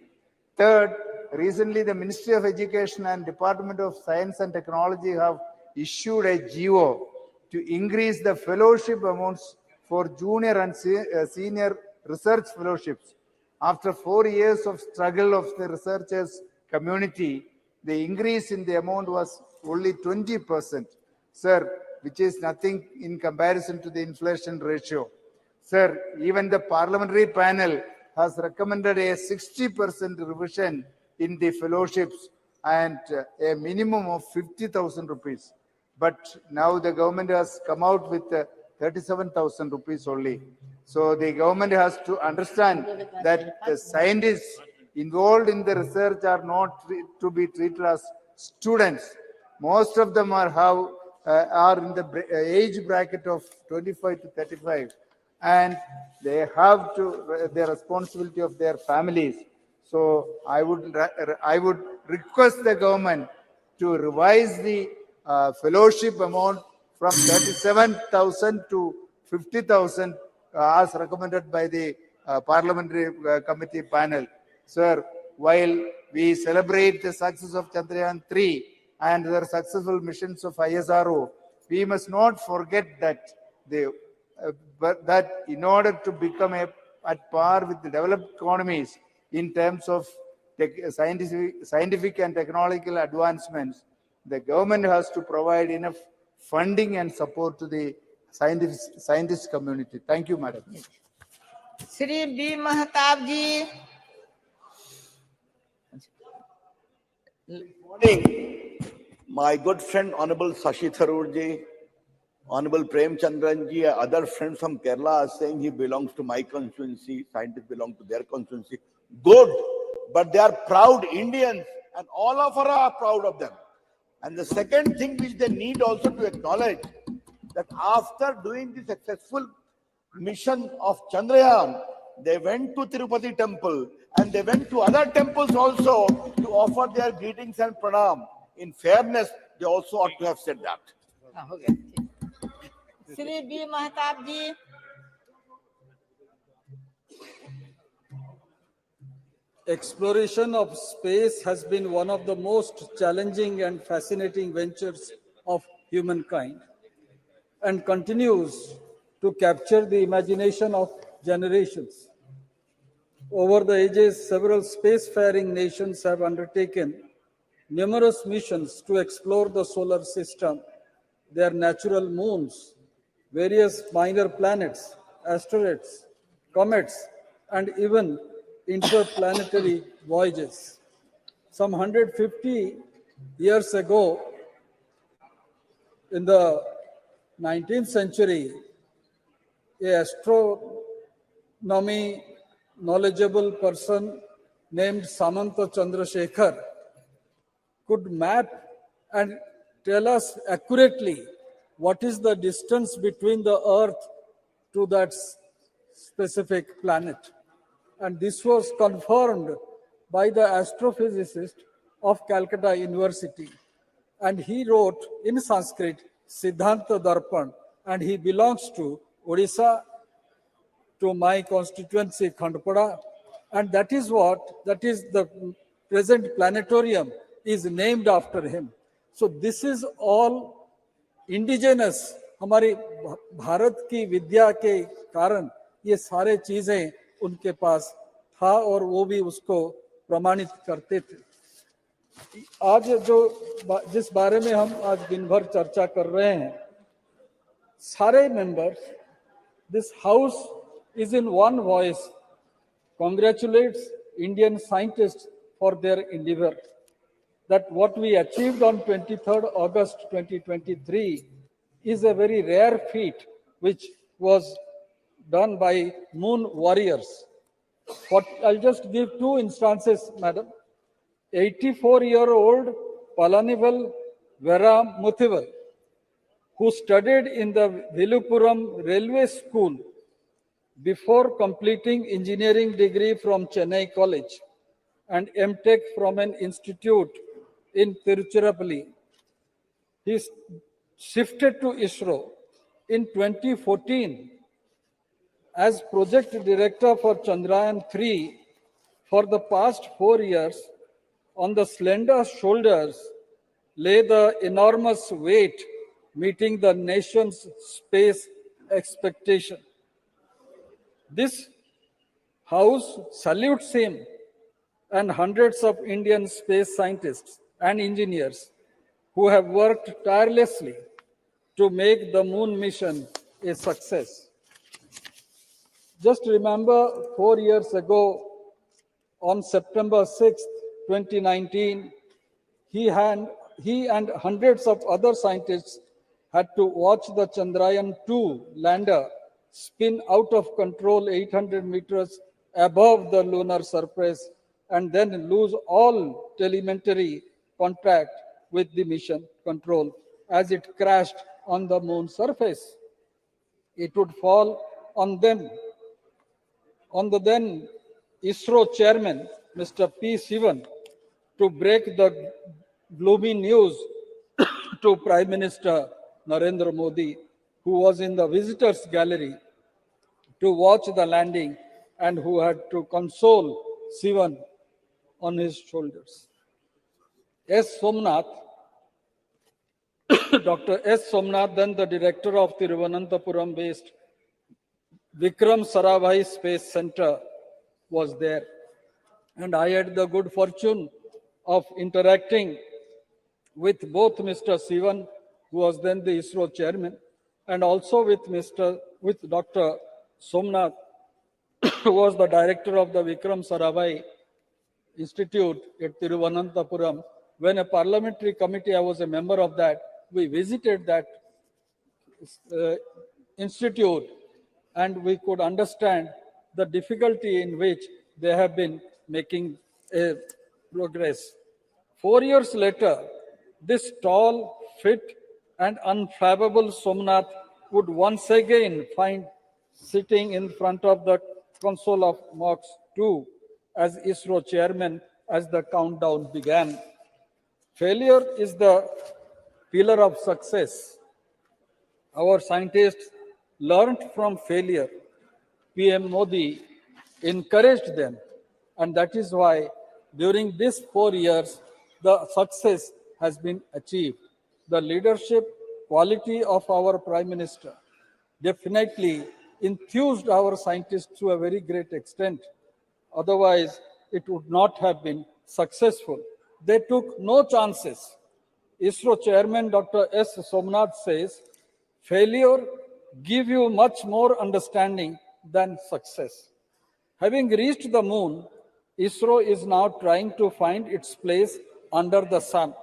Third, recently the Ministry of Education and Department of Science and Technology have issued a GO to increase the fellowship amounts for junior and senior research fellowships. After 4 years of struggle of the researchers community, the increase in the amount was only 20%, sir, which is nothing in comparison to the inflation ratio. Sir, even the parliamentary panel has recommended a 60% revision in the fellowships and a minimum of 50,000 rupees. But now the government has come out with 37,000 rupees only. So the government has to understand that the scientists involved in the research are not to be treated as students. Most of them are in the age bracket of 25 to 35, and they have to the responsibility of their families. So I would request the government to revise the fellowship amount from 37,000 to 50,000 as recommended by the parliamentary committee panel. Sir, while we celebrate the success of Chandrayaan 3 and the successful missions of ISRO, we must not forget that that in order to become at par with the developed economies in terms of scientific and technological advancements, the government has to provide enough funding and support to the scientist community. Thank you, Madam. Shri B. Mahtab ji. Good morning. My good friend, Honorable Shashi Tharoor ji, Honorable Prem Chandran ji, other friends from Kerala are saying he belongs to my constituency, scientists belong to their constituency. Good, but they are proud Indians and all of us are proud of them. And the second thing which they need also to acknowledge that after doing the successful mission of Chandrayaan, they went to Tirupati temple and they went to other temples also to offer their greetings and pranam. In fairness, they also ought to have said that. Shri B. Mahtab ji. Exploration of space has been one of the most challenging and fascinating ventures of humankind and continues to capture the imagination of generations. Over the ages, several spacefaring nations have undertaken numerous missions to explore the solar system, their natural moons, various minor planets, asteroids, comets, and even interplanetary voyages. Some 150 years ago, in the 19th century, an astronomy knowledgeable person named Samanta Chandrasekhar could map and tell us accurately what is the distance between the Earth to that specific planet. And this was confirmed by the astrophysicist of Calcutta University. And he wrote in Sanskrit, Siddhanta Darpan, and he belongs to Odisha, to my constituency, Khandpada, and that is the present planetarium is named after him. So this is all indigenous. हमारी भारत की विद्या के कारण ये सारे चीजें उनके पास था और वो भी उसको प्रमाणित करते थे. आज जिस बारे में हम आज दिन भर चर्चा कर रहे हैं, सारे members, this house is in one voice congratulates Indian scientists for their endeavor. That what we achieved on 23rd August 2023 is a very rare feat which was done by moon warriors. I'll just give two instances, madam. 84-year-old Palanival Vera Muthival, who studied in the Vilupuram Railway School before completing engineering degree from Chennai College and MTech from an institute in Tiruchirappalli. He shifted to ISRO in 2014 as project director for Chandrayaan 3. For the past 4 years, on the slender shoulders lay the enormous weight meeting the nation's space expectation. This house salutes him and hundreds of Indian space scientists and engineers who have worked tirelessly to make the moon mission a success. Just remember 4 years ago, on September 6, 2019, he and hundreds of other scientists had to watch the Chandrayaan 2 lander spin out of control 800 meters above the lunar surface and then lose all telemetry contact with the mission control as it crashed on the moon surface. It would fall on them, on the then ISRO chairman, Mr. P. Sivan, to break the gloomy news to Prime Minister Narendra Modi, who was in the visitors gallery to watch the landing and who had to console Sivan on his shoulders. S. Somnath, Dr. S. Somnath, then the director of Tiruvananthapuram-based Vikram Sarabhai Space Center, was there. And I had the good fortune of interacting with both Mr. Sivan, who was then the ISRO chairman, and also with Dr. Somnath, who was the director of the Vikram Sarabhai Institute at Tiruvananthapuram. When a parliamentary committee, I was a member of that, we visited that institute and we could understand the difficulty in which they have been making progress. 4 years later, this tall, fit, and unflappable Somnath would once again find sitting in front of the console of Mach 2 as ISRO chairman as the countdown began. Failure is the pillar of success. Our scientists learned from failure. PM Modi encouraged them, and that is why during these 4 years, the success has been achieved. The leadership quality of our Prime Minister definitely enthused our scientists to a very great extent. Otherwise, it would not have been successful. They took no chances. ISRO chairman Dr. S. Somnath says, failure gives you much more understanding than success. Having reached the moon, ISRO is now trying to find its place under the sun.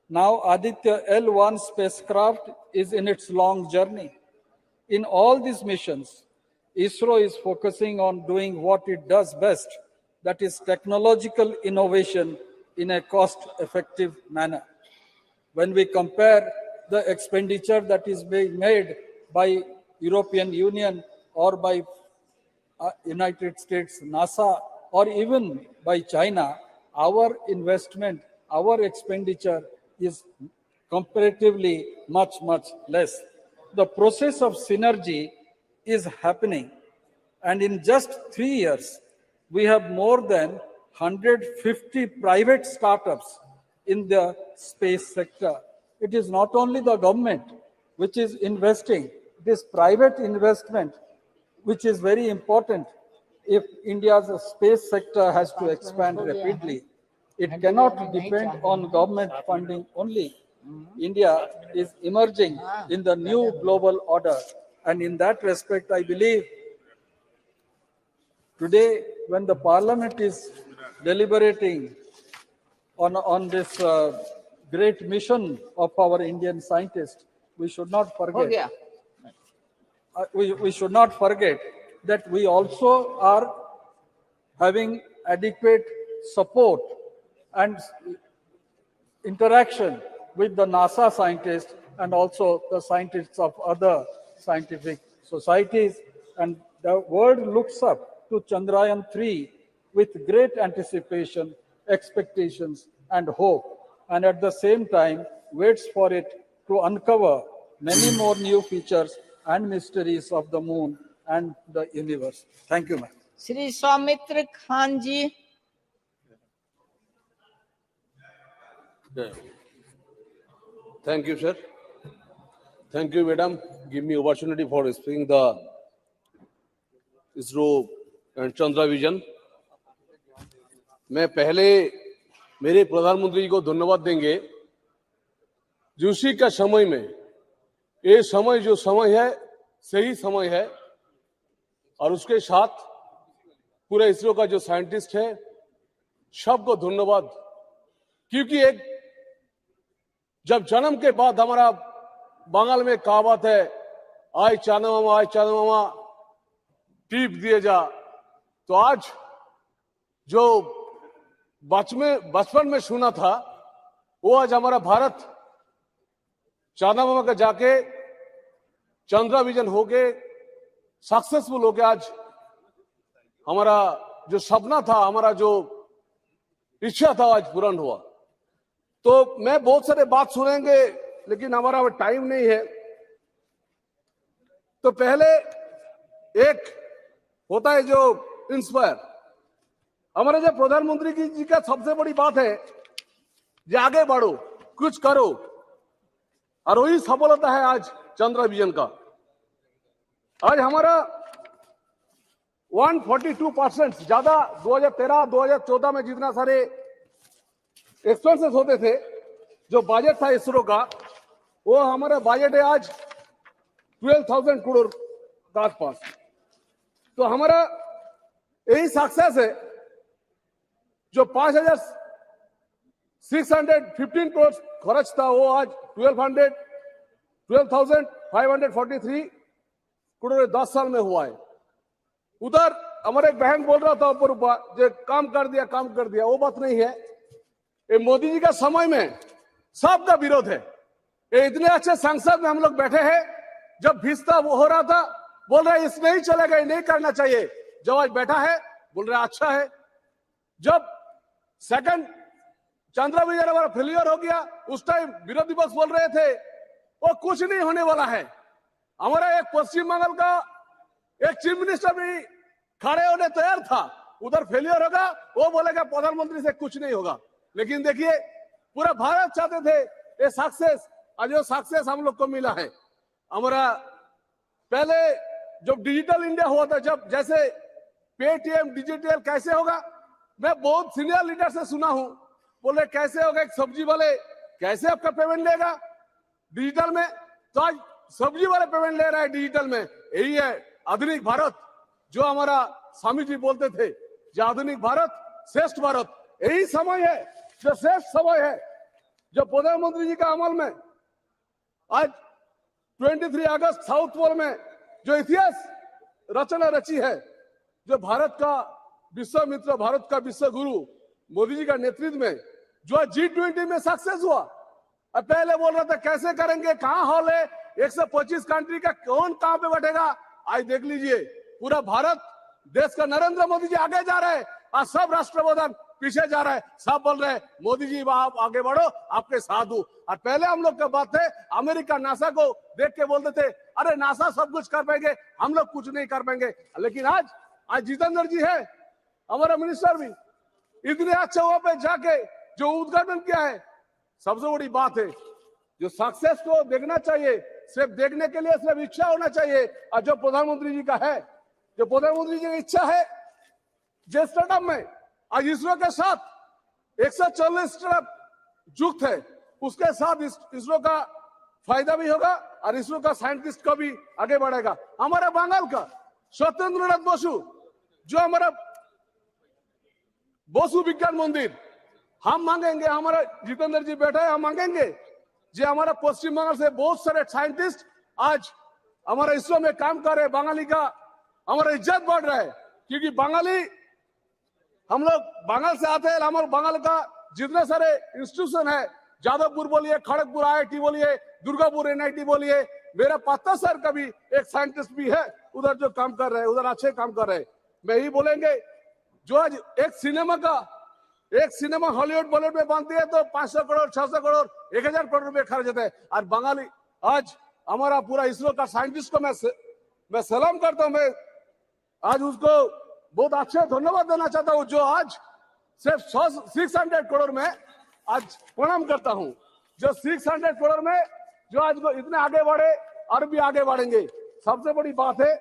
Now Aditya L1 spacecraft is in its long journey. In all these missions, ISRO is focusing on doing what it does best, that is technological innovation in a cost-effective manner. When we compare the expenditure that is being made by European Union or by United States, NASA, or even by China, our investment, our expenditure is comparatively much less. The process of synergy is happening, and in just 3 years, we have more than 150 private startups in the space sector. It is not only the government which is investing, it is private investment which is very important. If India's space sector has to expand rapidly, it cannot depend on government funding only. India is emerging in the new global order, and in that respect, I believe today, when the Parliament is deliberating on this great mission of our Indian scientists, we should not forget. We should not forget that we also are having adequate support and interaction with the NASA scientists and also the scientists of other scientific societies, and the world looks up to Chandrayaan 3 with great anticipation, expectations, and hope, and at the same time waits for it to uncover many more new features and mysteries of the moon and the universe. Thank you, ma'am. Shri Soumitra Khan ji. Thank you, sir. Thank you, madam. Give me opportunity for speaking the ISRO and Chandra Vision. मैं पहले मेरे प्रधानमंत्री जी को धन्यवाद देंगे जो उसी का समय में ये समय जो समय है सही समय है और उसके साथ पूरे इसरो का जो साइंटिस्ट है सबको धन्यवाद क्योंकि एक जब जन्म के बाद हमारा बंगाल में कहावत है आय चांदा मामा टीप दिए जा तो आज जो बचपन में सुना था वो आज हमारा भारत चांदा मामा का जाके चंद्रा विजन हो गए सक्सेसफुल हो गया आज हमारा जो सपना था हमारा जो इच्छा था आज पूर्ण हुआ तो मैं बहुत सारे बात सुनेंगे लेकिन हमारा टाइम नहीं है तो पहले एक होता है जो इंस्पायर हमारे जो प्रधानमंत्री जी का सबसे बड़ी बात है जो आगे बढ़ो कुछ करो और वही सफलता है आज चंद्रा विजन का आज हमारा 142% ज्यादा 2013-2014 में जितना सारे एक्सपेंसेस होते थे जो बजट था इसरो का वो हमारा बजट है आज 12,000 करोड़ के आसपास तो हमारा यही सक्सेस है जो 5,615 करोड़ खर्च था वो आज 12,543 करोड़ 10 साल में हुआ है उधर हमारे एक बहन बोल रहा था ऊपर जो काम कर दिया वो बात नहीं है ये मोदी जी का समय में सबका विरोध है ये इतने अच्छे संसद में हम लोग बैठे हैं जब भिस्ता वो हो रहा था बोल रहे इसमें ही चलेगा नहीं करना चाहिए जब आज बैठा है बोल रहे अच्छा है जब सेकंड चंद्रा विजन हमारा फेलियर हो गया उस टाइम विरोधी पक्ष बोल रहे थे वो कुछ नहीं होने वाला है हमारा एक पश्चिम बंगाल का एक चीफ मिनिस्टर भी खड़े होने तैयार था उधर फेलियर होगा वो बोलेगा प्रधानमंत्री से कुछ नहीं होगा लेकिन देखिए पूरा भारत चाहते थे ये सक्सेस आज वो सक्सेस हम लोग को मिला है हमारा पहले जब डिजिटल इंडिया हुआ था जब जैसे पेटीएम डिजिटल कैसे होगा मैं बहुत सीनियर लीडर से सुना हूं बोले कैसे होगा एक सब्जी वाले कैसे आपका पेमेंट लेगा डिजिटल में तो आज सब्जी वाले पेमेंट ले रहा है डिजिटल में यही है आधुनिक भारत जो हमारा स्वामी जी बोलते थे जो आधुनिक भारत श्रेष्ठ भारत यही समय है जो श्रेष्ठ समय है जो प्रधानमंत्री जी का अमल में आज 23 अगस्त साउथ पोल में जो इतिहास रचना रची है जो भारत का विश्व मित्र भारत का विश्व गुरु मोदी जी का नेतृत्व में जो G20 में सक्सेस हुआ। अब पहले बोल रहा था कैसे करेंगे, कहां हॉल है, 125 कंट्री का कौन कहां पे बैठेगा। आज देख लीजिए पूरा भारत देश का नरेंद्र मोदी जी आगे जा रहे हैं और सब राष्ट्रप्रधान पीछे जा रहे हैं। सब बोल रहे हैं मोदी जी आप आगे बढ़ो, आपके साथ हूं। और पहले हम लोग का बात है अमेरिका नासा को देख के बोलते थे अरे नासा सब कुछ कर पाएंगे, हम लोग कुछ नहीं कर पाएंगे। लेकिन आज जितेंद्र जी है हमारा मिनिस्टर भी, इतने अच्छे वहां पे जाके जो उद्घाटन किया है। सबसे बड़ी बात है जो सक्सेस को देखना चाहिए, सिर्फ देखने के लिए सिर्फ इच्छा होना चाहिए। और जो प्रधानमंत्री जी का है, जो प्रधानमंत्री जी की इच्छा है जिस स्टार्टअप में आज इसरो के साथ 140 स्टार्टअप जुक्त है, उसके साथ इसरो का फायदा भी होगा और इसरो का साइंटिस्ट को भी आगे बढ़ेगा। हमारा बंगाल का स्वतंत्रनाथ बसु जो हमारा बसु विज्ञान मंदिर हम मांगेंगे, हमारा जितेंद्र जी बैठा है, हम मांगेंगे जो हमारा पश्चिम बंगाल से बहुत सारे साइंटिस्ट आज हमारा इसरो में काम कर रहे हैं। बंगाली का हमारा इज्जत बढ़ रहा है क्योंकि बंगाली हम लोग बंगाल से आते हैं। हमारे बंगाल का जितने सारे इंस्टीट्यूशन है, जादवपुर बोलिए, खड़गपुर IIT बोलिए, दुर्गापुर NIT बोलिए, मेरा पत्ता सर का भी एक साइंटिस्ट भी है उधर जो काम कर रहे हैं, उधर अच्छे काम कर रहे हैं। मैं ही बोलेंगे जो आज एक सिनेमा हॉलीवुड बॉलीवुड में बनती है तो 500 करोड़ 600 करोड़ 1000 करोड़ रुपए खर्च होते हैं। और बंगाली आज हमारा पूरा इसरो का साइंटिस्ट को मैं सलाम करता हूं। मैं आज उसको बहुत अच्छे धन्यवाद देना चाहता हूं जो आज सिर्फ 600 करोड़ में आज प्रणाम करता हूं, जो 600 करोड़ में जो आज को इतने आगे बढ़े और भी आगे बढ़ेंगे। सबसे बड़ी बात है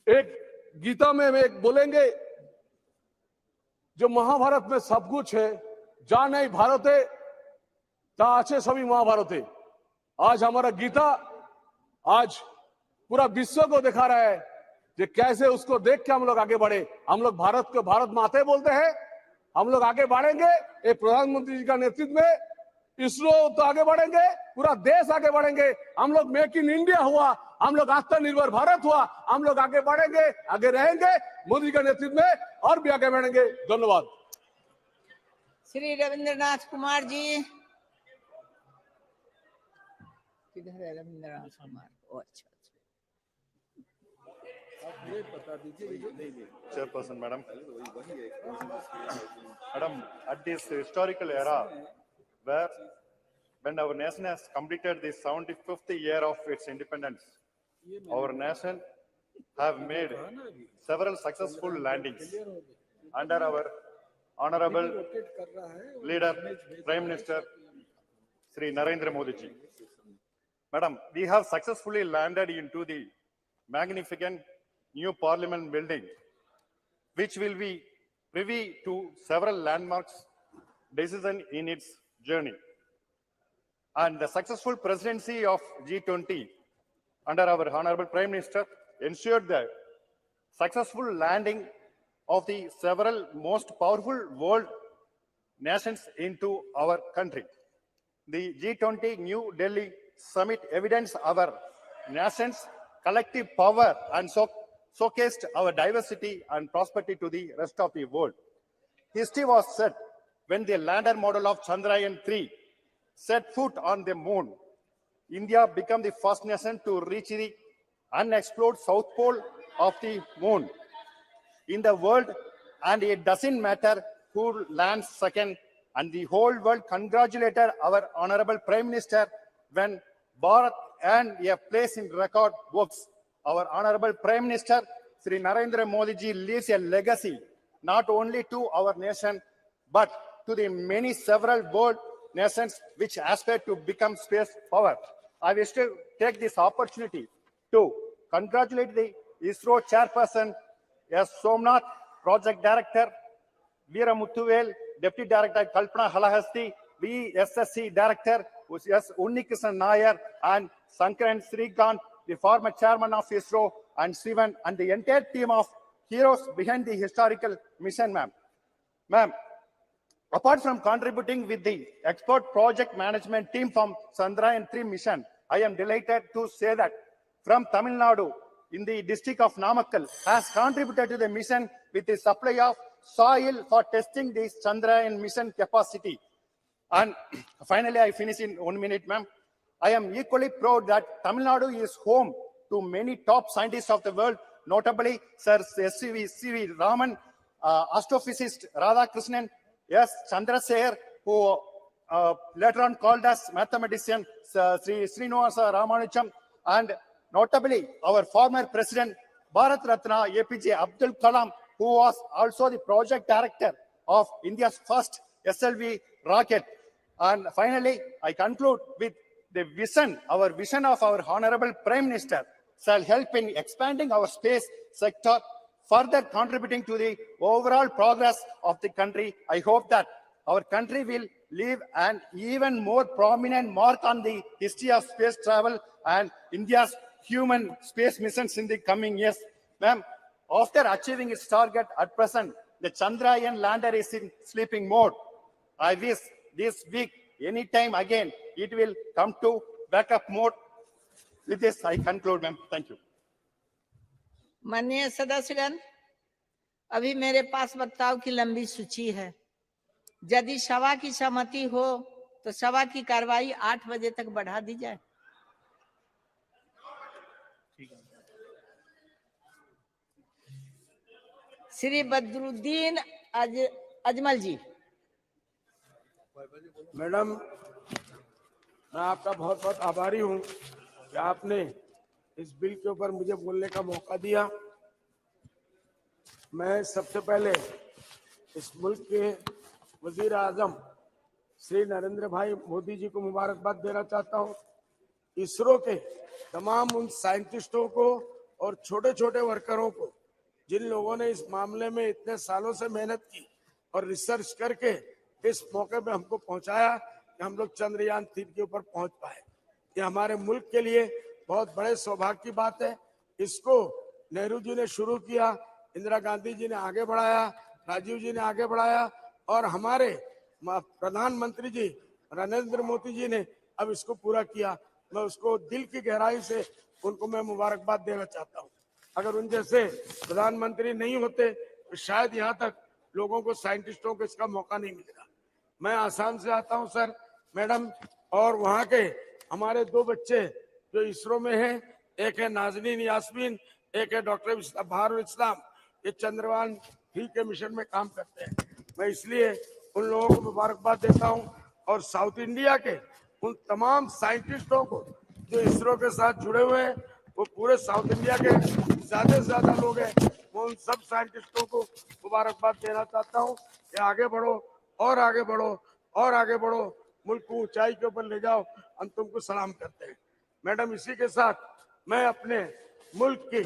एक गीता में एक बोलेंगे जो महाभारत में सब कुछ है, जा नहीं भारत है ता अच्छे सभी महाभारत है। आज हमारा गीता आज पूरा विश्व को दिखा रहा है कि कैसे उसको देख के हम लोग आगे बढ़े। हम लोग भारत को भारत माते बोलते हैं, हम लोग आगे बढ़ेंगे। एक प्रधानमंत्री जी का नेतृत्व में इसरो तो आगे बढ़ेंगे, पूरा देश आगे बढ़ेंगे। हम लोग मेक इन इंडिया हुआ, हम लोग आत्मनिर्भर भारत हुआ, हम लोग आगे बढ़ेंगे, आगे रहेंगे मोदी का नेतृत्व में और भी आगे बढ़ेंगे। धन्यवाद। श्री रविंद्रनाथ कुमार जी, किधर है रविंद्रनाथ कुमार? अच्छा Chairperson, Madam. Madam, at this historical era, when our nation has completed the 75th year of its independence, our nation have made several successful landings under our honorable leader, Prime Minister, Sri Narendra Modi ji. Madam, we have successfully landed into the magnificent new parliament building, which will be privy to several landmarks decisions in its journey. And the successful presidency of G20 under our honorable Prime Minister ensured the successful landing of the several most powerful world nations into our country. The G20 New Delhi Summit evidenced our nation's collective power and showcased our diversity and prosperity to the rest of the world. History was set when the lander model of Chandrayaan 3 set foot on the moon. India became the first nation to reach the unexplored south pole of the moon in the world, and it doesn't matter who lands second, and the whole world congratulated our honorable Prime Minister when Bharat earned a place in record books. Our honorable Prime Minister, Sri Narendra Modi ji, leaves a legacy not only to our nation, but to the many several world nations which aspire to become space power. I wish to take this opportunity to congratulate the ISRO chairperson, S. Somnath, project director, Veera Muthuvel, deputy director, Kalpana Halahasti, VSSC director, S. Unnikrishnan Nair, and Sankaran Srikant, the former chairman of ISRO, and Sivan, and the entire team of heroes behind the historical mission, ma'am. Ma'am, apart from contributing with the expert project management team from Chandrayaan 3 mission, I am delighted to say that from Tamil Nadu, in the district of Namakkal has contributed to the mission with the supply of soil for testing this Chandrayaan mission capacity. And finally, I finish in 1 minute, ma'am. I am equally proud that Tamil Nadu is home to many top scientists of the world, notably Sir C.V. Raman, astrophysicist Radhakrishnan, S. Chandrasekhar, who later on called as mathematician Sri Srinivasa Ramanujan, and notably our former president Bharat Ratna APJ Abdul Kalam, who was also the project director of India's first SLV rocket. And finally, I conclude with the vision, our vision of our Honorable Prime Minister shall help in expanding our space sector, further contributing to the overall progress of the country. I hope that our country will leave an even more prominent mark on the history of space travel and India's human space missions in the coming years. Ma'am, after achieving its target at present, the Chandrayaan lander is in sleeping mode. I wish this week, anytime again, it will come to backup mode. With this, I conclude, ma'am. Thank you. माननीय सदस्यगण, अभी मेरे पास वक्ताओं की लंबी सूची है। यदि सभा की सहमति हो तो सभा की कार्रवाई 8 बजे तक बढ़ा दी जाए। श्री बदरुद्दीन अजमल जी। मैडम, मैं आपका बहुत बहुत आभारी हूं कि आपने इस बिल के ऊपर मुझे बोलने का मौका दिया। मैं सबसे पहले इस मुल्क के वजीर आजम श्री नरेंद्र भाई मोदी जी को मुबारकबाद देना चाहता हूं। इसरो के तमाम उन साइंटिस्टों को और छोटे छोटे वर्करों को जिन लोगों ने इस मामले में इतने सालों से मेहनत की और रिसर्च करके इस मौके पे हमको पहुंचाया कि हम लोग चंद्रयान 3 के ऊपर पहुंच पाए। ये हमारे मुल्क के लिए बहुत बड़े सौभाग्य की बात है। इसको नेहरू जी ने शुरू किया, इंदिरा गांधी जी ने आगे बढ़ाया, राजीव जी ने आगे बढ़ाया और हमारे प्रधानमंत्री जी नरेंद्र मोदी जी ने अब इसको पूरा किया। मैं उसको दिल की गहराई से उनको मैं मुबारकबाद देना चाहता हूँ। अगर उन जैसे प्रधानमंत्री नहीं होते तो शायद यहाँ तक लोगों को, साइंटिस्टों को इसका मौका नहीं मिलेगा। मैं आसाम से आता हूँ सर, मैडम, और वहाँ के हमारे 2 बच्चे जो इसरो में हैं, एक है नाजनीन यास्मीन, एक है डॉक्टर बहारुल इस्लाम, ये चंद्रयान 3 के मिशन में काम करते हैं। मैं इसलिए उन लोगों को मुबारकबाद देता हूँ और साउथ इंडिया के उन तमाम साइंटिस्टों को जो इसरो के साथ जुड़े हुए हैं, वो पूरे साउथ इंडिया के ज्यादा से ज्यादा लोग हैं, मैं उन सब साइंटिस्टों को मुबारकबाद देना चाहता हूँ कि आगे बढ़ो और आगे बढ़ो और आगे बढ़ो, मुल्क को ऊंचाई के ऊपर ले जाओ। हम तुमको सलाम करते हैं। मैडम, इसी के साथ मैं अपने मुल्क की,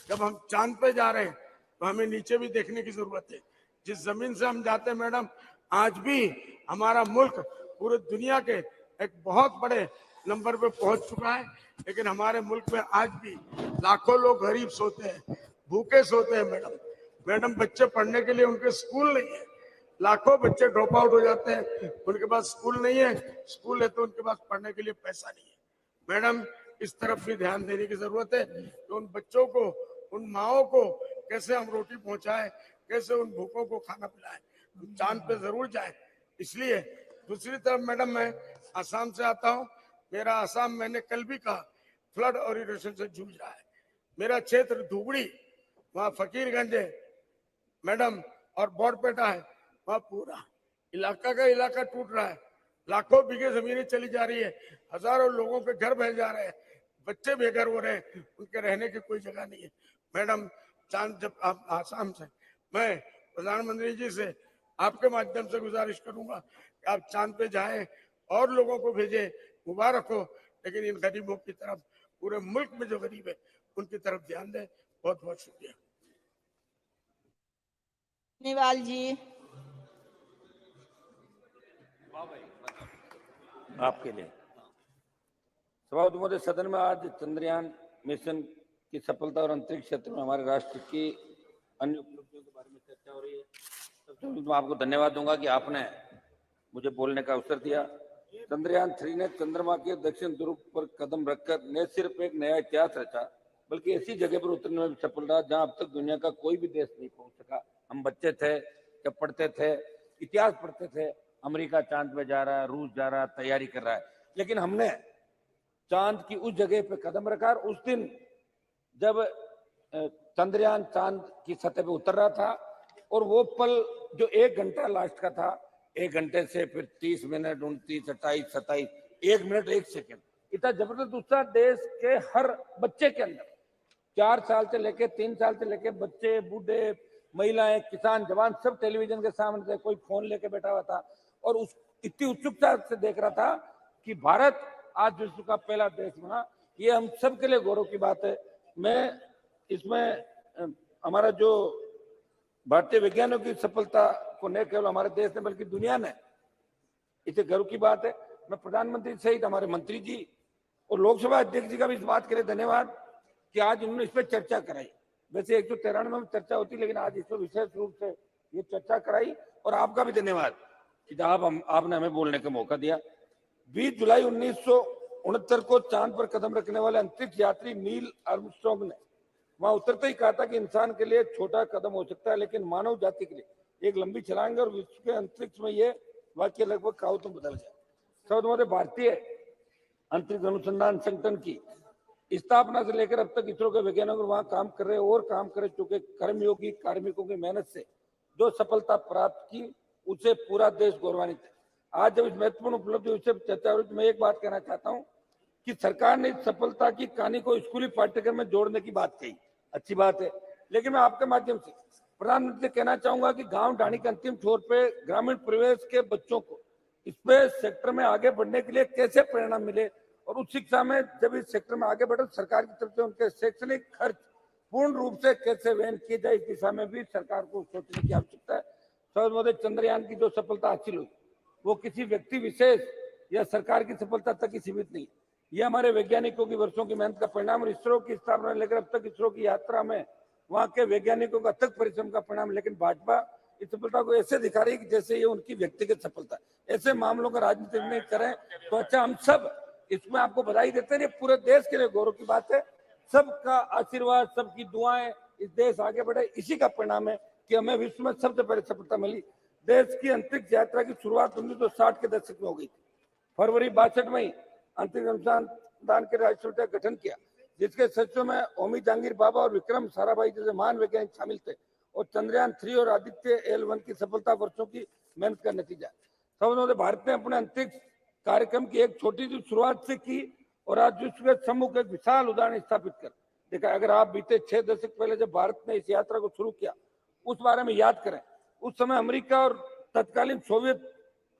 जब हम चांद पे जा रहे हैं तो हमें नीचे भी देखने की जरूरत है। जिस जमीन से हम जाते हैं मैडम, आज भी हमारा मुल्क पूरे दुनिया के एक बहुत बड़े नंबर पे पहुंच चुका है, लेकिन हमारे मुल्क में आज भी लाखों लोग गरीब सोते हैं, भूखे सोते हैं। मैडम, बच्चे पढ़ने के लिए उनके स्कूल नहीं है, लाखों बच्चे ड्रॉप आउट हो जाते हैं, उनके पास स्कूल नहीं है, स्कूल है तो उनके पास पढ़ने के लिए पैसा नहीं है। मैडम, इस तरफ भी ध्यान देने की जरूरत है कि उन बच्चों को, उन माओ को कैसे हम रोटी पहुंचाएं, कैसे उन भूखों को खाना पिलाएं। हम चांद पे जरूर जाएं। इसलिए दूसरी तरफ मैडम, मैं आसाम से आता हूं। मेरा आसाम, मैंने कल भी कहा, फ्लड और इरोशन से जूझ रहा है। मेरा क्षेत्र धुबड़ी, वहाँ फकीरगंज है मैडम, और बोरपेटा है, वहाँ पूरा इलाका का इलाका टूट रहा है। लाखों बीघे जमीनें चली जा रही है, हजारों लोगों के घर बह जा रहे हैं, बच्चे बेघर हो रहे हैं, उनके रहने की कोई जगह नहीं है। मैडम, चांद, जब आप आसाम से, मैं प्रधानमंत्री जी से आपके माध्यम से गुजारिश करूंगा कि आप चांद पे जाएं और लोगों को भेजें। मुबारक हो, लेकिन इन गरीबों की तरफ, पूरे मुल्क में जो गरीब है उनकी तरफ ध्यान दें। बहुत बहुत शुक्रिया। निवाल जी, आपके लिए सभापति महोदय, सदन में आज चंद्रयान मिशन की सफलता और अंतरिक्ष क्षेत्र में हमारे राष्ट्र की अन्य उपलब्धियों के बारे में चर्चा हो रही है। सबसे पहले मैं आपको धन्यवाद दूंगा कि आपने मुझे बोलने का अवसर दिया। चंद्रयान 3 ने चंद्रमा के दक्षिण ध्रुव पर कदम रखकर न सिर्फ एक नया इतिहास रचा, बल्कि ऐसी जगह पर उतरने में भी सफल रहा जहां अब तक दुनिया का कोई भी देश नहीं पहुंच सका। हम बच्चे थे जब पढ़ते थे, इतिहास पढ़ते थे, अमेरिका चांद पे जा रहा है, रूस जा रहा है, तैयारी कर रहा है, लेकिन हमने चांद की उस जगह पे कदम रखा। और उस दिन जब चंद्रयान चांद की सतह पे उतर रहा था और वो पल जो 1 घंटा लास्ट का था, 1 घंटे से फिर 30 मिनट, 29, 28, 27, 1 मिनट 1 सेकंड, इतना जबरदस्त उत्साह देश के हर बच्चे के अंदर, 4 साल से लेके 3 साल से लेके बच्चे, बूढ़े, महिलाएं, किसान, जवान सब टेलीविजन के सामने थे, कोई फोन लेके बैठा हुआ था और उस इतनी उत्सुकता से देख रहा था कि भारत आज विश्व का पहला देश बना। ये हम सब के लिए गौरव की बात है। मैं इसमें हमारा जो भारतीय वैज्ञानिकों की सफलता को न केवल हमारे देश ने बल्कि दुनिया ने, इसे गर्व की बात है। मैं प्रधानमंत्री सहित हमारे मंत्री जी और लोकसभा अध्यक्ष जी का भी इस बात के लिए धन्यवाद कि आज उन्होंने इस पर चर्चा कराई। वैसे 193 में चर्चा होती, लेकिन आज इस पर विशेष रूप से ये चर्चा कराई। और आपका भी धन्यवाद कि आपने हमें बोलने का मौका दिया। 20 जुलाई 1969 को चांद पर कदम रखने वाले अंतरिक्ष यात्री नील आर्मस्ट्रांग ने वहां उतरते ही कहा था कि इंसान के लिए छोटा कदम हो सकता है, लेकिन मानव जाति के लिए एक लंबी छलांग। और विश्व के अंतरिक्ष में ये वाक्य लगभग कहावतों में बदल गया। सर्वोदय भारतीय अंतरिक्ष अनुसंधान संगठन की स्थापना से लेकर अब तक इसरो के वैज्ञानिक वहां काम कर रहे और काम कर चुके कर्मयोगी कार्मिकों की मेहनत से जो सफलता प्राप्त की, उसे पूरा देश गौरवान्वित है। आज जब इस महत्वपूर्ण उपलब्धि से चर्चा हो रही है, मैं एक बात कहना चाहता हूं कि सरकार ने इस सफलता की कहानी को स्कूली पाठ्यक्रम में जोड़ने की बात कही, अच्छी बात है। लेकिन मैं आपके माध्यम से प्रधानमंत्री से कहना चाहूंगा कि गांव ढाणी के अंतिम छोर पे ग्रामीण परिवेश के बच्चों को स्पेस सेक्टर में आगे बढ़ने के लिए कैसे प्रेरणा मिले और उस शिक्षा में जब इस सेक्टर में आगे बढ़े, सरकार की तरफ से उनके शैक्षणिक खर्च पूर्ण रूप से कैसे वहन किए जाए, इस दिशा में भी सरकार को सोचने की आवश्यकता है। सर्वोदय चंद्रयान की जो सफलता हासिल हुई वो किसी व्यक्ति विशेष या सरकार की सफलता तक ही सीमित नहीं, ये हमारे वैज्ञानिकों की वर्षों की मेहनत का परिणाम और इसरो की स्थापना लेकर अब तक इसरो की यात्रा में वहां के वैज्ञानिकों का अथक परिश्रम का परिणाम। लेकिन भाजपा इस सफलता को ऐसे दिखा रही है कि जैसे ये उनकी व्यक्तिगत सफलता है। ऐसे मामलों का राजनीति नहीं करें तो अच्छा। हम सब इसमें आपको बधाई देते हैं, ये पूरे देश के लिए गौरव की बात है। सबका आशीर्वाद, सबकी दुआएं, इस देश आगे बढ़े, इसी का परिणाम है कि हमें विश्व में सबसे पहले सफलता मिली। देश की अंतरिक्ष यात्रा की शुरुआत 1960 के दशक में हो गई थी। फरवरी 62 में अंतरिक्ष अनुसंधान के राष्ट्रीय का गठन किया, जिसके सदस्यों में होमी जहांगीर बाबा और विक्रम साराभाई जैसे महान वैज्ञानिक शामिल थे। और चंद्रयान 3 और आदित्य L1 की सफलता वर्षों की मेहनत का नतीजा। सर्वोदय भारत ने अपने अंतरिक्ष कार्यक्रम की एक छोटी सी शुरुआत से की और आज विश्व के सम्मुख एक विशाल उदाहरण स्थापित कर देखा। अगर आप बीते 6 दशक पहले जब भारत ने इस यात्रा को शुरू किया उस बारे में याद करें, उस समय अमेरिका और तत्कालीन सोवियत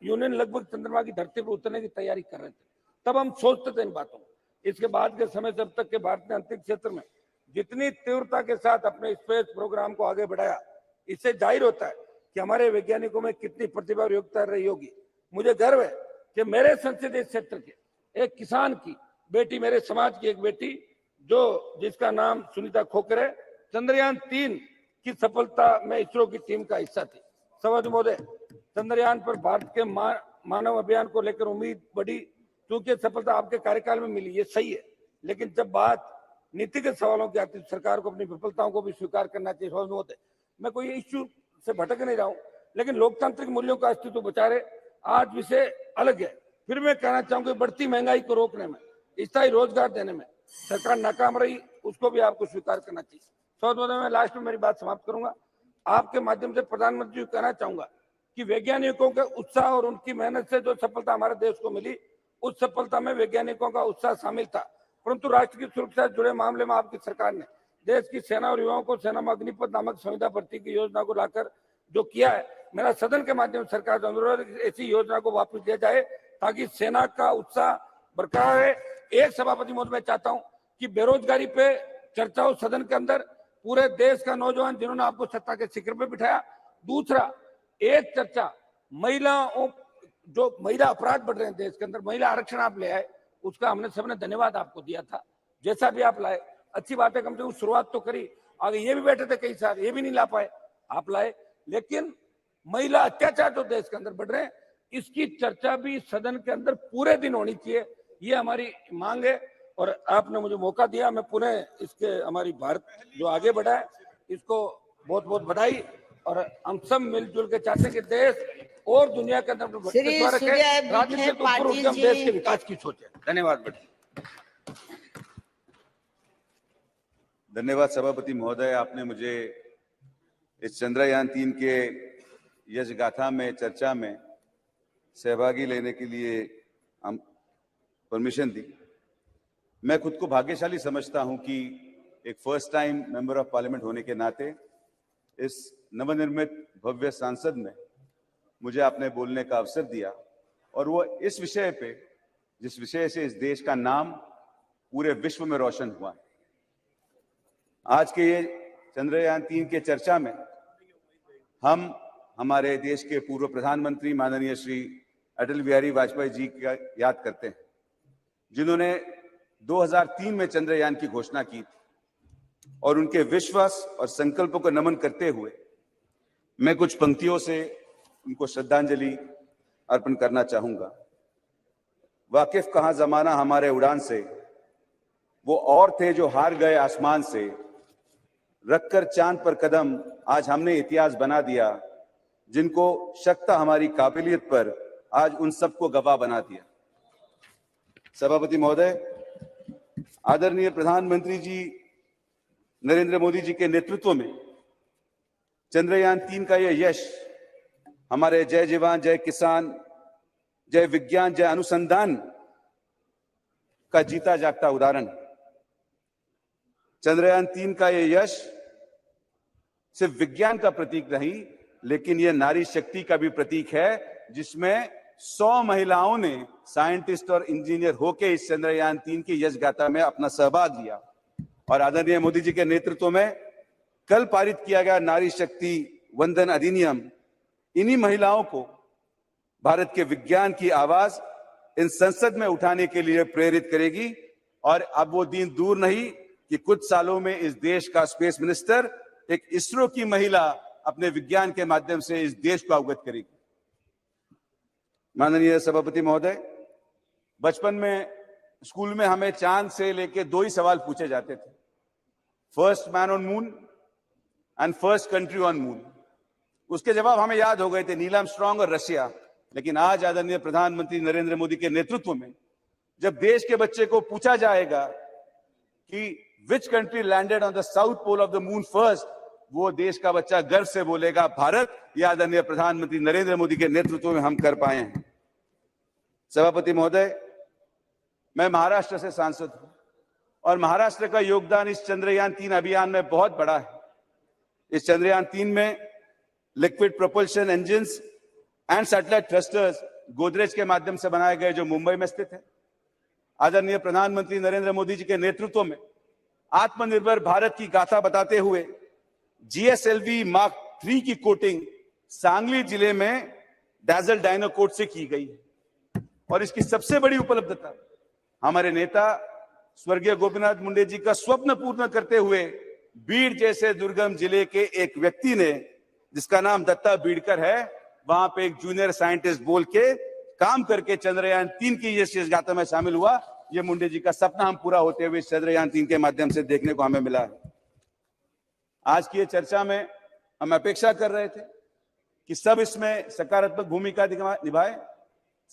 यूनियन लगभग चंद्रमा की धरती पर उतरने की तैयारी कर रहे थे। तब हम सोचते थे इन बातों को। इसके बाद के समय से अब तक के भारत ने अंतरिक्ष क्षेत्र में जितनी तीव्रता के साथ अपने स्पेस प्रोग्राम को आगे बढ़ाया, इससे जाहिर होता है कि हमारे वैज्ञानिकों में कितनी प्रतिभा और योग्यता रही होगी। मुझे गर्व है कि मेरे संसदीय क्षेत्र के एक किसान की बेटी, मेरे समाज की एक बेटी जिसका नाम सुनीता खोकर है, चंद्रयान 3 की सफलता में इसरो की टीम का हिस्सा थी। सवाद महोदय, चंद्रयान पर भारत के मानव अभियान को लेकर उम्मीद बढ़ी क्योंकि सफलता आपके कार्यकाल में मिली, ये सही है। लेकिन जब बात नीतिगत सवालों की आती है, सरकार को अपनी विफलताओं को भी स्वीकार करना चाहिए। सवाद महोदय, मैं कोई इश्यू से भटक नहीं रहा हूँ, लेकिन लोकतांत्रिक मूल्यों का अस्तित्व बचा रहे। आज विषय अलग है, फिर मैं कहना चाहूंगा बढ़ती महंगाई को रोकने में, स्थायी रोजगार देने में सरकार नाकाम रही, उसको भी आपको स्वीकार करना चाहिए। सवाद महोदय, मैं लास्ट में मेरी बात समाप्त करूंगा। आपके माध्यम से प्रधानमंत्री जी को कहना चाहूंगा कि वैज्ञानिकों के उत्साह और उनकी मेहनत से जो सफलता हमारे देश को मिली, उस सफलता में वैज्ञानिकों का उत्साह शामिल था, परंतु राष्ट्र की सुरक्षा से जुड़े मामले में आपकी सरकार ने देश की सेना और युवाओं को सेना में अग्निपथ नामक संविदा भर्ती की योजना को लाकर जो किया है, मेरा सदन के माध्यम से सरकार से अनुरोध है कि ऐसी योजना को वापस दिया जाए ताकि सेना का उत्साह बरकरार रहे। एक सभापति महोदय, मैं चाहता हूं कि बेरोजगारी पे चर्चा हो सदन के अंदर, पूरे देश का नौजवान जिन्होंने आपको सत्ता के शिखर पे बिठाया। दूसरा, एक चर्चा महिलाओं, जो महिला अपराध बढ़ रहे हैं देश के अंदर, महिला आरक्षण आप ले आए, उसका हमने सबने धन्यवाद आपको दिया था। जैसा भी आप लाए, अच्छी बात है, कम से कम शुरुआत तो करी। आगे ये भी बैठे थे कई साल, ये भी नहीं ला पाए, आप लाए। लेकिन महिला अत्याचार जो देश के अंदर बढ़ रहे हैं, इसकी चर्चा भी सदन के अंदर पूरे दिन होनी चाहिए, ये हमारी मांग है। और आपने मुझे मौका दिया, मैं पुनः इसके हमारी भारत जो आगे बढ़ा है इसको बहुत बहुत बधाई। और हम सब मिलजुल के चाहते हैं कि देश और दुनिया के अंदर श्री सूर्य राजनीति विखे के ऊपर उठ के हम पाटिल देश के जी। विकास की सोचे। धन्यवाद बेटा। धन्यवाद सभापति महोदय, आपने मुझे इस चंद्रयान 3 के यश गाथा में चर्चा में सहभागी लेने के लिए हम परमिशन दी। मैं खुद को भाग्यशाली समझता हूं कि एक first time member of parliament होने के नाते इस नवनिर्मित भव्य संसद में मुझे आपने बोलने का अवसर दिया, और वो इस विषय पे जिस विषय से इस देश का नाम पूरे विश्व में रोशन हुआ। आज के ये चंद्रयान 3 के चर्चा में हम हमारे देश के पूर्व प्रधानमंत्री माननीय श्री अटल बिहारी वाजपेयी जी का याद करते हैं, जिन्होंने 2003 में चंद्रयान की घोषणा की थी। और उनके विश्वास और संकल्पों को नमन करते हुए मैं कुछ पंक्तियों से उनको श्रद्धांजलि अर्पण करना चाहूंगा। वाकिफ कहां जमाना हमारे उड़ान से, वो और थे जो हार गए आसमान से, रखकर चांद पर कदम आज हमने इतिहास बना दिया, जिनको शक था हमारी काबिलियत पर आज उन सबको गवाह बना दिया। सभापति महोदय, आदरणीय प्रधानमंत्री जी नरेंद्र मोदी जी के नेतृत्व में चंद्रयान 3 का यह यश हमारे जय जवान जय किसान, जय विज्ञान, जय अनुसंधान का जीता जागता उदाहरण। चंद्रयान 3 का यह यश सिर्फ विज्ञान का प्रतीक नहीं, लेकिन यह नारी शक्ति का भी प्रतीक है, जिसमें 100 महिलाओं ने साइंटिस्ट और इंजीनियर होकर इस चंद्रयान 3 की यश गाथा में अपना सहभाग लिया। और आदरणीय मोदी जी के नेतृत्व में कल पारित किया गया नारी शक्ति वंदन अधिनियम इन्हीं महिलाओं को भारत के विज्ञान की आवाज इन संसद में उठाने के लिए प्रेरित करेगी। और अब वो दिन दूर नहीं कि कुछ सालों में इस देश का स्पेस मिनिस्टर एक इसरो की महिला अपने विज्ञान के माध्यम से इस देश को अवगत करेगी। माननीय सभापति महोदय, बचपन में स्कूल में हमें चांद से लेके 2 ही सवाल पूछे जाते थे, first man on moon and first country on moon. उसके जवाब हमें याद हो गए थे, नील आर्मस्ट्रांग और रशिया। लेकिन आज आदरणीय प्रधानमंत्री नरेंद्र मोदी के नेतृत्व में जब देश के बच्चे को पूछा जाएगा कि which country landed on the south pole of the moon first, वो देश का बच्चा गर्व से बोलेगा भारत। यह आदरणीय प्रधानमंत्री नरेंद्र मोदी के नेतृत्व में हम कर पाए हैं। सभापति महोदय, मैं महाराष्ट्र से सांसद हूं और महाराष्ट्र का योगदान इस चंद्रयान 3 अभियान में बहुत बड़ा है। इस चंद्रयान 3 में liquid propulsion engines and satellite thrusters Godrej के माध्यम से बनाए गए, जो मुंबई में स्थित है। आदरणीय प्रधानमंत्री नरेंद्र मोदी जी के नेतृत्व में आत्मनिर्भर भारत की गाथा बताते हुए GSLV Mark 3 की कोटिंग सांगली जिले में डैजल डायनाकोट से की गई है। और इसकी सबसे बड़ी उपलब्धता हमारे नेता स्वर्गीय गोपीनाथ मुंडे जी का स्वप्न पूर्ण करते हुए बीड़ जैसे दुर्गम जिले के एक व्यक्ति ने, जिसका नाम दत्ता बीड़कर है, वहां पे एक जूनियर साइंटिस्ट बोल के काम करके चंद्रयान 3 की यश गाथा में शामिल हुआ। ये मुंडे जी का सपना हम पूरा होते हुए चंद्रयान 3 के माध्यम से देखने को हमें मिला है। आज की ये चर्चा में हम अपेक्षा कर रहे थे कि सब इसमें सकारात्मक भूमिका निभाए,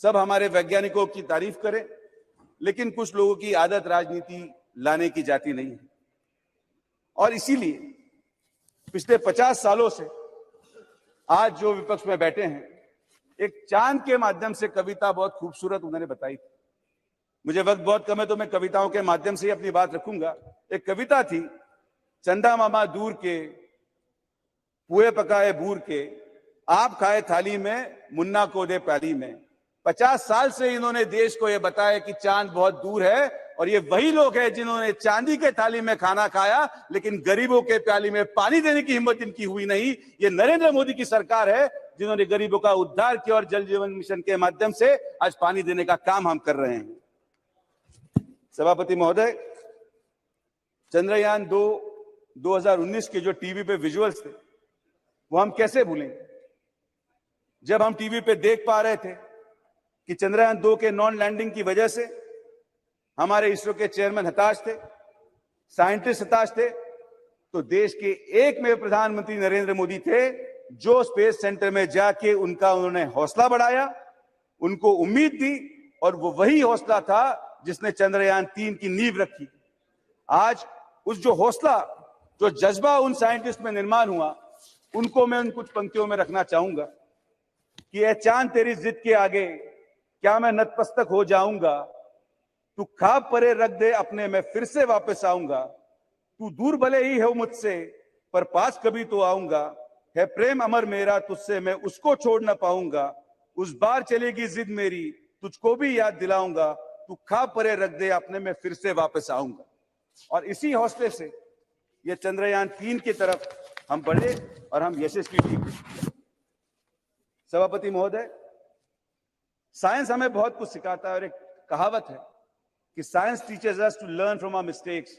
सब हमारे वैज्ञानिकों की तारीफ करें, लेकिन कुछ लोगों की आदत राजनीति लाने की जाती नहीं है। और इसीलिए पिछले 50 सालों से आज जो विपक्ष में बैठे हैं, एक चांद के माध्यम से कविता बहुत खूबसूरत उन्होंने बताई थी। मुझे वक्त बहुत कम है तो मैं कविताओं के माध्यम से ही अपनी बात रखूंगा। एक कविता थी, चंदा मामा दूर के पुए पकाए बूर के, आप खाए थाली में मुन्ना को दे प्याली में। 50 साल से इन्होंने देश को यह बताया कि चांद बहुत दूर है, और ये वही लोग हैं जिन्होंने चांदी के थाली में खाना खाया, लेकिन गरीबों के प्याली में पानी देने की हिम्मत इनकी हुई नहीं। ये नरेंद्र मोदी की सरकार है जिन्होंने गरीबों का उद्धार किया, और जल जीवन मिशन के माध्यम से आज पानी देने का काम हम कर रहे हैं। सभापति महोदय, चंद्रयान 2 2019 के जो टीवी पे विजुअल्स थे, वो हम कैसे भूलेंगे। जब हम टीवी पे देख पा रहे थे कि चंद्रयान 2 के नॉन लैंडिंग की वजह से हमारे इसरो के चेयरमैन हताश थे, साइंटिस्ट हताश थे, तो देश के एकमेव प्रधानमंत्री नरेंद्र मोदी थे जो स्पेस सेंटर में जाके उन्होंने हौसला बढ़ाया, उनको उम्मीद दी, और वो वही हौसला था जिसने चंद्रयान 3 की नींव रखी। आज उस जो हौसला, जो जज्बा उन साइंटिस्ट में निर्माण हुआ, उनको मैं उन कुछ पंक्तियों में रखना चाहूंगा कि ए चांद तेरी जिद के आगे क्या मैं नतमस्तक हो जाऊंगा, तू ख्वाब परे रख दे अपने मैं फिर से वापस आऊंगा, तू दूर भले ही हो मुझसे पर पास कभी तो आऊंगा, है प्रेम अमर मेरा तुझसे मैं उसको छोड़ ना पाऊंगा, उस बार चलेगी जिद मेरी तुझको भी याद दिलाऊंगा, तू ख्वाब परे रख दे अपने मैं फिर से वापस आऊंगा। और इसी हौसले से ये चंद्रयान 3 की तरफ हम बढ़े और हम यशस्वी भी हुए। सभापति महोदय, साइंस हमें बहुत कुछ सिखाता है और एक कहावत है कि science teachers us to learn from our mistakes,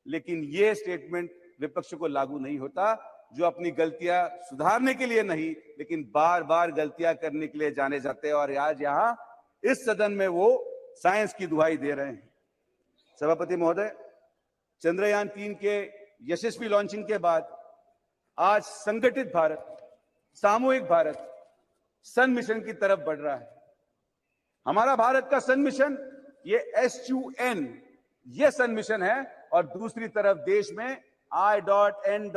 लेकिन ये स्टेटमेंट विपक्ष को लागू नहीं होता जो अपनी गलतियां सुधारने के लिए नहीं लेकिन बार बार गलतियां करने के लिए जाने जाते हैं, और आज यहां इस सदन में वो साइंस की दुहाई दे रहे हैं। सभापति महोदय, चंद्रयान 3 के यशस्वी लॉन्चिंग के बाद आज संगठित भारत, सामूहिक भारत सन मिशन की तरफ बढ़ रहा है। हमारा भारत का सन मिशन ये SUN ये सन मिशन है, और दूसरी तरफ देश में I.N.D.IAA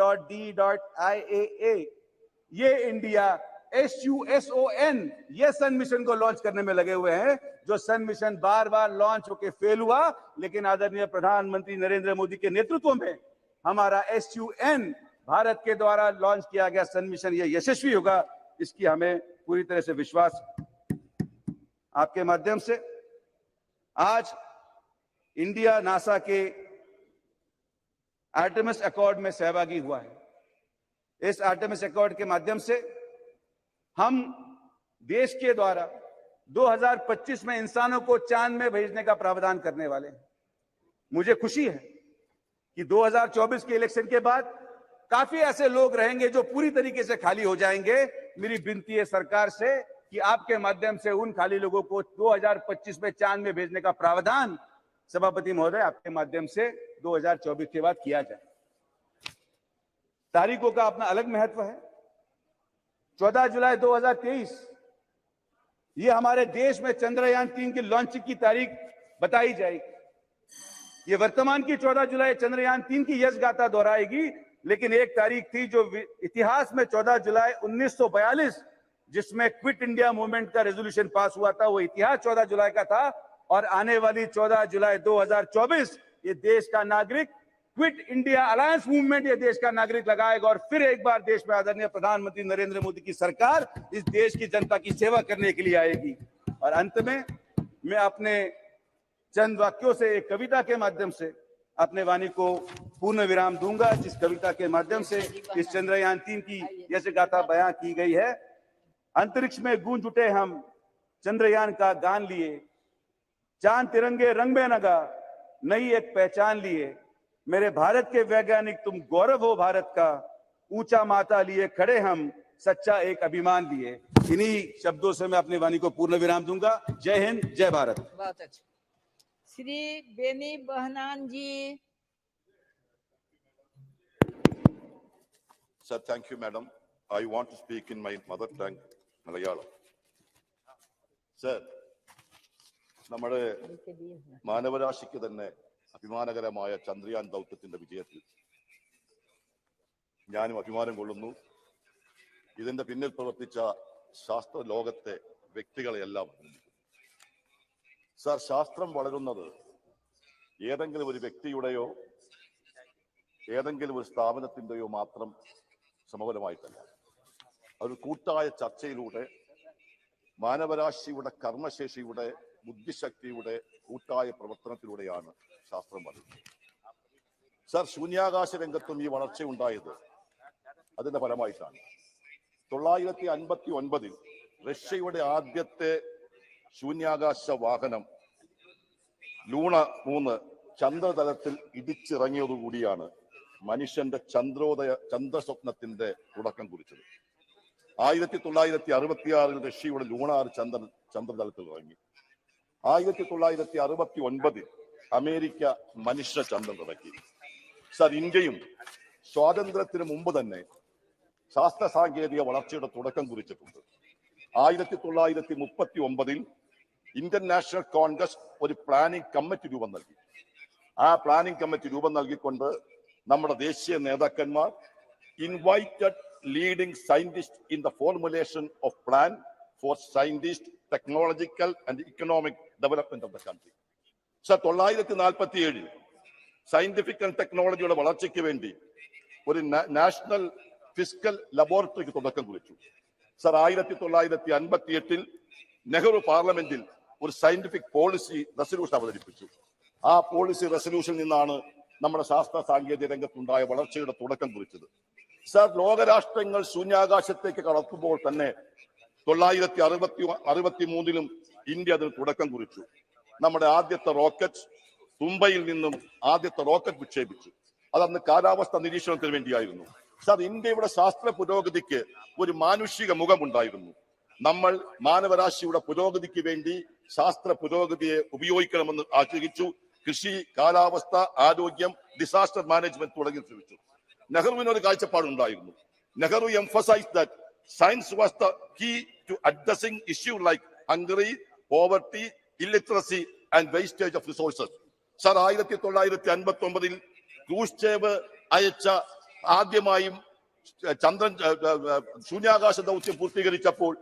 ये इंडिया SUSON ये सन मिशन को लॉन्च करने में लगे हुए हैं, जो सन मिशन बार बार लॉन्च होकर फेल हुआ, लेकिन आदरणीय प्रधानमंत्री नरेंद्र मोदी के नेतृत्व में हमारा SUN भारत के द्वारा लॉन्च किया गया सन मिशन ये यशस्वी होगा, इसकी हमें पूरी तरह से विश्वास। आपके माध्यम से आज इंडिया नासा के आर्टेमिस अकॉर्ड में सहभागी हुआ है। इस आर्टेमिस अकॉर्ड के माध्यम से हम देश के द्वारा 2025 में इंसानों को चांद में भेजने का प्रावधान करने वाले हैं। मुझे खुशी है कि 2024 के इलेक्शन के बाद काफी ऐसे लोग रहेंगे जो पूरी तरीके से खाली हो जाएंगे। मेरी विनती है सरकार से कि आपके माध्यम से उन खाली लोगों को 2025 में चांद में भेजने का प्रावधान सभापति महोदय आपके माध्यम से 2024 के बाद किया जाए। तारीखों का अपना अलग महत्व है। 14 जुलाई 2023 ये हमारे देश में चंद्रयान 3 की लॉन्चिंग की तारीख बताई जाएगी। ये वर्तमान की 14 जुलाई चंद्रयान 3 की यश गाथा दोहराएगी, लेकिन एक तारीख थी जो इतिहास में 14 जुलाई 1942 जिसमें क्विट इंडिया मूवमेंट का रेजोल्यूशन पास हुआ था, वो इतिहास 14 जुलाई का था। और आने वाली 14 जुलाई 2024 ये देश का नागरिक क्विट इंडिया अलायंस मूवमेंट ये देश का नागरिक लगाएगा, और फिर एक बार देश में आदरणीय प्रधानमंत्री नरेंद्र मोदी की सरकार इस देश की जनता की सेवा करने के लिए आएगी। और अंत में मैं अपने चंद वाक्यों से एक कविता के माध्यम से अपने वाणी को पूर्ण विराम दूंगा, जिस कविता के माध्यम से इस चंद्रयान 3 की यश गाथा बयां की गई है। अंतरिक्ष में गूंज उठे हम चंद्रयान का गान लिए, चांद तिरंगे रंग में नगा नई एक पहचान लिए, मेरे भारत के वैज्ञानिक तुम गौरव हो भारत का, ऊंचा माथा लिए खड़े हम सच्चा एक अभिमान लिए। इन्हीं शब्दों से मैं अपनी वाणी को पूर्ण विराम दूंगा। जय हिंद, जय भारत। बहुत अच्छा। श्री बेनी बहनान जी। Sir, thank you, madam. I want to speak in my mother tongue, Malayalam. Sir, നമ്മുടെ മാനവരാശിക്ക് തന്നെ അഭിമാനകരമായ ചന്ദ്രയാൻ ദൗത്യത്തിന്റെ വിജയത്തിൽ ഞാനും അഭിമാനം കൊള്ളുന്നു. ഇതിന്റെ പിന്നിൽ പ്രവർത്തിച്ച ശാസ്ത്ര ലോകത്തെ വ്യക്തികളെയെല്ലാം സർ, ശാസ്ത്രം വളരുന്നത് ഏതെങ്കിലും ഒരു വ്യക്തിയുടെയോ ഏതെങ്കിലും ഒരു സ്ഥാപനത്തിന്റെയോ മാത്രം സമഫലമായിട്ടല്ല. ഒരു കൂട്ടായ ചർച്ചയിലൂടെ മാനവരാശിയുടെ കർമ്മശേഷിയുടെ ബുദ്ധിശക്തിയുടെ കൂട്ടായ പ്രവർത്തനത്തിലൂടെയാണ് ശാസ്ത്രം വളരുന്നത്. സർ, ശൂന്യാകാശ രംഗത്തും ഈ വളർച്ചയുണ്ടായത് അതിന്റെ ഫലമായിട്ടാണ്. 959 റഷ്യയുടെ ആദ്യത്തെ ശൂന്യാകാശ വാഹനം ലൂണ 3 ചന്ദ്രതലത്തിൽ ഇടിച്ചിറങ്ങിയതുകൂടിയാണ് മനുഷ്യന്റെ ചന്ദ്രസ്വപ്നത്തിന്റെ തുടക്കം കുറിച്ചത്. 1966 റഷ്യയുടെ ലൂണാർ ചന്ദ്രതലത്തിൽ ഇറങ്ങി. 1969 അമേരിക്ക മനുഷ്യ ചന്ദ്രൻ ഇറക്കി. സർ, ഇന്ത്യയും സ്വാതന്ത്ര്യത്തിന് മുമ്പ് തന്നെ ശാസ്ത്ര സാങ്കേതിക വളർച്ചയുടെ തുടക്കം കുറിച്ചിട്ടുണ്ട്. 1939 ഇന്ത്യൻ നാഷണൽ കോൺഗ്രസ് ഒരു പ്ലാനിംഗ് കമ്മിറ്റി രൂപം നൽകി. ആ പ്ലാനിംഗ് കമ്മിറ്റി രൂപം നൽകിക്കൊണ്ട് നമ്മുടെ ദേശീയ നേതാക്കന്മാർ invited leading scientist in the formulation of plan for scientist technological and economic development of the country. Sir, 1947 scientific and ടെക്നോളജിയുടെ വളർച്ചയ്ക്ക് വേണ്ടി ഒരു നാഷണൽ ഫിസ്ക്കൽ ലബോറട്ടറിക്ക് തുടക്കം കുറിച്ചു. സർ, 1958 നെഹ്റു പാർലമെന്റിൽ ഒരു സയന്റിഫിക് പോളിസി റെസൊല്യൂഷൻ അവതരിപ്പിച്ചു. ആ പോളിസി റെസൊല്യൂഷനിൽ നിന്നാണ് നമ്മുടെ ശാസ്ത്ര സാങ്കേതിക രംഗത്തുണ്ടായ വളർച്ചയുടെ തുടക്കം കുറിച്ചത്. സർ, ലോകരാഷ്ട്രങ്ങൾ ശൂന്യാകാശത്തേക്ക് കടക്കുമ്പോൾ തന്നെ 1963 ഇന്ത്യ അതിന് തുടക്കം കുറിച്ചു. നമ്മുടെ ആദ്യത്തെ റോക്കറ്റ് മുംബൈയിൽ നിന്നും ആദ്യത്തെ റോക്കറ്റ് വിക്ഷേപിച്ചു. അതന്ന് കാലാവസ്ഥ നിരീക്ഷണത്തിന് വേണ്ടിയായിരുന്നു. സർ, ഇന്ത്യയുടെ ശാസ്ത്ര പുരോഗതിക്ക് ഒരു മാനുഷിക മുഖമുണ്ടായിരുന്നു. നമ്മൾ മാനവരാശിയുടെ പുരോഗതിക്ക് വേണ്ടി ശാസ്ത്ര പുരോഗതിയെ ഉപയോഗിക്കണമെന്ന് ആഗ്രഹിച്ചു. കൃഷി, കാലാവസ്ഥ, ആരോഗ്യം, ഡിസാസ്റ്റർ മാനേജ്മെന്റ് തുടങ്ങി ശ്രമിച്ചു. നെഹ്റുവിന് ഒരു കാഴ്ചപ്പാടുണ്ടായിരുന്നു. Nehru emphasized that science was the key to addressing issues like hunger, poverty, illiteracy and wastage of resources. Sir, 1959 Khrushchev അയച്ച ആദ്യമായും ചന്ദ്രൻ ശൂന്യാകാശ ദൗത്യം പൂർത്തീകരിച്ചപ്പോൾ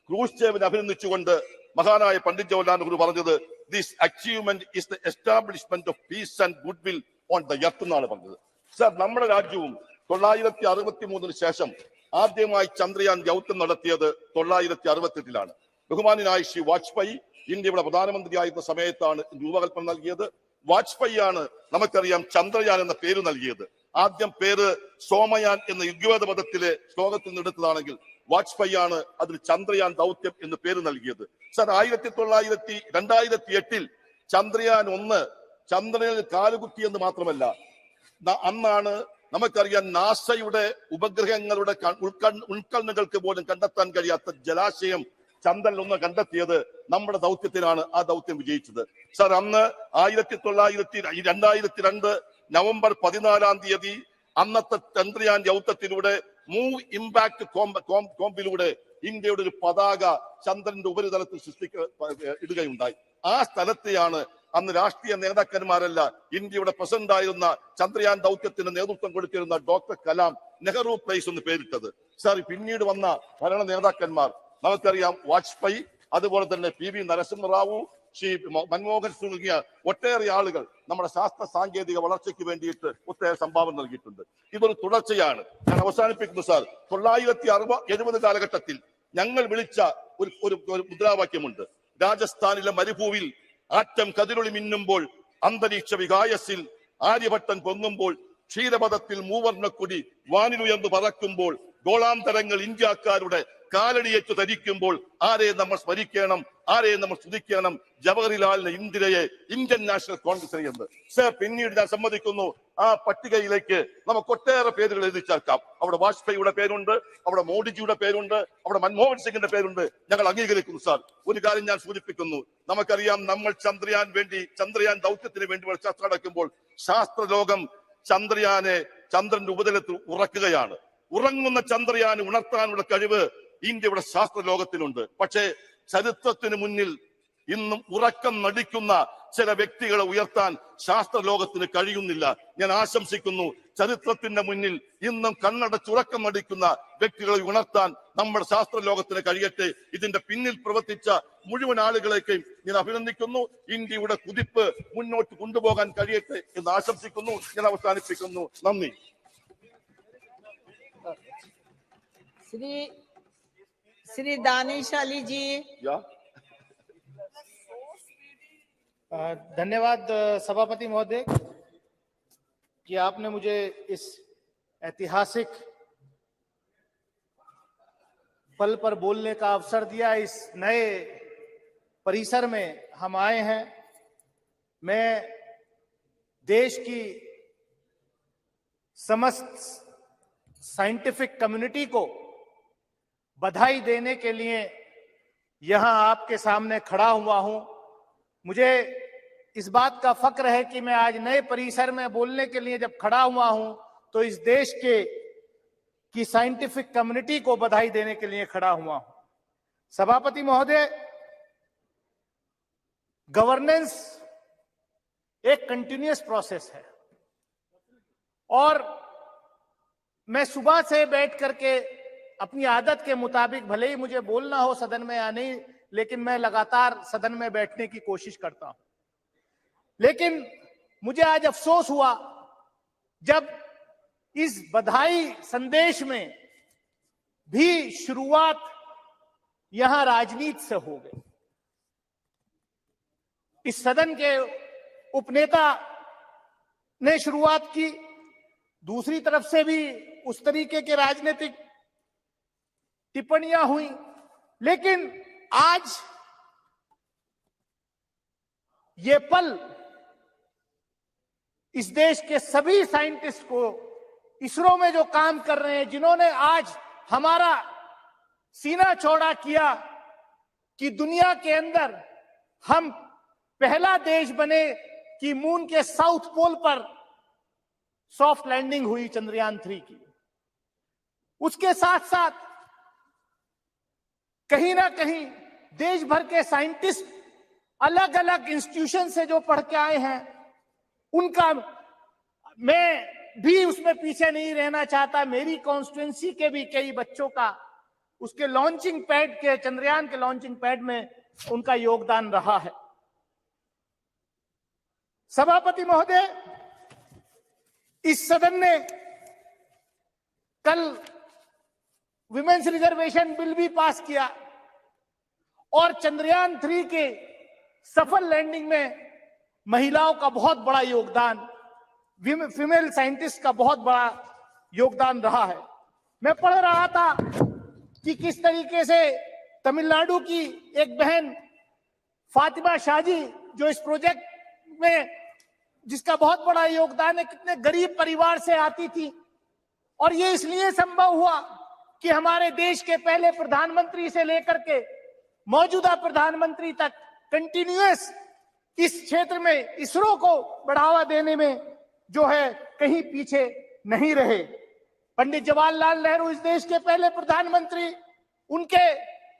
ക്രൂഷ്ചേവിനെ അഭിനന്ദിച്ചുകൊണ്ട് മഹാനായ പണ്ഡിറ്റ് ജവഹർലാൽ നെഹ്റു പറഞ്ഞത്, this achievement is the establishment of peace and good will on the earth എന്നാണ് പറഞ്ഞത്. Sir, നമ്മുടെ രാജ്യവും 1963 ശേഷം ആദ്യമായി ചന്ദ്രയാൻ ദൗത്യം നടത്തിയത് 1968 ബഹുമാന്യനായ ശ്രീ വാജ്പേയി ഇന്ത്യയുടെ പ്രധാനമന്ത്രിയായിരുന്ന സമയത്താണ് രൂപകൽപ്പന നൽകിയത്. വാജ്പേയി ആണ് നമുക്കറിയാം ചന്ദ്രയാൻ എന്ന പേര് നൽകിയത്. ആദ്യം പേര് സോമയാൻ എന്ന ഋഗ്വേദ പദത്തിലെ ശ്ലോകത്തിൽ നിന്ന് എടുത്തതാണെങ്കിൽ വാജ്പേയി ആണ് അതിന് ചന്ദ്രയാൻ ദൗത്യം എന്ന് പേര് നൽകിയത്. സർ, 2008 ചന്ദ്രയാൻ 1 ചന്ദ്രനിൽ കാലുകുത്തി എന്ന് മാത്രമല്ല, അന്നാണ് നമുക്കറിയാം നാസയുടെ ഉപഗ്രഹങ്ങളുടെ ഉൾക്കണ്ണുകൾക്ക് പോലും കണ്ടെത്താൻ കഴിയാത്ത ജലാശയം ചന്ദ്രനിൽ 1 കണ്ടെത്തിയത് നമ്മുടെ ദൗത്യത്തിലാണ്. ആ ദൗത്യം വിജയിച്ചത്. സർ, അന്ന് 2002 നവംബർ 14 അന്നത്തെ ചന്ദ്രയാൻ ദൗത്യത്തിലൂടെ മൂവ് ഇമ്പാക്ട് കോമ്പിലൂടെ ഇന്ത്യയുടെ ഒരു പതാക ചന്ദ്രന്റെ ഉപരിതലത്തിൽ ഇടുകയുണ്ടായി. ആ സ്ഥലത്തെയാണ് അന്ന് രാഷ്ട്രീയ നേതാക്കന്മാരല്ല, ഇന്ത്യയുടെ പ്രസിഡന്റ് ആയിരുന്ന ചന്ദ്രയാൻ ദൗത്യത്തിന് നേതൃത്വം കൊടുത്തിരുന്ന ഡോക്ടർ കലാം നെഹ്റു പ്ലേസ് എന്ന് പേരിട്ടത്. സാർ, പിന്നീട് വന്ന ഭരണ നേതാക്കന്മാർ നമുക്കറിയാം, വാജ്പേയി, അതുപോലെ തന്നെ PV നരസിംഹറാവു, ശ്രീ മൻമോഹൻ സിംഗ് തുടങ്ങിയ ഒട്ടേറെ ആളുകൾ നമ്മുടെ ശാസ്ത്ര സാങ്കേതിക വളർച്ചയ്ക്ക് വേണ്ടിയിട്ട് ഒട്ടേറെ സംഭാവന നൽകിയിട്ടുണ്ട്. ഇതൊരു തുടർച്ചയാണ്. ഞാൻ അവസാനിപ്പിക്കുന്നു സാർ. 1970 കാലഘട്ടത്തിൽ ഞങ്ങൾ വിളിച്ച ഒരു മുദ്രാവാക്യമുണ്ട്. രാജസ്ഥാനിലെ മരുഭൂവിൽ ആറ്റം കതിരൊളി മിന്നുമ്പോൾ, അന്തരീക്ഷ വികായസിൽ ആര്യഭട്ടൻ പൊങ്ങുമ്പോൾ, ക്ഷീരപഥത്തിൽ മൂവർണ്ണക്കൊടി വാനിലുയർന്നു പറക്കുമ്പോൾ, ഗോളാന്തരങ്ങൾ ഇന്ത്യക്കാരുടെ കാലടിയേറ്റു ധരിക്കുമ്പോൾ ആരെ നമ്മൾ സ്മരിക്കണം, ആരെ നമ്മൾ സ്തുതിക്കണം? ജവഹർലാലിനെ, ഇന്ദിരയെ, ഇന്ത്യൻ നാഷണൽ കോൺഗ്രസിനെ എന്ന്. സർ, പിന്നീട് ഞാൻ സമ്മതിക്കുന്നു, ആ പട്ടികയിലേക്ക് നമുക്ക് ഒട്ടേറെ പേരുകൾ എഴുതി ചേർക്കാം. അവിടെ വാജ്പേയിയുടെ പേരുണ്ട്, അവിടെ മോഡിജിയുടെ പേരുണ്ട്, അവിടെ മൻമോഹൻ സിംഗിന്റെ പേരുണ്ട്. ഞങ്ങൾ അംഗീകരിക്കുന്നു സാർ. ഒരു കാര്യം ഞാൻ സൂചിപ്പിക്കുന്നു, നമുക്കറിയാം നമ്മൾ ചന്ദ്രയാൻ ദൗത്യത്തിന് വേണ്ടി ചർച്ച നടക്കുമ്പോൾ ശാസ്ത്രലോകം ചന്ദ്രയാനെ ചന്ദ്രന്റെ ഉപരിതലത്തിൽ ഉറക്കുകയാണ്. ഉറങ്ങുന്ന ചന്ദ്രയാനെ ഉണർത്താനുള്ള കഴിവ് ഇന്ത്യയുടെ ശാസ്ത്ര ലോകത്തിനുണ്ട്. പക്ഷേ ചരിത്രത്തിന് മുന്നിൽ ഇന്നും ഉറക്കം നടിക്കുന്ന ചില വ്യക്തികളെ ഉയർത്താൻ ശാസ്ത്ര ലോകത്തിന് കഴിയുന്നില്ല. ഞാൻ ആശംസിക്കുന്നു, ചരിത്രത്തിന്റെ മുന്നിൽ ഇന്നും കണ്ണടച്ചുറക്കം നടിക്കുന്ന വ്യക്തികളെ ഉണർത്താൻ നമ്മുടെ ശാസ്ത്ര ലോകത്തിന് കഴിയട്ടെ. ഇതിന്റെ പിന്നിൽ പ്രവർത്തിച്ച മുഴുവൻ ആളുകളേക്കും ഞാൻ അഭിനന്ദിക്കുന്നു. ഇന്ത്യയുടെ കുതിപ്പ് മുന്നോട്ട് കൊണ്ടുപോകാൻ കഴിയട്ടെ എന്ന് ആശംസിക്കുന്നു. ഞാൻ അവസാനിപ്പിക്കുന്നു. നന്ദി. श्री दानिश अली जी। धन्यवाद सभापति महोदय कि आपने मुझे इस ऐतिहासिक पल पर बोलने का अवसर दिया। इस नए परिसर में हम आए हैं। मैं देश की समस्त साइंटिफिक कम्युनिटी को बधाई देने के लिए यहां आपके सामने खड़ा हुआ हूं। मुझे इस बात का फक्र है कि मैं आज नए परिसर में बोलने के लिए जब खड़ा हुआ हूं तो इस देश की साइंटिफिक कम्युनिटी को बधाई देने के लिए खड़ा हुआ हूं। सभापति महोदय, गवर्नेंस एक कंटिन्यूअस प्रोसेस है और मैं सुबह से बैठ करके अपनी आदत के मुताबिक, भले ही मुझे बोलना हो सदन में या नहीं, लेकिन मैं लगातार सदन में बैठने की कोशिश करता हूं। लेकिन मुझे आज अफसोस हुआ जब इस बधाई संदेश में भी शुरुआत यहां राजनीति से हो गई। इस सदन के उपनेता ने शुरुआत की, दूसरी तरफ से भी उस तरीके के राजनीतिक टिप्पणियां हुई, लेकिन आज ये पल इस देश के सभी साइंटिस्ट को, इसरो में जो काम कर रहे हैं, जिन्होंने आज हमारा सीना चौड़ा किया कि दुनिया के अंदर हम पहला देश बने कि मून के साउथ पोल पर सॉफ्ट लैंडिंग हुई चंद्रयान 3 की। उसके साथ साथ कहीं ना कहीं देश भर के साइंटिस्ट अलग अलग इंस्टीट्यूशन से जो पढ़ के आए हैं, उनका मैं भी उसमें पीछे नहीं रहना चाहता। मेरी कॉन्स्टिट्यूंसी के भी कई बच्चों का उसके लॉन्चिंग पैड के, चंद्रयान के लॉन्चिंग पैड में उनका योगदान रहा है। सभापति महोदय, इस सदन ने कल विमेन्स रिजर्वेशन बिल भी पास किया और चंद्रयान 3 के सफल लैंडिंग में महिलाओं का बहुत बड़ा योगदान, फीमेल साइंटिस्ट का बहुत बड़ा योगदान रहा है। मैं पढ़ रहा था कि किस तरीके से तमिलनाडु की एक बहन फातिमा शाजी, जो इस प्रोजेक्ट में जिसका बहुत बड़ा योगदान है, कितने गरीब परिवार से आती थी और ये इसलिए संभव हुआ कि हमारे देश के पहले प्रधानमंत्री से लेकर के मौजूदा प्रधानमंत्री तक कंटिन्यूअस इस क्षेत्र में इसरो को बढ़ावा देने में जो है कहीं पीछे नहीं रहे। पंडित जवाहरलाल नेहरू इस देश के पहले प्रधानमंत्री, उनके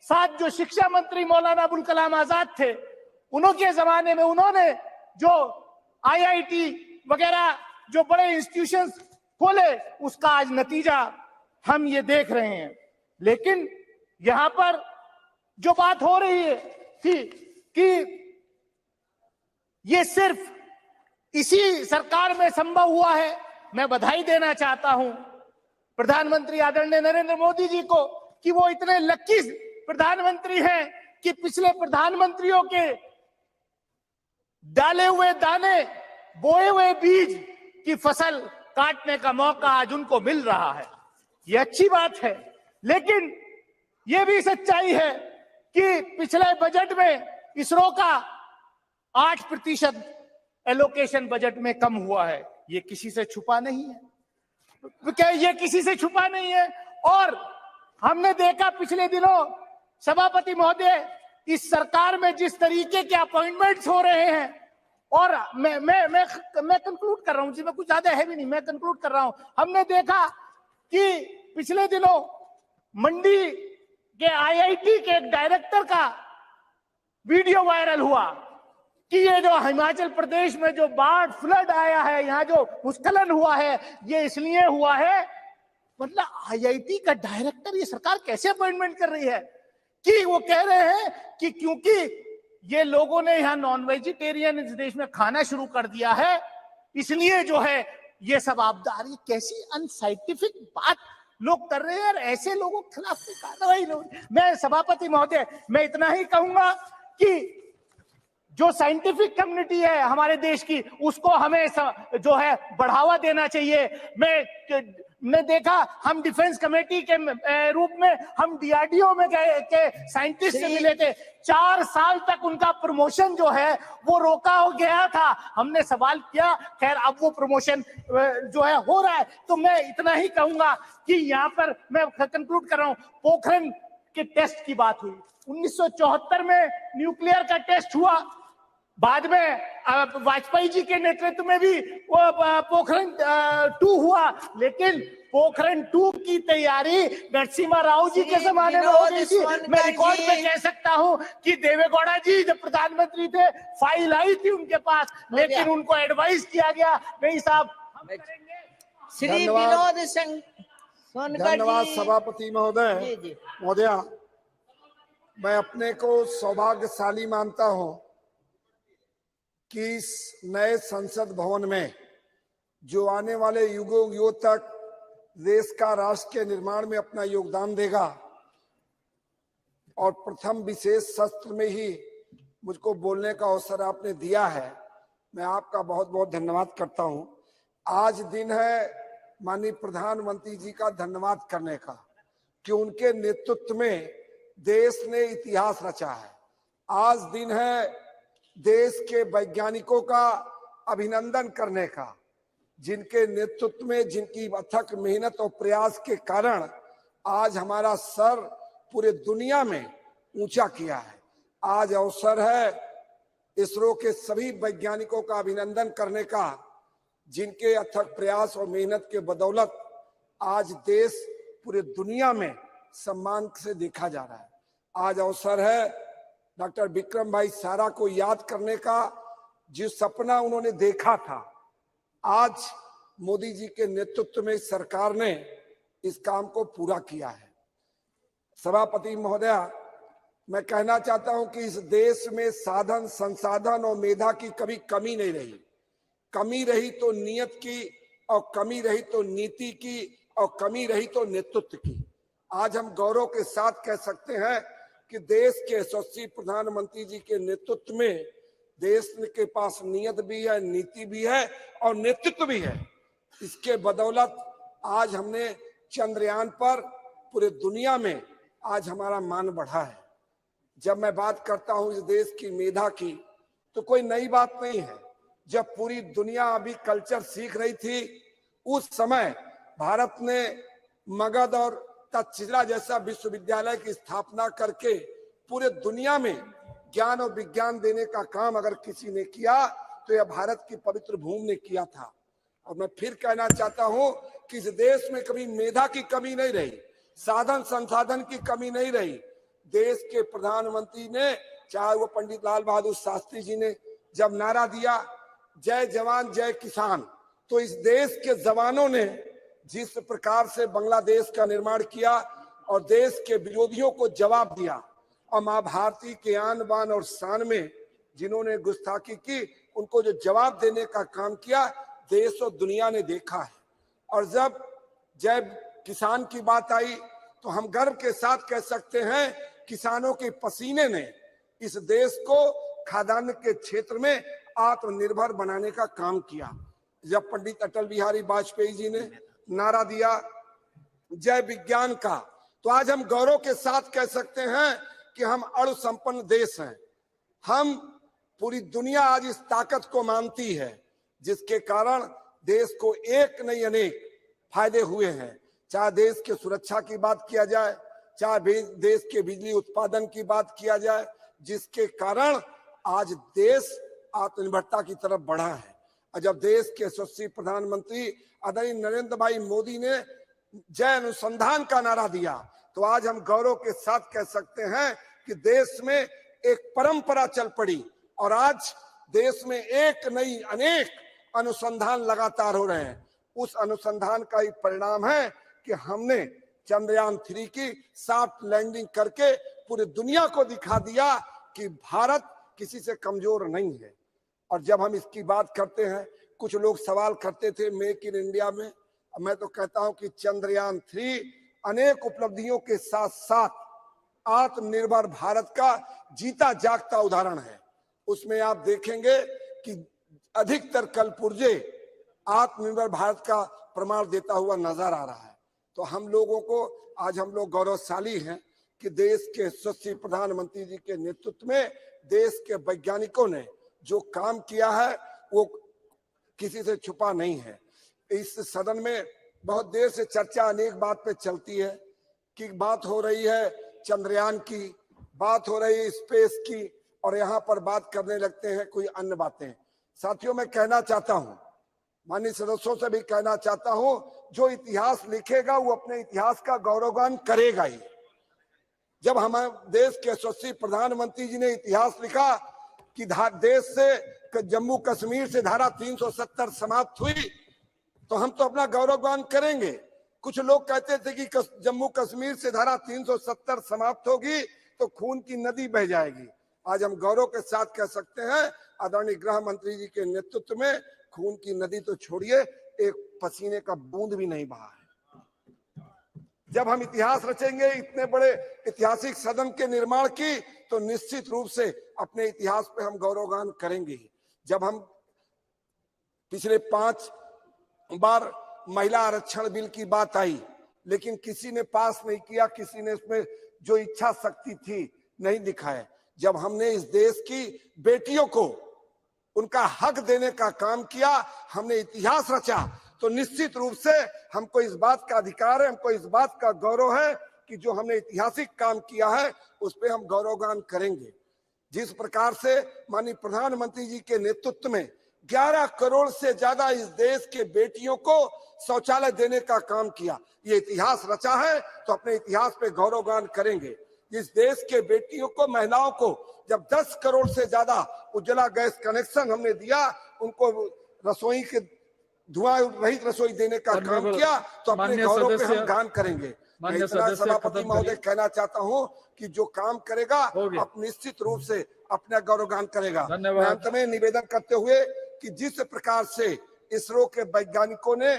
साथ जो शिक्षा मंत्री मौलाना अबुल कलाम आजाद थे, उनके जमाने में उन्होंने जो आईआईटी वगैरह जो बड़े इंस्टीट्यूशंस खोले, उसका आज नतीजा हम ये देख रहे हैं। लेकिन यहां पर जो बात हो रही है कि ये सिर्फ इसी सरकार में संभव हुआ है। मैं बधाई देना चाहता हूं प्रधानमंत्री आदरणीय नरेंद्र मोदी जी को कि वो इतने लकी प्रधानमंत्री हैं कि पिछले प्रधानमंत्रियों के डाले हुए दाने, बोए हुए बीज की फसल काटने का मौका आज उनको मिल रहा है। ये अच्छी बात है, लेकिन ये भी सच्चाई है कि पिछले बजट में इसरो का 8% एलोकेशन बजट में कम हुआ है। ये किसी से छुपा नहीं है, ये किसी से छुपा नहीं है। और हमने देखा पिछले दिनों, सभापति महोदय, इस सरकार में जिस तरीके के अपॉइंटमेंट्स हो रहे हैं, और मैं कंक्लूड कर रहा हूं जी, मैं कुछ ज्यादा है भी नहीं, मैं कंक्लूड कर रहा हूं। हमने देखा कि पिछले दिनों मंडी के आईआईटी के एक डायरेक्टर का वीडियो वायरल हुआ कि ये जो हिमाचल प्रदेश में जो बाढ़ फ्लड आया है, यहाँ जो भूस्खलन हुआ है, ये इसलिए हुआ है। मतलब आईआईटी का डायरेक्टर, ये सरकार कैसे अपॉइंटमेंट कर रही है कि वो कह रहे हैं कि क्योंकि ये लोगों ने यहाँ नॉन वेजिटेरियन इस देश में खाना शुरू कर दिया है, इसलिए जो है ये सब आपदा आ रही है। कैसी अनसाइंटिफिक बात लोग कर रहे हैं यार, ऐसे लोगों के खिलाफ कार्रवाई लो। मैं सभापति महोदय, मैं इतना ही कहूंगा कि जो साइंटिफिक कम्युनिटी है हमारे देश की, उसको हमें जो है बढ़ावा देना चाहिए। मैं देखा, हम डिफेंस कमेटी के रूप में हम डीआरडीओ में गए के साइंटिस्ट से मिले थे। 4 साल तक उनका प्रमोशन जो है वो रोका हो गया था। हमने सवाल किया, खैर अब वो प्रमोशन जो है हो रहा है। तो मैं इतना ही कहूंगा कि यहाँ पर मैं कंक्लूड कर रहा हूँ, पोखरण के टेस्ट की बात हुई। 1974 में न्यूक्लियर का टेस्ट हुआ, बाद में वाजपेयी जी के नेतृत्व में भी वो पोखरण 2 हुआ, लेकिन पोखरण 2 की तैयारी नरसिम्हा राव जी के जमाने में हो गई थी। मैं रिकॉर्ड पे कह सकता हूं कि देवेगौड़ा जी जब प्रधानमंत्री थे, फाइल आई थी उनके पास, लेकिन उनको एडवाइस किया गया नहीं साहब हम करेंगे। श्री विनोद सोनकर धन्यवाद जी। सभापति महोदय। महोदया, मैं अपने को सौभाग्यशाली मानता हूं कि इस नए संसद भवन में जो आने वाले युगों तक देश का राष्ट्र के निर्माण में अपना योगदान देगा, और प्रथम विशेष सत्र में ही मुझको बोलने का अवसर आपने दिया है, मैं आपका बहुत बहुत धन्यवाद करता हूं। आज दिन है माननीय प्रधानमंत्री जी का धन्यवाद करने का कि उनके नेतृत्व में देश ने इतिहास रचा है। आज दिन है देश के वैज्ञानिकों का अभिनंदन करने का, जिनके नेतृत्व में, जिनकी अथक मेहनत और प्रयास के कारण आज हमारा सर पूरे दुनिया में ऊंचा किया है। आज अवसर है इसरो के सभी वैज्ञानिकों का अभिनंदन करने का, जिनके अथक प्रयास और मेहनत के बदौलत आज देश पूरे दुनिया में सम्मान से देखा जा रहा है। आज अवसर है डॉक्टर विक्रम भाई सारा को याद करने का, जिस सपना उन्होंने देखा था, आज मोदी जी के नेतृत्व में सरकार ने इस काम को पूरा किया है। सभापति महोदया, मैं कहना चाहता हूं कि इस देश में साधन, संसाधन और मेधा की कभी कमी नहीं रही। कमी रही तो नियत की, और कमी रही तो नीति की, और कमी रही तो नेतृत्व की। आज हम गौरव के साथ कह सकते हैं कि देश के यशस्वी प्रधानमंत्री जी के नेतृत्व में देश के पास नियत भी है, नीति भी है और नेतृत्व भी है। इसके बदौलत आज हमने चंद्रयान पर पूरे दुनिया में आज हमारा मान बढ़ा है। जब मैं बात करता हूं इस देश की मेधा की, तो कोई नई बात नहीं है। जब पूरी दुनिया अभी कल्चर सीख रही थी, उस समय भारत ने मगध और तक्षशिला जैसा विश्वविद्यालय की स्थापना करके पूरे दुनिया में ज्ञान और विज्ञान देने का काम अगर किसी ने किया तो यह भारत की पवित्र भूमि ने किया था। और मैं फिर कहना चाहता हूं कि इस देश में कभी मेधा की कमी नहीं रही, साधन संसाधन की कमी नहीं रही। देश के प्रधानमंत्री ने, चाहे वो पंडित लाल बहादुर शास्त्री जी ने जब नारा दिया जय जवान जय किसान, तो इस देश के जवानों ने जिस प्रकार से बांग्लादेश का निर्माण किया और देश के विरोधियों को जवाब दिया, और मां भारती के आन बान और शान में जिन्होंने गुस्ताखी की, उनको जो जवाब देने का काम किया, देश और दुनिया ने देखा है। और जब जय किसान की बात आई तो हम गर्व के साथ कह सकते हैं, किसानों के पसीने ने इस देश को खाद्यान्न के क्षेत्र में आत्मनिर्भर बनाने का काम किया। जब पंडित अटल बिहारी वाजपेयी जी ने नारा दिया जय विज्ञान का, तो आज हम गौरव के साथ कह सकते हैं कि हम अणु संपन्न देश हैं। हम, पूरी दुनिया आज इस ताकत को मानती है, जिसके कारण देश को एक नहीं अनेक फायदे हुए हैं। चाहे देश के सुरक्षा की बात किया जाए, चाहे देश के बिजली उत्पादन की बात किया जाए, जिसके कारण आज देश आत्मनिर्भरता की तरफ बढ़ा है। और जब देश के यशस्वी प्रधानमंत्री आदरणीय नरेंद्र भाई मोदी ने जय अनुसंधान का नारा दिया, तो आज हम गौरव के साथ कह सकते हैं कि देश में एक परंपरा चल पड़ी, और आज देश में एक नहीं अनेक अनुसंधान लगातार हो रहे हैं। उस अनुसंधान का ही परिणाम है कि हमने चंद्रयान 3 की सॉफ्ट लैंडिंग करके पूरी दुनिया को दिखा दिया कि भारत किसी से कमजोर नहीं है। और जब हम इसकी बात करते हैं, कुछ लोग सवाल करते थे मेक इन इंडिया में, मैं तो कहता हूं कि चंद्रयान 3 अनेक उपलब्धियों के साथ साथ आत्मनिर्भर भारत का जीता जागता उदाहरण है। उसमें आप देखेंगे कि अधिकतर कलपुर्जे आत्मनिर्भर भारत का प्रमाण देता हुआ नजर आ रहा है। तो हम लोगों को आज हम लोग गौरवशाली हैं कि देश के यशस्वी प्रधानमंत्री जी के नेतृत्व में देश के वैज्ञानिकों ने जो काम किया है वो किसी से छुपा नहीं है। इस सदन में बहुत देर से चर्चा अनेक बात पे चलती है कि बात हो रही है चंद्रयान की, बात हो रही है स्पेस की, और यहाँ पर बात करने लगते हैं कोई अन्य बातें। साथियों मैं कहना चाहता हूं, माननीय सदस्यों से भी कहना चाहता हूं, जो इतिहास लिखेगा वो अपने इतिहास का गौरवगान करेगा ही। जब हमारे देश के यशस्वी प्रधानमंत्री जी ने इतिहास लिखा कि देश से जम्मू कश्मीर से धारा 370 समाप्त हुई, तो हम तो अपना गौरवगान करेंगे। कुछ लोग कहते थे कि जम्मू कश्मीर से धारा 370 समाप्त होगी तो खून की नदी बह जाएगी। आज हम गौरव के साथ कह सकते हैं, आदरणीय गृह मंत्री जी के नेतृत्व में खून की नदी तो छोड़िए, एक पसीने का बूंद भी नहीं बहा है। जब हम इतिहास रचेंगे इतने बड़े ऐतिहासिक सदन के निर्माण की, तो निश्चित रूप से अपने इतिहास पे हम गौरवगान करेंगे। जब हम पिछले 5 बार महिला आरक्षण बिल की बात आई, लेकिन किसी ने पास नहीं किया, किसी ने इसमें जो इच्छा शक्ति थी नहीं दिखाया। जब हमने इस देश की बेटियों को उनका हक देने का काम किया, हमने इतिहास रचा, तो निश्चित रूप से हमको इस बात का अधिकार है, हमको इस बात का गौरव है कि जो हमने ऐतिहासिक काम किया है उस पर हम गौरवगान करेंगे। जिस प्रकार से माननीय प्रधानमंत्री जी के नेतृत्व में 11 करोड़ से ज्यादा इस देश के बेटियों को शौचालय देने का काम किया, ये इतिहास रचा है, तो अपने इतिहास पे गौरवगान करेंगे। इस देश के बेटियों को, महिलाओं को जब 10 करोड़ से ज्यादा उज्ज्वला गैस कनेक्शन हमने दिया, उनको रसोई के धुआं रहित रसोई देने का काम किया, तो अपने गौरव पे हम गान करेंगे। मैं इतना सभापति महोदय कहना चाहता हूं कि जो काम करेगा अब निश्चित रूप से अपना गौरवगान करेगा। मैं अंत में निवेदन करते हुए कि जिस प्रकार से इसरो के वैज्ञानिकों ने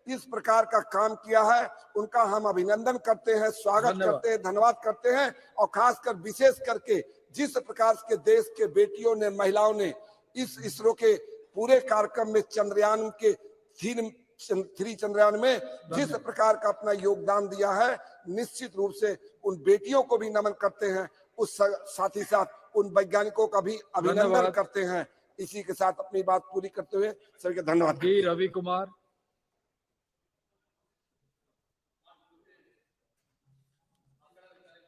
इस प्रकार का काम किया है, उनका हम अभिनंदन करते हैं, स्वागत करते हैं, धन्यवाद करते हैं। और खासकर विशेष करके जिस प्रकार के देश के बेटियों ने, महिलाओं ने इस इसरो के पूरे कार्यक्रम में चंद्रयान के 3 चंद्रयान में जिस प्रकार का अपना योगदान दिया है, निश्चित रूप से उन बेटियों को भी नमन करते हैं, उस साथ ही साथ उन वैज्ञानिकों का भी अभिनंदन करते हैं। इसी के साथ अपनी बात पूरी करते हुए सभी का धन्यवाद। रवि कुमार।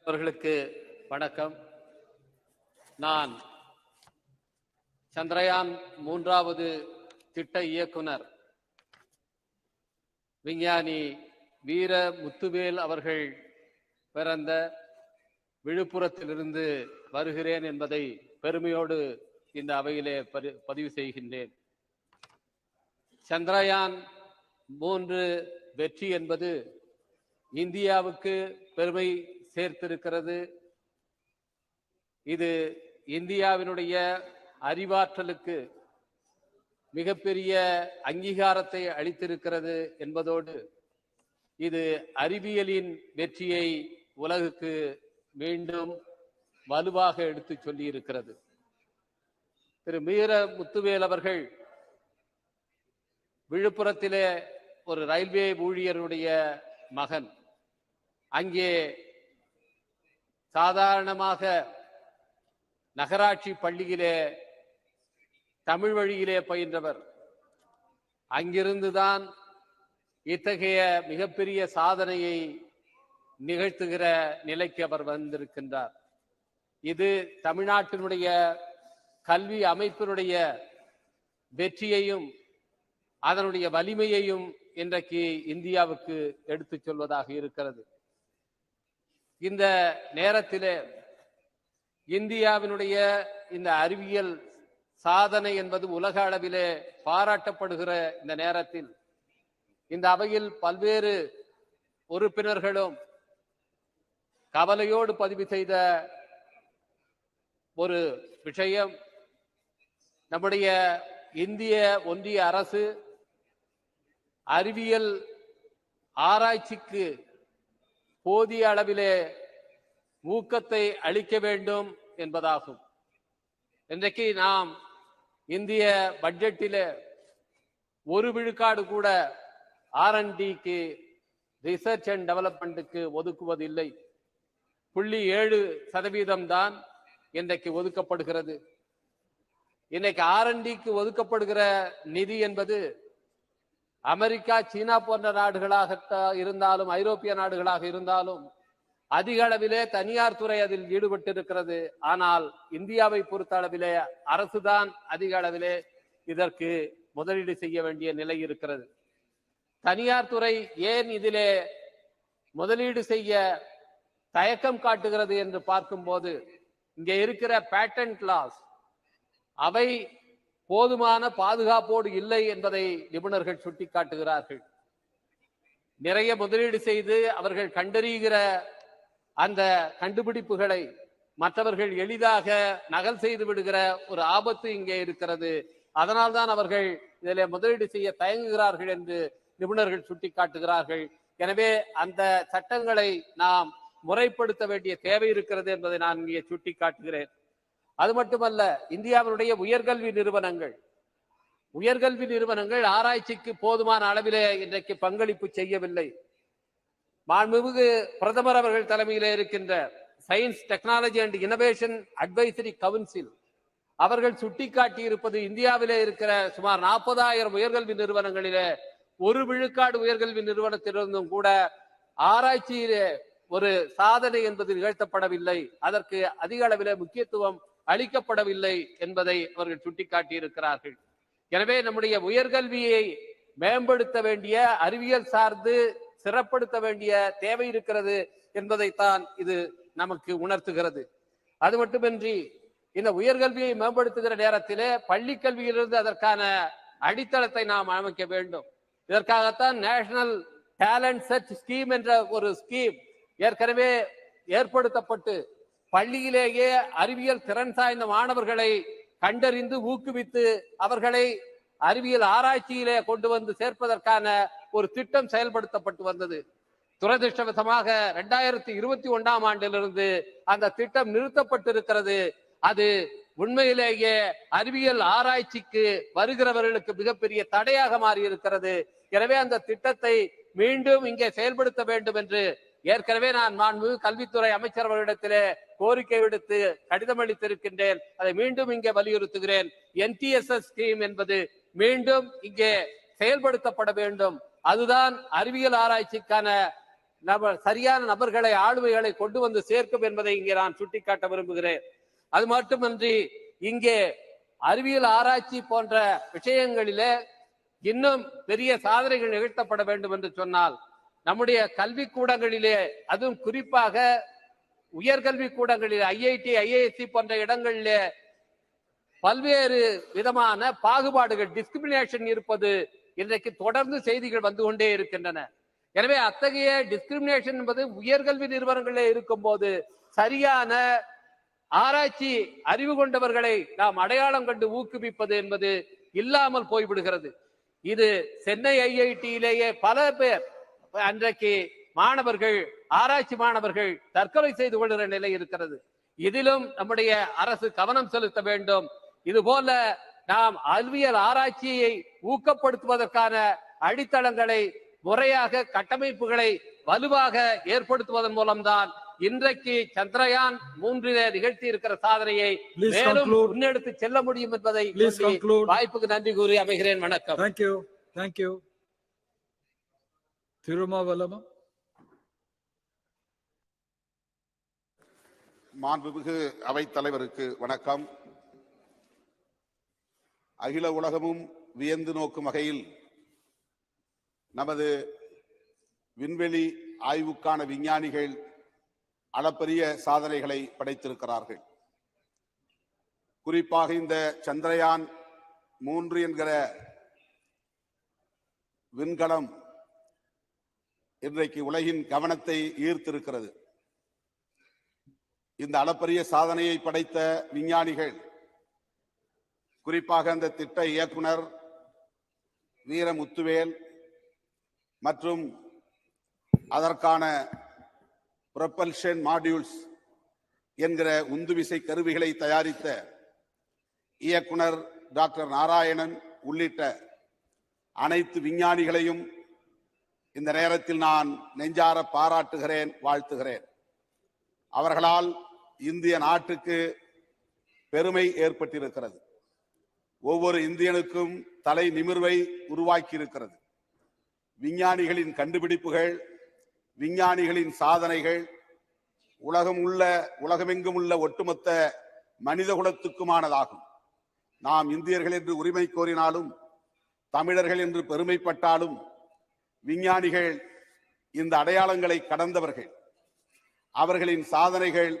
அவர்களுக்கு வணக்கம். நான் சந்திரயான் 3வது திட்ட இயக்குனர் விஞ்ஞானி வீர முத்துவேல் அவர்கள் பிறந்த விழுப்புரத்திலிருந்து வருகிறேன் என்பதை பெருமையோடு இந்த அவையிலே பதிவு செய்கின்றேன். சந்திரயான் 3 வெற்றி என்பது இந்தியாவுக்கு பெருமை சேர்த்திருக்கிறது. இது இந்தியாவினுடைய அறிவாற்றலுக்கு மிகப்பெரிய அங்கீகாரத்தை அளித்திருக்கிறது என்பதோடு இது அறிவியலின் வெற்றியை உலகுக்கு மீண்டும் வலுவாக எடுத்து சொல்லி இருக்கிறது. திரு வீர முத்துவேல் அவர்கள் விழுப்புரத்திலே ஒரு ரயில்வே ஊழியருடைய மகன். அங்கே சாதாரணமாக நகராட்சி பள்ளியிலே தமிழ் வழியிலே பயின்றவர். அங்கிருந்துதான் இத்தகைய மிகப்பெரிய சாதனையை நிகழ்த்துகிற நிலைக்கு அவர் வந்திருக்கின்றார். இது தமிழ்நாட்டினுடைய கல்வி அமைப்பினுடைய வெற்றியையும் அதனுடைய வலிமையையும் இன்றைக்கு இந்தியாவுக்கு எடுத்துச் சொல்வதாக இருக்கிறது. இந்த நேரத்திலே இந்தியாவினுடைய இந்த அறிவியல் சாதனை என்பது உலக அளவிலே பாராட்டப்படுகிற இந்த நேரத்தில் இந்த அவையில் பல்வேறு உறுப்பினர்களும் கவலையோடு பதிவு செய்த ஒரு விஷயம், நம்முடைய இந்திய ஒன்றிய அரசு அறிவியல் ஆராய்ச்சிக்கு போதிய அளவிலே ஊக்கத்தை அளிக்க வேண்டும் என்பதாகும். இன்றைக்கு நாம் இந்திய பட்ஜெட்டிலே 1 விழுக்காடு கூட R&Dக்கு, ரிசர்ச் அண்ட் டெவலப்மெண்ட்டுக்கு ஒதுக்குவதில்லை. 0.7% தான் இன்றைக்கு ஒதுக்கப்படுகிறது. இன்னைக்கு R&Dக்கு ஒதுக்கப்படுகிற நிதி என்பது அமெரிக்கா, சீனா போன்ற நாடுகளாக இருந்தாலும், ஐரோப்பிய நாடுகளாக இருந்தாலும் அதிக அளவிலே தனியார் துறை அதில் ஈடுபட்டிருக்கிறது. ஆனால் இந்தியாவை பொறுத்த அளவிலே அரசுதான் அதிக அளவிலே இதற்கு முதலீடு செய்ய வேண்டிய நிலை இருக்கிறது. தனியார் துறை ஏன் இதிலே முதலீடு செய்ய தயக்கம் காட்டுகிறது என்று பார்க்கும்போது, இங்கே இருக்கிற பேட்டன்ட் லாஸ் அவை போதுமான பாதுகாப்போடு இல்லை என்பதை நிபுணர்கள் சுட்டிக்காட்டுகிறார்கள். நிறைய முதலீடு செய்து அவர்கள் கண்டறிகிற அந்த கண்டுபிடிப்புகளை மற்றவர்கள் எளிதாக நகல் செய்து விடுகிற ஒரு ஆபத்து இங்கே இருக்கிறது. அதனால்தான் அவர்கள் இதில் முதலீடு செய்ய தயங்குகிறார்கள் என்று நிபுணர்கள் சுட்டிக்காட்டுகிறார்கள். எனவே அந்த சட்டங்களை நாம் முறைப்படுத்த வேண்டிய தேவை இருக்கிறது என்பதை நான் இங்கே சுட்டிக்காட்டுகிறேன். அது மட்டுமல்ல, இந்தியாவினுடைய உயர்கல்வி நிறுவனங்கள் ஆராய்ச்சிக்கு போதுமான அளவிலே இன்றைக்கு பங்களிப்பு செய்யவில்லை. மாண்புமிகு பிரதமர் அவர்கள் தலைமையிலே இருக்கின்ற science, technology and innovation advisory council அவர்கள் சுட்டிக்காட்டி இருப்பது, இந்தியாவிலே இருக்கிற சுமார் 40,000 உயர்கல்வி நிறுவனங்களிலே 1 விழுக்காடு உயர்கல்வி நிறுவனத்திலிருந்தும் கூட ஆராய்ச்சியிலே ஒரு சாதனை என்பது நிகழ்த்தப்படவில்லை, அதற்கு அதிக அளவிலே முக்கியத்துவம் அளிக்கப்படவில்லை என்பதை அவர்கள் சுட்டிக்காட்டி இருக்கிறார்கள். எனவே நம்முடைய உயர்கல்வியை மேம்படுத்த வேண்டிய, அறிவியல் சார்ந்து சிறப்படுத்த வேண்டிய தேவை இருக்கிறது என்பதைத்தான் இது நமக்கு உணர்த்துகிறது. அது மட்டுமின்றி இந்த உயர்கல்வியை மேம்படுத்துகிற நேரத்திலே பள்ளி கல்வியிலிருந்து அதற்கான அடித்தளத்தை நாம் அமைக்க வேண்டும். இதற்காகத்தான் நேஷனல் டேலண்ட் சர்ச் ஸ்கீம் என்ற ஒரு ஸ்கீம் ஏற்கனவே ஏற்படுத்தப்பட்டு பள்ளியிலேயே அறிவியல் திறன் சாய்ந்த மாணவர்களை கண்டறிந்து ஊக்குவித்து அவர்களை அறிவியல் ஆராய்ச்சியிலே கொண்டு வந்து சேர்ப்பதற்கான ஒரு திட்டம் செயல்படுத்தப்பட்டு வந்தது. துரதிருஷ்டவசமாக 2021ஆம் ஆண்டிலிருந்து அந்த திட்டம் நிறுத்தப்பட்டிருக்கிறது. அது உண்மையிலேயே அறிவியல் ஆராய்ச்சிக்கு வருகிறவர்களுக்கு மிகப்பெரிய தடையாக மாறி இருக்கிறது. எனவே அந்த திட்டத்தை மீண்டும் இங்கே செயல்படுத்த வேண்டும் என்று ஏற்கனவே நான் மாண்புமிகு கல்வித்துறை அமைச்சர் அவர்களிடத்திலே கோரிக்கை விடுத்து கடிதம் அளித்திருக்கின்றேன். அதை மீண்டும் இங்கே வலியுறுத்துகிறேன். NTSS ஸ்கீம் என்பது மீண்டும் இங்கே செயல்படுத்தப்பட வேண்டும். அதுதான் அறிவியல் ஆராய்ச்சிக்கான சரியான நபர்களை, ஆளுமைகளை கொண்டு வந்து சேர்க்கும் என்பதை இங்கே நான் சுட்டிக்காட்ட விரும்புகிறேன். அது மட்டுமின்றி இங்கே அறிவியல் ஆராய்ச்சி போன்ற விஷயங்களிலே இன்னும் பெரிய சாதனைகள் நிகழ்த்தப்பட வேண்டும் என்று சொன்னால், நம்முடைய கல்வி கூடங்களிலே, அதுவும் குறிப்பாக உயர்கல்வி கூடங்களிலே, IIT, IISc போன்ற இடங்களிலே பல்வேறு விதமான பாகுபாடுகள், டிஸ்கிரிமினேஷன் இருப்பது இன்றைக்கு தொடர்ந்து செய்திகள் வந்து கொண்டே இருக்கின்றன. எனவே அத்தகைய டிஸ்கிரிமினேஷன் என்பது உயர்கல்வி நிறுவனங்களிலே இருக்கும் போது சரியான ஆராய்ச்சி அறிவு கொண்டவர்களை நாம் அடையாளம் கண்டு ஊக்குவிப்பது என்பது இல்லாமல் போய்விடுகிறது. இது சென்னை IITயிலேயே பல பேர் அன்றைக்கு மாணவர்கள், ஆராய்ச்சி மாணவர்கள் தற்கொலை செய்து கொள்கிற நிலை இருக்கிறது. இதிலும் நம்முடைய அரசு கவனம் செலுத்த வேண்டும். இதுபோல நாம் அறிவியல் ஆராய்ச்சியை ஊக்கப்படுத்துவதற்கான அடித்தளங்களை, முறையாக கட்டமைப்புகளை வலுவாக ஏற்படுத்துவதன் மூலம்தான் இன்றைக்கு சந்திரயான் 3 நிகழ்த்தி இருக்கிற சாதனையை மேலும் முன்னெடுத்து செல்ல முடியும் என்பதை வாய்ப்புக்கு நன்றி கூறி அமைகிறேன். வணக்கம். தேங்க்யூ. திருமாவளவன். மாண்புமிகு அவைத்தலைவருக்கு வணக்கம். அகில உலகமும் வியந்து நோக்கும் வகையில் நமது விண்வெளி ஆய்வுக்கான விஞ்ஞானிகள் அளப்பரிய சாதனைகளை படைத்திருக்கிறார்கள். குறிப்பாக இந்த சந்திரயான் 3 என்கிற விண்கலம் இன்றைக்கு உலகின் கவனத்தை ஈர்த்திருக்கிறது. இந்த அளப்பரிய சாதனையை படைத்த விஞ்ஞானிகள், குறிப்பாக அந்த திட்ட இயக்குனர் வீரமுத்துவேல் மற்றும் அதற்கான ப்ரொபல்ஷன் மாடியூல்ஸ் என்கிற உந்துவிசை கருவிகளை தயாரித்த இயக்குனர் டாக்டர் நாராயணன் உள்ளிட்ட அனைத்து விஞ்ஞானிகளையும் இந்த நேரத்தில் நான் நெஞ்சார பாராட்டுகிறேன், வாழ்த்துகிறேன். அவர்களால் இந்திய நாட்டுக்கு பெருமை ஏற்பட்டிருக்கிறது. ஒவ்வொரு இந்தியனுக்கும் தலை நிமிர்வை உருவாக்கி இருக்கிறது. விஞ்ஞானிகளின் கண்டுபிடிப்புகள், விஞ்ஞானிகளின் சாதனைகள் உலகமெங்கும் உள்ள ஒட்டுமொத்த மனித குலத்துக்குமானதாகும். நாம் இந்தியர்கள் என்று உரிமை கோரினாலும் தமிழர்கள் என்று பெருமைப்பட்டாலும் விஞ்ஞானிகள் இந்த அடையாளங்களை கடந்தவர்கள். அவர்களின் சாதனைகள்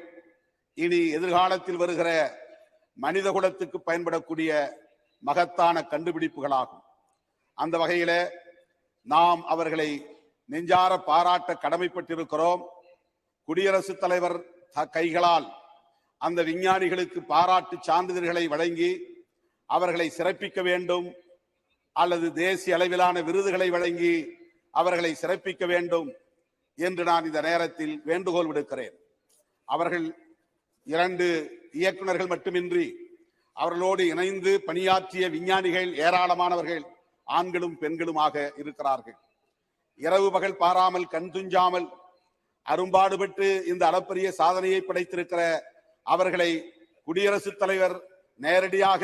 இனி எதிர்காலத்தில் வருகிற மனித குலத்துக்கு பயன்படக்கூடிய மகத்தான கண்டுபிடிப்புகளாகும். அந்த வகையில நாம் அவர்களை நெஞ்சார பாராட்ட கடமைப்பட்டிருக்கிறோம். குடியரசுத் தலைவர் கைகளால் அந்த விஞ்ஞானிகளுக்கு பாராட்டு சான்றிதழ்களை வழங்கி அவர்களை சிறப்பிக்க வேண்டும், அல்லது தேசிய அளவிலான விருதுகளை வழங்கி அவர்களை சிறப்பிக்க வேண்டும் என்று நான் இந்த நேரத்தில் வேண்டுகோள் விடுக்கிறேன். அவர்கள் 2 இயக்குநர்கள் மட்டுமின்றி அவர்களோடு இணைந்து பணியாற்றிய விஞ்ஞானிகள் ஏராளமானவர்கள் ஆண்களும் பெண்களுமாக இருக்கிறார்கள். இரவு பகல் பாராமல் கண் துஞ்சாமல் அரும்பாடுபட்டு இந்த அளப்பரிய சாதனையை படைத்திருக்கிற அவர்களை குடியரசுத் தலைவர் நேரடியாக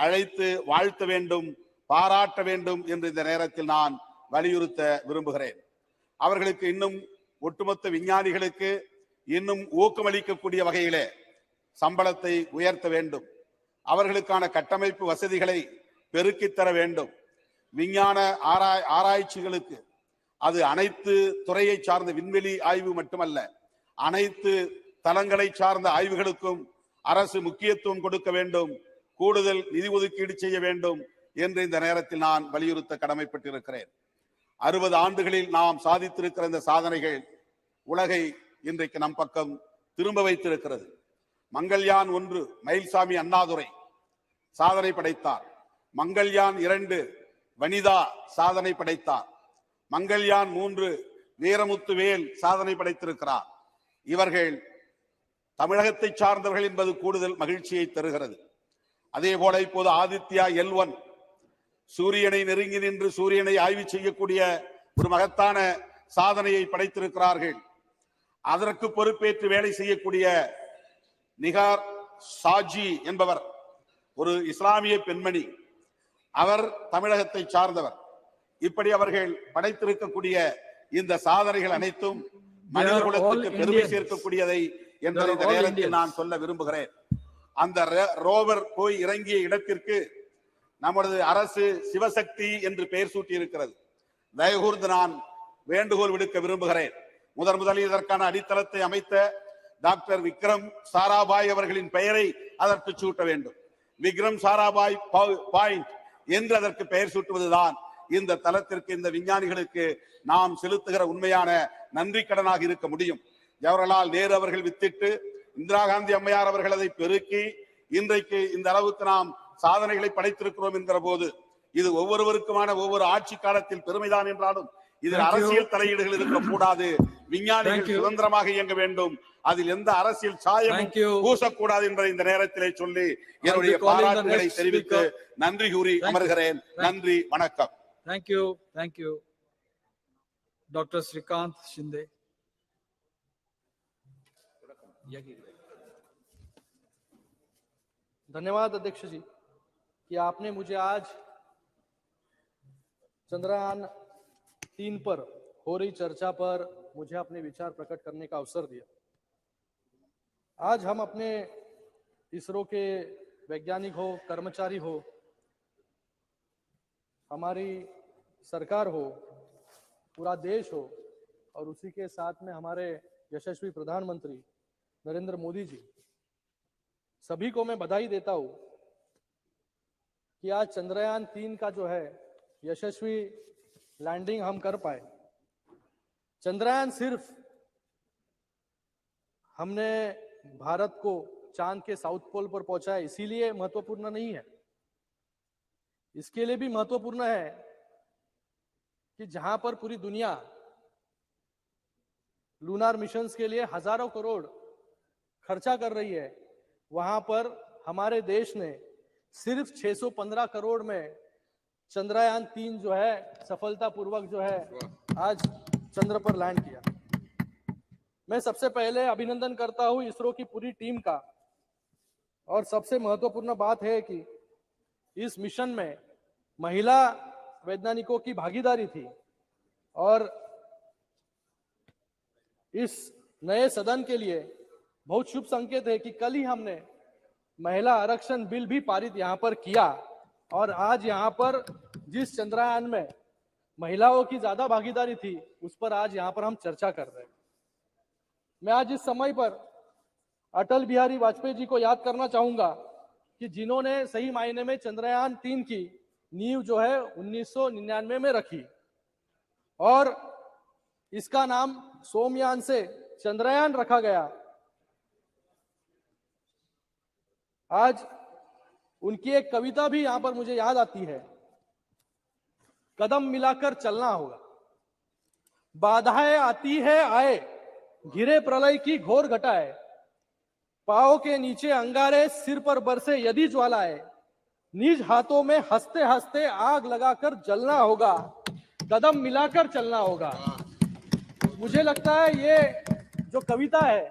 அழைத்து வாழ்த்த வேண்டும், பாராட்ட வேண்டும் என்று இந்த நேரத்தில் நான் வலியுறுத்த விரும்புகிறேன். அவர்களுக்கு இன்னும் ஒட்டுமொத்த விஞ்ஞானிகளுக்கு இன்னும் ஊக்கமளிக்கக்கூடிய வகையிலே சம்பளத்தை உயர்த்த வேண்டும். அவர்களுக்கான கட்டமைப்பு வசதிகளை பெருக்கித் தர வேண்டும். விஞ்ஞான ஆராய்ச்சிகளுக்கு அது அனைத்து துறையை சார்ந்த விண்வெளி ஆய்வு மட்டுமல்ல, அனைத்து தளங்களை சார்ந்த ஆய்வுகளுக்கும் அரசு முக்கியத்துவம் கொடுக்க வேண்டும், கூடுதல் நிதி ஒதுக்கீடு செய்ய வேண்டும் என்று இந்த நேரத்தில் நான் வலியுறுத்த கடமைப்பட்டிருக்கிறேன். 60 ஆண்டுகளில் நாம் சாதித்திருக்கிற இந்த சாதனைகள் உலகை இன்றைக்கு நம் பக்கம் திரும்ப வைத்திருக்கிறது. மங்கள்யான் 1 மயில்சாமி அண்ணாதுரை சாதனை படைத்தார். மங்கள்யான் 2 வனிதா சாதனை படைத்தார். மங்கள்யான் 3 வீரமுத்துவேல் சாதனை படைத்திருக்கிறார். இவர்கள் தமிழகத்தை சார்ந்தவர்கள் என்பது கூடுதல் மகிழ்ச்சியை தருகிறது. அதே போல இப்போது ஆதித்யா L1 சூரியனை நெருங்கி நின்று சூரியனை ஆய்வு செய்யக்கூடிய ஒரு மகத்தான சாதனையை படைத்திருக்கிறார்கள். அதற்கு பொறுப்பேற்று வேலை செய்யக்கூடிய நிகார் சாஜி என்பவர் ஒரு இஸ்லாமிய பெண்மணி, அவர் தமிழகத்தை சார்ந்தவர். இப்படி அவர்கள் படைத்திருக்கக்கூடிய இந்த சாதனைகள் அனைத்தும் மனித குலத்துக்கு பெருமை சேர்க்கக்கூடியதை என்பதை இந்த நேரத்தில் நான் சொல்ல விரும்புகிறேன். அந்த ரோவர் போய் இறங்கிய இடத்திற்கு நமது அரசு சிவசக்தி என்று பெயர் சூட்டி இருக்கிறது. தயவுகூர்ந்து நான் வேண்டுகோள் விடுக்க விரும்புகிறேன். முதலில் இதற்கான அடித்தளத்தை அமைத்த டாக்டர் விக்ரம் சாராபாய் அவர்களின் பெயரை அதற்கு சூட்ட வேண்டும். விக்ரம் சாராபாய் பாயிண்ட் என்று அதற்கு பெயர் சூட்டுவதுதான் இந்த தளத்திற்கு, இந்த விஞ்ஞானிகளுக்கு நாம் செலுத்துகிற உண்மையான நன்றி கடனாக இருக்க முடியும். ஜவஹர்லால் நேரு அவர்கள் வித்திட்டு இந்திரா காந்தி அம்மையார் அவர்கள் அதை பெருக்கி இன்றைக்கு இந்த அளவுக்கு நாம் சாதனைகளை படைத்திருக்கிறோம் என்கிற போது இது ஒவ்வொருவருக்குமான ஒவ்வொரு ஆட்சி காலத்தில் பெருமைதான் என்றாலும் இதில் அரசியல் தலையீடுகள் இருக்கக்கூடாது. விஞ்ஞானிகள் சுதந்திரமாக இயங்க வேண்டும், அதில் எந்த அரசியல் சாயம் பூசக்கூடாது என்பதை இந்த நேரத்திலே சொல்லி என்னுடைய பாராட்டுகளை தெரிவித்து நன்றி கூறி அமர்கிறேன். நன்றி, வணக்கம். Thank you. Dr. Srikanth Shinde. धन्यवाद अध्यक्ष जी कि आपने मुझे आज चंद्रयान 3 पर हो रही चर्चा पर मुझे अपने विचार प्रकट करने का अवसर दिया। आज हम अपने इसरो के वैज्ञानिक हो, कर्मचारी हो, हमारी सरकार हो, पूरा देश हो और उसी के साथ में हमारे यशस्वी प्रधानमंत्री नरेंद्र मोदी जी, सभी को मैं बधाई देता हूं कि आज चंद्रयान 3 का जो है यशस्वी लैंडिंग हम कर पाए। चंद्रयान सिर्फ हमने भारत को चांद के साउथ पोल पर पहुंचाया इसीलिए महत्वपूर्ण नहीं है, इसके लिए भी महत्वपूर्ण है कि जहां पर पूरी दुनिया लूनार मिशंस के लिए हजारों करोड़ खर्चा कर रही है, वहां पर हमारे देश ने सिर्फ 615 करोड़ में चंद्रयान 3 जो है सफलतापूर्वक जो है आज चंद्र पर लैंड किया। मैं सबसे पहले अभिनंदन करता हूं इसरो की पूरी टीम का, और सबसे महत्वपूर्ण बात है कि इस मिशन में महिला वैज्ञानिकों की भागीदारी थी, और इस नए सदन के लिए बहुत शुभ संकेत है कि कल ही हमने महिला आरक्षण बिल भी पारित यहाँ पर किया, और आज यहाँ पर जिस चंद्रयान में महिलाओं की ज्यादा भागीदारी थी उस पर आज यहाँ पर हम चर्चा कर रहे हैं। मैं आज इस समय पर अटल बिहारी वाजपेयी जी को याद करना चाहूंगा कि जिन्होंने सही मायने में चंद्रयान 3 की नींव जो है 1999 में रखी, और इसका नाम सोमयान से चंद्रयान रखा गया। आज उनकी एक कविता भी यहां पर मुझे याद आती है, कदम मिलाकर चलना होगा, बाधाएं आती है आए, घिरे प्रलय की घोर घटाए, पांव के नीचे अंगारे, सिर पर बरसे यदि ज्वालाए, निज हाथों में हंसते हंसते आग लगाकर जलना होगा, कदम मिलाकर चलना होगा। मुझे लगता है ये जो कविता है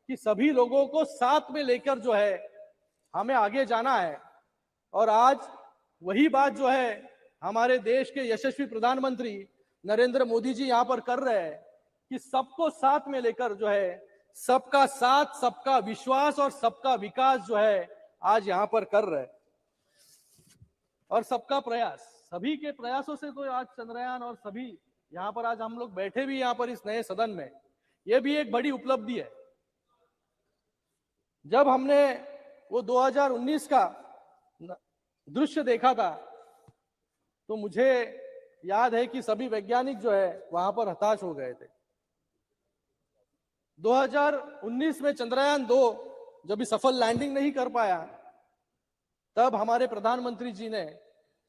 कि सभी लोगों को साथ में लेकर जो है हमें आगे जाना है, और आज वही बात जो है हमारे देश के यशस्वी प्रधानमंत्री नरेंद्र मोदी जी यहाँ पर कर रहे हैं कि सबको साथ में लेकर जो है सबका साथ, सबका विश्वास और सबका विकास जो है आज यहाँ पर कर रहे हैं, और सबका प्रयास, सभी के प्रयासों से तो आज चंद्रयान और सभी यहाँ पर आज हम लोग बैठे भी यहाँ पर इस नए सदन में, ये भी एक बड़ी उपलब्धि है। जब हमने वो 2019 का दृश्य देखा था तो मुझे याद है कि सभी वैज्ञानिक जो है वहां पर हताश हो गए थे। 2019 में चंद्रयान 2 जब सफल लैंडिंग नहीं कर पाया, तब हमारे प्रधानमंत्री जी ने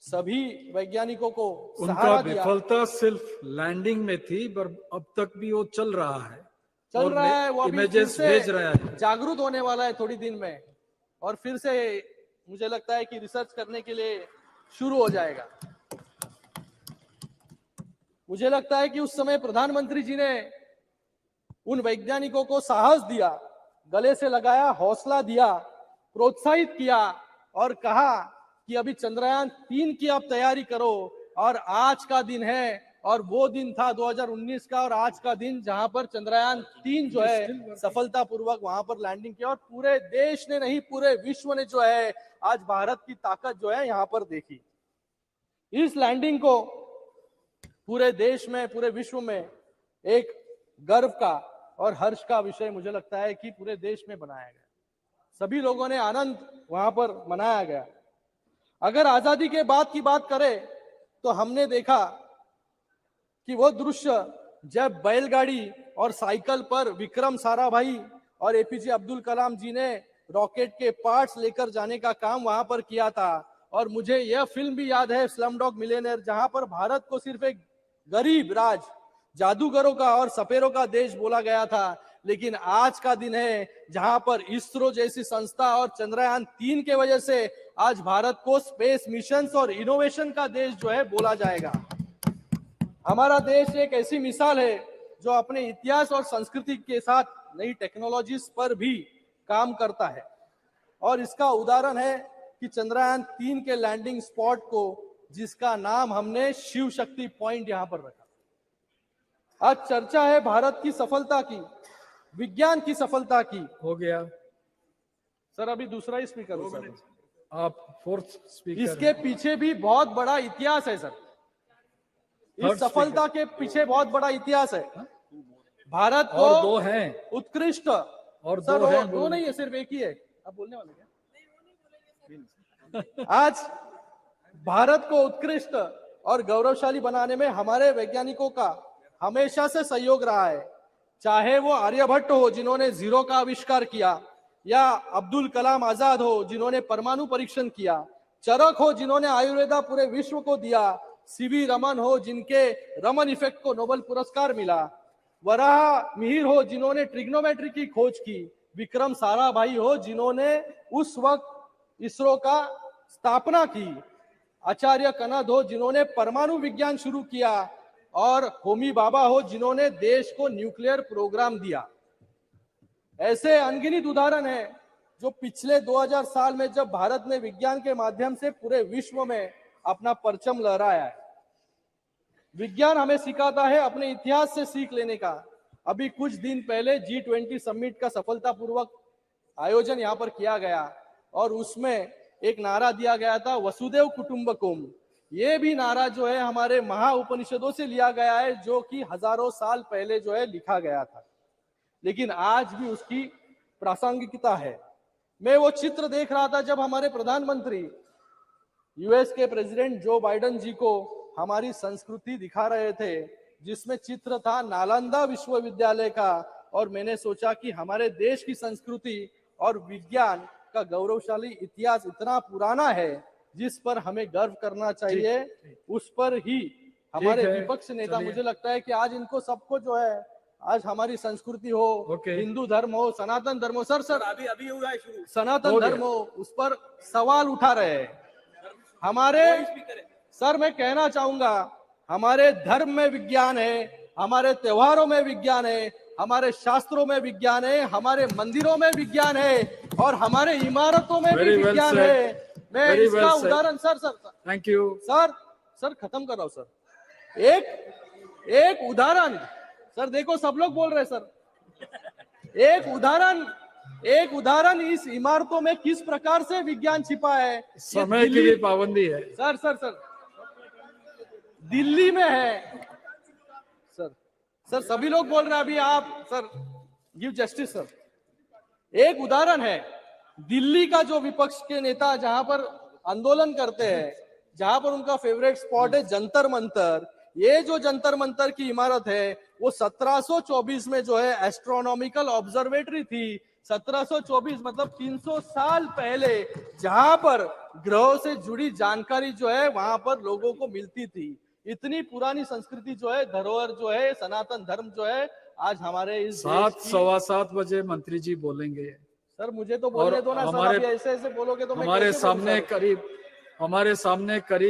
सभी वैज्ञानिकों को उनका सहारा दिया। विफलता सिर्फ लैंडिंग में थी, पर अब तक भी वो चल रहा है, चल रहा है, वो अभी फिर इमेजेस से भेज रहा है। जागरूक होने वाला है थोड़ी दिन में, और फिर से मुझे लगता है कि रिसर्च करने के लिए शुरू हो जाएगा। मुझे लगता है कि उस समय प्रधानमंत्री जी ने उन वैज्ञानिकों को साहस दिया, गले से लगाया, हौसला दिया, प्रोत्साहित किया और कहा कि अभी चंद्रयान 3 की आप तैयारी करो, और आज का दिन है, और वो दिन था 2019 का, और आज का दिन जहां पर चंद्रयान 3 जो है सफलतापूर्वक वहां पर लैंडिंग किया, और पूरे देश ने नहीं पूरे विश्व ने जो है आज भारत की ताकत जो है यहां पर देखी। इस लैंडिंग को पूरे देश में, पूरे विश्व में एक गर्व का और हर्ष का विषय मुझे लगता है कि पूरे देश में बनाया गया, सभी लोगों ने आनंद वहां पर मनाया गया। अगर आजादी के बाद की बात करें तो हमने देखा कि वो दृश्य जब बैलगाड़ी और साइकिल पर विक्रम साराभाई और एपीजे अब्दुल कलाम जी ने रॉकेट के पार्ट्स लेकर जाने का काम वहां पर किया था, और मुझे यह फिल्म भी याद है स्लमडॉग मिलियनेयर, जहां पर भारत को सिर्फ एक गरीब राज, जादूगरों का और सपेरों का देश बोला गया था, लेकिन आज का दिन है जहां पर इसरो जैसी संस्था और चंद्रयान 3 के वजह से आज भारत को स्पेस मिशंस और इनोवेशन का देश जो है बोला जाएगा। हमारा देश एक ऐसी मिसाल है जो अपने इतिहास और संस्कृति के साथ नई टेक्नोलॉजीज पर भी काम करता है, और इसका उदाहरण है कि चंद्रयान 3 के लैंडिंग स्पॉट को, जिसका नाम हमने शिव शक्ति पॉइंट यहां पर रखा। आज चर्चा है भारत की सफलता की, विज्ञान की सफलता की। हो गया सर, अभी दूसरा ही स्पीकर हो सर, आप फोर्थ स्पीकर। इसके पीछे भी बहुत बड़ा इतिहास है सर, इस सफलता के पीछे बहुत बड़ा इतिहास है। भारत को और 2 हैं, उत्कृष्ट, और सर 2 हैं, दो नहीं है, सिर्फ एक ही है। आप बोलने वाले क्या? आज भारत को उत्कृष्ट और गौरवशाली बनाने में हमारे वैज्ञानिकों का हमेशा से सहयोग रहा है, चाहे वो आर्यभट्ट हो जिन्होंने जीरो का आविष्कार किया, या अब्दुल कलाम आजाद हो जिन्होंने परमाणु परीक्षण किया, चरक हो जिन्होंने आयुर्वेदा पूरे विश्व को दिया, सीवी रमन हो जिनके रमन इफेक्ट को नोबेल पुरस्कार मिला, वराह मिहिर हो जिन्होंने ट्रिग्नोमेट्री की खोज की, विक्रम साराभाई हो जिन्होंने उस वक्त इसरो का स्थापना की, आचार्य कनद हो जिन्होंने परमाणु विज्ञान शुरू किया, और होमी बाबा हो जिन्होंने देश को न्यूक्लियर प्रोग्राम दिया। ऐसे अनगिनत उदाहरण हैं जो पिछले 2000 साल में जब भारत ने विज्ञान के माध्यम से पूरे विश्व में अपना परचम लहराया है। विज्ञान हमें सिखाता है अपने इतिहास से सीख लेने का। अभी कुछ दिन पहले G20 समिट का सफलतापूर्वक आयोजन यहाँ पर किया गया, और उसमें एक नारा दिया गया था वसुदेव कुटुंबकम। ये भी नारा जो है हमारे महा उपनिषदों से लिया गया है, जो कि हजारों साल पहले जो है लिखा गया था, लेकिन आज भी उसकी प्रासंगिकता है। मैं वो चित्र देख रहा था जब हमारे प्रधानमंत्री यूएस के प्रेसिडेंट जो बाइडेन जी को हमारी संस्कृति दिखा रहे थे, जिसमें चित्र था नालंदा विश्वविद्यालय का, और मैंने सोचा कि हमारे देश की संस्कृति और विज्ञान का गौरवशाली इतिहास इतना पुराना है जिस पर हमें गर्व करना चाहिए। उस पर ही हमारे विपक्ष नेता, मुझे लगता है कि आज इनको सबको जो है, आज हमारी संस्कृति हो, हिंदू धर्म हो, सनातन धर्म हो, सर अभी हुआ है शुरू, सनातन धर्म हो, उस पर सवाल उठा रहे हैं हमारे। सर मैं कहना चाहूंगा, हमारे धर्म में विज्ञान है, हमारे त्योहारों में विज्ञान है, हमारे शास्त्रों में विज्ञान है, हमारे मंदिरों में विज्ञान है, और हमारे इमारतों में भी विज्ञान है। मैं इसका उदाहरण सर थैंक यू सर खत्म कर रहा हूं सर। एक उदाहरण सर, देखो सब लोग बोल रहे सर, एक उदाहरण इस इमारतों में किस प्रकार से विज्ञान छिपा है। समय की भी पाबंदी है सर दिल्ली में है सर सभी लोग बोल रहे हैं अभी, आप सर गिव जस्टिस सर। एक उदाहरण है दिल्ली का, जो विपक्ष के नेता जहां पर आंदोलन करते हैं, जहां पर उनका फेवरेट स्पॉट है जंतर मंतर। ये जो जंतर मंतर की इमारत है वो 1724 में जो है एस्ट्रोनॉमिकल ऑब्जर्वेटरी थी। 1724 मतलब 300 साल पहले, जहां पर ग्रहों से जुड़ी जानकारी जो है वहां पर लोगों को मिलती थी। इतनी पुरानी संस्कृति जो है, धरोहर जो है, सनातन धर्म जो है, आज हमारे इस 7:15 बजे मंत्री जी बोलेंगे। सर मुझे तो बोलने दो ना सर, अभी ऐसे बोलोगे तो हमारे सामने करीब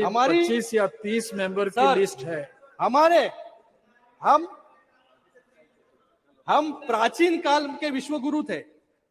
25 या 30 मेंबर की लिस्ट है। हम प्राचीन काल के विश्वगुरु थे।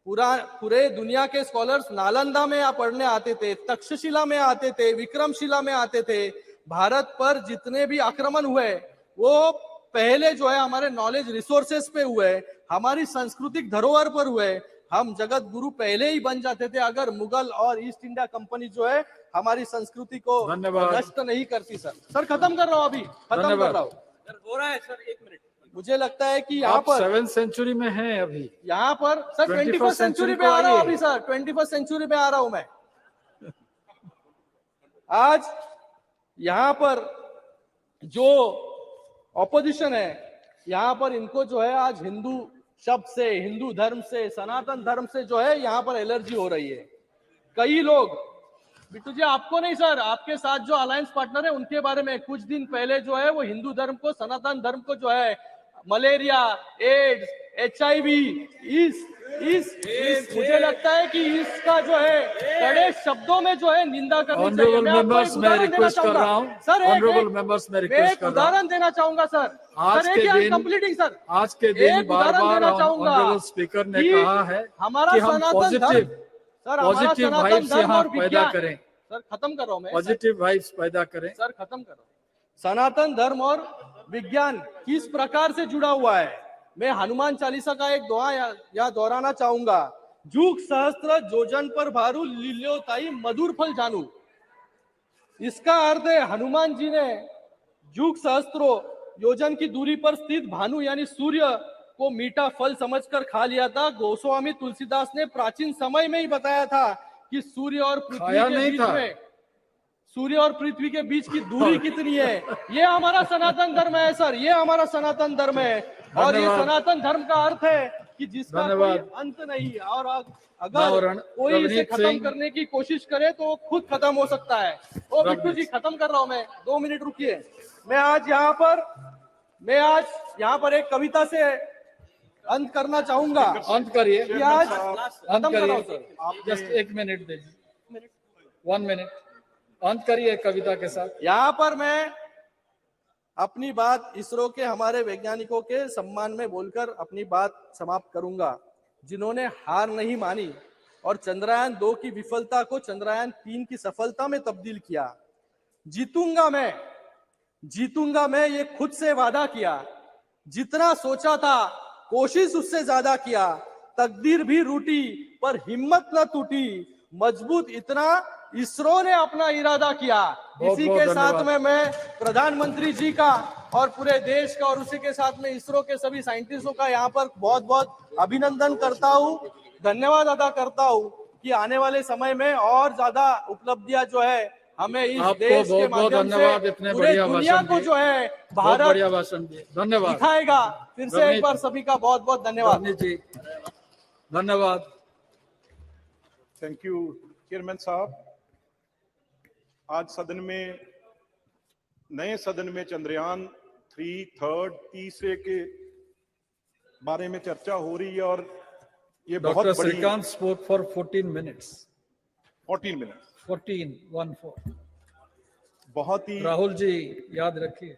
पूरे दुनिया के स्कॉलर्स नालंदा में पढ़ने आते थे, तक्षशिला में आते थे, विक्रमशिला में आते थे। भारत पर जितने भी आक्रमण हुए वो पहले जो है हमारे नॉलेज रिसोर्सेस पे हुए, हमारी सांस्कृतिक धरोहर पर हुए। हम जगत गुरु पहले ही बन जाते थे अगर मुगल और ईस्ट इंडिया कंपनी जो है हमारी संस्कृति को नष्ट नहीं करती। सर खत्म कर रहा हूँ, अभी खत्म कर रहा हूँ। हो रहा है सर, 1 मिनट। मुझे लगता है कि यहाँ पर 7th सेंचुरी में है अभी, यहाँ पर सर 21st सेंचुरी पे आ रहा हूँ अभी सर, 21st सेंचुरी पे आ रहा हूं मैं। आज यहाँ पर जो ऑपोजिशन है, यहाँ पर इनको जो है आज हिंदू शब्द से, हिंदू धर्म से, सनातन धर्म से जो है यहाँ पर एलर्जी हो रही है। कई लोग, बिट्टू जी आपको नहीं सर, आपके साथ जो अलायंस पार्टनर है उनके बारे में कुछ दिन पहले जो है वो हिंदू धर्म को, सनातन धर्म को जो है मलेरिया, एड्स, HIV, मुझे लगता है कि इसका जो है कड़े शब्दों में जो है निंदा करनी चाहिए। मैं आपको एक उदाहरण देना चाहूंगा सर, एक उदाहरण देना चाहूंगा सर। आज के दिन बार-बार स्पीकर ने कहा है हमारा कि हम सनातन धर्म, सर पॉजिटिव वाइब्स यहाँ पैदा करें। सर खत्म कर रहा हूं मैं, पॉजिटिव वाइब्स पैदा करें। सर खत्म कर रहा हूं। सनातन धर्म और विज्ञान किस प्रकार से जुड़ा हुआ है, मैं हनुमान चालीसा का एक दोहा यहाँ दोहराना चाहूंगा। जुग सहस्त्र जोजन पर भारू, लील्यो ताई मधुर फल जानू। इसका अर्थ है हनुमान जी ने जुग सहस्त्रों योजन की दूरी पर स्थित भानु यानी सूर्य को मीठा फल समझकर खा लिया था। गोस्वामी तुलसीदास ने प्राचीन समय में ही बताया था कि सूर्य और पृथ्वी के बीच की दूरी कितनी है। ये हमारा सनातन धर्म है सर, ये हमारा सनातन धर्म है। और ये सनातन धर्म का अर्थ है कि जिसका कोई अंत नहीं है, और अगर कोई इसे खत्म करने की कोशिश करे तो खुद खत्म हो सकता है। ओ बिट्टू जी खत्म कर रहा हूं मैं, 2 मिनट रुकिए। मैं आज यहाँ पर एक कविता से अंत करना चाहूंगा। अंत करिए, आज अंत करिए, जस्ट 1 मिनट दीजिए, 1 मिनट अंत करिए कविता के साथ। यहाँ पर मैं अपनी बात इसरो के हमारे वैज्ञानिकों के सम्मान में बोलकर अपनी बात समाप्त करूंगा, जिन्होंने हार नहीं मानी और चंद्रयान 2 की विफलता को चंद्रयान 3 की सफलता में तब्दील किया। जीतूंगा मैं ये खुद से वादा किया। जितना सोचा था कोशिश उससे ज्यादा किया। तकदीर भी रूठी पर हिम्मत न टूटी। मजबूत इतना इसरो ने अपना इरादा किया। बहुत इसी बहुत के साथ धन्यवाद। में मैं प्रधानमंत्री जी का और पूरे देश का और उसी के साथ में इसरो के सभी साइंटिस्टों का यहाँ पर बहुत बहुत अभिनंदन करता हूँ, धन्यवाद अदा करता हूँ कि आने वाले समय में और ज्यादा उपलब्धियां जो है हमें इस आपको देश के बहुत बहुत माध्यम धन्यवाद से इतने पूरे बढ़िया दुनिया भाषण को दिए। जो है बहुत भारत बढ़िया भाषण दिए, धन्यवाद। दिखाएगा। फिर से एक बार सभी का बहुत बहुत धन्यवाद। धन्य जी, धन्यवाद। थैंक यू चेयरमैन साहब। आज सदन में, नए सदन में चंद्रयान 3 थर्ड तीसरे के बारे में चर्चा हो रही है और ये बहुत डॉक्टर बड़ी Shrikant spoke for 14 minutes. 14 minute 14 बहुत ही। राहुल जी याद रखिए।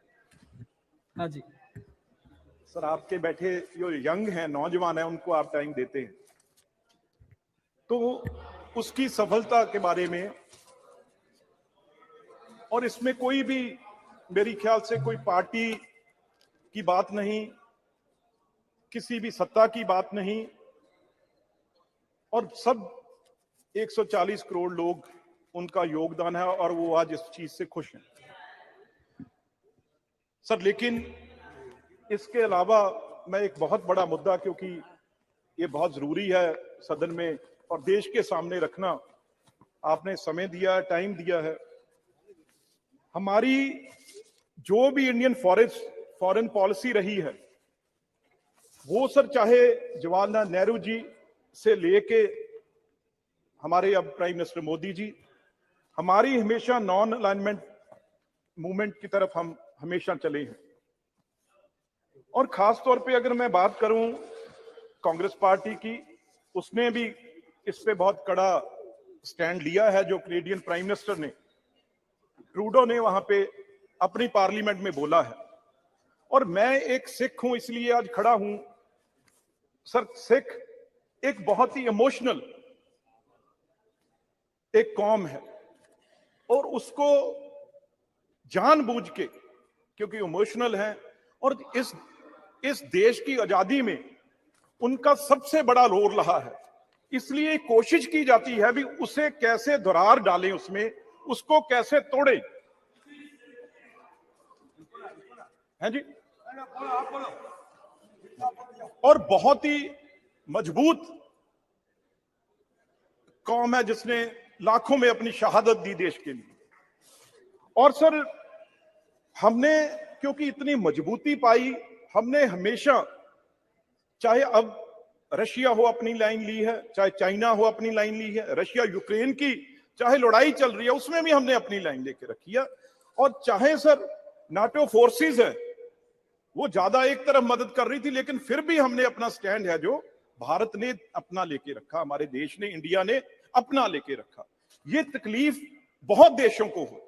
हाँ जी सर, आपके बैठे जो यंग हैं, नौजवान हैं, उनको आप टाइम देते हैं तो उसकी सफलता के बारे में, और इसमें कोई भी मेरी ख्याल से कोई पार्टी की बात नहीं, किसी भी सत्ता की बात नहीं, और सब 140 करोड़ लोग उनका योगदान है और वो आज इस चीज से खुश हैं सर। लेकिन इसके अलावा मैं एक बहुत बड़ा मुद्दा, क्योंकि ये बहुत जरूरी है सदन में और देश के सामने रखना, आपने समय दिया है, टाइम दिया है। हमारी जो भी इंडियन फॉरेन पॉलिसी रही है, वो सर चाहे जवाहरलाल नेहरू जी से लेके हमारे अब प्राइम मिनिस्टर मोदी जी, हमारी हमेशा नॉन अलाइनमेंट मूवमेंट की तरफ हम हमेशा चले हैं। और खास तौर पे अगर मैं बात करूं कांग्रेस पार्टी की, उसने भी इस पे बहुत कड़ा स्टैंड लिया है। जो कैनेडियन प्राइम मिनिस्टर ने, ट्रूडो ने वहां पे अपनी पार्लियामेंट में बोला है। और मैं एक सिख हूं, इसलिए आज खड़ा हूं सर। सिख एक बहुत ही इमोशनल एक कौम है और उसको जानबूझ के, क्योंकि इमोशनल है और इस देश की आजादी में उनका सबसे बड़ा रोल रहा है, इसलिए कोशिश की जाती है भी उसे कैसे दरार डालें, उसमें उसको कैसे तोड़े। हैं जी, और बहुत ही मजबूत कौम है जिसने लाखों में अपनी शहादत दी देश के लिए। और सर हमने क्योंकि इतनी मजबूती पाई, हमने हमेशा, चाहे अब रशिया हो अपनी लाइन ली है, चाहे चाइना हो अपनी लाइन ली है, रशिया यूक्रेन की चाहे लड़ाई चल रही है उसमें भी हमने अपनी लाइन लेके रखी है। और चाहे सर नाटो फोर्सेस है, वो ज्यादा एक तरफ मदद कर रही थी, लेकिन फिर भी हमने अपना स्टैंड है जो भारत ने अपना लेके रखा, हमारे देश ने, इंडिया ने अपना लेके रखा। ये तकलीफ बहुत देशों को हो,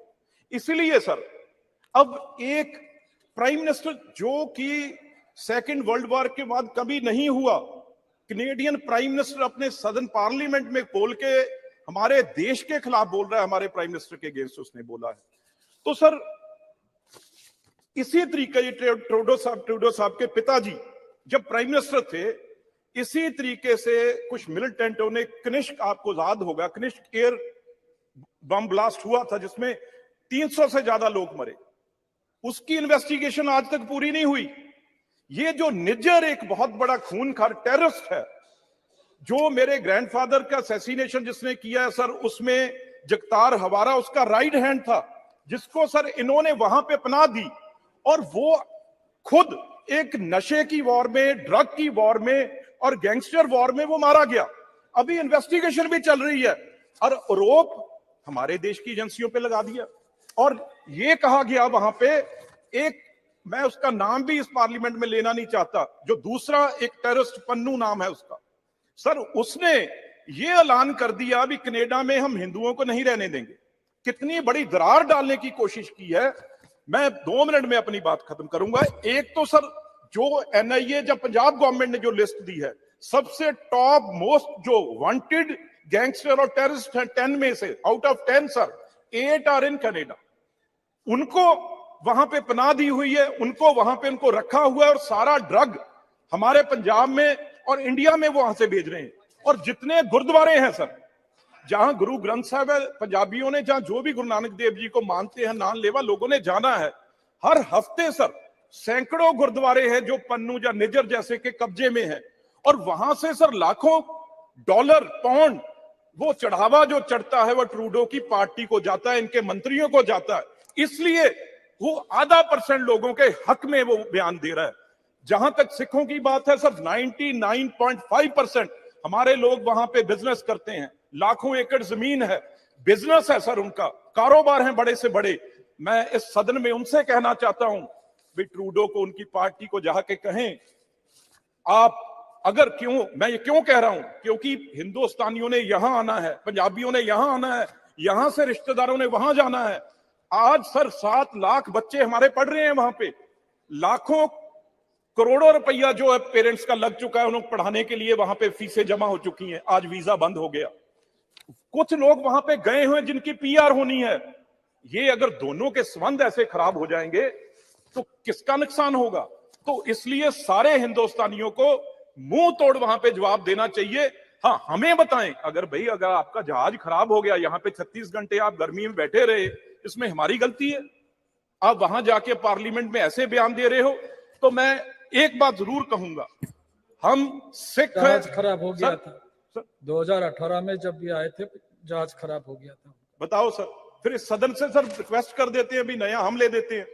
इसलिए सर अब एक प्राइम मिनिस्टर जो कि सेकेंड वर्ल्ड वॉर के बाद कभी नहीं हुआ, कैनेडियन प्राइम मिनिस्टर अपने सदन पार्लियामेंट में बोल के हमारे देश के खिलाफ बोल रहा है, हमारे प्राइम मिनिस्टर के अगेंस्ट उसने बोला है। तो सर इसी तरीके ट्रूडो साहब के पिताजी जब प्राइम मिनिस्टर थे, इसी तरीके से कुछ मिलिटेंटों ने, कनिष्क आपको याद होगा, कनिष्क एयर बम ब्लास्ट हुआ था जिसमें 300 से ज्यादा लोग मरे, उसकी इन्वेस्टिगेशन आज तक पूरी नहीं हुई। ये जो निज्जर एक बहुत बड़ा खूनखार टेररिस्ट है, जो मेरे ग्रैंडफादर का असैसिनेशन जिसने किया है सर, उसमें जगतार हवारा उसका राइट हैंड था, जिसको सर इन्होंने वहां पे पनाह दी, और वो खुद एक नशे की वॉर में, ड्रग की वॉर में और गैंगस्टर वॉर में वो मारा गया। अभी इन्वेस्टिगेशन भी चल रही है और आरोप हमारे देश की एजेंसियों पे लगा दिया। और ये कहा गया वहां पे, एक, मैं उसका नाम भी इस पार्लियामेंट में लेना नहीं चाहता, जो दूसरा एक टेररिस्ट, पन्नू नाम है उसका, सर उसने ये ऐलान कर दिया भी कनाडा में हम हिंदुओं को नहीं रहने देंगे। कितनी बड़ी दरार डालने की कोशिश की है। मैं 2 मिनट में अपनी बात खत्म करूंगा। एक तो सर जो एनआईए, जब पंजाब गवर्नमेंट ने जो लिस्ट दी है, सबसे टॉप मोस्ट जो वांटेड गैंगस्टर और टेररिस्ट हैं, 10 में से out of 10 sir 8 are in Canada. उनको वहां पे पनाह दी हुई है, उनको वहां पे उनको रखा हुआ है, और सारा ड्रग हमारे पंजाब में और इंडिया में वो वहां से भेज रहे हैं। और जितने गुरुद्वारे हैं सर, जहां गुरु ग्रंथ साहब है, पंजाबियों ने जहां जो भी गुरु नानक देव जी को मानते हैं, नान लेवा लोगों ने जाना है। हर हफ्ते सर सैकड़ों गुरुद्वारे हैं जो पन्नू या निजर जैसे के कब्जे में है, और वहां से सर लाखों डॉलर पाउंड वो चढ़ावा जो चढ़ता है वो ट्रूडो की पार्टी को जाता है, इनके मंत्रियों को जाता है। इसलिए वो आधा % लोगों के हक में वो बयान दे रहा है। जहां तक सिखों की बात है सर, 99.5% हमारे लोग वहां पे बिजनेस करते हैं, लाखों एकड़ जमीन है, बिजनेस है सर, उनका कारोबार है बड़े से बड़े। मैं इस सदन में उनसे कहना चाहता हूं भाई ट्रूडो को, उनकी पार्टी को जाके कहें, आप अगर मैं ये क्यों कह रहा हूं, क्योंकि हिंदुस्तानियों ने यहां आना है, पंजाबियों ने यहां आना है, यहां से रिश्तेदारों ने वहां जाना है। आज सर 7 लाख बच्चे हमारे पढ़ रहे हैं वहां पे, लाखों करोड़ों रुपया जो है पेरेंट्स का लग चुका है उन्हें पढ़ाने के लिए, वहां पे फीसें जमा हो चुकी हैं, आज वीजा बंद हो गया। कुछ लोग वहां पे गए हुए जिनकी PR होनी है। ये अगर दोनों के संबंध ऐसे खराब हो जाएंगे तो किसका नुकसान होगा? तो इसलिए सारे हिंदुस्तानियों को मुंह तोड़ वहां पे जवाब देना चाहिए। हाँ, हमें बताएं, अगर आपका जहाज खराब हो गया, यहां पे 36 घंटे आप गर्मी में बैठे रहे, इसमें हमारी गलती है? आप वहां जाके पार्लियामेंट में ऐसे बयान दे रहे हो। तो मैं एक बात जरूर कहूंगा, हम सिख जहाज खराब हो गया था 2018 में, जब भी आए थे जहाज खराब हो गया था। बताओ सर, फिर इस सदन से सर रिक्वेस्ट कर देते हैं भी नया हम ले देते हैं।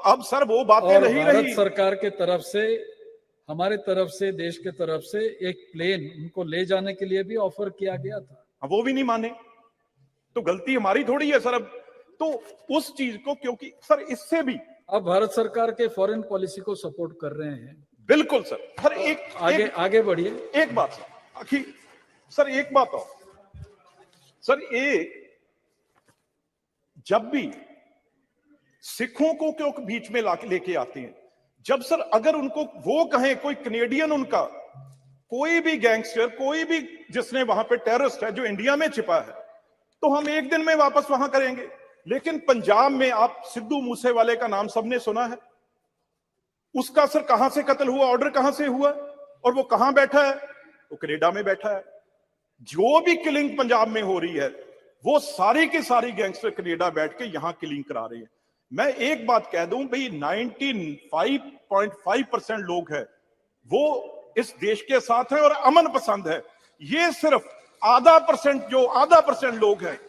अब सर वो बातें नहीं रही। भारत सरकार के तरफ से, हमारे तरफ से, देश के तरफ से एक प्लेन उनको ले जाने के लिए भी ऑफर किया गया था, वो भी नहीं माने, तो गलती हमारी थोड़ी है सर। अब तो उस चीज को, क्योंकि सर इससे भी अब भारत सरकार के फॉरेन पॉलिसी को सपोर्ट कर रहे हैं। बिल्कुल सर। सर आगे बढ़िए। एक बात सर, एक बात और सर, जब भी सिखों को क्यों बीच में लेके आते हैं, जब सर अगर उनको वो कहें, कोई कनेडियन उनका कोई भी गैंगस्टर, कोई भी जिसने वहां पे टेररिस्ट है जो इंडिया में छिपा है, तो हम एक दिन में वापस वहां करेंगे। लेकिन पंजाब में आप सिद्धू मूसेवाले का नाम सबने सुना है, उसका सर कहां से कत्ल हुआ, ऑर्डर कहां से हुआ, और वो कहां बैठा है? वो कनाडा में बैठा है। जो भी किलिंग पंजाब में हो रही है, वो सारी की सारी गैंगस्टर कनाडा बैठ के यहां किलिंग करा रहे हैं। मैं एक बात कह दूं भाई, 95.5% लोग हैं वो इस देश के साथ हैं और अमन पसंद है। ये सिर्फ आधा परसेंट लोग हैं,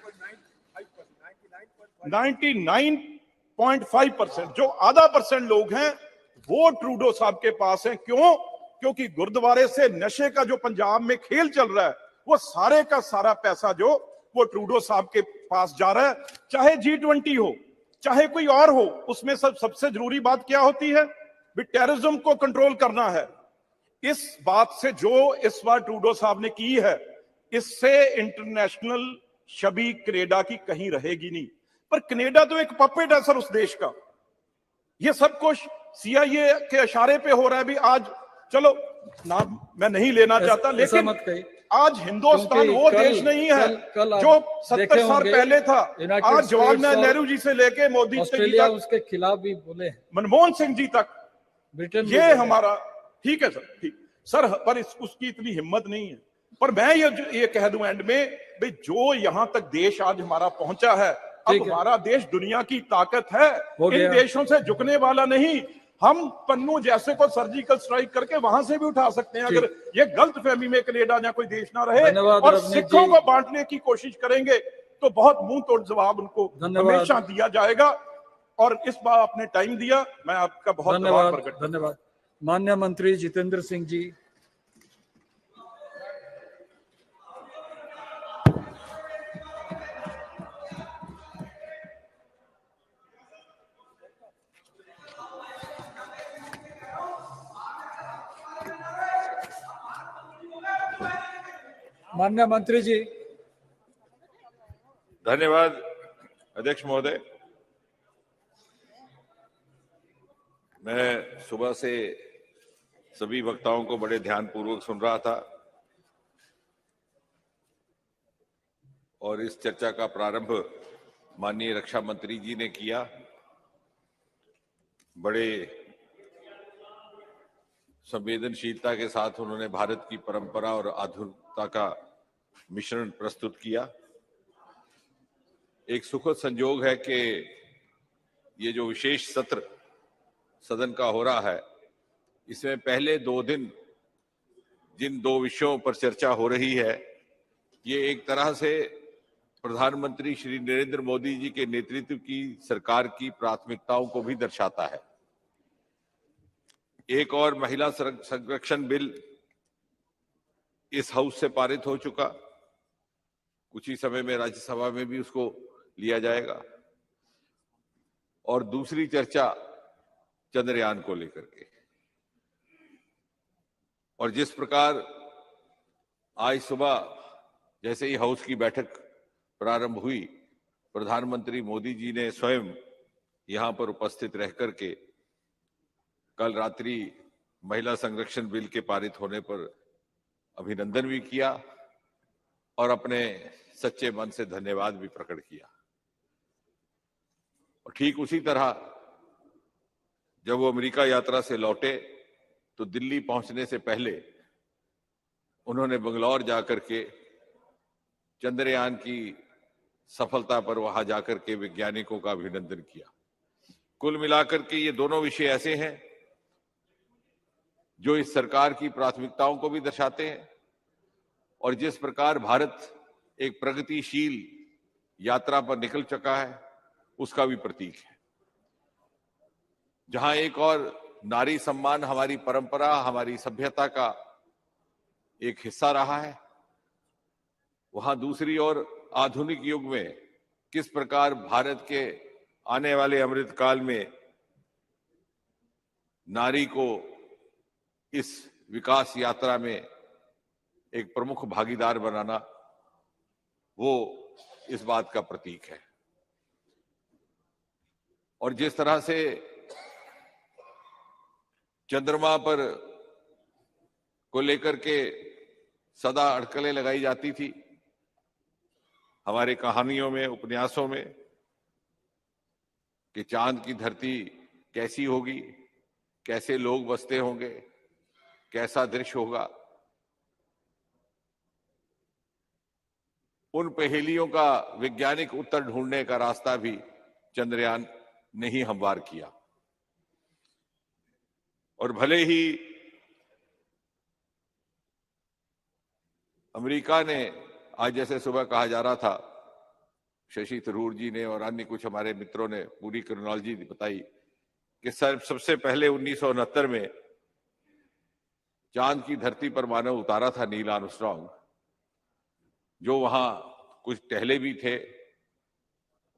99.5% जो आधा % लोग हैं वो ट्रूडो साहब के पास हैं। क्यों? क्योंकि गुरुद्वारे से नशे का जो पंजाब में खेल चल रहा है, वो सारे का सारा पैसा जो वो ट्रूडो साहब के पास जा रहा है। चाहे G20 हो, चाहे कोई और हो, उसमें सबसे जरूरी बात क्या होती है? टेररिज्म को कंट्रोल करना है। इस बात से जो इस बार ट्रूडो साहब ने की है, इससे इंटरनेशनल छवि कनाडा की कहीं रहेगी नहीं। पर कनाडा तो एक पपेट है सर उस देश का। ये सब कुछ CIA के इशारे पे हो रहा है। भी आज चलो नाम मैं नहीं लेना चाहता, लेकिन आज हिंदुस्तान वो देश नहीं है जो 70 साल पहले था। आज जवाहरलाल नेहरू जी से लेके मोदी जी तक, उसके खिलाफ भी बोले, मनमोहन सिंह जी तक, ब्रिटेन ये हमारा ठीक है सर, ठीक सर, पर उसकी इतनी हिम्मत नहीं है। पर मैं ये कह दूं एंड में, भाई जो यहां तक देश आज हमारा पहुंचा है, अब हमारा देश दुनिया की ताकत है, इन देशों से झुकने वाला नहीं। हम पन्नू जैसे को सर्जिकल स्ट्राइक करके वहां से भी उठा सकते हैं, अगर ये गलत फहमी में कनाडा या कोई देश ना रहे और सिखों को बांटने की कोशिश करेंगे तो बहुत मुंह तोड़ जवाब उनको हमेशा दिया जाएगा। और इस बार आपने टाइम दिया, मैं आपका बहुत आभार प्रकट करता हूं। धन्यवाद। माननीय मंत्री जितेंद्र सिंह जी। माननीय मंत्री जी। धन्यवाद अध्यक्ष महोदय। मैं सुबह से सभी वक्ताओं को बड़े ध्यानपूर्वक सुन रहा था और इस चर्चा का प्रारंभ माननीय रक्षा मंत्री जी ने किया। बड़े संवेदनशीलता के साथ उन्होंने भारत की परंपरा और आधुनिकता का मिश्रण प्रस्तुत किया। एक सुखद संयोग है कि ये जो विशेष सत्र सदन का हो रहा है, इसमें पहले 2 दिन जिन 2 विषयों पर चर्चा हो रही है, ये एक तरह से प्रधानमंत्री श्री नरेंद्र मोदी जी के नेतृत्व की सरकार की प्राथमिकताओं को भी दर्शाता है। एक और महिला संरक्षण बिल इस हाउस से पारित हो चुका, कुछ ही समय में राज्यसभा में भी उसको लिया जाएगा, और दूसरी चर्चा चंद्रयान को लेकर के। और जिस प्रकार आज सुबह जैसे ही हाउस की बैठक प्रारंभ हुई, प्रधानमंत्री मोदी जी ने स्वयं यहां पर उपस्थित रह करके कल रात्रि महिला संरक्षण बिल के पारित होने पर अभिनंदन भी किया और अपने सच्चे मन से धन्यवाद भी प्रकट किया। और ठीक उसी तरह जब वो अमेरिका यात्रा से लौटे तो दिल्ली पहुंचने से पहले उन्होंने बंगलौर जाकर के चंद्रयान की सफलता पर वहां जाकर के वैज्ञानिकों का अभिनंदन किया। कुल मिलाकर के ये दोनों विषय ऐसे हैं जो इस सरकार की प्राथमिकताओं को भी दर्शाते हैं और जिस प्रकार भारत एक प्रगतिशील यात्रा पर निकल चुका है उसका भी प्रतीक है। जहां एक और नारी सम्मान हमारी परंपरा, हमारी सभ्यता का एक हिस्सा रहा है, वहां दूसरी ओर आधुनिक युग में किस प्रकार भारत के आने वाले अमृत काल में नारी को इस विकास यात्रा में एक प्रमुख भागीदार बनाना, वो इस बात का प्रतीक है। और जिस तरह से चंद्रमा पर को लेकर के सदा अटकलें लगाई जाती थी हमारे कहानियों में, उपन्यासों में, कि चांद की धरती कैसी होगी, कैसे लोग बसते होंगे, कैसा दृश्य होगा, उन पहेलियों का वैज्ञानिक उत्तर ढूंढने का रास्ता भी चंद्रयान ने ही हमवार किया। और भले ही अमेरिका ने, आज जैसे सुबह कहा जा रहा था, शशि थरूर जी ने और अन्य कुछ हमारे मित्रों ने पूरी क्रोनोलॉजी बताई कि सबसे पहले 1969 में चांद की धरती पर मानव उतारा था नील आर्मस्ट्रांग, जो वहां कुछ टहले भी थे।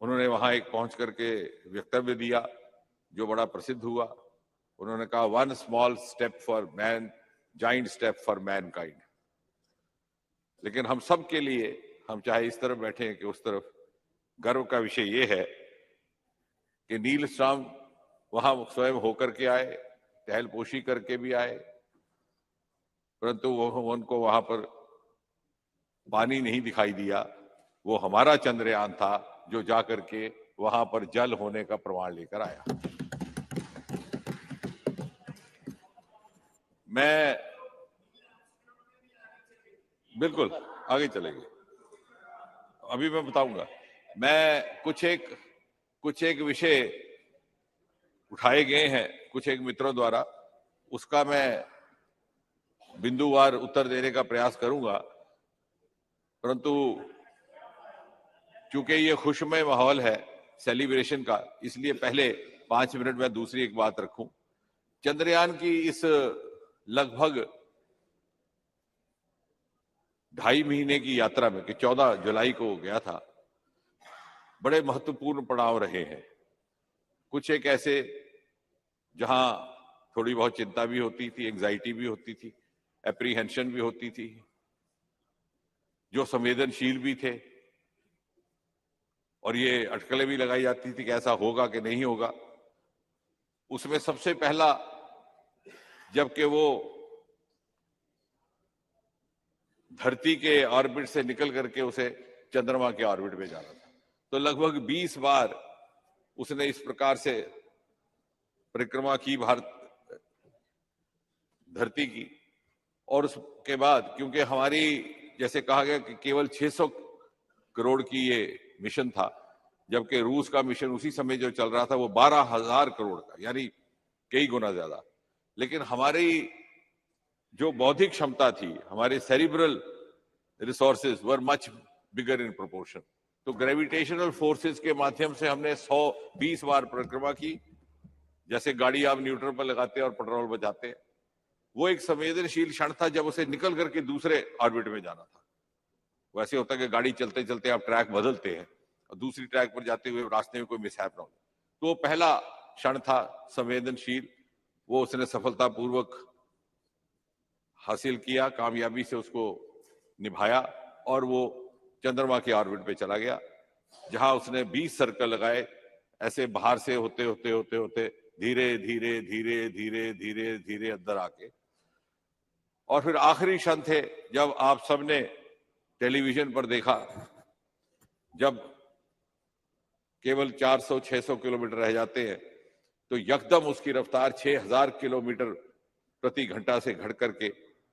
उन्होंने वहां एक पहुंच करके वक्तव्य दिया जो बड़ा प्रसिद्ध हुआ। उन्होंने कहा, 1 small step for man, giant step for Mankind. लेकिन हम सब के लिए, हम चाहे इस तरफ बैठे हैं कि उस तरफ, गर्व का विषय ये है कि नील आर्मस्ट्रांग वहां स्वयं होकर के आए, टहलपोशी करके भी आए, परंतु उनको वहां पर पानी नहीं दिखाई दिया। वो हमारा चंद्रयान था जो जाकर के वहां पर जल होने का प्रमाण लेकर आया। मैं बिल्कुल आगे चलेंगे, अभी मैं बताऊंगा। मैं कुछ एक विषय उठाए गए हैं कुछ एक मित्रों द्वारा, उसका मैं बिंदुवार उत्तर देने का प्रयास करूंगा, परंतु चूंकि ये खुशमय माहौल है सेलिब्रेशन का, इसलिए पहले 5 मिनट में दूसरी एक बात रखूं। चंद्रयान की इस लगभग 2.5 महीने की यात्रा में, कि 14 जुलाई को गया था, बड़े महत्वपूर्ण पड़ाव रहे हैं। कुछ एक ऐसे जहां थोड़ी बहुत चिंता भी होती थी, एंजाइटी भी होती थी, एप्रीहेंशन भी होती थी, जो संवेदनशील भी थे, और ये अटकलें भी लगाई जाती थी कि ऐसा होगा कि नहीं होगा। उसमें सबसे पहला, जबकि वो धरती के ऑर्बिट से निकल करके उसे चंद्रमा के ऑर्बिट में जाना था, तो लगभग 20 बार उसने इस प्रकार से परिक्रमा की भारत धरती की। और उसके बाद, क्योंकि हमारी जैसे कहा गया कि केवल 600 करोड़ की ये मिशन था, जबकि रूस का मिशन उसी समय जो चल रहा था वो 12,000 करोड़ का, यानी कई गुना ज्यादा। लेकिन हमारी जो बौद्धिक क्षमता थी, हमारे cerebral resources were much bigger in proportion. तो ग्रेविटेशनल फोर्सेस के माध्यम से हमने 120 बार परिक्रमा की, जैसे गाड़ी आप न्यूट्रल पर लगाते हैं और पेट्रोल बचाते हैं। वो एक संवेदनशील क्षण था जब उसे निकल करके दूसरे ऑर्बिट में जाना था। वैसे होता है कि गाड़ी चलते चलते आप ट्रैक बदलते हैं और दूसरी ट्रैक पर जाते हुए रास्ते में कोई मिसहैप ना हो। तो वो पहला क्षण था संवेदनशील, वो उसने सफलतापूर्वक हासिल किया, कामयाबी से उसको निभाया और वो चंद्रमा के ऑर्बिट पे चला गया, जहां उसने 20 सर्कल लगाए, ऐसे बाहर से होते होते होते होते धीरे धीरे धीरे धीरे धीरे धीरे अंदर आके, और फिर आखिरी क्षण थे जब आप सबने टेलीविजन पर देखा, जब केवल 400-600 किलोमीटर रह जाते हैं तो यकदम उसकी रफ्तार 6,000 किलोमीटर प्रति घंटा से घट करके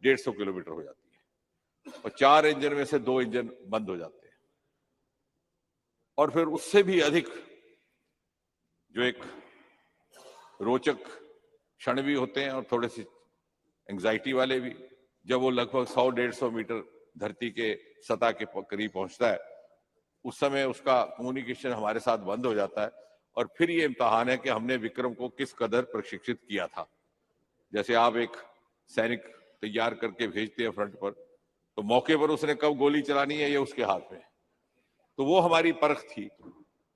150 किलोमीटर हो जाती है और 4 इंजन में से 2 इंजन बंद हो जाते हैं। और फिर उससे भी अधिक जो एक रोचक क्षण भी होते हैं और थोड़े से एंजाइटी वाले भी, जब वो लगभग 100-150 मीटर धरती के सतह के करीब पहुंचता है, उस समय उसका कम्युनिकेशन हमारे साथ बंद हो जाता है। और फिर ये इम्तिहान है कि हमने विक्रम को किस कदर प्रशिक्षित किया था। जैसे आप एक सैनिक तैयार करके भेजते हैं फ्रंट पर, तो मौके पर उसने कब गोली चलानी है ये उसके हाथ में। तो वो हमारी परख थी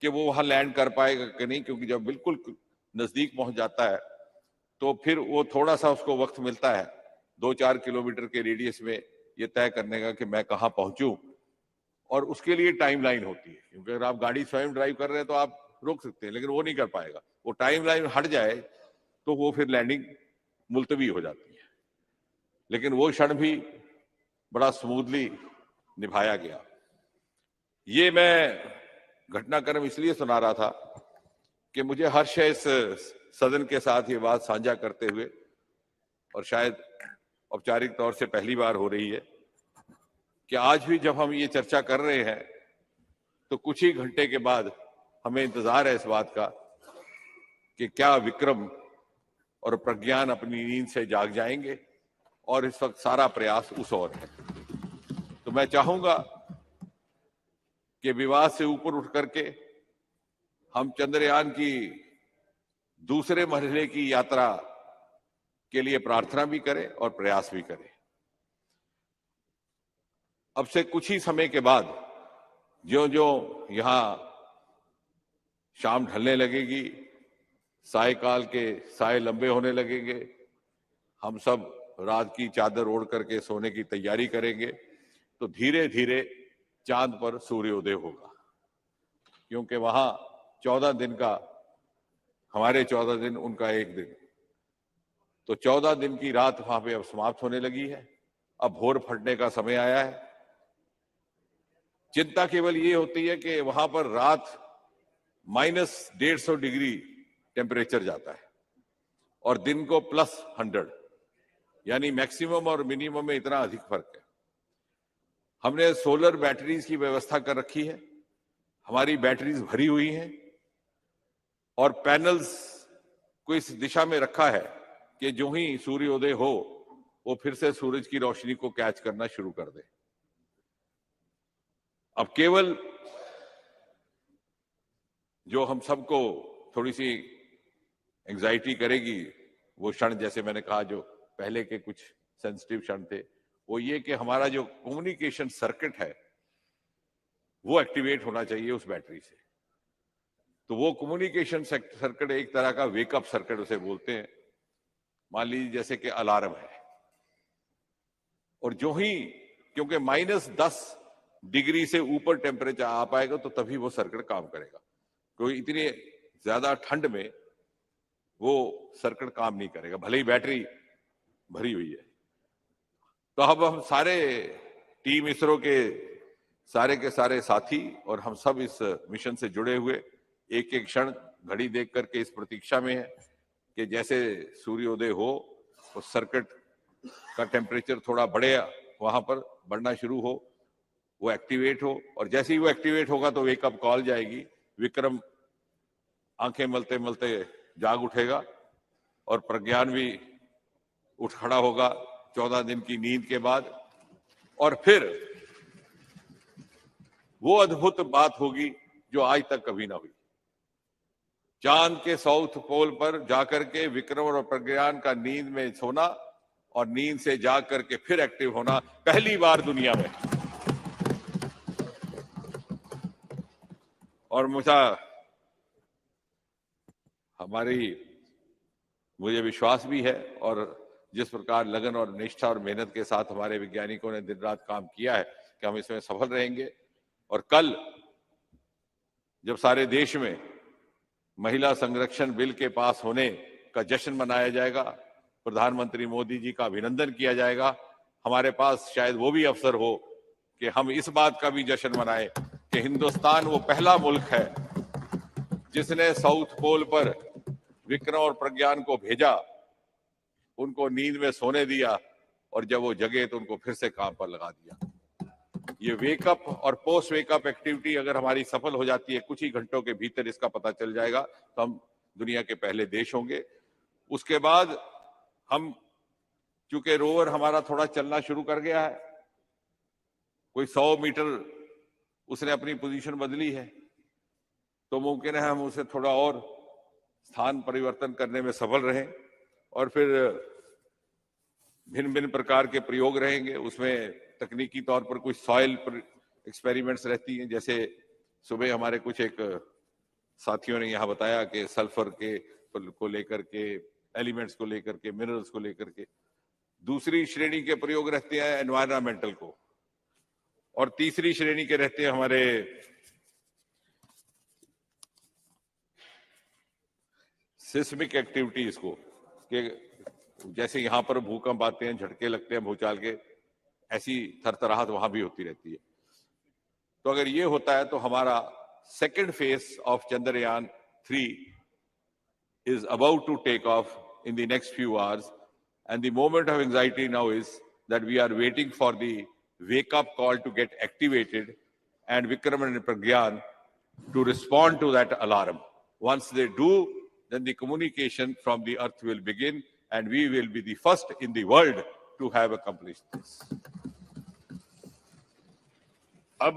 कि वो वहां लैंड कर पाएगा कि नहीं, क्योंकि जब बिल्कुल नजदीक पहुंच जाता है तो फिर वो थोड़ा सा उसको वक्त मिलता है 2-4 किलोमीटर के रेडियस में ये तय करने का कि मैं कहाँ पहुंचूं, और उसके लिए टाइमलाइन होती है। क्योंकि अगर आप गाड़ी स्वयं ड्राइव कर रहे हैं तो आप रोक सकते हैं, लेकिन वो नहीं कर पाएगा। वो टाइमलाइन हट जाए तो वो फिर लैंडिंग मुलतवी हो जाती है। लेकिन वो क्षण भी बड़ा स्मूथली निभाया गया। ये मैं घटनाक्रम इसलिए सुना रहा था कि मुझे हर्ष है इस सदन के साथ ये बात साझा करते हुए, और शायद औपचारिक तौर से पहली बार हो रही है कि आज भी जब हम ये चर्चा कर रहे हैं तो कुछ ही घंटे के बाद हमें इंतजार है इस बात का कि क्या विक्रम और प्रज्ञान अपनी नींद से जाग जाएंगे, और इस वक्त सारा प्रयास उस ओर है। तो मैं चाहूंगा कि विवाद से ऊपर उठ करके हम चंद्रयान की दूसरे मरहले की यात्रा के लिए प्रार्थना भी करें और प्रयास भी करें। अब से कुछ ही समय के बाद ज्यों-ज्यों यहां शाम ढलने लगेगी, सायकाल के साए लंबे होने लगेंगे, हम सब रात की चादर ओढ़ करके सोने की तैयारी करेंगे, तो धीरे धीरे चांद पर सूर्योदय होगा। क्योंकि वहां 14 दिन का, हमारे 14 दिन, उनका एक दिन, तो 14 दिन की रात वहां पे अब समाप्त होने लगी है। अब भोर फटने का समय आया है। चिंता केवल ये होती है कि वहां पर रात -150 डिग्री टेम्परेचर जाता है और दिन को +100, यानी मैक्सिमम और मिनिमम में इतना अधिक फर्क है। हमने सोलर बैटरीज की व्यवस्था कर रखी है, हमारी बैटरीज भरी हुई हैं और पैनल्स को इस दिशा में रखा है कि जो ही सूर्योदय हो वो फिर से सूरज की रोशनी को कैच करना शुरू कर दे। अब केवल जो हम सबको थोड़ी सी एंजाइटी करेगी वो क्षण, जैसे मैंने कहा, जो पहले के कुछ सेंसिटिव क्षण थे, वो ये कि हमारा जो कम्युनिकेशन सर्किट है वो एक्टिवेट होना चाहिए उस बैटरी से। तो वो कम्युनिकेशन सर्किट एक तरह का वेकअप सर्किट उसे बोलते हैं। मान लीजिए जैसे कि अलार्म है, और जो ही, क्योंकि -10 डिग्री से ऊपर टेम्परेचर आ पाएगा तो तभी वो सर्किट काम करेगा, क्योंकि इतनी ज्यादा ठंड में वो सर्किट काम नहीं करेगा, भले ही बैटरी भरी हुई है। तो अब हम सारे टीम इसरो के सारे साथी और हम सब इस मिशन से जुड़े हुए एक एक क्षण घड़ी देख करके इस प्रतीक्षा में है कि जैसे सूर्योदय हो, उस सर्किट का टेम्परेचर थोड़ा बढ़े वहां पर बढ़ना शुरू हो, वो एक्टिवेट हो, और जैसे ही वो एक्टिवेट होगा तो वेकअप कॉल जाएगी, विक्रम आंखें मलते मलते जाग उठेगा और प्रज्ञान भी उठ खड़ा होगा 14 दिन की नींद के बाद, और फिर वो अद्भुत बात होगी जो आज तक कभी ना हुई। चांद के साउथ पोल पर जाकर के विक्रम और प्रज्ञान का नींद में सोना और नींद से जाग करके फिर एक्टिव होना, पहली बार दुनिया में। और मुझे विश्वास भी है, और जिस प्रकार लगन और निष्ठा और मेहनत के साथ हमारे वैज्ञानिकों ने दिन रात काम किया है कि हम इसमें सफल रहेंगे। और कल जब सारे देश में महिला संरक्षण बिल के पास होने का जश्न मनाया जाएगा, प्रधानमंत्री मोदी जी का अभिनंदन किया जाएगा, हमारे पास शायद वो भी अवसर हो कि हम इस बात का भी जश्न मनाएं कि हिंदुस्तान वो पहला मुल्क है जिसने साउथ पोल पर विक्रम और प्रज्ञान को भेजा, उनको नींद में सोने दिया, और जब वो जगे तो उनको फिर से काम पर लगा दिया। ये वेकअप और पोस्ट वेकअप एक्टिविटी अगर हमारी सफल हो जाती है, कुछ ही घंटों के भीतर इसका पता चल जाएगा, तो हम दुनिया के पहले देश होंगे। उसके बाद हम, चूंकि रोवर हमारा थोड़ा चलना शुरू कर गया है, कोई 100 मीटर उसने अपनी पोजीशन बदली है, तो मुमकिन है हम उसे थोड़ा और स्थान परिवर्तन करने में सफल रहें, और फिर भिन्न भिन्न प्रकार के प्रयोग रहेंगे। उसमें तकनीकी तौर पर कुछ सॉइल एक्सपेरिमेंट्स रहती हैं, जैसे सुबह हमारे कुछ एक साथियों ने यहाँ बताया कि सल्फर के को लेकर के, एलिमेंट्स को लेकर के, मिनरल्स को लेकर के। दूसरी श्रेणी के प्रयोग रहते हैं एनवायरमेंटल को, और तीसरी श्रेणी के रहते हैं हमारे सिस्मिक एक्टिविटीज को, कि जैसे यहाँ पर भूकंप आते हैं, झटके लगते हैं भूचाल के, ऐसी थरथराहट वहां भी होती रहती है। तो अगर ये होता है तो हमारा second phase of Chandrayaan 3 is about to take off in the next few hours, and the moment of anxiety now is that we are waiting for the wake up call to get activated and Vikram and Pragyan to respond to that alarm. Once they do, then the communication from the earth will begin, and we will be the first in the world to have accomplished this. अब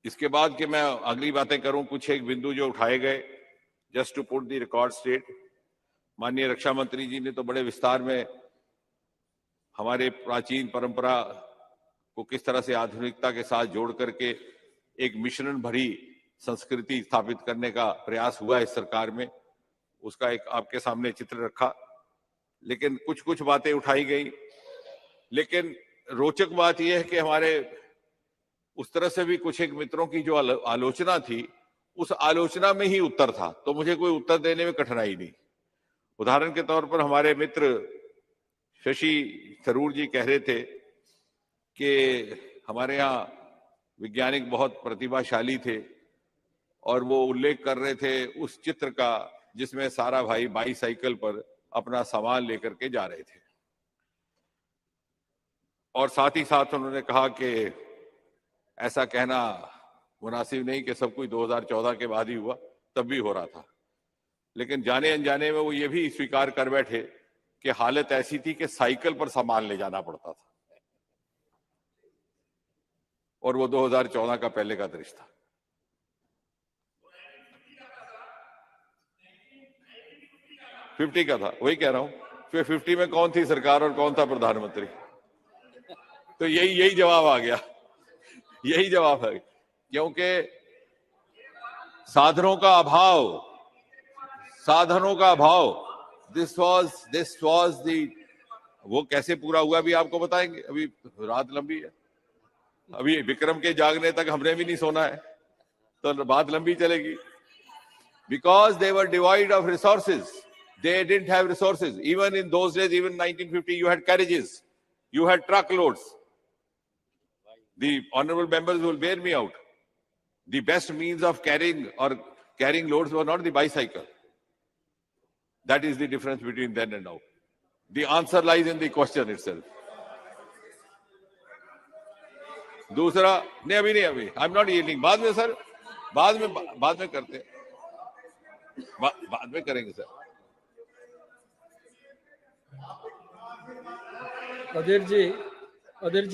इसके बाद कि मैं अगली बातें करूं, कुछ एक बिंदु जो उठाए गए, just to put the record straight. माननीय रक्षा मंत्री जी ने तो बड़े विस्तार में हमारे प्राचीन परंपरा को किस तरह से आधुनिकता के साथ जोड़ करके एक मिश्रण भरी संस्कृति स्थापित करने का प्रयास हुआ इस सरकार में, उसका एक आपके सामने चित्र रखा। लेकिन कुछ कुछ बातें उठाई गई, लेकिन रोचक बात यह है कि हमारे उस तरह से भी कुछ एक मित्रों की जो आलोचना थी, उस आलोचना में ही उत्तर था, तो मुझे कोई उत्तर देने में कठिनाई नहीं। उदाहरण के तौर पर हमारे मित्र शशि थरूर जी कह रहे थे कि हमारे यहाँ वैज्ञानिक बहुत प्रतिभाशाली थे, और वो उल्लेख कर रहे थे उस चित्र का जिसमें सारा भाई बाईसाइकिल पर अपना सामान लेकर के जा रहे थे, और साथ ही साथ उन्होंने कहा कि ऐसा कहना मुनासिब नहीं कि सब कुछ 2014 के बाद ही हुआ, तब भी हो रहा था। लेकिन जाने अनजाने में वो ये भी स्वीकार कर बैठे कि हालत ऐसी थी कि साइकिल पर सामान ले जाना पड़ता था, और वो 2014 का पहले का दृश्य था। फिफ्टी का था, वही कह रहा हूं। फिर 50 में कौन थी सरकार और कौन था प्रधानमंत्री? तो यही जवाब आ गया, यही जवाब है, क्योंकि साधनों का अभाव, दिस वाज दी। वो कैसे पूरा हुआ अभी आपको बताएंगे, अभी रात लंबी है, अभी विक्रम के जागने तक हमने भी नहीं सोना है, तो बात लंबी चलेगी। Because they were devoid of resources, they didn't have resources. Even in those days, even 1950, you had carriages, you had truckloads. The honorable members will bear me out. The best means of carrying loads were not the bicycle. That is the difference between then and now. The answer lies in the question itself. दूसरा नहीं अभी I am not yielding बाद में sir बाद में करते हैं बाद में करेंगे सर अधीर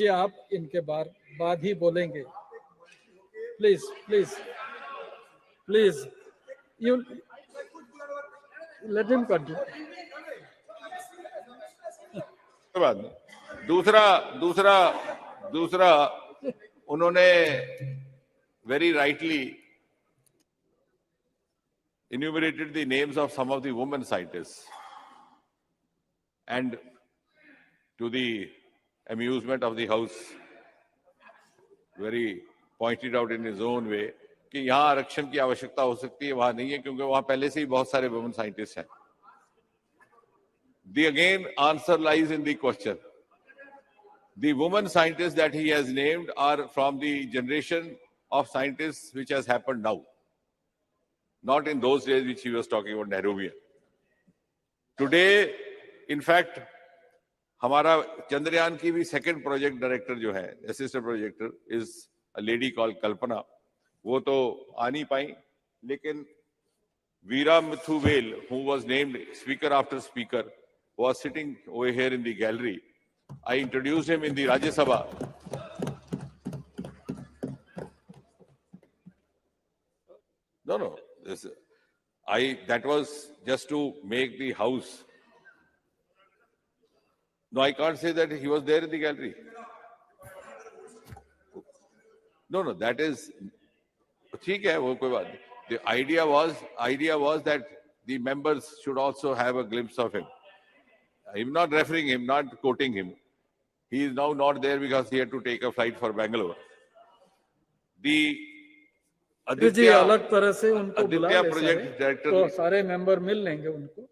जी आप इनके बाद ही बोलेंगे please please please you let him continue बाद में दूसरा उन्होंने very rightly enumerated the names of some of the women scientists, and to the amusement of the house, very pointed out in his own way कि यहाँ आरक्षण की आवश्यकता हो सकती है, वहां नहीं है क्योंकि वहां पहले से ही बहुत सारे women scientists हैं. The again answer lies in the question. The women scientists that he has named are from the generation of scientists which has happened now, not in those days which he was talking about Nehruvian. Today, in fact, हमारा चंद्रयान की भी second project director जो है, assistant projector, is a lady called Kalpana. वो तो आ नहीं पाई, लेकिन Veera Mithuvel, who was named speaker after speaker, was sitting over here in the gallery. I introduced him in the Rajya Sabha. No. That was just to make the house. No, I can't say that he was there in the gallery. No, that is. ठीक है, वो कोई बात नहीं. The idea was that the members should also have a glimpse of him. I'm not referring him, not quoting him. He is now not there because he had to take a flight for Bangalore. The जी अलग तरह से उनको बुला ले project director, तो सारे member मिल लेंगे उनको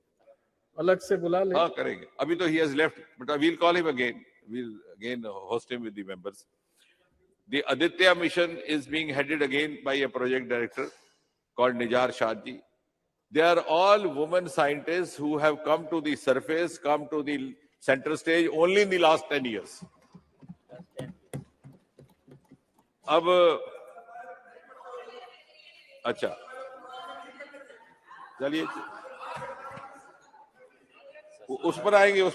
अलग से बुला ले. हाँ करेंगे. अभी तो he has left, but we'll call him again. We'll again host him with the members. The Aditya mission is being headed again by a project director called Nijar Shahji. They are all women scientists who have come to the surface, come to the center stage only in the last 10 years. अब अच्छा चलिए उस पर आएंगे उस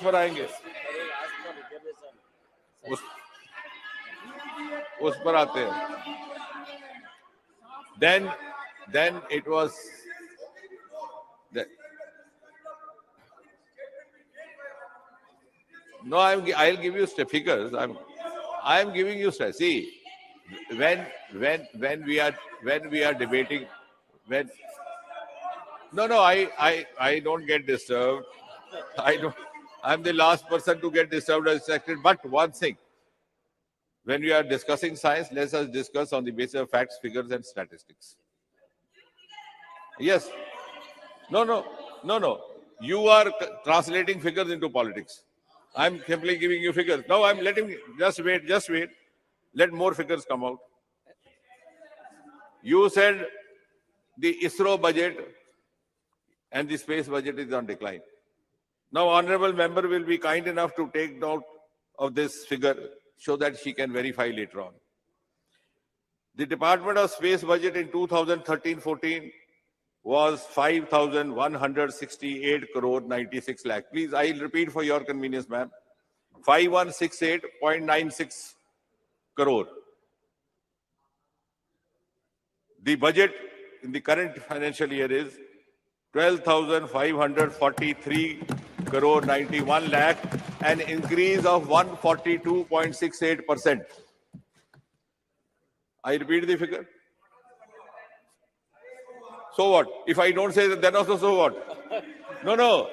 पर आते हैं. Then it was no, I'll give you figures. I'm giving you see when we are debating I don't get disturbed. I'm the last person to get disturbed or distracted. But one thing, when we are discussing science, let us discuss on the basis of facts, figures, and statistics. Yes. No. You are translating figures into politics. I'm simply giving you figures. Now I'm letting, just wait. Let more figures come out. You said the ISRO budget and the space budget is on decline. Now, honorable member will be kind enough to take note of this figure so that she can verify later on. The Department of Space budget in 2013-14 was 5,168 crore 96 lakh. Please, I'll repeat for your convenience, ma'am. 5168.96 crore. The budget in the current financial year is 12,543 crore 91 lakh, an increase of 142.68%. I repeat the figure. So what? If I don't say that, then also so what? No.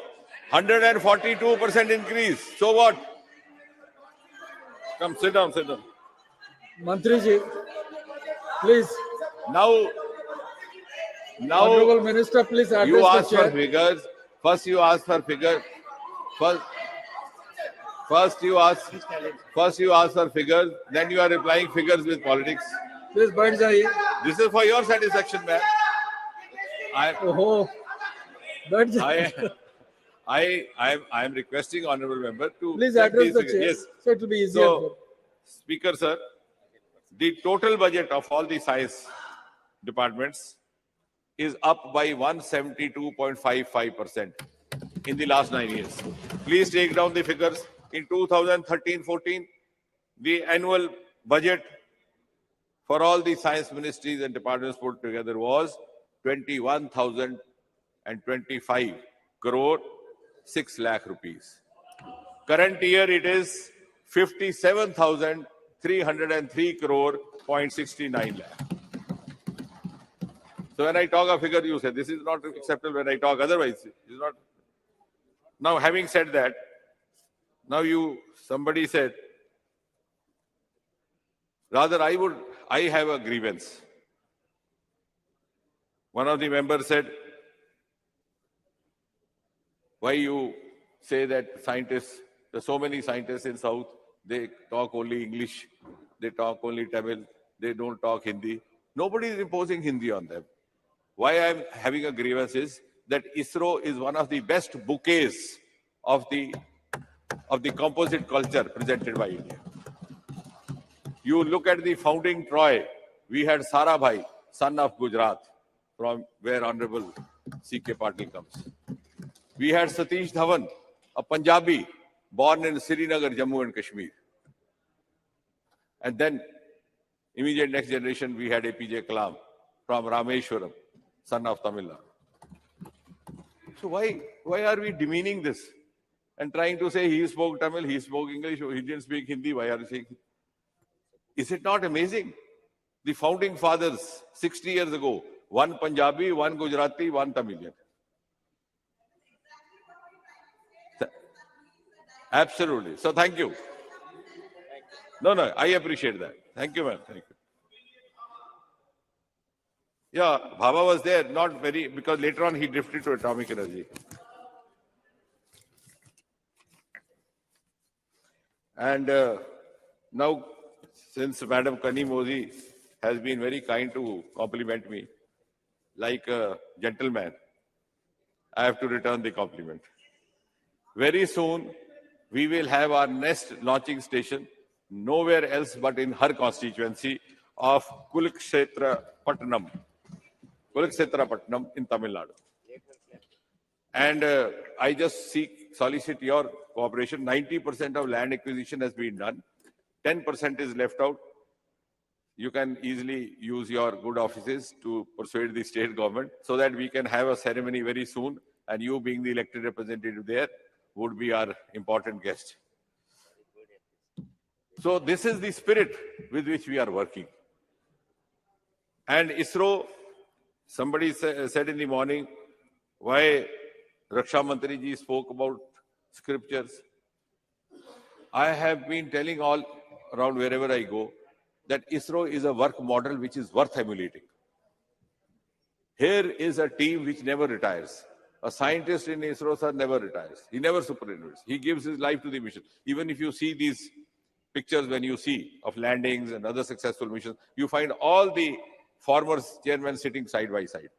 142% increase. So what? Come, sit down. Mantri ji, please. Now, Honorable Minister, please address you ask the chair. for figures. First, you ask for figures. First, you ask for figures. Then you are replying figures with politics. Please, बैठ जाइए. This is for your satisfaction, man. I am requesting honorable member to Please check address these the figures. chair, Yes. so it will be easier. So, Speaker sir, the total budget of all the science departments is up by 172.55% in the last 9 years. Please take down the figures. In 2013-14, the annual budget for all the science ministries and departments put together was 21,025 crore 6 lakh rupees. Current year it is 57,303 crore 0.69 lakh. So when I talk a figure, you say this is not acceptable. When I talk otherwise, it's not. Now, having said that, now somebody said, rather I have a grievance. One of the members said, why you say that scientists, there's so many scientists in South, they talk only English, they talk only Tamil, they don't talk Hindi. Nobody is imposing Hindi on them. Why I'm having a grievance is that ISRO is one of the best bouquets of the composite culture presented by India. You look at the founding Troy, we had Sarabhai, son of Gujarat, from where Honorable C.K. Patil comes. We had Satish Dhawan, a Punjabi, born in Srinagar, Jammu and Kashmir. And then, immediate next generation, we had APJ Kalam from Rameshwaram, son of Tamil Nadu. So why are we demeaning this and trying to say he spoke Tamil, he spoke English, he didn't speak Hindi? Why are you saying? Is it not amazing? The founding fathers, 60 years ago, one Punjabi, one Gujarati, one Tamilian. Absolutely. So thank you. No, I appreciate that. Thank you, ma'am. Thank you. Yeah, Bhabha was there, not very, because later on he drifted to atomic energy. And now, since Madam Kani Modi has been very kind to compliment me, like a gentleman, I have to return the compliment. Very soon, we will have our next launching station nowhere else but in her constituency of Kurukshetra Patnam in Tamil Nadu. And I just solicit your cooperation. 90% of land acquisition has been done. 10% is left out. You can easily use your good offices to persuade the state government so that we can have a ceremony very soon, and you being the elected representative there would be our important guest. So this is the spirit with which we are working. And ISRO, somebody said in the morning, why Raksha Mantri ji spoke about scriptures. I have been telling all around wherever I go that ISRO is a work model which is worth emulating. Here is a team which never retires. A scientist in ISRO, sir, never retires. He never superannuates. He gives his life to the mission. Even if you see these pictures, when you see of landings and other successful missions, you find all the former chairmen sitting side by side.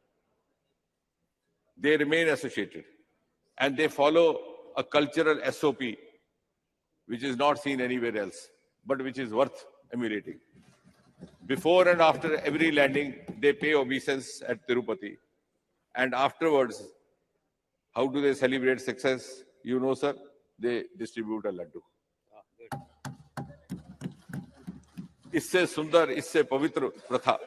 They remain associated. And they follow a cultural SOP, which is not seen anywhere else, but which is worth emulating. Before and after every landing, they pay obeisance at Tirupati. And afterwards, how do they celebrate success? You know, sir, they distribute a laddu. इससे सुंदर, इससे पवित्र प्रथा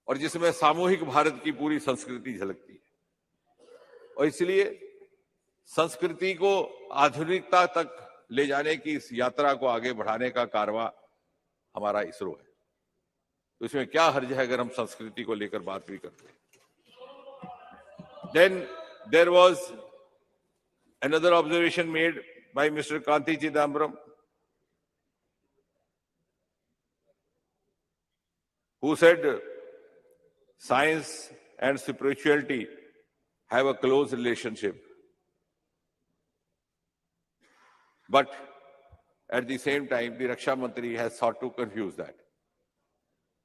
और जिसमें सामूहिक भारत की पूरी संस्कृति झलकती है। और इसलिए संस्कृति को आधुनिकता तक ले जाने की इस यात्रा को आगे बढ़ाने का कारवां हमारा इसरो है। तो इसमें क्या हर्ज है अगर हम संस्कृति को लेकर बात भी करते हैं। Then there was another observation made by Mr. Kanti Chidambaram, who said science and spirituality have a close relationship. But at the same time, the Raksha Mantri has sought to confuse that.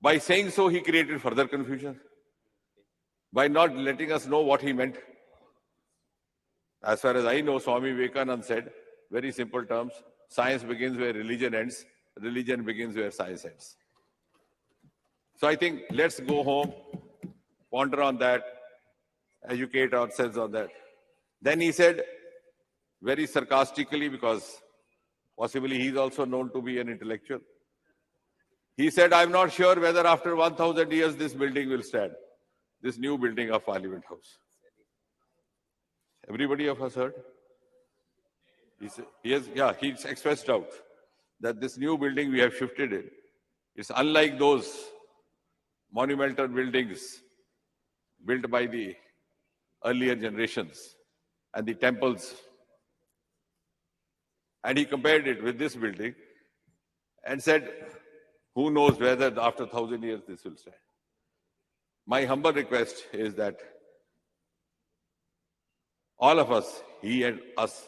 By saying so, he created further confusion by not letting us know what he meant. As far as I know, Swami Vivekananda said, very simple terms, science begins where religion ends, religion begins where science ends. So I think let's go home, ponder on that, educate ourselves on that. Then he said, very sarcastically, because possibly he's also known to be an intellectual, he said, I'm not sure whether after 1,000 years this building will stand, this new building of Parliament House. Everybody of us heard? He's expressed doubt that this new building we have shifted in is unlike those monumental buildings built by the earlier generations and the temples. And he compared it with this building and said, who knows whether after 1,000 years this will stand. My humble request is that all of us, he and us,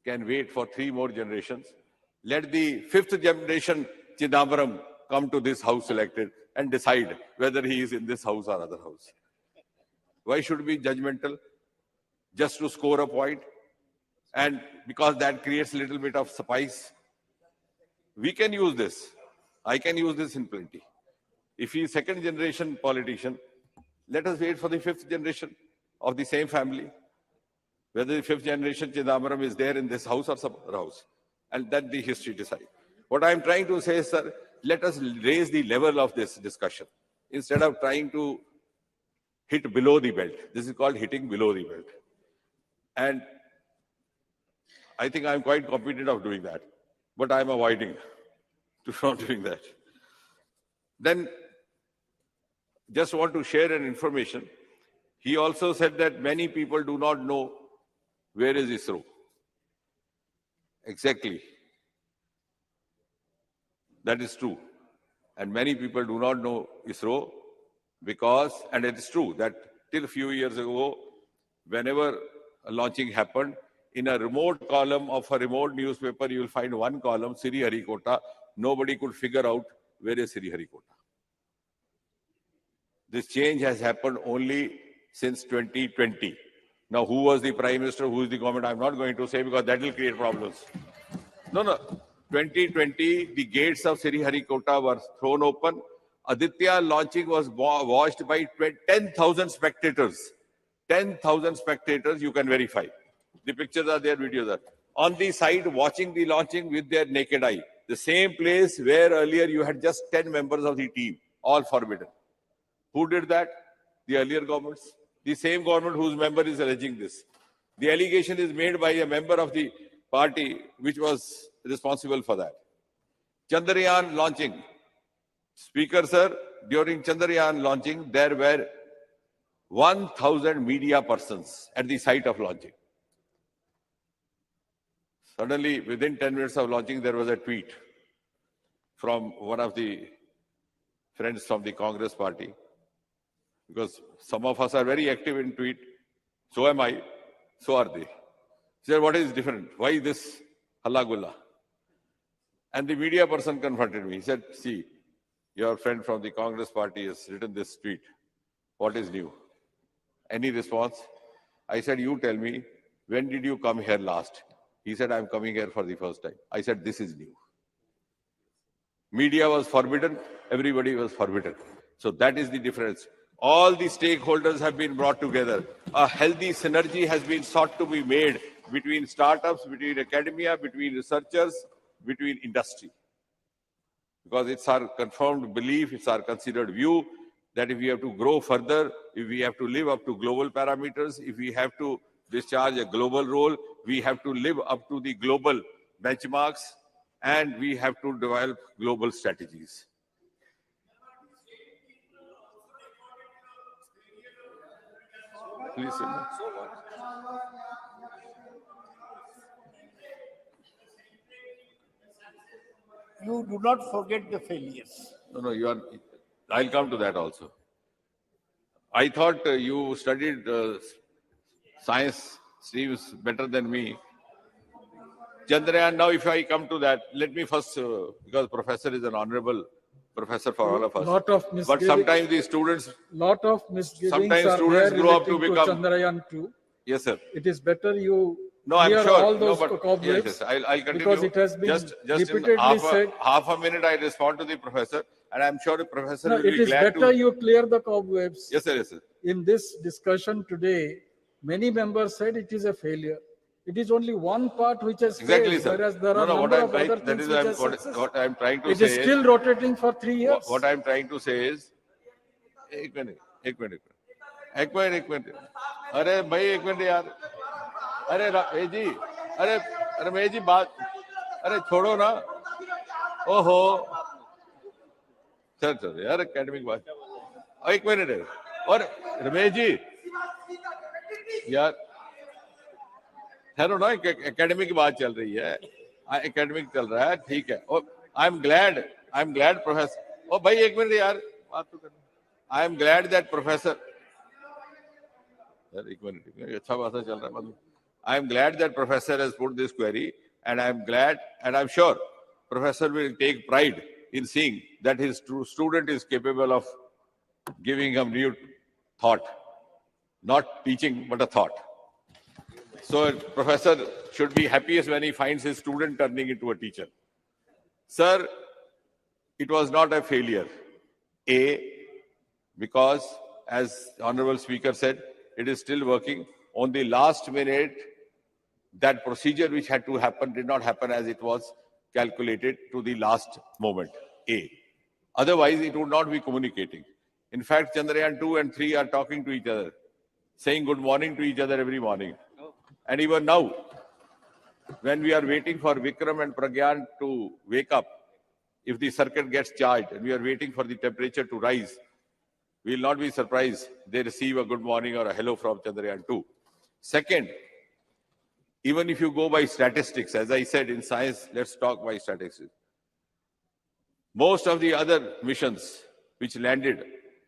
can wait for 3 more generations. Let the 5th generation Chidambaram come to this house elected and decide whether he is in this house or other house. Why should we be judgmental? Just to score a point? And because that creates a little bit of spice? We can use this. I can use this in plenty. If he is 2nd generation politician, let us wait for the 5th generation of the same family. Whether the 5th generation Chidambaram is there in this house or some other house. And that the history decide. What I'm trying to say is, sir, let us raise the level of this discussion instead of trying to hit below the belt. This is called hitting below the belt. And I think I'm quite competent of doing that, but I'm avoiding from doing that. Then, just want to share an information. He also said that many people do not know where is ISRO. Exactly. That is true. And many people do not know ISRO because, and it is true that till a few years ago, whenever a launching happened, in a remote column of a remote newspaper, you will find one column, Sriharikota. Nobody could figure out where is Sriharikota. This change has happened only since 2020. Now, who was the Prime Minister, who is the government, I'm not going to say because that will create problems. No. 2020, the gates of Sriharikota were thrown open. Aditya launching was watched by 10,000 spectators. 10,000 spectators, you can verify. The pictures are there, videos are. On the side, watching the launching with their naked eye. The same place where earlier you had just 10 members of the team, all forbidden. Who did that? The earlier governments. The same government whose member is alleging this. The allegation is made by a member of the party which was responsible for that. Chandrayaan launching. Speaker, sir, during Chandrayaan launching, there were 1,000 media persons at the site of launching. Suddenly, within 10 minutes of launching, there was a tweet from one of the friends from the Congress party, because some of us are very active in tweet. So am I. So are they. He said, what is different? Why this halla gulla? And the media person confronted me. He said, see, your friend from the Congress party has written this tweet. What is new? Any response? I said, you tell me, when did you come here last? He said, I'm coming here for the first time. I said, this is new. Media was forbidden. Everybody was forbidden. So that is the difference. All the stakeholders have been brought together. A healthy synergy has been sought to be made between startups, between academia, between researchers, between industry. Because it's our confirmed belief, it's our considered view that if we have to grow further, if we have to live up to global parameters, if we have to discharge a global role, we have to live up to the global benchmarks, and we have to develop global strategies. Please. You do not forget the failures. No, you are. I'll come to that also. I thought you studied science streams better than me. Chandrayaan, now if I come to that, let me first, because professor is an honorable professor for all of us. But sometimes the students, lot of misgivings sometimes are students there grow up to relating become Chandrayaan 2. Yes, sir. It is better you No, I'm clear sure. all No, those but cobwebs, yes, I'll continue. because it has been just in repeatedly said. half a minute, I respond to the professor, and I'm sure the professor No, will it be is glad better to. you clear the cobwebs. Yes, sir. Yes, sir. In this discussion today, many members said it is a failure. It is only one part which has Exactly, failed, sir. whereas there are No, number what I'm of trying, other that things is which are successful. what I'm trying to It say is still rotating for 3 years. what I'm trying to say is, एक minute, अरे भाई एक minute यार, अरे रमेश जी, अरे रमेश जी बात, अरे छोड़ो ना, ओहो, चल यार एकेडमिक बात, एक मिनट है, और रमेश जी, यार, ठहरो ना, एकेडमिक की बात चल रही है, एकेडमिक चल रहा है, ठीक है, और आई एम ग्लैड प्रोफेसर, ओ भाई एक मिनट यार, बात तो करना, I am glad that professor, यार एक मिनट, अच्छा बात चल रहा है, I am glad that professor has put this query, and I am glad, and I'm sure professor will take pride in seeing that his student is capable of giving him new thought, not teaching, but a thought. So professor should be happiest when he finds his student turning into a teacher. Sir, it was not a failure. Because as the Honorable Speaker said, it is still working. On the last minute, that procedure which had to happen did not happen as it was calculated to the last moment. Otherwise, it would not be communicating. In fact, Chandrayaan 2 and 3 are talking to each other, saying good morning to each other every morning. And even now, when we are waiting for Vikram and Pragyan to wake up, if the circuit gets charged and we are waiting for the temperature to rise, we will not be surprised they receive a good morning or a hello from Chandrayaan 2. Second, even if you go by statistics, as I said in science, let's talk by statistics. Most of the other missions which landed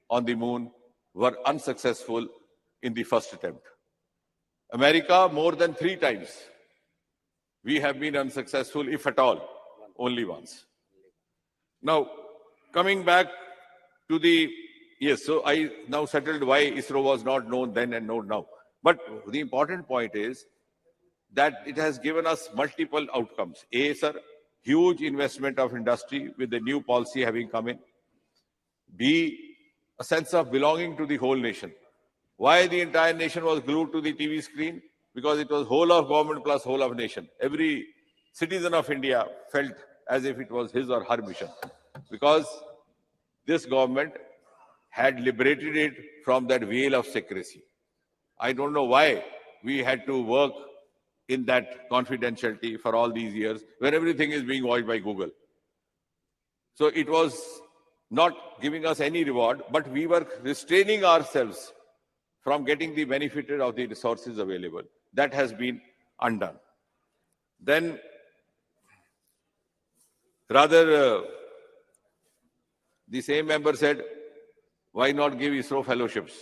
on the moon were unsuccessful in the first attempt. America, more than 3 times. We have been unsuccessful, if at all, only once. Now, coming back to the, yes, so I now settled why ISRO was not known then and known now. But the important point is that it has given us multiple outcomes. A, sir, huge investment of industry with the new policy having come in. B, a sense of belonging to the whole nation. Why the entire nation was glued to the TV screen? Because it was whole of government plus whole of nation. Every citizen of India felt as if it was his or her mission. Because this government had liberated it from that veil of secrecy. I don't know why we had to work in that confidentiality for all these years when everything is being watched by Google. So it was not giving us any reward, but we were restraining ourselves from getting the benefit of the resources available. That has been undone. Then, rather, the same member said, why not give ISRO fellowships?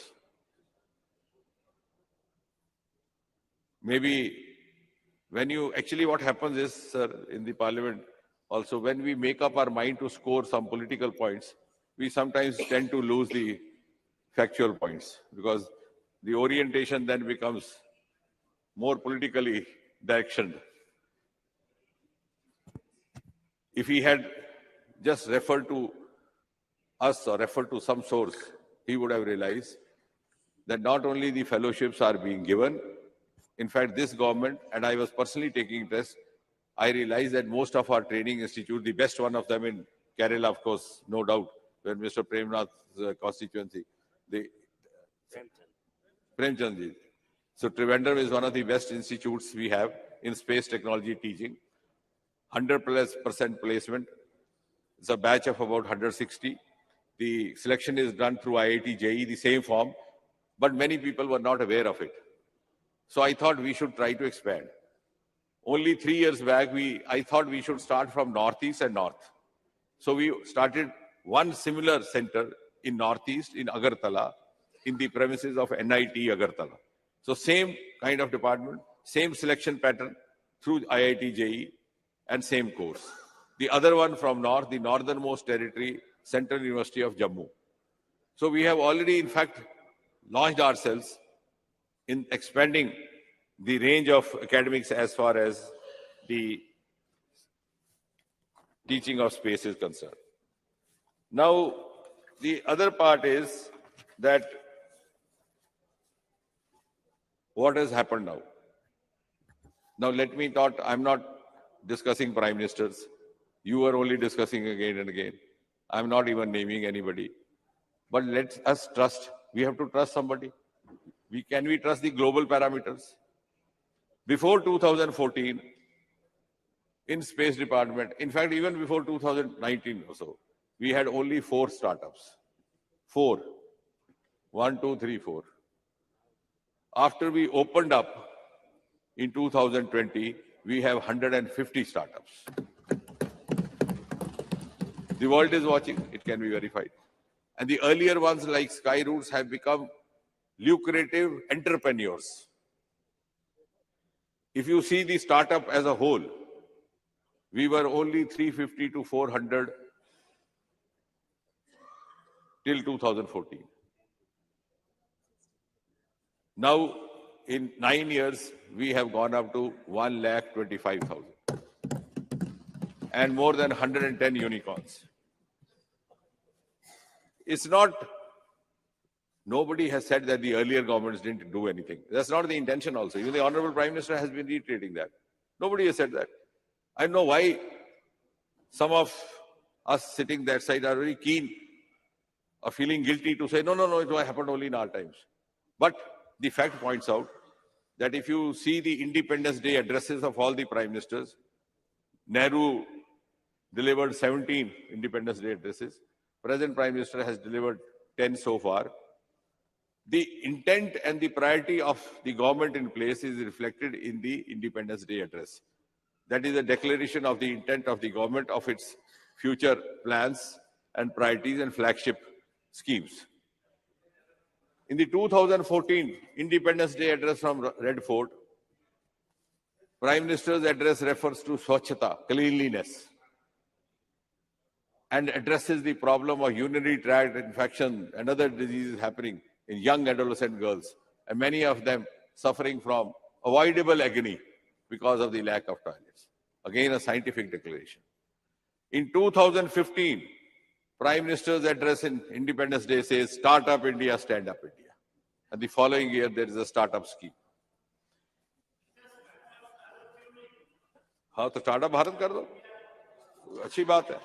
Maybe when you, actually what happens is, sir, in the parliament, also when we make up our mind to score some political points, we sometimes tend to lose the factual points because the orientation then becomes more politically directioned. If he had just referred to us or referred to some source, he would have realized that not only the fellowships are being given, in fact, this government, and I was personally taking interest, I realized that most of our training institutes, the best one of them in Kerala, of course, no doubt, when Mr. Premnath's constituency, the Premchandji. So Trivandrum is one of the best institutes we have in space technology teaching. 100% placement. It's a batch of about 160. The selection is done through IIT JEE, the same form, but many people were not aware of it. So I thought we should try to expand. Only 3 years back, I thought we should start from Northeast and North. So we started one similar center in Northeast, in Agartala, in the premises of NIT Agartala. So same kind of department, same selection pattern through IIT JEE and same course. The other one from North, the northernmost territory, Central University of Jammu. So we have already, in fact, launched ourselves in expanding the range of academics as far as the teaching of space is concerned. Now, the other part is that what has happened now? Now, let me talk, I'm not discussing prime ministers. You are only discussing again and again. I'm not even naming anybody. But let us trust. We have to trust somebody. Can we trust the global parameters? Before 2014, in Space Department, in fact, even before 2019 or so, we had only 4 startups. 4. 1, 2, 3, 4. After we opened up in 2020, we have 150 startups. The world is watching, it can be verified. And the earlier ones like Skyroutes have become lucrative entrepreneurs. If you see the startup as a whole, we were only 350 to 400 till 2014. Now, in 9 years, we have gone up to 1,25,000 and more than 110 unicorns. It's not, nobody has said that the earlier governments didn't do anything. That's not the intention also. Even the Honorable Prime Minister has been reiterating that. Nobody has said that. I don't know why some of us sitting that side are very keen or feeling guilty to say, no, it happened only in our times. But the fact points out that if you see the Independence Day addresses of all the Prime Ministers, Nehru delivered 17 Independence Day addresses. Present Prime Minister has delivered 10 so far. The intent and the priority of the government in place is reflected in the Independence Day address. That is a declaration of the intent of the government of its future plans and priorities and flagship schemes. In the 2014 Independence Day address from Red Fort, Prime Minister's address refers to Swachhata, cleanliness, and addresses the problem of urinary tract infection and other diseases happening in young adolescent girls, and many of them suffering from avoidable agony because of the lack of toilets. Again, a scientific declaration. In 2015, Prime Minister's address in Independence Day says, Start Up India, Stand Up India. And the following year, there is a startup scheme. हाँ तो startup Bharat कर दो, अच्छी बात है.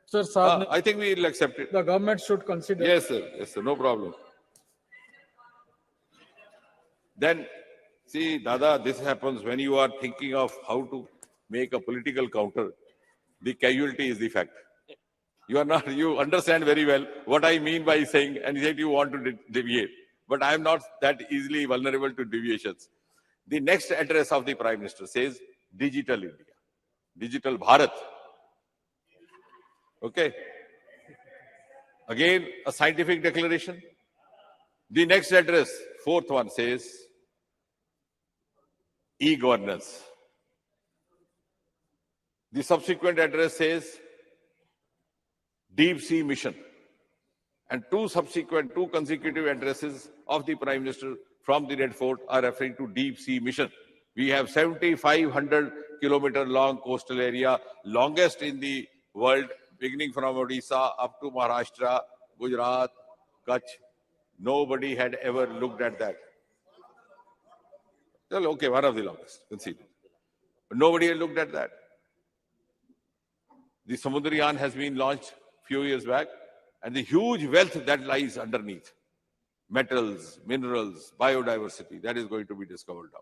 Sir, I think we will accept it. the government should consider. Yes, sir, no problem. Then, see, Dada, this happens when you are thinking of how to make a political counter. The casualty is the fact. You understand very well what I mean by saying, and yet you want to deviate. But I am not that easily vulnerable to deviations. The next address of the Prime Minister says, Digital India, Digital Bharat. Okay. Again, a scientific declaration. The next address, 4th one, says e-governance. The subsequent address says deep sea mission. And two consecutive addresses of the Prime Minister from the Red Fort are referring to deep sea mission. We have 7,500 kilometer long coastal area, longest in the world, beginning from Odisha up to Maharashtra, Gujarat, Kutch. Nobody had ever looked at that. Well, okay, one of the longest, conceded. But nobody had looked at that. The Chandrayaan has been launched a few years back, and the huge wealth that lies underneath, metals, minerals, biodiversity, that is going to be discovered now.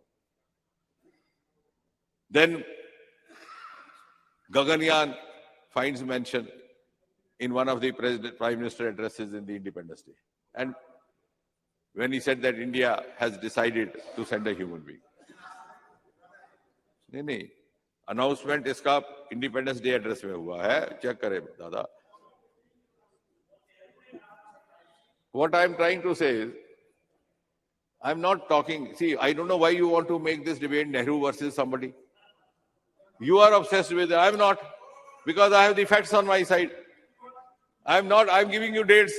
Then Gaganyaan finds mention in one of the Prime Minister addresses in the Independence Day. And when he said that India has decided to send a human being. नहीं, announcement इसका Independence Day address में हुआ है, check करे दादा. What I am trying to say is, I am not talking, see, I don't know why you want to make this debate Nehru versus somebody. You are obsessed with it, I am not, because I have the facts on my side. I am not, I am giving you dates.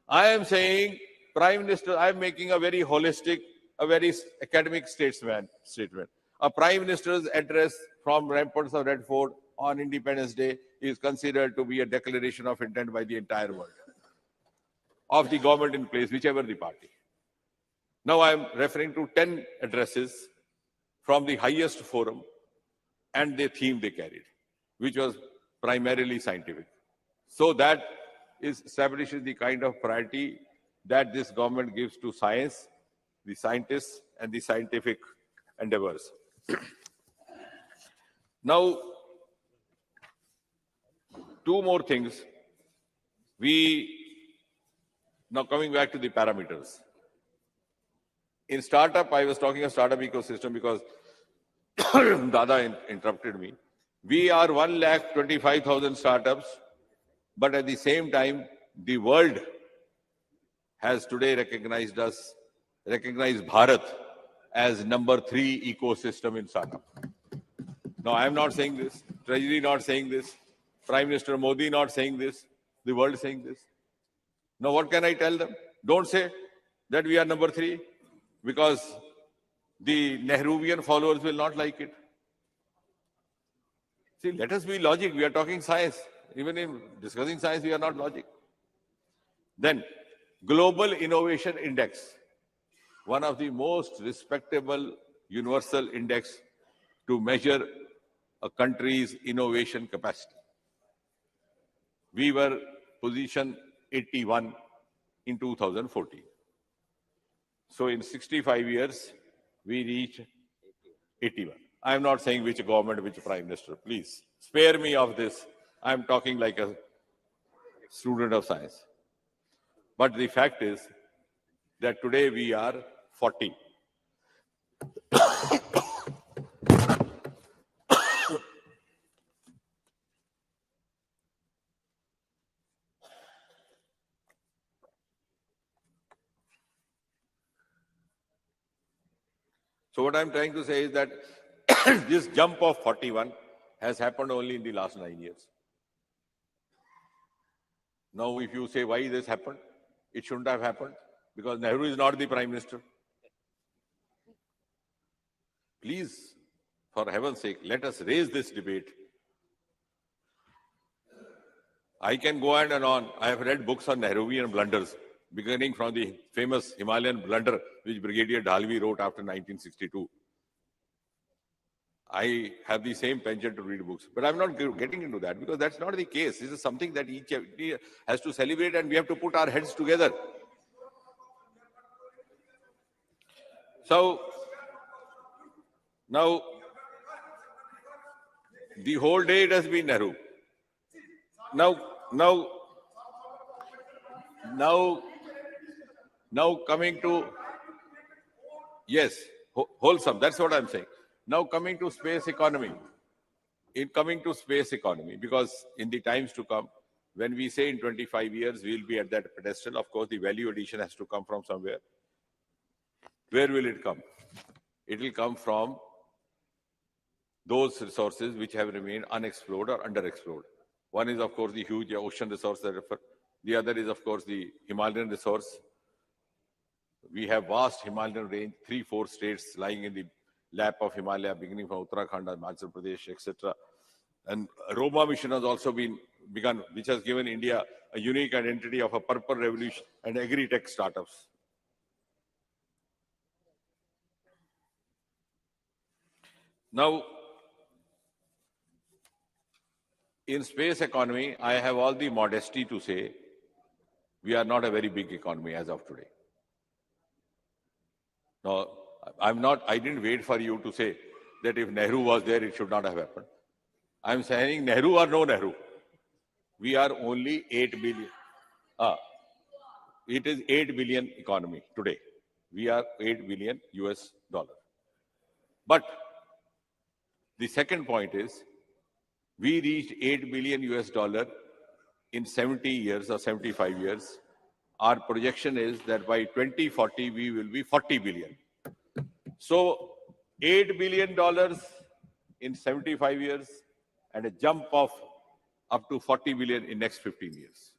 I am saying Prime Minister, I'm making a very holistic, a very academic statement. A Prime Minister's address from ramparts of Red Fort on Independence Day is considered to be a declaration of intent by the entire world of the government in place, whichever the party. Now I'm referring to 10 addresses from the highest forum and the theme they carried, which was primarily scientific. So that establishes the kind of priority that this government gives to science, the scientists, and the scientific endeavors. Now, two more things. Now coming back to the parameters. In startup, I was talking of startup ecosystem because Dada interrupted me. We are 1,25,000 startups, but at the same time, the world has today recognized Bharat as number 3 ecosystem in startup. Now, I am not saying this, Treasury not saying this, Prime Minister Modi not saying this, the world saying this. Now, what can I tell them? Don't say that we are number 3, because the Nehruvian followers will not like it. See, let us be logic. We are talking science. Even in discussing science, we are not logic. Then, Global Innovation Index, one of the most respectable universal index to measure a country's innovation capacity. We were position 81 in 2014. So in 65 years, we reached 81. I am not saying which government, which prime minister. Please spare me of this. I am talking like a student of science. But the fact is that today we are 40. So what I'm trying to say is that this jump of 41 has happened only in the last 9 years. Now, if you say why this happened, it shouldn't have happened because Nehru is not the prime minister. Please, for heaven's sake, let us raise this debate. I can go on and on. I have read books on Nehruvian blunders, beginning from the famous Himalayan blunder which Brigadier Dalvi wrote after 1962. I have the same penchant to read books, but I'm not getting into that because that's not the case. This is something that each has to celebrate, and we have to put our heads together. So now the whole day it has been Nehru. Now coming to, yes, wholesome. That's what I'm saying. Now coming to space economy. Because in the times to come, when we say in 25 years we'll be at that pedestal, of course the value addition has to come from somewhere. Where will it come? It will come from those resources which have remained unexplored or underexplored. One is, of course, the huge ocean resource that I refer. The other is, of course, the Himalayan resource. We have vast Himalayan range, 3-4 states lying in the lap of Himalaya, beginning from Uttarakhand, Himachal Pradesh, etc. And Roma mission has also been begun, which has given India a unique identity of a purple revolution and agri-tech startups. Now, in space economy, I have all the modesty to say we are not a very big economy as of today. No, I didn't wait for you to say that if Nehru was there, it should not have happened. I'm saying Nehru or no Nehru. We are only 8 billion. It is 8 billion economy today. We are 8 billion US dollar. But the second point is, we reached 8 billion US dollar in 70 years or 75 years. Our projection is that by 2040, we will be 40 billion. So $8 billion in 75 years and a jump of up to 40 billion in next 15 years.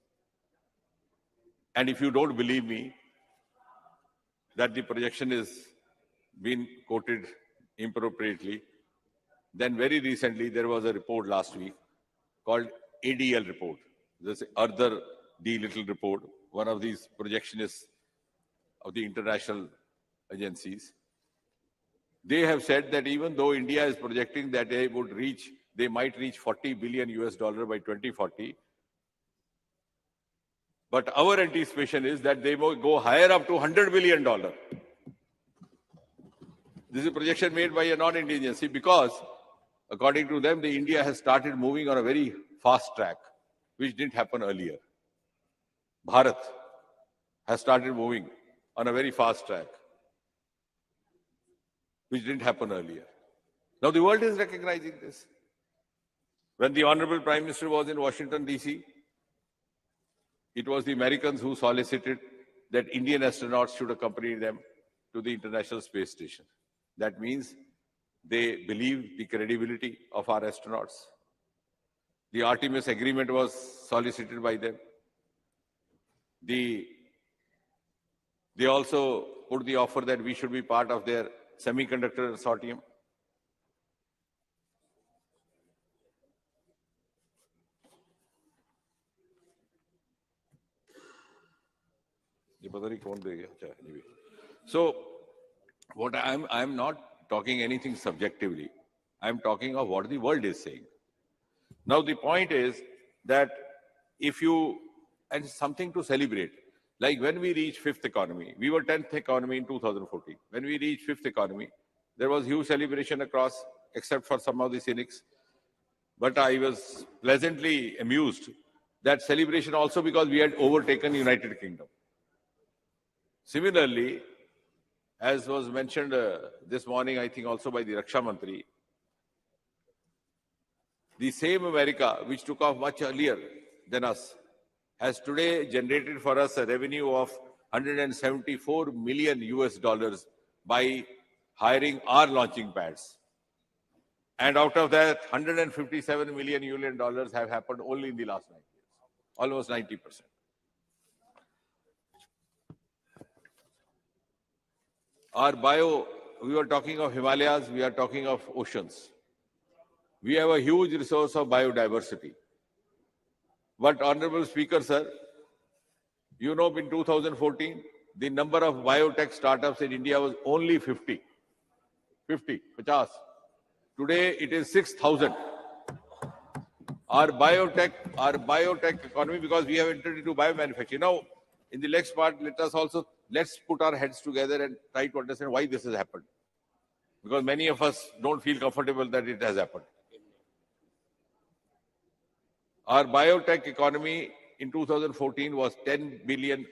And if you don't believe me, that the projection is been quoted inappropriately. Then very recently, there was a report last week called ADL report, this Arthur D. Little report, one of these projectionists of the international agencies. They have said that even though India is projecting that they might reach $40 billion by 2040, but our anticipation is that they will go higher up to $100 billion. This is a projection made by a non-Indian agency because, according to them, India has started moving on a very fast track, which didn't happen earlier. Bharat has started moving on a very fast track, which didn't happen earlier. Now the world is recognizing this. When the Honorable Prime Minister was in Washington, D.C., it was the Americans who solicited that Indian astronauts should accompany them to the International Space Station. That means they believe the credibility of our astronauts. The Artemis agreement was solicited by them. They also put the offer that we should be part of their semiconductor consortium. So, what I'm not talking anything subjectively. I'm talking of what the world is saying. Now, the point is that and something to celebrate, like when we reached fifth economy, we were 10th economy in 2014. When we reached fifth economy, there was huge celebration across, except for some of the cynics. But I was pleasantly amused that celebration also because we had overtaken United Kingdom. Similarly, as was mentioned this morning, I think also by the Raksha Mantri, the same America, which took off much earlier than us, has today generated for us a revenue of $174 million by hiring our launching pads. And out of that, $157 million have happened only in the last 9 years, almost 90%. We were talking of Himalayas, we are talking of oceans. We have a huge resource of biodiversity. But Honorable Speaker, sir, you know, in 2014, the number of biotech startups in India was only 50. 50. Today, it is 6,000. Our biotech economy, because we have entered into biomanufacturing. Now, in the next part, let's put our heads together and try to understand why this has happened. Because many of us don't feel comfortable that it has happened. Our biotech economy in 2014 was $10 billion.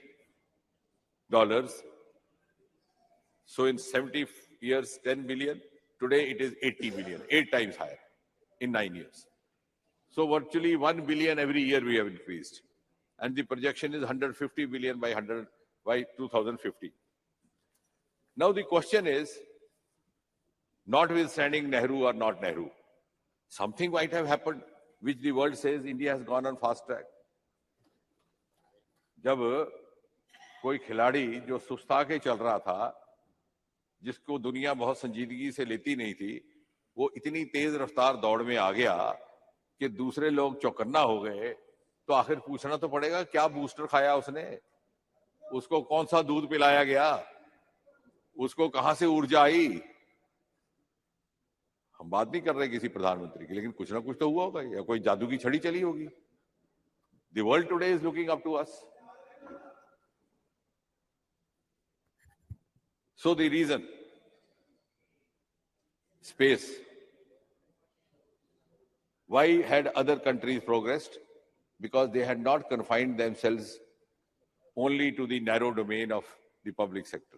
So in 70 years, 10 billion. Today it is 80 billion, 8 times higher in 9 years. So virtually 1 billion every year we have increased. And the projection is 150 billion by 2050. Now the question is, notwithstanding Nehru or not Nehru, something might have happened which the world says India has gone on fast track. जब कोई खिलाड़ी जो सुस्ता के चल रहा था, जिसको दुनिया बहुत संजीदगी से लेती नहीं थी, वो इतनी तेज रफ्तार दौड़ में आ गया कि दूसरे लोग चौकन्ना हो गए, तो आखिर पूछना तो पड़ेगा क्या बूस्टर खाया उसने, उसको कौन सा दूध पिलाया गया, उसको कहां से ऊर्जा आई. हम बात नहीं कर रहे किसी प्रधानमंत्री की, लेकिन कुछ ना कुछ तो हुआ होगा या कोई जादू की छड़ी चली होगी. The world today is looking up to us. So the reason, space. Why had other countries progressed? Because they had not confined themselves only to the narrow domain of the public sector.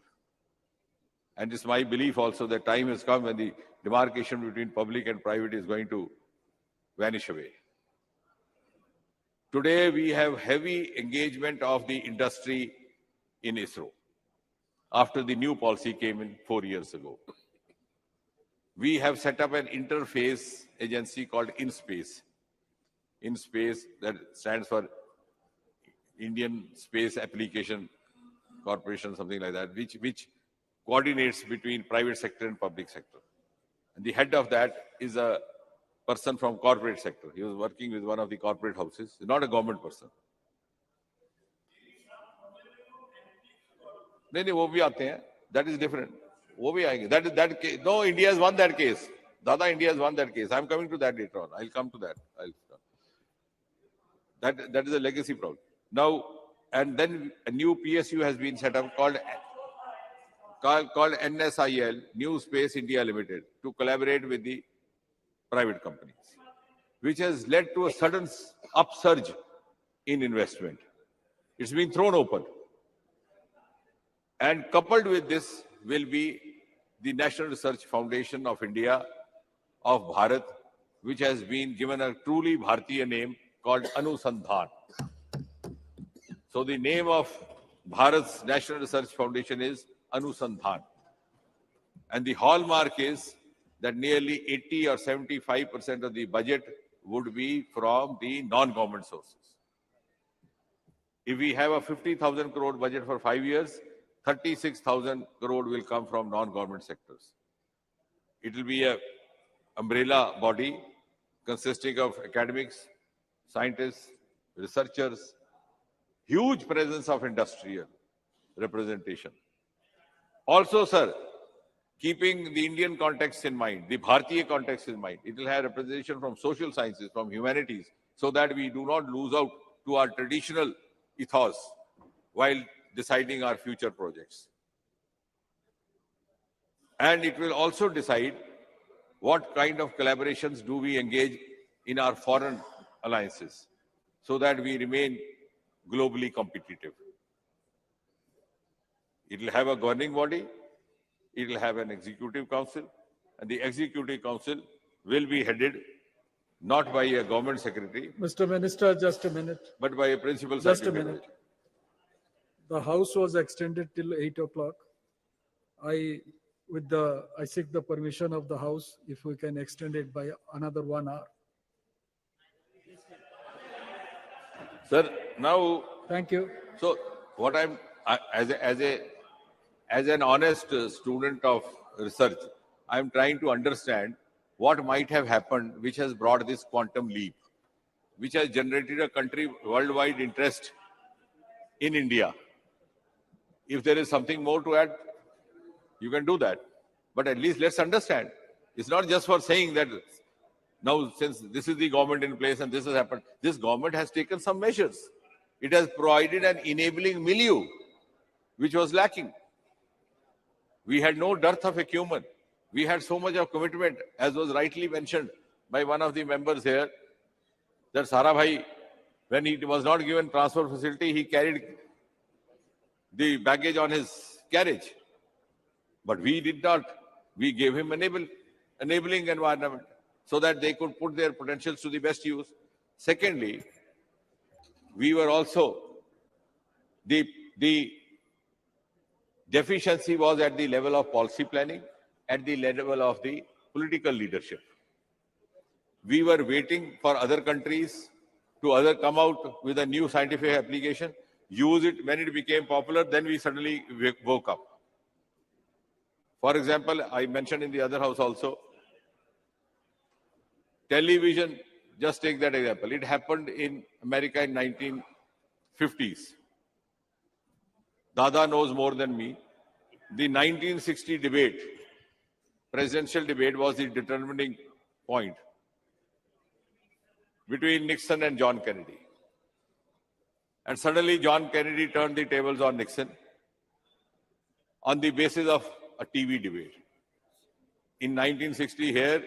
And it's my belief also that time has come when the demarcation between public and private is going to vanish away. Today, we have heavy engagement of the industry in ISRO after the new policy came in 4 years ago. We have set up an interface agency called InSpace. InSpace, that stands for Indian Space Application Corporation, something like that, which coordinates between private sector and public sector. And the head of that is a person from corporate sector. He was working with one of the corporate houses, not a government person. नहीं वो भी आते हैं. That is different. वो भी आएंगे. That case. No, India has won that case. Dada, India has won that case. I'm coming to that later on. I'll come to that. That is a legacy problem. Now, and then a new PSU has been set up called NSIL, New Space India Limited, to collaborate with the private companies, which has led to a sudden upsurge in investment. It's been thrown open. And coupled with this will be the National Research Foundation of India, of Bharat, which has been given a truly Bharatiya name called Anusandhan. So the name of Bharat's National Research Foundation is Anusandhan. And the hallmark is that nearly 80 or 75% of the budget would be from the non-government sources. If we have a 50,000 crore budget for 5 years, 36,000 crore will come from non-government sectors. It will be an umbrella body consisting of academics, scientists, researchers, huge presence of industrial representation. Also, sir, keeping the Indian context in mind, the Bharatiya context in mind, it will have representation from social sciences, from humanities, so that we do not lose out to our traditional ethos while deciding our future projects. And it will also decide what kind of collaborations do we engage in our foreign alliances so that we remain globally competitive. It will have a governing body, it will have an executive council, and the executive council will be headed not by a government secretary, Mr. Minister, just a minute. but by a principal Just a secretary. minute. The House was extended till 8 o'clock. I seek the permission of the House if we can extend it by another 1 hour. Sir, now. Thank you. So, what as an honest student of research, I'm trying to understand what might have happened, which has brought this quantum leap, which has generated a country worldwide interest in India. If there is something more to add, you can do that. But at least let's understand. It's not just for saying that now, since this is the government in place and this has happened, this government has taken some measures. It has provided an enabling milieu, which was lacking. We had no dearth of acumen. We had so much of commitment, as was rightly mentioned by one of the members here, that Sarabhai, when he was not given transfer facility, he carried the baggage on his carriage. But we did not. We gave him enabling environment so that they could put their potentials to the best use. Secondly, we were also, the deficiency was at the level of policy planning, at the level of the political leadership. We were waiting for other countries to come out with a new scientific application, use it when it became popular, then we suddenly woke up. For example, I mentioned in the other house also, television, just take that example. It happened in America in 1950s. Dada knows more than me. The 1960 debate, presidential debate, was the determining point between Nixon and John Kennedy. And suddenly John Kennedy turned the tables on Nixon on the basis of a TV debate. In 1960 here,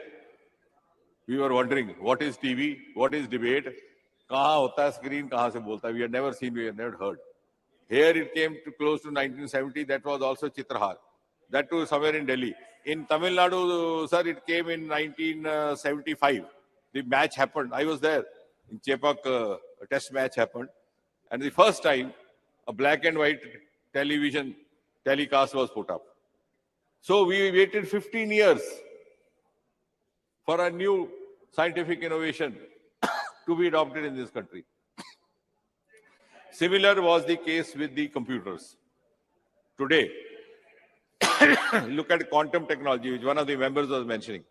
we were wondering, what is TV? What is debate? Kahan hota hai screen, kahan se bolta hai? We had never seen, we had never heard. Here it came to close to 1970, that was also Chitrahar. That too somewhere in Delhi. In Tamil Nadu, sir, it came in 1975. The match happened. I was there. In Chepak, a test match happened. And the first time, a black and white television telecast was put up. So we waited 15 years for a new scientific innovation to be adopted in this country. Similar was the case with the computers. Today, look at quantum technology, which one of the members was mentioning.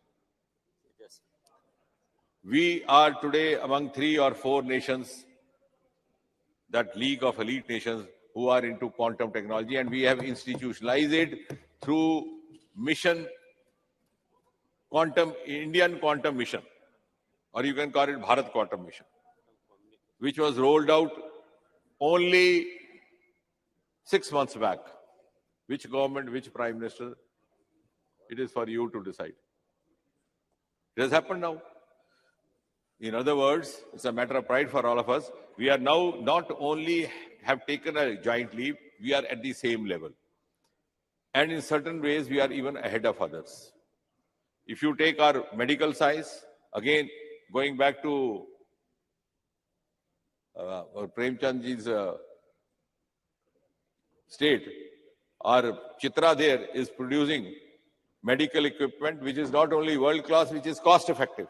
We are today among 3 or 4 nations, that league of elite nations, who are into quantum technology, and we have institutionalized it through mission, Indian quantum mission, or you can call it Bharat quantum mission, which was rolled out only 6 months back. Which government, which prime minister, it is for you to decide. It has happened now. In other words, it's a matter of pride for all of us. We are now not only have taken a giant leap, we are at the same level. And in certain ways, we are even ahead of others. If you take our medical science, again, going back to Premchandji's state, our Chitra there is producing medical equipment which is not only world-class, which is cost-effective.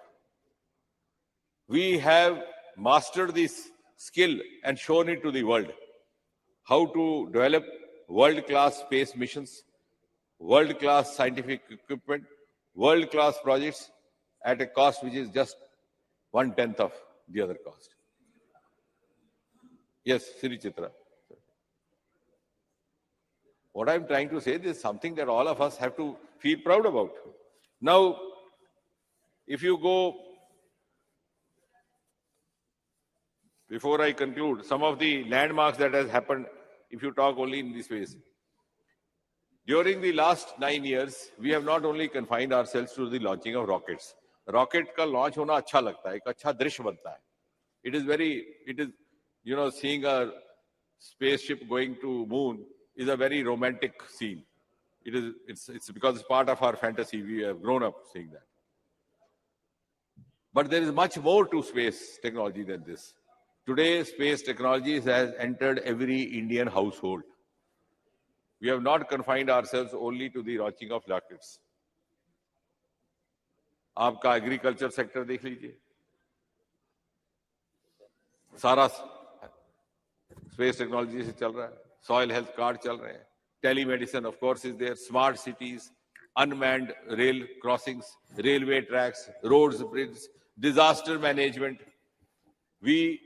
We have mastered this skill and shown it to the world. How to develop world-class space missions, world-class scientific equipment, world-class projects at a cost which is just 1/10 of the other cost. Yes, Sri Chitra. What I'm trying to say is something that all of us have to feel proud about. Now, if you go, before I conclude, some of the landmarks that has happened, if you talk only in this ways. During the last 9 years, we have not only confined ourselves to the launching of rockets. Rocket ka launch hona अच्छा लगता है, एक अच्छा दृश्य बनता है. It is, you know, seeing a spaceship going to moon is a very romantic scene. It's because it's part of our fantasy. We have grown up seeing that. But there is much more to space technology than this. Today, space technology has entered every Indian household. We have not confined ourselves only to the launching of rockets. आपका agriculture sector देख लीजिए, सारा space technology से चल रहा है. Soil health card चल रहे हैं. Telemedicine of course is there. Smart cities, unmanned rail crossings, railway tracks, roads, bridges, disaster management. We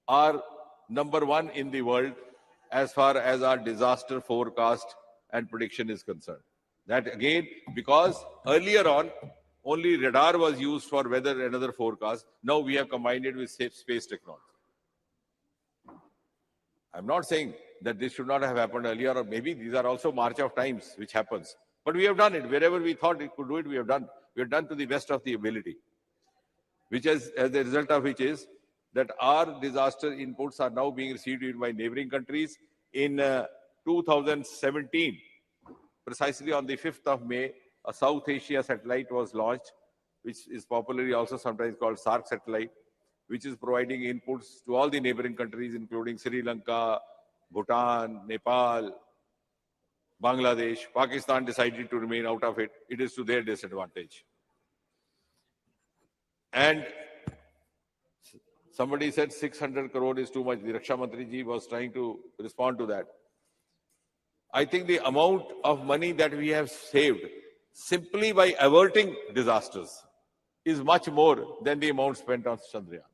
are number 1 in the world as far as our disaster forecast and prediction is concerned. That again, because earlier on, only radar was used for weather and other forecasts. Now we have combined it with space technology. I'm not saying that this should not have happened earlier, or maybe these are also march of times which happens. But we have done it. Wherever we thought it could do it, we have done. We have done to the best of the ability. Which is, as the result of which is that our disaster inputs are now being received by neighboring countries. In 2017, precisely on the 5th of May, a South Asia satellite was launched, which is popularly also sometimes called SARC satellite, which is providing inputs to all the neighboring countries, including Sri Lanka, Bhutan, Nepal, Bangladesh. Pakistan decided to remain out of it. It is to their disadvantage. And somebody said 600 crore is too much. The Raksha Mantri ji was trying to respond to that. I think the amount of money that we have saved simply by averting disasters is much more than the amount spent on Chandrayaan.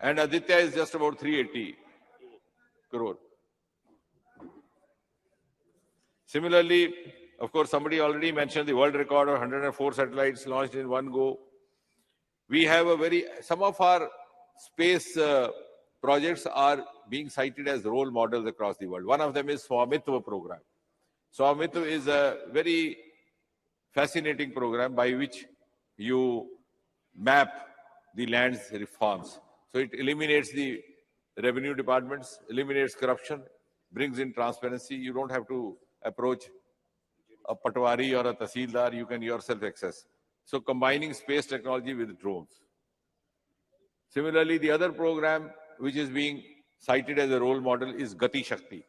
And Aditya is just about 380 crore. Similarly, of course, somebody already mentioned the world record of 104 satellites launched in one go. We have some of our space projects are being cited as role models across the world. One of them is Swamitva program. Swamitva is a very fascinating program by which you map the land's reforms. So it eliminates the revenue departments, eliminates corruption, brings in transparency. You don't have to approach a patwari or a tahsildar, you can yourself access. So combining space technology with drones. Similarly, the other program which is being cited as a role model is Gati Shakti.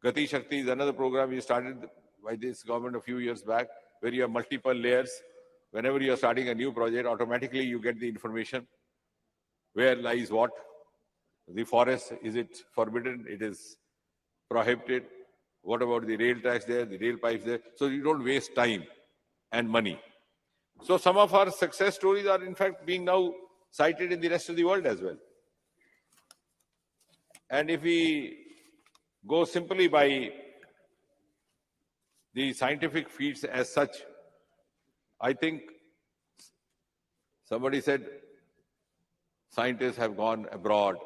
Gati Shakti is another program we started by this government a few years back, where you have multiple layers. Whenever you are starting a new project, automatically you get the information. Where lies what? The forest, is it forbidden? It is prohibited. What about the rail tracks there, the rail pipes there? So you don't waste time and money. So some of our success stories are in fact being now cited in the rest of the world as well. And if we go simply by the scientific feats as such, I think somebody said scientists have gone abroad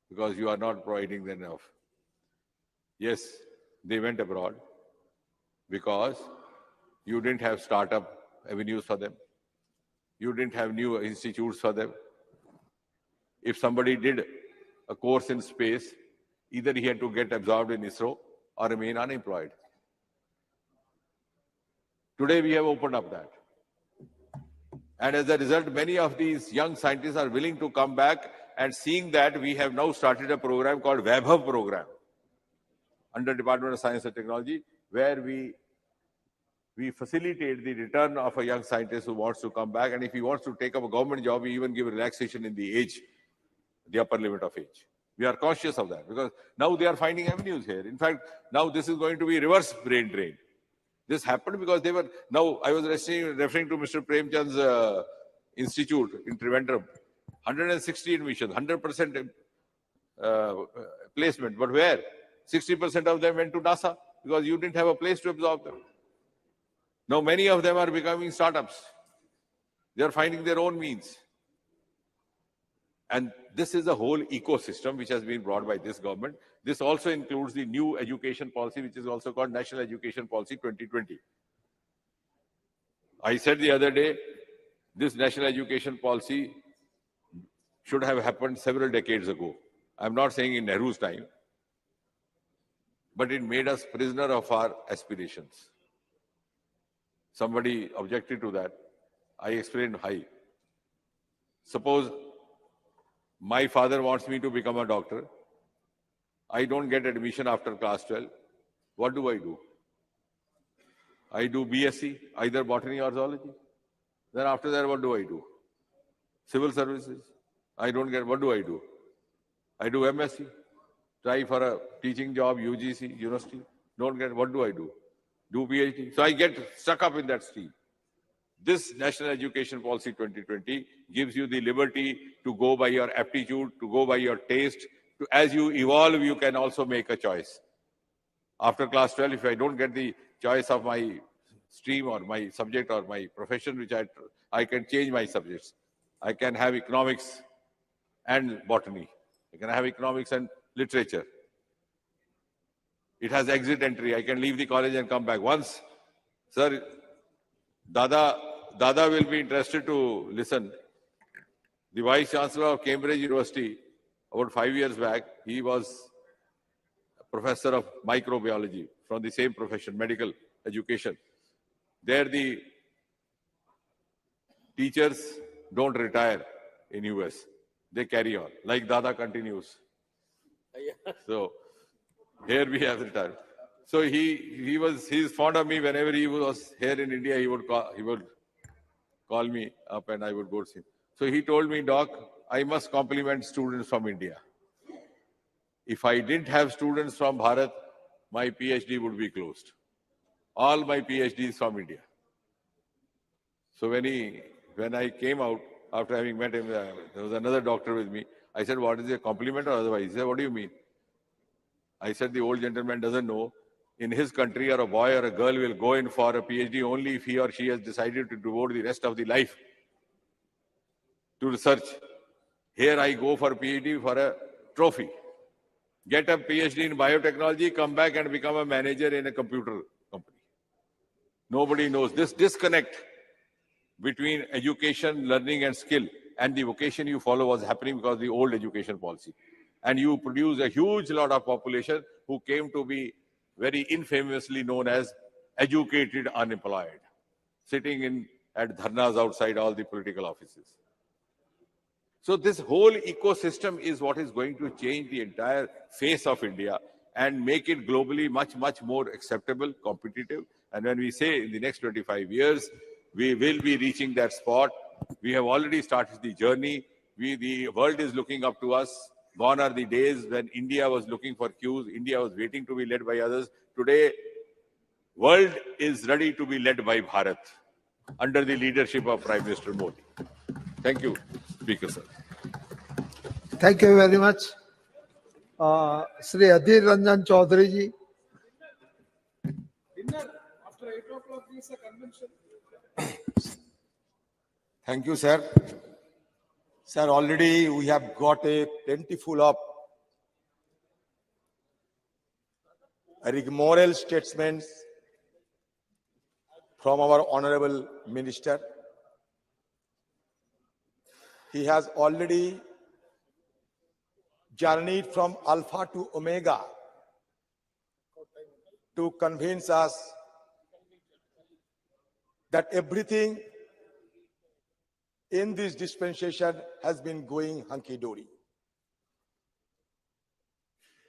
because you are not providing them enough. Yes, they went abroad because you didn't have startup avenues for them. You didn't have new institutes for them. If somebody did a course in space, either he had to get absorbed in ISRO or remain unemployed. Today we have opened up that. And as a result, many of these young scientists are willing to come back, and seeing that, we have now started a program called Vaibhav program under Department of Science and Technology, where we facilitate the return of a young scientist who wants to come back. And if he wants to take up a government job, we even give relaxation in the age, the upper limit of age. We are conscious of that because now they are finding avenues here. In fact, now this is going to be reverse brain drain. This happened because they were, now I was referring to Mr. Premchand's institute in Trivandrum, 160 admissions, 100% placement, but where? 60% of them went to NASA because you didn't have a place to absorb them. Now many of them are becoming startups. They are finding their own means. And this is a whole ecosystem which has been brought by this government. This also includes the new education policy, which is also called National Education Policy 2020. I said the other day, this National Education Policy should have happened several decades ago. I'm not saying in Nehru's time, but it made us prisoner of our aspirations. Somebody objected to that. I explained why. Suppose my father wants me to become a doctor. I don't get admission after class 12. What do? I do BSc, either botany or zoology. Then after that, what do? Civil services. I don't get, what do? I do MSc. Try for a teaching job, UGC, university. Don't get, what do? Do PhD. So I get stuck up in that stream. This National Education Policy 2020 gives you the liberty to go by your aptitude, to go by your taste. As you evolve, you can also make a choice. After class 12, if I don't get the choice of my stream or my subject or my profession, which I can change my subjects. I can have economics and botany. I can have economics and literature. It has exit entry. I can leave the college and come back. Once, sir, Dada will be interested to listen. The Vice Chancellor of Cambridge University, about 5 years back, he was a professor of microbiology from the same profession, medical education. There the teachers don't retire in US. They carry on, like Dada continues. So here we have retired. So he's fond of me. Whenever he was here in India, he would call me up and I would go to see him. So he told me, Doc, I must compliment students from India. If I didn't have students from Bharat, my PhD would be closed. All my PhDs from India. So when I came out, after having met him, there was another doctor with me. I said, what is a compliment or otherwise? He said, what do you mean? I said, the old gentleman doesn't know. In his country, a boy or a girl will go in for a PhD only if he or she has decided to devote the rest of the life to research. Here I go for a PhD for a trophy. Get a PhD in biotechnology, come back and become a manager in a computer company. Nobody knows. This disconnect between education, learning and skill and the vocation you follow was happening because of the old education policy. And you produce a huge lot of population who came to be very infamously known as educated unemployed, sitting at dharnas outside all the political offices. So this whole ecosystem is what is going to change the entire face of India and make it globally much, much more acceptable, competitive. And when we say in the next 25 years, we will be reaching that spot. We have already started the journey. The world is looking up to us. Gone are the days when India was looking for cues, India was waiting to be led by others. Today, world is ready to be led by Bharat under the leadership of Prime Minister Modi. Thank you, Speaker sir. Thank you very much. Sri Adhir Ranjan Chaudhary ji. After 8 o'clock, there is a convention. Thank you, sir. Sir, already we have got a plentiful of rigmarole statements from our Honorable Minister. He has already journeyed from Alpha to Omega to convince us that everything in this dispensation has been going hunky-dory.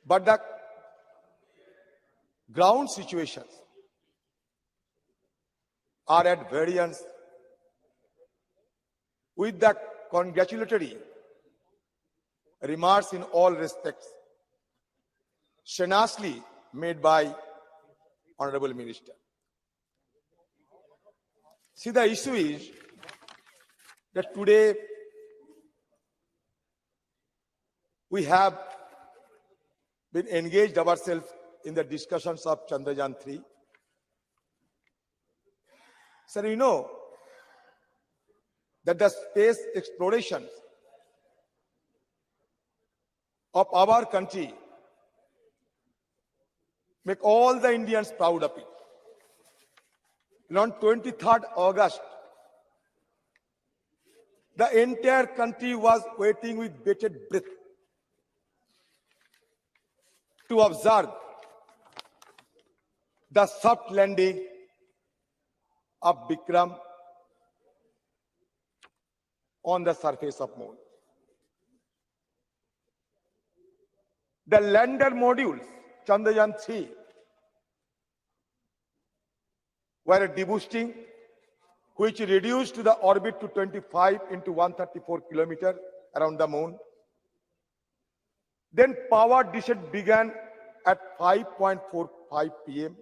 But the ground situations are at variance with the congratulatory remarks in all respects shamelessly made by Honorable Minister. See, the issue is that today we have been engaged ourselves in the discussions of Chandrayaan 3. Sir, you know that the space explorations of our country make all the Indians proud of it. And on 23rd August, the entire country was waiting with bated breath to observe the soft landing of Vikram on the surface of Moon. The lander modules, Chandrayaan 3, were deboosting, which reduced the orbit to 25 into 134 kilometers around the Moon. Then power descent began at 5:45 p.m.,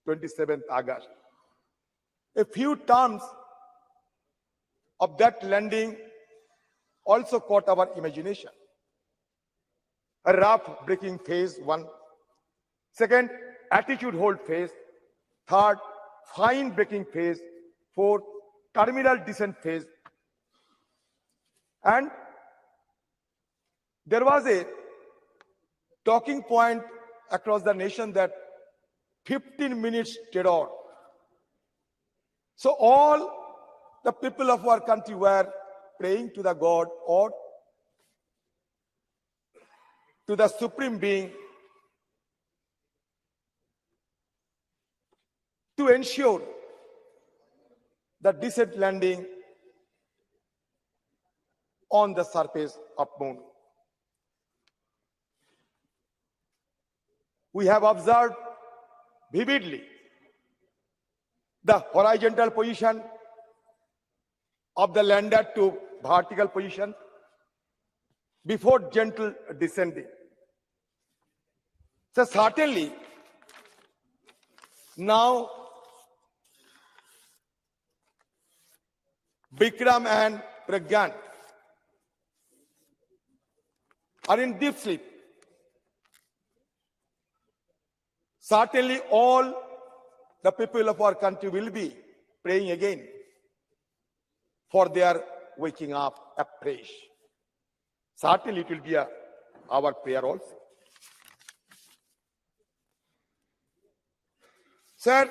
27th August. A few terms of that landing also caught our imagination. A rough braking phase 1, second, attitude hold phase, third, fine braking phase, fourth, terminal descent phase. And there was a talking point across the nation that 15 minutes terror. So all the people of our country were praying to the God or to the Supreme Being to ensure the decent landing on the surface of Moon. We have observed vividly the horizontal position of the lander to vertical position before gentle descending. So certainly now Vikram and Pragyan are in deep sleep. Certainly all the people of our country will be praying again for their waking up afresh. Certainly it will be our prayer also. Sir,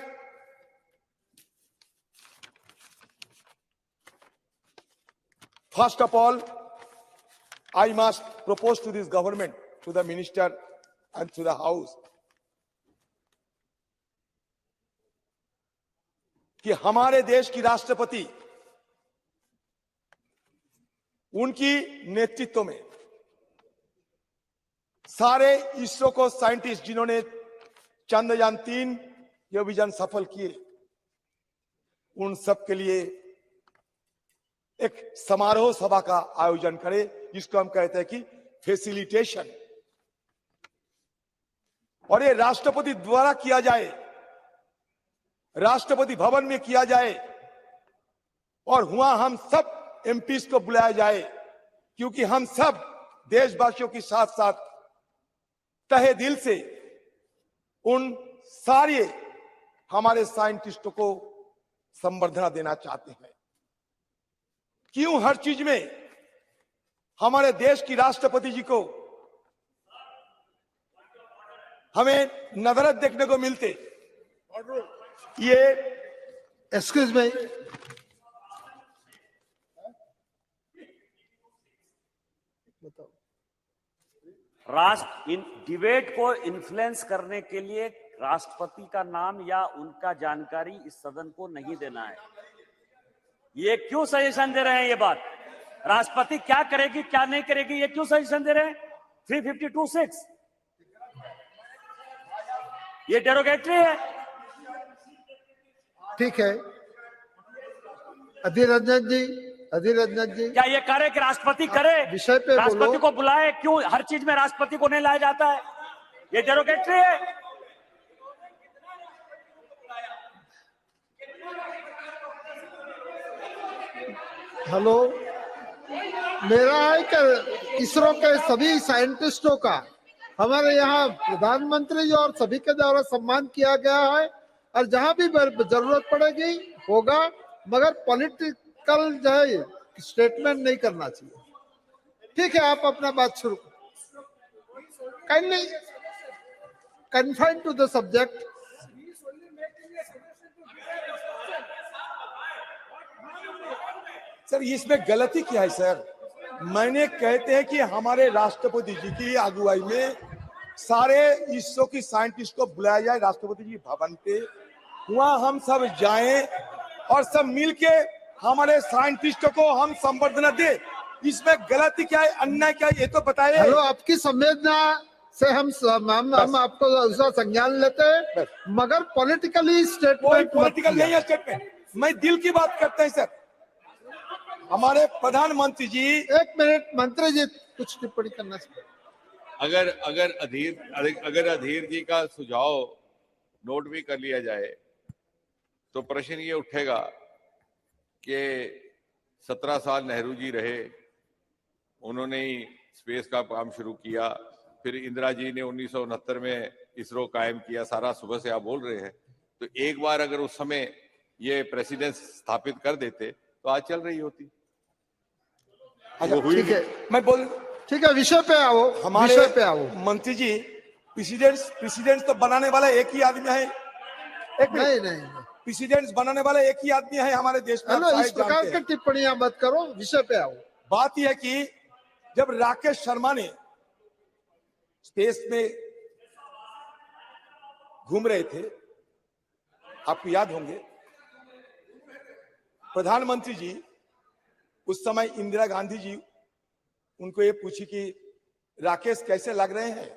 first of all, I must propose to this government, to the minister and to the House, कि हमारे देश की राष्ट्रपति उनकी नेतृत्व में सारे इसरो को साइंटिस्ट जिन्होंने चंद्रयान 3 ये विजन सफल किए, उन सब के लिए एक समारोह सभा का आयोजन करें, जिसको हम कहते हैं कि फैसिलिटेशन, और ये राष्ट्रपति द्वारा किया जाए, राष्ट्रपति भवन में किया जाए और वहां हम सब एमपीज को बुलाया जाए, क्योंकि हम सब देशवासियों के साथ साथ तहे दिल से उन सारे हमारे साइंटिस्टों को संबर्धना देना चाहते हैं। क्यों हर चीज में हमारे देश की राष्ट्रपति जी को हमें नजरत देखने को मिलते? ये एक्सक्यूज मी, राष्ट्र इन डिबेट को इन्फ्लुएंस करने के लिए राष्ट्रपति का नाम या उनका जानकारी इस सदन को नहीं देना है। ये क्यों सजेशन दे रहे हैं? ये बात राष्ट्रपति क्या करेगी क्या नहीं करेगी, ये क्यों सजेशन दे रहे हैं? 352(6) ये डेरोगेटरी है। ठीक है। अधीर रंजन जी, अधीर रंजन जी, क्या ये करे कि राष्ट्रपति करे? विषय पे राष्ट्रपति बोलो। को बुलाए, क्यों हर चीज में राष्ट्रपति को नहीं लाया जाता है? ये डेरोगेटरी है। हेलो, मेरा है कि इसरो के सभी साइंटिस्टों का हमारे यहाँ प्रधानमंत्री जी और सभी के द्वारा सम्मान किया गया है, और जहाँ भी जरूरत पड़ेगी होगा, मगर पॉलिटिकल जो है स्टेटमेंट नहीं करना चाहिए। ठीक है, आप अपना बात शुरू करो। Kindly confine to the subject. Sir इसमें गलती क्या है सर? मैंने कहते हैं कि हमारे राष्ट्रपति जी की अगुवाई में सारे इसरो की साइंटिस्ट को बुलाया जाए राष्ट्रपति जी भवन पे, वहां हम सब जाएं और सब मिलके हमारे साइंटिस्टों को हम संबर्धना दे। इसमें गलती क्या है, अन्याय क्या है, ये तो बताइए। हेलो, आपकी संवेदना से हम आपको उसका संज्ञान लेते हैं, मगर पॉलिटिकली स्टेटमेंट पॉलिटिकल नहीं है स्टेटमेंट, मैं दिल की बात करते हैं सर। हमारे प्रधानमंत्री जी, एक मिनट, मंत्री जी कुछ टिप्पणी करना चाहिए। अगर अधीर जी का सुझाव नोट भी कर लिया जाए तो प्रश्न ये उठेगा कि 17 साल नेहरू जी रहे, उन्होंने ही स्पेस का काम शुरू किया, फिर इंदिरा जी ने 1969 में इसरो कायम किया, सारा सुबह से आप बोल रहे हैं। तो एक बार अगर उस समय ये प्रेसिडेंस स्थापित कर देते तो आज चल रही होती। ठीक है, मैं बोल, ठीक है, विषय पे आओ, हमारे विषय पे आओ। मंत्री जी, प्रेसिडेंट तो बनाने वाला एक ही आदमी है। नहीं, प्रेसिडेंट बनाने वाला एक ही आदमी है हमारे देश में। हेलो, इस प्रकार की टिप्पणियां मत करो, विषय पे आओ। बात यह है कि जब राकेश शर्मा ने स्पेस में घूम रहे थे, आपको याद होंगे, प्रधानमंत्री जी उस समय इंदिरा गांधी जी उनको ये पूछी कि राकेश कैसे लग रहे हैं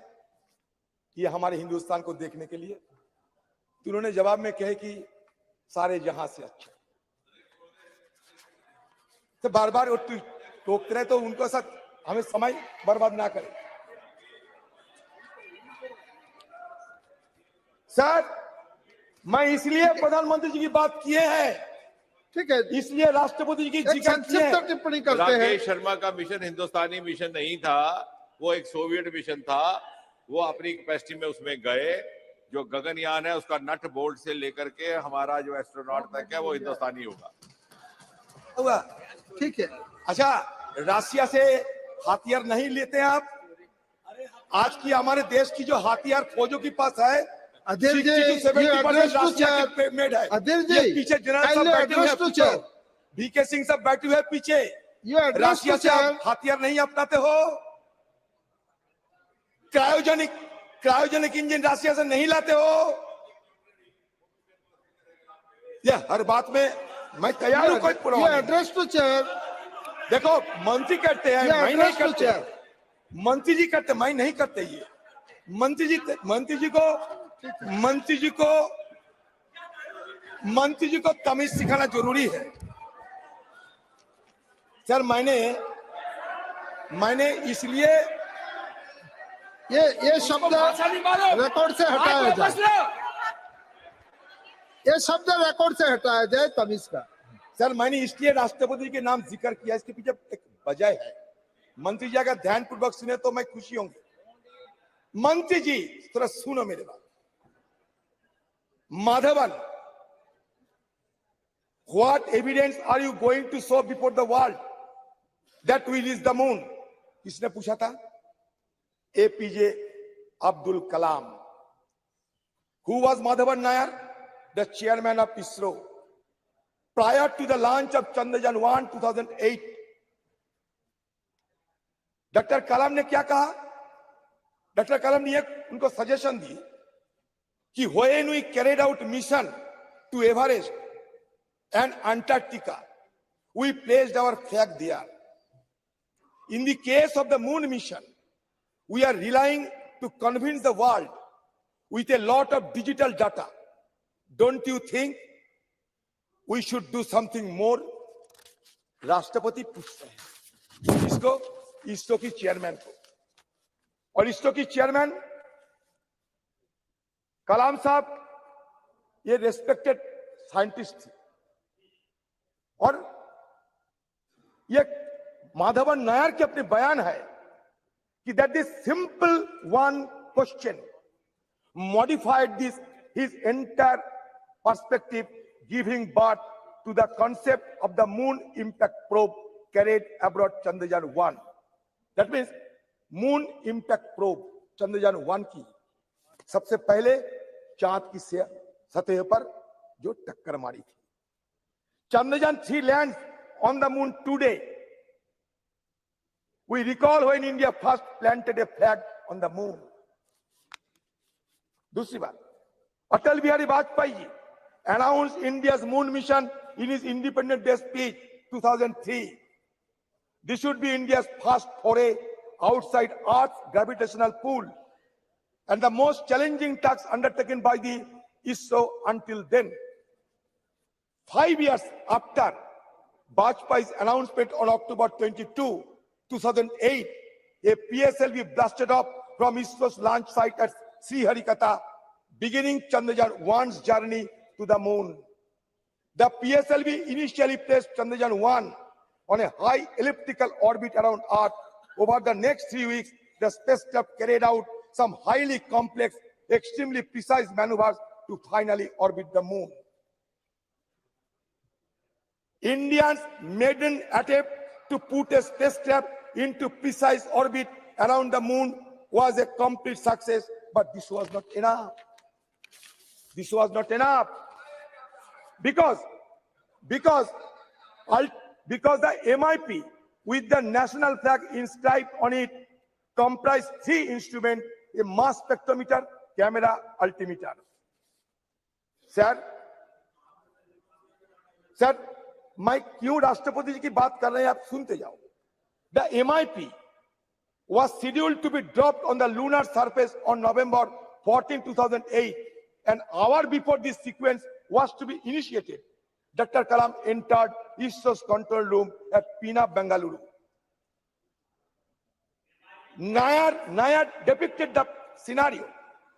ये हमारे हिंदुस्तान को देखने के लिए? तो उन्होंने जवाब में कहे कि सारे जहां से अच्छा। तो बार बार वो टोकते रहे, तो उनको साथ हमें समय बर्बाद ना करें। सर, मैं इसलिए प्रधानमंत्री जी की बात किए हैं, ठीक है, इसलिए राष्ट्रपति जी की जिक्र किए हैं। टिप्पणी करते हैं। राकेश शर्मा का मिशन हिंदुस्तानी मिशन नहीं था, वो एक सोवियत मिशन था। वो अपनी कैपेसिटी में उसमें गए। जो गगनयान है उसका नट बोल्ट से लेकर के हमारा जो एस्ट्रोनॉट तक है वो हिंदुस्तानी होगा। ठीक है। अच्छा, रशिया से हथियार नहीं लेते हैं आप? आज की हमारे देश की जो हथियार फौजों के पास है, अधीर जी, पीछे जनरल सब बैठे हुए हैं, वीके सिंह सब बैठे हुए पीछे। रशिया से आप हथियार नहीं अपनाते हो? क्रायोजेनिक इंजन रशिया से नहीं लाते हो? ये हर बात में मैं तैयार हूं, कोई प्रॉब्लम। Address to cheer. देखो, मंत्री करते हैं, मैं नहीं करते। मंत्री जी करते, मैं नहीं करते। ये मंत्री जी को तमीज सिखाना जरूरी है। सर, मैंने इसलिए ये शब्द रिकॉर्ड से हटाया जाए, ये शब्द रिकॉर्ड से हटाया जाए तमीज का। सर मैंने इसलिए राष्ट्रपति के नाम जिक्र किया, इसके पीछे एक वजह है। मंत्री जी अगर ध्यान पूर्वक सुने तो मैं खुशी होंगी। मंत्री जी थोड़ा सुनो मेरे बात। Madhavan, what evidence are you going to show before the world that we reach the moon? किसने पूछा था? APJ Abdul Kalam. Who was Madhavan Nair? The chairman of ISRO. Prior to the launch of Chandrayaan 1 2008, doctor कलाम ने क्या कहा? Doctor कलाम ने उनको suggestion दी कि when we carried out mission to Everest and Antarctica, we placed our flag there. In the case of the moon mission, we are relying to convince the world with a lot of digital data. Don't you think we should do something more? राष्ट्रपति पूछते हैं इसको, इसरो की chairman को, और इसरो की chairman कलाम साहब ये रेस्पेक्टेड साइंटिस्ट थे, और ये माधवन नायर के अपने बयान है कि that is simple one question modified this his entire perspective, giving birth to the concept of the moon impact probe carried abroad Chandrayaan 1. That means moon impact probe Chandrayaan 1 की सबसे पहले चांद की सतह पर जो टक्कर मारी थी. Chandrayaan 3 lands on the moon today. We recall when India first planted a flag on the moon. दूसरी बात, Atal Bihari Vajpayee ji announced India's moon mission in his Independence Day speech 2003. This should be India's first foray outside Earth's gravitational pull and the most challenging task undertaken by the ISRO until then. 5 years after Vajpayee's announcement on October 22, 2008, a PSLV blasted off from ISRO's launch site at Sriharikota, beginning Chandrayaan 1's journey to the moon. The PSLV initially placed Chandrayaan 1 on a high elliptical orbit around Earth. Over the next 3 weeks, the spacecraft carried out some highly complex, extremely precise maneuvers to finally orbit the moon. India's maiden attempt to put a spacecraft into precise orbit around the moon was a complete success, but this was not enough. This was not enough because the MIP with the national flag inscribed on it comprised 3 instruments: a mass spectrometer, camera, altimeter. Sir, मैं क्यों राष्ट्रपति जी की बात कर रहे हैं, आप सुनते जाओ. The MIP was scheduled to be dropped on the lunar surface on November 14, 2008. An hour before this sequence was to be initiated, Dr. Kalam entered ISRO's control room at Pune, Bengaluru. Nair depicted the scenario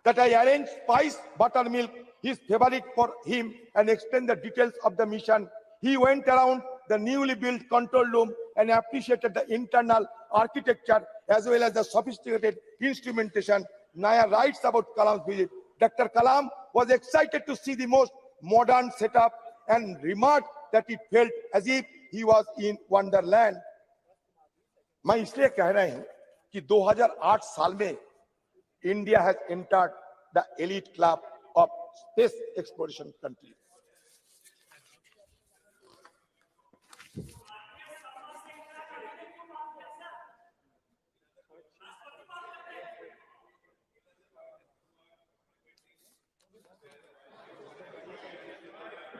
that I arranged spiced buttermilk, his favorite, for him and explained the details of the mission. He went around the newly built control room and appreciated the internal architecture as well as the sophisticated instrumentation. Nair writes about Kalam's visit. Dr. Kalam was excited to see the most modern setup and remarked that it felt as if he was in Wonderland. मैं इसलिए कह रहा हूं कि 2008 साल में India has entered the elite club of space exploration countries.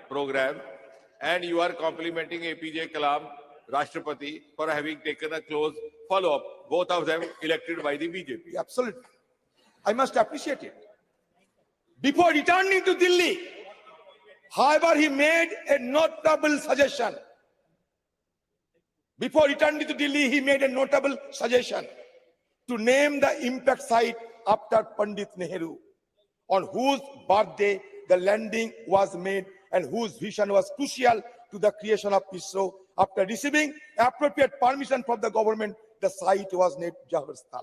Program, and you are complimenting APJ Kalam, Rashtrapati, for having taken a close follow-up. Both of them elected by the BJP. Absolutely. I must appreciate it. Before returning to Delhi, however, he made a notable suggestion. Before returning to Delhi, he made a notable suggestion. to name the impact site after Pandit Nehru, on whose birthday the landing was made and whose vision was crucial to the creation of ISRO. After receiving appropriate permission from the government, the site was named Jawahar स्थल.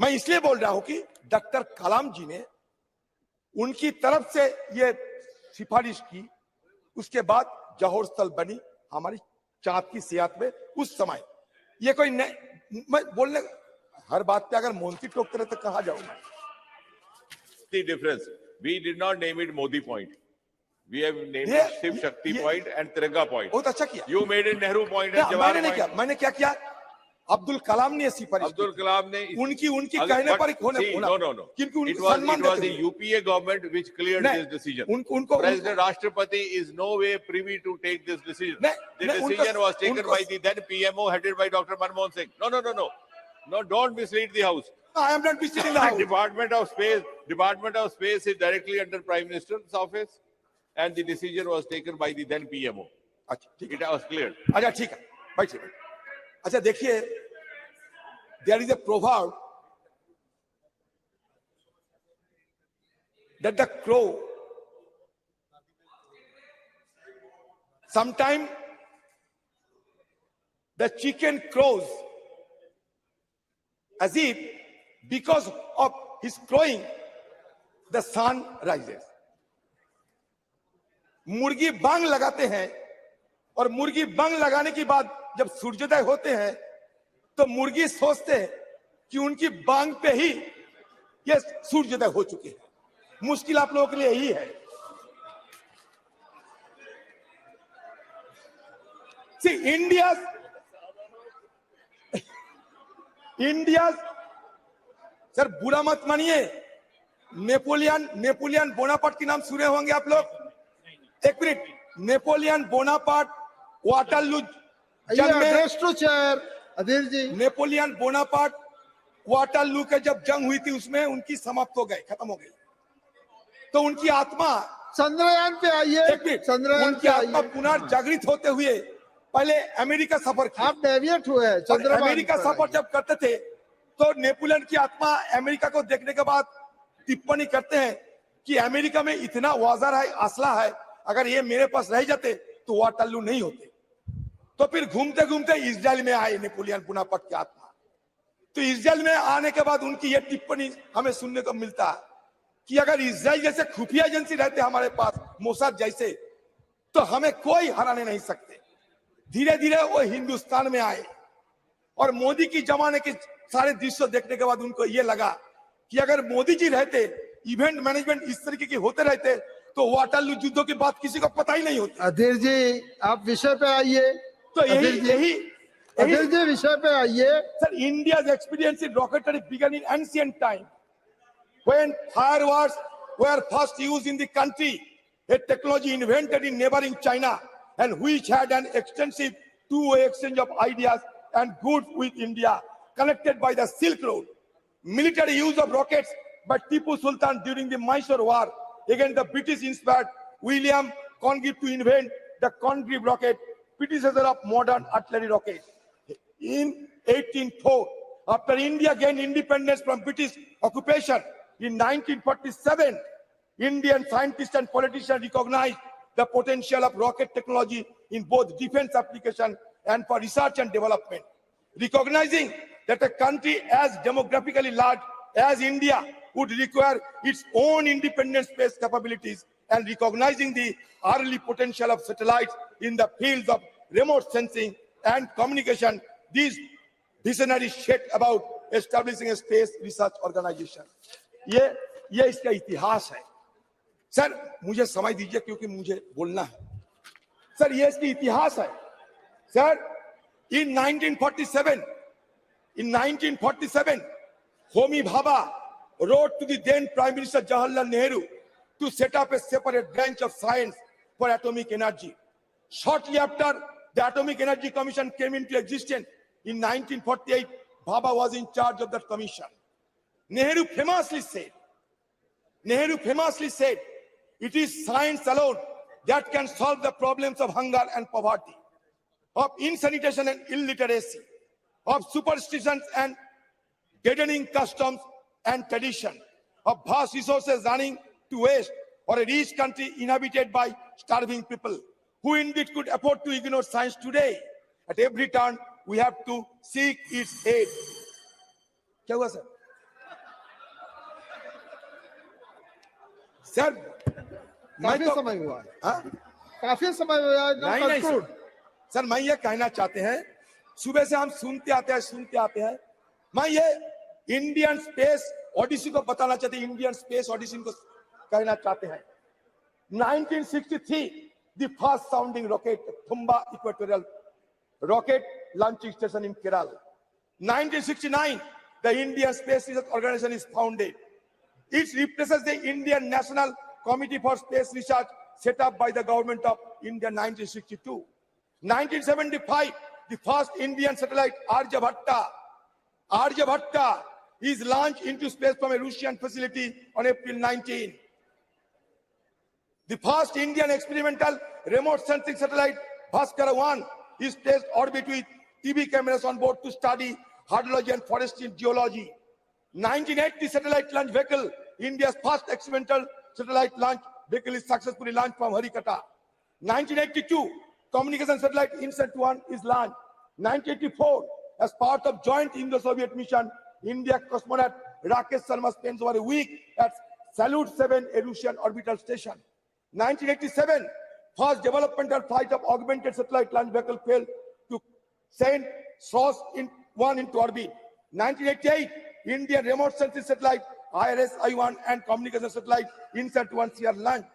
मैं इसलिए बोल रहा हूं कि doctor कलाम जी ने उनकी तरफ से ये सिफारिश की, उसके बाद जौहर स्थल बनी हमारी चांद की सियात में उस समय। ये कोई मैं बोलने हर बात पे अगर मोदी टोकते रहे तो कहां जाऊंगा? The difference, we did not name it Modi Point. We have named it Shiv Shakti Point and Tiranga Point. बहुत अच्छा किया। You made it Nehru Point and Jawahar Point. मैंने क्या किया? अब्दुल कलाम ने सिफारिश, अब्दुल कलाम ने उनकी कहने पर होने no. It was the UPA government which cleared this decision. President Rashtrapati is no way privy to take this decision. The decision was taken by the then PMO headed by Dr. Manmohan Singh. No, don't mislead the house. I am not misleading the house. Department of Space is directly under Prime Minister's office, and the decision was taken by the then PMO. It was cleared. अच्छा ठीक है, बैठिए। अच्छा देखिए, there is a proverb that the crow sometime the chicken crows as if because of his crowing the sun rises. मुर्गी बांग लगाते हैं और मुर्गी बांग लगाने के बाद जब सूर्योदय होते हैं तो मुर्गी सोचते हैं कि उनकी बांग पे ही ये सूर्योदय हो चुके हैं। मुश्किल आप लोगों के लिए यही है। See, India's सर बुरा मत मानिए, नेपोलियन बोनापार्ट के नाम सुने होंगे आप लोग। एक minute, Napoleon Bonaparte Waterloo Napoleon Bonaparte Waterloo के जब जंग हुई थी उसमें उनकी समाप्त हो गए, खत्म हो गई। तो उनकी आत्मा चंद्रयान पे आइए, उनकी आत्मा पुनर्जागृत होते हुए पहले अमेरिका सफर किया। आप डेविएट हुए, अमेरिका सफर जब करते थे तो नेपोलियन की आत्मा अमेरिका को देखने के बाद टिप्पणी करते हैं कि अमेरिका में इतना औजार है, असला है, अगर ये मेरे पास रह जाते तो वाटरलू नहीं होते। तो फिर घूमते घूमते इजराइल में आए नेपोलियन बोनापार्ट की आत्मा। तो इजराइल में आने के बाद उनकी ये टिप्पणी हमें सुनने को मिलता है कि अगर इजराइल जैसे खुफिया एजेंसी रहते हमारे पास, मोसाद जैसे, तो हमें कोई हराने नहीं सकते। धीरे धीरे वो हिंदुस्तान में आए और मोदी की जमाने के सारे दृश्य देखने के बाद उनको ये लगा कि अगर मोदी जी रहते, इवेंट मैनेजमेंट इस तरीके के होते रहते तो वाटरलू युद्धों की बात किसी को पता ही नहीं होती। अधीर जी आप विषय पे आइए। तो यही अधीर जी विषय पे आइए। Sir, India's experience in rocketry began in ancient time when fireworks were first used in the country, a technology invented in neighboring China and which had an extensive two-way exchange of ideas and goods with India, connected by the Silk Road. Military use of rockets by Tipu Sultan during the Mysore War against the British inspired William Congreve to invent the Congreve rocket, predecessor of modern artillery rocket. In 1804, after India gained independence from British occupation in 1947, Indian scientists and politicians recognized the potential of rocket technology in both defense application and for research and development. Recognizing that a country as demographically large as India would require its own independent space capabilities, and recognizing the early potential of satellites in the fields of remote sensing and communication, these visionaries set about establishing a space research organization. ये इसका इतिहास है। Sir मुझे समय दीजिए क्योंकि मुझे बोलना है। सर ये इसका इतिहास है। Sir in 1947, Homi Bhabha wrote to the then Prime Minister Jawaharlal Nehru to set up a separate branch of science for atomic energy. Shortly after the Atomic Energy Commission came into existence in 1948, Bhabha was in charge of that commission. Nehru famously said, it is science alone that can solve the problems of hunger and poverty, of insanitation and illiteracy, of superstitions and deadening customs and tradition, of vast resources running to waste, or a rich country inhabited by starving people. Who indeed could afford to ignore science today? At every turn, we have to seek its aid. क्या हुआ sir? Sir काफी समय हुआ है, काफी समय हुआ है। नहीं सर, मैं ये कहना चाहते हैं, सुबह से हम सुनते आते हैं, मैं ये इंडियन स्पेस ओडिसी को बताना चाहते हैं, इंडियन स्पेस ओडिसी को कहना चाहते हैं। 1963 the first sounding rocket, Thumba Equatorial Rocket Launching Station in Kerala. 1969 the Indian Space Research Organization is founded. It replaces the Indian National Committee for Space Research set up by the government of India in 1962. 1975, the first Indian satellite Aryabhatta is launched into space from a Russian facility on April 19. The first Indian experimental remote-sensing satellite Bhaskara 1 is placed orbit with TV cameras on board to study hydrology and forestry geology. 1980 satellite launch vehicle, India's first experimental satellite launch vehicle, is successfully launched from Harikata. 1982, communication satellite INSAT-1 is launched. 1984, as part of joint Indo-Soviet mission, India cosmonaut Rakesh Sharma spends over a week at Salyut 7, a Russian orbital station. 1987, first developmental flight of augmented satellite launch vehicle failed to send SOS-1 into orbit. 1988, Indian remote sensing satellite IRS-I1 and communication satellite INSAT-1 are launched.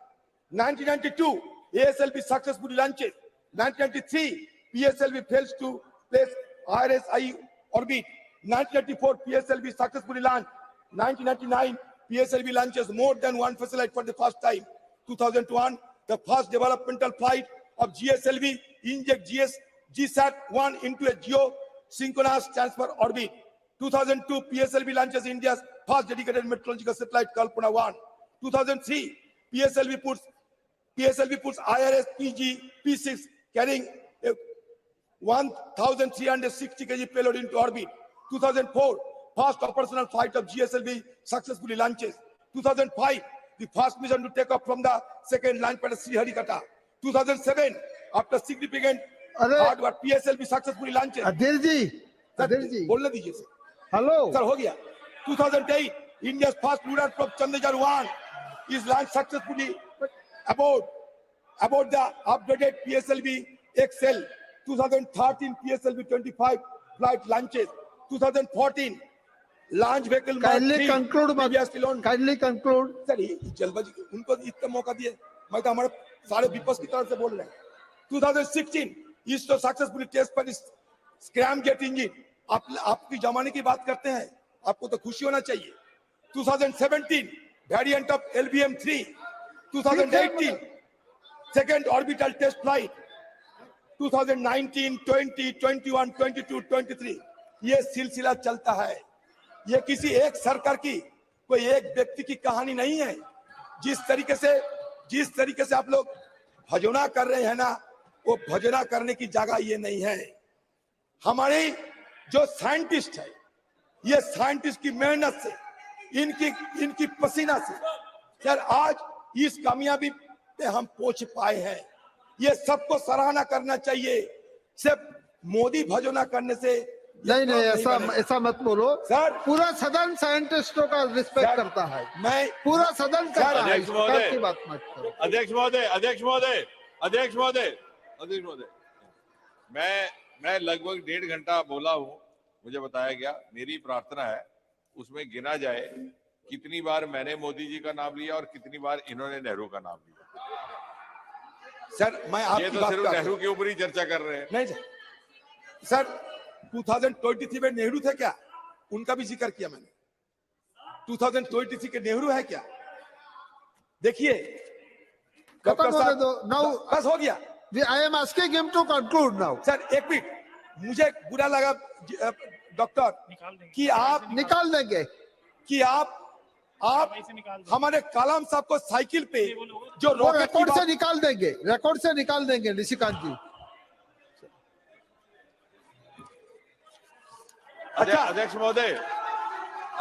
1992, ASLV successfully launches. 1993, PSLV fails to place IRS-I orbit. 1994, PSLV successfully launched. 1999, PSLV launches more than one satellite for the first time. 2001, the first developmental flight of GSLV inject GSAT-1 into a geosynchronous transfer orbit. 2002, PSLV launches India's first dedicated meteorological satellite Kalpana-1. 2003, PSLV puts IRS-PG P6 carrying a 1,360 kg payload into orbit. 2004, first operational flight of GSLV successfully launches. 2005, the first mission to take off from the second launch pad at Sriharikata. 2007, after significant hard work, PSLV successfully launches. अधीर जी बोलने दीजिए sir. Hello sir हो गया. 2008, India's first lunar probe Chandrayaan is launched successfully aboard the upgraded PSLV XL. 2013, PSLV 25 flight launches. 2014, launch vehicle kindly conclude sir जल्दबाजी उनको इतना मौका दिए, मैं तो हमारे सारे विपक्ष की तरफ से बोल रहे हैं. 2016, इसरो सक्सेसफुली टेस्ट पर स्क्रैम जेट इंजन. आपकी जमाने की बात करते हैं, आपको तो खुशी होना चाहिए. 2017, variant of LBM-3. 2018, second orbital test flight. 2019, 20, 21, 22, 23, ये सिलसिला चलता है. ये किसी एक सरकार की, कोई एक व्यक्ति की कहानी नहीं है. जिस तरीके से आप लोग भजोना कर रहे हैं ना, वो भजोना करने की जगह ये नहीं है. हमारे जो साइंटिस्ट है, ये साइंटिस्ट की मेहनत से, इनकी पसीना से सर आज इस कामयाबी पे हम पहुंच पाए हैं. ये सबको सराहना करना चाहिए. सिर्फ मोदी भजोना करने से नहीं ऐसा मत बोलो सर. पूरा सदन साइंटिस्टों का रिस्पेक्ट करता है. मैं पूरा सदन करता है. की बात मत करो. अध्यक्ष महोदय, मैं लगभग 1.5 घंटा बोला हूँ, मुझे बताया गया. मेरी प्रार्थना है उसमें गिना जाए कितनी बार मैंने मोदी जी का नाम लिया और कितनी बार इन्होंने नेहरू का नाम लिया. सर मैं आपकी ये तो सिर्फ नेहरू के ऊपर ही चर्चा कर रहे हैं. नहीं सर 2023 में नेहरू थे क्या? उनका भी जिक्र किया मैंने. 2023 के नेहरू है क्या? देखिए बस हो गया. I am asking him to conclude now. Sir एक मिनट, मुझे बुरा लगा डॉक्टर कि आप निकाल देंगे कि आप हमारे कलाम साहब को साइकिल पे जो रिकॉर्ड से निकाल देंगे निशिकांत जी. अध्यक्ष महोदय,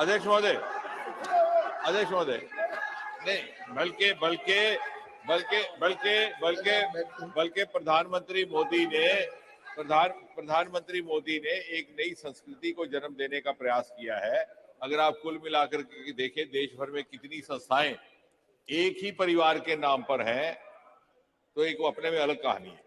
अध्यक्ष महोदय, नहीं, बल्कि प्रधानमंत्री मोदी ने एक नई संस्कृति को जन्म देने का प्रयास किया है। अगर आप कुल मिलाकर के देखें, देश भर में कितनी संस्थाएं एक ही परिवार के नाम पर हैं, तो एक वो अपने में अलग कहानी है।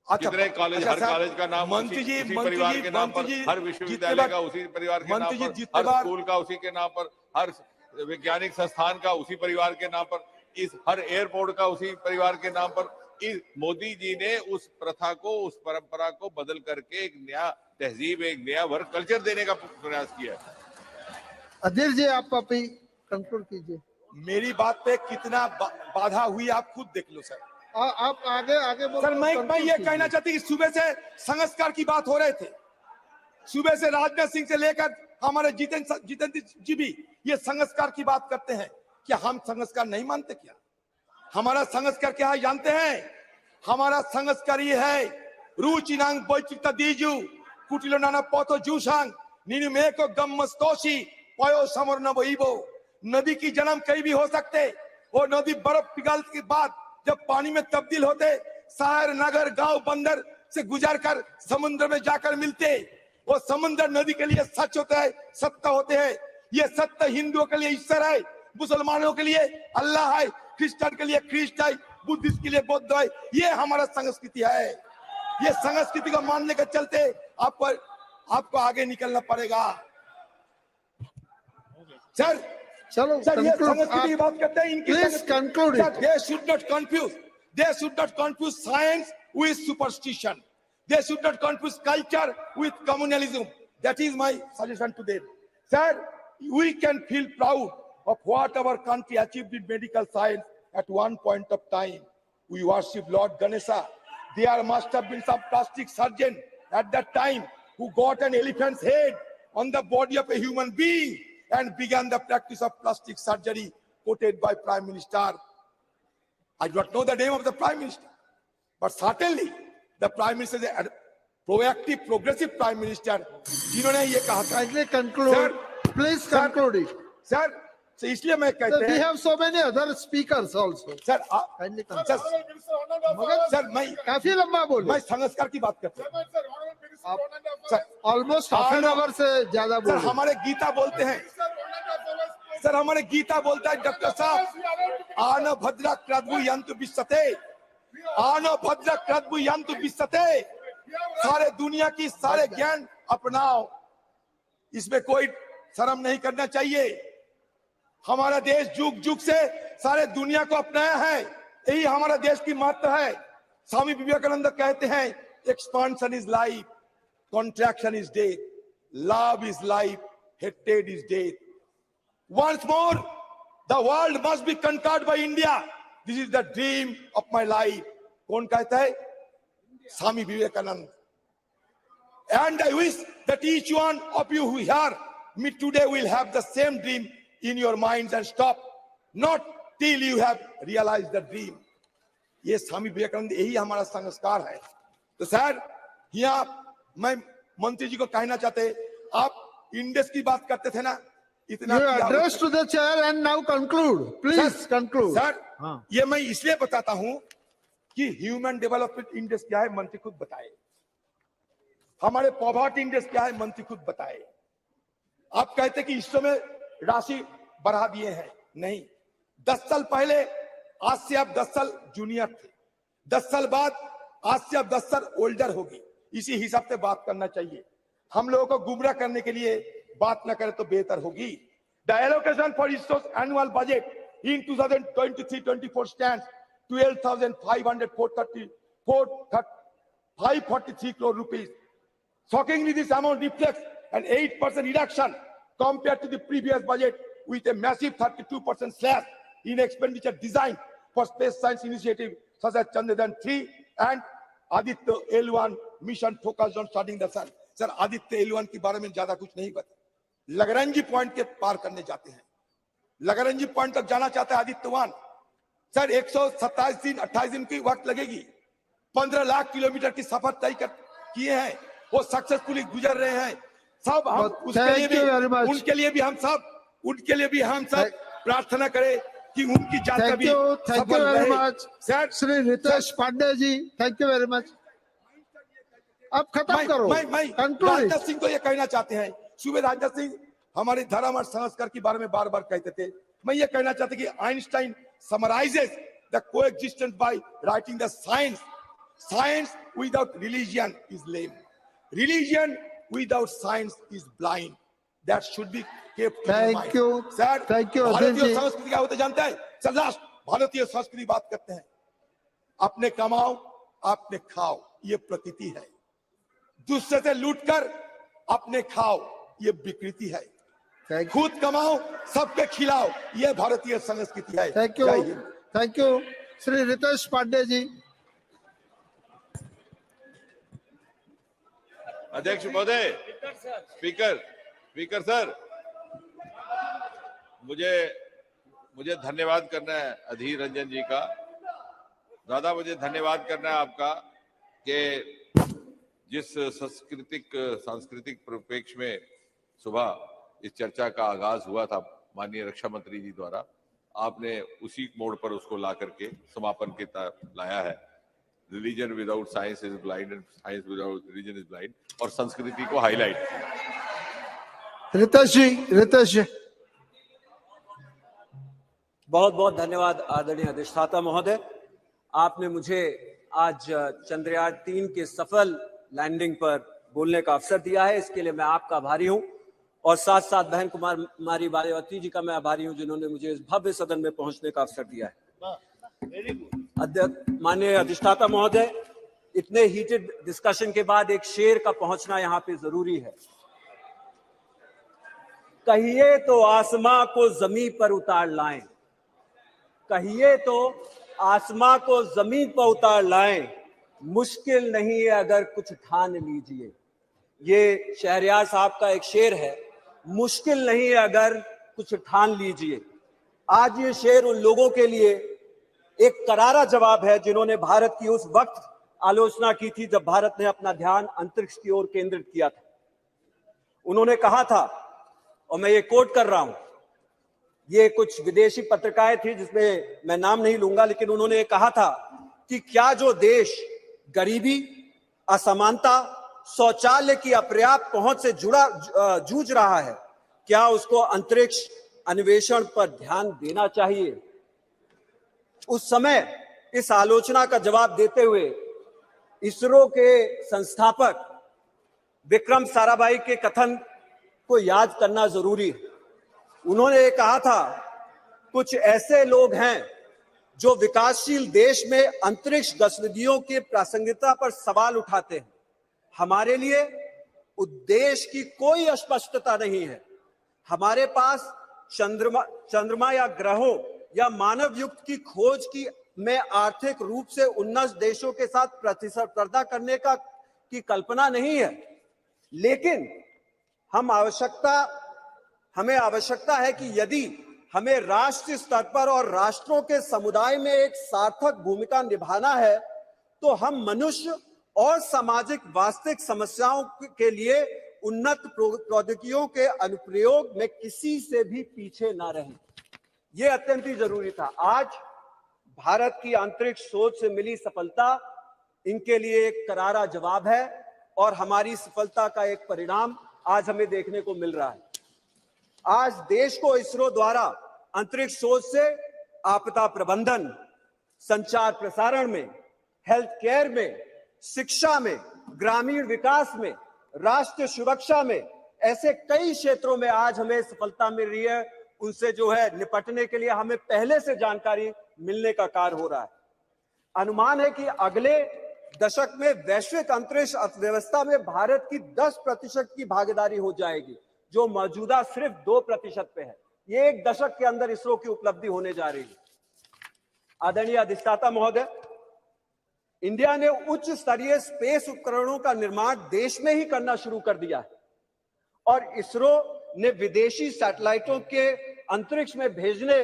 कितने कॉलेज, हर कॉलेज का नाम उसी परिवार के नाम पर, हर विश्वविद्यालय का उसी परिवार के नाम पर, हर स्कूल का उसी के नाम पर, हर वैज्ञानिक संस्थान का उसी परिवार के नाम पर, इस हर एयरपोर्ट का उसी परिवार के नाम पर। इस मोदी जी ने उस प्रथा को, उस परंपरा को बदल करके एक नया तहजीब, एक नया वर्क कल्चर देने का प्रयास किया है। अधीर जी, आप अभी कंक्लूड कीजिए। मेरी बात पे कितना बाधा हुई आप खुद देख लो सर। आप आगे सर मैं ये कहना चाहती कि सुबह से संस्कार की बात हो रहे थे, सुबह से राजनाथ सिंह से लेकर हमारे जितेंद्र जी भी ये संस्कार की बात करते हैं। क्या हम संस्कार नहीं मानते? क्या हमारा संस्कार क्या है जानते हैं? हमारा संस्कार ये है, रुचिनांग बोइचिता दीजू कुटिलो नाना पोतो जूसांग नीनु मेको गम्मस्तोशी पयो समरना बोइबो। नदी की जन्म कहीं भी हो सकते, वो नदी बर्फ पिघलने के बाद जब पानी में तब्दील होते, शहर, नगर, गांव, बंदर से गुजर कर समुद्र में जाकर मिलते। वो समुद्र नदी के लिए सच होता है, सत्य होते हैं। ये सत्य हिंदुओं के लिए ईश्वर है, मुसलमानों के लिए अल्लाह है, क्रिश्चियन के लिए ख्रिस्ट है, बुद्धिस्ट के लिए बुद्ध है। ये हमारा संस्कृति है। ये संस्कृति को मानने के चलते आपको आगे निकलना पड़ेगा। सर चलो ये संस्कृति की बात करते हैं, इनकी they should not confuse science with superstition. They should not confuse culture with communalism. That is my suggestion to them. Sir, we can feel proud of what our country achieved in medical science at one point of time. We worship Lord Ganesha. There must have been some plastic surgeon at that time who got an elephant's head on the body of a human being and began the practice of plastic surgery quoted by Prime Minister. I do not know the name of the Prime Minister, but certainly the Prime Minister is a proactive, progressive Prime Minister. जिन्होंने ये कहा था। Kindly conclude. Please conclude it. Sir, so इसलिए मैं कहते हैं। We have so many other speakers also. Sir, kindly conclude. Sir, मैं काफी लंबा बोले। मैं संस्कार की बात करता हूँ। ऑलमोस्ट हाफ एन आवर से ज्यादा बोल। सर हमारे गीता बोलते हैं, सर हमारे गीता बोलता है डॉक्टर साहब, आन भद्रा क्रद्भु यंतु विश्वते, आन भद्रा क्रद्भु यंतु विश्वते। सारे दुनिया की सारे ज्ञान अपनाओ, इसमें कोई शर्म नहीं करना चाहिए। हमारा देश जुग जुग से सारे दुनिया को अपनाया है, यही हमारा देश की महत्व है। स्वामी विवेकानंद कहते हैं, expansion is life, contraction is death, love is life, hatred is death. Once more, the world must be conquered by India. This is the dream of my life. कौन कहता है? Swami Vivekananda. And I wish that each one of you who hear me today will have the same dream in your minds and stop not till you have realized the dream. ये स्वामी विवेकानंद, यही हमारा संस्कार है। तो sir यहाँ मैं मंत्री जी को कहना चाहते, आप इंडेक्स की बात करते थे ना, इतना address to the chair and now conclude. Please conclude. Sir ये मैं इसलिए बताता हूं कि ह्यूमन डेवलपमेंट इंडेक्स क्या है मंत्री खुद बताए, हमारे पॉवर्टी इंडेक्स क्या है मंत्री खुद बताए। आप कहते कि इस समय राशि बढ़ा दिए हैं, नहीं। 10 साल पहले आज से आप 10 साल जूनियर थे, 10 साल बाद आज से आप 10 साल ओल्डर होगी। इसी हिसाब से बात करना चाहिए। हम लोगों को गुमराह करने के लिए बात न करें तो बेहतर होगी। The allocation for ISRO's annual budget in 2023-24 stands 12,543 crore rupees. Shockingly, this amount reflects an 8% reduction compared to the previous budget, with a massive 32% slash in expenditure designed for space science initiatives such as Chandrayaan 3 and Aditya L1 mission focused on starting the sun. Sir Aditya L1 के बारे में ज्यादा कुछ नहीं पता। लगरंजी point के पार करने जाते हैं, लगरंजी पॉइंट तक जाना चाहता है आदित्य 1। सर 127 दिन 28 दिन की वक्त लगेगी। 15 लाख किलोमीटर की सफर तय किए हैं, वो सक्सेसफुली गुजर रहे हैं। सब हम उसके लिए भी उनके लिए भी हम सब प्रार्थना करें कि उनकी यात्रा भी thank you very much Shri Ritesh Pandey ji, thank you very much. अब खत्म करो। राजनाथ सिंह तो ये कहना चाहते हैं, सुबह राजनाथ सिंह हमारे धर्म और संस्कार के बारे में बार बार कहते थे। मैं ये कहना चाहता कि Einstein summarises the coexistence by writing the science without religion is lame, religion without science is blind, that should be kept in mind. Thank you भारतीय संस्कृति क्या होता जानते हैं? सर लास्ट भारतीय संस्कृति बात करते हैं, अपने कमाओ अपने खाओ, ये प्रकृति है। दूसरे से लूटकर अपने खाओ, ये विकृति है। खुद कमाओ सबके खिलाओ, ये भारतीय संस्कृति है। थैंक यू श्री रितेश पांडे जी। अध्यक्ष महोदय, स्पीकर सर, मुझे धन्यवाद करना है अधीर रंजन जी का। दादा मुझे धन्यवाद करना है आपका कि जिस सांस्कृतिक परिप्रेक्ष्य में सुबह इस चर्चा का आगाज हुआ था माननीय रक्षा मंत्री जी द्वारा, आपने उसी मोड़ पर उसको ला करके समापन के लाया है। Religion without science is blind and science without religion is blind, और संस्कृति को हाईलाइट किया। रितेश जी बहुत बहुत धन्यवाद आदरणीय अधिष्ठाता महोदय। आपने मुझे आज चंद्रयान 3 के सफल लैंडिंग पर बोलने का अवसर दिया है, इसके लिए मैं आपका आभारी हूं, और साथ साथ बहन कुमारी मायावती जी का मैं आभारी हूं जिन्होंने मुझे इस भव्य सदन में पहुंचने का अवसर दिया है। माननीय अधिष्ठाता महोदय, इतने हीटेड डिस्कशन के बाद एक शेर का पहुंचना यहाँ पे जरूरी है। कहिए तो आसमां को जमीन पर उतार लाएं, कहिए तो आसमां को जमीन पर उतार लाएं, मुश्किल नहीं है अगर कुछ ठान लीजिए। ये शहरयार साहब का एक शेर है, मुश्किल नहीं है अगर कुछ ठान लीजिए। आज ये शेर उन लोगों के लिए एक करारा जवाब है जिन्होंने भारत की उस वक्त आलोचना की थी जब भारत ने अपना ध्यान अंतरिक्ष की ओर केंद्रित किया था। उन्होंने कहा था, और मैं ये कोट कर रहा हूं, ये कुछ विदेशी पत्रिकाएं थी जिसमें मैं नाम नहीं लूंगा, लेकिन उन्होंने कहा था कि क्या जो देश गरीबी, असमानता, शौचालय की अपर्याप्त पहुंच से जूझ रहा है, क्या उसको अंतरिक्ष अन्वेषण पर ध्यान देना चाहिए? उस समय इस आलोचना का जवाब देते हुए इसरो के संस्थापक विक्रम साराभाई के कथन को याद करना जरूरी है। उन्होंने कहा था, कुछ ऐसे लोग हैं जो विकासशील देश में अंतरिक्ष गतिविधियों की प्रासंगिकता पर सवाल उठाते हैं। हमारे लिए उद्देश्य की कोई अस्पष्टता नहीं है। हमारे पास चंद्रमा या ग्रहों या मानव युक्त की खोज में आर्थिक रूप से उन्नत देशों के साथ प्रतिस्पर्धा करने की कल्पना नहीं है, लेकिन हमें आवश्यकता है कि यदि हमें राष्ट्रीय स्तर पर और राष्ट्रों के समुदाय में एक सार्थक भूमिका निभाना है, तो हम मनुष्य और सामाजिक वास्तविक समस्याओं के लिए उन्नत प्रौद्योगिकियों के अनुप्रयोग में किसी से भी पीछे ना रहें। यह अत्यंत ही जरूरी था। आज भारत की अंतरिक्ष सोच से मिली सफलता इनके लिए एक करारा जवाब है, और हमारी सफलता का एक परिणाम आज हमें देखने को मिल रहा है। आज देश को इसरो द्वारा अंतरिक्ष सोच से आपदा प्रबंधन, संचार प्रसारण में, हेल्थ केयर में, शिक्षा में, ग्रामीण विकास में, राष्ट्रीय सुरक्षा में, ऐसे कई क्षेत्रों में आज हमें सफलता मिल रही है। उनसे जो है निपटने के लिए हमें पहले से जानकारी मिलने का कार्य हो रहा है। अनुमान है कि अगले दशक में वैश्विक अंतरिक्ष अर्थव्यवस्था में भारत की 10% की भागीदारी हो जाएगी, जो मौजूदा सिर्फ 2% पे है। ये एक दशक के अंदर इसरो की उपलब्धि होने जा रही है। आदरणीय अधिष्ठाता महोदय, इंडिया ने उच्च स्तरीय स्पेस उपकरणों का निर्माण देश में ही करना शुरू कर दिया है, और इसरो ने विदेशी सैटेलाइटों के अंतरिक्ष में भेजने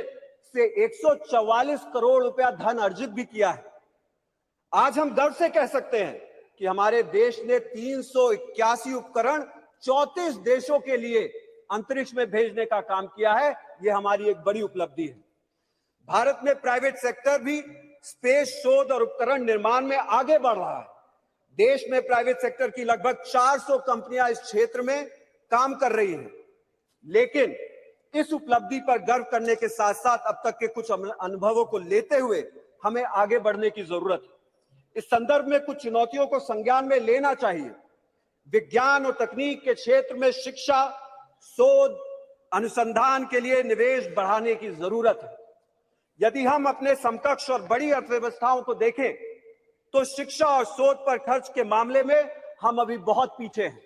से 144 करोड़ रुपया धन अर्जित भी किया है। आज हम गर्व से कह सकते हैं कि हमारे देश ने 381 उपकरण 34 देशों के लिए अंतरिक्ष में भेजने का काम किया है। यह हमारी एक बड़ी उपलब्धि है। भारत में प्राइवेट सेक्टर भी स्पेस शोध और उपकरण निर्माण में आगे बढ़ रहा है। देश में प्राइवेट सेक्टर की लगभग 400 कंपनियां इस क्षेत्र में काम कर रही हैं। लेकिन इस उपलब्धि पर गर्व करने के साथ साथ अब तक के कुछ अनुभवों को लेते हुए हमें आगे बढ़ने की जरूरत है। इस संदर्भ में कुछ चुनौतियों को संज्ञान में लेना चाहिए। विज्ञान और तकनीक के क्षेत्र में शिक्षा, शोध, अनुसंधान के लिए निवेश बढ़ाने की जरूरत है। यदि हम अपने समकक्ष और बड़ी अर्थव्यवस्थाओं को देखें तो शिक्षा और शोध पर खर्च के मामले में हम अभी बहुत पीछे हैं।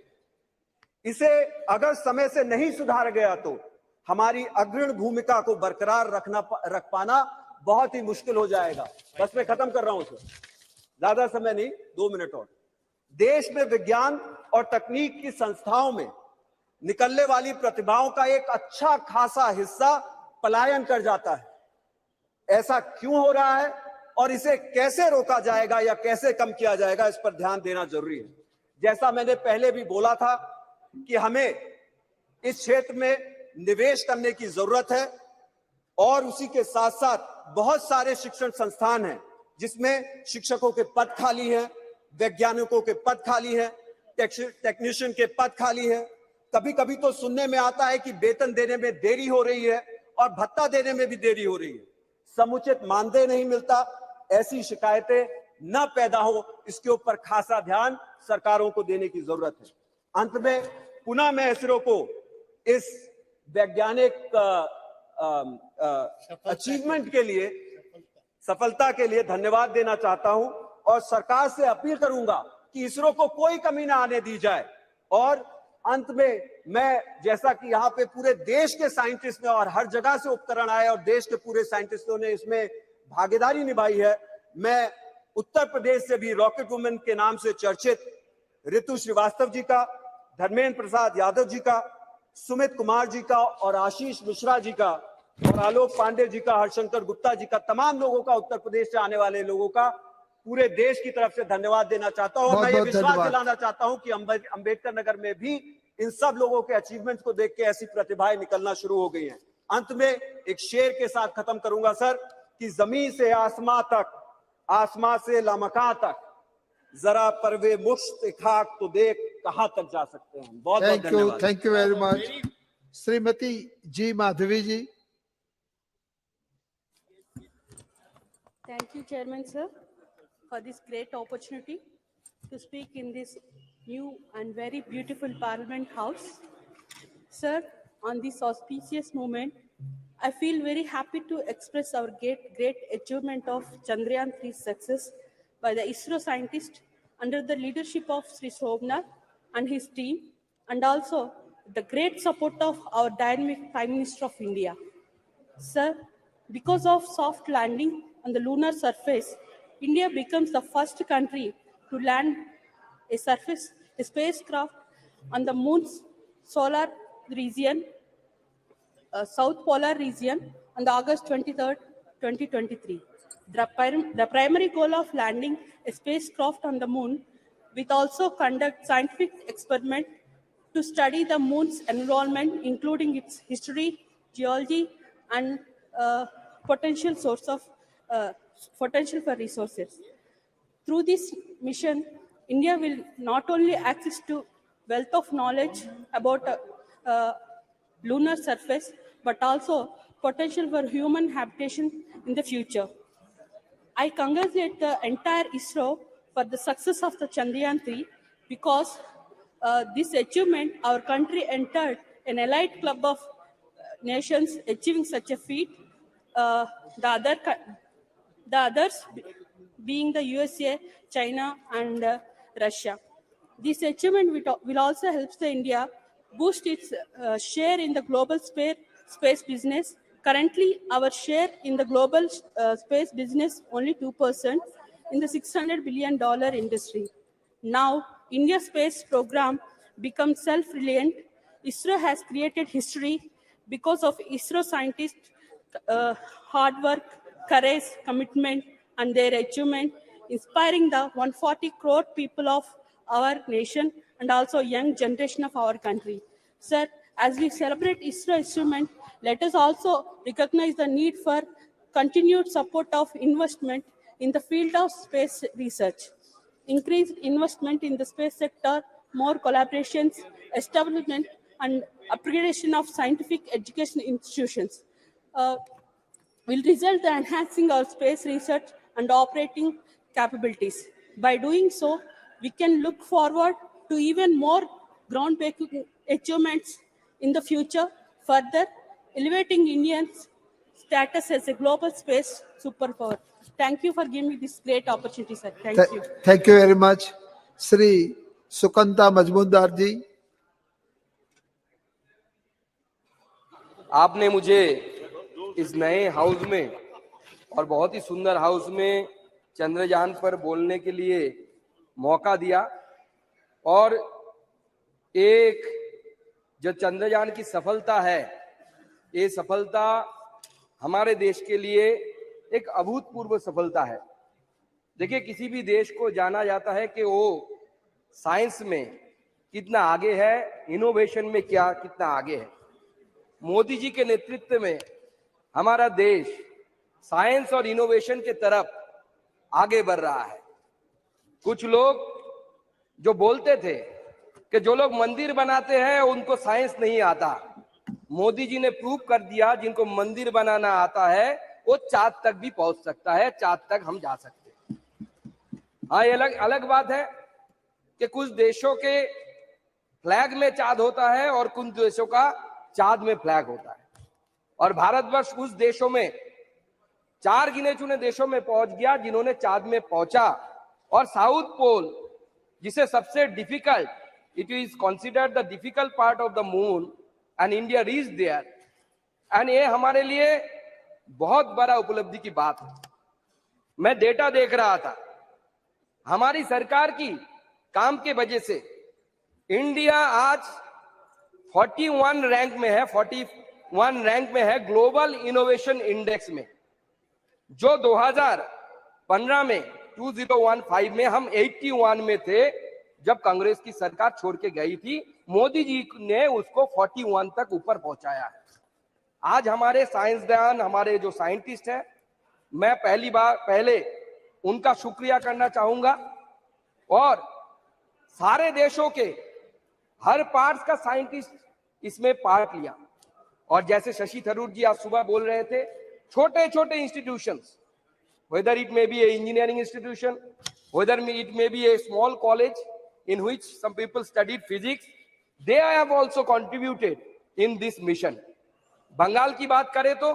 इसे अगर समय से नहीं सुधारा गया तो हमारी अग्रणी भूमिका को बरकरार रख पाना बहुत ही मुश्किल हो जाएगा। बस मैं खत्म कर रहा हूं सर, ज्यादा समय नहीं, 2 मिनट और। देश में विज्ञान और तकनीक की संस्थाओं में निकलने वाली प्रतिभाओं का एक अच्छा खासा हिस्सा पलायन कर जाता है। ऐसा क्यों हो रहा है और इसे कैसे रोका जाएगा या कैसे कम किया जाएगा, इस पर ध्यान देना जरूरी है। जैसा मैंने पहले भी बोला था कि हमें इस क्षेत्र में निवेश करने की जरूरत है और उसी के साथ साथ बहुत सारे शिक्षण संस्थान हैं जिसमें शिक्षकों के पद खाली हैं, वैज्ञानिकों के पद खाली हैं, टेक्नीशियन के पद खाली हैं। कभी कभी तो सुनने में आता है कि वेतन देने में देरी हो रही है और भत्ता देने में भी देरी हो रही है, समुचित मानदेय नहीं मिलता। ऐसी शिकायतें न पैदा हो, इसके ऊपर खासा ध्यान सरकारों को देने की जरूरत है। अंत में पुनः मैं इसरो को इस वैज्ञानिक अचीवमेंट के लिए, सफलता के लिए धन्यवाद देना चाहता हूं और सरकार से अपील करूंगा कि इसरो को कोई कमी ना आने दी जाए। और अंत में मैं, जैसा कि यहाँ पे पूरे देश के साइंटिस्ट ने और हर जगह से उपकरण आए और देश के पूरे साइंटिस्टों ने इसमें भागीदारी निभाई है, मैं उत्तर प्रदेश से भी रॉकेट वुमेन के नाम से चर्चित ऋतु श्रीवास्तव जी का, धर्मेंद्र प्रसाद यादव जी का, सुमित कुमार जी का और आशीष मिश्रा जी का और आलोक पांडे जी का, हरशंकर गुप्ता जी का, तमाम लोगों का, उत्तर प्रदेश से आने वाले लोगों का पूरे देश की तरफ से धन्यवाद देना चाहता हूं। और मैं ये विश्वास दिलाना चाहता हूं कि अंबेडकर नगर में भी इन सब लोगों के अचीवमेंट्स को देख के ऐसी प्रतिभाएं निकलना शुरू हो गई हैं। अंत में एक शेर के साथ खत्म करूंगा सर कि जमीन से आसमां तक, आसमां से लामकां तक, जरा परवे मुश्त खाक तो देख कहां तक जा सकते हैं। बहुत बहुत धन्यवाद। Thank you very much. Shrimati ji Madhavi ji. Thank you, Chairman, sir, for this great opportunity to speak in this new and very beautiful Parliament House. Sir, on this auspicious moment, I feel very happy to express our great achievement of Chandrayaan 3 success by the ISRO scientists under the leadership of Sri Somnath and his team, and also the great support of our dynamic Prime Minister of India. Sir, because of soft landing on the lunar surface, India becomes the first country to land a spacecraft on the moon's solar region, South Polar region, on August 23rd, 2023. The primary goal of landing a spacecraft on the moon will also conduct scientific experiment to study the moon's environment, including its history, geology, and potential for resources. Through this mission, India will not only access to wealth of knowledge about lunar surface, but also potential for human habitation in the future. I congratulate the entire ISRO for the success of the Chandrayaan 3 because this achievement, our country entered an elite club of nations achieving such a feat. The others being the USA, China, and Russia. This achievement will also help the India boost its share in the global space business. Currently, our share in the global space business only 2% in the $600 billion industry. Now, India's space program becomes self-reliant. ISRO has created history because of ISRO scientists' hard work, courage, commitment, and their achievement, inspiring the 140 crore people of our nation and also young generation of our country. Sir, as we celebrate ISRO achievement, let us also recognize the need for continued support of investment in the field of space research. Increased investment in the space sector, more collaborations, establishment and upgradation of scientific education institutions will result in enhancing our space research and operating capabilities. By doing so, we can look forward to even more groundbreaking achievements in the future, further elevating India's status as a global space superpower. Thank you for giving me this great opportunity, sir. Thank you. Thank you very much. Sri Sukanta Majmudar ji. आपने मुझे इस नए house में और बहुत ही सुंदर house में चंद्रयान पर बोलने के लिए मौका दिया और एक जो चंद्रयान की सफलता है, ये सफलता हमारे देश के लिए एक अभूतपूर्व सफलता है। देखिए, किसी भी देश को जाना जाता है कि वो साइंस में कितना आगे है, इनोवेशन में कितना आगे है। मोदी जी के नेतृत्व में हमारा देश साइंस और इनोवेशन के तरफ आगे बढ़ रहा है। कुछ लोग जो बोलते थे कि जो लोग मंदिर बनाते हैं उनको साइंस नहीं आता, मोदी जी ने प्रूव कर दिया जिनको मंदिर बनाना आता है वो चांद तक भी पहुंच सकता है, चांद तक हम जा सकते हैं। हाँ, ये अलग बात है कि कुछ देशों के फ्लैग में चांद होता है और कुछ देशों का चांद में फ्लैग होता है, और भारतवर्ष उस देशों में 4 गिने चुने देशों में पहुंच गया जिन्होंने चांद में पहुंचा। और साउथ पोल, जिसे सबसे difficult, it is considered the difficult part of the moon, and India reach there, and ये हमारे लिए बहुत बड़ा उपलब्धि की बात है। मैं डेटा देख रहा था, हमारी सरकार की काम के वजह से इंडिया आज 41 रैंक में है, 41 रैंक में है ग्लोबल इनोवेशन इंडेक्स में, जो 2015 में 2015 में हम 81 में थे जब कांग्रेस की सरकार छोड़ के गई थी। मोदी जी ने उसको 41 तक ऊपर पहुंचाया है। आज हमारे साइंसदान, हमारे जो साइंटिस्ट हैं, मैं पहले उनका शुक्रिया करना चाहूंगा, और सारे देशों के हर पार्ट्स का साइंटिस्ट इसमें पार्ट लिया। और जैसे शशि थरूर जी आज सुबह बोल रहे थे, छोटे छोटे institutions, whether it may be a engineering institution, whether it may be a small college in which some people studied physics, they have also contributed in this mission. Bengal की बात करें तो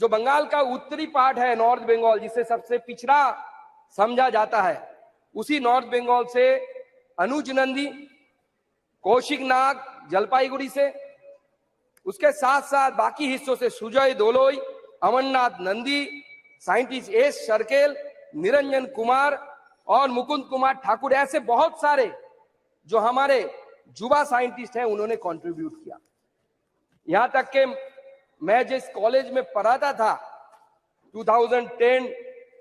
जो बंगाल का उत्तरी पार्ट है, नॉर्थ बंगाल, जिसे सबसे पिछड़ा समझा जाता है, उसी नॉर्थ बंगाल से अनुज नंदी, कौशिक नाग जलपाईगुड़ी से, उसके साथ साथ बाकी हिस्सों से सुजय दोलोई, अमरनाथ नंदी, साइंटिस्ट एस शर्केल, निरंजन कुमार और मुकुंद कुमार ठाकुर, ऐसे बहुत सारे जो हमारे युवा साइंटिस्ट हैं उन्होंने कंट्रीब्यूट किया। यहां तक कि मैं जिस कॉलेज में पढ़ाता था 2010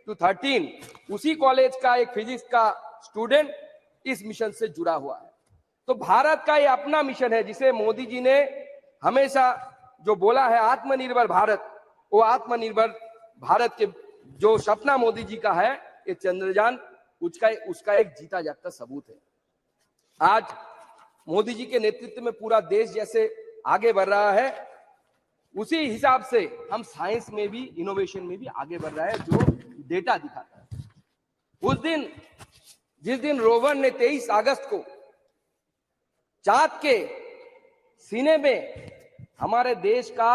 to 13, उसी कॉलेज का एक फिजिक्स का स्टूडेंट इस मिशन से जुड़ा हुआ है। तो भारत का ये अपना मिशन है, जिसे मोदी जी ने हमेशा जो बोला है आत्मनिर्भर भारत, वो आत्मनिर्भर भारत के जो सपना मोदी जी का है, ये चंद्रयान उसका एक जीता जागता सबूत है। आज मोदी जी के नेतृत्व में पूरा देश जैसे आगे बढ़ रहा है, उसी हिसाब से हम साइंस में भी, इनोवेशन में भी आगे बढ़ रहा है, जो डेटा दिखाता है। उस दिन, जिस दिन रोवर ने 23 अगस्त को चांद के सीने में हमारे देश का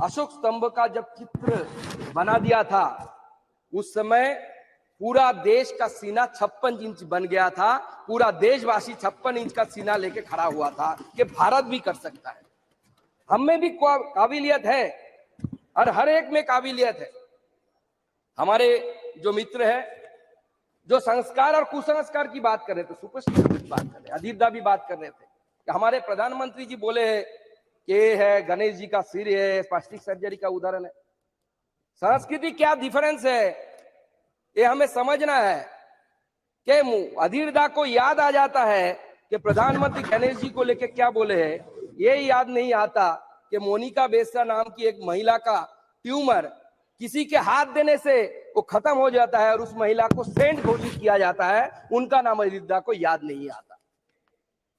अशोक स्तंभ का जब चित्र बना दिया था, उस समय पूरा देश का सीना 56 इंच बन गया था। पूरा देशवासी 56 इंच का सीना लेके खड़ा हुआ था कि भारत भी कर सकता है, हम में भी काबिलियत है, और हर एक में काबिलियत है। हमारे जो मित्र है, जो संस्कार और कुसंस्कार की बात कर रहे थे, सुपरस्टिशन की बात कर रहे, अधीरदा भी बात कर रहे थे कि हमारे प्रधानमंत्री जी बोले हैं कि है गणेश जी का सिर है, प्लास्टिक सर्जरी का उदाहरण है। संस्कृति क्या डिफरेंस है, ये हमें समझना है। कि अधीरदा को याद आ जाता है कि प्रधानमंत्री गणेश जी को लेकर क्या बोले हैं, ये याद नहीं आता कि मोनिका बेस्रा नाम की एक महिला का ट्यूमर किसी के हाथ देने से वो खत्म हो जाता है और उस महिला को सेंट घोषित किया जाता है, उनका नाम अधीरदा को याद नहीं आता।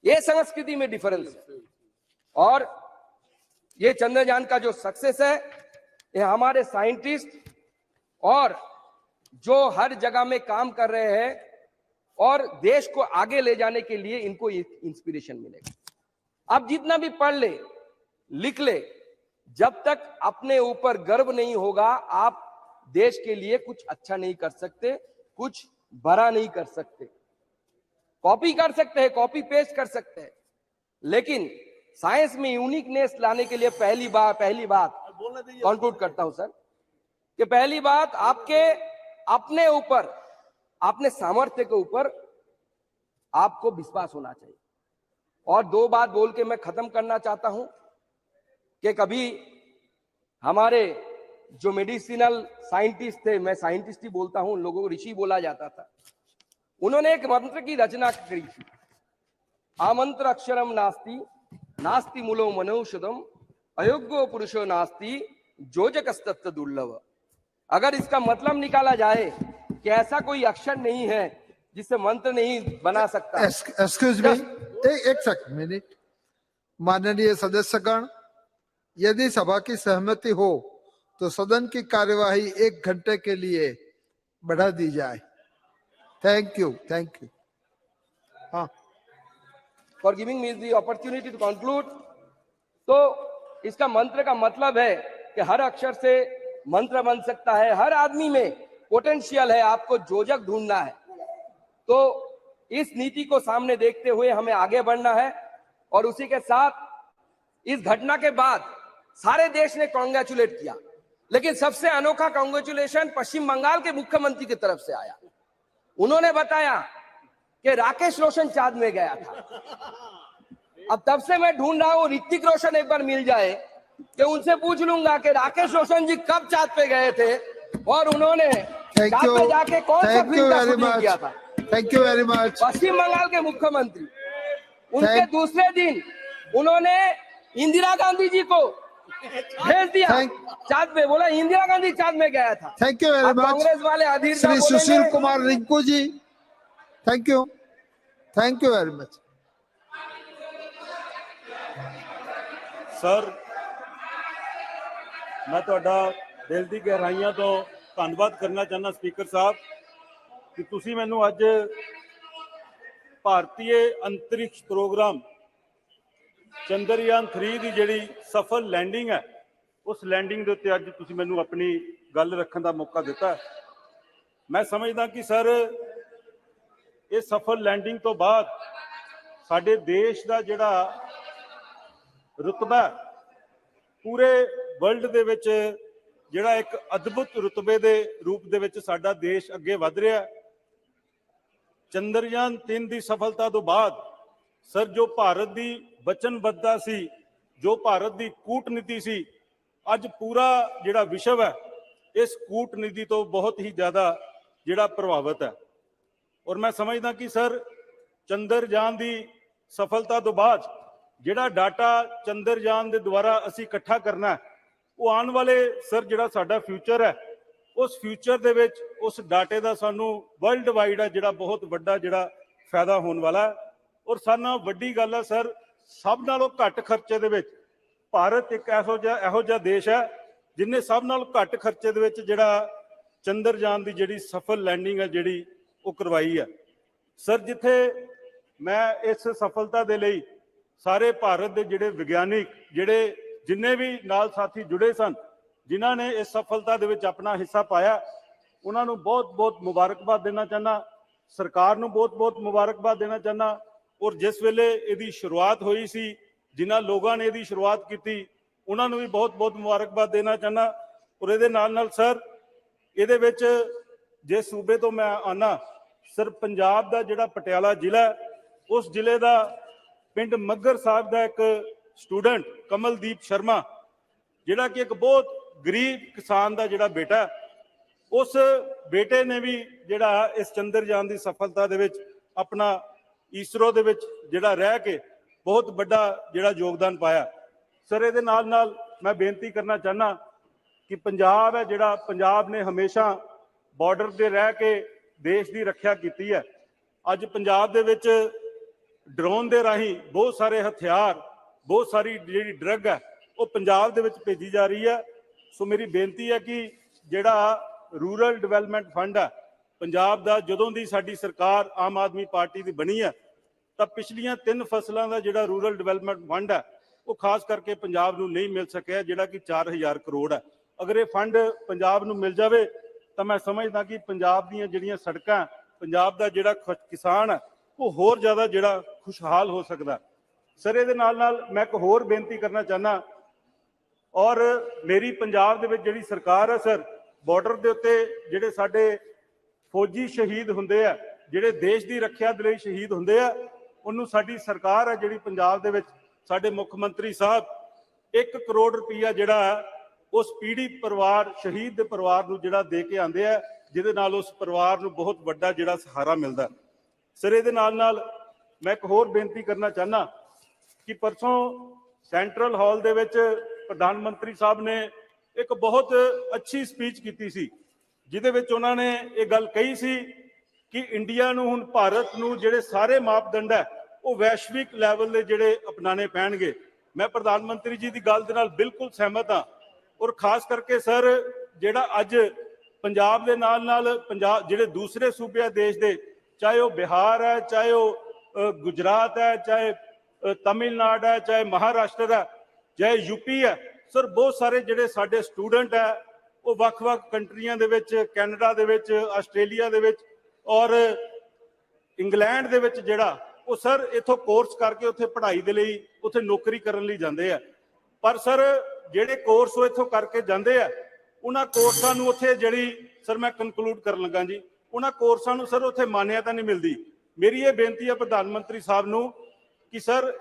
ये संस्कृति में डिफरेंस है। और ये चंद्रयान का जो सक्सेस है, ये हमारे साइंटिस्ट और जो हर जगह में काम कर रहे हैं और देश को आगे ले जाने के लिए इनको इंस्पिरेशन मिलेगा। अब जितना भी पढ़ ले लिख ले, जब तक अपने ऊपर गर्व नहीं होगा, आप देश के लिए कुछ अच्छा नहीं कर सकते, कुछ बड़ा नहीं कर सकते। कॉपी कर सकते हैं, कॉपी पेस्ट कर सकते हैं, लेकिन साइंस में यूनिकनेस लाने के लिए पहली बात कंक्लूड करता हूं सर, कि पहली बात आपके अपने ऊपर, अपने सामर्थ्य के ऊपर आपको विश्वास होना चाहिए। और दो बात बोल के मैं खत्म करना चाहता हूं कि कभी हमारे जो मेडिसिनल साइंटिस्ट थे, मैं साइंटिस्ट ही बोलता हूं, लोगों को ऋषि बोला जाता था, उन्होंने एक मंत्र की रचना करी थी, आमंत्र अक्षरम नास्ति नास्ति मूलो मनौषधम अयोग्यो पुरुषो नास्ति जोजकस्तत्व दुर्लभ। अगर इसका मतलब निकाला जाए कि ऐसा कोई अक्षर नहीं है जिससे मंत्र नहीं बना सकता। एक्सक्यूज मी, एक सेकंड मिनट। माननीय सदस्यगण, यदि सभा की सहमति हो तो सदन की कार्यवाही 1 घंटे के लिए बढ़ा दी जाए। Thank you, thank you. हाँ, for giving me the opportunity to conclude. तो इसका मंत्र का मतलब है कि हर अक्षर से मंत्र बन सकता है, हर आदमी में पोटेंशियल है, आपको जोजक ढूंढना है। तो इस नीति को सामने देखते हुए हमें आगे बढ़ना है। और उसी के साथ इस घटना के बाद सारे देश ने कॉन्ग्रेचुलेट किया, लेकिन सबसे अनोखा कॉन्ग्रेचुलेशन पश्चिम बंगाल के मुख्यमंत्री की तरफ से आया। उन्होंने बताया कि राकेश रोशन चांद में गया था। अब तब से मैं ढूंढ रहा हूं ऋतिक रोशन एक बार मिल जाए कि उनसे पूछ लूंगा कि राकेश रोशन जी कब चांद पे गए थे और उन्होंने चांद पे जाके कौन सा फिल्म का शूटिंग किया था। Thank you very much. Paschim Bangal के मुख्यमंत्री, उनके दूसरे दिन उन्होंने इंदिरा गांधी जी को भेज दिया चांद पे, बोला इंदिरा गांधी चांद में गया था। Thank you very much. Congress वाले Adhir Shri Sushil Kumar Rinku ji, thank you very much. Sir, मैं ਤੁਹਾਡਾ ਦਿਲ ਦੀ ਗਹਿਰਾਈਆਂ ਤੋਂ ਧੰਨਵਾਦ ਕਰਨਾ ਚਾਹੁੰਦਾ ਸਪੀਕਰ ਸਾਹਿਬ ਕਿ ਤੁਸੀਂ ਮੈਨੂੰ ਅੱਜ ਭਾਰਤੀ ਅੰਤਰਿਕਸ਼ ਪ੍ਰੋਗਰਾਮ ਚੰਦਰਯਾਨ 3 ਦੀ ਜਿਹੜੀ ਸਫਲ ਲੈਂਡਿੰਗ ਹੈ, ਉਸ ਲੈਂਡਿੰਗ ਦੇ ਉੱਤੇ ਅੱਜ ਤੁਸੀਂ ਮੈਨੂੰ ਆਪਣੀ ਗੱਲ ਰੱਖਣ ਦਾ ਮੌਕਾ ਦਿੱਤਾ। ਮੈਂ ਸਮਝਦਾ ਕਿ ਸਰ ਇਹ ਸਫਲ ਲੈਂਡਿੰਗ ਤੋਂ ਬਾਅਦ ਸਾਡੇ ਦੇਸ਼ ਦਾ ਜਿਹੜਾ ਰੁਤਬਾ ਪੂਰੇ ਵਰਲਡ ਦੇ ਵਿੱਚ ਜਿਹੜਾ ਇੱਕ ਅਦਭੁਤ ਰੁਤਬੇ ਦੇ ਰੂਪ ਦੇ ਵਿੱਚ ਸਾਡਾ ਦੇਸ਼ ਅੱਗੇ ਵਧ ਰਿਹਾ। ਚੰਦਰਯਾਨ 3 ਦੀ ਸਫਲਤਾ ਤੋਂ ਬਾਅਦ ਸਰ ਜੋ ਭਾਰਤ ਦੀ ਵਚਨਬੱਧਤਾ ਸੀ, ਜੋ ਭਾਰਤ ਦੀ ਕੂਟਨੀਤੀ ਸੀ, ਅੱਜ ਪੂਰਾ ਜਿਹੜਾ ਵਿਸ਼ਵ ਹੈ ਇਸ ਕੂਟਨੀਤੀ ਤੋਂ ਬਹੁਤ ਹੀ ਜ਼ਿਆਦਾ ਜਿਹੜਾ ਪ੍ਰਭਾਵਿਤ ਹੈ। ਔਰ ਮੈਂ ਸਮਝਦਾ ਕਿ ਸਰ ਚੰਦਰਯਾਨ ਦੀ ਸਫਲਤਾ ਤੋਂ ਬਾਅਦ ਜਿਹੜਾ ਡਾਟਾ ਚੰਦਰਯਾਨ ਦੇ ਦੁਆਰਾ ਅਸੀਂ ਇਕੱਠਾ ਕਰਨਾ ਹੈ, ਉਹ ਆਉਣ ਵਾਲੇ ਸਰ ਜਿਹੜਾ ਸਾਡਾ ਫਿਊਚਰ ਹੈ, ਉਸ ਫਿਊਚਰ ਦੇ ਵਿੱਚ ਉਸ ਡਾਟੇ ਦਾ ਸਾਨੂੰ ਵਰਲਡ ਵਾਈਡ ਹੈ ਜਿਹੜਾ ਬਹੁਤ ਵੱਡਾ ਜਿਹੜਾ ਫਾਇਦਾ ਹੋਣ ਵਾਲਾ ਹੈ। ਔਰ ਸਾਰਿਆਂ ਨਾਲੋਂ ਵੱਡੀ ਗੱਲ ਹੈ ਸਰ, ਸਭ ਨਾਲੋਂ ਘੱਟ ਖਰਚੇ ਦੇ ਵਿੱਚ ਭਾਰਤ ਇੱਕ ਇਹੋ ਜਿਹਾ ਦੇਸ਼ ਹੈ ਜਿਨੇ ਸਭ ਨਾਲੋਂ ਘੱਟ ਖਰਚੇ ਦੇ ਵਿੱਚ ਜਿਹੜਾ ਚੰਦਰਯਾਨ ਦੀ ਜਿਹੜੀ ਸਫਲ ਲੈਂਡਿੰਗ ਹੈ ਜਿਹੜੀ ਉਹ ਕਰਵਾਈ ਹੈ। ਸਰ ਜਿੱਥੇ ਮੈਂ ਇਸ ਸਫਲਤਾ ਦੇ ਲਈ ਸਾਰੇ ਭਾਰਤ ਦੇ ਜਿਹੜੇ ਵਿਗਿਆਨਿਕ, ਜਿਹੜੇ ਜਿੰਨੇ ਵੀ ਨਾਲ ਸਾਥੀ ਜੁੜੇ ਸਨ, ਜਿਨ੍ਹਾਂ ਨੇ ਇਸ ਸਫਲਤਾ ਦੇ ਵਿੱਚ ਆਪਣਾ ਹਿੱਸਾ ਪਾਇਆ, ਉਹਨਾਂ ਨੂੰ ਬਹੁਤ-ਬਹੁਤ ਮੁਬਾਰਕਬਾਦ ਦੇਣਾ ਚਾਹੁੰਦਾ। ਸਰਕਾਰ ਨੂੰ ਬਹੁਤ-ਬਹੁਤ ਮੁਬਾਰਕਬਾਦ ਦੇਣਾ ਚਾਹੁੰਦਾ। ਔਰ ਜਿਸ ਵੇਲੇ ਇਹਦੀ ਸ਼ੁਰੂਆਤ ਹੋਈ ਸੀ, ਜਿਨ੍ਹਾਂ ਲੋਕਾਂ ਨੇ ਇਹਦੀ ਸ਼ੁਰੂਆਤ ਕੀਤੀ, ਉਹਨਾਂ ਨੂੰ ਵੀ ਬਹੁਤ-ਬਹੁਤ ਮੁਬਾਰਕਬਾਦ ਦੇਣਾ ਚਾਹੁੰਦਾ। ਔਰ ਇਹਦੇ ਨਾਲ ਸਰ ਇਹਦੇ ਵਿੱਚ ਜਿਸ ਸੂਬੇ ਤੋਂ ਮੈਂ ਆਉਣਾ ਸਰ, ਪੰਜਾਬ ਦਾ ਜਿਹੜਾ ਪਟਿਆਲਾ ਜ਼ਿਲ੍ਹਾ, ਉਸ ਜ਼ਿਲ੍ਹੇ ਦਾ ਪਿੰਡ ਮੱਗਰ ਸਾਹਿਬ ਦਾ ਇੱਕ ਸਟੂਡੈਂਟ ਕਮਲਦੀਪ ਸ਼ਰਮਾ, ਜਿਹੜਾ ਕਿ ਇੱਕ ਬਹੁਤ ਗਰੀਬ ਕਿਸਾਨ ਦਾ ਜਿਹੜਾ ਬੇਟਾ, उस बेटे ने भी जिहड़ा इस चंद्रयान की सफलता दे विच अपना ईसरो दे विच जिहड़ा रह के बहुत बड़ा जिहड़ा योगदान पाया। सर इहदे नाल नाल मैं बेनती करना चाहना कि पंजाब है जिहड़ा पंजाब ने हमेशा बॉर्डर ते रह के देश की रक्षा की है। अज पंजाब दे विच ड्रोन दे राही बहुत सारे हथियार बहुत सारी जिहड़ी ड्रग है वो पंजाब दे विच भेजी जा रही है। सो मेरी बेनती है कि जिहड़ा रूरल डिवेलपमेंट फंड है पंजाब दा जदों दी साडी सरकार आम आदमी पार्टी दी बनी है तो पिछलियां 3 फसलों का जिहड़ा रूरल डिवेलपमेंट फंड है वो खास करके पंजाब नूं नहीं मिल सकिया जिहड़ा कि 4000 करोड़ है। अगर ये फंड पंजाब नूं मिल जावे तो मैं समझदा कि पंजाब दीयां जिहड़ियां सड़कां पंजाब दा जिहड़ा किसान है वो होर ज़्यादा जिहड़ा खुशहाल हो सकदा। सर इहदे नाल नाल मैं एक होर बेनती करना चाहना और मेरी पंजाब दे विच जिहड़ी सरकार है सर बॉर्डर के उत्ते जिहड़े साडे फौजी शहीद हुंदे आ जिहड़े देश की रक्षा दे लई शहीद हुंदे आ उन्होंने साडी सरकार है जिहड़ी पंजाब दे विच साडे मुख मंत्री साहब 1 करोड़ रुपया जिहड़ा उस पीड़ित परिवार शहीद दे परिवार नूं जिहड़ा दे के आंदे आ जिहदे नाल उस परिवार नूं बहुत वड्डा जिहड़ा सहारा मिलदा। सर इहदे नाल नाल मैं एक होर बेनती करना चाहना कि परसों सेंट्रल हॉल दे विच प्रधानमंत्री साहब ने एक बहुत अच्छी स्पीच की सी जिहदे विच उन्हां ने ये गल कही सी कि इंडिया नूं हुण भारत नूं जिहड़े सारे मापदंड है वो वैश्विक लैवल दे जिहड़े अपनाने पैणगे। मैं प्रधानमंत्री जी की गल दे नाल बिल्कुल सहमत हाँ और खास करके सर जिहड़ा अज पंजाब दे नाल नाल पंजाब जिहड़े दूसरे सूबे आ देश दे चाहे वो बिहार है चाहे वो गुजरात है चाहे तमिलनाडु है चाहे महाराष्ट्र है चाहे यूपी है सर बहुत सारे जिहड़े साडे स्टूडेंट है वो वख-वख कंट्रियां दे विच कैनेडा दे विच आस्ट्रेलिया दे विच और इंग्लैंड दे विच जिहड़ा वो सर इथों कोर्स करके उत्थे पढ़ाई दे लई उत्थे नौकरी करन लई जांदे आ। पर सर जिहड़े कोर्स वो इथों करके जांदे आ उन्हां कोर्सां नूं उत्थे जिहड़ी सर मैं कंकलूड करन लगा जी उन्हां कोर्सां नूं सर उत्थे मान्यता नहीं मिलदी। मेरी ये बेनती है प्रधानमंत्री साहब नूं कि सर